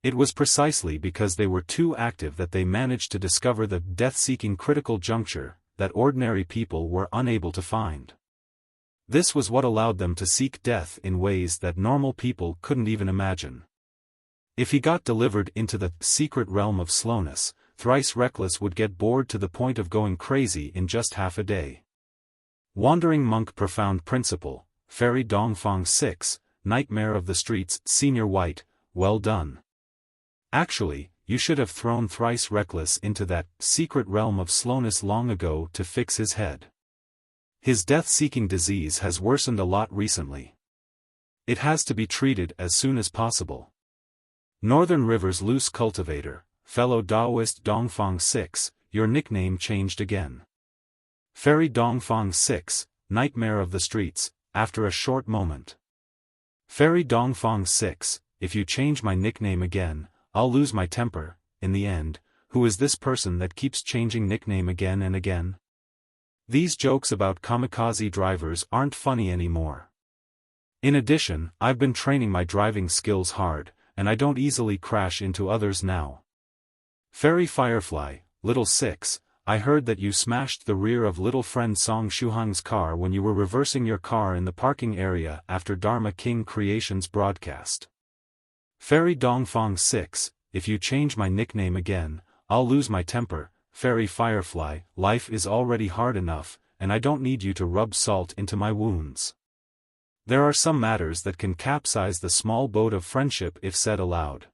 It was precisely because they were too active that they managed to discover the death-seeking critical juncture that ordinary people were unable to find. This was what allowed them to seek death in ways that normal people couldn't even imagine. If he got delivered into the secret realm of slowness, Thrice Reckless would get bored to the point of going crazy in just half a day. Wandering Monk Profound Principle, Fairy Dongfang 6, Nightmare of the Streets, Senior White, well done. Actually, you should have thrown Thrice Reckless into that secret realm of slowness long ago to fix his head. His death-seeking disease has worsened a lot recently. It has to be treated as soon as possible. Northern River's Loose Cultivator, Fellow Daoist Dongfang 6, your nickname changed again. Fairy Dongfang 6, Nightmare of the Streets, after a short moment. Fairy Dongfang 6, if you change my nickname again, I'll lose my temper. In the end, who is this person that keeps changing nickname again and again? These jokes about kamikaze drivers aren't funny anymore. In addition, I've been training my driving skills hard, and I don't easily crash into others now. Fairy Firefly, Little 6, I heard that you smashed the rear of little friend Song Shuhang's car when you were reversing your car in the parking area after Dharma King Creations broadcast. Fairy Dongfang 6, if you change my nickname again, I'll lose my temper. Fairy Firefly, life is already hard enough, and I don't need you to rub salt into my wounds. There are some matters that can capsize the small boat of friendship if said aloud.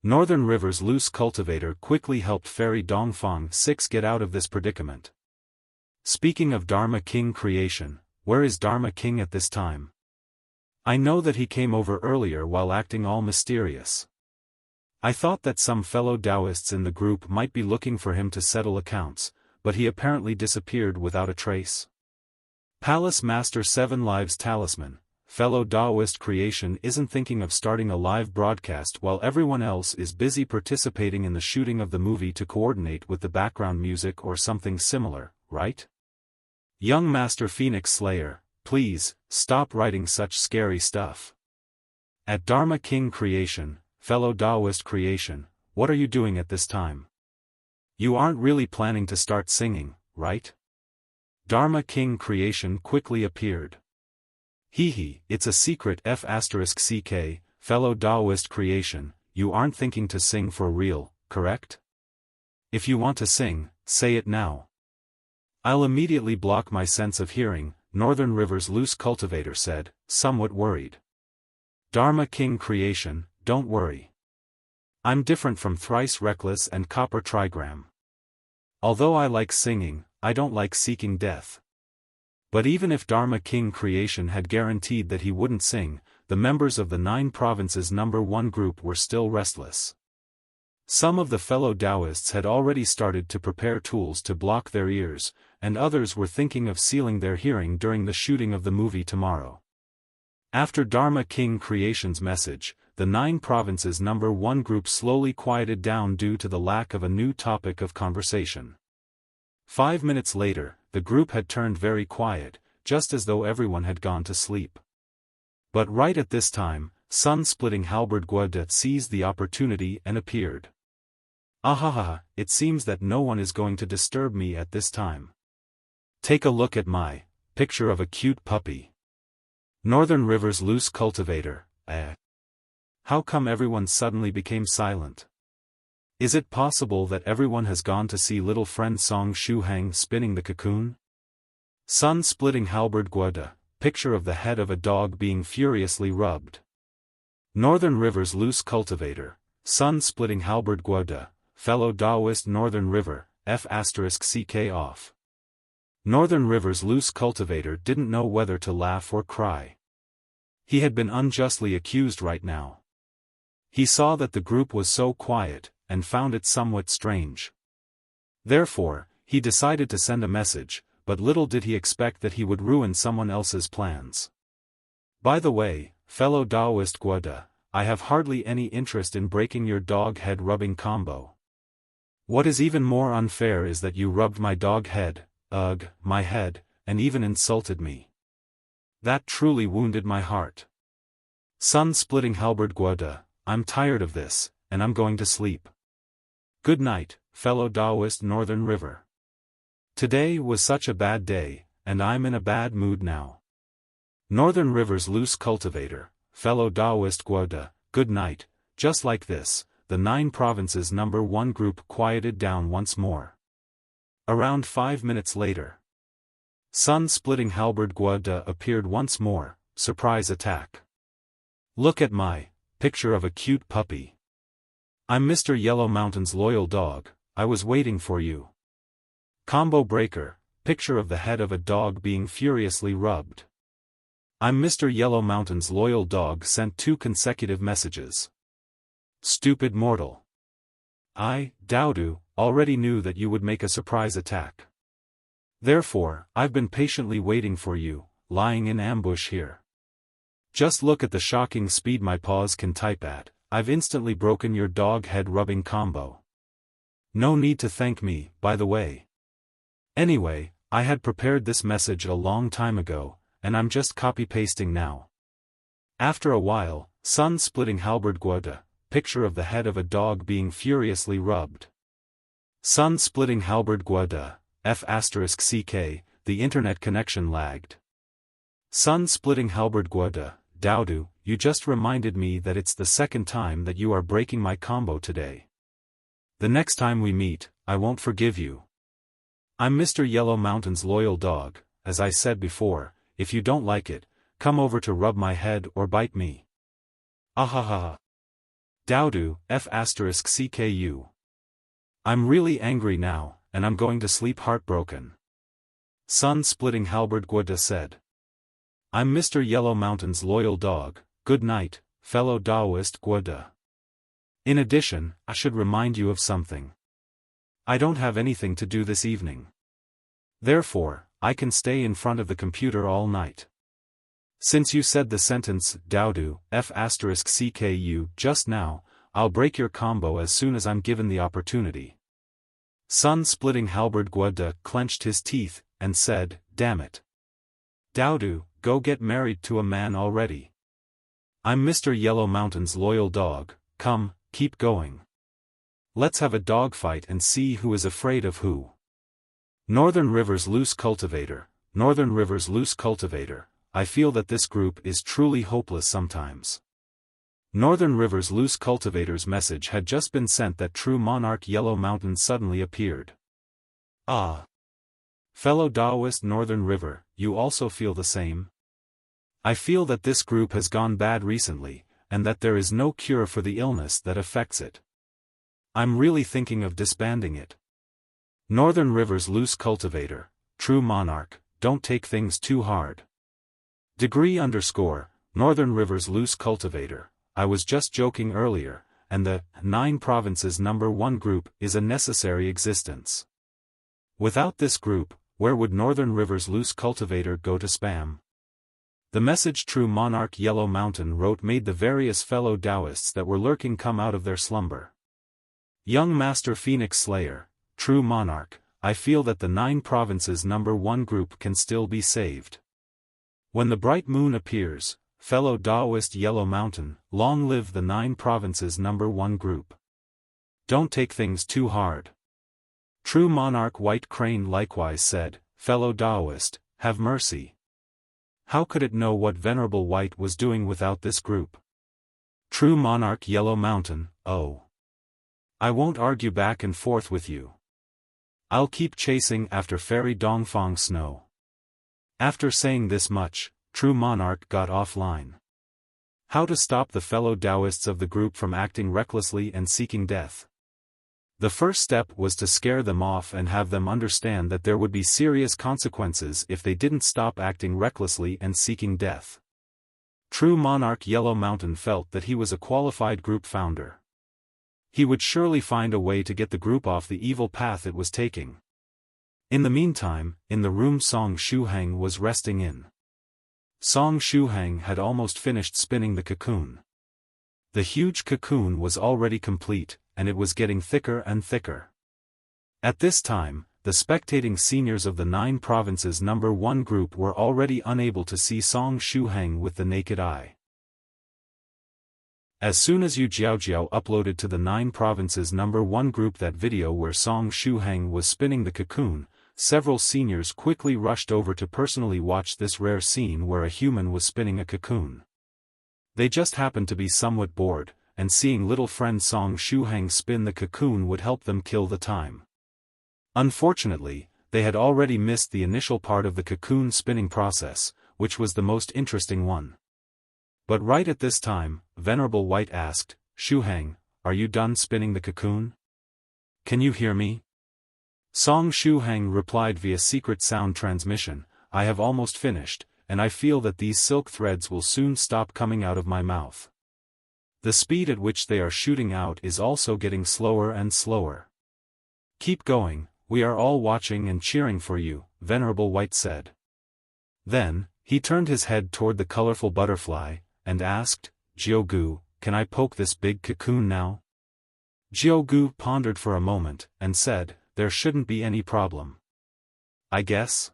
Northern River's Loose Cultivator quickly helped Fairy Dongfang 6 get out of this predicament. Speaking of Dharma King Creation, where is Dharma King at this time? I know that he came over earlier while acting all mysterious. I thought that some fellow Daoists in the group might be looking for him to settle accounts, but he apparently disappeared without a trace. Palace Master 7 Lives Talisman, Fellow Daoist Creation isn't thinking of starting a live broadcast while everyone else is busy participating in the shooting of the movie to coordinate with the background music or something similar, right? Young Master Phoenix Slayer, please, stop writing such scary stuff. At Dharma King Creation, Fellow Daoist Creation, what are you doing at this time? You aren't really planning to start singing, right? Dharma King Creation quickly appeared. Hee, it's a secret F***ck, Fellow Daoist Creation, you aren't thinking to sing for real, correct? If you want to sing, say it now. I'll immediately block my sense of hearing, Northern River's Loose Cultivator said, somewhat worried. Dharma King Creation, don't worry. I'm different from Thrice Reckless and Copper Trigram. Although I like singing, I don't like seeking death. But even if Dharma King Creation had guaranteed that he wouldn't sing, the members of the 9 Provinces #1 group were still restless. Some of the fellow Daoists had already started to prepare tools to block their ears, and others were thinking of sealing their hearing during the shooting of the movie tomorrow. After Dharma King Creation's message, the 9 Provinces #1 group slowly quieted down due to the lack of a new topic of conversation. 5 minutes later, the group had turned very quiet, just as though everyone had gone to sleep. But right at this time, Sun-Splitting Halberd Guo seized the opportunity and appeared. Ahaha, it seems that no one is going to disturb me at this time. Take a look at my picture of a cute puppy. Northern River's Loose Cultivator, How come everyone suddenly became silent? Is it possible that everyone has gone to see little friend Song Shuhang spinning the cocoon? Sun-Splitting Halberd Guo, picture of the head of a dog being furiously rubbed. Northern River's Loose Cultivator, Sun-Splitting Halberd Guo, Fellow Daoist Northern River, F***ck off. Northern River's Loose Cultivator didn't know whether to laugh or cry. He had been unjustly accused right now. He saw that the group was so quiet, and found it somewhat strange. Therefore, he decided to send a message, but little did he expect that he would ruin someone else's plans. By the way, Fellow Daoist Guo, I have hardly any interest in breaking your dog head rubbing combo. What is even more unfair is that you rubbed my dog head, my head, and even insulted me. That truly wounded my heart. Sun-splitting halberd Guo, I'm tired of this, and I'm going to sleep. Good night, fellow Daoist Northern River. Today was such a bad day, and I'm in a bad mood now. Northern River's loose cultivator, fellow Daoist Guo, good night. Just like this, the 9 provinces number 1 group quieted down once more. Around 5 minutes later, Sun-splitting halberd Guo appeared once more. Surprise attack. Look at my picture of a cute puppy. I'm Mr. Yellow Mountain's loyal dog. I was waiting for you. Combo breaker, picture of the head of a dog being furiously rubbed. I'm Mr. Yellow Mountain's loyal dog sent 2 consecutive messages. Stupid mortal. I, Doudou, already knew that you would make a surprise attack. Therefore, I've been patiently waiting for you, lying in ambush here. Just look at the shocking speed my paws can type at. I've instantly broken your dog head rubbing combo. No need to thank me, by the way. Anyway, I had prepared this message a long time ago, and I'm just copy-pasting now. After a while, Sun-splitting halberd Guo, picture of the head of a dog being furiously rubbed. Sun-splitting halberd Guo, F***ck, the internet connection lagged. Sun-splitting halberd Guo, Doudou, you just reminded me that it's the second time that you are breaking my combo today. The next time we meet, I won't forgive you. I'm Mr. Yellow Mountain's loyal dog. As I said before, if you don't like it, come over to rub my head or bite me. Ahaha. Doudou, F***cku. I'm really angry now, and I'm going to sleep heartbroken. Sun-splitting halberd Guo said. I'm Mr. Yellow Mountain's loyal dog. Good night, fellow Daoist Guo. In addition, I should remind you of something. I don't have anything to do this evening. Therefore, I can stay in front of the computer all night. Since you said the sentence, Doudou, F***cku, just now, I'll break your combo as soon as I'm given the opportunity. Sun-splitting halberd Guo clenched his teeth, and said, damn it. Doudou, go get married to a man already. I'm Mr. Yellow Mountain's loyal dog. Come, keep going. Let's have a dogfight and see who is afraid of who. Northern River's loose cultivator, Northern River's loose cultivator, I feel that this group is truly hopeless sometimes. Northern River's loose cultivator's message had just been sent that true monarch Yellow Mountain suddenly appeared. Ah. Fellow Daoist Northern River, you also feel the same? I feel that this group has gone bad recently, and that there is no cure for the illness that affects it. I'm really thinking of disbanding it. Northern River's loose cultivator, true monarch, don't take things too hard. Northern River's loose cultivator, I was just joking earlier, and the 9 provinces number 1 group is a necessary existence. Without this group, where would Northern River's loose cultivator go to spam? The message true monarch Yellow Mountain wrote made the various fellow Daoists that were lurking come out of their slumber. Young Master Phoenix Slayer, true monarch, I feel that the 9 provinces number 1 group can still be saved. When the bright moon appears, fellow Daoist Yellow Mountain, long live the 9 provinces number 1 group. Don't take things too hard. True monarch White Crane likewise said, fellow Daoist, have mercy. How could it know what Venerable White was doing without this group? True monarch Yellow Mountain, oh. I won't argue back and forth with you. I'll keep chasing after Fairy Dongfang Snow. After saying this much, true monarch got offline. How to stop the fellow Daoists of the group from acting recklessly and seeking death? The first step was to scare them off and have them understand that there would be serious consequences if they didn't stop acting recklessly and seeking death. True monarch Yellow Mountain felt that he was a qualified group founder. He would surely find a way to get the group off the evil path it was taking. In the meantime, in the room Song Shuhang was resting in. Song Shuhang had almost finished spinning the cocoon. The huge cocoon was already complete, and it was getting thicker and thicker. At this time, the spectating seniors of the 9 provinces number 1 group were already unable to see Song Shuhang with the naked eye. As soon as Yu Jiaojiao uploaded to the 9 provinces number 1 group that video where Song Shuhang was spinning the cocoon, several seniors quickly rushed over to personally watch this rare scene where a human was spinning a cocoon. They just happened to be somewhat bored, and seeing little friend Song Shuhang spin the cocoon would help them kill the time. Unfortunately, they had already missed the initial part of the cocoon spinning process, which was the most interesting one. But right at this time, Venerable White asked, "Shuhang, are you done spinning the cocoon? Can you hear me?" Song Shuhang replied via secret sound transmission, "I have almost finished, and I feel that these silk threads will soon stop coming out of my mouth. The speed at which they are shooting out is also getting slower and slower. Keep going, we are all watching and cheering for you," Venerable White said. Then, he turned his head toward the colorful butterfly, and asked, "Jiaogu, can I poke this big cocoon now?" Jiaogu pondered for a moment, and said, "There shouldn't be any problem. I guess?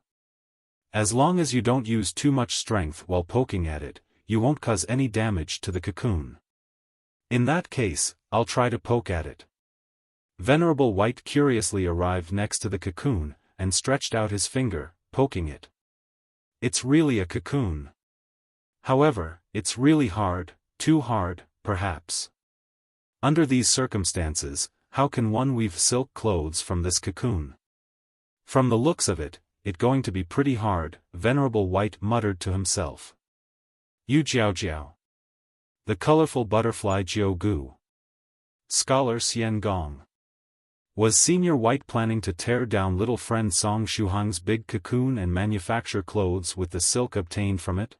As long as you don't use too much strength while poking at it, you won't cause any damage to the cocoon. In that case, I'll try to poke at it." Venerable White curiously arrived next to the cocoon, and stretched out his finger, poking it. It's really a cocoon. However, it's really hard, too hard, perhaps. Under these circumstances, how can one weave silk clothes from this cocoon? From the looks of it, it's going to be pretty hard, Venerable White muttered to himself. Yu Jiaojiao. The colorful butterfly Jiaogu. Scholar Xian Gong. Was Senior White planning to tear down little friend Song Shuhang's big cocoon and manufacture clothes with the silk obtained from it?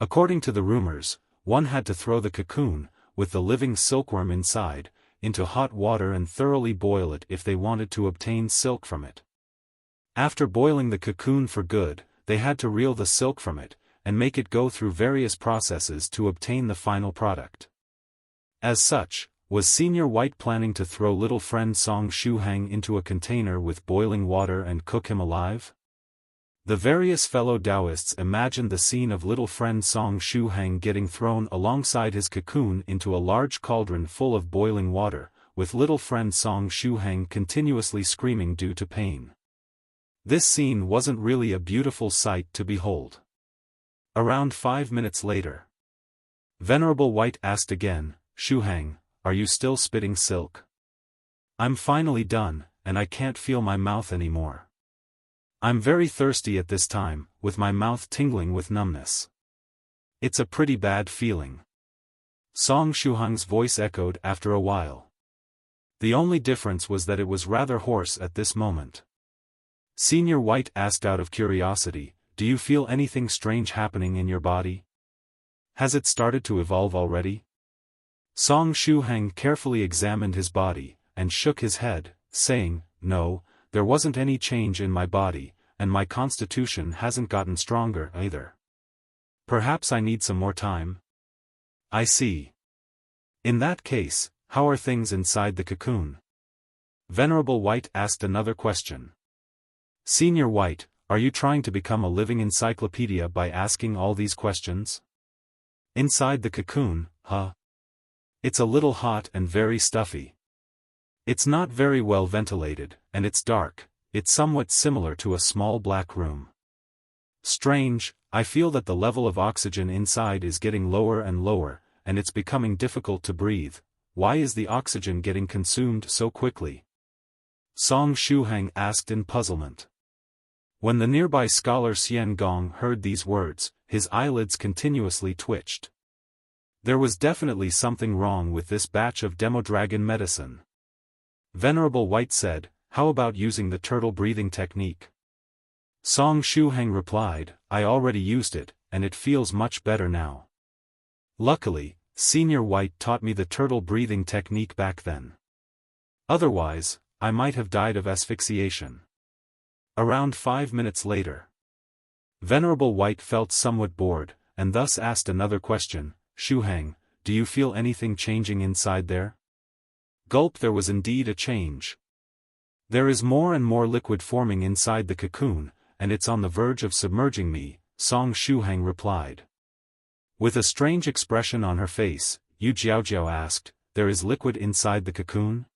According to the rumors, one had to throw the cocoon, with the living silkworm inside, into hot water and thoroughly boil it if they wanted to obtain silk from it. After boiling the cocoon for good, they had to reel the silk from it, and make it go through various processes to obtain the final product. As such, was Senior White planning to throw little friend Song Shuhang into a container with boiling water and cook him alive? The various fellow Daoists imagined the scene of little friend Song Shuhang getting thrown alongside his cocoon into a large cauldron full of boiling water, with little friend Song Shuhang continuously screaming due to pain. This scene wasn't really a beautiful sight to behold. Around 5 minutes later, Venerable White asked again, "Shuhang, are you still spitting silk?" "I'm finally done, and I can't feel my mouth anymore. I'm very thirsty at this time, with my mouth tingling with numbness. It's a pretty bad feeling." Song Shuhang's voice echoed after a while. The only difference was that it was rather hoarse at this moment. Senior White asked out of curiosity, "Do you feel anything strange happening in your body? Has it started to evolve already?" Song Shuhang carefully examined his body, and shook his head, saying, "No, there wasn't any change in my body, and my constitution hasn't gotten stronger either. Perhaps I need some more time." "I see. In that case, how are things inside the cocoon?" Venerable White asked another question. "Senior White, are you trying to become a living encyclopedia by asking all these questions? Inside the cocoon, huh? It's a little hot and very stuffy. It's not very well ventilated, and it's dark. It's somewhat similar to a small black room. Strange, I feel that the level of oxygen inside is getting lower and lower, and it's becoming difficult to breathe. Why is the oxygen getting consumed so quickly?" Song Shuhang asked in puzzlement. When the nearby scholar Xian Gong heard these words, his eyelids continuously twitched. There was definitely something wrong with this batch of Demodragon medicine. Venerable White said, "How about using the turtle breathing technique?" Song Shuhang replied, "I already used it, and it feels much better now. Luckily, Senior White taught me the turtle breathing technique back then. Otherwise, I might have died of asphyxiation." Around 5 minutes later, Venerable White felt somewhat bored, and thus asked another question, "Shuhang, do you feel anything changing inside there? Gulp. There was indeed a change. There is more and more liquid forming inside the cocoon, and it's on the verge of submerging me, Song Shuhang replied. With a strange expression on her face, Yu Jiaojiao asked, there is liquid inside the cocoon?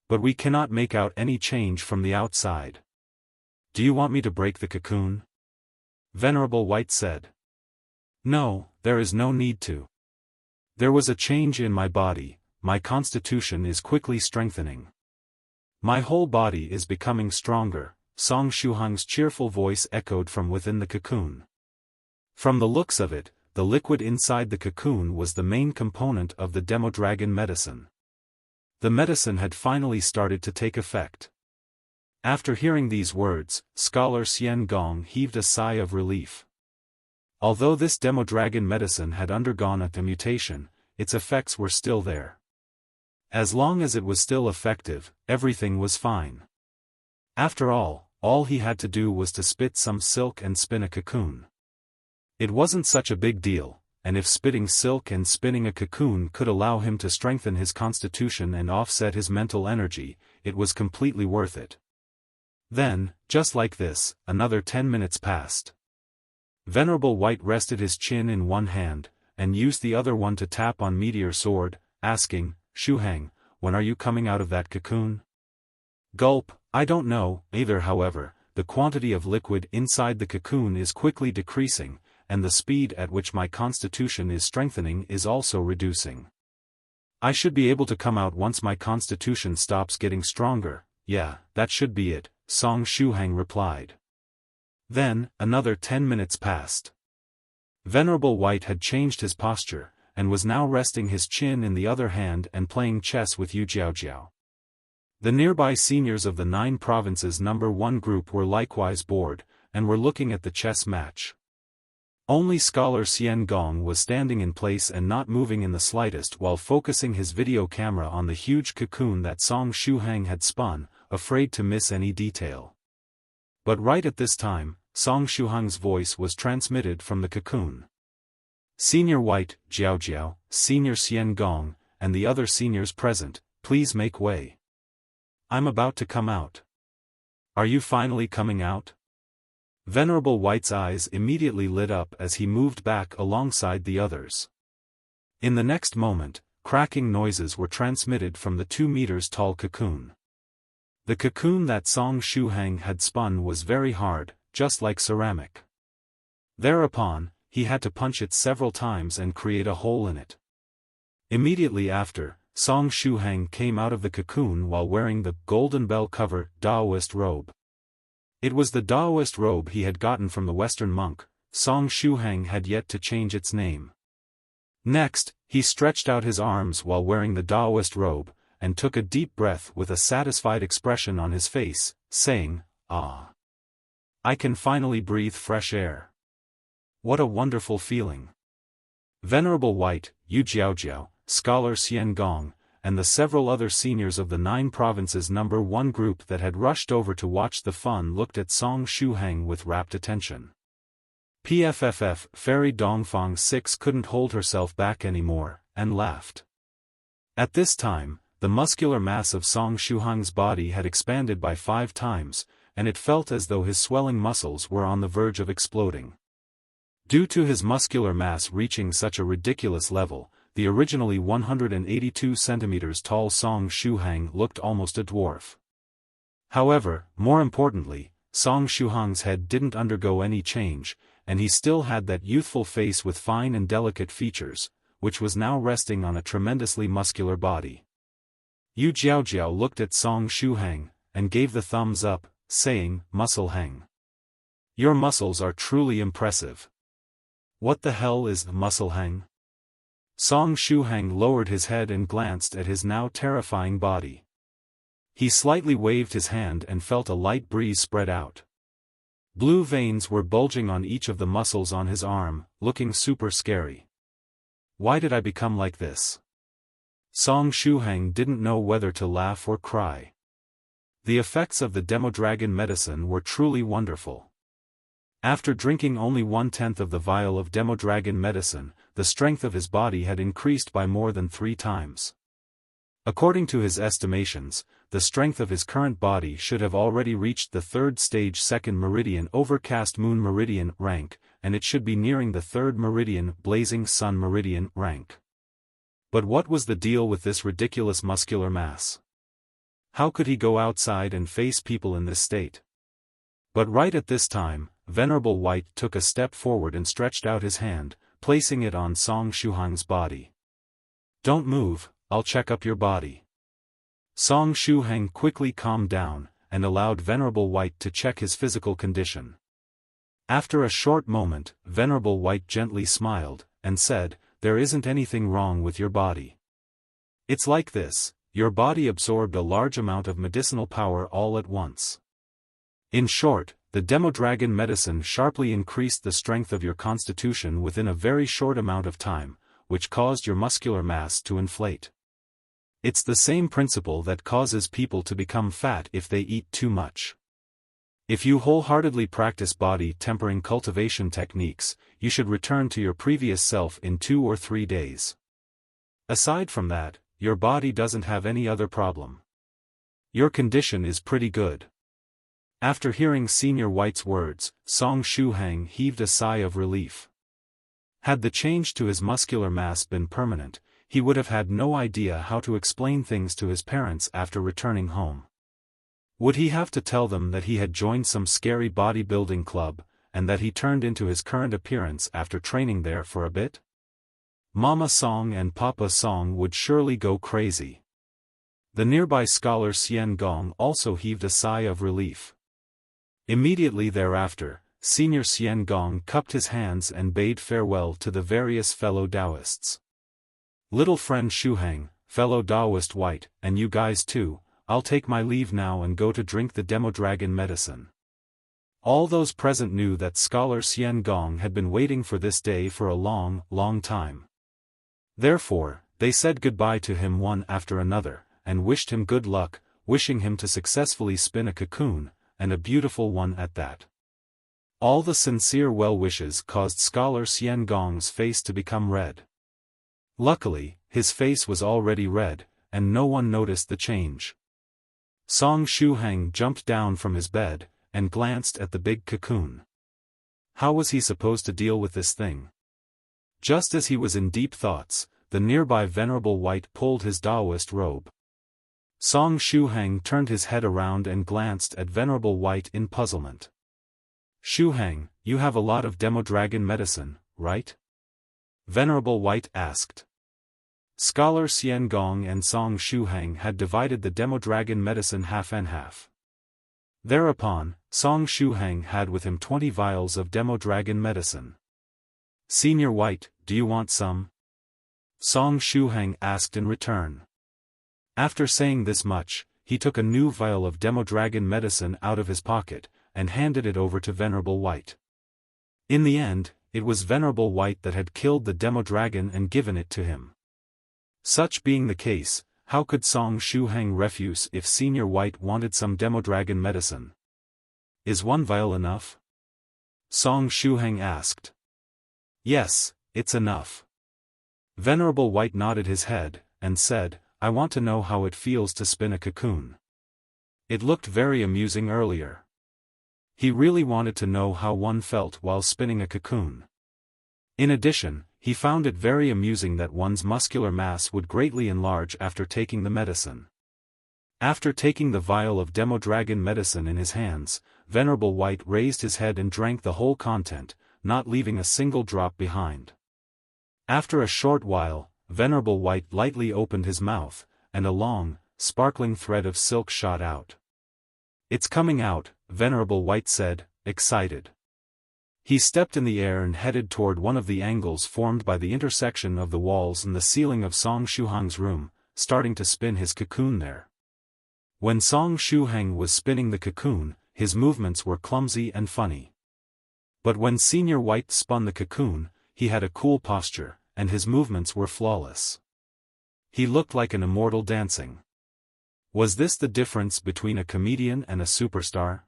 But we cannot make out any change from the outside. Do you want me to break the cocoon? Venerable White said. No, there is no need to. There was a change in my body, my constitution is quickly strengthening. My whole body is becoming stronger, Song Shuhang's cheerful voice echoed from within the cocoon. From the looks of it, the liquid inside the cocoon was the main component of the Demodragon medicine. The medicine had finally started to take effect. After hearing these words, Scholar Xian Gong heaved a sigh of relief. Although this Demodragon medicine had undergone a mutation, its effects were still there. As long as it was still effective, everything was fine. After all he had to do was to spit some silk and spin a cocoon. It wasn't such a big deal, and if spitting silk and spinning a cocoon could allow him to strengthen his constitution and offset his mental energy, it was completely worth it. Then, just like this, another 10 minutes passed. Venerable White rested his chin in one hand, and used the other one to tap on Meteor Sword, asking, Shuhang, when are you coming out of that cocoon? Gulp. I don't know, either. However, the quantity of liquid inside the cocoon is quickly decreasing, and the speed at which my constitution is strengthening is also reducing. I should be able to come out once my constitution stops getting stronger. Yeah, that should be it, Song Shuhang replied. Then, another 10 minutes passed. Venerable White had changed his posture, and was now resting his chin in the other hand and playing chess with Yu Jiaojiao. The nearby seniors of the 9 provinces number 1 group were likewise bored, and were looking at the chess match. Only Scholar Xian Gong was standing in place and not moving in the slightest while focusing his video camera on the huge cocoon that Song Shuhang had spun, afraid to miss any detail. But right at this time, Song Shuhang's voice was transmitted from the cocoon. Senior White, Jiaojiao, Senior Xian Gong, and the other seniors present, please make way. I'm about to come out. Are you finally coming out? Venerable White's eyes immediately lit up as he moved back alongside the others. In the next moment, cracking noises were transmitted from the 2 meters tall cocoon. The cocoon that Song Shuhang had spun was very hard, just like ceramic. Thereupon, he had to punch it several times and create a hole in it. Immediately after, Song Shuhang came out of the cocoon while wearing the golden bell cover Daoist robe. It was the Daoist robe he had gotten from the Western monk. Song Shuhang had yet to change its name. Next, he stretched out his arms while wearing the Daoist robe, and took a deep breath with a satisfied expression on his face, saying, "Ah! I can finally breathe fresh air. What a wonderful feeling." Venerable White, Yu Jiaojiao, Scholar Xian Gong, and the several other seniors of the 9 provinces number 1 group that had rushed over to watch the fun looked at Song Shuhang with rapt attention. PFFF, Fairy Dongfang 6 couldn't hold herself back anymore, and laughed. At this time, the muscular mass of Song Shuhang's body had expanded by 5 times, and it felt as though his swelling muscles were on the verge of exploding. Due to his muscular mass reaching such a ridiculous level, the originally 182 centimeters tall Song Shuhang looked almost a dwarf. However, more importantly, Song Shuhang's head didn't undergo any change, and he still had that youthful face with fine and delicate features, which was now resting on a tremendously muscular body. Yu Jiaojiao looked at Song Shuhang, and gave the thumbs up, saying, "Musclehang. Your muscles are truly impressive." "What the hell is Musclehang?" Song Shuhang lowered his head and glanced at his now terrifying body. He slightly waved his hand and felt a light breeze spread out. Blue veins were bulging on each of the muscles on his arm, looking super scary. Why did I become like this? Song Shuhang didn't know whether to laugh or cry. The effects of the Demodragon medicine were truly wonderful. After drinking only 1/10 of the vial of Demodragon medicine, the strength of his body had increased by more than 3 times. According to his estimations, the strength of his current body should have already reached the 3rd stage 2nd meridian overcast moon meridian rank, and it should be nearing the 3rd meridian blazing sun meridian rank. But what was the deal with this ridiculous muscular mass? How could he go outside and face people in this state? But right at this time, Venerable White took a step forward and stretched out his hand, placing it on Song Shuhang's body. "Don't move, I'll check up your body." Song Shuhang quickly calmed down, and allowed Venerable White to check his physical condition. After a short moment, Venerable White gently smiled, and said, "There isn't anything wrong with your body. It's like this, your body absorbed a large amount of medicinal power all at once. In short, the Demodragon medicine sharply increased the strength of your constitution within a very short amount of time, which caused your muscular mass to inflate. It's the same principle that causes people to become fat if they eat too much. If you wholeheartedly practice body-tempering cultivation techniques, you should return to your previous self in 2 or 3 days. Aside from that, your body doesn't have any other problem. Your condition is pretty good." After hearing Senior White's words, Song Shuhang heaved a sigh of relief. Had the change to his muscular mass been permanent, he would have had no idea how to explain things to his parents after returning home. Would he have to tell them that he had joined some scary bodybuilding club, and that he turned into his current appearance after training there for a bit? Mama Song and Papa Song would surely go crazy. The nearby scholar Xian Gong also heaved a sigh of relief. Immediately thereafter, Senior Xian Gong cupped his hands and bade farewell to the various fellow Daoists. "Little friend Shuhang, Fellow Daoist White, and you guys too, I'll take my leave now and go to drink the Demodragon medicine." All those present knew that Scholar Xian Gong had been waiting for this day for a long, long time. Therefore, they said goodbye to him one after another, and wished him good luck, wishing him to successfully spin a cocoon, and a beautiful one at that. All the sincere well-wishes caused Scholar Xian Gong's face to become red. Luckily, his face was already red, and no one noticed the change. Song Shuhang jumped down from his bed, and glanced at the big cocoon. How was he supposed to deal with this thing? Just as he was in deep thoughts, the nearby Venerable White pulled his Daoist robe. Song Shuhang turned his head around and glanced at Venerable White in puzzlement. "Shuhang, you have a lot of Demodragon medicine, right?" Venerable White asked. Scholar Xian Gong and Song Shuhang had divided the Demodragon medicine half and half. Thereupon, Song Shuhang had with him 20 vials of Demodragon medicine. "Senior White, do you want some?" Song Shuhang asked in return. After saying this much, he took a new vial of Demodragon medicine out of his pocket, and handed it over to Venerable White. In the end, it was Venerable White that had killed the Demodragon and given it to him. Such being the case, how could Song Shuhang refuse if Senior White wanted some Demodragon medicine? "Is 1 vial enough?" Song Shuhang asked. "Yes, it's enough." Venerable White nodded his head, and said, "I want to know how it feels to spin a cocoon. It looked very amusing earlier." He really wanted to know how one felt while spinning a cocoon. In addition, he found it very amusing that one's muscular mass would greatly enlarge after taking the medicine. After taking the vial of Demodragon medicine in his hands, Venerable White raised his head and drank the whole content, not leaving a single drop behind. After a short while, Venerable White lightly opened his mouth, and a long, sparkling thread of silk shot out. "It's coming out," Venerable White said, excited. He stepped in the air and headed toward one of the angles formed by the intersection of the walls and the ceiling of Song Shuhang's room, starting to spin his cocoon there. When Song Shuhang was spinning the cocoon, his movements were clumsy and funny. But when Senior White spun the cocoon, he had a cool posture, and his movements were flawless. He looked like an immortal dancing. Was this the difference between a comedian and a superstar?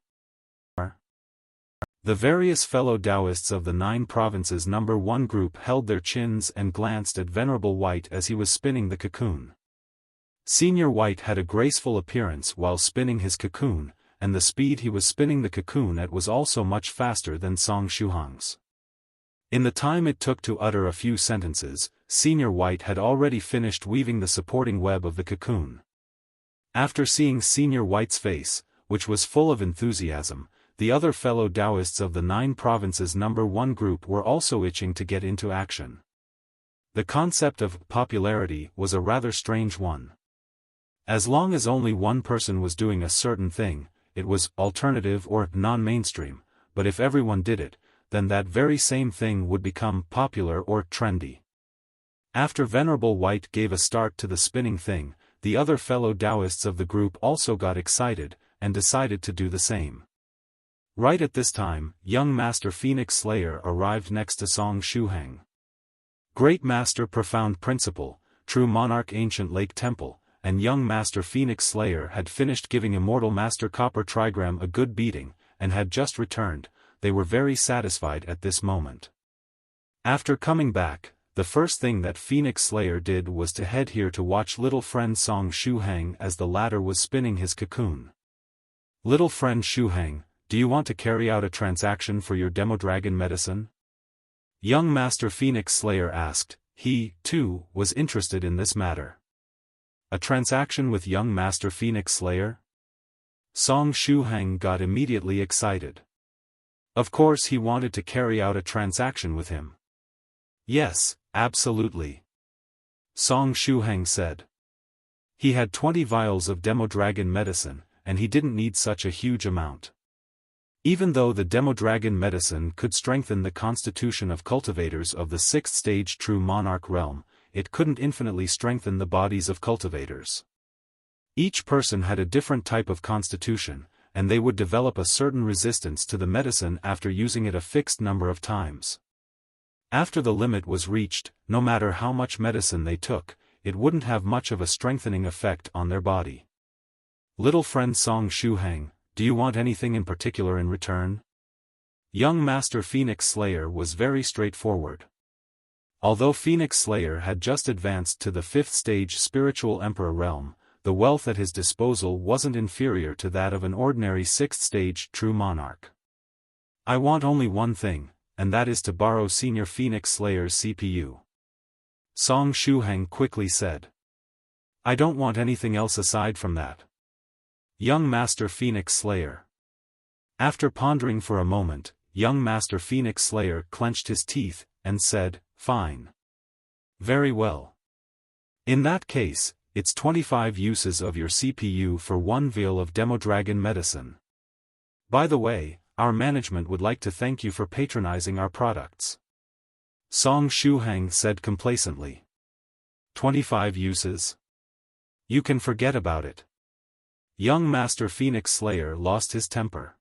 The various fellow Daoists of the 9 provinces number 1 group held their chins and glanced at Venerable White as he was spinning the cocoon. Senior White had a graceful appearance while spinning his cocoon, and the speed he was spinning the cocoon at was also much faster than Shuhang's. In the time it took to utter a few sentences, Senior White had already finished weaving the supporting web of the cocoon. After seeing Senior White's face, which was full of enthusiasm, the other fellow Daoists of the 9 provinces number 1 group were also itching to get into action. The concept of popularity was a rather strange one. As long as only one person was doing a certain thing, it was alternative or non-mainstream, but if everyone did it, then that very same thing would become popular or trendy. After Venerable White gave a start to the spinning thing, the other fellow Daoists of the group also got excited, and decided to do the same. Right at this time, young Master Phoenix Slayer arrived next to Shuhang. Great Master Profound Principle, True Monarch Ancient Lake Temple, and young Master Phoenix Slayer had finished giving Immortal Master Copper Trigram a good beating, and had just returned. They were very satisfied at this moment. After coming back, the first thing that Phoenix Slayer did was to head here to watch little friend Shuhang as the latter was spinning his cocoon. Little friend Shuhang, do you want to carry out a transaction for your Demodragon medicine? Young Master Phoenix Slayer asked. He, too, was interested in this matter. A transaction with young Master Phoenix Slayer? Shuhang got immediately excited. Of course he wanted to carry out a transaction with him. Yes, absolutely. Shuhang said. He had 20 vials of Demodragon medicine, and he didn't need such a huge amount. Even though the Demodragon medicine could strengthen the constitution of cultivators of the 6th stage True Monarch realm, it couldn't infinitely strengthen the bodies of cultivators. Each person had a different type of constitution, and they would develop a certain resistance to the medicine after using it a fixed number of times. After the limit was reached, no matter how much medicine they took, it wouldn't have much of a strengthening effect on their body. Little friend Shuhang, do you want anything in particular in return? Young Master Phoenix Slayer was very straightforward. Although Phoenix Slayer had just advanced to the 5th stage Spiritual Emperor realm, the wealth at his disposal wasn't inferior to that of an ordinary 6th stage True Monarch. I want only one thing, and that is to borrow Senior Phoenix Slayer's CPU. Shuhang quickly said. I don't want anything else aside from that. Young Master Phoenix Slayer. After pondering for a moment, young Master Phoenix Slayer clenched his teeth, and said, Fine. Very well. In that case, it's 25 uses of your CPU for 1 vial of Demodragon medicine. By the way, our management would like to thank you for patronizing our products. Shuhang said complacently. 25 uses? You can forget about it. Young Master Phoenix Slayer lost his temper.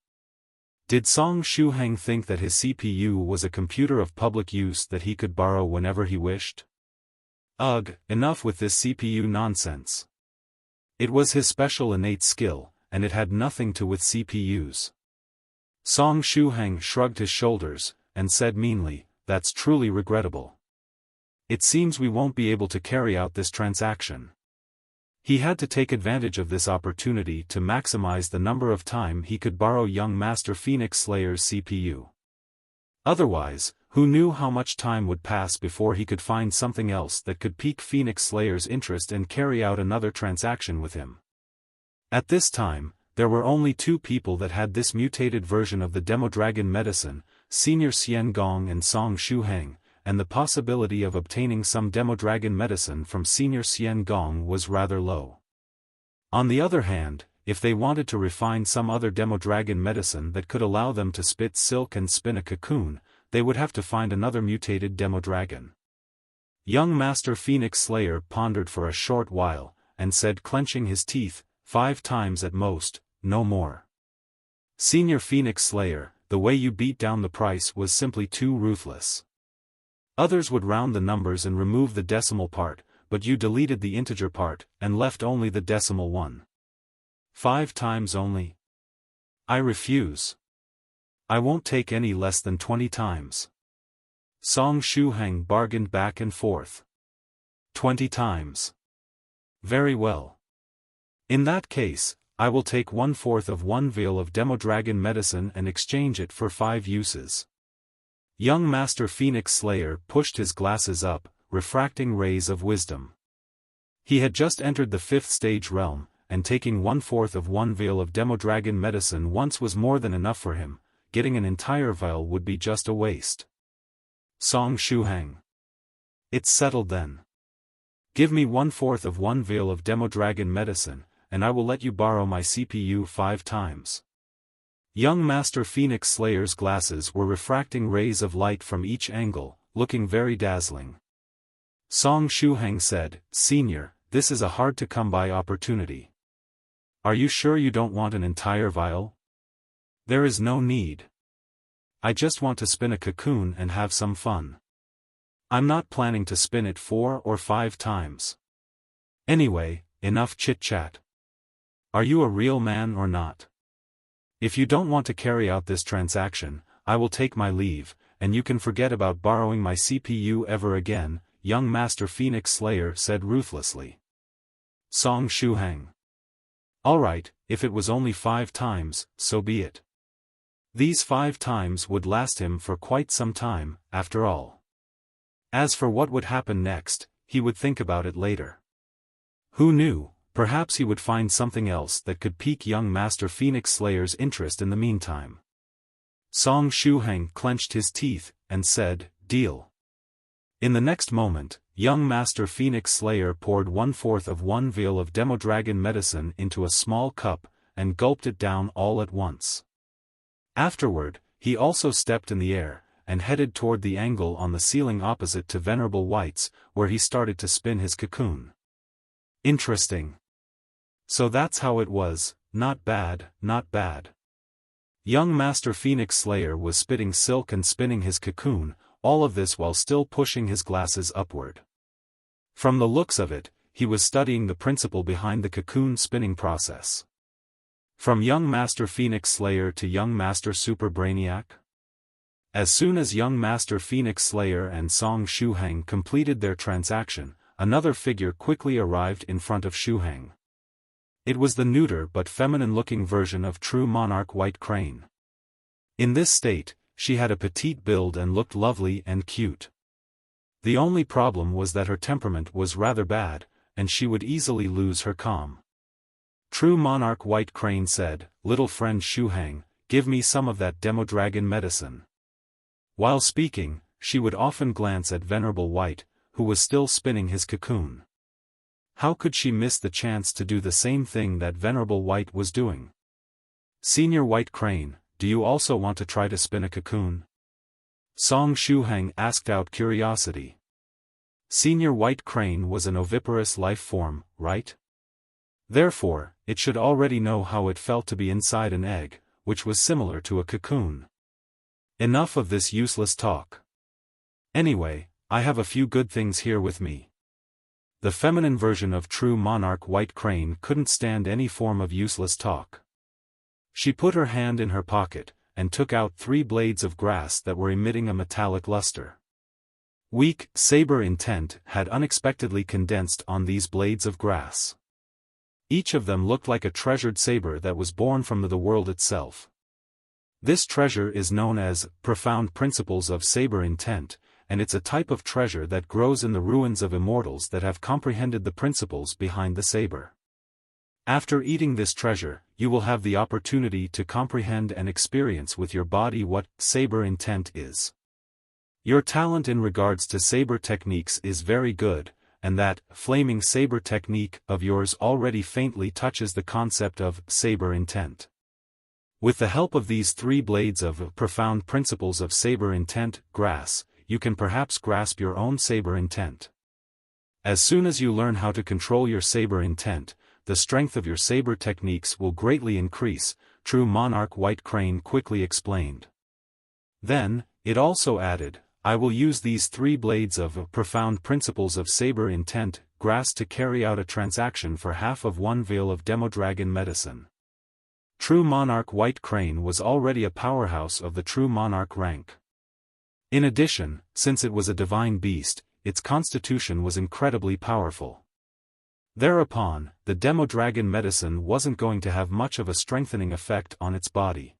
Did Shuhang think that his CPU was a computer of public use that he could borrow whenever he wished? Ugh, enough with this CPU nonsense. It was his special innate skill, and it had nothing to with CPUs. Shuhang shrugged his shoulders, and said meanly, That's truly regrettable. It seems we won't be able to carry out this transaction. He had to take advantage of this opportunity to maximize the number of time he could borrow young Master Phoenix Slayer's CPU. Otherwise, who knew how much time would pass before he could find something else that could pique Phoenix Slayer's interest and carry out another transaction with him. At this time, there were only 2 people that had this mutated version of the Demodragon medicine, Senior Xian Gong and Shuhang, and the possibility of obtaining some Demodragon medicine from Senior Xian Gong was rather low. On the other hand, if they wanted to refine some other Demodragon medicine that could allow them to spit silk and spin a cocoon, they would have to find another mutated Demodragon. Young Master Phoenix Slayer pondered for a short while, and said clenching his teeth, 5 times at most, no more. Senior Phoenix Slayer, the way you beat down the price was simply too ruthless. Others would round the numbers and remove the decimal part, but you deleted the integer part, and left only the decimal one. 5 times only? I refuse. I won't take any less than 20 times. Song Shuhang bargained back and forth. 20 times. Very well. In that case, I will take 1/4 of 1 vial of Demodragon medicine and exchange it for 5 uses. Young Master Phoenix Slayer pushed his glasses up, refracting rays of wisdom. He had just entered the 5th stage realm, and taking 1/4 of 1 vial of Demodragon medicine once was more than enough for him. Getting an entire vial would be just a waste. Song Shuhang. It's settled then. Give me 1/4 of 1 vial of Demodragon medicine, and I will let you borrow my CPU 5 times. Young Master Phoenix Slayer's glasses were refracting rays of light from each angle, looking very dazzling. Song Shuhang said, "Senior, this is a hard-to-come-by opportunity. Are you sure you don't want an entire vial? There is no need. I just want to spin a cocoon and have some fun. I'm not planning to spin it 4 or 5 times. Anyway, enough chit-chat. Are you a real man or not? If you don't want to carry out this transaction, I will take my leave, and you can forget about borrowing my CPU ever again," young Master Phoenix Slayer said ruthlessly. Song Shuhang. Alright, if it was only 5 times, so be it. These 5 times would last him for quite some time, after all. As for what would happen next, he would think about it later. Who knew, perhaps he would find something else that could pique young Master Phoenix Slayer's interest in the meantime. Song Shuhang clenched his teeth, and said, "Deal." In the next moment, young Master Phoenix Slayer poured 1/4 of 1 vial of Demodragon medicine into a small cup, and gulped it down all at once. Afterward, he also stepped in the air, and headed toward the angle on the ceiling opposite to Venerable White's, where he started to spin his cocoon. Interesting. So that's how it was, not bad, not bad. Young Master Phoenix Slayer was spitting silk and spinning his cocoon, all of this while still pushing his glasses upward. From the looks of it, he was studying the principle behind the cocoon spinning process. From young Master Phoenix Slayer to young Master Super Brainiac? As soon as young Master Phoenix Slayer and Song Shuhang completed their transaction, another figure quickly arrived in front of Shuhang. It was the neuter but feminine-looking version of true monarch White Crane. In this state, she had a petite build and looked lovely and cute. The only problem was that her temperament was rather bad, and she would easily lose her calm. True monarch White Crane said, "Little friend Shuhang, give me some of that Demodragon medicine." While speaking, she would often glance at Venerable White, who was still spinning his cocoon. How could she miss the chance to do the same thing that Venerable White was doing? "Senior White Crane, do you also want to try to spin a cocoon?" Song Shuhang asked out curiosity. Senior White Crane was an oviparous life form, right? Therefore, it should already know how it felt to be inside an egg, which was similar to a cocoon. Enough of this useless talk. Anyway, I have a few good things here with me. The feminine version of true monarch White Crane couldn't stand any form of useless talk. She put her hand in her pocket, and took out 3 blades of grass that were emitting a metallic luster. Weak, saber intent had unexpectedly condensed on these blades of grass. Each of them looked like a treasured saber that was born from the world itself. This treasure is known as profound principles of saber intent, and it's a type of treasure that grows in the ruins of immortals that have comprehended the principles behind the saber. After eating this treasure, you will have the opportunity to comprehend and experience with your body what saber intent is. Your talent in regards to saber techniques is very good, and that flaming saber technique of yours already faintly touches the concept of saber intent. With the help of these 3 blades of profound principles of saber intent, grass, you can perhaps grasp your own saber intent. As soon as you learn how to control your saber intent, the strength of your saber techniques will greatly increase, true monarch White Crane quickly explained. Then, it also added, I will use these 3 blades of profound principles of saber intent, grass to carry out a transaction for half of 1 vial of Demodragon medicine. True Monarch White Crane was already a powerhouse of the True Monarch rank. In addition, since it was a divine beast, its constitution was incredibly powerful. Thereupon, the Demodragon medicine wasn't going to have much of a strengthening effect on its body.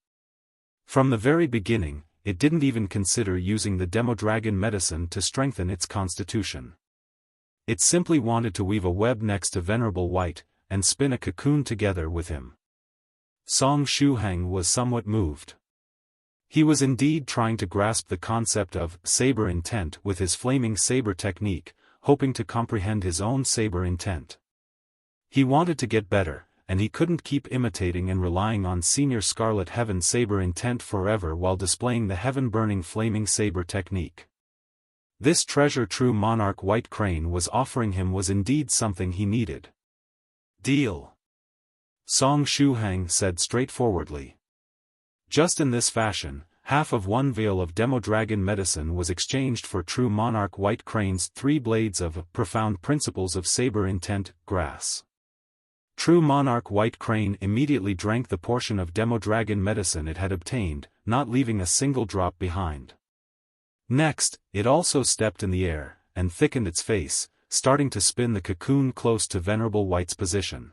From the very beginning, it didn't even consider using the Demodragon medicine to strengthen its constitution. It simply wanted to weave a web next to Venerable White, and spin a cocoon together with him. Shuhang was somewhat moved. He was indeed trying to grasp the concept of saber intent with his flaming saber technique, hoping to comprehend his own saber intent. He wanted to get better, and he couldn't keep imitating and relying on Senior Scarlet Heaven saber intent forever while displaying the heaven-burning flaming saber technique. This treasure True Monarch White Crane was offering him was indeed something he needed. Deal. Shuhang said straightforwardly. Just in this fashion, half of one vial of Demodragon medicine was exchanged for True Monarch White Crane's 3 blades of profound principles of saber intent, grass. True Monarch White Crane immediately drank the portion of Demodragon medicine it had obtained, not leaving a single drop behind. Next, it also stepped in the air, and thickened its face, starting to spin the cocoon close to Venerable White's position.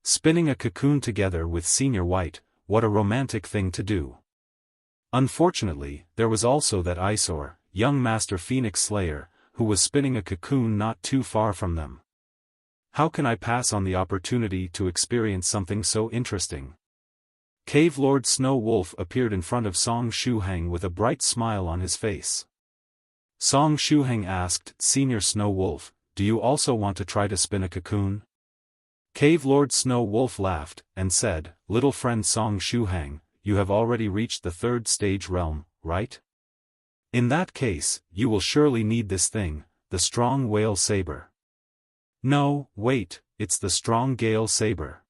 Spinning a cocoon together with Senior White, what a romantic thing to do. Unfortunately, there was also that eyesore, young Master Phoenix Slayer, who was spinning a cocoon not too far from them. How can I pass on the opportunity to experience something so interesting? Cave Lord Snow Wolf appeared in front of Shuhang with a bright smile on his face. Shuhang asked, Senior Snow Wolf, do you also want to try to spin a cocoon? Cave Lord Snow Wolf laughed, and said, little friend Shuhang, you have already reached the 3rd stage realm, right? In that case, you will surely need this thing, the strong whale saber. No, wait, it's the strong gale saber.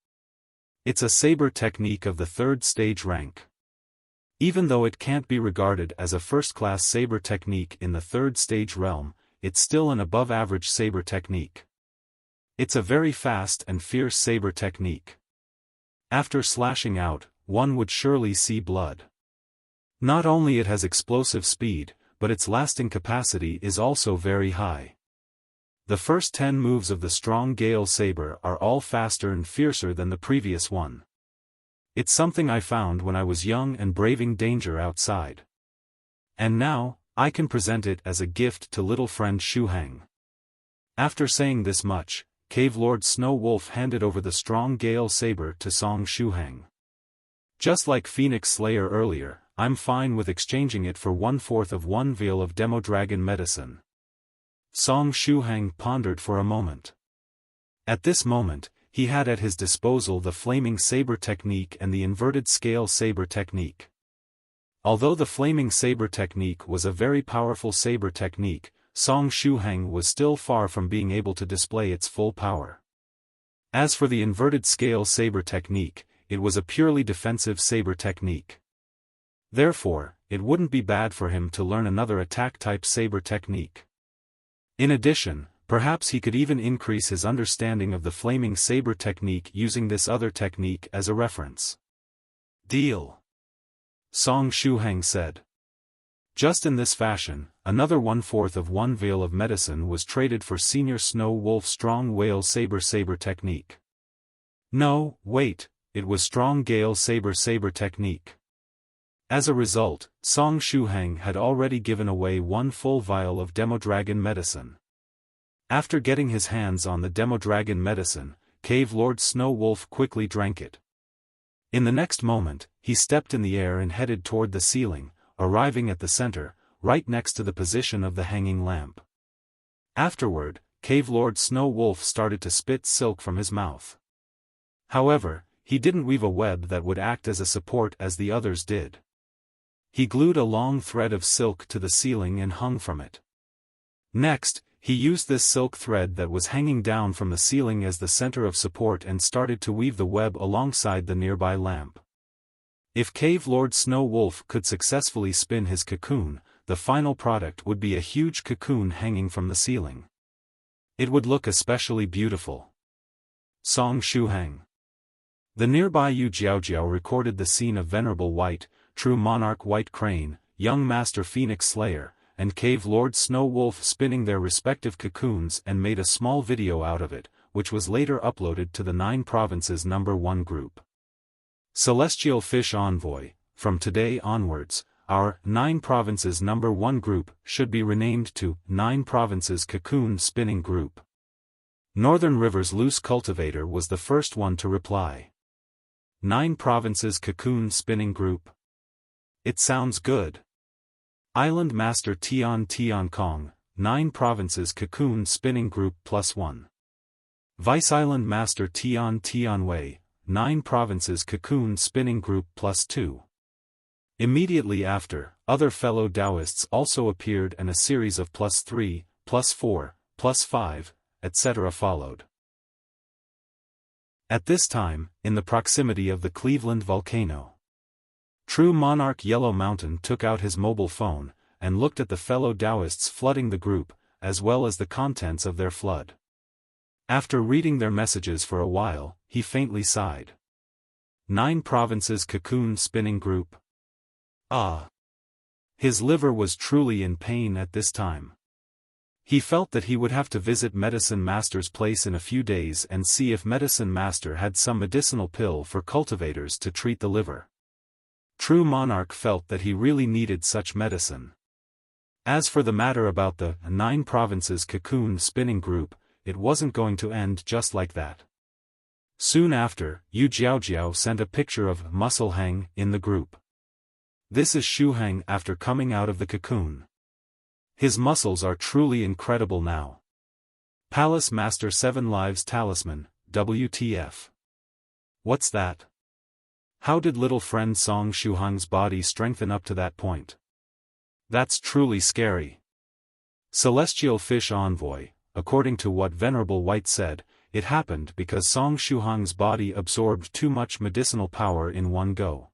It's a saber technique of the 3rd stage rank. Even though it can't be regarded as a first-class saber technique in the 3rd stage realm, it's still an above-average saber technique. It's a very fast and fierce saber technique. After slashing out, one would surely see blood. Not only it has explosive speed, but its lasting capacity is also very high. The first 10 moves of the strong gale saber are all faster and fiercer than the previous one. It's something I found when I was young and braving danger outside. And now, I can present it as a gift to little friend Shuhang. After saying this much, Cave Lord Snow Wolf handed over the strong gale saber to Shuhang. Just like Phoenix Slayer earlier, I'm fine with exchanging it for 1/4 of one vial of Demodragon medicine. Shuhang pondered for a moment. At this moment, he had at his disposal the flaming saber technique and the inverted scale saber technique. Although the flaming saber technique was a very powerful saber technique, Shuhang was still far from being able to display its full power. As for the inverted scale saber technique, it was a purely defensive saber technique. Therefore, it wouldn't be bad for him to learn another attack-type saber technique. In addition, perhaps he could even increase his understanding of the flaming saber technique using this other technique as a reference. Deal. Shuhang said. Just in this fashion, another 1/4 of one vial of medicine was traded for Senior Snow Wolf Strong Whale Saber technique. No, wait, it was Strong Gale Saber technique. As a result, Shuhang had already given away 1 full vial of Demodragon medicine. After getting his hands on the Demodragon medicine, Cave Lord Snow Wolf quickly drank it. In the next moment, he stepped in the air and headed toward the ceiling, arriving at the center, right next to the position of the hanging lamp. Afterward, Cave Lord Snow Wolf started to spit silk from his mouth. However, he didn't weave a web that would act as a support as the others did. He glued a long thread of silk to the ceiling and hung from it. Next, he used this silk thread that was hanging down from the ceiling as the center of support and started to weave the web alongside the nearby lamp. If Cave Lord Snow Wolf could successfully spin his cocoon, the final product would be a huge cocoon hanging from the ceiling. It would look especially beautiful. Shuhang. The nearby Yu Jiaojiao recorded the scene of Venerable White, True Monarch White Crane, Young Master Phoenix Slayer, and Cave Lord Snow Wolf spinning their respective cocoons and made a small video out of it, which was later uploaded to the 9 Provinces No. 1 group. Celestial Fish Envoy, from today onwards, our 9 Provinces No. 1 group should be renamed to 9 Provinces Cocoon Spinning Group. Northern River's Loose Cultivator was the first one to reply. 9 Provinces Cocoon Spinning Group. It sounds good. Island Master Tian Kong, 9 Provinces Cocoon Spinning Group +1. Vice Island Master Tian Wei, 9 Provinces Cocoon Spinning Group +2. Immediately after, other fellow Daoists also appeared and a series of +3, +4, +5, etc. followed. At this time, in the proximity of the Cleveland volcano, True Monarch Yellow Mountain took out his mobile phone, and looked at the fellow Daoists flooding the group, as well as the contents of their flood. After reading their messages for a while, he faintly sighed. 9 Provinces Cocoon Spinning Group. Ah! His liver was truly in pain at this time. He felt that he would have to visit Medicine Master's place in a few days and see if Medicine Master had some medicinal pill for cultivators to treat the liver. True Monarch felt that he really needed such medicine. As for the matter about the 9 Provinces Cocoon Spinning Group, it wasn't going to end just like that. Soon after, Yu Jiaojiao sent a picture of Musclehang in the group. This is Shuhang after coming out of the cocoon. His muscles are truly incredible now. Palace Master 7 Lives Talisman, WTF. What's that? How did little friend Song Shuhang's body strengthen up to that point? That's truly scary. Celestial Fish Envoy, according to what Venerable White said, it happened because Song Shuhang's body absorbed too much medicinal power in one go.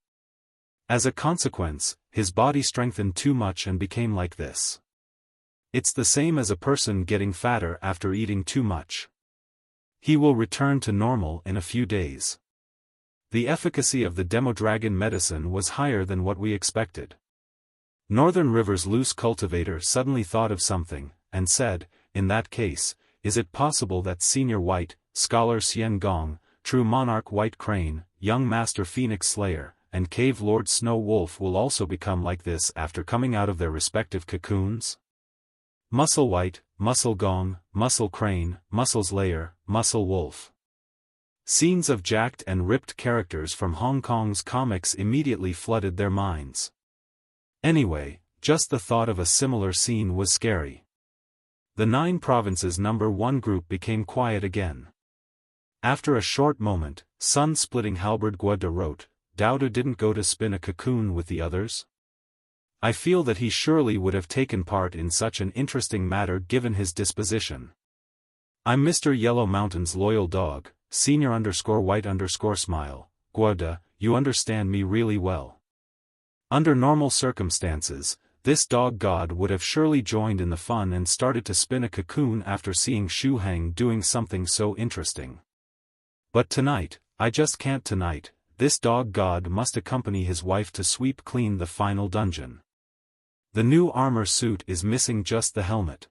As a consequence, his body strengthened too much and became like this. It's the same as a person getting fatter after eating too much. He will return to normal in a few days. The efficacy of the Demodragon medicine was higher than what we expected. Northern River's Loose Cultivator suddenly thought of something, and said, in that case, is it possible that Senior White, Scholar Sien Gong, True Monarch White Crane, Young Master Phoenix Slayer, and Cave Lord Snow Wolf will also become like this after coming out of their respective cocoons? Muscle White, Muscle Gong, Muscle Crane, Muscle Slayer, Muscle Wolf. Scenes of jacked and ripped characters from Hong Kong's comics immediately flooded their minds. Anyway, just the thought of a similar scene was scary. The 9 Provinces No. 1 group became quiet again. After a short moment, Sun-Splitting Halberd Guo wrote, Doudou didn't go to spin a cocoon with the others? I feel that he surely would have taken part in such an interesting matter given his disposition. I'm Mr. Yellow Mountain's loyal dog, Senior_White_Smile, Guo, you understand me really well. Under normal circumstances, this dog god would have surely joined in the fun and started to spin a cocoon after seeing Shuhang doing something so interesting. But tonight, I just can't tonight, this dog god must accompany his wife to sweep clean the final dungeon. The new armor suit is missing just the helmet.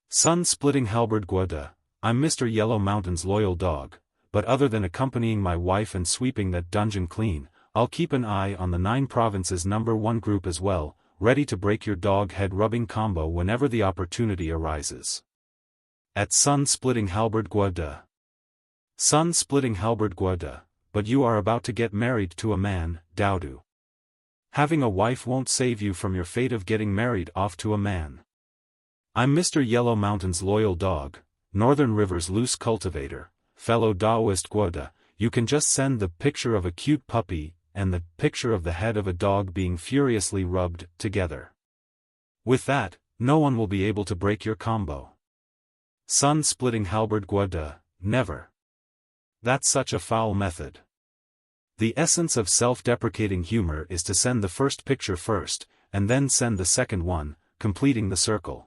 Sun-Splitting Halberd Guo, I'm Mr. Yellow Mountain's loyal dog, but other than accompanying my wife and sweeping that dungeon clean, I'll keep an eye on the 9 Provinces No. 1 group as well, ready to break your dog head rubbing combo whenever the opportunity arises. At Sun-Splitting Halberd Guo. Sun-Splitting Halberd Guo, but you are about to get married to a man, Doudou. Having a wife won't save you from your fate of getting married off to a man. I'm Mr. Yellow Mountain's loyal dog, Northern River's Loose Cultivator, Fellow Daoist Guo. You can just send the picture of a cute puppy and the picture of the head of a dog being furiously rubbed together. With that, no one will be able to break your combo. Sun-Splitting Halberd Guo, never. That's such a foul method. The essence of self-deprecating humor is to send the first picture first, and then send the second one, completing the circle.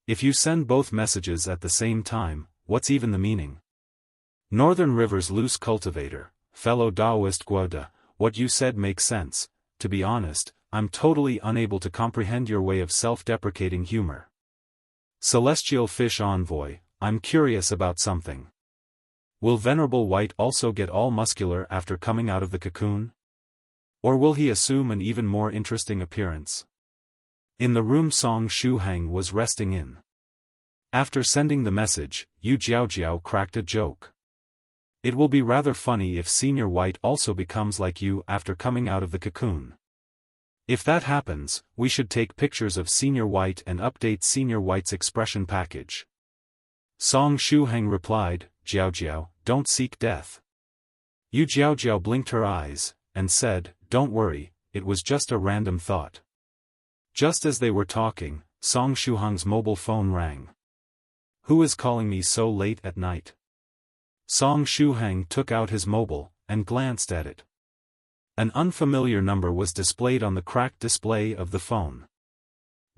If you send both messages at the same time, what's even the meaning? Northern River's Loose Cultivator, Fellow Daoist Guo. What you said makes sense. To be honest, I'm totally unable to comprehend your way of self-deprecating humor. Celestial Fish Envoy, I'm curious about something. Will Venerable White also get all muscular after coming out of the cocoon? Or will he assume an even more interesting appearance? In the room Shuhang was resting in. After sending the message, Yu Jiaojiao cracked a joke. It will be rather funny if Senior White also becomes like you after coming out of the cocoon. If that happens, we should take pictures of Senior White and update Senior White's expression package. Shuhang replied, Jiaojiao, don't seek death. Yu Jiaojiao blinked her eyes, and said, don't worry, it was just a random thought. Just as they were talking, Shuhang's mobile phone rang. Who is calling me so late at night? Shuhang took out his mobile, and glanced at it. An unfamiliar number was displayed on the cracked display of the phone.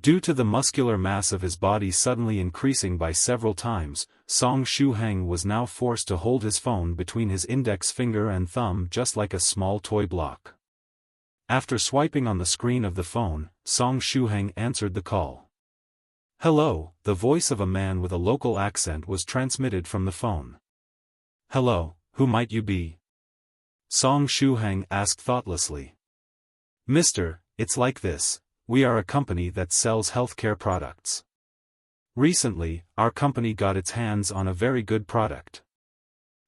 Due to the muscular mass of his body suddenly increasing by several times, Shuhang was now forced to hold his phone between his index finger and thumb just like a small toy block. After swiping on the screen of the phone, Shuhang answered the call. Hello, the voice of a man with a local accent was transmitted from the phone. Hello, who might you be? Shuhang asked thoughtlessly. Mister, it's like this, we are a company that sells healthcare products. Recently, our company got its hands on a very good product.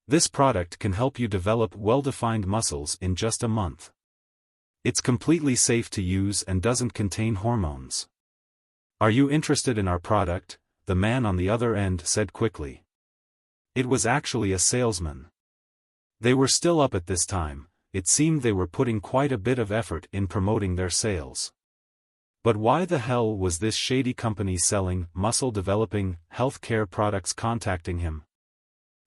This product can help you develop well-defined muscles in just a month. It's completely safe to use and doesn't contain hormones. Are you interested in our product? The man on the other end said quickly. It was actually a salesman. They were still up at this time, it seemed they were putting quite a bit of effort in promoting their sales. But why the hell was this shady company selling muscle-developing, healthcare products contacting him?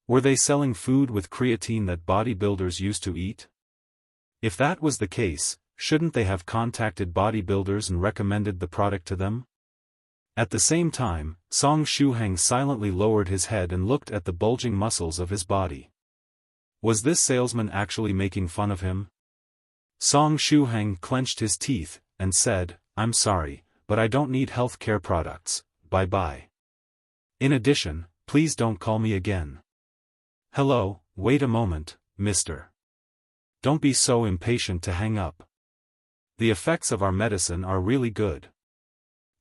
Were they selling food with creatine that bodybuilders used to eat? If that was the case, shouldn't they have contacted bodybuilders and recommended the product to them? At the same time, Shuhang silently lowered his head and looked at the bulging muscles of his body. Was this salesman actually making fun of him? Shuhang clenched his teeth, and said, I'm sorry, but I don't need healthcare products, bye-bye. In addition, please don't call me again. Hello, wait a moment, mister. Don't be so impatient to hang up. The effects of our medicine are really good.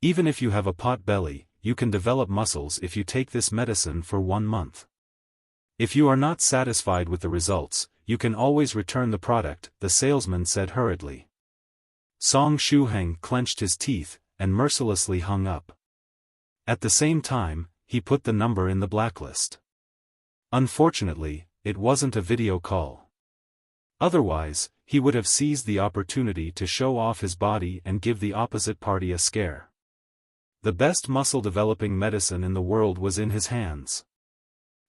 Even if you have a pot belly, you can develop muscles if you take this medicine for 1 month. If you are not satisfied with the results, you can always return the product, the salesman said hurriedly. Shuhang clenched his teeth, and mercilessly hung up. At the same time, he put the number in the blacklist. Unfortunately, it wasn't a video call. Otherwise, he would have seized the opportunity to show off his body and give the opposite party a scare. The best muscle-developing medicine in the world was in his hands.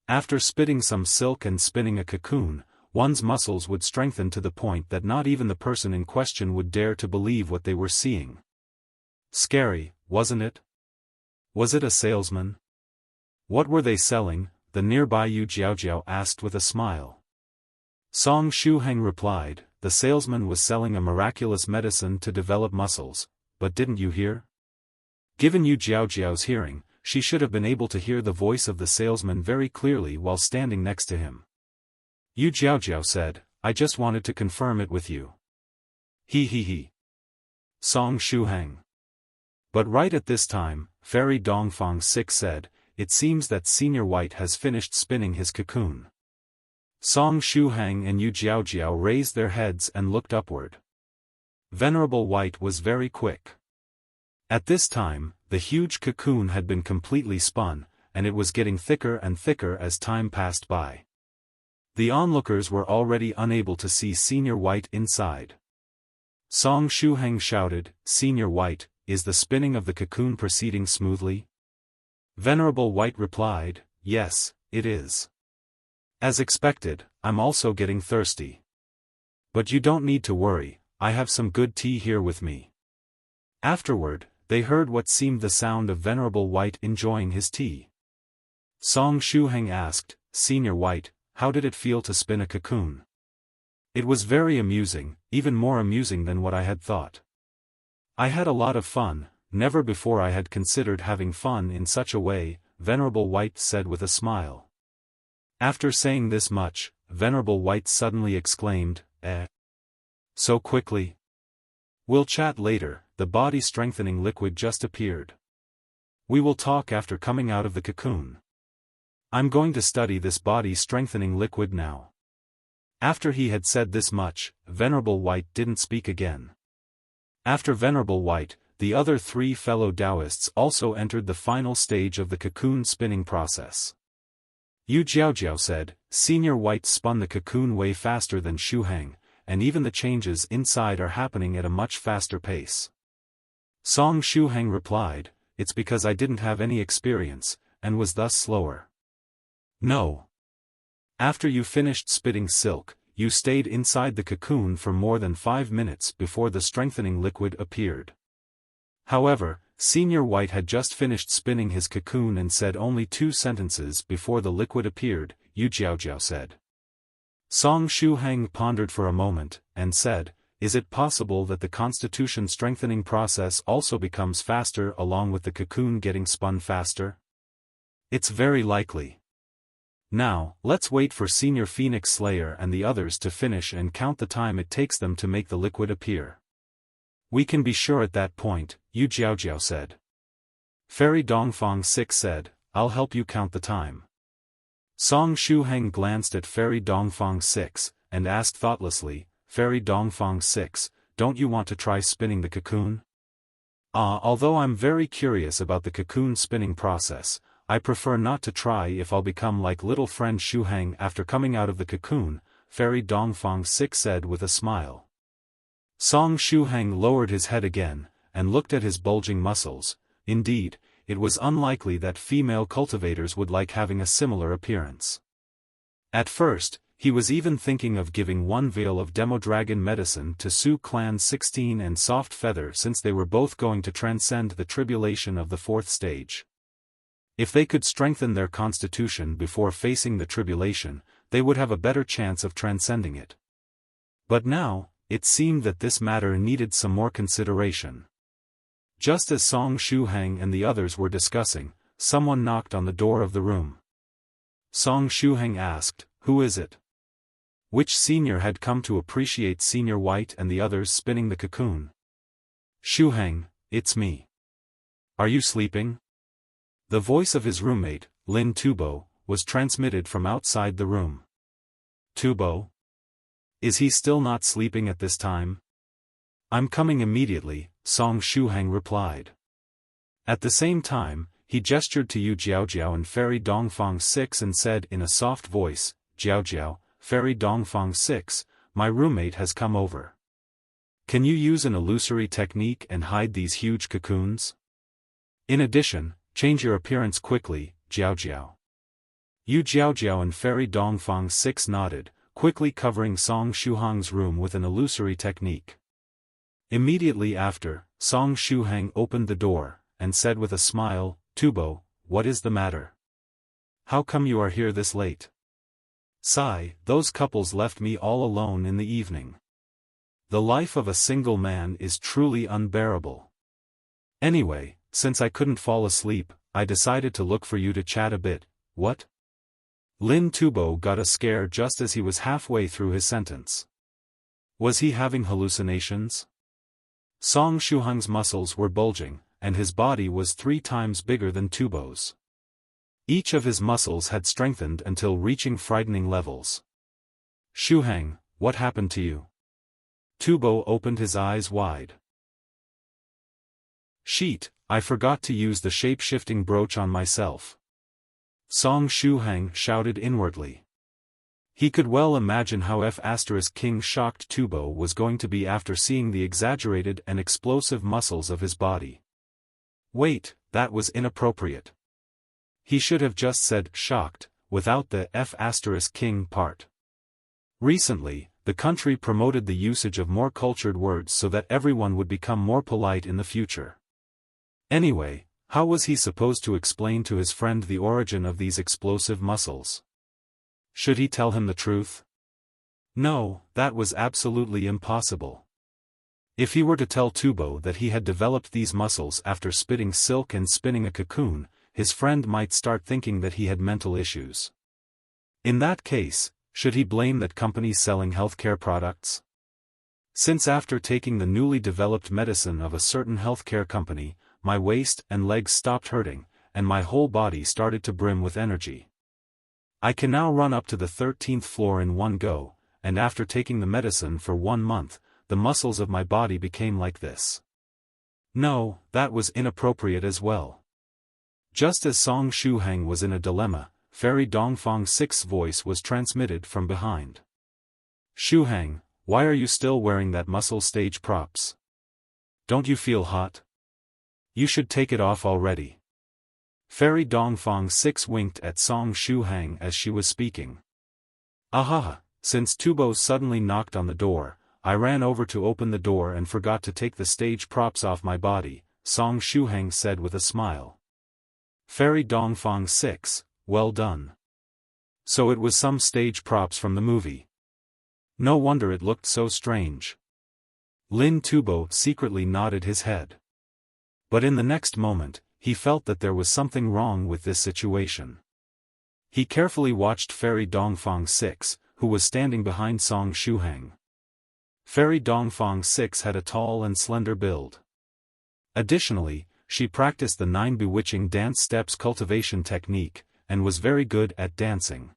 After spitting some silk and spinning a cocoon, one's muscles would strengthen to the point that not even the person in question would dare to believe what they were seeing. Scary, wasn't it? Was it a salesman? What were they selling? The nearby Yu Jiaojiao asked with a smile. Shuhang replied, the salesman was selling a miraculous medicine to develop muscles, but didn't you hear? Given Yu Jiaojiao's hearing, she should have been able to hear the voice of the salesman very clearly while standing next to him. Yu Jiaojiao said, I just wanted to confirm it with you. He. Shuhang. But right at this time, Fairy Dongfang 6 said, it seems that Senior White has finished spinning his cocoon. Shuhang and Yu Jiaojiao raised their heads and looked upward. Venerable White was very quick. At this time, the huge cocoon had been completely spun, and it was getting thicker and thicker as time passed by. The onlookers were already unable to see Senior White inside. Shuhang shouted, Senior White, is the spinning of the cocoon proceeding smoothly? Venerable White replied, yes, it is. As expected, I'm also getting thirsty. But you don't need to worry, I have some good tea here with me. Afterward, they heard what seemed the sound of Venerable White enjoying his tea. Shuhang asked, Senior White, how did it feel to spin a cocoon? It was very amusing, even more amusing than what I had thought. I had a lot of fun. Never before I had considered having fun in such a way, Venerable White said with a smile. After saying this much, Venerable White suddenly exclaimed, So quickly? We'll chat later, the body-strengthening liquid just appeared. We will talk after coming out of the cocoon. I'm going to study this body-strengthening liquid now. After he had said this much, Venerable White didn't speak again. After Venerable White, the other 3 fellow Daoists also entered the final stage of the cocoon spinning process. Yu Jiaojiao said, Senior White spun the cocoon way faster than Shuhang, and even the changes inside are happening at a much faster pace. Song Shuhang replied, It's because I didn't have any experience, and was thus slower. No. After you finished spitting silk, you stayed inside the cocoon for more than 5 minutes before the strengthening liquid appeared. However, Senior White had just finished spinning his cocoon and said only 2 sentences before the liquid appeared, Yu Jiaojiao said. Song Shuhang pondered for a moment, and said, Is it possible that the constitution strengthening process also becomes faster along with the cocoon getting spun faster? It's very likely. Now, let's wait for Senior Phoenix Slayer and the others to finish and count the time it takes them to make the liquid appear. We can be sure at that point, Yu Jiaojiao said. Fairy Dongfang 6 said, I'll help you count the time. Song Shuhang glanced at Fairy Dongfang 6, and asked thoughtlessly, Fairy Dongfang 6, don't you want to try spinning the cocoon? Although I'm very curious about the cocoon spinning process, I prefer not to try if I'll become like little friend Shuhang after coming out of the cocoon, Fairy Dongfang 6 said with a smile. Song Shuhang lowered his head again, and looked at his bulging muscles. Indeed, it was unlikely that female cultivators would like having a similar appearance. At first, he was even thinking of giving 1 vial of Demodragon medicine to Su Clan 16 and Soft Feather since they were both going to transcend the tribulation of the 4th stage. If they could strengthen their constitution before facing the tribulation, they would have a better chance of transcending it. But now, it seemed that this matter needed some more consideration. Just as Song Shuhang and the others were discussing, someone knocked on the door of the room. Song Shuhang asked, Who is it? Which senior had come to appreciate Senior White and the others spinning the cocoon? Shuhang, it's me. Are you sleeping? The voice of his roommate, Lin Tubo, was transmitted from outside the room. Tubo? Is he still not sleeping at this time? I'm coming immediately, Song Shuhang replied. At the same time, he gestured to Yu Jiaojiao and Fairy Dongfang 6 and said in a soft voice, Jiaojiao, Fairy Dongfang 6, my roommate has come over. Can you use an illusory technique and hide these huge cocoons? In addition, change your appearance quickly, Jiaojiao. Yu Jiaojiao and Fairy Dongfang 6 nodded, quickly covering Song Shuhang's room with an illusory technique. Immediately after, Song Shuhang opened the door, and said with a smile, Tubo, what is the matter? How come you are here this late? Sigh, those couples left me all alone in the evening. The life of a single man is truly unbearable. Anyway, since I couldn't fall asleep, I decided to look for you to chat a bit. What? Lin Tubo got a scare just as he was halfway through his sentence. Was he having hallucinations? Song Shuhang's muscles were bulging, and his body was 3 times bigger than Tubo's. Each of his muscles had strengthened until reaching frightening levels. Shuhang, what happened to you? Tubo opened his eyes wide. Sheet, I forgot to use the shape-shifting brooch on myself. Song Shuhang shouted inwardly. He could well imagine how King shocked Tubo was going to be after seeing the exaggerated and explosive muscles of his body. Wait, that was inappropriate. He should have just said shocked, without the King part. Recently, the country promoted the usage of more cultured words so that everyone would become more polite in the future. Anyway, how was he supposed to explain to his friend the origin of these explosive muscles? Should he tell him the truth? No, that was absolutely impossible. If he were to tell Tubo that he had developed these muscles after spitting silk and spinning a cocoon, his friend might start thinking that he had mental issues. In that case, should he blame that company selling healthcare products? Since after taking the newly developed medicine of a certain healthcare company, my waist and legs stopped hurting, and my whole body started to brim with energy. I can now run up to the 13th floor in one go, and after taking the medicine for 1 month, the muscles of my body became like this. No, that was inappropriate as well. Just as Song Shuhang was in a dilemma, Fairy Dongfang 6's voice was transmitted from behind. Shuhang, why are you still wearing that muscle stage props? Don't you feel hot? You should take it off already. Fairy Dongfang 6 winked at Song Shuhang as she was speaking. Ahaha, since Tubo suddenly knocked on the door, I ran over to open the door and forgot to take the stage props off my body, Song Shuhang said with a smile. Fairy Dongfang 6, well done. So it was some stage props from the movie. No wonder it looked so strange. Lin Tubo secretly nodded his head. But in the next moment, he felt that there was something wrong with this situation. He carefully watched Fairy Dongfang 6, who was standing behind Song Shuhang. Fairy Dongfang 6 had a tall and slender build. Additionally, she practiced the 9 bewitching dance steps cultivation technique, and was very good at dancing.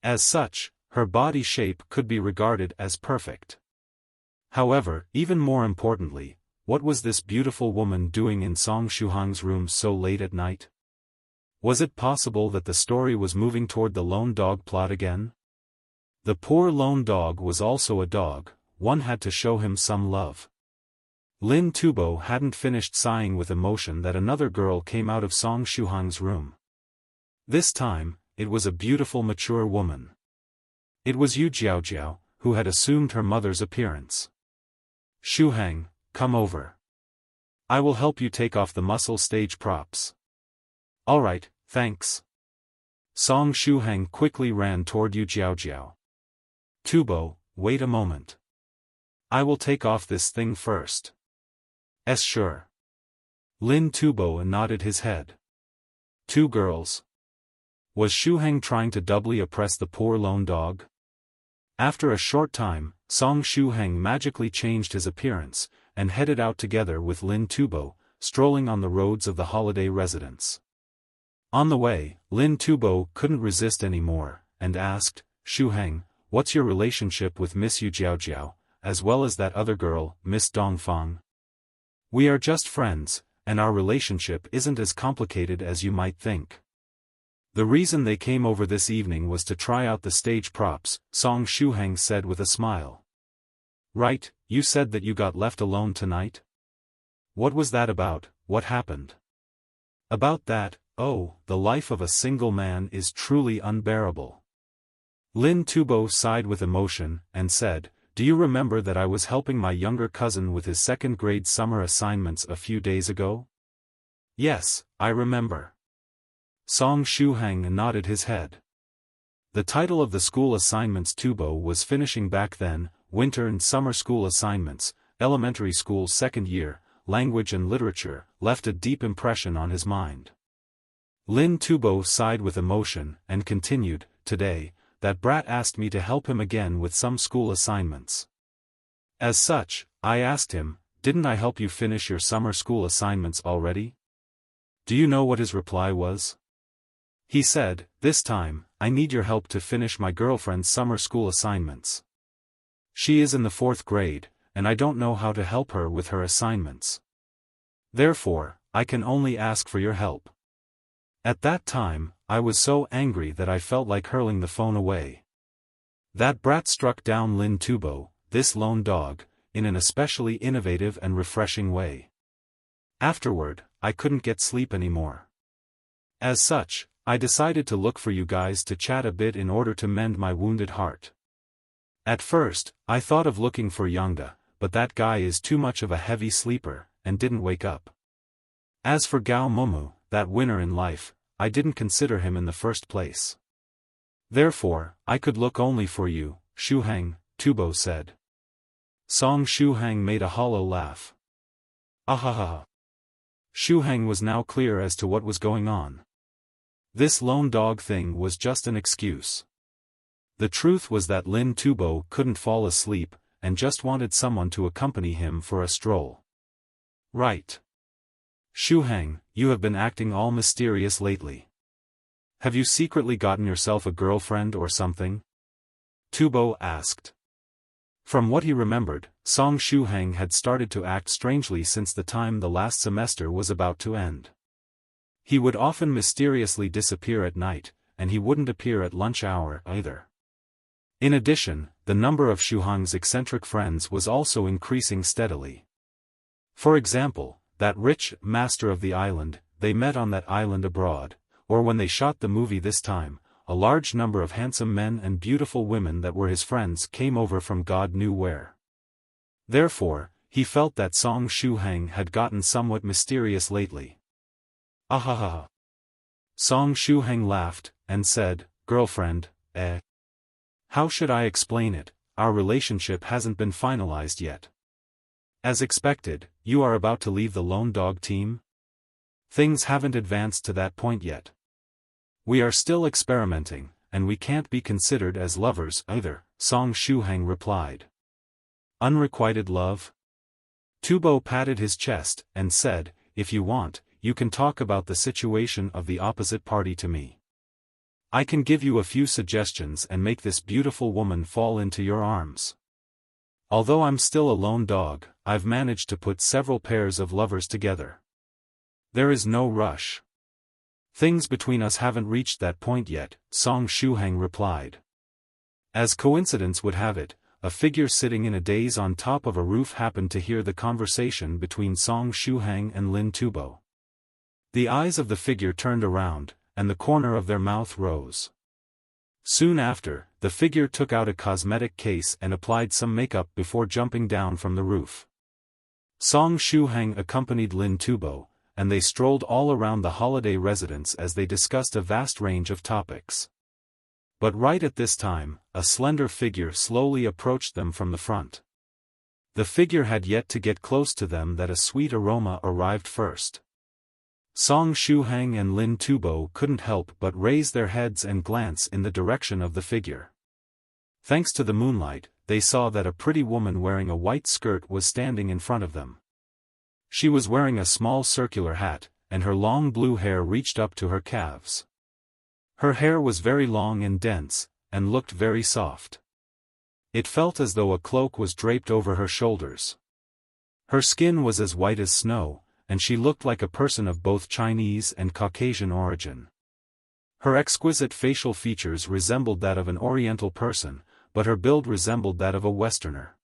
As such, her body shape could be regarded as perfect. However, even more importantly, what was this beautiful woman doing in Song Shuhang's room so late at night? Was it possible that the story was moving toward the lone dog plot again? The poor lone dog was also a dog, one had to show him some love. Lin Tubo hadn't finished sighing with emotion that another girl came out of Song Shuhang's room. This time, it was a beautiful mature woman. It was Yu Jiaojiao, who had assumed her mother's appearance. Shuhang, come over. I will help you take off the muscle stage props. Alright, thanks. Song Shuhang quickly ran toward Yu Jiaojiao. Tubo, wait a moment. I will take off this thing first. Sure. Lin Tubo nodded his head. 2 girls. Was Shuhang trying to doubly oppress the poor lone dog? After a short time, Song Shuhang magically changed his appearance, and headed out together with Lin Tubo, strolling on the roads of the holiday residence. On the way, Lin Tubo couldn't resist anymore, and asked, Shuhang, what's your relationship with Miss Yu Jiaojiao, as well as that other girl, Miss Dongfang? We are just friends, and our relationship isn't as complicated as you might think. The reason they came over this evening was to try out the stage props, Song Shuhang said with a smile. Right, you said that you got left alone tonight? What was that about? What happened? About that, oh, the life of a single man is truly unbearable. Lin Tubo sighed with emotion, and said, do you remember that I was helping my younger cousin with his 2nd grade summer assignments a few days ago? Yes, I remember. Song Shuhang nodded his head. The title of the school assignments Tubo was finishing back then, Winter and Summer School Assignments, Elementary School 2nd Year, Language and Literature, left a deep impression on his mind. Lin Tubo sighed with emotion, and continued, today, that brat asked me to help him again with some school assignments. As such, I asked him, didn't I help you finish your summer school assignments already? Do you know what his reply was? He said, this time, I need your help to finish my girlfriend's summer school assignments. She is in the 4th grade, and I don't know how to help her with her assignments. Therefore, I can only ask for your help. At that time, I was so angry that I felt like hurling the phone away. That brat struck down Lin Tubo, this lone dog, in an especially innovative and refreshing way. Afterward, I couldn't get sleep anymore. As such, I decided to look for you guys to chat a bit in order to mend my wounded heart. At first, I thought of looking for Yangda, but that guy is too much of a heavy sleeper, and didn't wake up. As for Gao Momu, that winner in life, I didn't consider him in the first place. Therefore, I could look only for you, Shuhang, Tubo said. Song Shuhang made a hollow laugh. Ahaha. Shuhang was now clear as to what was going on. This lone dog thing was just an excuse. The truth was that Lin Tubo couldn't fall asleep, and just wanted someone to accompany him for a stroll. Right. Shuhang, you have been acting all mysterious lately. Have you secretly gotten yourself a girlfriend or something? Tubo asked. From what he remembered, Song Shuhang had started to act strangely since the time the last semester was about to end. He would often mysteriously disappear at night, and he wouldn't appear at lunch hour either. In addition, the number of Shuhang's eccentric friends was also increasing steadily. For example, that rich master of the island, they met on that island abroad, or when they shot the movie this time, a large number of handsome men and beautiful women that were his friends came over from God knew where. Therefore, he felt that Song Shuhang had gotten somewhat mysterious lately. Ahaha. Song Shuhang laughed, and said, girlfriend, eh? How should I explain it? Our relationship hasn't been finalized yet. As expected, you are about to leave the lone dog team? Things haven't advanced to that point yet. We are still experimenting, and we can't be considered as lovers either, Song Shuhang replied. Unrequited love? Tubo patted his chest, and said, if you want, you can talk about the situation of the opposite party to me. I can give you a few suggestions and make this beautiful woman fall into your arms. Although I'm still a lone dog, I've managed to put several pairs of lovers together. There is no rush. Things between us haven't reached that point yet, Song Shuhang replied. As coincidence would have it, a figure sitting in a daze on top of a roof happened to hear the conversation between Song Shuhang and Lin Tubo. The eyes of the figure turned around, and the corner of their mouth rose. Soon after, the figure took out a cosmetic case and applied some makeup before jumping down from the roof. Song Shuhang accompanied Lin Tubo, and they strolled all around the holiday residence as they discussed a vast range of topics. But right at this time, a slender figure slowly approached them from the front. The figure had yet to get close to them that a sweet aroma arrived first. Song Shuhang and Lin Tubo couldn't help but raise their heads and glance in the direction of the figure. Thanks to the moonlight, they saw that a pretty woman wearing a white skirt was standing in front of them. She was wearing a small circular hat, and her long blue hair reached up to her calves. Her hair was very long and dense, and looked very soft. It felt as though a cloak was draped over her shoulders. Her skin was as white as snow, and she looked like a person of both Chinese and Caucasian origin. Her exquisite facial features resembled that of an Oriental person, but her build resembled that of a Westerner.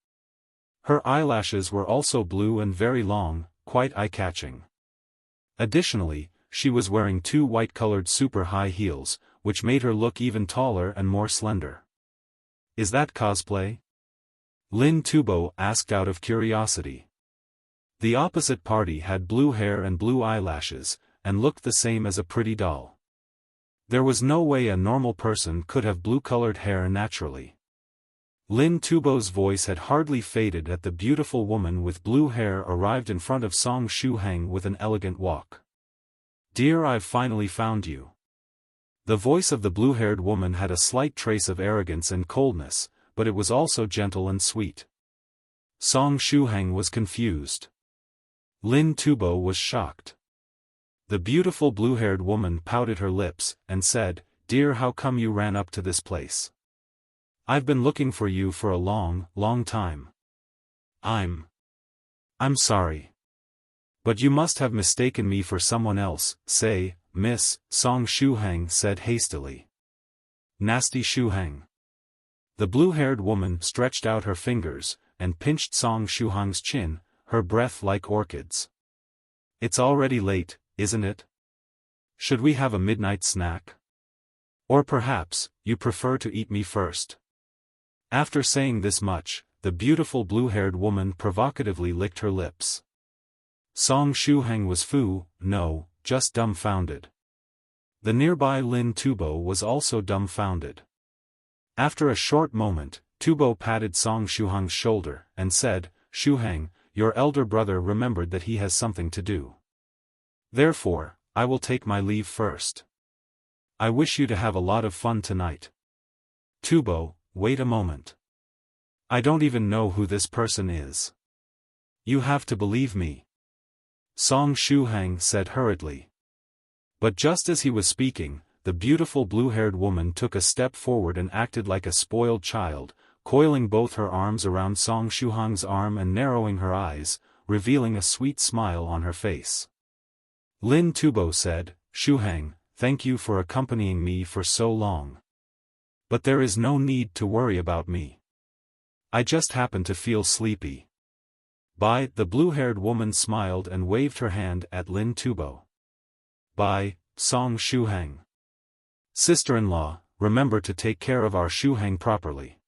Her eyelashes were also blue and very long, quite eye-catching. Additionally, she was wearing 2 white-colored super high heels, which made her look even taller and more slender. Is that cosplay? Lin Tubo asked out of curiosity. The opposite party had blue hair and blue eyelashes, and looked the same as a pretty doll. There was no way a normal person could have blue-colored hair naturally. Lin Tubo's voice had hardly faded at the beautiful woman with blue hair arrived in front of Song Shuhang with an elegant walk. Dear, I've finally found you. The voice of the blue-haired woman had a slight trace of arrogance and coldness, but it was also gentle and sweet. Song Shuhang was confused. Lin Tubo was shocked. The beautiful blue-haired woman pouted her lips, and said, Dear, how come you ran up to this place? I've been looking for you for a long, long time. I'm sorry. But you must have mistaken me for someone else, say, Miss, Song Shuhang said hastily. Nasty Shuhang. The blue-haired woman stretched out her fingers, and pinched Song Shuhang's chin, her breath like orchids. It's already late, isn't it? Should we have a midnight snack? Or perhaps, you prefer to eat me first? After saying this much, the beautiful blue-haired woman provocatively licked her lips. Song Shuhang was just dumbfounded. The nearby Lin Tubo was also dumbfounded. After a short moment, Tubo patted Song Shuhang's shoulder, and said, Shuhang, your elder brother remembered that he has something to do. Therefore, I will take my leave first. I wish you to have a lot of fun tonight. Tubo, wait a moment. I don't even know who this person is. You have to believe me. Song Shuhang said hurriedly. But just as he was speaking, the beautiful blue-haired woman took a step forward and acted like a spoiled child, coiling both her arms around Song Shuhang's arm and narrowing her eyes, revealing a sweet smile on her face. Lin Tubo said, Shuhang, thank you for accompanying me for so long. But there is no need to worry about me. I just happen to feel sleepy. Bye. The blue-haired woman smiled and waved her hand at Lin Tubo. Bye, Song Shuhang. Sister-in-law, remember to take care of our Shuhang properly.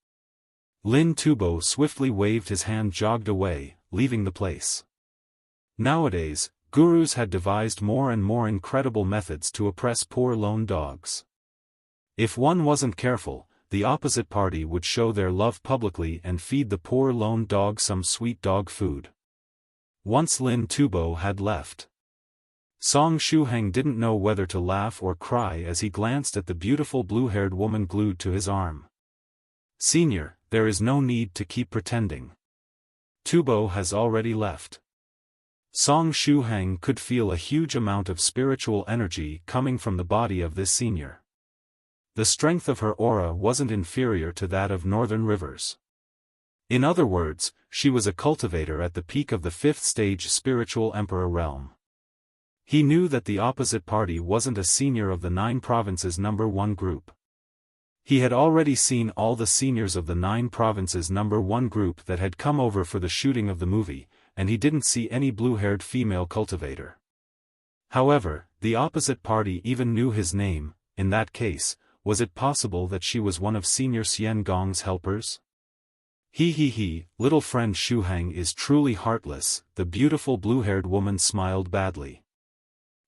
Lin Tubo swiftly waved his hand, jogged away, leaving the place. Nowadays, gurus had devised more and more incredible methods to oppress poor lone dogs. If one wasn't careful, the opposite party would show their love publicly and feed the poor lone dog some sweet dog food. Once Lin Tubo had left, Song Shuhang didn't know whether to laugh or cry as he glanced at the beautiful blue-haired woman glued to his arm. Senior, there is no need to keep pretending. Tubo has already left. Song Shuhang could feel a huge amount of spiritual energy coming from the body of this senior. The strength of her aura wasn't inferior to that of northern rivers. In other words, she was a cultivator at the peak of the 5th stage spiritual emperor realm. He knew that the opposite party wasn't a senior of the 9 provinces number 1 group. He had already seen all the seniors of the 9 provinces number 1 group that had come over for the shooting of the movie, and he didn't see any blue-haired female cultivator. However, the opposite party even knew his name. In that case, was it possible that she was one of Senior Xian Gong's helpers? He, little friend Shuhang is truly heartless, the beautiful blue-haired woman smiled badly.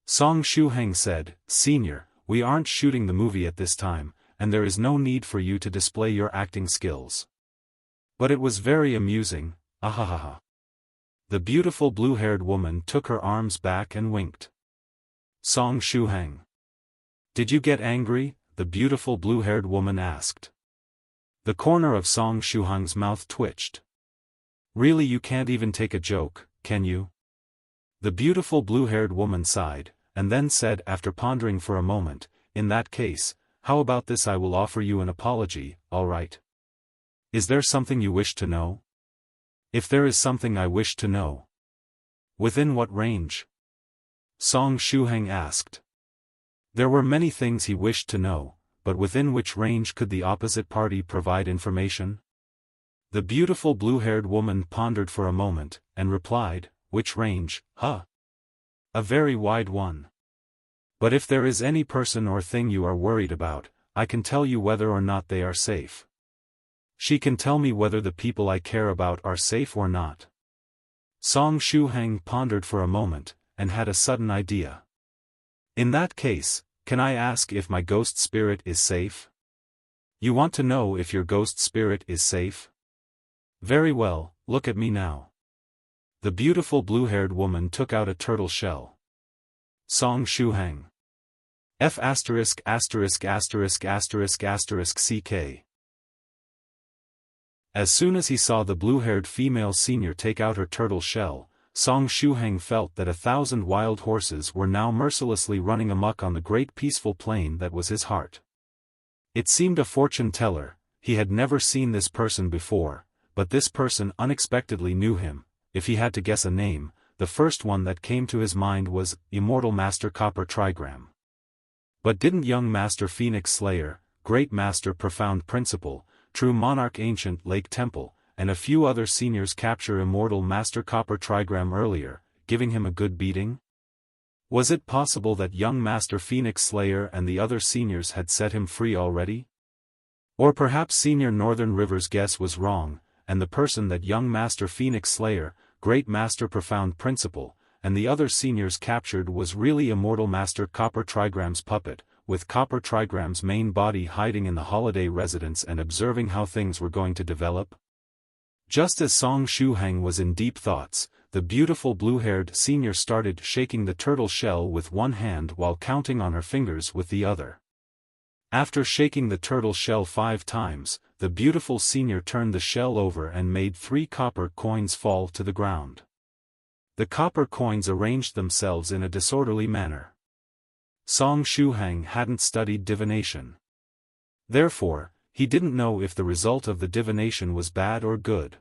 Song Shuhang said, Senior, we aren't shooting the movie at this time, and there is no need for you to display your acting skills. But it was very amusing, ahahaha. The beautiful blue-haired woman took her arms back and winked. Song Shuhang. Did you get angry? The beautiful blue-haired woman asked. The corner of Song Shuhang's mouth twitched. Really, you can't even take a joke, can you? The beautiful blue-haired woman sighed, and then said after pondering for a moment, in that case, how about this? I will offer you an apology, all right? Is there something you wish to know? If there is something I wish to know. Within what range? Song Shuhang asked. There were many things he wished to know, but within which range could the opposite party provide information? The beautiful blue-haired woman pondered for a moment, and replied, which range, huh? A very wide one. But if there is any person or thing you are worried about, I can tell you whether or not they are safe. She can tell me whether the people I care about are safe or not. Song Shuhang pondered for a moment, and had a sudden idea. In that case, can I ask if my ghost spirit is safe? You want to know if your ghost spirit is safe? Very well, look at me now. The beautiful blue-haired woman took out a turtle shell. Song Shuhang. F********************************* CK. As soon as he saw the blue-haired female senior take out her turtle shell, Song Shuhang felt that 1,000 wild horses were now mercilessly running amok on the great peaceful plain that was his heart. It seemed a fortune-teller. He had never seen this person before, but this person unexpectedly knew him. If he had to guess a name, the first one that came to his mind was Immortal Master Copper Trigram. But didn't young Master Phoenix Slayer, Great Master Profound Principle, True Monarch Ancient Lake Temple, and a few other seniors capture Immortal Master Copper Trigram earlier, giving him a good beating? Was it possible that young Master Phoenix Slayer and the other seniors had set him free already? Or perhaps Senior Northern River's guess was wrong, and the person that young Master Phoenix Slayer, Great Master Profound Principle, and the other seniors captured was really Immortal Master Copper Trigram's puppet, with Copper Trigram's main body hiding in the holiday residence and observing how things were going to develop? Just as Song Shuhang was in deep thoughts, the beautiful blue-haired senior started shaking the turtle shell with one hand while counting on her fingers with the other. After shaking the turtle shell 5 times, the beautiful senior turned the shell over and made 3 copper coins fall to the ground. The copper coins arranged themselves in a disorderly manner. Song Shuhang hadn't studied divination. Therefore, he didn't know if the result of the divination was bad or good.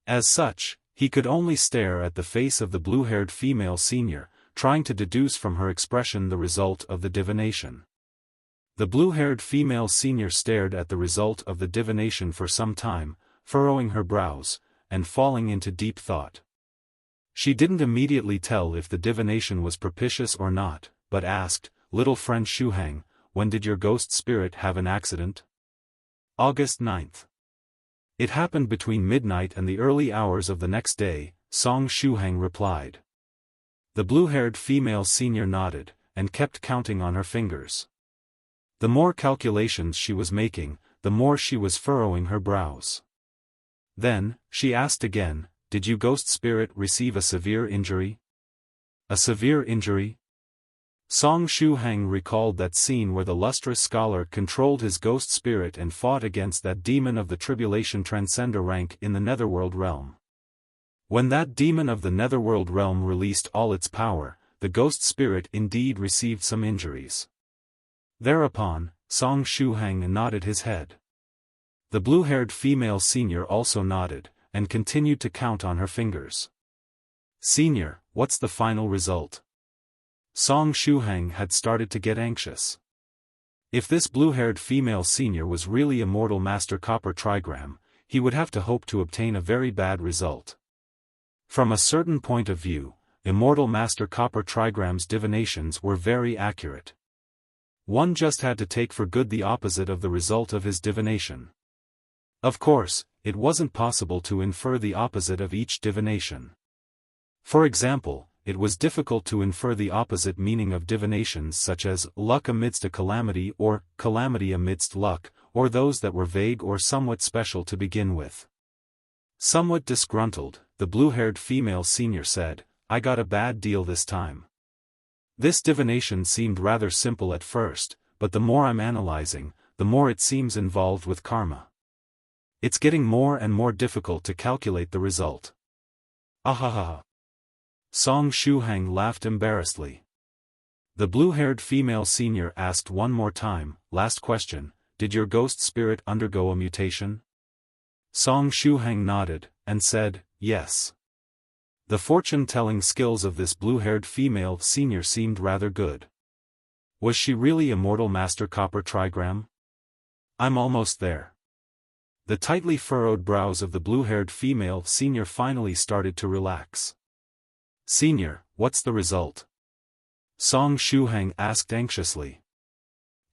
As such, he could only stare at the face of the blue-haired female senior, trying to deduce from her expression the result of the divination. The blue-haired female senior stared at the result of the divination for some time, furrowing her brows, and falling into deep thought. She didn't immediately tell if the divination was propitious or not, but asked, "Little friend Shuhang, when did your ghost spirit have an accident?" August 9th. It happened between midnight and the early hours of the next day, Song Shuhang replied. The blue-haired female senior nodded, and kept counting on her fingers. The more calculations she was making, the more she was furrowing her brows. Then, she asked again, "Did you ghost spirit receive a severe injury?" "A severe injury?" Song Shuhang recalled that scene where the lustrous scholar controlled his ghost spirit and fought against that demon of the tribulation transcender rank in the netherworld realm. When that demon of the netherworld realm released all its power, the ghost spirit indeed received some injuries. Thereupon, Song Shuhang nodded his head. The blue-haired female senior also nodded, and continued to count on her fingers. "Senior, what's the final result?" Song Shuhang had started to get anxious. If this blue-haired female senior was really Immortal Master Copper Trigram, he would have to hope to obtain a very bad result. From a certain point of view, Immortal Master Copper Trigram's divinations were very accurate. One just had to take for good the opposite of the result of his divination. Of course, it wasn't possible to infer the opposite of each divination. For example, it was difficult to infer the opposite meaning of divinations such as luck amidst a calamity or calamity amidst luck, or those that were vague or somewhat special to begin with. Somewhat disgruntled, the blue-haired female senior said, "I got a bad deal this time. This divination seemed rather simple at first, but the more I'm analyzing, the more it seems involved with karma. It's getting more and more difficult to calculate the result." Ahaha. Song Shuhang laughed embarrassedly. The blue-haired female senior asked one more time, "Last question, did your ghost spirit undergo a mutation?" Song Shuhang nodded, and said, "Yes." The fortune-telling skills of this blue-haired female senior seemed rather good. Was she really Immortal Master Copper Trigram? "I'm almost there." The tightly furrowed brows of the blue-haired female senior finally started to relax. "Senior, what's the result?" Song Shuhang asked anxiously.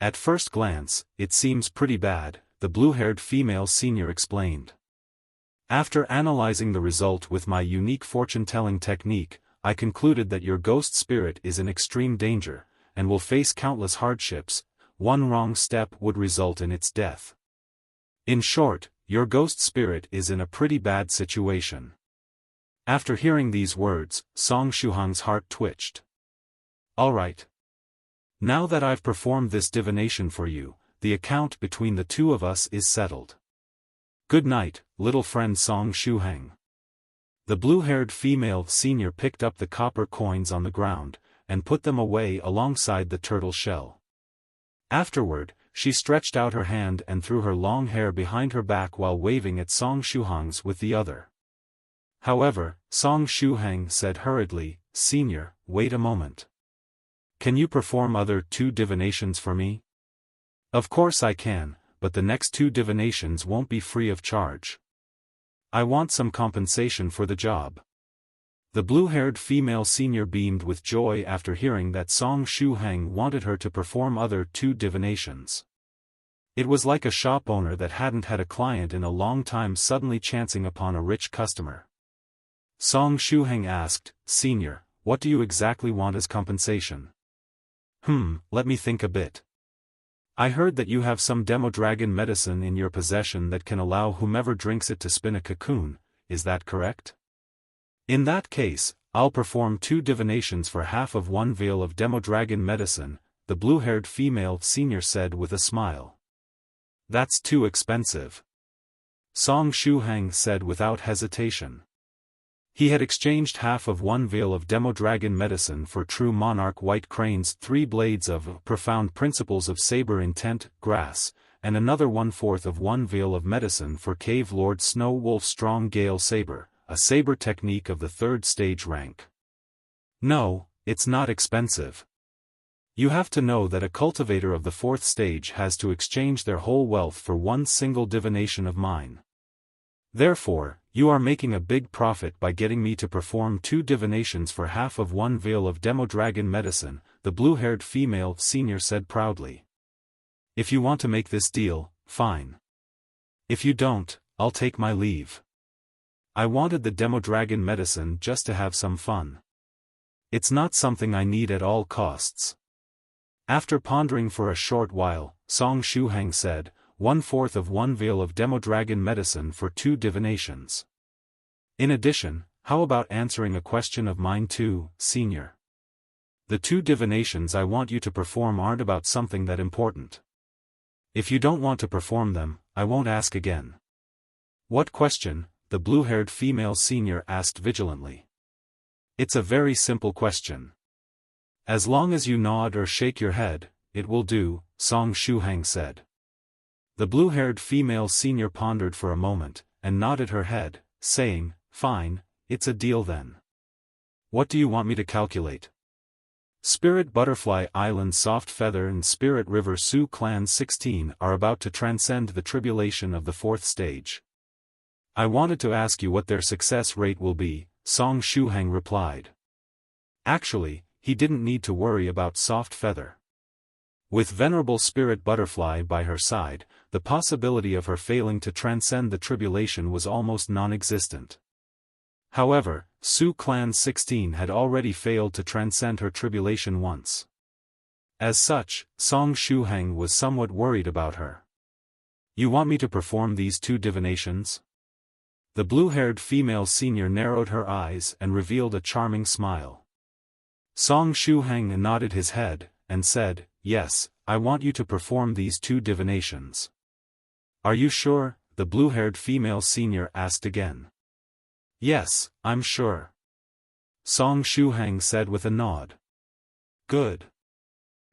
"At first glance, it seems pretty bad," the blue-haired female senior explained. "After analyzing the result with my unique fortune-telling technique, I concluded that your ghost spirit is in extreme danger, and will face countless hardships. One wrong step would result in its death. In short, your ghost spirit is in a pretty bad situation." After hearing these words, Song Shuhang's heart twitched. "All right. Now that I've performed this divination for you, the account between the two of us is settled. Good night, little friend Song Shuhang." The blue-haired female senior picked up the copper coins on the ground, and put them away alongside the turtle shell. Afterward, she stretched out her hand and threw her long hair behind her back while waving at Song Shuhang's with the other. However, Song Shuhang said hurriedly, "Senior, wait a moment. Can you perform other 2 divinations for me?" "Of course I can, but the next 2 divinations won't be free of charge. I want some compensation for the job." The blue-haired female senior beamed with joy after hearing that Song Shuhang wanted her to perform other 2 divinations. It was like a shop owner that hadn't had a client in a long time suddenly chancing upon a rich customer. Song Shuhang asked, "Senior, what do you exactly want as compensation?" Let me think a bit. I heard that you have some Demodragon medicine in your possession that can allow whomever drinks it to spin a cocoon, is that correct? In that case, I'll perform 2 divinations for half of 1 vial of Demodragon medicine, the blue-haired female senior said with a smile. That's too expensive. Shuhang said without hesitation. He had exchanged half of 1 vial of Demodragon medicine for true monarch White Crane's 3 blades of profound principles of saber intent, grass, and another 1/4 of 1 vial of medicine for Cave Lord Snow Wolf Strong Gale Saber, a saber technique of the 3rd stage rank. No, it's not expensive. You have to know that a cultivator of the 4th stage has to exchange their whole wealth for 1 single divination of mine. Therefore, you are making a big profit by getting me to perform 2 divinations for half of 1 vial of Demodragon medicine, the blue-haired female senior said proudly. If you want to make this deal, fine. If you don't, I'll take my leave. I wanted the Demodragon medicine just to have some fun. It's not something I need at all costs. After pondering for a short while, Shuhang said, 1/4 of 1 vial of Demodragon medicine for 2 divinations. In addition, how about answering a question of mine too, senior? The 2 divinations I want you to perform aren't about something that important. If you don't want to perform them, I won't ask again. What question? The blue-haired female senior asked vigilantly. It's a very simple question. As long as you nod or shake your head, it will do, Shuhang said. The blue-haired female senior pondered for a moment, and nodded her head, saying, fine, it's a deal then. What do you want me to calculate? Spirit Butterfly Island Soft Feather and Spirit River Sioux Clan 16 are about to transcend the tribulation of the 4th stage. I wanted to ask you what their success rate will be, Shuhang replied. Actually, he didn't need to worry about Soft Feather. With Venerable Spirit Butterfly by her side, the possibility of her failing to transcend the tribulation was almost non-existent. However, Sioux Clan 16 had already failed to transcend her tribulation once. As such, Shuhang was somewhat worried about her. You want me to perform these 2 divinations? The blue-haired female senior narrowed her eyes and revealed a charming smile. Shuhang nodded his head, and said, yes, I want you to perform these 2 divinations. Are you sure? The blue-haired female senior asked again. Yes, I'm sure. Shuhang said with a nod. Good.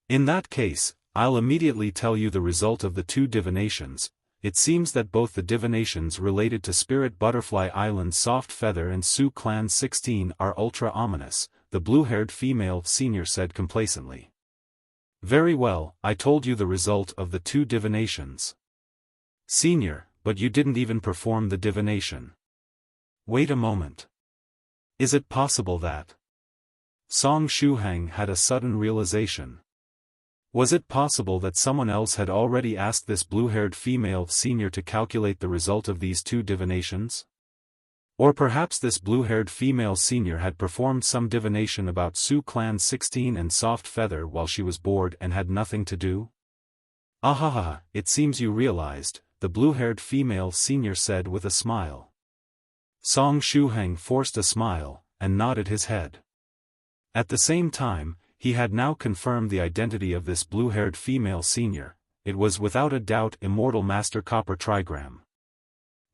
In that case, I'll immediately tell you the result of the 2 divinations. It seems that both the divinations related to Spirit Butterfly Island Soft Feather and Sioux Clan 16 are ultra-ominous, the blue-haired female senior said complacently. Very well, I told you the result of the 2 divinations. Senior, but you didn't even perform the divination. Wait a moment. Is it possible that? Shuhang had a sudden realization. Was it possible that someone else had already asked this blue-haired female senior to calculate the result of these 2 divinations? Or perhaps this blue-haired female senior had performed some divination about Sioux Clan 16 and Soft Feather while she was bored and had nothing to do? Ahaha, it seems you realized, the blue-haired female senior said with a smile. Shuhang forced a smile, and nodded his head. At the same time, he had now confirmed the identity of this blue-haired female senior. It was without a doubt Immortal Master Copper Trigram.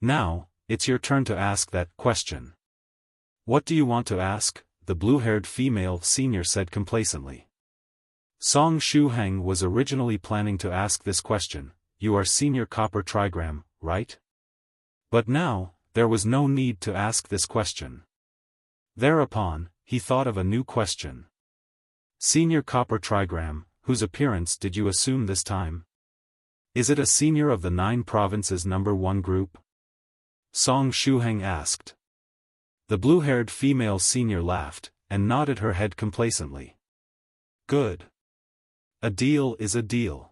Now, it's your turn to ask that question. What do you want to ask? The blue-haired female senior said complacently. Shuhang was originally planning to ask this question, you are Senior Copper Trigram, right? But now, there was no need to ask this question. Thereupon, he thought of a new question. Senior Copper Trigram, whose appearance did you assume this time? Is it a senior of the 9 provinces number 1 group? Shuhang asked. The blue-haired female senior laughed, and nodded her head complacently. Good. A deal is a deal.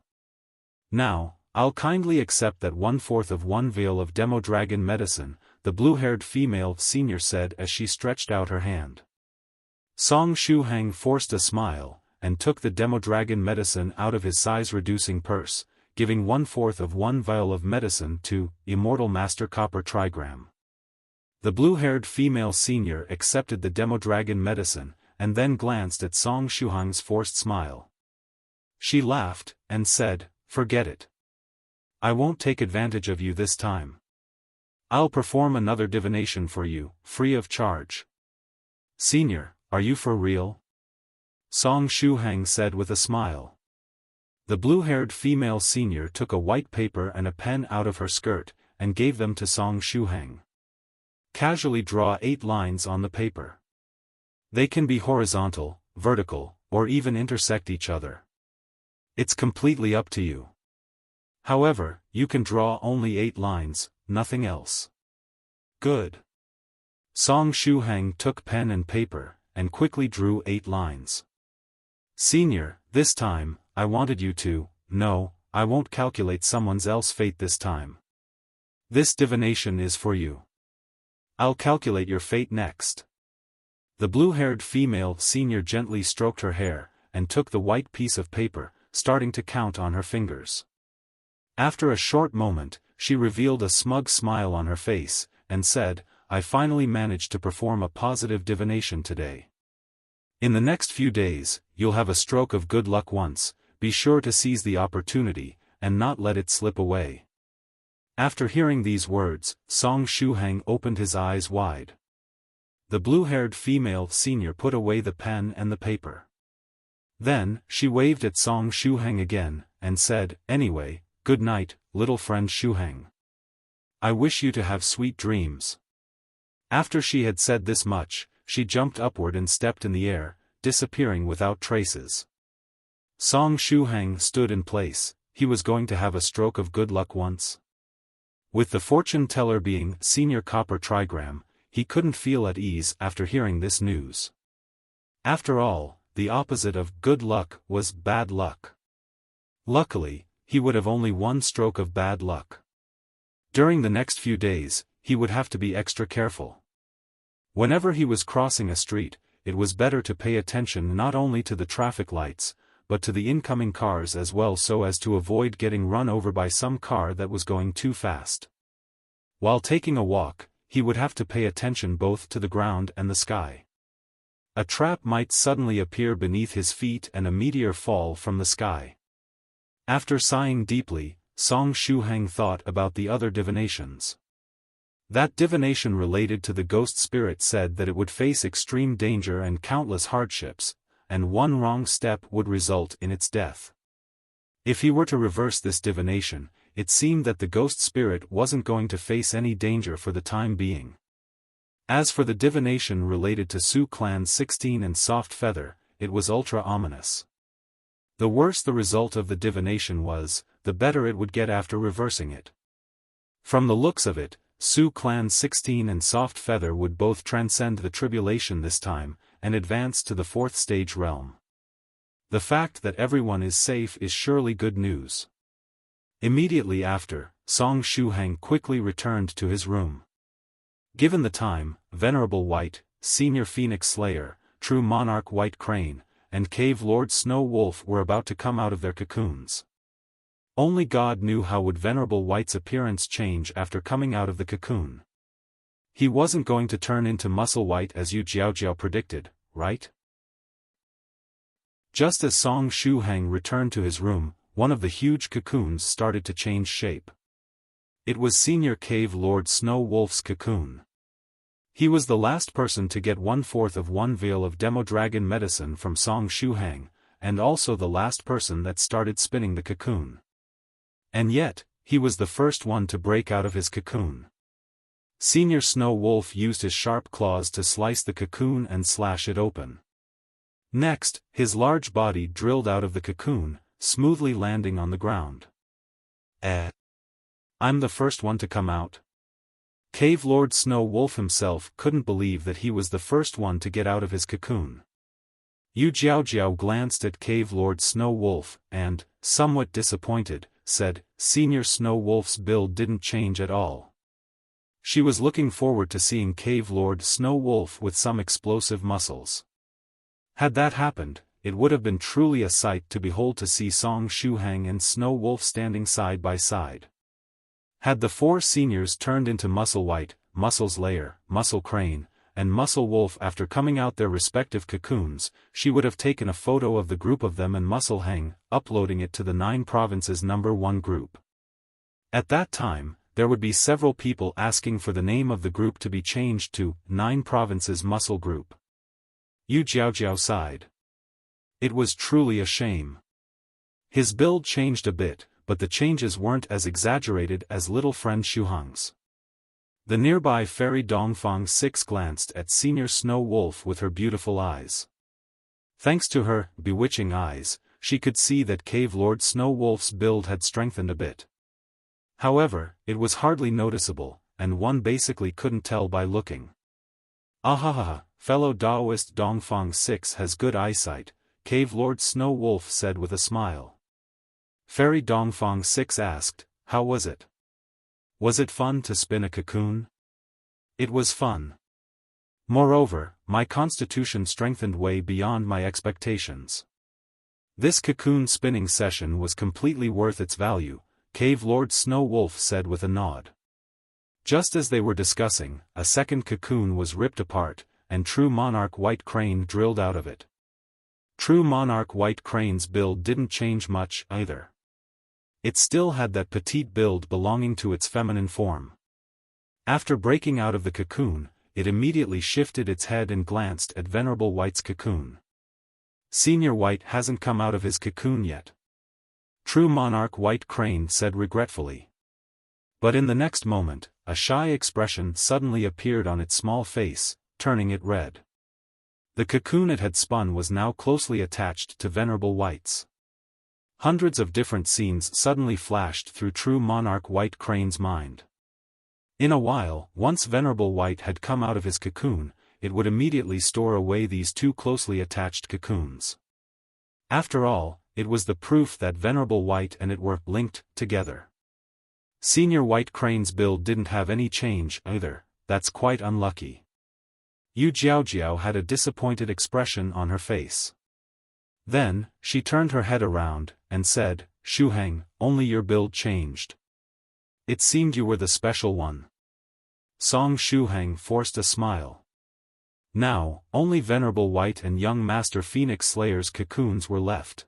Now, I'll kindly accept that 1/4 of 1 vial of Demodragon medicine, the blue-haired female senior said as she stretched out her hand. Shuhang forced a smile, and took the Demodragon medicine out of his size-reducing purse, giving 1/4 of 1 vial of medicine to Immortal Master Copper Trigram. The blue-haired female senior accepted the Demodragon medicine, and then glanced at Song Shuhang's forced smile. She laughed, and said, "Forget it. I won't take advantage of you this time. I'll perform another divination for you, free of charge." "Senior, are you for real?" Song Shuhang said with a smile. The blue-haired female senior took a white paper and a pen out of her skirt, and gave them to Song Shuhang. "Casually draw 8 lines on the paper. They can be horizontal, vertical, or even intersect each other. It's completely up to you. However, you can draw only 8 lines, nothing else." "Good." Song Shuhang took pen and paper, and quickly drew 8 lines. "Senior, this time, I wanted you to, no, I won't calculate someone else's fate this time. This divination is for you. I'll calculate your fate next." The blue-haired female senior gently stroked her hair, and took the white piece of paper, starting to count on her fingers. After a short moment, she revealed a smug smile on her face, and said, "I finally managed to perform a positive divination today. In the next few days, you'll have a stroke of good luck once, be sure to seize the opportunity, and not let it slip away." After hearing these words, Song Shuhang opened his eyes wide. The blue-haired female senior put away the pen and the paper. Then, she waved at Song Shuhang again, and said, "Anyway, good night, little friend Shuhang. I wish you to have sweet dreams." After she had said this much, she jumped upward and stepped in the air, disappearing without traces. Song Shuhang stood in place. He was going to have a stroke of good luck once. With the fortune teller being Senior Copper Trigram, he couldn't feel at ease after hearing this news. After all, the opposite of good luck was bad luck. Luckily, he would have only 1 stroke of bad luck. During the next few days, he would have to be extra careful. Whenever he was crossing a street, it was better to pay attention not only to the traffic lights, but to the incoming cars as well, so as to avoid getting run over by some car that was going too fast. While taking a walk, he would have to pay attention both to the ground and the sky. A trap might suddenly appear beneath his feet and a meteor fall from the sky. After sighing deeply, Song Shuhang thought about the other divinations. That divination related to the ghost spirit said that it would face extreme danger and countless hardships, and 1 wrong step would result in its death. If he were to reverse this divination, it seemed that the ghost spirit wasn't going to face any danger for the time being. As for the divination related to Su Clan 16 and Soft Feather, it was ultra-ominous. The worse the result of the divination was, the better it would get after reversing it. From the looks of it, Su Clan 16 and Soft Feather would both transcend the tribulation this time, and advance to the 4th stage realm. The fact that everyone is safe is surely good news. Immediately after, Song Shuhang quickly returned to his room. Given the time, Venerable White, Senior Phoenix Slayer, True Monarch White Crane, and Cave Lord Snow Wolf were about to come out of their cocoons. Only God knew how would Venerable White's appearance change after coming out of the cocoon. He wasn't going to turn into Muscle White as Yu Jiaojiao predicted, right? Just as Song Shuhang returned to his room, one of the huge cocoons started to change shape. It was Senior Cave Lord Snow Wolf's cocoon. He was the last person to get 1/4 of 1 vial of Demodragon medicine from Song Shuhang, and also the last person that started spinning the cocoon. And yet, he was the first one to break out of his cocoon. Senior Snow Wolf used his sharp claws to slice the cocoon and slash it open. Next, his large body drilled out of the cocoon, smoothly landing on the ground. I'm the first one to come out? Cave Lord Snow Wolf himself couldn't believe that he was the first one to get out of his cocoon. Yu Jiaojiao glanced at Cave Lord Snow Wolf, and, somewhat disappointed, said, Senior Snow Wolf's build didn't change at all. She was looking forward to seeing Cave Lord Snow Wolf with some explosive muscles. Had that happened, it would have been truly a sight to behold to see Song Shuhang and Snow Wolf standing side by side. Had the 4 seniors turned into Muscle White, Muscle's Lair, Muscle Crane, and Muscle Wolf after coming out their respective cocoons, she would have taken a photo of the group of them and Musclehang, uploading it to the 9 Provinces #1 group. At that time, there would be several people asking for the name of the group to be changed to 9 Provinces Muscle Group. Yu Jiaojiao sighed. It was truly a shame. His build changed a bit, but the changes weren't as exaggerated as little friend Shuhang's. The nearby fairy Dongfang 6 glanced at Senior Snow Wolf with her beautiful eyes. Thanks to her bewitching eyes, she could see that Cave Lord Snow Wolf's build had strengthened a bit. However, it was hardly noticeable, and one basically couldn't tell by looking. Ahaha, fellow Daoist Dongfang 6 has good eyesight, Cave Lord Snow Wolf said with a smile. Fairy Dongfang 6 asked, how was it? Was it fun to spin a cocoon? It was fun. Moreover, my constitution strengthened way beyond my expectations. This cocoon spinning session was completely worth its value, Cave Lord Snow Wolf said with a nod. Just as they were discussing, a second cocoon was ripped apart, and True Monarch White Crane drilled out of it. True Monarch White Crane's build didn't change much either. It still had that petite build belonging to its feminine form. After breaking out of the cocoon, it immediately shifted its head and glanced at Venerable White's cocoon. Senior White hasn't come out of his cocoon yet. True Monarch White Crane said regretfully. But in the next moment, a shy expression suddenly appeared on its small face, turning it red. The cocoon it had spun was now closely attached to Venerable White's. Hundreds of different scenes suddenly flashed through True Monarch White Crane's mind. In a while, once Venerable White had come out of his cocoon, it would immediately store away these 2 closely attached cocoons. After all, it was the proof that Venerable White and it were linked together. Senior White Crane's build didn't have any change either, that's quite unlucky. Yu Jiaojiao had a disappointed expression on her face. Then, she turned her head around, and said, Shuhang, only your build changed. It seemed you were the special one. Song Shuhang forced a smile. Now, only Venerable White and young Master Phoenix Slayer's cocoons were left.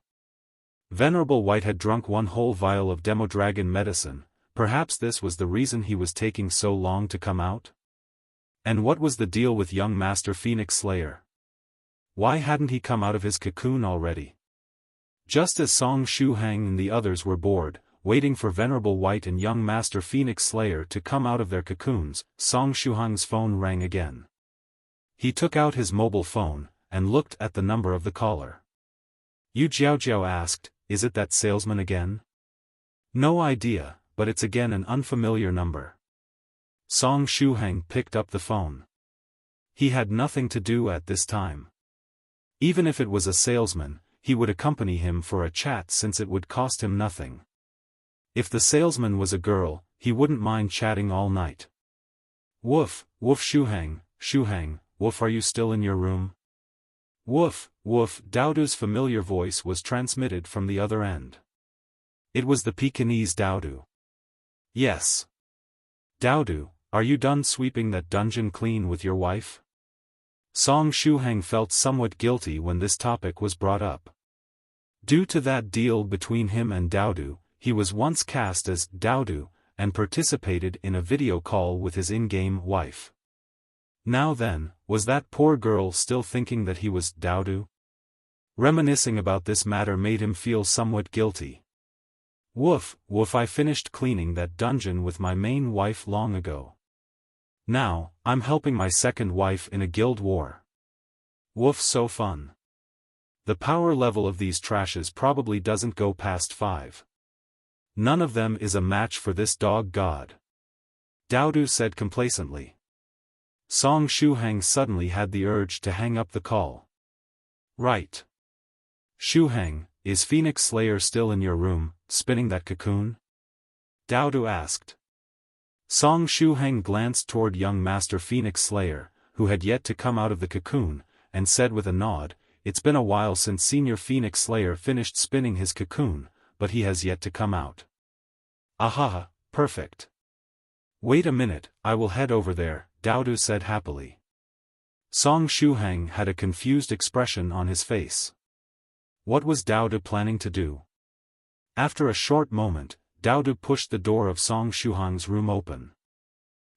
Venerable White had drunk 1 whole vial of Demodragon medicine, perhaps this was the reason he was taking so long to come out? And what was the deal with young Master Phoenix Slayer? Why hadn't he come out of his cocoon already? Just as Song Shuhang and the others were bored, waiting for Venerable White and young Master Phoenix Slayer to come out of their cocoons, Song Shuhang's phone rang again. He took out his mobile phone, and looked at the number of the caller. Yu Jiaojiao asked, is it that salesman again? No idea, but it's again an unfamiliar number. Song Shuhang picked up the phone. He had nothing to do at this time. Even if it was a salesman, he would accompany him for a chat since it would cost him nothing. If the salesman was a girl, he wouldn't mind chatting all night. Woof, woof Shuhang, Shuhang, woof, are you still in your room? Woof, woof, Doudou's familiar voice was transmitted from the other end. It was the Pekingese Doudou. Yes. Doudou, are you done sweeping that dungeon clean with your wife? Song Shuhang felt somewhat guilty when this topic was brought up. Due to that deal between him and Doudou, he was once cast as Doudou, and participated in a video call with his in-game wife. Now then, was that poor girl still thinking that he was Doudou? Reminiscing about this matter made him feel somewhat guilty. Woof, woof, I finished cleaning that dungeon with my main wife long ago. Now, I'm helping my second wife in a guild war. Woof, so fun. The power level of these trashes probably doesn't go past 5. None of them is a match for this dog god. Doudou said complacently. Song Shuhang suddenly had the urge to hang up the call. Right. Shuhang, is Phoenix Slayer still in your room, spinning that cocoon? Doudou asked. Song Shuhang glanced toward young Master Phoenix Slayer, who had yet to come out of the cocoon, and said with a nod, it's been a while since Senior Phoenix Slayer finished spinning his cocoon, but he has yet to come out. Ahaha, perfect. Wait a minute, I will head over there, Doudou said happily. Shuhang had a confused expression on his face. What was Doudou planning to do? After a short moment, Doudou pushed the door of Shuhang's room open.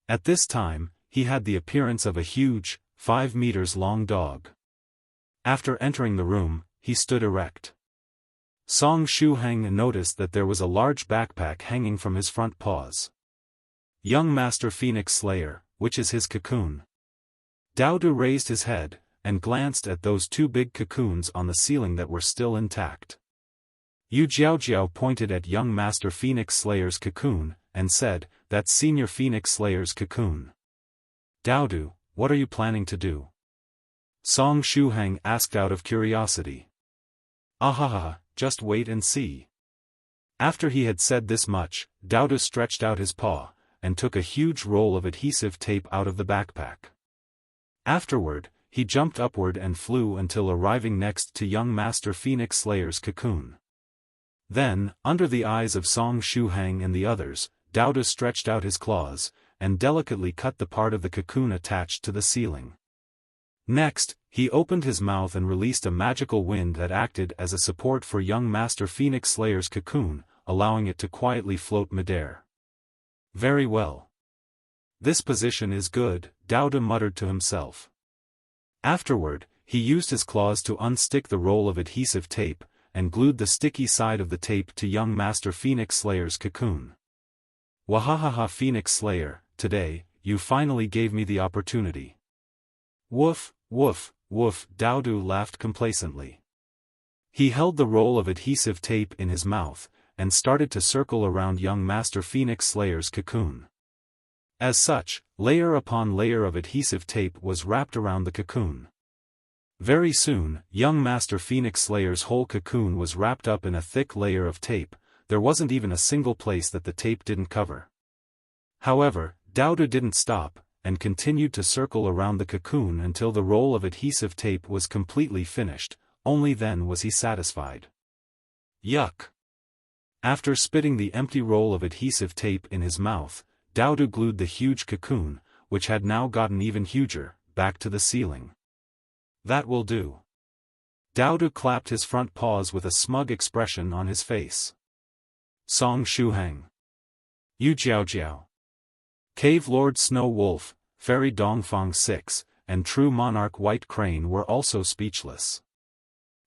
At this time, he had the appearance of a huge, 5 meters long dog. After entering the room, he stood erect. Shuhang noticed that there was a large backpack hanging from his front paws. Young Master Phoenix Slayer, which is his cocoon? Doudou raised his head, and glanced at those 2 big cocoons on the ceiling that were still intact. Yu Jiaojiao pointed at young Master Phoenix Slayer's cocoon, and said, "That's Senior Phoenix Slayer's cocoon." "Doudou, what are you planning to do?" Shuhang asked out of curiosity. "Ahaha, just wait and see." After he had said this much, Doudou stretched out his paw, and took a huge roll of adhesive tape out of the backpack. Afterward, he jumped upward and flew until arriving next to young Master Phoenix Slayer's cocoon. Then, under the eyes of Shuhang and the others, Doudou stretched out his claws, and delicately cut the part of the cocoon attached to the ceiling. Next, he opened his mouth and released a magical wind that acted as a support for young Master Phoenix Slayer's cocoon, allowing it to quietly float midair. "Very well. This position is good," Doudou muttered to himself. Afterward, he used his claws to unstick the roll of adhesive tape, and glued the sticky side of the tape to young Master Phoenix Slayer's cocoon. "Wahahaha Phoenix Slayer, today, you finally gave me the opportunity." "Woof, woof, woof," Doudou laughed complacently. He held the roll of adhesive tape in his mouth, and started to circle around young Master Phoenix Slayer's cocoon. As such, layer upon layer of adhesive tape was wrapped around the cocoon. Very soon, young Master Phoenix Slayer's whole cocoon was wrapped up in a thick layer of tape. There wasn't even a single place that the tape didn't cover. However, Doudou didn't stop, and continued to circle around the cocoon until the roll of adhesive tape was completely finished. Only then was he satisfied. Yuck! After spitting the empty roll of adhesive tape in his mouth, Doudou glued the huge cocoon, which had now gotten even huger, back to the ceiling. "That will do." Doudou clapped his front paws with a smug expression on his face. Shuhang, Yu Jiaojiao, Cave Lord Snow Wolf, Fairy Dongfang 6, and True Monarch White Crane were also speechless.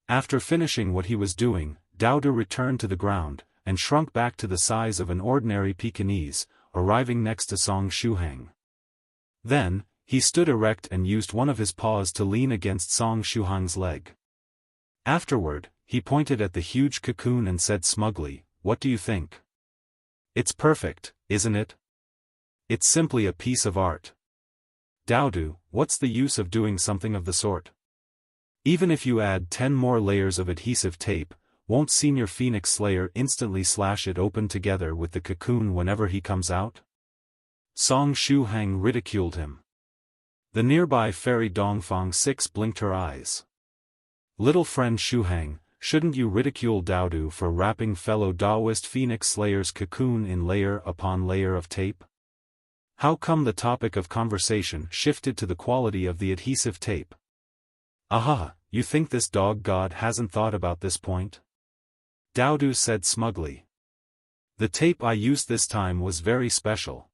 After finishing what he was doing, Doudou returned to the ground, and shrunk back to the size of an ordinary Pekingese, arriving next to Shuhang. Then, he stood erect and used one of his paws to lean against Shuhang's leg. Afterward, he pointed at the huge cocoon and said smugly, "What do you think? It's perfect, isn't it? It's simply a piece of art. Doudou, what's the use of doing something of the sort? Even if you add 10 more layers of adhesive tape, won't Senior Phoenix Slayer instantly slash it open together with the cocoon whenever he comes out?" Shuhang ridiculed him. The nearby Fairy Dongfang 6 blinked her eyes. "Little friend Shuhang, shouldn't you ridicule Doudou for wrapping fellow Daoist Phoenix Slayer's cocoon in layer upon layer of tape? How come the topic of conversation shifted to the quality of the adhesive tape? Aha, you think this dog god hasn't thought about this point?" Doudou said smugly. "The tape I used this time was very special.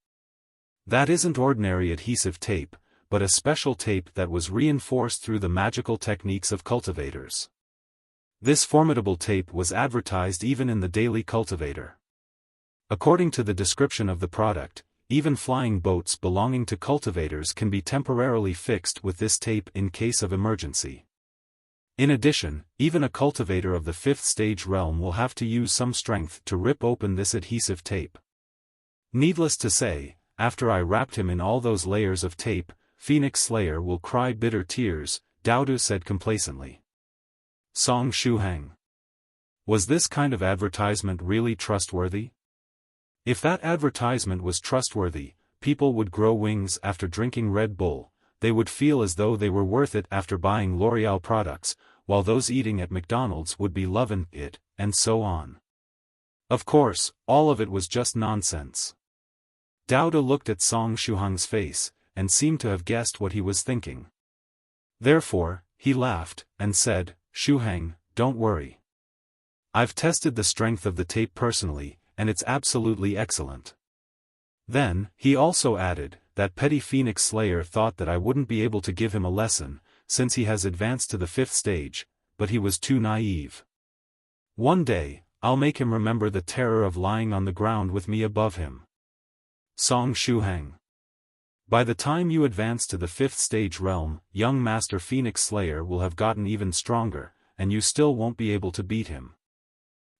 That isn't ordinary adhesive tape, but a special tape that was reinforced through the magical techniques of cultivators. This formidable tape was advertised even in the Daily Cultivator. According to the description of the product, even flying boats belonging to cultivators can be temporarily fixed with this tape in case of emergency. In addition, even a cultivator of the 5th stage realm will have to use some strength to rip open this adhesive tape. Needless to say, after I wrapped him in all those layers of tape, Phoenix Slayer will cry bitter tears," Doudou said complacently. Shuhang, was this kind of advertisement really trustworthy? If that advertisement was trustworthy, people would grow wings after drinking Red Bull, they would feel as though they were worth it after buying L'Oreal products, while those eating at McDonald's would be loving it, and so on. Of course, all of it was just nonsense. Doudou looked at Song Shuhang's face, and seemed to have guessed what he was thinking. Therefore, he laughed, and said, "Shuhang, don't worry. I've tested the strength of the tape personally, and it's absolutely excellent." Then, he also added, "That petty Phoenix Slayer thought that I wouldn't be able to give him a lesson, since he has advanced to the 5th stage, but he was too naive. One day, I'll make him remember the terror of lying on the ground with me above him." Song Shuhang. By the time you advance to the 5th stage realm, young Master Phoenix Slayer will have gotten even stronger, and you still won't be able to beat him.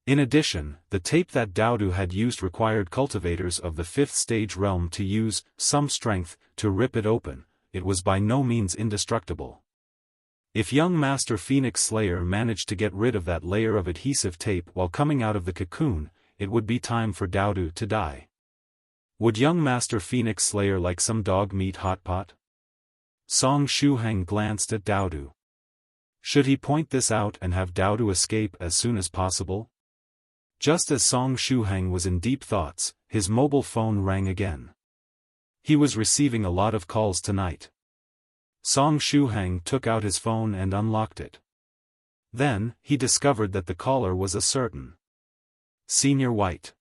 In addition, the tape that Doudou had used required cultivators of the 5th stage realm to use some strength to rip it open. It was by no means indestructible. If young Master Phoenix Slayer managed to get rid of that layer of adhesive tape while coming out of the cocoon, it would be time for Doudou to die. Would young Master Phoenix Slayer like some dog meat hot pot? Song Shuhang glanced at Doudou. Should he point this out and have Doudou escape as soon as possible? Just as Song Shuhang was in deep thoughts, his mobile phone rang again. He was receiving a lot of calls tonight. Song Shuhang took out his phone and unlocked it. Then, he discovered that the caller was a certain Senior White.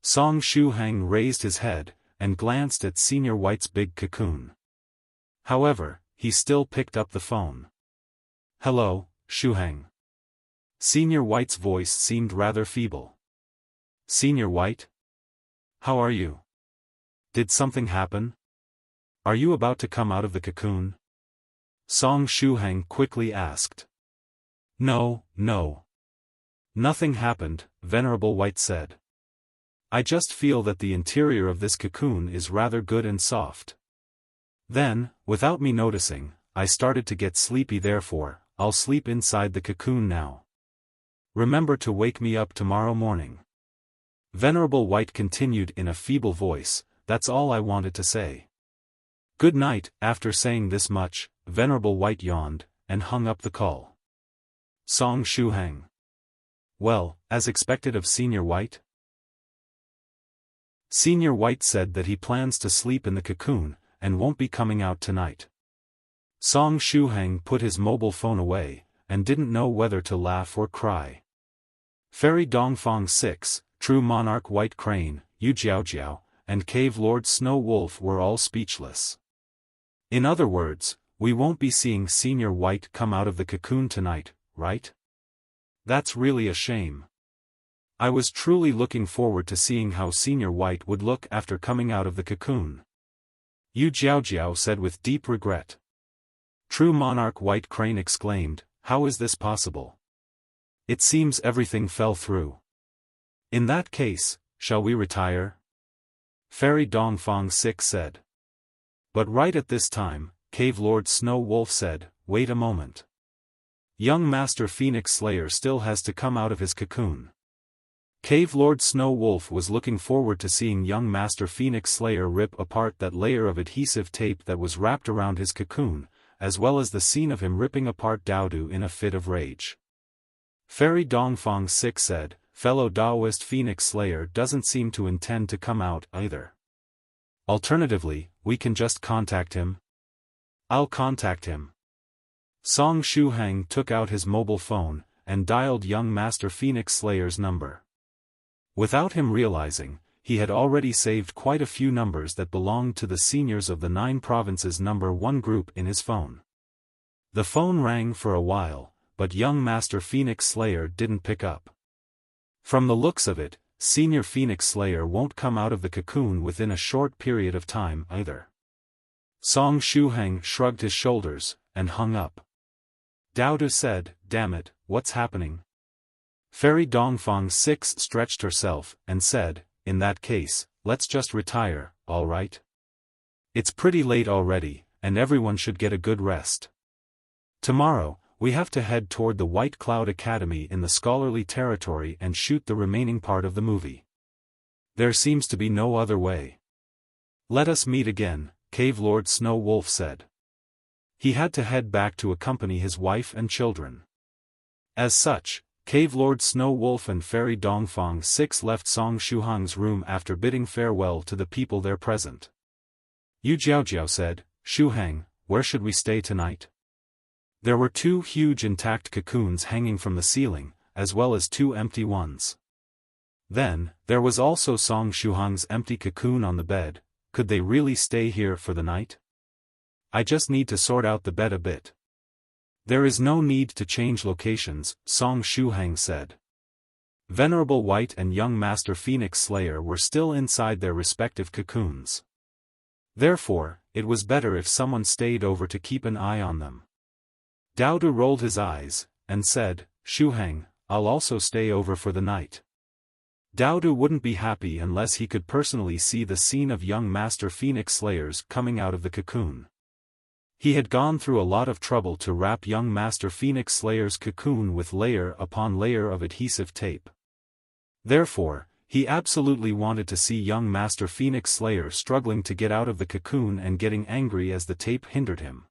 Song Shuhang raised his head, and glanced at Senior White's big cocoon. However, he still picked up the phone. "Hello, Shuhang." Senior White's voice seemed rather feeble. "Senior White? How are you? Did something happen? Are you about to come out of the cocoon?" Song Shuhang quickly asked. No. Nothing happened," Venerable White said. "I just feel that the interior of this cocoon is rather good and soft. Then, without me noticing, I started to get sleepy, therefore, I'll sleep inside the cocoon now. Remember to wake me up tomorrow morning." Venerable White continued in a feeble voice, "That's all I wanted to say. Good night." After saying this much, Venerable White yawned, and hung up the call. Song Shuhang. Well, as expected of Senior White? Senior White said that he plans to sleep in the cocoon, and won't be coming out tonight. Song Shuhang put his mobile phone away, and didn't know whether to laugh or cry. Fairy Dongfang 6, True Monarch White Crane, Yu Jiaojiao, and Cave Lord Snow Wolf were all speechless. In other words, we won't be seeing Senior White come out of the cocoon tonight, right? That's really a shame. I was truly looking forward to seeing how Senior White would look after coming out of the cocoon. Yu Jiaojiao said with deep regret. True Monarch White Crane exclaimed, "How is this possible? It seems everything fell through. In that case, shall we retire?" Fairy Dongfang 6 said. But right at this time, Cave Lord Snow Wolf said, "Wait a moment. Young Master Phoenix Slayer still has to come out of his cocoon." Cave Lord Snow Wolf was looking forward to seeing young Master Phoenix Slayer rip apart that layer of adhesive tape that was wrapped around his cocoon, as well as the scene of him ripping apart Doudou in a fit of rage. Fairy Dongfang 6 said, "Fellow Daoist Phoenix Slayer doesn't seem to intend to come out either. Alternatively, we can just contact him." "I'll contact him." Song Shuhang took out his mobile phone, and dialed young Master Phoenix Slayer's number. Without him realizing, he had already saved quite a few numbers that belonged to the seniors of the 9 provinces number 1 group in his phone. The phone rang for a while, but young Master Phoenix Slayer didn't pick up. From the looks of it, Senior Phoenix Slayer won't come out of the cocoon within a short period of time either. Song Shuhang shrugged his shoulders, and hung up. Doudou said, "Damn it, what's happening?" Fairy Dongfang 6 stretched herself, and said, "In that case, let's just retire, all right? It's pretty late already, and everyone should get a good rest. Tomorrow, we have to head toward the White Cloud Academy in the scholarly territory and shoot the remaining part of the movie. There seems to be no other way." "Let us meet again," Cave Lord Snow Wolf said. He had to head back to accompany his wife and children. As such, Cave Lord Snow Wolf and Fairy Dongfang 6 left Song Shuhang's room after bidding farewell to the people there present. Yu Jiaojiao said, "Shuhang, where should we stay tonight?" There were 2 huge intact cocoons hanging from the ceiling, as well as 2 empty ones. Then, there was also Song Shuhang's empty cocoon on the bed. Could they really stay here for the night? I just need to sort out the bed a bit. There is no need to change locations, Song Shuhang said. Venerable White and young Master Phoenix Slayer were still inside their respective cocoons. Therefore, it was better if someone stayed over to keep an eye on them. Doudou rolled his eyes, and said, "Shuhang, I'll also stay over for the night." Doudou wouldn't be happy unless he could personally see the scene of young Master Phoenix Slayers coming out of the cocoon. He had gone through a lot of trouble to wrap young Master Phoenix Slayer's cocoon with layer upon layer of adhesive tape. Therefore, he absolutely wanted to see young Master Phoenix Slayer struggling to get out of the cocoon and getting angry as the tape hindered him.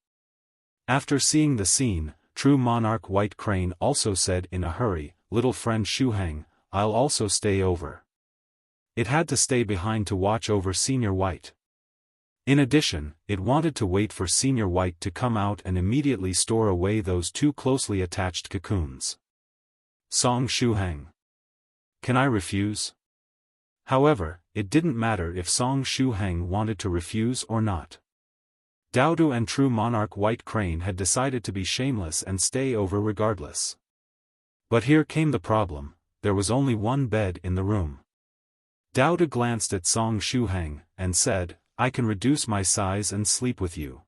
After seeing the scene, True Monarch White Crane also said in a hurry, "Little friend Shuhang, I'll also stay over." It had to stay behind to watch over Senior White. In addition, it wanted to wait for Senior White to come out and immediately store away those 2 closely attached cocoons. Song Shuhang. Can I refuse? However, it didn't matter if Song Shuhang wanted to refuse or not. Doudou and True Monarch White Crane had decided to be shameless and stay over regardless. But here came the problem. There was only 1 bed in the room. Doudou glanced at Song Shuhang, and said, "I can reduce my size and sleep with you."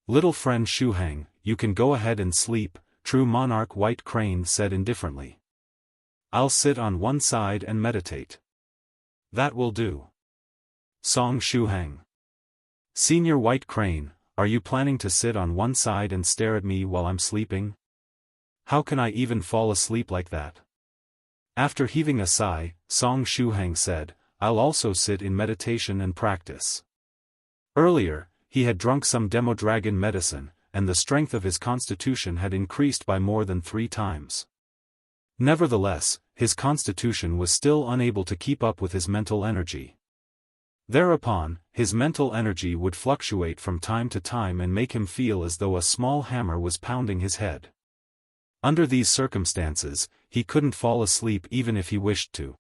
"Little friend Shuhang, you can go ahead and sleep," True Monarch White Crane said indifferently. "I'll sit on one side and meditate." "That will do." Song Shuhang. "Senior White Crane, are you planning to sit on one side and stare at me while I'm sleeping? How can I even fall asleep like that?" After heaving a sigh, Song Shuhang said, "I'll also sit in meditation and practice." Earlier, he had drunk some Demodragon medicine, and the strength of his constitution had increased by more than 3 times. Nevertheless, his constitution was still unable to keep up with his mental energy. Thereupon, his mental energy would fluctuate from time to time and make him feel as though a small hammer was pounding his head. Under these circumstances, he couldn't fall asleep even if he wished to.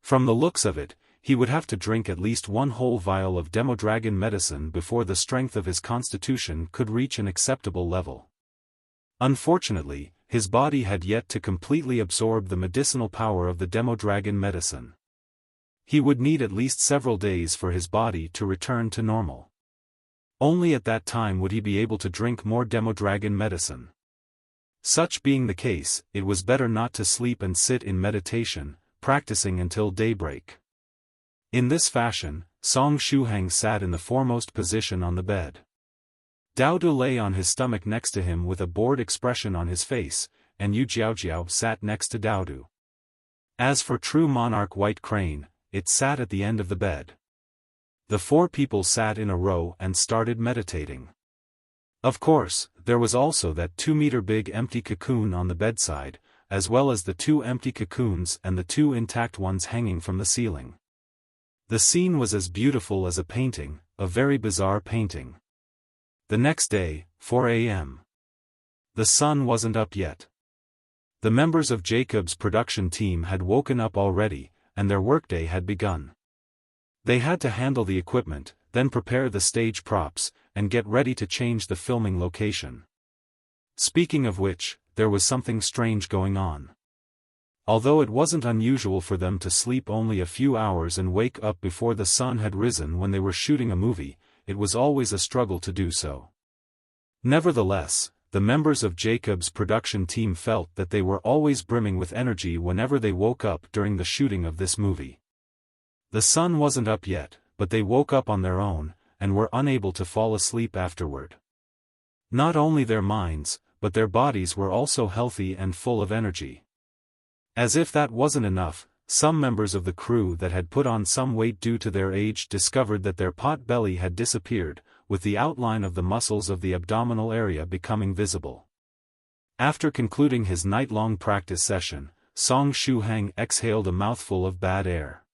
From the looks of it, he would have to drink at least 1 whole vial of Demodragon medicine before the strength of his constitution could reach an acceptable level. Unfortunately, his body had yet to completely absorb the medicinal power of the Demodragon medicine. He would need at least several days for his body to return to normal. Only at that time would he be able to drink more Demodragon medicine. Such being the case, it was better not to sleep and sit in meditation, practicing until daybreak. In this fashion, Song Shuhang sat in the foremost position on the bed. Doudou lay on his stomach next to him with a bored expression on his face, and Yu Jiaojiao sat next to Doudou. As for True Monarch White Crane, it sat at the end of the bed. The 4 people sat in a row and started meditating. Of course, there was also that 2-meter-big empty cocoon on the bedside, as well as the 2 empty cocoons and the 2 intact ones hanging from the ceiling. The scene was as beautiful as a painting, a very bizarre painting. The next day, 4 a.m. The sun wasn't up yet. The members of Jacob's production team had woken up already, and their workday had begun. They had to handle the equipment, then prepare the stage props, and get ready to change the filming location. Speaking of which, there was something strange going on. Although it wasn't unusual for them to sleep only a few hours and wake up before the sun had risen when they were shooting a movie, it was always a struggle to do so. Nevertheless, the members of Jacob's production team felt that they were always brimming with energy whenever they woke up during the shooting of this movie. The sun wasn't up yet, but they woke up on their own, and were unable to fall asleep afterward. Not only their minds, but their bodies were also healthy and full of energy. As if that wasn't enough, some members of the crew that had put on some weight due to their age discovered that their pot belly had disappeared, with the outline of the muscles of the abdominal area becoming visible. After concluding his night-long practice session, Shuhang exhaled a mouthful of bad air.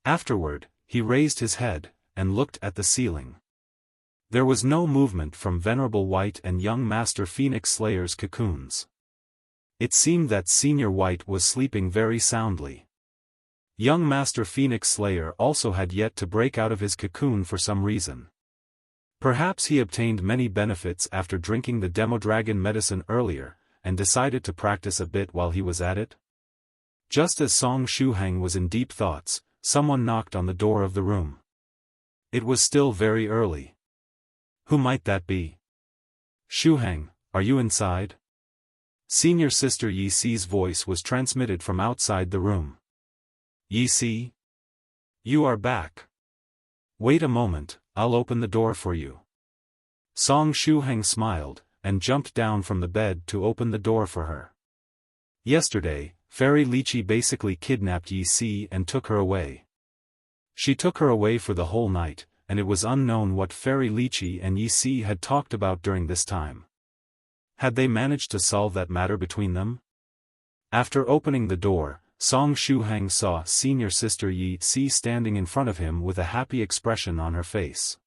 Afterward, he raised his head, and looked at the ceiling. There was no movement from Venerable White and young Master Phoenix Slayer's cocoons. It seemed that Senior White was sleeping very soundly. Young Master Phoenix Slayer also had yet to break out of his cocoon for some reason. Perhaps he obtained many benefits after drinking the Demodragon medicine earlier, and decided to practice a bit while he was at it. Just as Shuhang was in deep thoughts, someone knocked on the door of the room. It was still very early. Who might that be? Shuhang, are you inside? Senior Sister Yixi's voice was transmitted from outside the room. Yixi? You are back. Wait a moment, I'll open the door for you. Shuhang smiled, and jumped down from the bed to open the door for her. Yesterday, Fairy Lychee basically kidnapped Yixi and took her away. She took her away for the whole night, and it was unknown what Fairy Lychee and Yixi had talked about during this time. Had they managed to solve that matter between them? After opening the door, Shuhang saw Senior Sister Yixi standing in front of him with a happy expression on her face.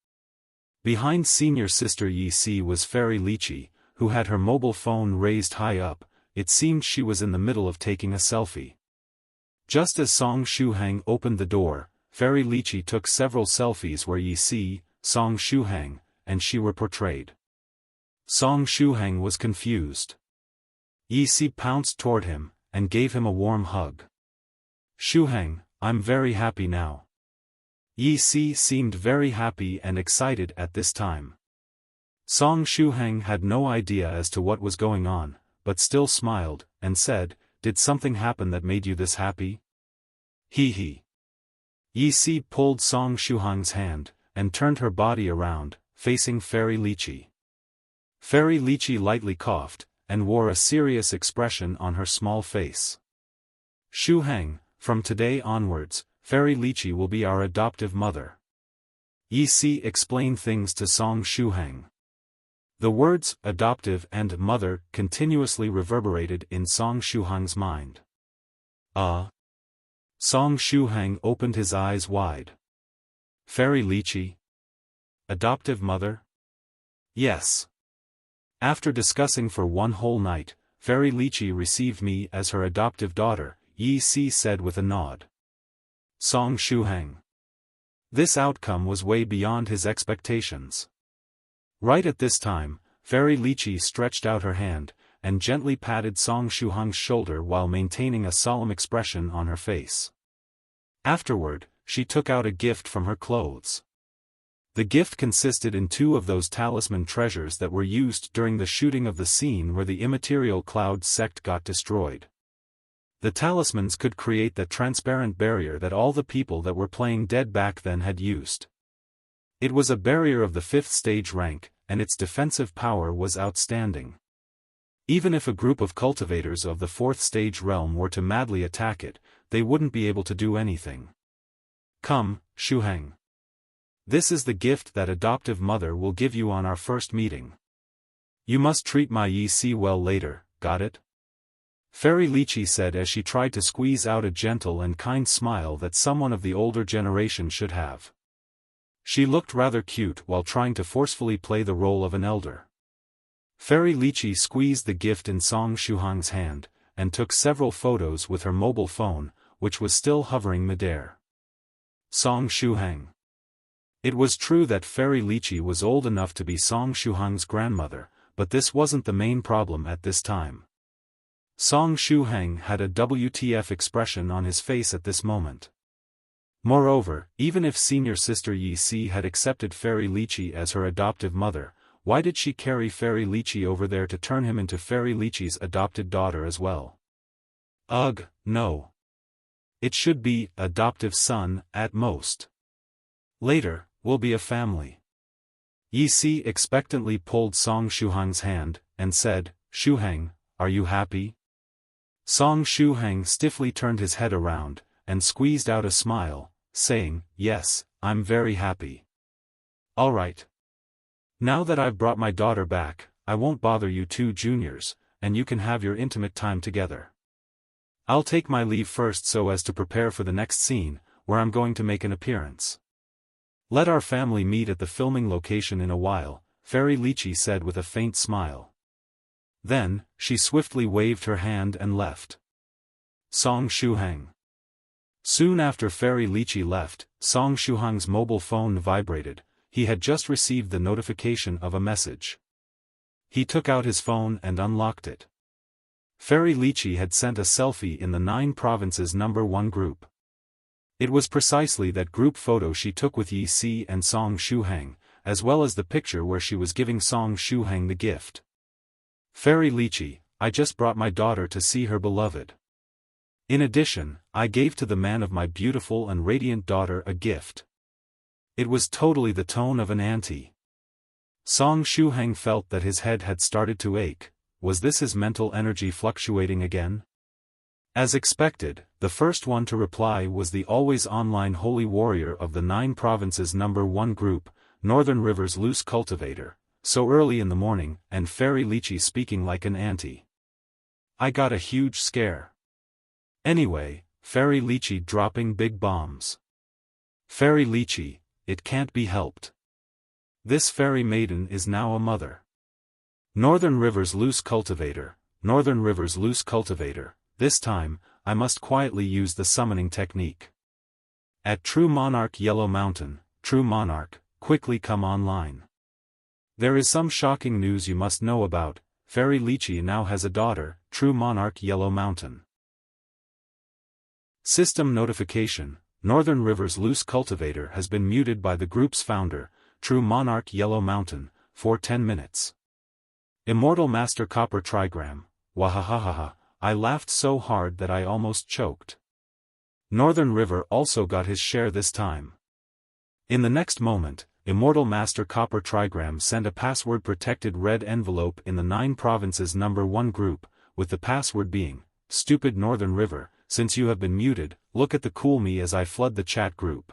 Behind Senior Sister Yixi was Fairy Lychee, who had her mobile phone raised high up. It seemed she was in the middle of taking a selfie. Just as Shuhang opened the door, Fairy Lychee took several selfies where Yixi, Shuhang, and she were portrayed. Shuhang was confused. Yixi pounced toward him, and gave him a warm hug. Shuhang, I'm very happy now. Yixi seemed very happy and excited at this time. Shuhang had no idea as to what was going on, but still smiled, and said, Did something happen that made you this happy? Hee. Yixi pulled Shuhang's hand, and turned her body around, facing Fairy Lychee. Fairy Lychee lightly coughed, and wore a serious expression on her small face. Shuhang, from today onwards, Fairy Lychee will be our adoptive mother. Yixi explained things to Shuhang. The words, adoptive and mother, continuously reverberated in Shuhang's mind. Shuhang opened his eyes wide. Fairy Lychee? Adoptive mother? Yes. After discussing for one whole night, Fairy Lychee received me as her adoptive daughter, Yixi said with a nod. Shuhang. This outcome was way beyond his expectations. Right at this time, Fairy Lychee stretched out her hand, and gently patted Shuhang's shoulder while maintaining a solemn expression on her face. Afterward, she took out a gift from her clothes. The gift consisted in 2 of those talisman treasures that were used during the shooting of the scene where the immaterial cloud sect got destroyed. The talismans could create that transparent barrier that all the people that were playing dead back then had used. It was a barrier of the 5th stage rank, and its defensive power was outstanding. Even if a group of cultivators of the 4th stage realm were to madly attack it, they wouldn't be able to do anything. Come, Shuhang. This is the gift that adoptive mother will give you on our first meeting. You must treat my Yixi well later, got it? Fairy Lychee said as she tried to squeeze out a gentle and kind smile that someone of the older generation should have. She looked rather cute while trying to forcefully play the role of an elder. Fairy Lychee squeezed the gift in Shuhang's hand, and took several photos with her mobile phone, which was still hovering midair. Shuhang. It was true that Fairy Lychee was old enough to be Shuhang's grandmother, but this wasn't the main problem at this time. Shuhang had a WTF expression on his face at this moment. Moreover, even if Senior Sister Yixi had accepted Fairy Lychee as her adoptive mother, why did she carry Fairy Lychee over there to turn him into Fairy Lychee's adopted daughter as well? Ugh, no. It should be adoptive son, at most. Later, we'll be a family. Yixi expectantly pulled Shuhang's hand, and said, Shuhang, are you happy? Shuhang stiffly turned his head around, and squeezed out a smile, saying, Yes, I'm very happy. All right. Now that I've brought my daughter back, I won't bother you 2 juniors, and you can have your intimate time together. I'll take my leave first so as to prepare for the next scene, where I'm going to make an appearance. Let our family meet at the filming location in a while, Fairy Lychee said with a faint smile. Then, she swiftly waved her hand and left. Song Shuhang. Soon after Fairy Lychee left, Song Shuhang's mobile phone vibrated. He had just received the notification of a message. He took out his phone and unlocked it. Fairy Lychee had sent a selfie in the 9 Provinces #1 group. It was precisely that group photo she took with Lychee and Song Shuhang, as well as the picture where she was giving Song Shuhang the gift. Fairy Lychee, I just brought my daughter to see her beloved. In addition, I gave to the man of my beautiful and radiant daughter a gift. It was totally the tone of an auntie. Song Shuhang felt that his head had started to ache. Was this his mental energy fluctuating again? As expected, the first one to reply was the always online holy warrior of the 9 Provinces #1 group, Northern River's loose cultivator, so early in the morning, and Fairy Lychee speaking like an auntie. I got a huge scare. Anyway, Fairy Lychee dropping big bombs. Fairy Lychee, it can't be helped. This fairy maiden is now a mother. Northern River's loose cultivator, Northern River's loose cultivator, this time, I must quietly use the summoning technique. At True Monarch Yellow Mountain, True Monarch, quickly come online. There is some shocking news you must know about. Fairy Lychee now has a daughter, True Monarch Yellow Mountain. System notification, Northern River's loose cultivator has been muted by the group's founder, True Monarch Yellow Mountain, for 10 minutes. Immortal Master Copper Trigram, wahahaha, I laughed so hard that I almost choked. Northern River also got his share this time. In the next moment, Immortal Master Copper Trigram sent a password-protected red envelope in the 9 Provinces #1 group, with the password being, Stupid Northern River, since you have been muted, look at the cool me as I flood the chat group.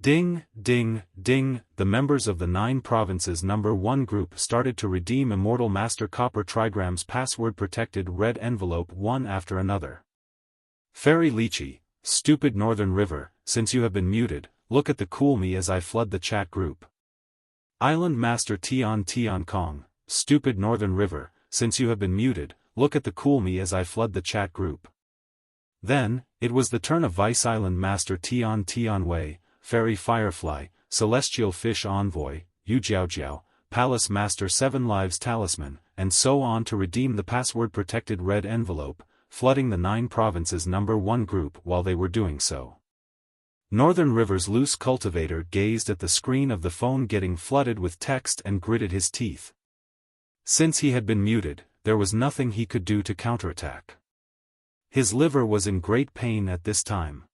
Ding, ding, ding, the members of the 9 Provinces #1 group started to redeem Immortal Master Copper Trigram's password-protected red envelope one after another. Fairy Lychee, Stupid Northern River, since you have been muted, look at the cool me as I flood the chat group. Island Master Tian Kong, Stupid Northern River, since you have been muted, look at the cool me as I flood the chat group. Then, it was the turn of Vice Island Master Tian Wei, Fairy Firefly, Celestial Fish Envoy, Yu Jiao, Palace Master 7 Lives Talisman, and so on to redeem the password-protected red envelope, flooding the 9 Provinces #1 group while they were doing so. Northern River's loose cultivator gazed at the screen of the phone getting flooded with text and gritted his teeth. Since he had been muted, there was nothing he could do to counterattack. His liver was in great pain at this time.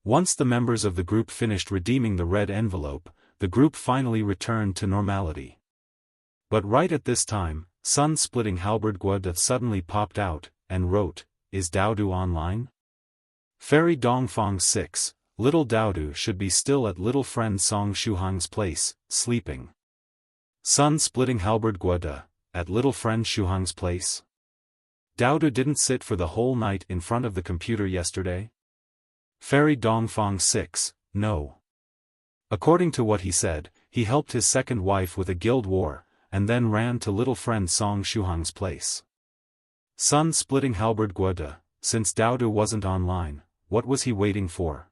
Once the members of the group finished redeeming the red envelope, the group finally returned to normality. But right at this time, Sun-Splitting Halberd Guo suddenly popped out, and wrote, Is Doudou online? Fairy Dongfang 6, Little Doudou should be still at little friend Song Shuhang's place, sleeping. Sun-Splitting Halberd Guo at little friend Shuhang's place? Doudou didn't sit for the whole night in front of the computer yesterday? Fairy Dongfang 6, no. According to what he said, he helped his second wife with a guild war, and then ran to little friend Song Shuhang's place. Sun-Splitting Halberd Guo since Doudou wasn't online, what was he waiting for?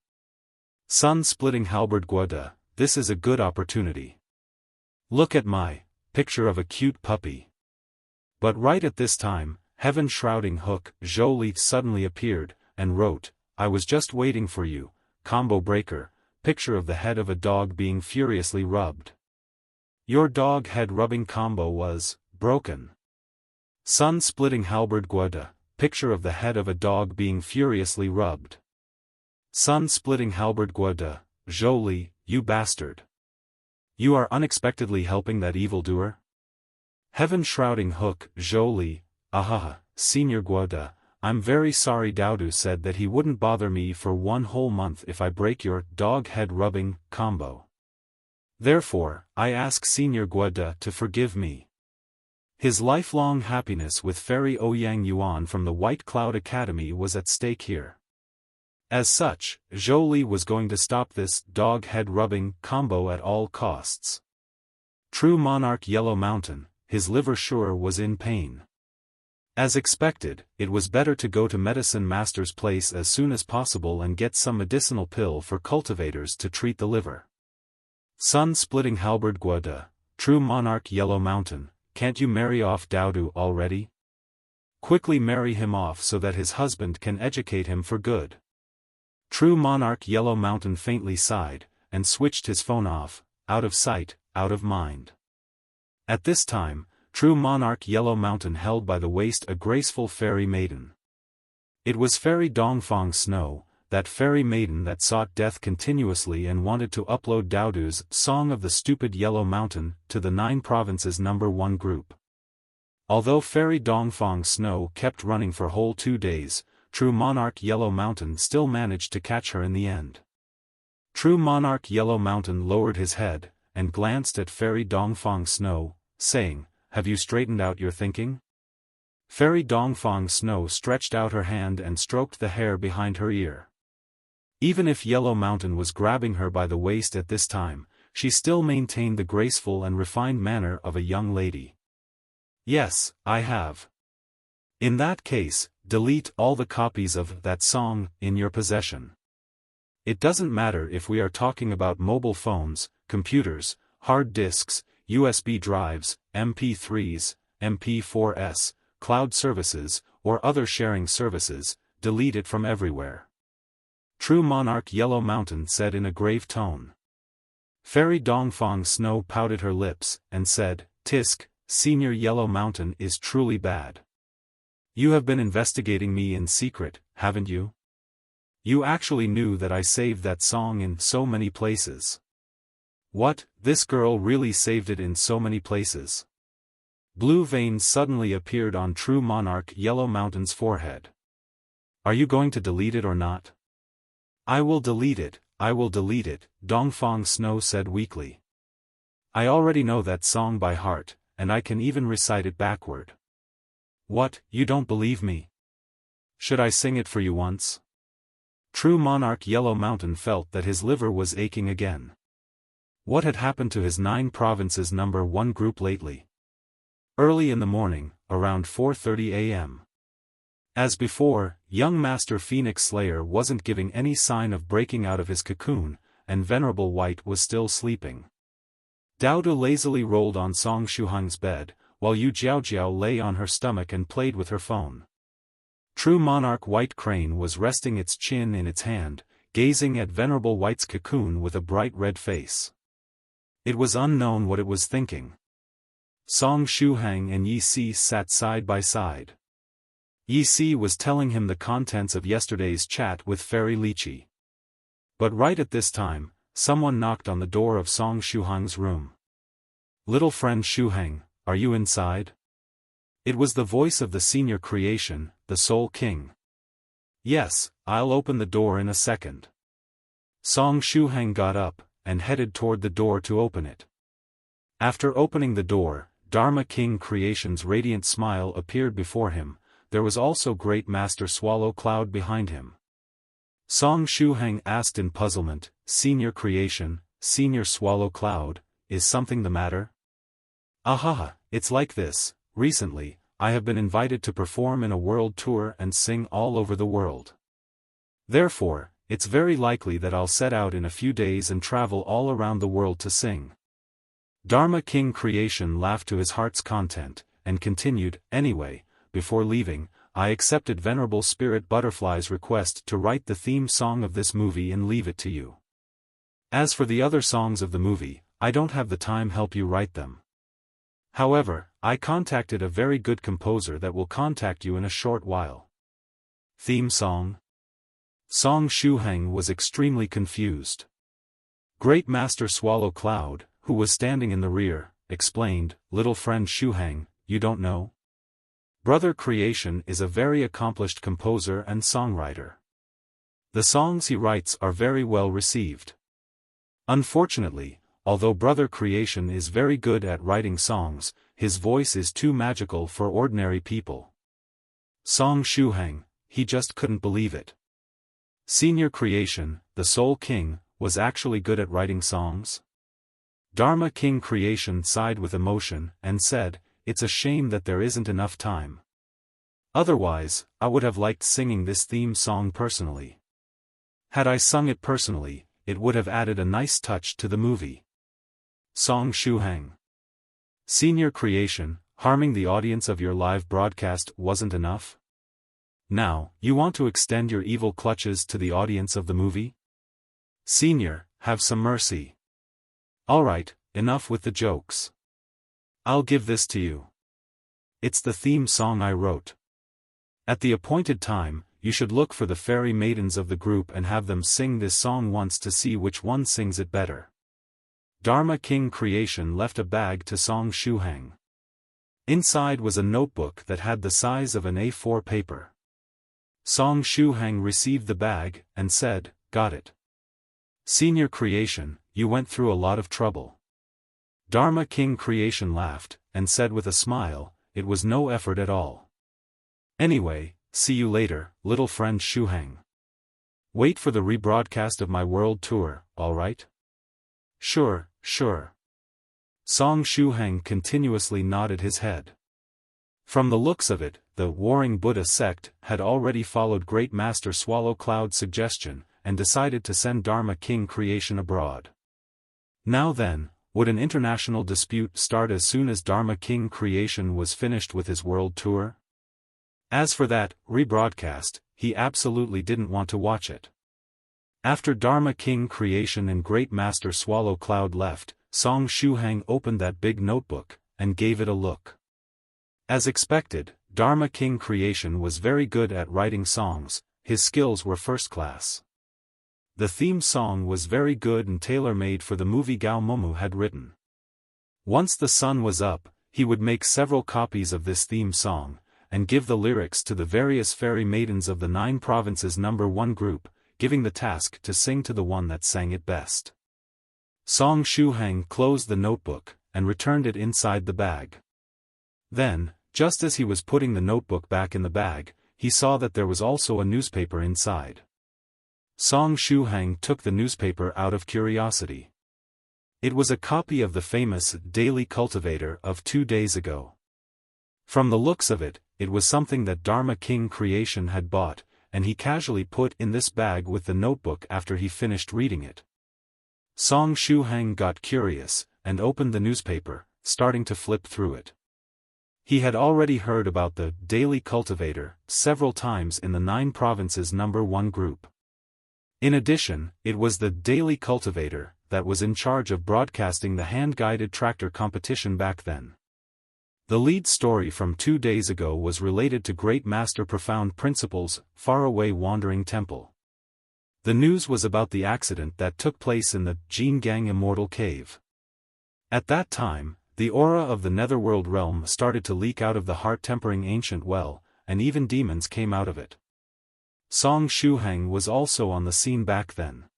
Sun-Splitting Halberd Guo this is a good opportunity. Look at my picture of a cute puppy. But right at this time, Heaven-Shrouding Hook Zhou suddenly appeared, and wrote, I was just waiting for you, combo breaker, picture of the head of a dog being furiously rubbed. Your dog head rubbing combo was broken. Sun-Splitting Halberd Guo picture of the head of a dog being furiously rubbed. Sun-Splitting Halberd Guo Zhou, you bastard. You are unexpectedly helping that evildoer? Heaven-Shrouding Hook Zhou, ahaha, Senior Guo I'm very sorry. Doudou said that he wouldn't bother me for 1 whole month if I break your dog head rubbing combo. Therefore, I ask Senior Guo to forgive me. His lifelong happiness with Fairy Ouyang Yuan from the White Cloud Academy was at stake here. As such, Zhou Li was going to stop this dog-head-rubbing combo at all costs. True monarch Yellow Mountain, his liver sure was in pain. As expected, it was better to go to Medicine Master's place as soon as possible and get some medicinal pill for cultivators to treat the liver. Sun-splitting halberd Guo de, true monarch Yellow Mountain, can't you marry off Doudou already? Quickly marry him off so that his husband can educate him for good. True monarch Yellow Mountain faintly sighed, and switched his phone off, out of sight, out of mind. At this time, true monarch Yellow Mountain held by the waist a graceful fairy maiden. It was Fairy Dongfang Snow, that fairy maiden that sought death continuously and wanted to upload Doudou's Song of the Stupid Yellow Mountain to the 9 Provinces #1 group. Although Fairy Dongfang Snow kept running for whole 2 days, true monarch Yellow Mountain still managed to catch her in the end. True monarch Yellow Mountain lowered his head, and glanced at Fairy Dongfang Snow, saying, "Have you straightened out your thinking?" Fairy Dongfang Snow stretched out her hand and stroked the hair behind her ear. Even if Yellow Mountain was grabbing her by the waist at this time, she still maintained the graceful and refined manner of a young lady. "Yes, I have." "In that case, delete all the copies of that song in your possession. It doesn't matter if we are talking about mobile phones, computers, hard disks, USB drives, MP3s, MP4s, cloud services, or other sharing services, delete it from everywhere." True monarch Yellow Mountain said in a grave tone. Fairy Dongfang Snow pouted her lips, and said, "Tisk, Senior Yellow Mountain is truly bad. You have been investigating me in secret, haven't you? You actually knew that I saved that song in so many places." "What, this girl really saved it in so many places?" Blue veins suddenly appeared on true monarch Yellow Mountain's forehead. "Are you going to delete it or not?" "I will delete it, I will delete it," Dongfang Snow said weakly. "I already know that song by heart, and I can even recite it backward." "What, you don't believe me? Should I sing it for you once?" True monarch Yellow Mountain felt that his liver was aching again. What had happened to his 9 Provinces #1 group lately? Early in the morning, around 4:30 a.m. As before, young Master Phoenix Slayer wasn't giving any sign of breaking out of his cocoon, and Venerable White was still sleeping. Doudou lazily rolled on Song Shuhang's bed, while Yu Jiaojiao lay on her stomach and played with her phone. True monarch White Crane was resting its chin in its hand, gazing at Venerable White's cocoon with a bright red face. It was unknown what it was thinking. Song Shuhang and Lychee sat side by side. Lychee was telling him the contents of yesterday's chat with Fairy Lychee. But right at this time, someone knocked on the door of Song Shuhang's room. "Little friend Shuhang, are you inside?" It was the voice of the senior creation, the Soul King. "Yes, I'll open the door in a second." Song Shuhang got up, and headed toward the door to open it. After opening the door, Dharma King Creation's radiant smile appeared before him. There was also Great Master Swallow Cloud behind him. Song Shuhang asked in puzzlement, "Senior Creation, Senior Swallow Cloud, is something the matter?" "Ahaha, it's like this. Recently, I have been invited to perform in a world tour and sing all over the world. Therefore, it's very likely that I'll set out in a few days and travel all around the world to sing." Dharma King Creation laughed to his heart's content, and continued, "Anyway, before leaving, I accepted Venerable Spirit Butterfly's request to write the theme song of this movie and leave it to you. As for the other songs of the movie, I don't have the time help you write them. However, I contacted a very good composer that will contact you in a short while." Theme song? Song Shuhang was extremely confused. Great Master Swallow Cloud, who was standing in the rear, explained, "Little friend Shuhang, you don't know? Brother Creation is a very accomplished composer and songwriter. The songs he writes are very well received. Unfortunately, although Brother Creation is very good at writing songs, his voice is too magical for ordinary people. Song Shuhang, he just couldn't believe it. Senior Creation, the Soul King, was actually good at writing songs? Dharma King Creation sighed with emotion and said, "It's a shame that there isn't enough time. Otherwise, I would have liked singing this theme song personally. Had I sung it personally, it would have added a nice touch to the movie." Song Shuhang. Senior Creation, harming the audience of your live broadcast wasn't enough? Now, you want to extend your evil clutches to the audience of the movie? Senior, have some mercy. Alright, enough with the jokes. I'll give this to you. It's the theme song I wrote. At the appointed time, you should look for the fairy maidens of the group and have them sing this song once to see which one sings it better. Dharma King Creation left a bag to Song Shuhang. Inside was a notebook that had the size of an A4 paper. Song Shuhang received the bag, and said, "Got it. Senior Creation, you went through a lot of trouble." Dharma King Creation laughed, and said with a smile, "It was no effort at all. Anyway, see you later, little friend Shuhang. Wait for the rebroadcast of my world tour, alright?" "Sure, sure." Song Shuhang continuously nodded his head. From the looks of it, the Warring Buddha sect had already followed Great Master Swallow Cloud's suggestion, and decided to send Dharma King Creation abroad. Now then, would an international dispute start as soon as Dharma King Creation was finished with his world tour? As for that rebroadcast, he absolutely didn't want to watch it. After Dharma King Creation and Great Master Swallow Cloud left, Song Shuhang opened that big notebook, and gave it a look. As expected, Dharma King Creation was very good at writing songs, his skills were first class. The theme song was very good and tailor-made for the movie Gao Momu had written. Once the sun was up, he would make several copies of this theme song, and give the lyrics to the various fairy maidens of the 9 provinces #1 group, giving the task to sing to the one that sang it best. Song Shuhang closed the notebook, and returned it inside the bag. Then, just as he was putting the notebook back in the bag, he saw that there was also a newspaper inside. Song Shuhang took the newspaper out of curiosity. It was a copy of the famous Daily Cultivator of 2 days ago. From the looks of it, it was something that Dharma King Creation had bought, and he casually put in this bag with the notebook after he finished reading it. Song Shuhang got curious, and opened the newspaper, starting to flip through it. He had already heard about the Daily Cultivator several times in the 9 provinces #1 group. In addition, it was the Daily Cultivator that was in charge of broadcasting the hand-guided tractor competition back then. The lead story from 2 days ago was related to Great Master Profound Principle's faraway wandering temple. The news was about the accident that took place in the Jingang Immortal Cave. At that time, the aura of the netherworld realm started to leak out of the heart-tempering ancient well, and even demons came out of it. Song Shuhang was also on the scene back then.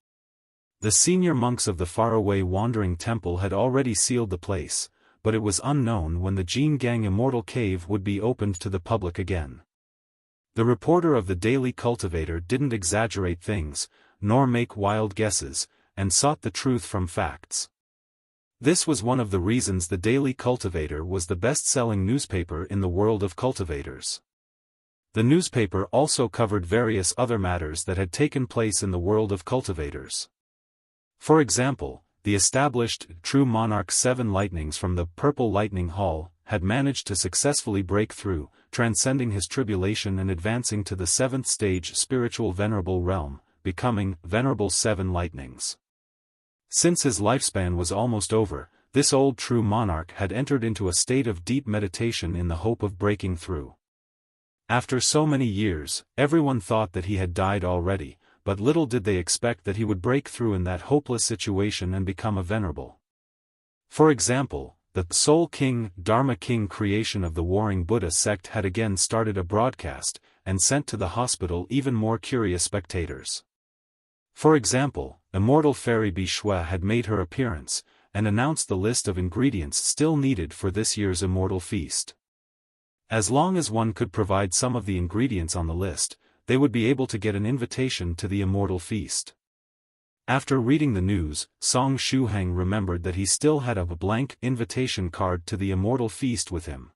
The senior monks of the faraway wandering temple had already sealed the place, but it was unknown when the Jingang Immortal Cave would be opened to the public again. The reporter of the Daily Cultivator didn't exaggerate things, nor make wild guesses, and sought the truth from facts. This was one of the reasons the Daily Cultivator was the best-selling newspaper in the world of cultivators. The newspaper also covered various other matters that had taken place in the world of cultivators. For example, the established True Monarch 7 Lightnings from the Purple Lightning Hall had managed to successfully break through, transcending his tribulation and advancing to the 7th stage spiritual Venerable realm, becoming Venerable 7 Lightnings. Since his lifespan was almost over, this old True Monarch had entered into a state of deep meditation in the hope of breaking through. After so many years, everyone thought that he had died already, but little did they expect that he would break through in that hopeless situation and become a venerable. For example, the Soul King Dharma King Creation of the Warring Buddha sect had again started a broadcast, and sent to the hospital even more curious spectators. For example, immortal fairy Bishwa had made her appearance, and announced the list of ingredients still needed for this year's immortal feast. As long as one could provide some of the ingredients on the list, they would be able to get an invitation to the immortal feast. After reading the news, Song Shuhang remembered that he still had a blank invitation card to the immortal feast with him.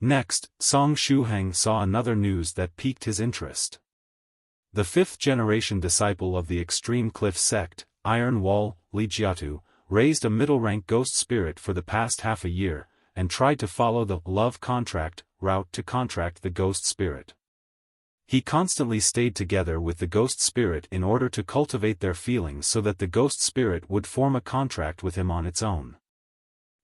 Next, Song Shuhang saw another news that piqued his interest. The fifth-generation disciple of the Extreme Cliff sect, Iron Wall, Lychee, raised a middle-rank ghost spirit for the past half a year, and tried to follow the love contract route to contract the ghost spirit. He constantly stayed together with the ghost spirit in order to cultivate their feelings so that the ghost spirit would form a contract with him on its own.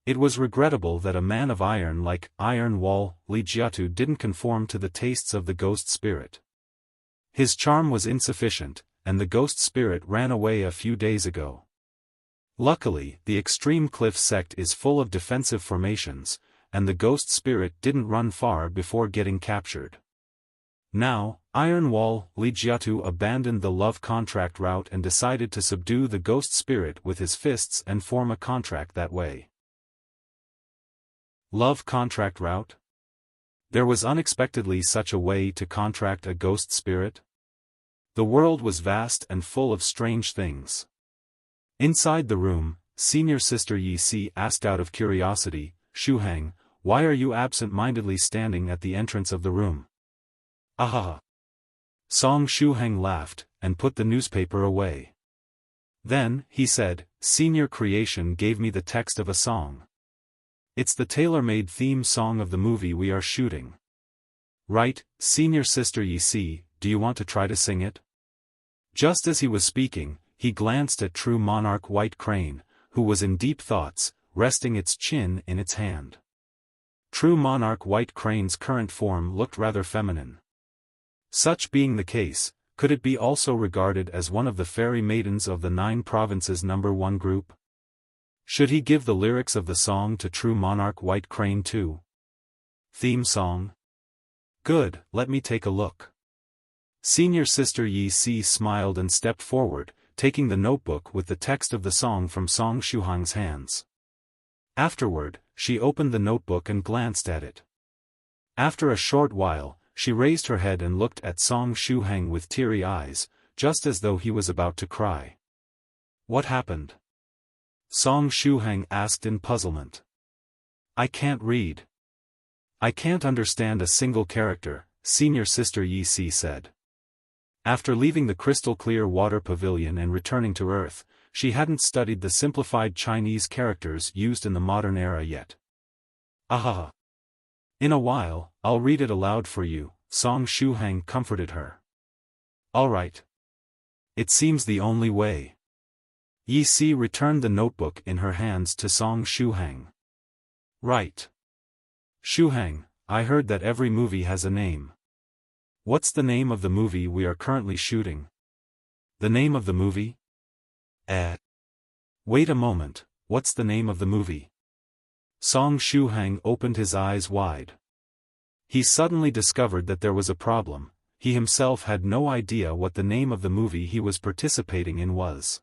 It was regrettable that a man of iron like Iron Wall, Lychee didn't conform to the tastes of the ghost spirit. His charm was insufficient, and the ghost spirit ran away a few days ago. Luckily, the Extreme Cliff sect is full of defensive formations, and the ghost spirit didn't run far before getting captured. Now, Iron Wall, Lychee abandoned the love contract route and decided to subdue the ghost spirit with his fists and form a contract that way. Love contract route? There was unexpectedly such a way to contract a ghost spirit? The world was vast and full of strange things. Inside the room, Senior Sister Lychee asked out of curiosity, "Shuhang, why are you absent-mindedly standing at the entrance of the room?" "Ahaha." Song Shuhang laughed, and put the newspaper away. Then, he said, "Senior Creation gave me the text of a song. It's the tailor-made theme song of the movie we are shooting." "Right, Senior Sister Lychee, do you want to try to sing it?" Just as he was speaking, he glanced at True Monarch White Crane, who was in deep thoughts, resting its chin in its hand. True Monarch White Crane's current form looked rather feminine. Such being the case, could it be also regarded as one of the fairy maidens of the 9 provinces number 1 group? Should he give the lyrics of the song to True Monarch White Crane too? Theme song? Good, let me take a look. Senior Sister Lychee smiled and stepped forward, taking the notebook with the text of the song from Song Shuhang's hands. Afterward, she opened the notebook and glanced at it. After a short while, she raised her head and looked at Song Shuhang with teary eyes, just as though he was about to cry. "What happened?" Song Shuhang asked in puzzlement. "I can't read. I can't understand a single character," Senior Sister Lychee said. After leaving the crystal-clear water pavilion and returning to Earth, she hadn't studied the simplified Chinese characters used in the modern era yet. "Ahaha. In a while, I'll read it aloud for you," Song Shuhang comforted her. "All right. It seems the only way." Lychee returned the notebook in her hands to Song Shuhang. "Right. Shuhang, I heard that every movie has a name. What's the name of the movie we are currently shooting?" "The name of the movie? Wait a moment, what's the name of the movie?" Song Shuhang opened his eyes wide. He suddenly discovered that there was a problem. He himself had no idea what the name of the movie he was participating in was.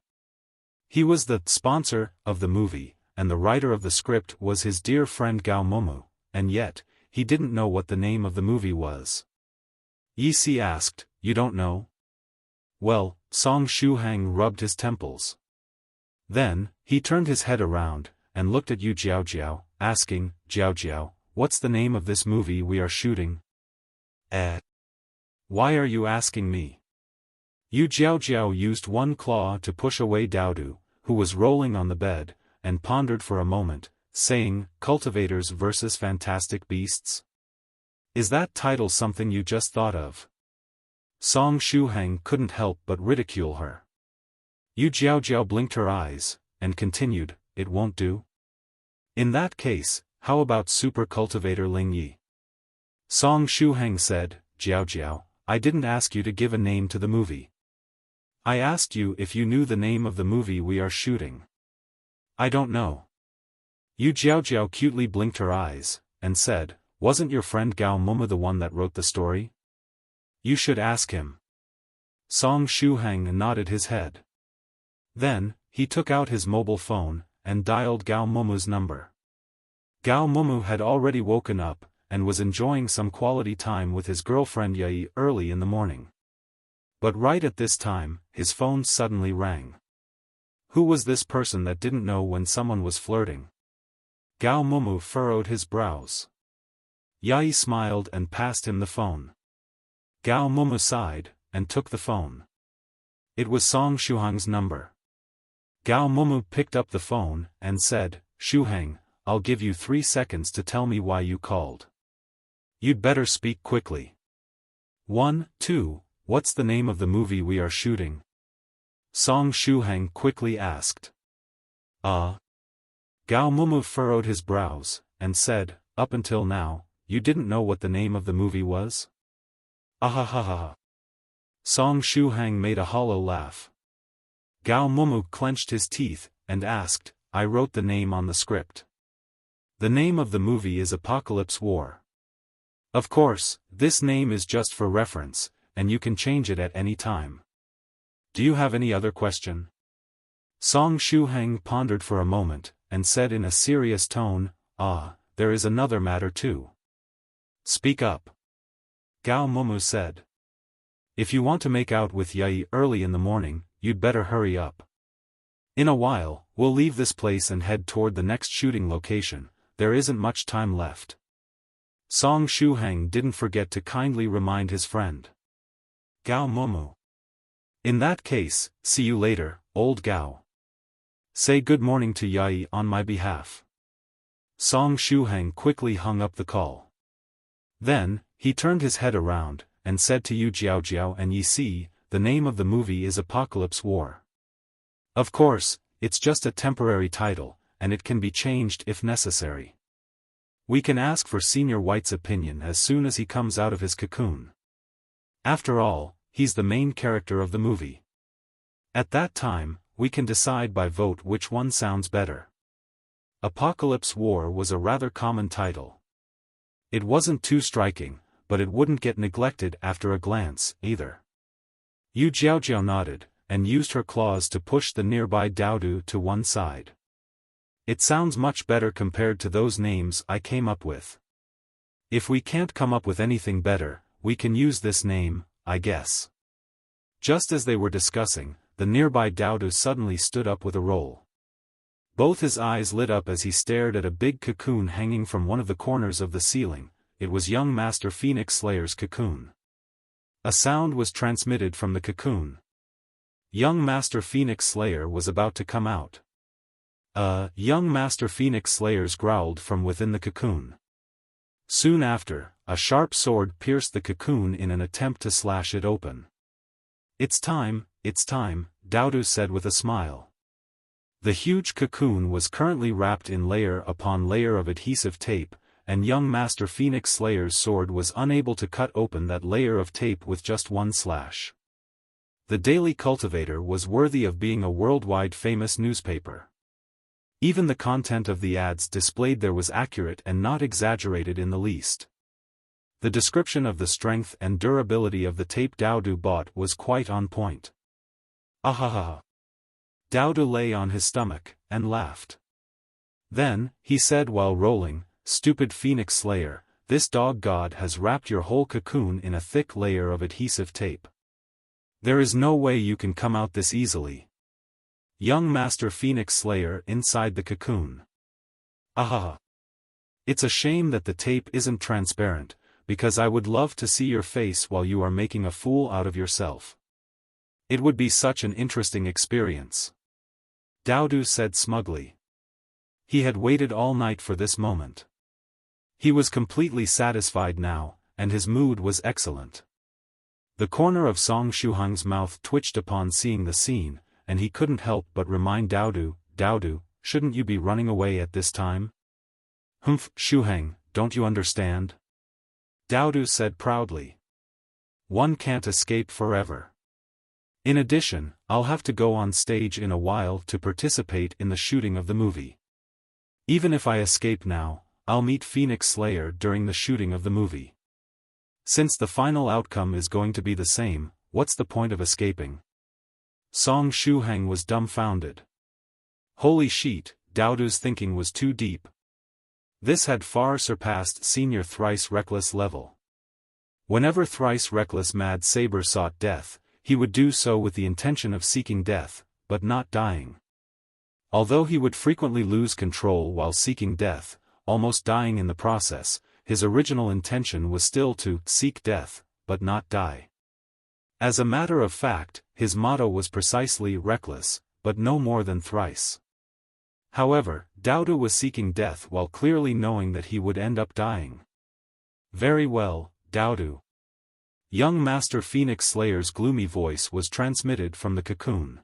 He was the sponsor of the movie, and the writer of the script was his dear friend Gao Momo, and yet, he didn't know what the name of the movie was. Lychee asked, "You don't know?" "Well," Song Shuhang rubbed his temples. Then, he turned his head around, and looked at Yu Jiao, asking, "Jiao, what's the name of this movie we are shooting?" Why are you asking me?" Yu Jiao used one claw to push away Doudou, who was rolling on the bed, and pondered for a moment, saying, "Cultivators versus Fantastic Beasts? Is that title something you just thought of?" Song Shuhang couldn't help but ridicule her. Yu Jiao blinked her eyes, and continued, "It won't do? In that case, how about Super Cultivator Lychee?" Song Shuhang said, Jiao, I didn't ask you to give a name to the movie. I asked you if you knew the name of the movie we are shooting." "I don't know." Yu Jiao cutely blinked her eyes, and said, "Wasn't your friend Gao Momo the one that wrote the story? You should ask him." Song Shuhang nodded his head. Then, he took out his mobile phone, and dialed Gao Momu's number. Gao Momu had already woken up, and was enjoying some quality time with his girlfriend Lychee early in the morning. But right at this time, his phone suddenly rang. Who was this person that didn't know when someone was flirting? Gao Momu furrowed his brows. Lychee smiled and passed him the phone. Gao Momu sighed, and took the phone. It was Song Shuhang's number. Gao Momu picked up the phone, and said, "Shuhang, I'll give you 3 seconds to tell me why you called. You'd better speak quickly." 1, 2, what's the name of the movie we are shooting? Song Shuhang quickly asked. Gao Momu furrowed his brows, and said, "Up until now, you didn't know what the name of the movie was?" Ahahaha. Song Shuhang made a hollow laugh. Gao Momu clenched his teeth, and asked, "I wrote the name on the script. The name of the movie is Apocalypse War. Of course, this name is just for reference, and you can change it at any time. Do you have any other question?" Song Shuhang pondered for a moment, and said in a serious tone, "There is another matter too." "Speak up." Gao Momu said. "If you want to make out with Lychee early in the morning, you'd better hurry up. In a while, we'll leave this place and head toward the next shooting location. There isn't much time left." Song Shuhang didn't forget to kindly remind his friend. Gao Momu. "In that case, see you later, old Gao. Say good morning to Lychee on my behalf." Song Shuhang quickly hung up the call. Then, he turned his head around, and said to Yu Jiaojiao and Yi Si, "The name of the movie is Apocalypse War. Of course, it's just a temporary title, and it can be changed if necessary. We can ask for Senior White's opinion as soon as he comes out of his cocoon. After all, he's the main character of the movie. At that time, we can decide by vote which one sounds better." Apocalypse War was a rather common title. It wasn't too striking, but it wouldn't get neglected after a glance, either. Yu Jiaojiao nodded, and used her claws to push the nearby Doudou to one side. "It sounds much better compared to those names I came up with. If we can't come up with anything better, we can use this name, I guess." Just as they were discussing, the nearby Doudou suddenly stood up with a roll. Both his eyes lit up as he stared at a big cocoon hanging from one of the corners of the ceiling. It was young Master Phoenix Slayer's cocoon. A sound was transmitted from the cocoon. Young Master Phoenix Slayer was about to come out. Young Master Phoenix Slayers growled from within the cocoon. Soon after, a sharp sword pierced the cocoon in an attempt to slash it open. It's time," Doudou said with a smile. The huge cocoon was currently wrapped in layer upon layer of adhesive tape, and young Master Phoenix Slayer's sword was unable to cut open that layer of tape with just one slash. The Daily Cultivator was worthy of being a worldwide famous newspaper. Even the content of the ads displayed there was accurate and not exaggerated in the least. The description of the strength and durability of the tape Doudou bought was quite on point. Ahaha. Doudou lay on his stomach, and laughed. Then, he said while rolling, "Stupid Phoenix Slayer, this dog god has wrapped your whole cocoon in a thick layer of adhesive tape. There is no way you can come out this easily." Young Master Phoenix Slayer inside the cocoon. Ahaha. "It's a shame that the tape isn't transparent, because I would love to see your face while you are making a fool out of yourself. It would be such an interesting experience." Doudou said smugly. He had waited all night for this moment. He was completely satisfied now, and his mood was excellent. The corner of Song Shuhang's mouth twitched upon seeing the scene, and he couldn't help but remind Doudou, "Doudou, shouldn't you be running away at this time?" "Humph, Shuhang, don't you understand?" Doudou said proudly. "One can't escape forever. In addition, I'll have to go on stage in a while to participate in the shooting of the movie. Even if I escape now, I'll meet Phoenix Slayer during the shooting of the movie. Since the final outcome is going to be the same, what's the point of escaping?" Song Shuhang was dumbfounded. "Holy shit, Doudou's thinking was too deep. This had far surpassed Senior Thrice Reckless level. Whenever Thrice Reckless Mad Saber sought death, he would do so with the intention of seeking death, but not dying. Although he would frequently lose control while seeking death, almost dying in the process, his original intention was still to seek death, but not die. As a matter of fact, his motto was precisely reckless, but no more than thrice. However, Doudou was seeking death while clearly knowing that he would end up dying. Very well, Doudou. Young Master Phoenix Slayer's gloomy voice was transmitted from the cocoon.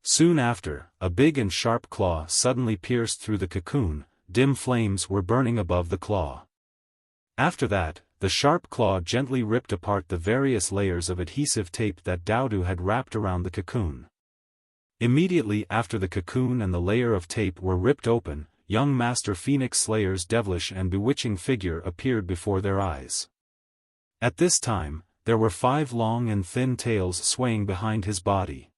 Soon after, a big and sharp claw suddenly pierced through the cocoon. Dim flames were burning above the claw. After that, the sharp claw gently ripped apart the various layers of adhesive tape that Doudou had wrapped around the cocoon. Immediately after the cocoon and the layer of tape were ripped open, young Master Phoenix Slayer's devilish and bewitching figure appeared before their eyes. At this time, there were 5 long and thin tails swaying behind his body.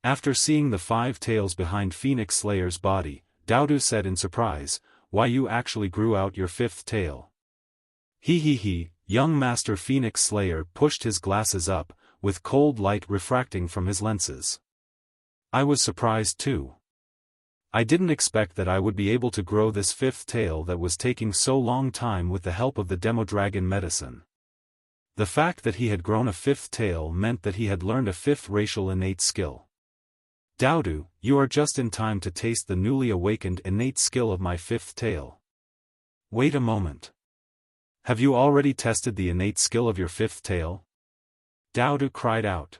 After seeing the 5 tails behind Phoenix Slayer's body, Doudou said in surprise, "Why, you actually grew out your 5th tail." He. Young Master Phoenix Slayer pushed his glasses up, with cold light refracting from his lenses. I was surprised too. I didn't expect that I would be able to grow this 5th tail that was taking so long time with the help of the Demodragon medicine. The fact that he had grown a 5th tail meant that he had learned a 5th racial innate skill. Doudou, you are just in time to taste the newly awakened innate skill of my 5th tail. Wait a moment. Have you already tested the innate skill of your 5th tail? Doudou cried out.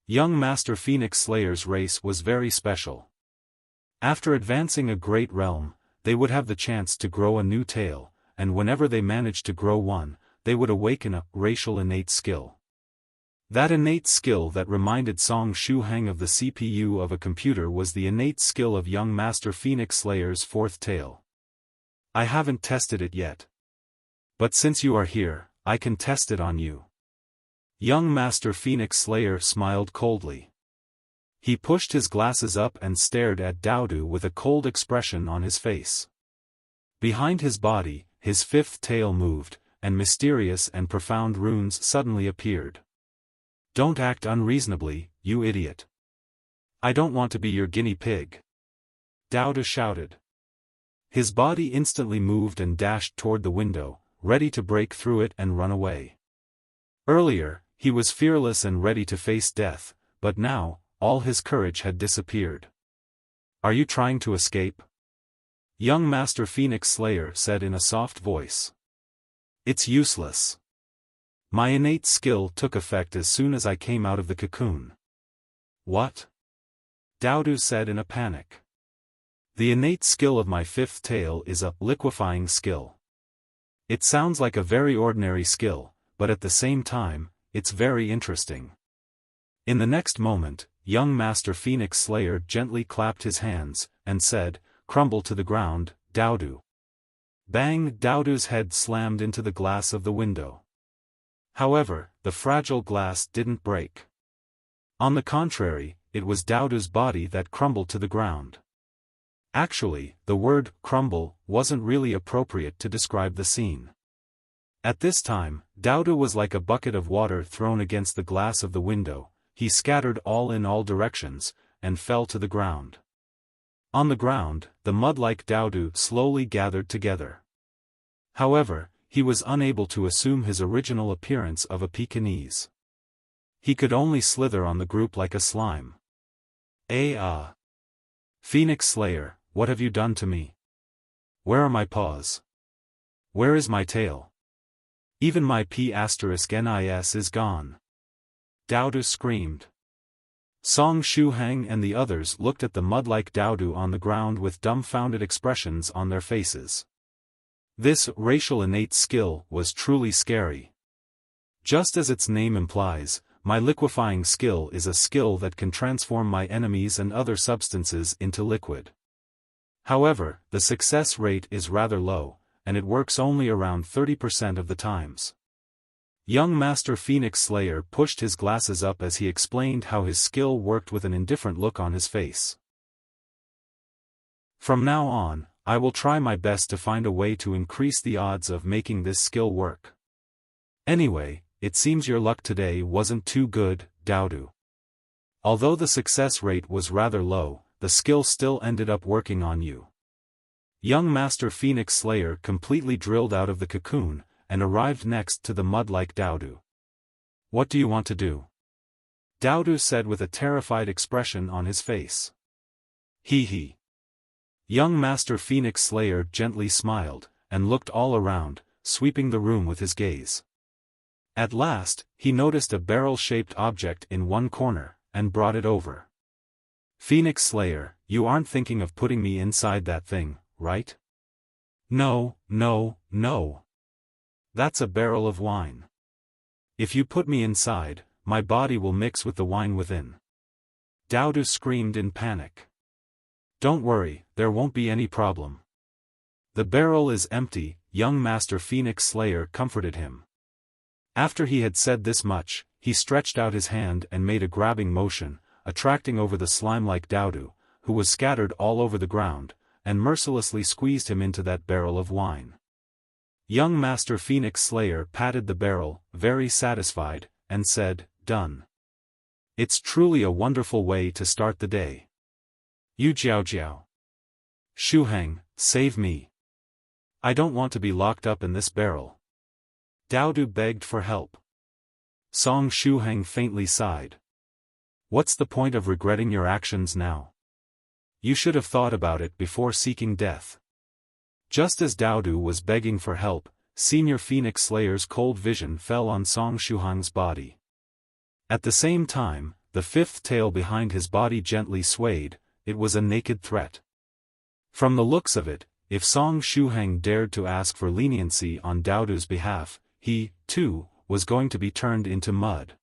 Young Master Phoenix Slayer's race was very special. After advancing a great realm, they would have the chance to grow a new tail, and whenever they managed to grow one, they would awaken a racial innate skill. That innate skill that reminded Shuhang of the CPU of a computer was the innate skill of young Master Phoenix Slayer's 4th tail. I haven't tested it yet. But since you are here, I can test it on you. Young Master Phoenix Slayer smiled coldly. He pushed his glasses up and stared at Doudou with a cold expression on his face. Behind his body, his 5th tail moved, and mysterious and profound runes suddenly appeared. Don't act unreasonably, you idiot. I don't want to be your guinea pig. Doudou shouted. His body instantly moved and dashed toward the window, ready to break through it and run away. Earlier, he was fearless and ready to face death, but now, all his courage had disappeared. Are you trying to escape? Young Master Phoenix Slayer said in a soft voice. It's useless. My innate skill took effect as soon as I came out of the cocoon. What? Doudou said in a panic. The innate skill of my 5th tail is a liquefying skill. It sounds like a very ordinary skill, but at the same time, it's very interesting. In the next moment, young Master Phoenix Slayer gently clapped his hands, and said, "Crumble to the ground, Doudou." Bang! Doudou's head slammed into the glass of the window. However, the fragile glass didn't break. On the contrary, it was Doudou's body that crumbled to the ground. Actually, the word crumble wasn't really appropriate to describe the scene. At this time, Doudou was like a bucket of water thrown against the glass of the window. He scattered all in all directions, and fell to the ground. On the ground, the mud-like Doudou slowly gathered together. However, he was unable to assume his original appearance of a Pekingese. He could only slither on the group like a slime. Phoenix Slayer, what have you done to me? Where are my paws? Where is my tail? Even my P***NIS is gone. Doudou screamed. Shuhang and the others looked at the mud-like Doudou on the ground with dumbfounded expressions on their faces. This racial innate skill was truly scary. Just as its name implies, my liquefying skill is a skill that can transform my enemies and other substances into liquid. However, the success rate is rather low, and it works only around 30% of the times. Young Master Phoenix Slayer pushed his glasses up as he explained how his skill worked with an indifferent look on his face. From now on, I will try my best to find a way to increase the odds of making this skill work. Anyway, it seems your luck today wasn't too good, Doudou. Although the success rate was rather low, the skill still ended up working on you. Young Master Phoenix Slayer completely drilled out of the cocoon, and arrived next to the mud-like Doudou. What do you want to do? Doudou said with a terrified expression on his face. Hee hee. Young Master Phoenix Slayer gently smiled, and looked all around, sweeping the room with his gaze. At last, he noticed a barrel-shaped object in one corner, and brought it over. Phoenix Slayer, you aren't thinking of putting me inside that thing, right? No, no, no. That's a barrel of wine. If you put me inside, my body will mix with the wine within. Doudou screamed in panic. Don't worry, there won't be any problem. The barrel is empty, young Master Phoenix Slayer comforted him. After he had said this much, he stretched out his hand and made a grabbing motion, attracting over the slime-like Doudou, who was scattered all over the ground, and mercilessly squeezed him into that barrel of wine. Young Master Phoenix Slayer patted the barrel, very satisfied, and said, "Done. It's truly a wonderful way to start the day. You Jiao Jiao. Shuhang, save me. I don't want to be locked up in this barrel." Doudou begged for help. Song Shuhang faintly sighed. What's the point of regretting your actions now? You should have thought about it before seeking death. Just as Doudou was begging for help, Senior Phoenix Slayer's cold vision fell on Song Shuhang's body. At the same time, the fifth tail behind his body gently swayed. It was a naked threat. From the looks of it, if Song Shuhang dared to ask for leniency on Doudou's behalf, he, too, was going to be turned into mud.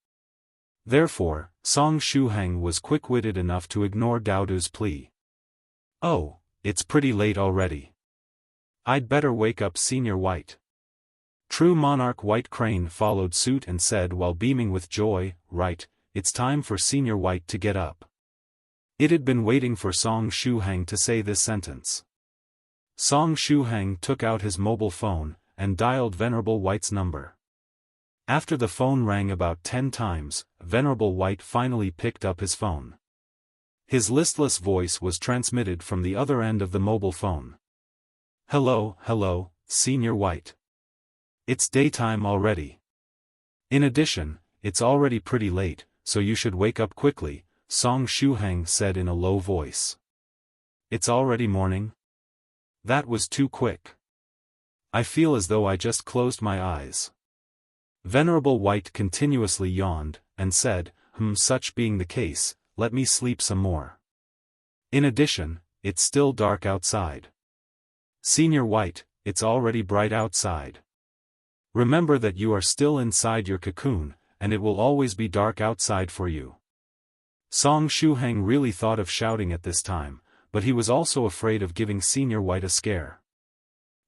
Therefore, Song Shuhang was quick-witted enough to ignore Doudou's plea. Oh, it's pretty late already. I'd better wake up Senior White. True Monarch White Crane followed suit and said while beaming with joy, right, it's time for Senior White to get up. It had been waiting for Song Shuhang to say this sentence. Song Shuhang took out his mobile phone, and dialed Venerable White's number. After the phone rang about 10 times, Venerable White finally picked up his phone. His listless voice was transmitted from the other end of the mobile phone. Hello, hello, Senior White. It's daytime already. In addition, it's already pretty late, so you should wake up quickly, Song Shuhang said in a low voice. It's already morning? That was too quick. I feel as though I just closed my eyes. Venerable White continuously yawned, and said, such being the case, let me sleep some more. In addition, it's still dark outside. Senior White, it's already bright outside. Remember that you are still inside your cocoon, and it will always be dark outside for you. Song Shuhang really thought of shouting at this time, but he was also afraid of giving Senior White a scare.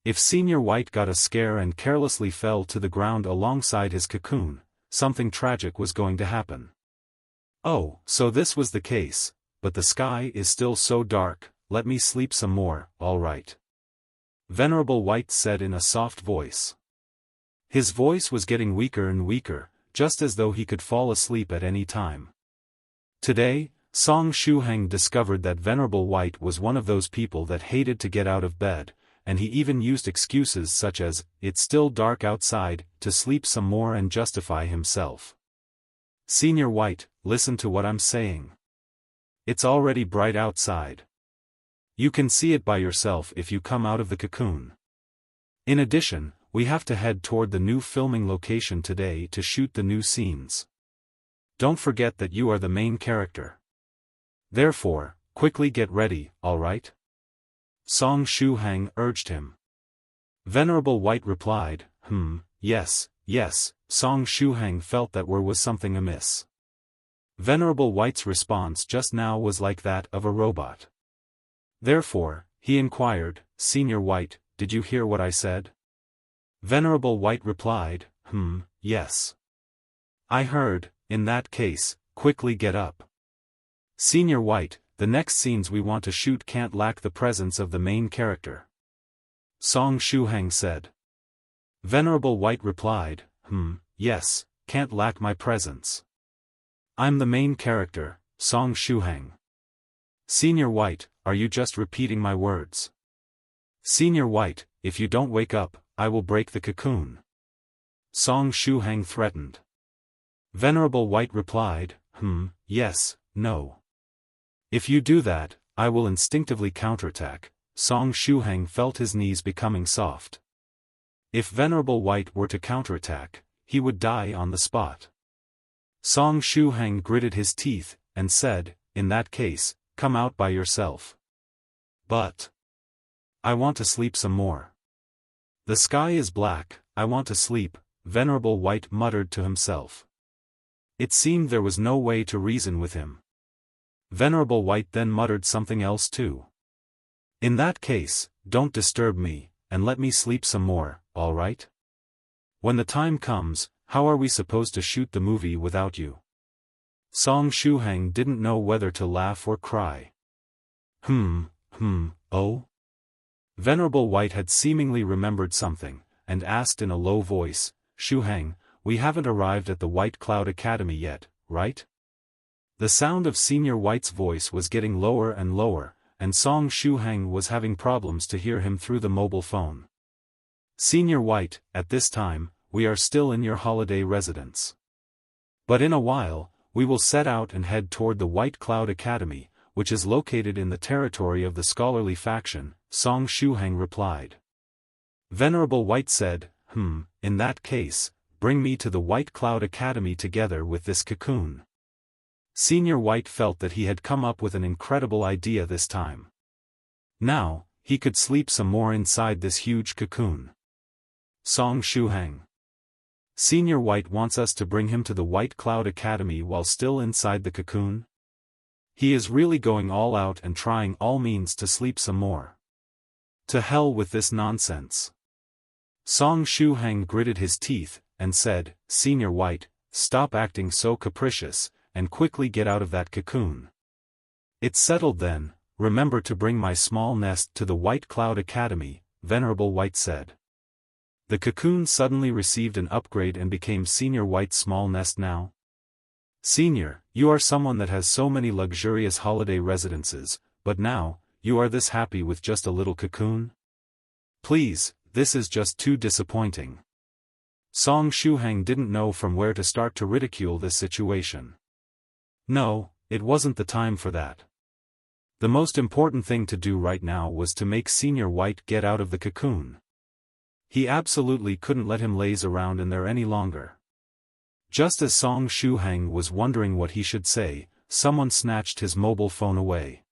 If Senior White got a scare and carelessly fell to the ground alongside his cocoon, something tragic was going to happen. Oh, so this was the case, but the sky is still so dark, let me sleep some more, all right. Venerable White said in a soft voice. His voice was getting weaker and weaker, just as though he could fall asleep at any time. Today, Song Shuhang discovered that Venerable White was one of those people that hated to get out of bed, and he even used excuses such as, it's still dark outside, to sleep some more and justify himself. Senior White, listen to what I'm saying. It's already bright outside. You can see it by yourself if you come out of the cocoon. In addition, we have to head toward the new filming location today to shoot the new scenes. Don't forget that you are the main character. Therefore, quickly get ready, alright? Song Shuhang urged him. Venerable White replied, yes, yes. Song Shuhang felt that there was something amiss. Venerable White's response just now was like that of a robot. Therefore, he inquired, Senior White, did you hear what I said? Venerable White replied, yes. I heard. In that case, quickly get up. Senior White, the next scenes we want to shoot can't lack the presence of the main character. Song Shuhang said. Venerable White replied, yes, can't lack my presence. I'm the main character, Song Shuhang. Senior White, are you just repeating my words? Senior White, if you don't wake up, I will break the cocoon. Song Shuhang threatened. Venerable White replied, yes, no. If you do that, I will instinctively counterattack. Song Shuhang felt his knees becoming soft. If Venerable White were to counterattack, he would die on the spot. Song Shuhang gritted his teeth, and said, in that case, come out by yourself. But I want to sleep some more. The sky is black, I want to sleep, Venerable White muttered to himself. It seemed there was no way to reason with him. Venerable White then muttered something else too. In that case, don't disturb me, and let me sleep some more, all right? When the time comes, how are we supposed to shoot the movie without you? Song Shuhang didn't know whether to laugh or cry. Oh? Venerable White had seemingly remembered something, and asked in a low voice, Shuhang, we haven't arrived at the White Cloud Academy yet, right? The sound of Senior White's voice was getting lower and lower, and Song Shuhang was having problems to hear him through the mobile phone. Senior White, at this time, we are still in your holiday residence. But in a while, we will set out and head toward the White Cloud Academy, which is located in the territory of the scholarly faction, Song Shuhang replied. Venerable White said, in that case, bring me to the White Cloud Academy together with this cocoon. Senior White felt that he had come up with an incredible idea this time. Now, he could sleep some more inside this huge cocoon. Song Shuhang. Senior White wants us to bring him to the White Cloud Academy while still inside the cocoon? He is really going all out and trying all means to sleep some more. To hell with this nonsense. Song Shuhang gritted his teeth, and said, Senior White, stop acting so capricious, and quickly get out of that cocoon. It's settled then, remember to bring my small nest to the White Cloud Academy, Venerable White said. The cocoon suddenly received an upgrade and became Senior White's small nest now. Senior, you are someone that has so many luxurious holiday residences, but now, you are this happy with just a little cocoon? Please, this is just too disappointing. Song Shuhang didn't know from where to start to ridicule this situation. No, it wasn't the time for that. The most important thing to do right now was to make Senior White get out of the cocoon. He absolutely couldn't let him laze around in there any longer. Just as Song Shuhang was wondering what he should say, someone snatched his mobile phone away.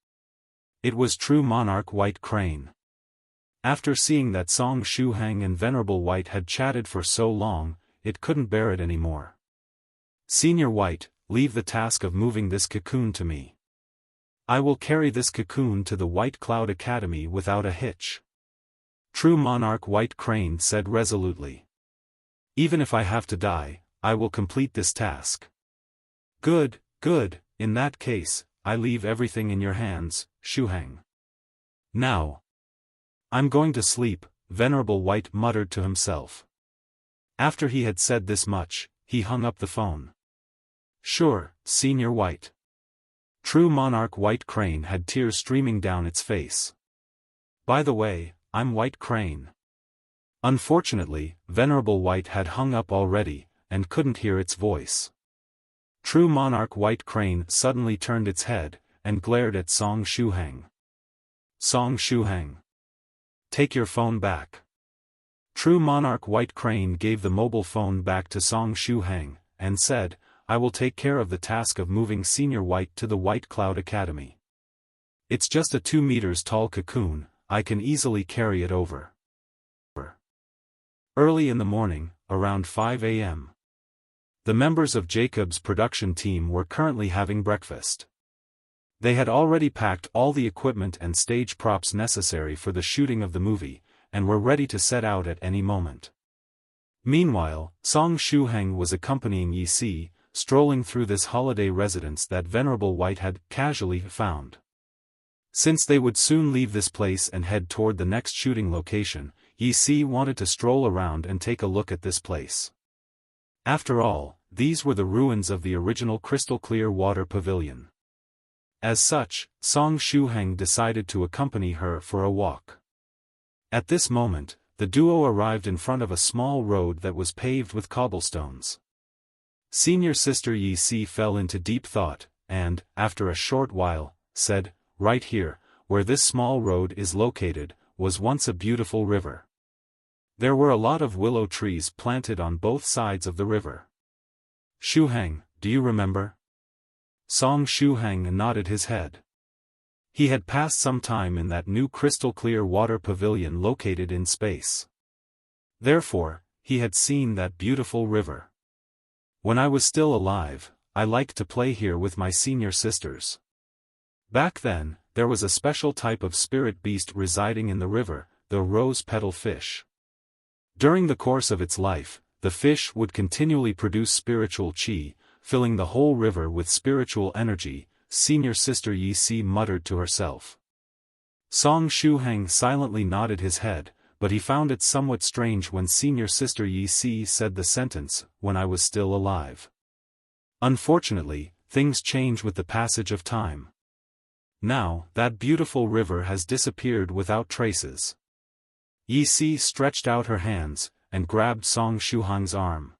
It was True Monarch White Crane. After seeing that Song Shuhang and Venerable White had chatted for so long, it couldn't bear it anymore. Senior White, leave the task of moving this cocoon to me. I will carry this cocoon to the White Cloud Academy without a hitch. True Monarch White Crane said resolutely. Even if I have to die, I will complete this task. Good, in that case, I leave everything in your hands, Shuhang. Now. I'm going to sleep, Venerable White muttered to himself. After he had said this much, he hung up the phone. Sure, Senior White. True Monarch White Crane had tears streaming down its face. By the way, I'm White Crane. Unfortunately, Venerable White had hung up already, and couldn't hear its voice. True Monarch White Crane suddenly turned its head, and glared at Song Shuhang. Song Shuhang. Take your phone back. True Monarch White Crane gave the mobile phone back to Song Shuhang, and said, I will take care of the task of moving Senior White to the White Cloud Academy. It's just a 2 meters tall cocoon, I can easily carry it over. Early in the morning, around 5 a.m. The members of Jacob's production team were currently having breakfast. They had already packed all the equipment and stage props necessary for the shooting of the movie, and were ready to set out at any moment. Meanwhile, Song Shuhang was accompanying Lychee, strolling through this holiday residence that Venerable White had casually found. Since they would soon leave this place and head toward the next shooting location, Lychee wanted to stroll around and take a look at this place. After all, these were the ruins of the original crystal-clear water pavilion. As such, Shuhang decided to accompany her for a walk. At this moment, the duo arrived in front of a small road that was paved with cobblestones. Senior sister Lychee fell into deep thought, and, after a short while, said, "Right here, where this small road is located, was once a beautiful river. There were a lot of willow trees planted on both sides of the river. Shuhang, do you remember?" Shuhang nodded his head. He had passed some time in that new crystal-clear water pavilion located in space. Therefore, he had seen that beautiful river. "When I was still alive, I liked to play here with my senior sisters. Back then, there was a special type of spirit beast residing in the river, the rose-petal fish. During the course of its life, the fish would continually produce spiritual qi, filling the whole river with spiritual energy," senior sister Lychee muttered to herself. Shuhang silently nodded his head, but he found it somewhat strange when senior sister Lychee said the sentence, "when I was still alive." Unfortunately, things change with the passage of time. Now, that beautiful river has disappeared without traces. Lychee stretched out her hands, and grabbed Shuhang's arm.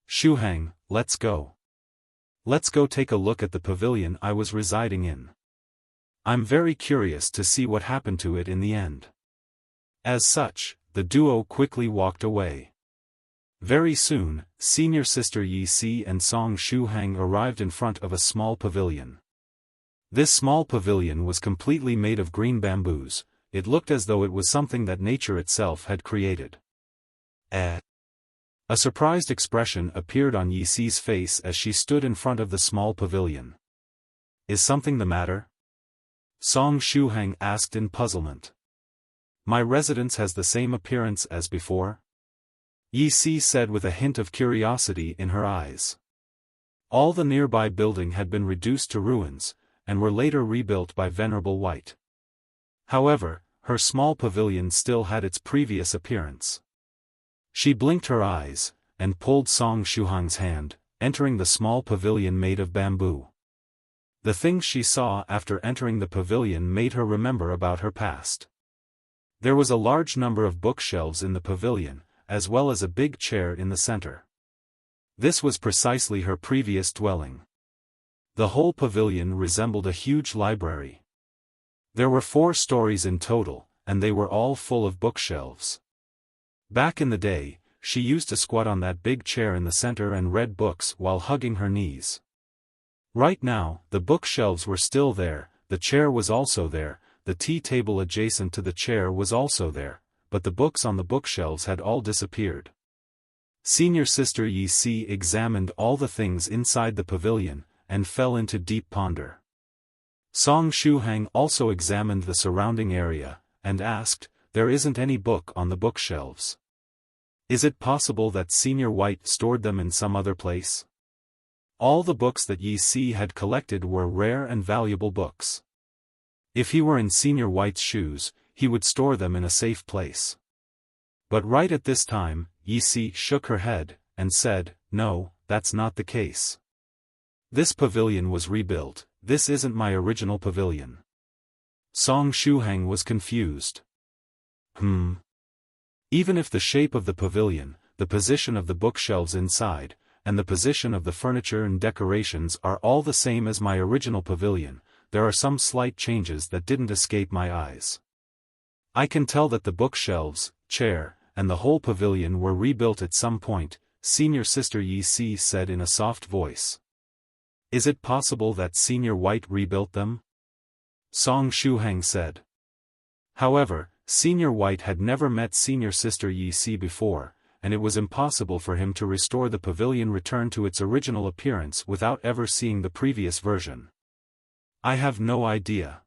"Shuhang, let's go. Let's go take a look at the pavilion I was residing in. I'm very curious to see what happened to it in the end." As such, the duo quickly walked away. Very soon, senior sister Lychee and Shuhang arrived in front of a small pavilion. This small pavilion was completely made of green bamboos. It looked as though it was something that nature itself had created. A surprised expression appeared on Lychee's face as she stood in front of the small pavilion. "Is something the matter?" Shuhang asked in puzzlement. "My residence has the same appearance as before?" Lychee said with a hint of curiosity in her eyes. All the nearby building had been reduced to ruins, and were later rebuilt by Venerable White. However, her small pavilion still had its previous appearance. She blinked her eyes, and pulled Shuhang's hand, entering the small pavilion made of bamboo. The things she saw after entering the pavilion made her remember about her past. There was a large number of bookshelves in the pavilion, as well as a big chair in the center. This was precisely her previous dwelling. The whole pavilion resembled a huge library. There were 4 stories in total, and they were all full of bookshelves. Back in the day, she used to squat on that big chair in the center and read books while hugging her knees. Right now, the bookshelves were still there, the chair was also there, the tea table adjacent to the chair was also there, but the books on the bookshelves had all disappeared. Senior sister Lychee examined all the things inside the pavilion, and fell into deep ponder. Shuhang also examined the surrounding area, and asked, "There isn't any book on the bookshelves. Is it possible that Senior White stored them in some other place?" All the books that Lychee had collected were rare and valuable books. If he were in Senior White's shoes, he would store them in a safe place. But right at this time, Lychee shook her head, and said, "No, that's not the case. This pavilion was rebuilt, this isn't my original pavilion." Shuhang was confused. Even if the shape of the pavilion, the position of the bookshelves inside, and the position of the furniture and decorations are all the same as my original pavilion, there are some slight changes that didn't escape my eyes. I can tell that the bookshelves, chair, and the whole pavilion were rebuilt at some point, senior sister Lychee said in a soft voice. "Is it possible that Senior White rebuilt them?" Shuhang said. However, Senior White had never met senior sister Lychee before, and it was impossible for him to restore the pavilion return to its original appearance without ever seeing the previous version. "I have no idea."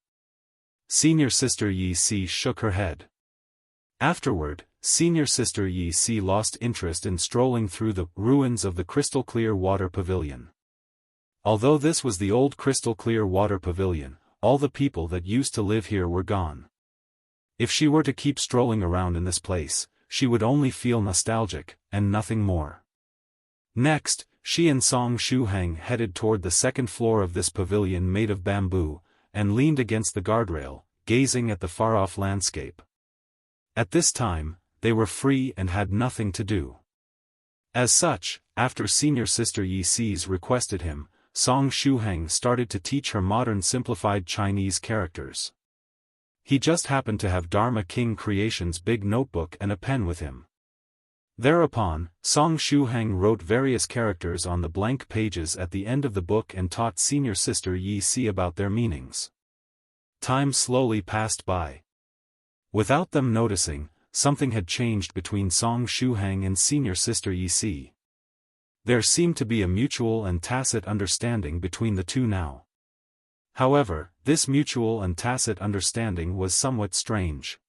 Senior sister Lychee shook her head. Afterward, senior sister Lychee lost interest in strolling through the ruins of the crystal-clear water pavilion. Although this was the old crystal-clear water pavilion, all the people that used to live here were gone. If she were to keep strolling around in this place, she would only feel nostalgic, and nothing more. Next, she and Song Shuhang headed toward the second floor of this pavilion made of bamboo, and leaned against the guardrail, gazing at the far-off landscape. At this time, they were free and had nothing to do. As such, after senior sister Yi requested him, Song Shuhang started to teach her modern simplified Chinese characters. He just happened to have Dharma King Creation's big notebook and a pen with him. Thereupon, Song Shuhang wrote various characters on the blank pages at the end of the book and taught senior sister Yi about their meanings. Time slowly passed by. Without them noticing, something had changed between Song Shuhang and senior sister Yi. There seemed to be a mutual and tacit understanding between the two now. However, this mutual and tacit understanding was somewhat strange.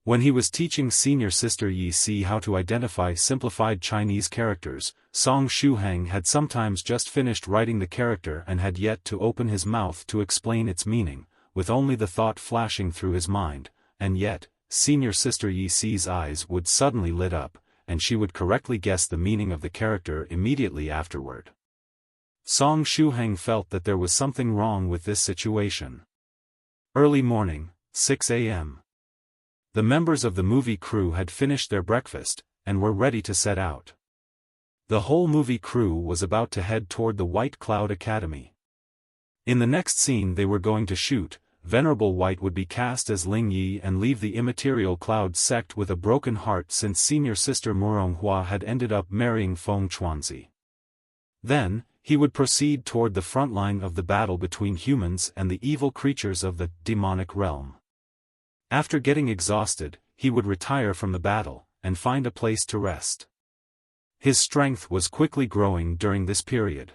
When he was teaching senior sister Yi how to identify simplified Chinese characters, Song Shuhang had sometimes just finished writing the character and had yet to open his mouth to explain its meaning, with only the thought flashing through his mind, and yet, senior sister Yi's eyes would suddenly lit up, and she would correctly guess the meaning of the character immediately afterward. Song Shuhang felt that there was something wrong with this situation. Early morning, 6 a.m. The members of the movie crew had finished their breakfast, and were ready to set out. The whole movie crew was about to head toward the White Cloud Academy. In the next scene they were going to shoot, Venerable White would be cast as Lychee and leave the immaterial cloud sect with a broken heart since senior sister Muronghua had ended up marrying Feng Chuanzi. Then, he would proceed toward the front line of the battle between humans and the evil creatures of the demonic realm. After getting exhausted, he would retire from the battle, and find a place to rest. His strength was quickly growing during this period.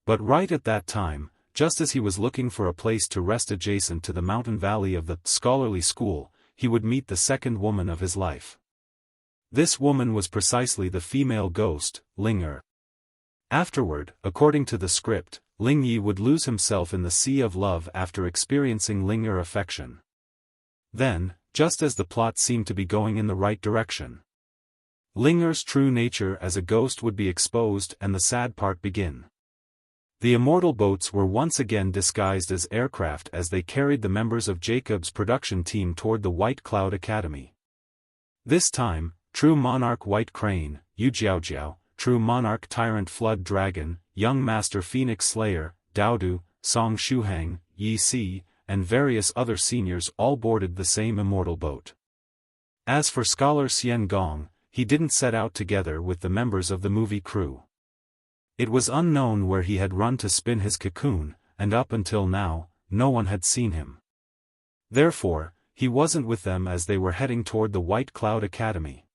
But right at that time, just as he was looking for a place to rest adjacent to the mountain valley of the scholarly school, he would meet the second woman of his life. This woman was precisely the female ghost, Lychee. Afterward, according to the script, Lychee would lose himself in the sea of love after experiencing Lychee affection. Then, just as the plot seemed to be going in the right direction, Lychee's true nature as a ghost would be exposed and the sad part begin. The immortal boats were once again disguised as aircraft as they carried the members of Jacob's production team toward the White Cloud Academy. This time, True Monarch White Crane, Yu Jiaojiao, True Monarch Tyrant Flood Dragon, Young Master Phoenix Slayer, Doudou, Song Shuhang, Yi, and various other seniors all boarded the same immortal boat. As for Scholar Xian Gong, he didn't set out together with the members of the movie crew. It was unknown where he had run to spin his cocoon, and up until now, no one had seen him. Therefore, he wasn't with them as they were heading toward the White Cloud Academy.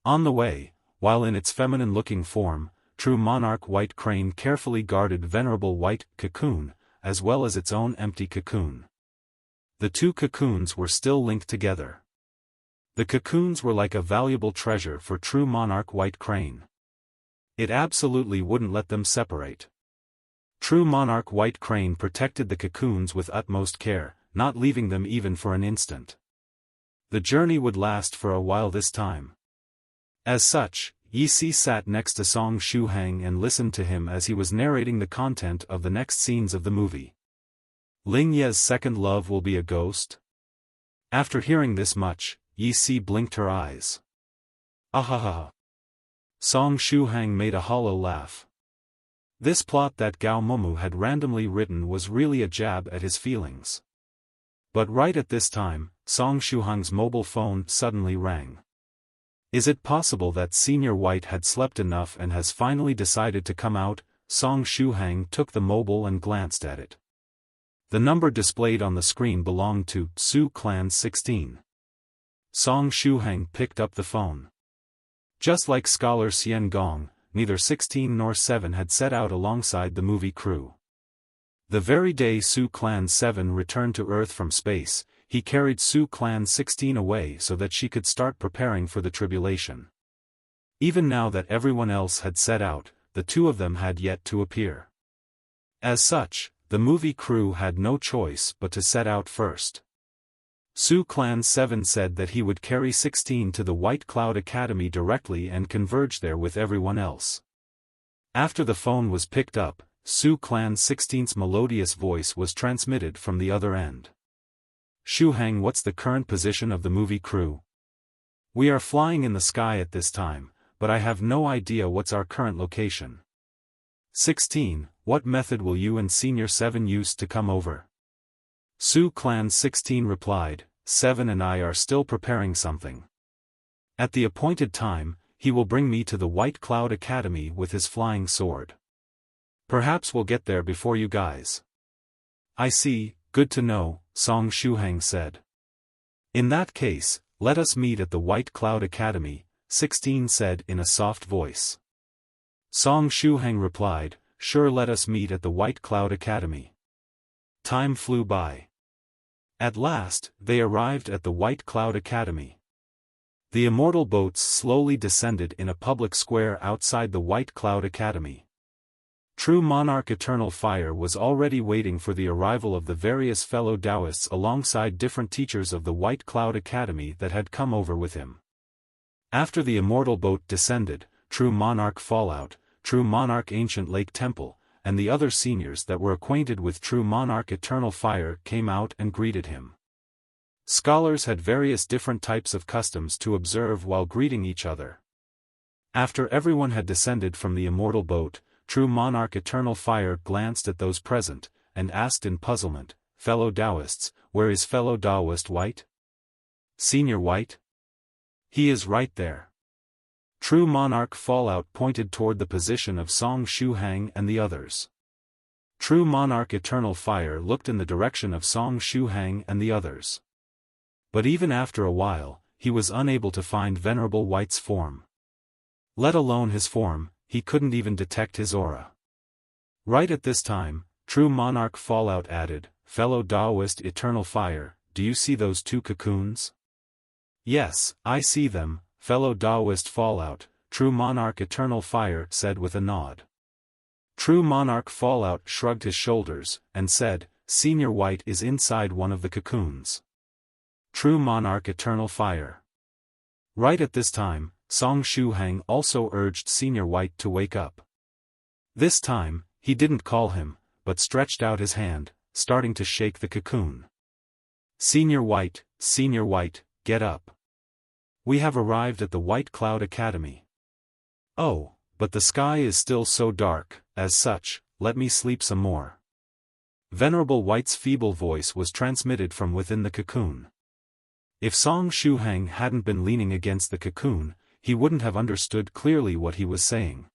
On the way, while in its feminine-looking form, True Monarch White Crane carefully guarded Venerable White Cocoon, as well as its own empty cocoon. The two cocoons were still linked together. The cocoons were like a valuable treasure for True Monarch White Crane. It absolutely wouldn't let them separate. True Monarch White Crane protected the cocoons with utmost care, not leaving them even for an instant. The journey would last for a while this time. As such, Yi sat next to Song Shuhang and listened to him as he was narrating the content of the next scenes of the movie. Lychee's second love will be a ghost? After hearing this much, Yi blinked her eyes. Ahaha. Song Shuhang made a hollow laugh. This plot that Gao Momu had randomly written was really a jab at his feelings. But right at this time, Song Shuhang's mobile phone suddenly rang. Is it possible that Senior White had slept enough and has finally decided to come out? Song Shuhang took the mobile and glanced at it. The number displayed on the screen belonged to Su Clan 16. Song Shuhang picked up the phone. Just like Scholar Xian Gong, neither 16 nor 7 had set out alongside the movie crew. The very day Su Clan 7 returned to Earth from space, he carried Su Clan 16 away so that she could start preparing for the tribulation. Even now that everyone else had set out, the two of them had yet to appear. As such, the movie crew had no choice but to set out first. Su Clan 7 said that he would carry 16 to the White Cloud Academy directly and converge there with everyone else. After the phone was picked up, Su Clan 16's melodious voice was transmitted from the other end. Shuhang, what's the current position of the movie crew? We are flying in the sky at this time, but I have no idea what's our current location. 16, what method will you and Senior 7 use to come over? Su Clan 16 replied, 7 and I are still preparing something. At the appointed time, he will bring me to the White Cloud Academy with his flying sword. Perhaps we'll get there before you guys. I see, good to know, Song Shuhang said. In that case, let us meet at the White Cloud Academy, 16 said in a soft voice. Song Shuhang replied, sure, let us meet at the White Cloud Academy. Time flew by. At last, they arrived at the White Cloud Academy. The immortal boats slowly descended in a public square outside the White Cloud Academy. True Monarch Eternal Fire was already waiting for the arrival of the various fellow Daoists alongside different teachers of the White Cloud Academy that had come over with him. After the immortal boat descended, True Monarch Fallout, True Monarch Ancient Lake Temple, and the other seniors that were acquainted with True Monarch Eternal Fire came out and greeted him. Scholars had various different types of customs to observe while greeting each other. After everyone had descended from the immortal boat, True Monarch Eternal Fire glanced at those present, and asked in puzzlement, fellow Daoists, where is Fellow Daoist White? Senior White? He is right there. True Monarch Fallout pointed toward the position of Song Shuhang and the others. True Monarch Eternal Fire looked in the direction of Song Shuhang and the others. But even after a while, he was unable to find Venerable White's form. Let alone his form, he couldn't even detect his aura. Right at this time, True Monarch Fallout added, Fellow Daoist Eternal Fire, do you see those two cocoons? Yes, I see them, Fellow Daoist Fallout, True Monarch Eternal Fire said with a nod. True Monarch Fallout shrugged his shoulders, and said, Senior White is inside one of the cocoons. True Monarch Eternal Fire. Right at this time, Song Shuhang also urged Senior White to wake up. This time, he didn't call him, but stretched out his hand, starting to shake the cocoon. Senior White, get up. We have arrived at the White Cloud Academy. Oh, but the sky is still so dark, as such, let me sleep some more. Venerable White's feeble voice was transmitted from within the cocoon. If Song Shuhang hadn't been leaning against the cocoon, he wouldn't have understood clearly what he was saying.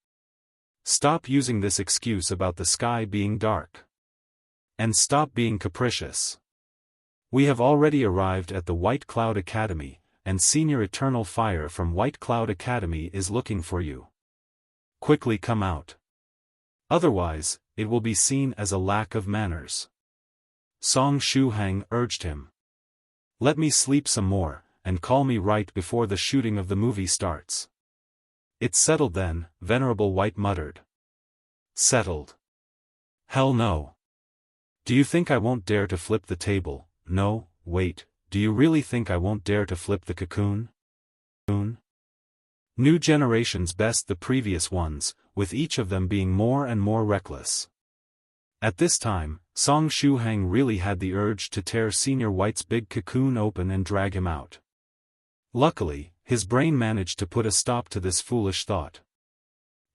Stop using this excuse about the sky being dark. And stop being capricious. We have already arrived at the White Cloud Academy, and Senior Eternal Fire from White Cloud Academy is looking for you. Quickly come out. Otherwise, it will be seen as a lack of manners. Song Shuhang urged him. Let me sleep some more, and call me right before the shooting of the movie starts. It's settled then, Venerable White muttered. Settled? Hell no. Do you think I won't dare to flip the table? No, wait, do you really think I won't dare to flip the cocoon? New generations best the previous ones, with each of them being more and more reckless. At this time, Song Shuhang really had the urge to tear Senior White's big cocoon open and drag him out. Luckily, his brain managed to put a stop to this foolish thought.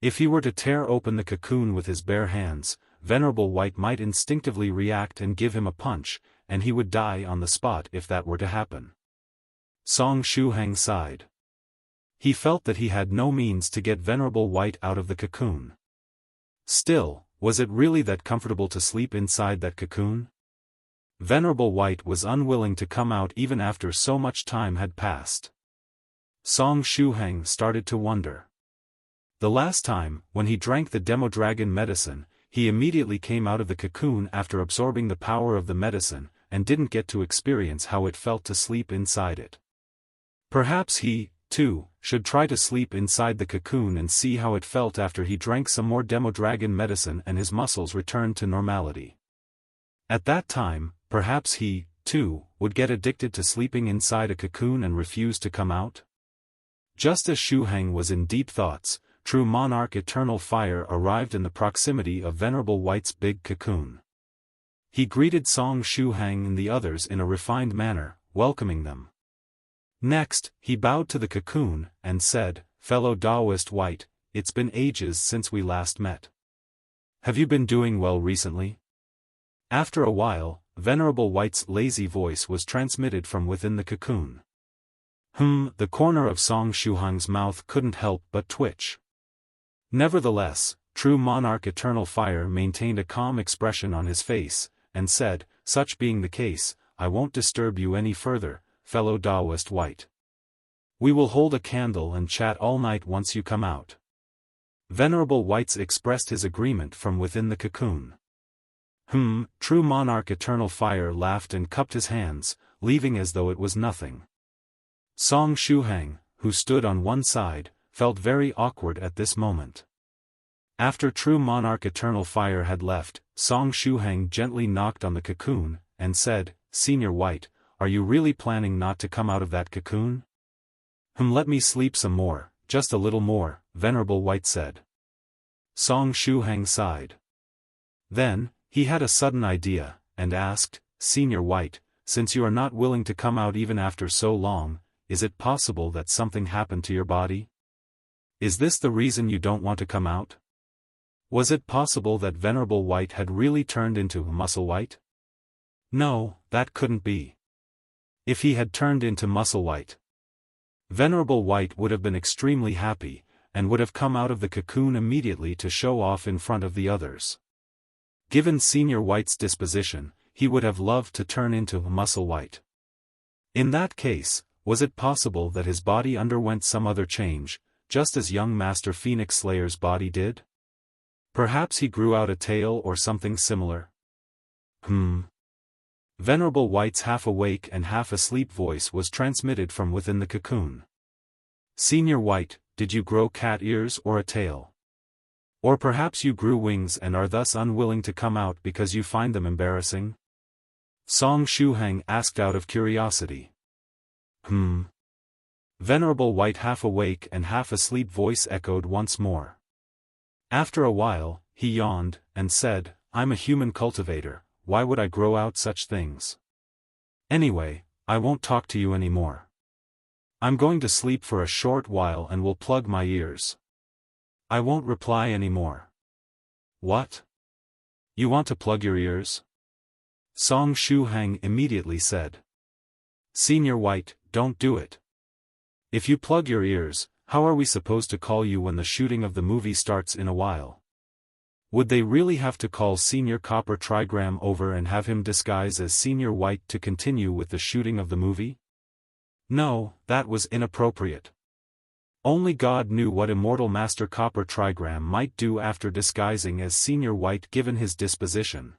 If he were to tear open the cocoon with his bare hands, Venerable White might instinctively react and give him a punch, and he would die on the spot if that were to happen. Song Shuhang sighed. He felt that he had no means to get Venerable White out of the cocoon. Still, was it really that comfortable to sleep inside that cocoon? Venerable White was unwilling to come out even after so much time had passed. Song Shuhang started to wonder. The last time, when he drank the Demodragon medicine, he immediately came out of the cocoon after absorbing the power of the medicine, and didn't get to experience how it felt to sleep inside it. Perhaps he, too, should try to sleep inside the cocoon and see how it felt after he drank some more Demodragon medicine and his muscles returned to normality. At that time, perhaps he, too, would get addicted to sleeping inside a cocoon and refuse to come out? Just as Shuhang was in deep thoughts, True Monarch Eternal Fire arrived in the proximity of Venerable White's big cocoon. He greeted Song Shuhang and the others in a refined manner, welcoming them. Next, he bowed to the cocoon, and said, "Fellow Daoist White, it's been ages since we last met. Have you been doing well recently?" After a while, Venerable White's lazy voice was transmitted from within the cocoon. The corner of Song Shuhang's mouth couldn't help but twitch. Nevertheless, True Monarch Eternal Fire maintained a calm expression on his face, and said, "Such being the case, I won't disturb you any further, Fellow Daoist White. We will hold a candle and chat all night once you come out." Venerable White expressed his agreement from within the cocoon. True Monarch Eternal Fire laughed and cupped his hands, leaving as though it was nothing. Song Shuhang, who stood on one side, felt very awkward at this moment. After True Monarch Eternal Fire had left, Song Shuhang gently knocked on the cocoon, and said, "Senior White, are you really planning not to come out of that cocoon?" Let me sleep some more, just a little more," Venerable White said. Song Shuhang sighed. Then, he had a sudden idea, and asked, "Senior White, since you are not willing to come out even after so long, is it possible that something happened to your body? Is this the reason you don't want to come out?" Was it possible that Venerable White had really turned into Muscle White? No, that couldn't be. If he had turned into Muscle White, Venerable White would have been extremely happy, and would have come out of the cocoon immediately to show off in front of the others. Given Senior White's disposition, he would have loved to turn into Muscle White. In that case, was it possible that his body underwent some other change, just as young Master Phoenix Slayer's body did? Perhaps he grew out a tail or something similar? Venerable White's half-awake and half-asleep voice was transmitted from within the cocoon. "Senior White, did you grow cat ears or a tail? Or perhaps you grew wings and are thus unwilling to come out because you find them embarrassing?" Song Shuhang asked out of curiosity. Venerable White half-awake and half-asleep voice echoed once more. After a while, he yawned, and said, "I'm a human cultivator, why would I grow out such things? Anyway, I won't talk to you anymore. I'm going to sleep for a short while and will plug my ears. I won't reply anymore." "What? You want to plug your ears?" Song Shuhang immediately said. "Senior White, don't do it. If you plug your ears, how are we supposed to call you when the shooting of the movie starts in a while? Would they really have to call Senior Copper Trigram over and have him disguise as Senior White to continue with the shooting of the movie? No, that was inappropriate. Only God knew what Immortal Master Copper Trigram might do after disguising as Senior White given his disposition.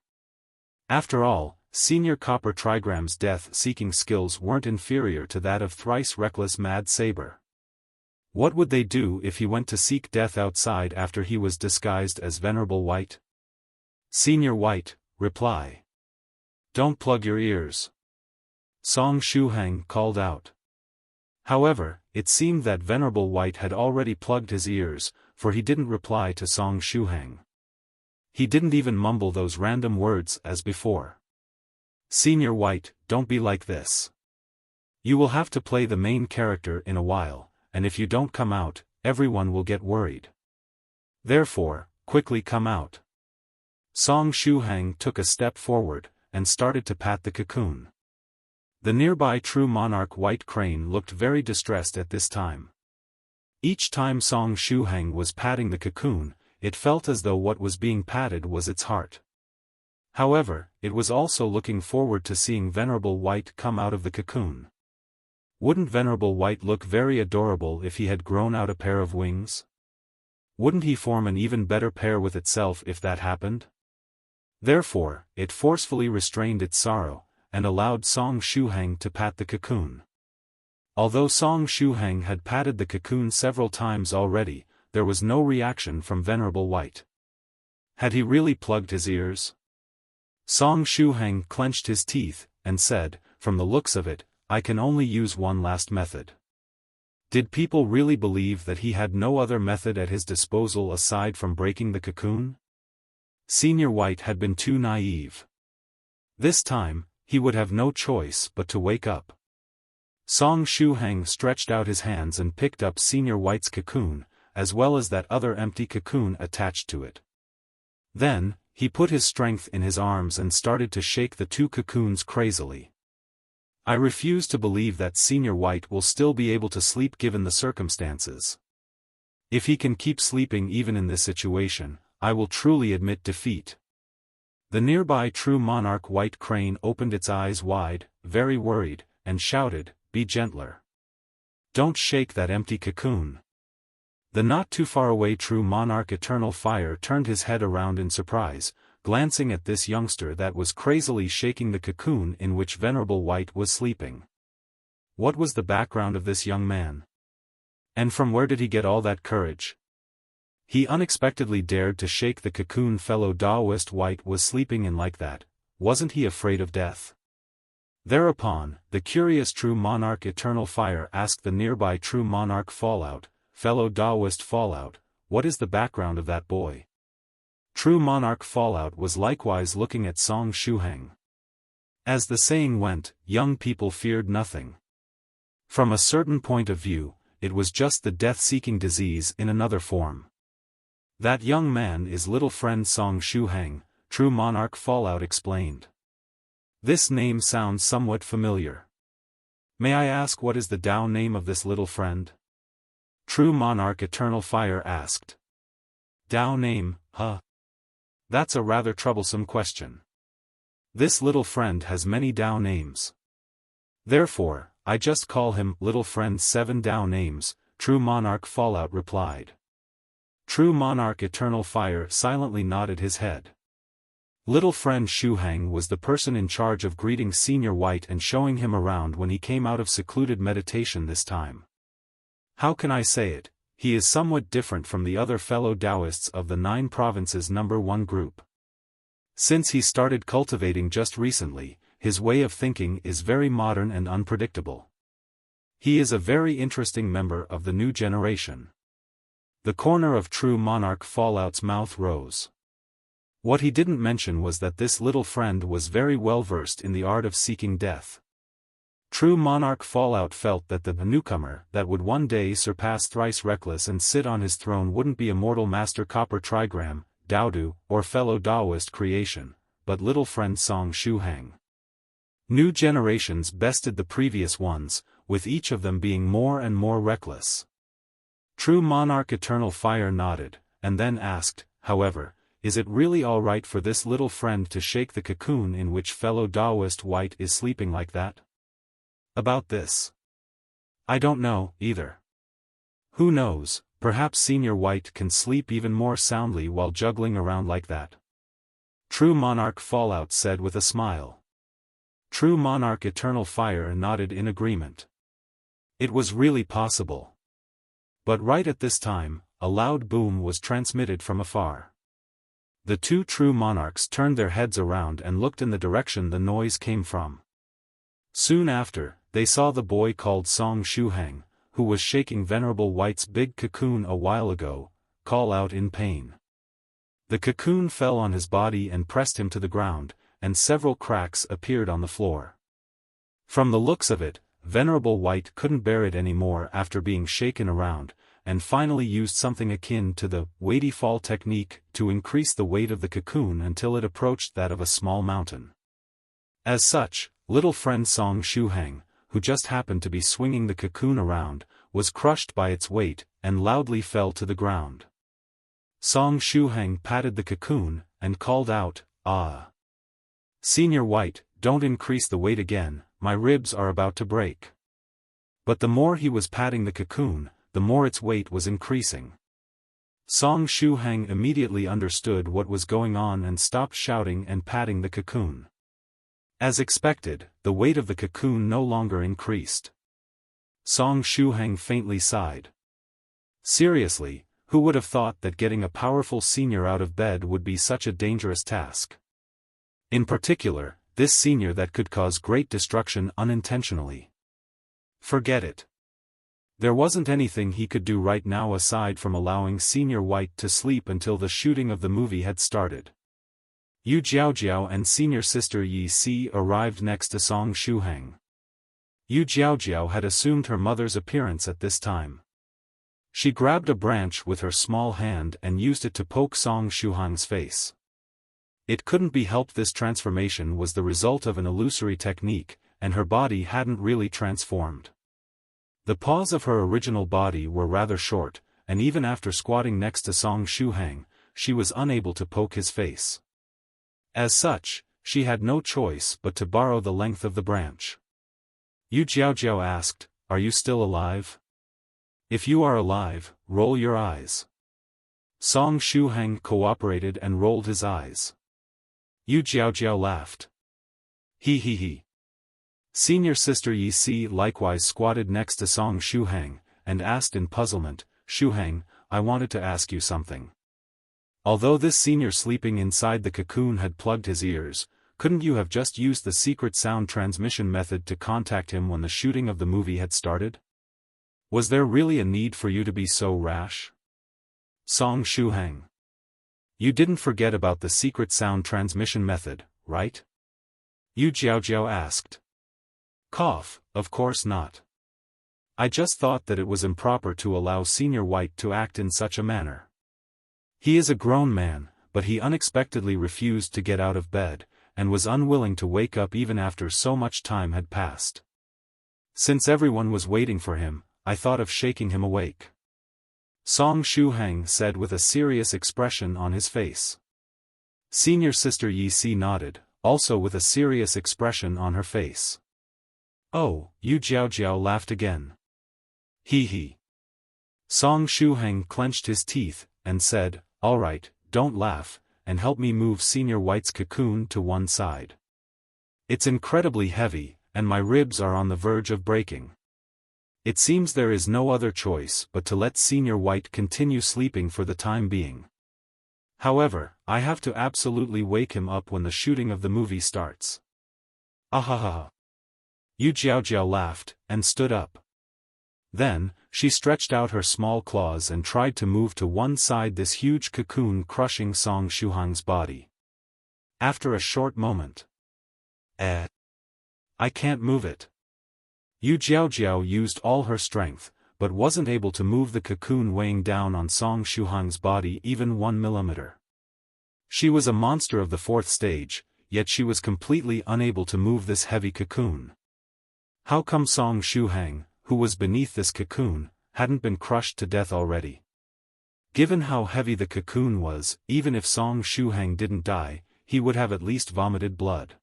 After all, Senior Copper Trigram's death-seeking skills weren't inferior to that of Thrice Reckless Mad Saber. What would they do if he went to seek death outside after he was disguised as Venerable White? "Senior White, reply. Don't plug your ears," Song Shuhang called out. However, it seemed that Venerable White had already plugged his ears, for he didn't reply to Song Shuhang. He didn't even mumble those random words as before. "Senior White, don't be like this. You will have to play the main character in a while, and if you don't come out, everyone will get worried. Therefore, quickly come out." Song Shuhang took a step forward, and started to pat the cocoon. The nearby True Monarch White Crane looked very distressed at this time. Each time Song Shuhang was patting the cocoon, it felt as though what was being patted was its heart. However, it was also looking forward to seeing Venerable White come out of the cocoon. Wouldn't Venerable White look very adorable if he had grown out a pair of wings? Wouldn't he form an even better pair with itself if that happened? Therefore, it forcefully restrained its sorrow, and allowed Song Shuhang to pat the cocoon. Although Song Shuhang had patted the cocoon several times already, there was no reaction from Venerable White. Had he really plugged his ears? Song Shuhang clenched his teeth, and said, "From the looks of it, I can only use one last method." Did people really believe that he had no other method at his disposal aside from breaking the cocoon? Senior White had been too naive. This time, he would have no choice but to wake up. Song Shuhang stretched out his hands and picked up Senior White's cocoon, as well as that other empty cocoon attached to it. Then, he put his strength in his arms and started to shake the two cocoons crazily. I refuse to believe that Senior White will still be able to sleep given the circumstances. If he can keep sleeping even in this situation, I will truly admit defeat. The nearby true monarch White Crane opened its eyes wide, very worried, and shouted, "Be gentler. Don't shake that empty cocoon." The not too far away true monarch Eternal Fire turned his head around in surprise, glancing at this youngster that was crazily shaking the cocoon in which Venerable White was sleeping. What was the background of this young man? And from where did he get all that courage? He unexpectedly dared to shake the cocoon Fellow Daoist White was sleeping in like that. Wasn't he afraid of death? Thereupon, the curious true monarch Eternal Fire asked the nearby true monarch Fallout, Fellow Daoist Fallout, what is the background of that boy? True monarch Fallout was likewise looking at Song Shuhang. As the saying went, young people feared nothing. From a certain point of view, it was just the death-seeking disease in another form. That young man is little friend Song Shuhang, true monarch Fallout explained. This name sounds somewhat familiar. May I ask what is the Dao name of this little friend? True monarch Eternal Fire asked. Dao name, huh? That's a rather troublesome question. This little friend has many Dao names. Therefore, I just call him Little Friend 7 Dao names, True Monarch Fallout replied. True Monarch Eternal Fire silently nodded his head. Little Friend Shuhang was the person in charge of greeting Senior White and showing him around when he came out of secluded meditation this time. How can I say it? He is somewhat different from the other fellow Daoists of the 9 provinces number 1 group. Since he started cultivating just recently, his way of thinking is very modern and unpredictable. He is a very interesting member of the new generation. The corner of True Monarch Fallout's mouth rose. What he didn't mention was that this little friend was very well versed in the art of seeking death. True Monarch Fallout felt that the newcomer that would one day surpass Thrice Reckless and sit on his throne wouldn't be Immortal Master Copper Trigram, Doudou, or Fellow Daoist Creation, but little friend Song Shuhang. New generations bested the previous ones, with each of them being more and more reckless. True Monarch Eternal Fire nodded, and then asked, however, is it really all right for this little friend to shake the cocoon in which Fellow Daoist White is sleeping like that? About this. I don't know, either. Who knows, perhaps Senior White can sleep even more soundly while juggling around like that. True Monarch Fallout said with a smile. True Monarch Eternal Fire nodded in agreement. It was really possible. But right at this time, a loud boom was transmitted from afar. The two true monarchs turned their heads around and looked in the direction the noise came from. Soon after, they saw the boy called Song Shuhang, who was shaking Venerable White's big cocoon a while ago, call out in pain. The cocoon fell on his body and pressed him to the ground, and several cracks appeared on the floor. From the looks of it, Venerable White couldn't bear it anymore after being shaken around, and finally used something akin to the weighty fall technique to increase the weight of the cocoon until it approached that of a small mountain. As such, little friend Song Shuhang, who just happened to be swinging the cocoon around, was crushed by its weight, and loudly fell to the ground. Song Shuhang patted the cocoon, and called out, "Ah! Senior White, don't increase the weight again, my ribs are about to break." But the more he was patting the cocoon, the more its weight was increasing. Song Shuhang immediately understood what was going on and stopped shouting and patting the cocoon. As expected, the weight of the cocoon no longer increased. Song Shuhang faintly sighed. Seriously, who would have thought that getting a powerful senior out of bed would be such a dangerous task? In particular, this senior that could cause great destruction unintentionally. Forget it. There wasn't anything he could do right now aside from allowing Senior White to sleep until the shooting of the movie had started. Yu Jiaojiao and senior sister Yi Si arrived next to Song Shuhang. Yu Jiaojiao had assumed her mother's appearance at this time. She grabbed a branch with her small hand and used it to poke Song Shuhang's face. It couldn't be helped, this transformation was the result of an illusory technique, and her body hadn't really transformed. The paws of her original body were rather short, and even after squatting next to Song Shuhang, she was unable to poke his face. As such, she had no choice but to borrow the length of the branch. Yu Jiaojiao asked, "Are you still alive? If you are alive, roll your eyes." Song Shuhang cooperated and rolled his eyes. Yu Jiaojiao laughed. He he he. Senior sister Yi Si likewise squatted next to Song Shuhang, and asked in puzzlement, "Shuhang, I wanted to ask you something. Although this senior sleeping inside the cocoon had plugged his ears, couldn't you have just used the secret sound transmission method to contact him when the shooting of the movie had started? Was there really a need for you to be so rash?" Song Shuhang. You didn't forget about the secret sound transmission method, right? Yu Jiaojiao asked. Cough, of course not. I just thought that it was improper to allow Senior White to act in such a manner. He is a grown man, but he unexpectedly refused to get out of bed, and was unwilling to wake up even after so much time had passed. Since everyone was waiting for him, I thought of shaking him awake. Song Shuhang said with a serious expression on his face. Senior sister Yi Si nodded, also with a serious expression on her face. Oh, Yu Jiaojiao laughed again. He he. Song Shuhang clenched his teeth, and said, "All right, don't laugh, and help me move Senior White's cocoon to one side. It's incredibly heavy, and my ribs are on the verge of breaking. It seems there is no other choice but to let Senior White continue sleeping for the time being. However, I have to absolutely wake him up when the shooting of the movie starts." Ahaha. Yu Jiaojiao laughed, and stood up. Then, she stretched out her small claws and tried to move to one side this huge cocoon crushing Song Shuhang's body. After a short moment. I can't move it. Yu Jiaojiao used all her strength, but wasn't able to move the cocoon weighing down on Song Shuhang's body even 1 millimeter. She was a monster of the 4th stage, yet she was completely unable to move this heavy cocoon. How come Song Shuhang, who was beneath this cocoon, hadn't been crushed to death already? Given how heavy the cocoon was, even if Song Shuhang didn't die, he would have at least vomited blood.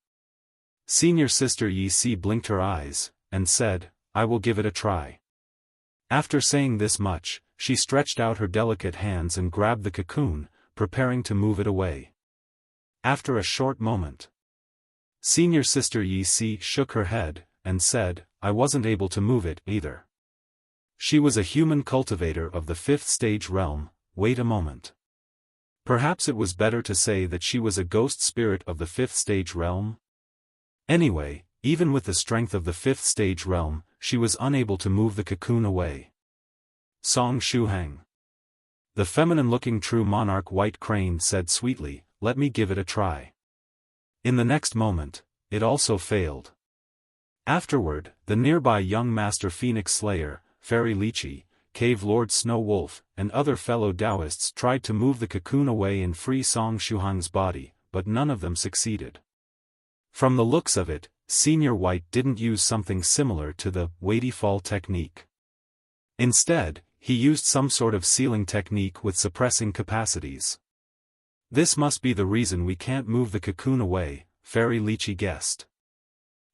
Senior sister Yi Si blinked her eyes, and said, "I will give it a try." After saying this much, she stretched out her delicate hands and grabbed the cocoon, preparing to move it away. After a short moment, Senior sister Yi Si shook her head, and said, "I wasn't able to move it either." She was a human cultivator of the 5th stage realm. Wait a moment. Perhaps it was better to say that she was a ghost spirit of the 5th stage realm? Anyway, even with the strength of the 5th stage realm, she was unable to move the cocoon away. Song Shuhang. The feminine-looking true monarch White Crane said sweetly, "Let me give it a try." In the next moment, it also failed. Afterward, the nearby young Master Phoenix Slayer, Fairy Lychee, Cave Lord Snow Wolf, and other fellow Daoists tried to move the cocoon away and free Song Shuhang's body, but none of them succeeded. From the looks of it, Senior White didn't use something similar to the weighty fall technique. Instead, he used some sort of sealing technique with suppressing capacities. This must be the reason we can't move the cocoon away, Fairy Lychee guessed.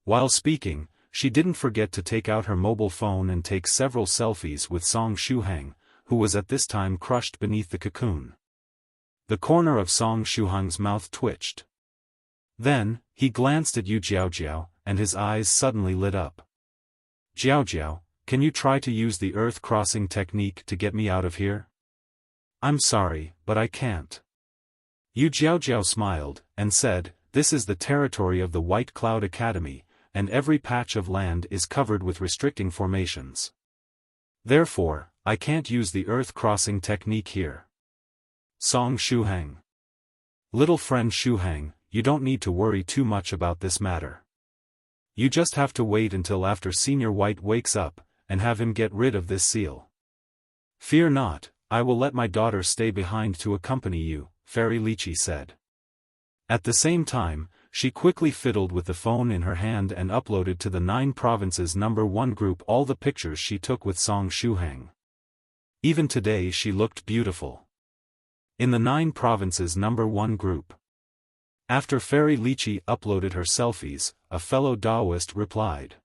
While speaking, she didn't forget to take out her mobile phone and take several selfies with Song Shuhang, who was at this time crushed beneath the cocoon. The corner of Song Shuhang's mouth twitched. Then, he glanced at Yu Jiaojiao, and his eyes suddenly lit up. "Jiaojiao, can you try to use the earth crossing technique to get me out of here?" "I'm sorry, but I can't." Yu Jiaojiao smiled, and said, this is the territory of the White Cloud Academy, and every patch of land is covered with restricting formations. Therefore, I can't use the earth crossing technique here. Song Shuhang. Little friend Shuhang, you don't need to worry too much about this matter. You just have to wait until after Senior White wakes up, and have him get rid of this seal. Fear not, I will let my daughter stay behind to accompany you, Fairy Lychee said. At the same time, she quickly fiddled with the phone in her hand and uploaded to the 9 Provinces #1 group all the pictures she took with Song Shuhang. Even today she looked beautiful. In the 9 Provinces #1 group. After Fairy Lychee uploaded her selfies, a fellow Daoist replied.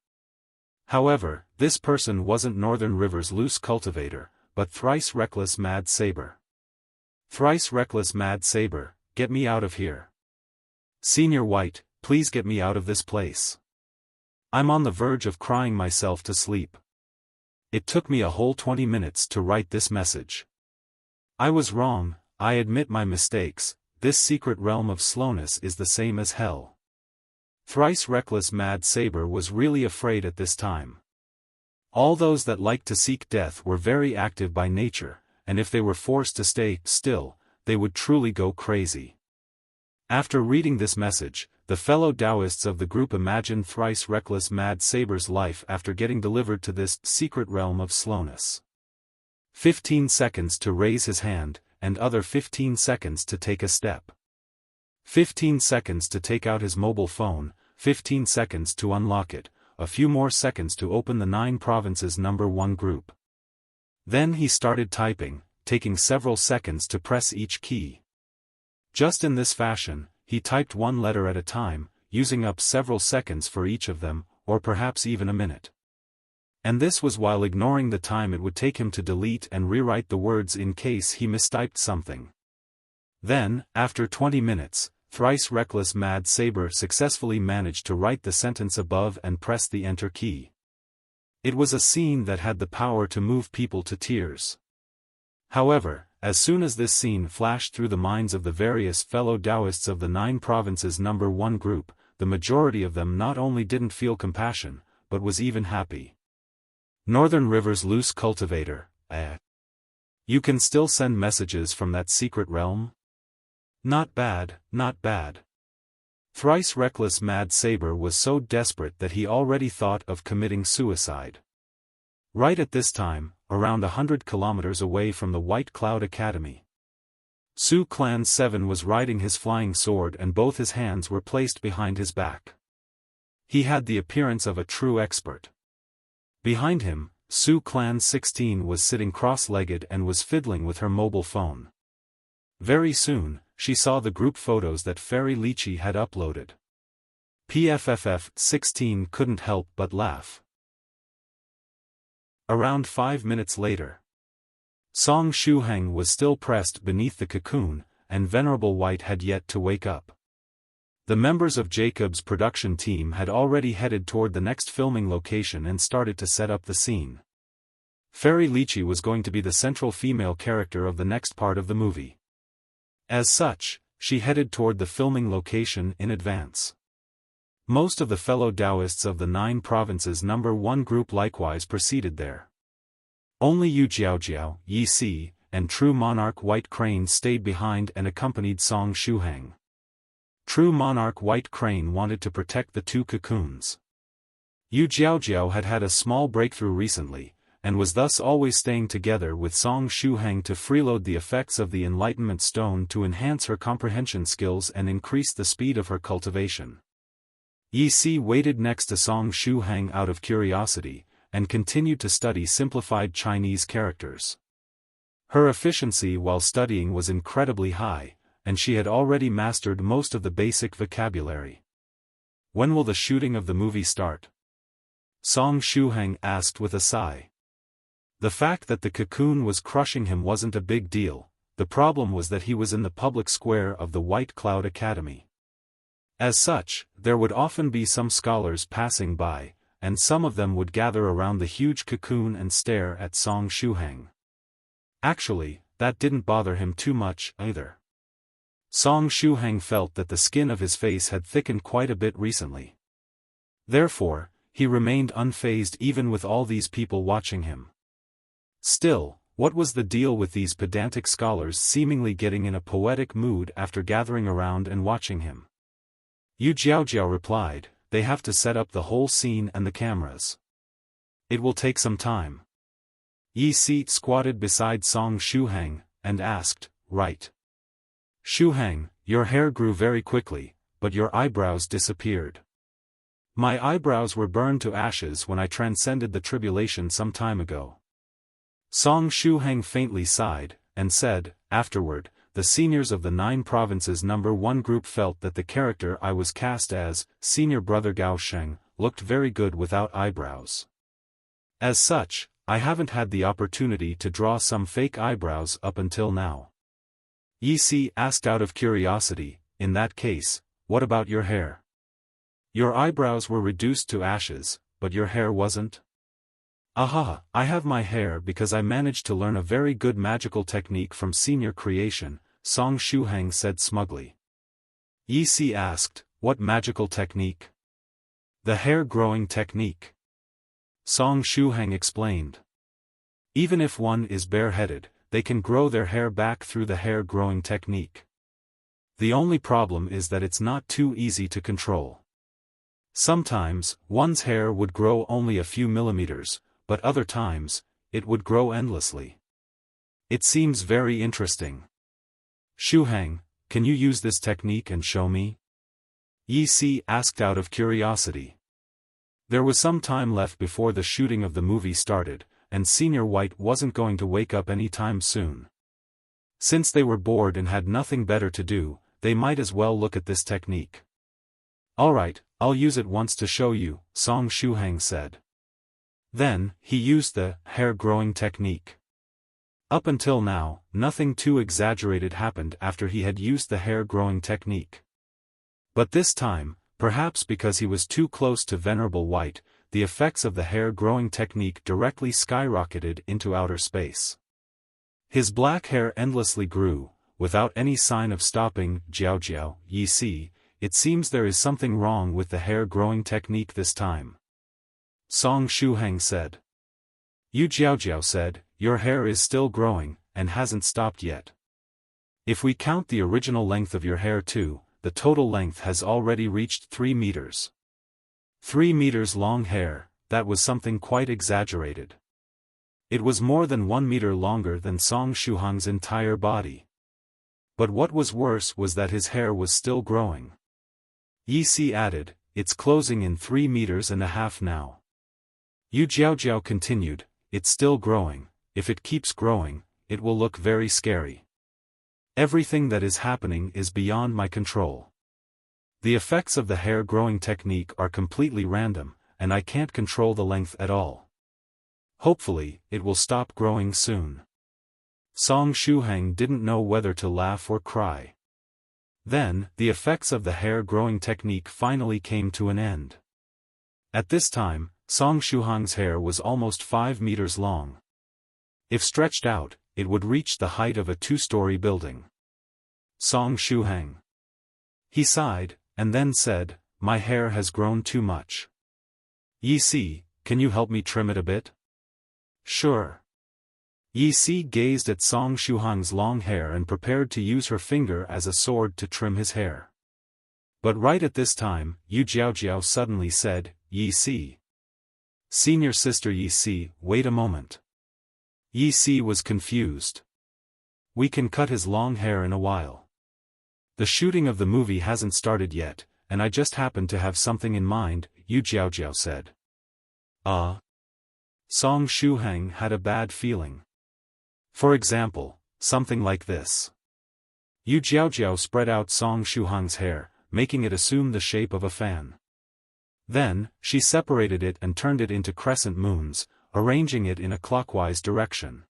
However, this person wasn't Northern River's loose cultivator, but Thrice Reckless Mad Saber. Thrice Reckless Mad Saber, get me out of here. Senior White, please get me out of this place. I'm on the verge of crying myself to sleep. It took me a whole 20 minutes to write this message. I was wrong, I admit my mistakes, this secret realm of slowness is the same as hell. Thrice Reckless Mad Saber was really afraid at this time. All those that liked to seek death were very active by nature, and if they were forced to stay still, they would truly go crazy. After reading this message, the fellow Daoists of the group imagined Thrice Reckless Mad Saber's life after getting delivered to this secret realm of slowness. 15 seconds to raise his hand, and other 15 seconds to take a step. 15 seconds to take out his mobile phone, 15 seconds to unlock it, a few more seconds to open the 9 Provinces #1 group. Then he started typing, taking several seconds to press each key. Just in this fashion, he typed one letter at a time, using up several seconds for each of them, or perhaps even a minute. And this was while ignoring the time it would take him to delete and rewrite the words in case he mistyped something. Then, after 20 minutes, Thrice Reckless Mad Saber successfully managed to write the sentence above and press the Enter key. It was a scene that had the power to move people to tears. However, as soon as this scene flashed through the minds of the various fellow Daoists of the 9 Provinces #1 group, the majority of them not only didn't feel compassion, but was even happy. Northern River's loose cultivator, You can still send messages from that secret realm? Not bad, not bad. Thrice Reckless Mad Saber was so desperate that he already thought of committing suicide. Right at this time, around 100 kilometers away from the White Cloud Academy, Su Clan 7 was riding his flying sword and both his hands were placed behind his back. He had the appearance of a true expert. Behind him, Su Clan 16 was sitting cross-legged and was fiddling with her mobile phone. Very soon, she saw the group photos that Fairy Lychee had uploaded. PFFF 16 couldn't help but laugh. Around 5 minutes later, Song Shuhang was still pressed beneath the cocoon, and Venerable White had yet to wake up. The members of Jacob's production team had already headed toward the next filming location and started to set up the scene. Fairy Lychee was going to be the central female character of the next part of the movie. As such, she headed toward the filming location in advance. Most of the fellow Daoists of the 9 Provinces #1 group likewise proceeded there. Only Yu Jiaojiao, Yi Si, and True Monarch White Crane stayed behind and accompanied Song Shuhang. True Monarch White Crane wanted to protect the 2 cocoons. Yu Jiaojiao had had a small breakthrough recently, and was thus always staying together with Song Shuhang to freeload the effects of the Enlightenment Stone to enhance her comprehension skills and increase the speed of her cultivation. Yi Si waited next to Song Shuhang out of curiosity, and continued to study simplified Chinese characters. Her efficiency while studying was incredibly high, and she had already mastered most of the basic vocabulary. When will the shooting of the movie start? Song Shuhang asked with a sigh. The fact that the cocoon was crushing him wasn't a big deal, the problem was that he was in the public square of the White Cloud Academy. As such, there would often be some scholars passing by, and some of them would gather around the huge cocoon and stare at Song Shuhang. Actually, that didn't bother him too much, either. Song Shuhang felt that the skin of his face had thickened quite a bit recently. Therefore, he remained unfazed even with all these people watching him. Still, what was the deal with these pedantic scholars seemingly getting in a poetic mood after gathering around and watching him? Yu Jiaojiao replied, they have to set up the whole scene and the cameras. It will take some time. Yi Si squatted beside Song Shuhang, and asked, right. Shuhang, your hair grew very quickly, but your eyebrows disappeared. My eyebrows were burned to ashes when I transcended the tribulation some time ago. Song Shuhang faintly sighed, and said, afterward, the seniors of the 9 provinces number 1 group felt that the character I was cast as, Senior Brother Gao Sheng, looked very good without eyebrows. As such, I haven't had the opportunity to draw some fake eyebrows up until now. Yi Si asked out of curiosity, in that case, what about your hair? Your eyebrows were reduced to ashes, but your hair wasn't? Aha, I have my hair because I managed to learn a very good magical technique from Senior Creation, Song Shuhang said smugly. Yi Si asked, what magical technique? The hair-growing technique. Song Shuhang explained. Even if one is bareheaded, they can grow their hair back through the hair-growing technique. The only problem is that it's not too easy to control. Sometimes, one's hair would grow only a few millimeters, but other times, it would grow endlessly. It seems very interesting. Shuhang, can you use this technique and show me? Yi Si asked out of curiosity. There was some time left before the shooting of the movie started, and Senior White wasn't going to wake up any time soon. Since they were bored and had nothing better to do, they might as well look at this technique. Alright, I'll use it once to show you, Song Shuhang said. Then, he used the hair-growing technique. Up until now, nothing too exaggerated happened after he had used the hair-growing technique. But this time, perhaps because he was too close to Venerable White, the effects of the hair-growing technique directly skyrocketed into outer space. His black hair endlessly grew, without any sign of stopping. Jiaojiao, Yi Si, it seems there is something wrong with the hair-growing technique this time. Song Shuhang said. Yu Jiaojiao said, your hair is still growing, and hasn't stopped yet. If we count the original length of your hair too, the total length has already reached 3 meters. 3 meters long hair, that was something quite exaggerated. It was more than 1 meter longer than Song Shuhang's entire body. But what was worse was that his hair was still growing. Yi Si added, it's closing in 3 meters and a half now. Yu Jiaojiao continued, it's still growing, if it keeps growing, it will look very scary. Everything that is happening is beyond my control. The effects of the hair-growing technique are completely random, and I can't control the length at all. Hopefully, it will stop growing soon. Song Shuhang didn't know whether to laugh or cry. Then, the effects of the hair-growing technique finally came to an end. At this time, Song Shuhang's hair was almost 5 meters long. If stretched out, it would reach the height of a 2-story building. Song Shuhang. He sighed, and then said, my hair has grown too much. Yi Si, can you help me trim it a bit? Sure. Yi Si gazed at Song Shuhang's long hair and prepared to use her finger as a sword to trim his hair. But right at this time, Yu Jiaojiao suddenly said, Yi Si. Senior sister Yi Si, wait a moment. Yi Si was confused. We can cut his long hair in a while. The shooting of the movie hasn't started yet, and I just happened to have something in mind, Yu Jiaojiao said. Song Shuhang had a bad feeling. For example, something like this. Yu Jiaojiao spread out Song Shuhang's hair, making it assume the shape of a fan. Then, she separated it and turned it into crescent moons, arranging it in a clockwise direction.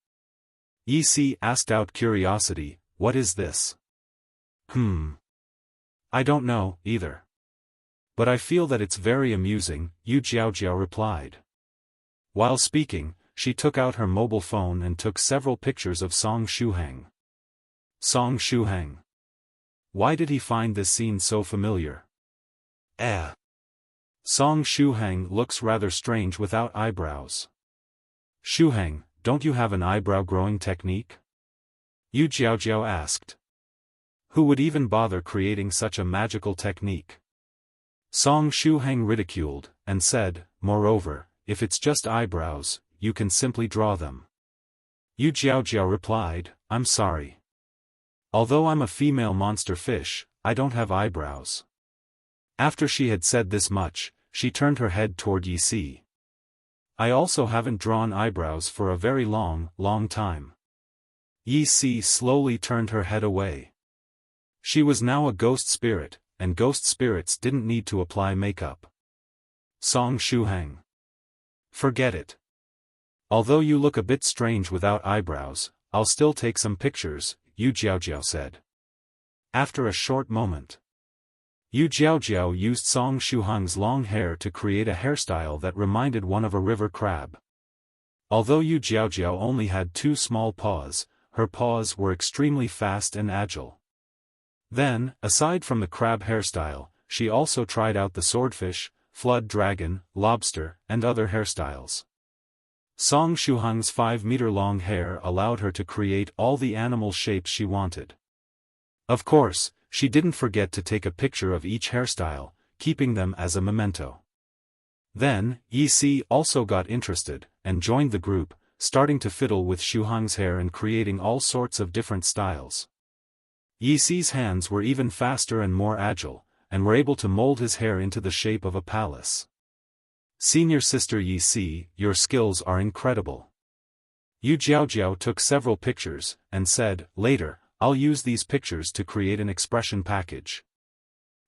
Yi Si asked out curiosity, what is this? I don't know, either. But I feel that it's very amusing, Yu Jiaojiao replied. While speaking, she took out her mobile phone and took several pictures of Song Shuhang. Song Shuhang. Why did he find this scene so familiar? Song Shuhang looks rather strange without eyebrows. Shuhang, don't you have an eyebrow growing technique? Yu Jiaojiao asked. Who would even bother creating such a magical technique? Song Shuhang ridiculed, and said, moreover, if it's just eyebrows, you can simply draw them. Yu Jiaojiao replied, I'm sorry. Although I'm a female monster fish, I don't have eyebrows. After she had said this much, she turned her head toward Yi Si. I also haven't drawn eyebrows for a very long time. Yi Si slowly turned her head away. She was now a ghost spirit, and ghost spirits didn't need to apply makeup. Song Shuhang. Forget it. Although you look a bit strange without eyebrows, I'll still take some pictures, Yu Jiaojiao said. After a short moment, Yu Jiaojiao used Song Shuhang's long hair to create a hairstyle that reminded one of a river crab. Although Yu Jiaojiao only had 2 small paws, her paws were extremely fast and agile. Then, aside from the crab hairstyle, she also tried out the swordfish, flood dragon, lobster, and other hairstyles. Song Shuhang's 5-meter-long hair allowed her to create all the animal shapes she wanted. Of course, she didn't forget to take a picture of each hairstyle, keeping them as a memento. Then, Yi Si also got interested, and joined the group, starting to fiddle with Shuhang's hair and creating all sorts of different styles. Yi Si's hands were even faster and more agile, and were able to mold his hair into the shape of a palace. Senior sister Yi Si, your skills are incredible. Yu Jiaojiao took several pictures, and said, later, I'll use these pictures to create an expression package.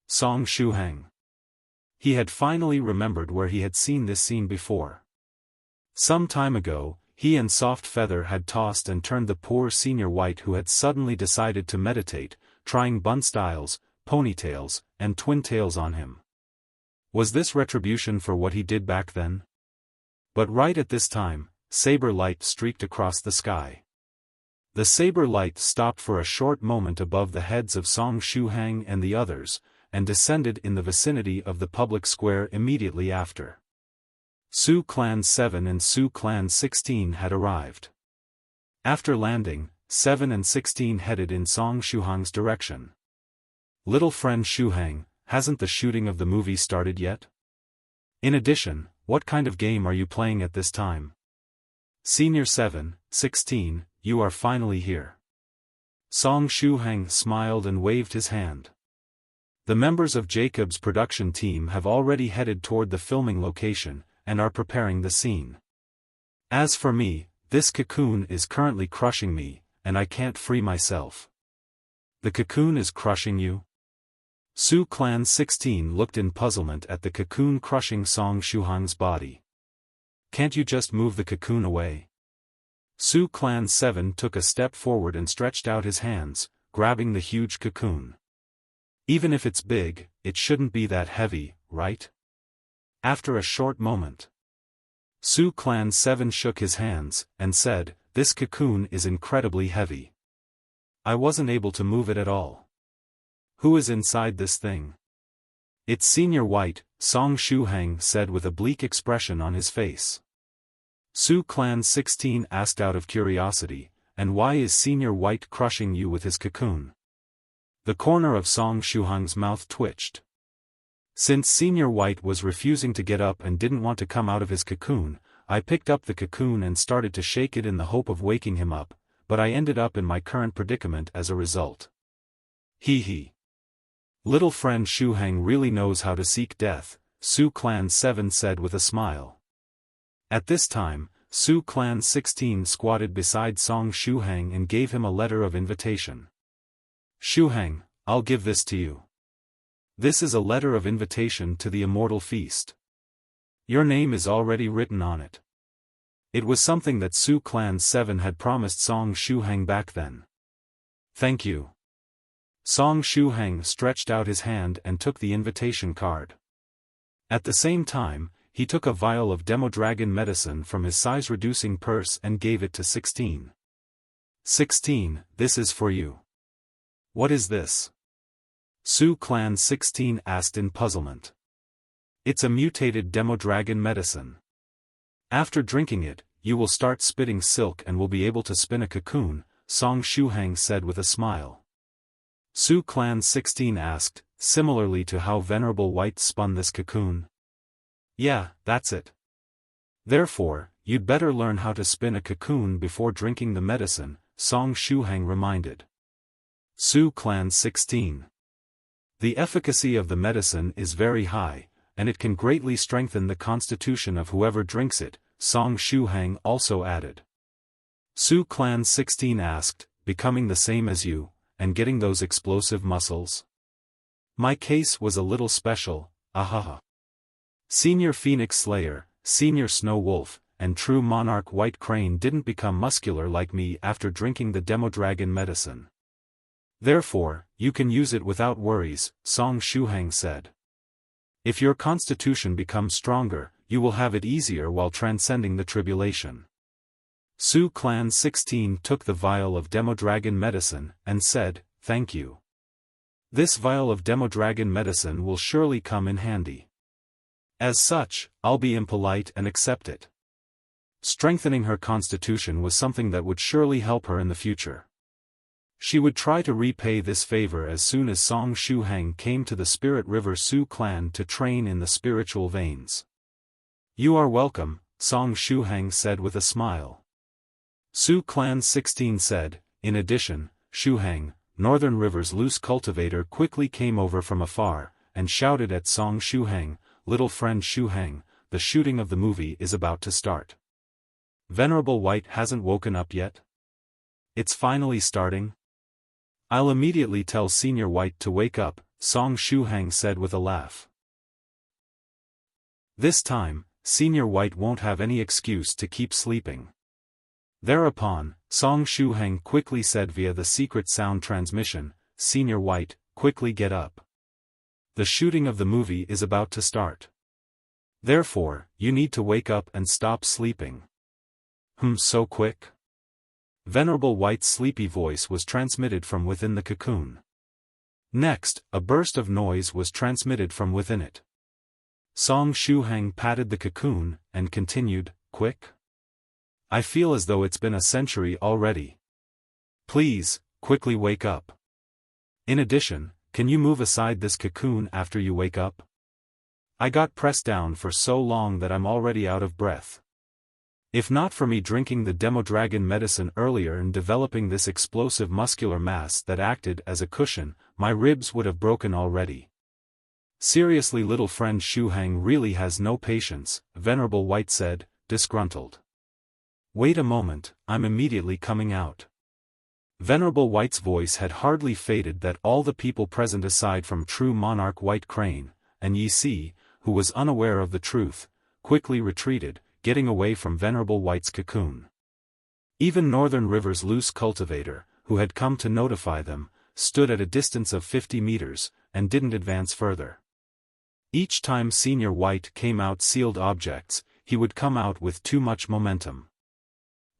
Song Shuhang. He had finally remembered where he had seen this scene before. Some time ago, he and Soft Feather had tossed and turned the poor Senior White who had suddenly decided to meditate, trying bun styles, ponytails, and twin tails on him. Was this retribution for what he did back then? But right at this time, saber light streaked across the sky. The saber light stopped for a short moment above the heads of Song Shuhang and the others, and descended in the vicinity of the public square immediately after. Su Clan 7 and Su Clan 16 had arrived. After landing, 7 and 16 headed in Song Shuhang's direction. Little friend Shuhang, hasn't the shooting of the movie started yet? In addition, what kind of game are you playing at this time? Senior 7, 16, you are finally here. Song Shuhang smiled and waved his hand. The members of Jacob's production team have already headed toward the filming location, and are preparing the scene. As for me, this cocoon is currently crushing me, and I can't free myself. The cocoon is crushing you? Su Clan 16 looked in puzzlement at the cocoon crushing Song Shuhang's body. Can't you just move the cocoon away? Su Clan 7 took a step forward and stretched out his hands, grabbing the huge cocoon. Even if it's big, it shouldn't be that heavy, right? After a short moment, Su Clan 7 shook his hands, and said, this cocoon is incredibly heavy. I wasn't able to move it at all. Who is inside this thing? It's Senior White, Song Shuhang said with a bleak expression on his face. Su Clan 16 asked out of curiosity, and why is Senior White crushing you with his cocoon? The corner of Song Shuhang's mouth twitched. Since Senior White was refusing to get up and didn't want to come out of his cocoon, I picked up the cocoon and started to shake it in the hope of waking him up, but I ended up in my current predicament as a result. Hee. Little friend Shuhang really knows how to seek death, Su Clan 7 said with a smile. At this time, Su Clan 16 squatted beside Song Shuhang and gave him a letter of invitation. Shuhang, I'll give this to you. This is a letter of invitation to the immortal feast. Your name is already written on it. It was something that Su Clan 7 had promised Song Shuhang back then. Thank you. Song Shuhang stretched out his hand and took the invitation card. At the same time, he took a vial of Demodragon medicine from his size-reducing purse and gave it to 16. 16, this is for you. What is this? Su Clan 16 asked in puzzlement. It's a mutated Demodragon medicine. After drinking it, you will start spitting silk and will be able to spin a cocoon, Shuhang said with a smile. Su Clan 16 asked, similarly to how Venerable White spun this cocoon. Yeah, that's it. Therefore, you'd better learn how to spin a cocoon before drinking the medicine, Shuhang reminded. Su Clan 16. The efficacy of the medicine is very high, and it can greatly strengthen the constitution of whoever drinks it, Shuhang also added. Su Clan 16 asked, becoming the same as you, and getting those explosive muscles? My case was a little special, ahaha. Senior Phoenix Slayer, Senior Snow Wolf, and True Monarch White Crane didn't become muscular like me after drinking the Demodragon medicine. Therefore, you can use it without worries, Shuhang said. If your constitution becomes stronger, you will have it easier while transcending the tribulation. Su Clan 16 took the vial of Demodragon medicine, and said, thank you. This vial of Demodragon medicine will surely come in handy. As such, I'll be impolite and accept it. Strengthening her constitution was something that would surely help her in the future. She would try to repay this favor as soon as Shuhang came to the Spirit River Su Clan to train in the spiritual veins. You are welcome, Shuhang said with a smile. Su Clan 16 said, in addition, Shuhang, Northern River's loose cultivator quickly came over from afar, and shouted at Shuhang, little friend Shuhang, the shooting of the movie is about to start. Venerable White hasn't woken up yet? It's finally starting? I'll immediately tell Senior White to wake up, Shuhang said with a laugh. This time, Senior White won't have any excuse to keep sleeping. Thereupon, Shuhang quickly said via the secret sound transmission, Senior White, quickly get up. The shooting of the movie is about to start. Therefore, you need to wake up and stop sleeping. So quick? Venerable White's sleepy voice was transmitted from within the cocoon. Next, a burst of noise was transmitted from within it. Shuhang patted the cocoon, and continued, quick? I feel as though it's been a century already. Please, quickly wake up. In addition, can you move aside this cocoon after you wake up? I got pressed down for so long that I'm already out of breath. If not for me drinking the Demodragon medicine earlier and developing this explosive muscular mass that acted as a cushion, my ribs would have broken already. Seriously, little friend Shuhang really has no patience, Venerable White said, disgruntled. Wait a moment, I'm immediately coming out. Venerable White's voice had hardly faded that all the people present aside from True Monarch White Crane, and Lychee, who was unaware of the truth, quickly retreated, getting away from Venerable White's cocoon. Even Northern River's loose cultivator, who had come to notify them, stood at a distance of 50 meters, and didn't advance further. Each time Senior White came out sealed objects, he would come out with too much momentum.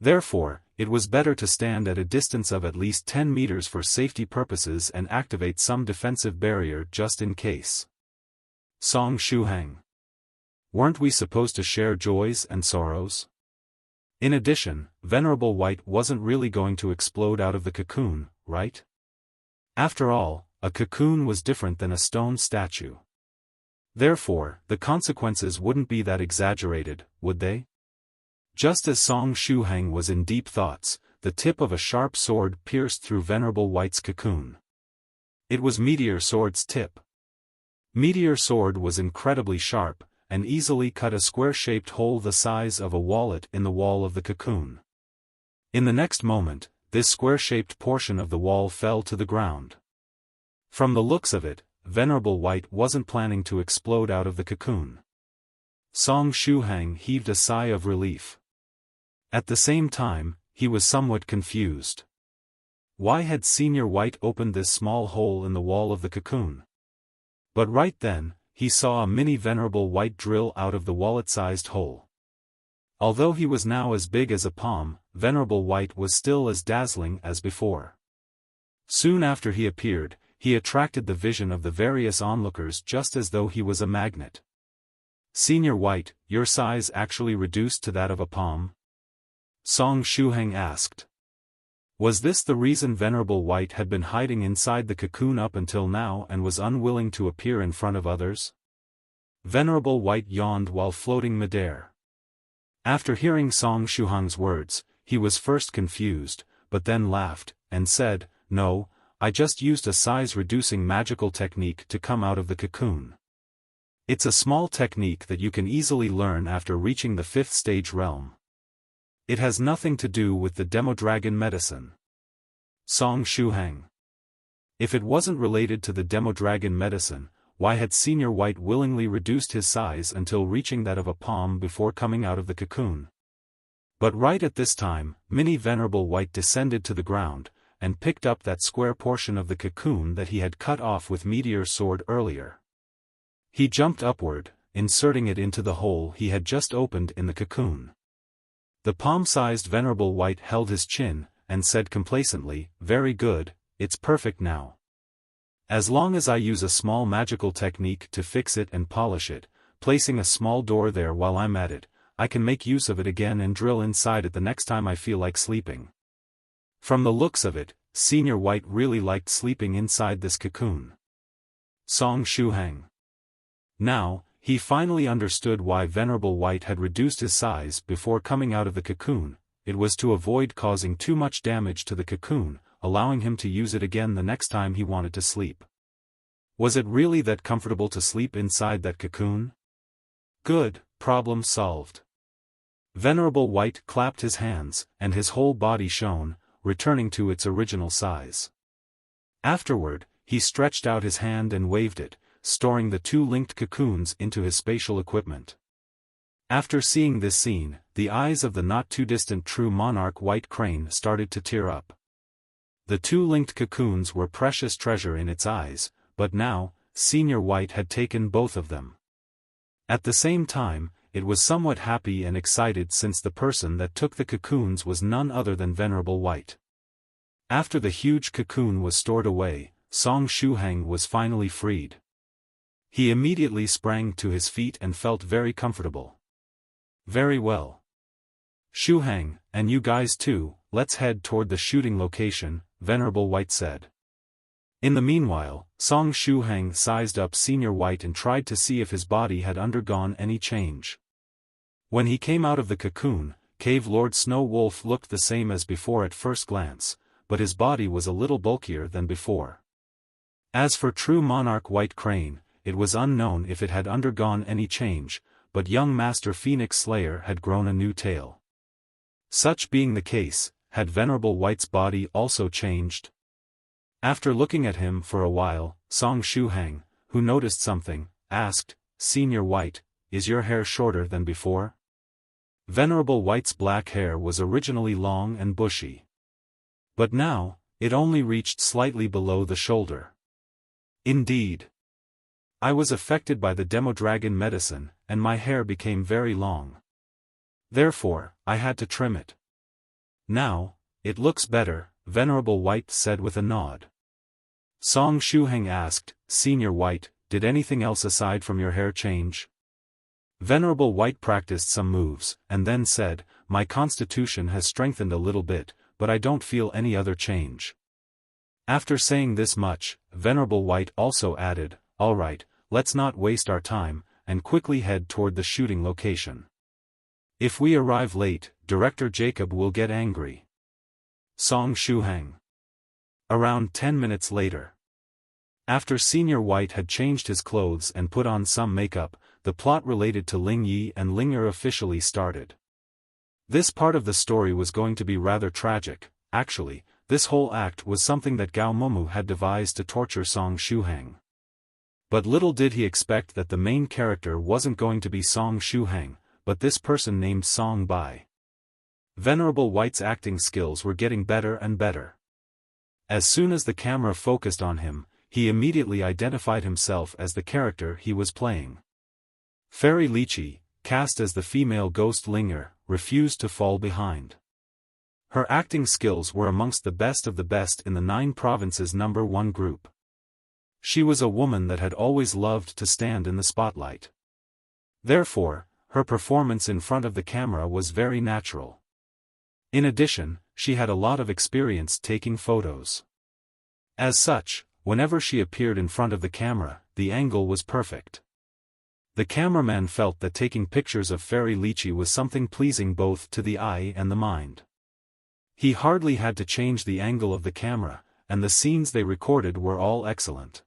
Therefore, it was better to stand at a distance of at least 10 meters for safety purposes and activate some defensive barrier just in case. Shuhang. Weren't we supposed to share joys and sorrows? In addition, Venerable White wasn't really going to explode out of the cocoon, right? After all, a cocoon was different than a stone statue. Therefore, the consequences wouldn't be that exaggerated, would they? Just as Shuhang was in deep thoughts, the tip of a sharp sword pierced through Venerable White's cocoon. It was Meteor Sword's tip. Meteor Sword was incredibly sharp, and easily cut a square-shaped hole the size of a wallet in the wall of the cocoon. In the next moment, this square-shaped portion of the wall fell to the ground. From the looks of it, Venerable White wasn't planning to explode out of the cocoon. Shuhang heaved a sigh of relief. At the same time, he was somewhat confused. Why had Senior White opened this small hole in the wall of the cocoon? But right then, he saw a mini Venerable White drill out of the wallet-sized hole. Although he was now as big as a palm, Venerable White was still as dazzling as before. Soon after he appeared, he attracted the vision of the various onlookers just as though he was a magnet. "Senior White, your size actually reduced to that of a palm?" Shuhang asked. Was this the reason Venerable White had been hiding inside the cocoon up until now and was unwilling to appear in front of others? Venerable White yawned while floating midair. After hearing Shuhang's words, he was first confused, but then laughed, and said, "No, I just used a size-reducing magical technique to come out of the cocoon. It's a small technique that you can easily learn after reaching the 5th stage realm. It has nothing to do with the Demodragon medicine." Shuhang. If it wasn't related to the Demodragon medicine, why had Senior White willingly reduced his size until reaching that of a palm before coming out of the cocoon? But right at this time, Mini Venerable White descended to the ground, and picked up that square portion of the cocoon that he had cut off with Meteor Sword earlier. He jumped upward, inserting it into the hole he had just opened in the cocoon. The palm-sized Venerable White held his chin, and said complacently, "Very good, it's perfect now. As long as I use a small magical technique to fix it and polish it, placing a small door there while I'm at it, I can make use of it again and drill inside it the next time I feel like sleeping." From the looks of it, Senior White really liked sleeping inside this cocoon. Shuhang. Now, he finally understood why Venerable White had reduced his size before coming out of the cocoon. It was to avoid causing too much damage to the cocoon, allowing him to use it again the next time he wanted to sleep. Was it really that comfortable to sleep inside that cocoon? Good, problem solved. Venerable White clapped his hands, and his whole body shone, returning to its original size. Afterward, he stretched out his hand and waved it, storing the 2 linked cocoons into his spatial equipment. After seeing this scene, the eyes of the not-too-distant true monarch White Crane started to tear up. The 2 linked cocoons were precious treasure in its eyes, but now, Senior White had taken both of them. At the same time, it was somewhat happy and excited since the person that took the cocoons was none other than Venerable White. After the huge cocoon was stored away, Shuhang was finally freed. He immediately sprang to his feet and felt very comfortable. "Very well. Shuhang, and you guys too, let's head toward the shooting location," Venerable White said. In the meanwhile, Shuhang sized up Senior White and tried to see if his body had undergone any change. When he came out of the cocoon, Cave Lord Snow Wolf looked the same as before at first glance, but his body was a little bulkier than before. As for true monarch White Crane, it was unknown if it had undergone any change, but young Master Phoenix Slayer had grown a new tail. Such being the case, had Venerable White's body also changed? After looking at him for a while, Shuhang, who noticed something, asked, "Senior White, is your hair shorter than before?" Venerable White's black hair was originally long and bushy. But now, it only reached slightly below the shoulder. "Indeed. I was affected by the Demodragon medicine, and my hair became very long. Therefore, I had to trim it. Now, it looks better," Venerable White said with a nod. Shuhang asked, "Senior White, did anything else aside from your hair change?" Venerable White practiced some moves, and then said, "My constitution has strengthened a little bit, but I don't feel any other change." After saying this much, Venerable White also added, "All right, let's not waste our time, and quickly head toward the shooting location. If we arrive late, Director Jacob will get angry." Shuhang. Around 10 minutes later. After Senior White had changed his clothes and put on some makeup, the plot related to Ling Yi and Linger officially started. This part of the story was going to be rather tragic. Actually, this whole act was something that Gao Momu had devised to torture Shuhang. But little did he expect that the main character wasn't going to be Shuhang, but this person named Song Bai. Venerable White's acting skills were getting better and better. As soon as the camera focused on him, he immediately identified himself as the character he was playing. Fairy Lychee, cast as the female ghost Linger, refused to fall behind. Her acting skills were amongst the best of the best in the 9 provinces #1 group. She was a woman that had always loved to stand in the spotlight. Therefore, her performance in front of the camera was very natural. In addition, she had a lot of experience taking photos. As such, whenever she appeared in front of the camera, the angle was perfect. The cameraman felt that taking pictures of Fairy Lychee was something pleasing both to the eye and the mind. He hardly had to change the angle of the camera, and the scenes they recorded were all excellent.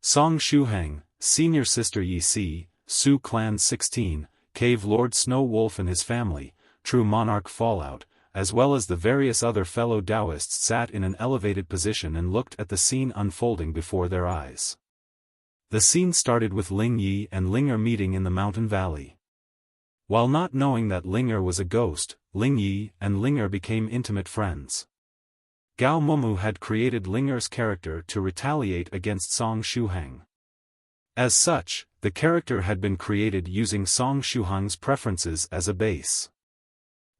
Song Shuhang, Senior Sister Lychee, Su Clan 16, Cave Lord Snow Wolf and his family, True Monarch Fallout, as well as the various other fellow Daoists sat in an elevated position and looked at the scene unfolding before their eyes. The scene started with Ling Yi and Linger meeting in the mountain valley. While not knowing that Linger was a ghost, Ling Yi and Linger became intimate friends. Gao Momu had created Linger's character to retaliate against Song Shuhang. As such, the character had been created using Song Shuhang's preferences as a base.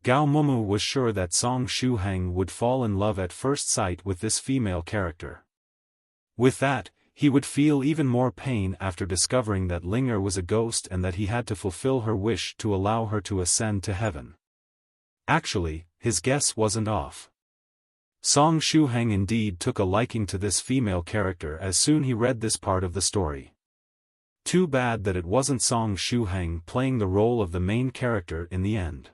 Gao Momu was sure that Song Shuhang would fall in love at first sight with this female character. With that, he would feel even more pain after discovering that Linger was a ghost and that he had to fulfill her wish to allow her to ascend to heaven. Actually, his guess wasn't off. Song Shuhang indeed took a liking to this female character as soon he read this part of the story. Too bad that it wasn't Song Shuhang playing the role of the main character in the end.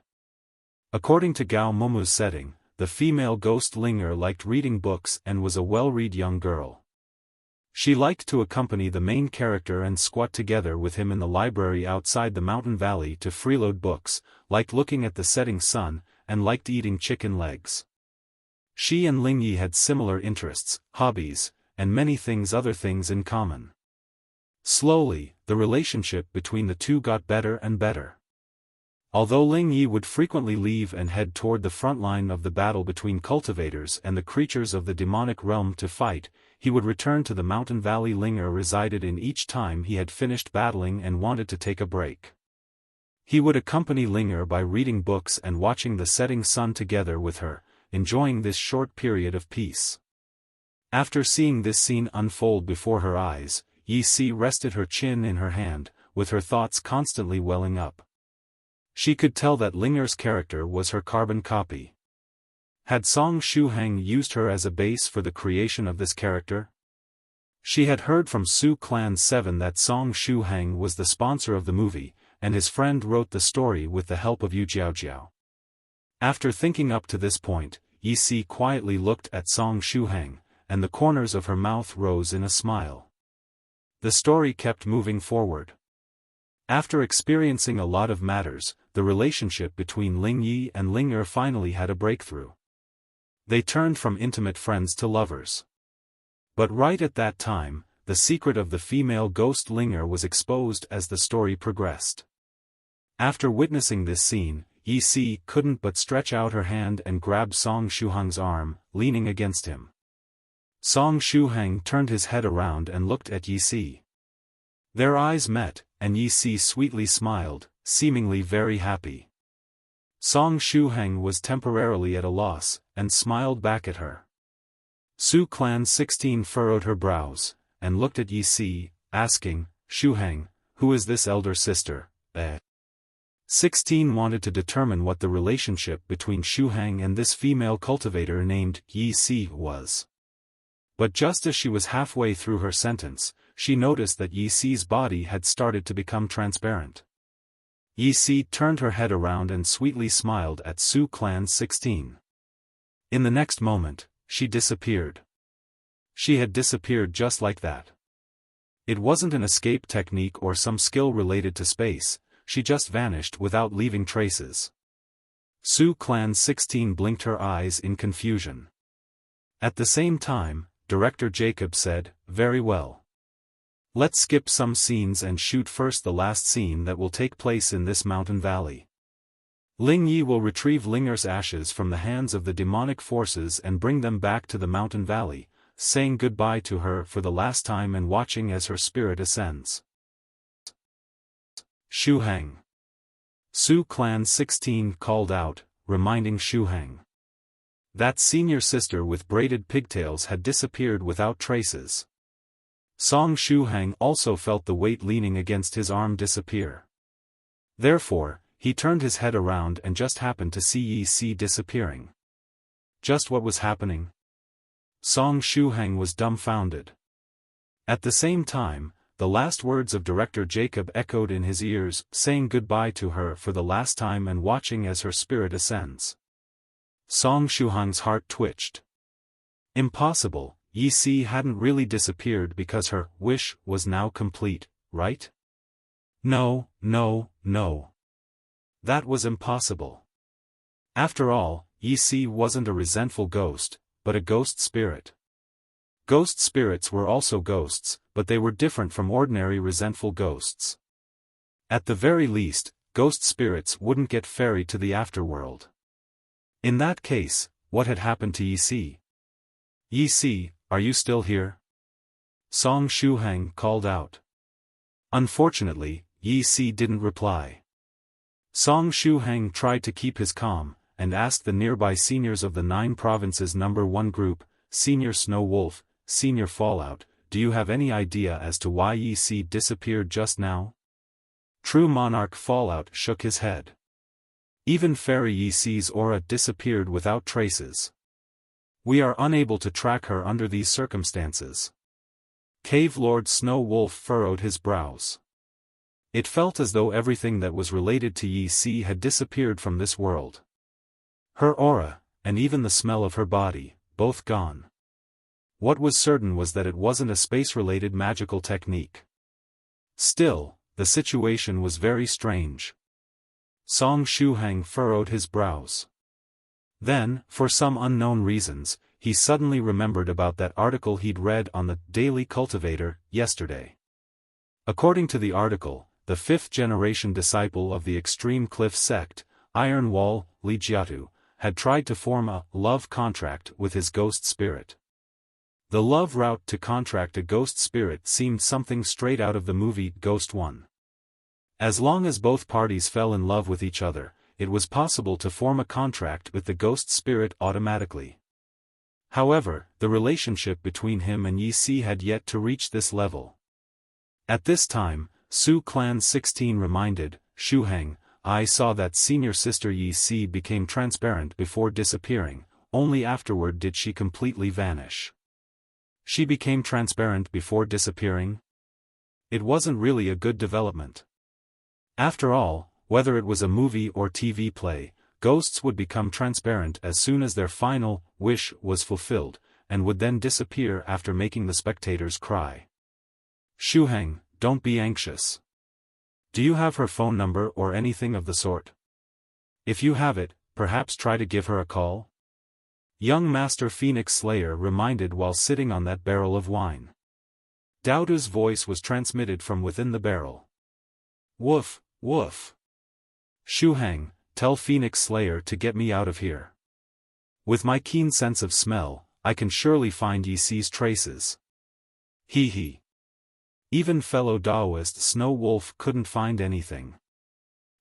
According to Gao Momu's setting, the female ghost Linger liked reading books and was a well-read young girl. She liked to accompany the main character and squat together with him in the library outside the mountain valley to freeload books, liked looking at the setting sun, and liked eating chicken legs. She and Ling Yi had similar interests, hobbies, and many other things in common. Slowly, the relationship between the two got better and better. Although Ling Yi would frequently leave and head toward the front line of the battle between cultivators and the creatures of the demonic realm to fight, he would return to the mountain valley Linger resided in each time he had finished battling and wanted to take a break. He would accompany Linger by reading books and watching the setting sun together with her, enjoying this short period of peace. After seeing this scene unfold before her eyes, Lychee rested her chin in her hand, with her thoughts constantly welling up. She could tell that Linger's character was her carbon copy. Had Song Shuhang used her as a base for the creation of this character? She had heard from Su Clan 7 that Song Shuhang was the sponsor of the movie, and his friend wrote the story with the help of Yu Jiaojiao. After thinking up to this point, Lychee quietly looked at Song Shuhang, and the corners of her mouth rose in a smile. The story kept moving forward. After experiencing a lot of matters, the relationship between Ling Yi and Linger finally had a breakthrough. They turned from intimate friends to lovers. But right at that time, the secret of the female ghost Linger was exposed as the story progressed. After witnessing this scene, Lychee couldn't but stretch out her hand and grab Song Shuhang's arm, leaning against him. Song Shuhang turned his head around and looked at Lychee. Their eyes met, and Lychee sweetly smiled, seemingly very happy. Song Shuhang was temporarily at a loss, and smiled back at her. Su Clan 16 furrowed her brows, and looked at Lychee, asking, "Shuhang, who is this elder sister?" 16 wanted to determine what the relationship between Shuhang and this female cultivator named Lychee was. But just as she was halfway through her sentence, she noticed that Lychee's body had started to become transparent. Lychee turned her head around and sweetly smiled at Su Clan 16. In the next moment, she disappeared. She had disappeared just like that. It wasn't an escape technique or some skill related to space, she just vanished without leaving traces. Su Clan 16 blinked her eyes in confusion. At the same time, Director Jacob said, "Very well. Let's skip some scenes and shoot first the last scene that will take place in this mountain valley. Ling Yi will retrieve Linger's ashes from the hands of the demonic forces and bring them back to the mountain valley, saying goodbye to her for the last time and watching as her spirit ascends." Shuhang. Su Clan 16 called out, reminding Shuhang. That senior sister with braided pigtails had disappeared without traces. Song Shuhang also felt the weight leaning against his arm disappear. Therefore, he turned his head around and just happened to see Yi Si disappearing. Just what was happening? Song Shuhang was dumbfounded. At the same time, the last words of Director Jacob echoed in his ears, saying goodbye to her for the last time and watching as her spirit ascends. Song Shuhang's heart twitched. Impossible, Yi Si hadn't really disappeared because her wish was now complete, right? No, no, no. That was impossible. After all, Yi Si wasn't a resentful ghost, but a ghost spirit. Ghost spirits were also ghosts, but they were different from ordinary resentful ghosts. At the very least, ghost spirits wouldn't get ferried to the afterworld. In that case, what had happened to Yi Si? Yi Si, are you still here? Song Shuhang called out. Unfortunately, Yi Si didn't reply. Song Shuhang tried to keep his calm, and asked the nearby seniors of the 9 provinces number 1 group, Senior Snow Wolf, Senior Fallout, do you have any idea as to why Yi Si disappeared just now? True Monarch Fallout shook his head. Even Fairy Yi Si's aura disappeared without traces. We are unable to track her under these circumstances. Cave Lord Snow Wolf furrowed his brows. It felt as though everything that was related to Yi Si had disappeared from this world. Her aura, and even the smell of her body, both gone. What was certain was that it wasn't a space-related magical technique. Still, the situation was very strange. Song Shuhang furrowed his brows. Then, for some unknown reasons, he suddenly remembered about that article he'd read on the Daily Cultivator yesterday. According to the article, the 5th-generation disciple of the Extreme Cliff sect, Iron Wall, Lychee, had tried to form a love contract with his ghost spirit. The love route to contract a ghost spirit seemed something straight out of the movie Ghost 1. As long as both parties fell in love with each other, it was possible to form a contract with the ghost spirit automatically. However, the relationship between him and Yi Si had yet to reach this level. At this time, Su Clan 16 reminded Shuhang, I saw that senior sister Yi Si became transparent before disappearing, only afterward did she completely vanish. She became transparent before disappearing? It wasn't really a good development. After all, whether it was a movie or TV play, ghosts would become transparent as soon as their final wish was fulfilled, and would then disappear after making the spectators cry. Shuhang, don't be anxious. Do you have her phone number or anything of the sort? If you have it, perhaps try to give her a call? Young Master Phoenix Slayer reminded while sitting on that barrel of wine. Doudou's voice was transmitted from within the barrel. Woof, woof. Shuhang, tell Phoenix Slayer to get me out of here. With my keen sense of smell, I can surely find Yi Si's traces. Hee hee. Even fellow Daoist Snow Wolf couldn't find anything.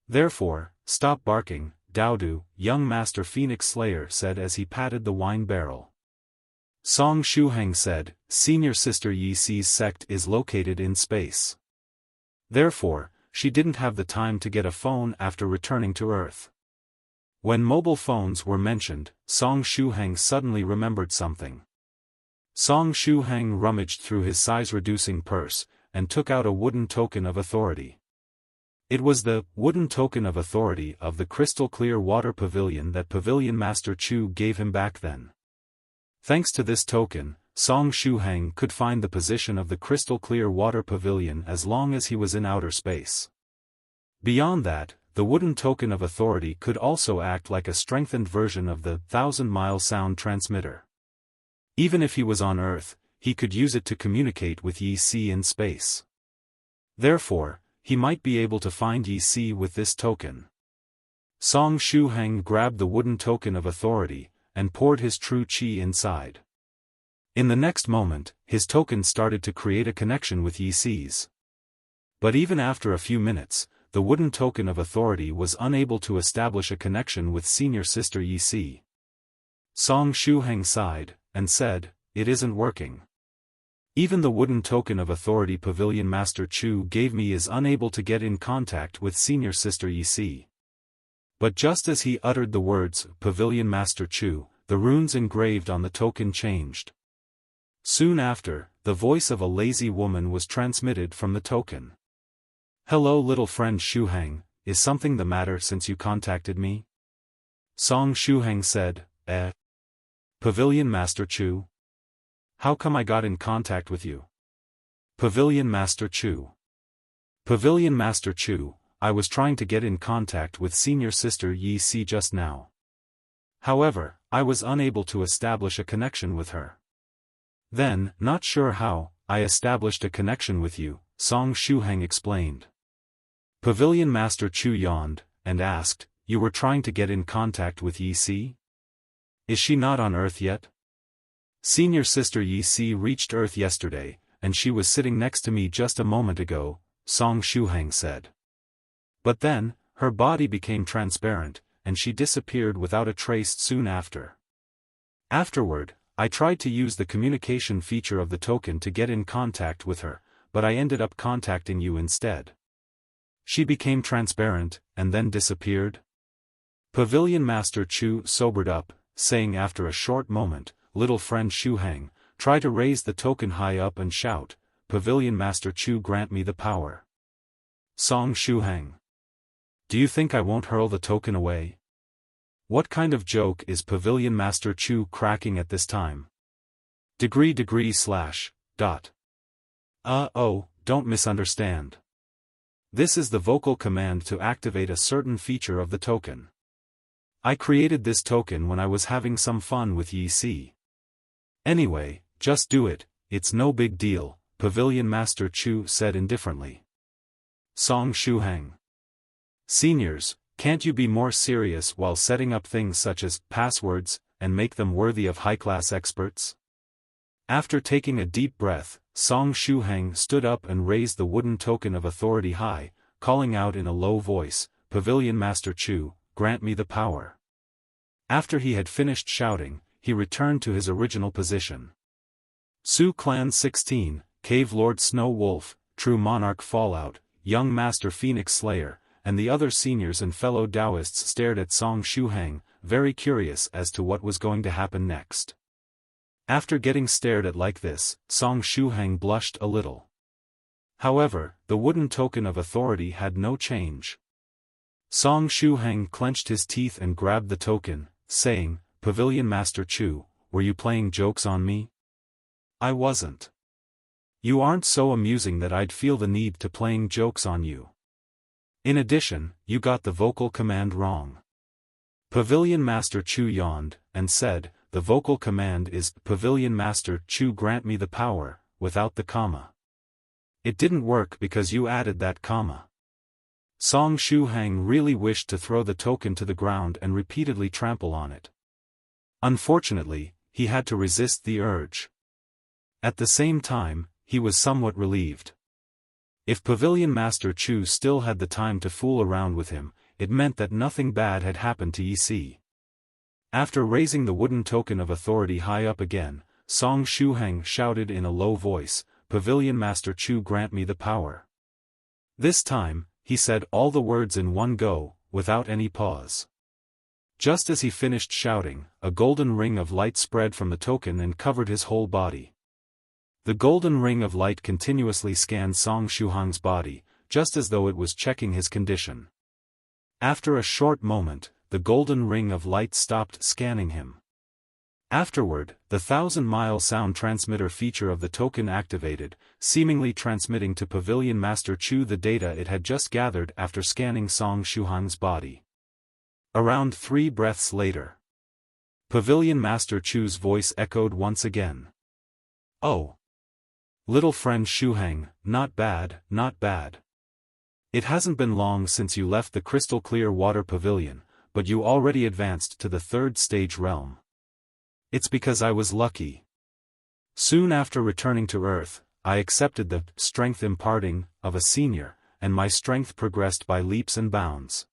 Therefore, stop barking, Doudou, young Master Phoenix Slayer said as he patted the wine barrel. Song Shuhang said, Senior Sister Yi Si's sect is located in space. Therefore, she didn't have the time to get a phone after returning to Earth. When mobile phones were mentioned, Song Shuhang suddenly remembered something. Song Shuhang rummaged through his size-reducing purse, and took out a wooden token of authority. It was the wooden token of authority of the crystal-clear water pavilion that Pavilion Master Chu gave him back then. Thanks to this token, Song Shuhang could find the position of the crystal-clear water pavilion as long as he was in outer space. Beyond that, the wooden token of authority could also act like a strengthened version of the 1,000-mile sound transmitter. Even if he was on Earth, he could use it to communicate with Yi Si in space. Therefore, he might be able to find Yi Si with this token. Song Shuhang grabbed the wooden token of authority, and poured his true qi inside. In the next moment, his token started to create a connection with Yi Si's. But even after a few minutes, the wooden token of authority was unable to establish a connection with senior sister Yi Si. Song Shuhang sighed, and said, it isn't working. Even the wooden token of authority Pavilion Master Chu gave me is unable to get in contact with Senior Sister Lychee. But just as he uttered the words, Pavilion Master Chu, the runes engraved on the token changed. Soon after, the voice of a lazy woman was transmitted from the token. "Hello little friend Shuhang, is something the matter since you contacted me?" Shuhang said, Pavilion Master Chu? How come I got in contact with you? Pavilion Master Chu. Pavilion Master Chu, I was trying to get in contact with Senior Sister Lychee just now. However, I was unable to establish a connection with her. Then, not sure how, I established a connection with you, Shuhang explained. Pavilion Master Chu yawned, and asked, "You were trying to get in contact with Lychee? Is she not on Earth yet?" Senior Sister Lychee reached Earth yesterday, and she was sitting next to me just a moment ago, Shuhang said. But then, her body became transparent, and she disappeared without a trace soon after. Afterward, I tried to use the communication feature of the token to get in contact with her, but I ended up contacting you instead. She became transparent, and then disappeared. Pavilion Master Chu sobered up, saying after a short moment, "Little friend Shuhang, try to raise the token high up and shout, 'Pavilion Master Chu grant me the power.'" Shuhang. Do you think I won't hurl the token away? What kind of joke is Pavilion Master Chu cracking at this time? Oh, don't misunderstand. This is the vocal command to activate a certain feature of the token. I created this token when I was having some fun with Lychee. Anyway, just do it, it's no big deal, Pavilion Master Chu said indifferently. Shuhang. Seniors, can't you be more serious while setting up things such as passwords, and make them worthy of high-class experts? After taking a deep breath, Shuhang stood up and raised the wooden token of authority high, calling out in a low voice, "Pavilion Master Chu, grant me the power." After he had finished shouting, he returned to his original position. Su Clan 16, Cave Lord Snow Wolf, True Monarch Fallout, Young Master Phoenix Slayer, and the other seniors and fellow Daoists stared at Shuhang, very curious as to what was going to happen next. After getting stared at like this, Shuhang blushed a little. However, the wooden token of authority had no change. Shuhang clenched his teeth and grabbed the token, saying, "Pavilion Master Chu, were you playing jokes on me?" "I wasn't. You aren't so amusing that I'd feel the need to playing jokes on you. In addition, you got the vocal command wrong." Pavilion Master Chu yawned, and said, "The vocal command is, 'Pavilion Master Chu grant me the power,' without the comma. It didn't work because you added that comma." Shuhang really wished to throw the token to the ground and repeatedly trample on it. Unfortunately, he had to resist the urge. At the same time, he was somewhat relieved. If Pavilion Master Chu still had the time to fool around with him, it meant that nothing bad had happened to Lychee. After raising the wooden token of authority high up again, Shuhang shouted in a low voice, "Pavilion Master Chu grant me the power." This time, he said all the words in one go, without any pause. Just as he finished shouting, a golden ring of light spread from the token and covered his whole body. The golden ring of light continuously scanned Shuhang's body, just as though it was checking his condition. After a short moment, the golden ring of light stopped scanning him. Afterward, the 1,000-mile sound transmitter feature of the token activated, seemingly transmitting to Pavilion Master Chu the data it had just gathered after scanning Shuhang's body. Around 3 breaths later, Pavilion Master Chu's voice echoed once again. "Oh. Little friend Shuhang, not bad, not bad. It hasn't been long since you left the crystal clear water pavilion, but you already advanced to the 3rd stage realm. It's because I was lucky. Soon after returning to Earth, I accepted the strength imparting of a senior, and my strength progressed by leaps and bounds.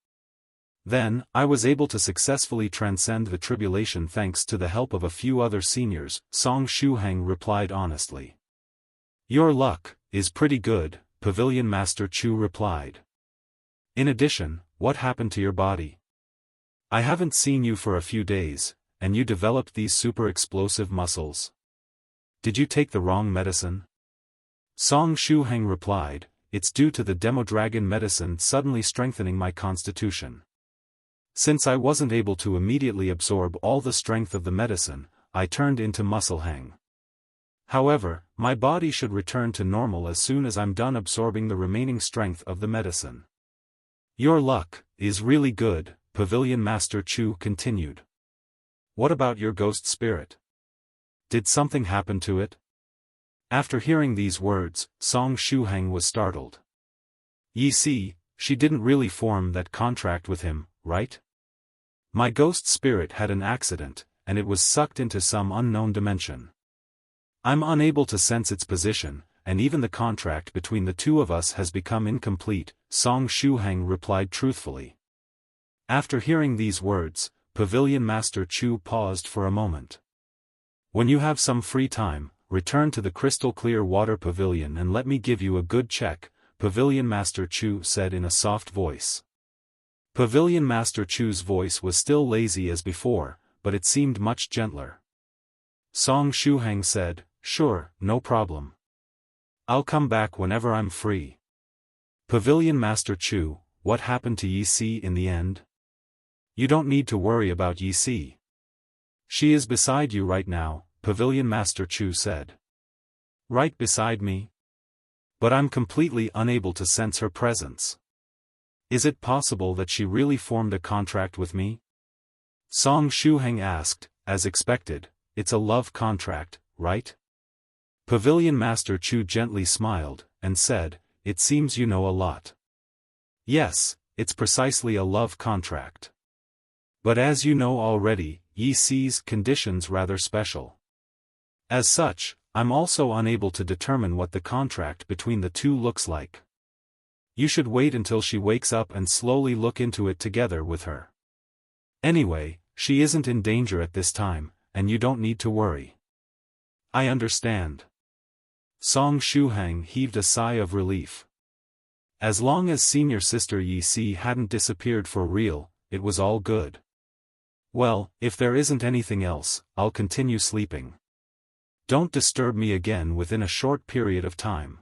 Then, I was able to successfully transcend the tribulation thanks to the help of a few other seniors," Shuhang replied honestly. Your luck is pretty good, Pavilion Master Chu replied. In addition, what happened to your body? I haven't seen you for a few days, and you developed these super explosive muscles. Did you take the wrong medicine? Shuhang replied, it's due to the Demodragon medicine suddenly strengthening my constitution. Since I wasn't able to immediately absorb all the strength of the medicine, I turned into Musclehang. However, my body should return to normal as soon as I'm done absorbing the remaining strength of the medicine. Your luck is really good, Pavilion Master Chu continued. What about your ghost spirit? Did something happen to it? After hearing these words, Shuhang was startled. Ye see, she didn't really form that contract with him, right? My ghost spirit had an accident, and it was sucked into some unknown dimension. I'm unable to sense its position, and even the contract between the two of us has become incomplete, Shuhang replied truthfully. After hearing these words, Pavilion Master Chu paused for a moment. When you have some free time, return to the crystal clear water pavilion and let me give you a good check, Pavilion Master Chu said in a soft voice. Pavilion Master Chu's voice was still lazy as before, but it seemed much gentler. Shuhang said, sure, no problem. I'll come back whenever I'm free. Pavilion Master Chu, what happened to Ye Si in the end? You don't need to worry about Ye Si. She is beside you right now, Pavilion Master Chu said. Right beside me? But I'm completely unable to sense her presence. Is it possible that she really formed a contract with me? Shuhang asked, as expected, it's a love contract, right? Pavilion Master Chu gently smiled, and said, it seems you know a lot. Yes, it's precisely a love contract. But as you know already, Ye Si's condition's rather special. As such, I'm also unable to determine what the contract between the two looks like. You should wait until she wakes up and slowly look into it together with her. Anyway, she isn't in danger at this time, and you don't need to worry. I understand. Shuhang heaved a sigh of relief. As long as senior sister Ye Si hadn't disappeared for real, it was all good. Well, if there isn't anything else, I'll continue sleeping. Don't disturb me again within a short period of time.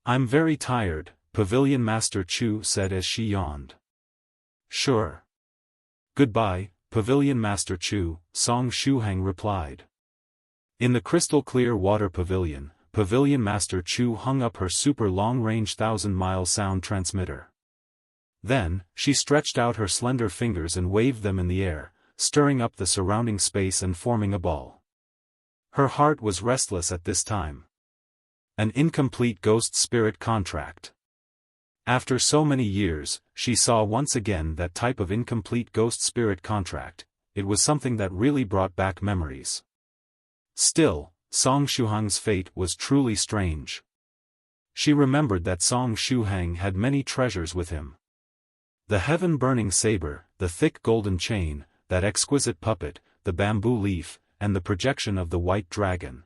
I'm very tired, Pavilion Master Chu said as she yawned. Sure. Goodbye, Pavilion Master Chu, Shuhang replied. In the crystal clear water pavilion, Pavilion Master Chu hung up her super long-range 1,000-mile sound transmitter. Then, she stretched out her slender fingers and waved them in the air, stirring up the surrounding space and forming a ball. Her heart was restless at this time. An incomplete ghost spirit contract. After so many years, she saw once again that type of incomplete ghost spirit contract. It was something that really brought back memories. Still, Shuhang's fate was truly strange. She remembered that Shuhang had many treasures with him. The heaven-burning saber, the thick golden chain, that exquisite puppet, the bamboo leaf, and the projection of the white dragon.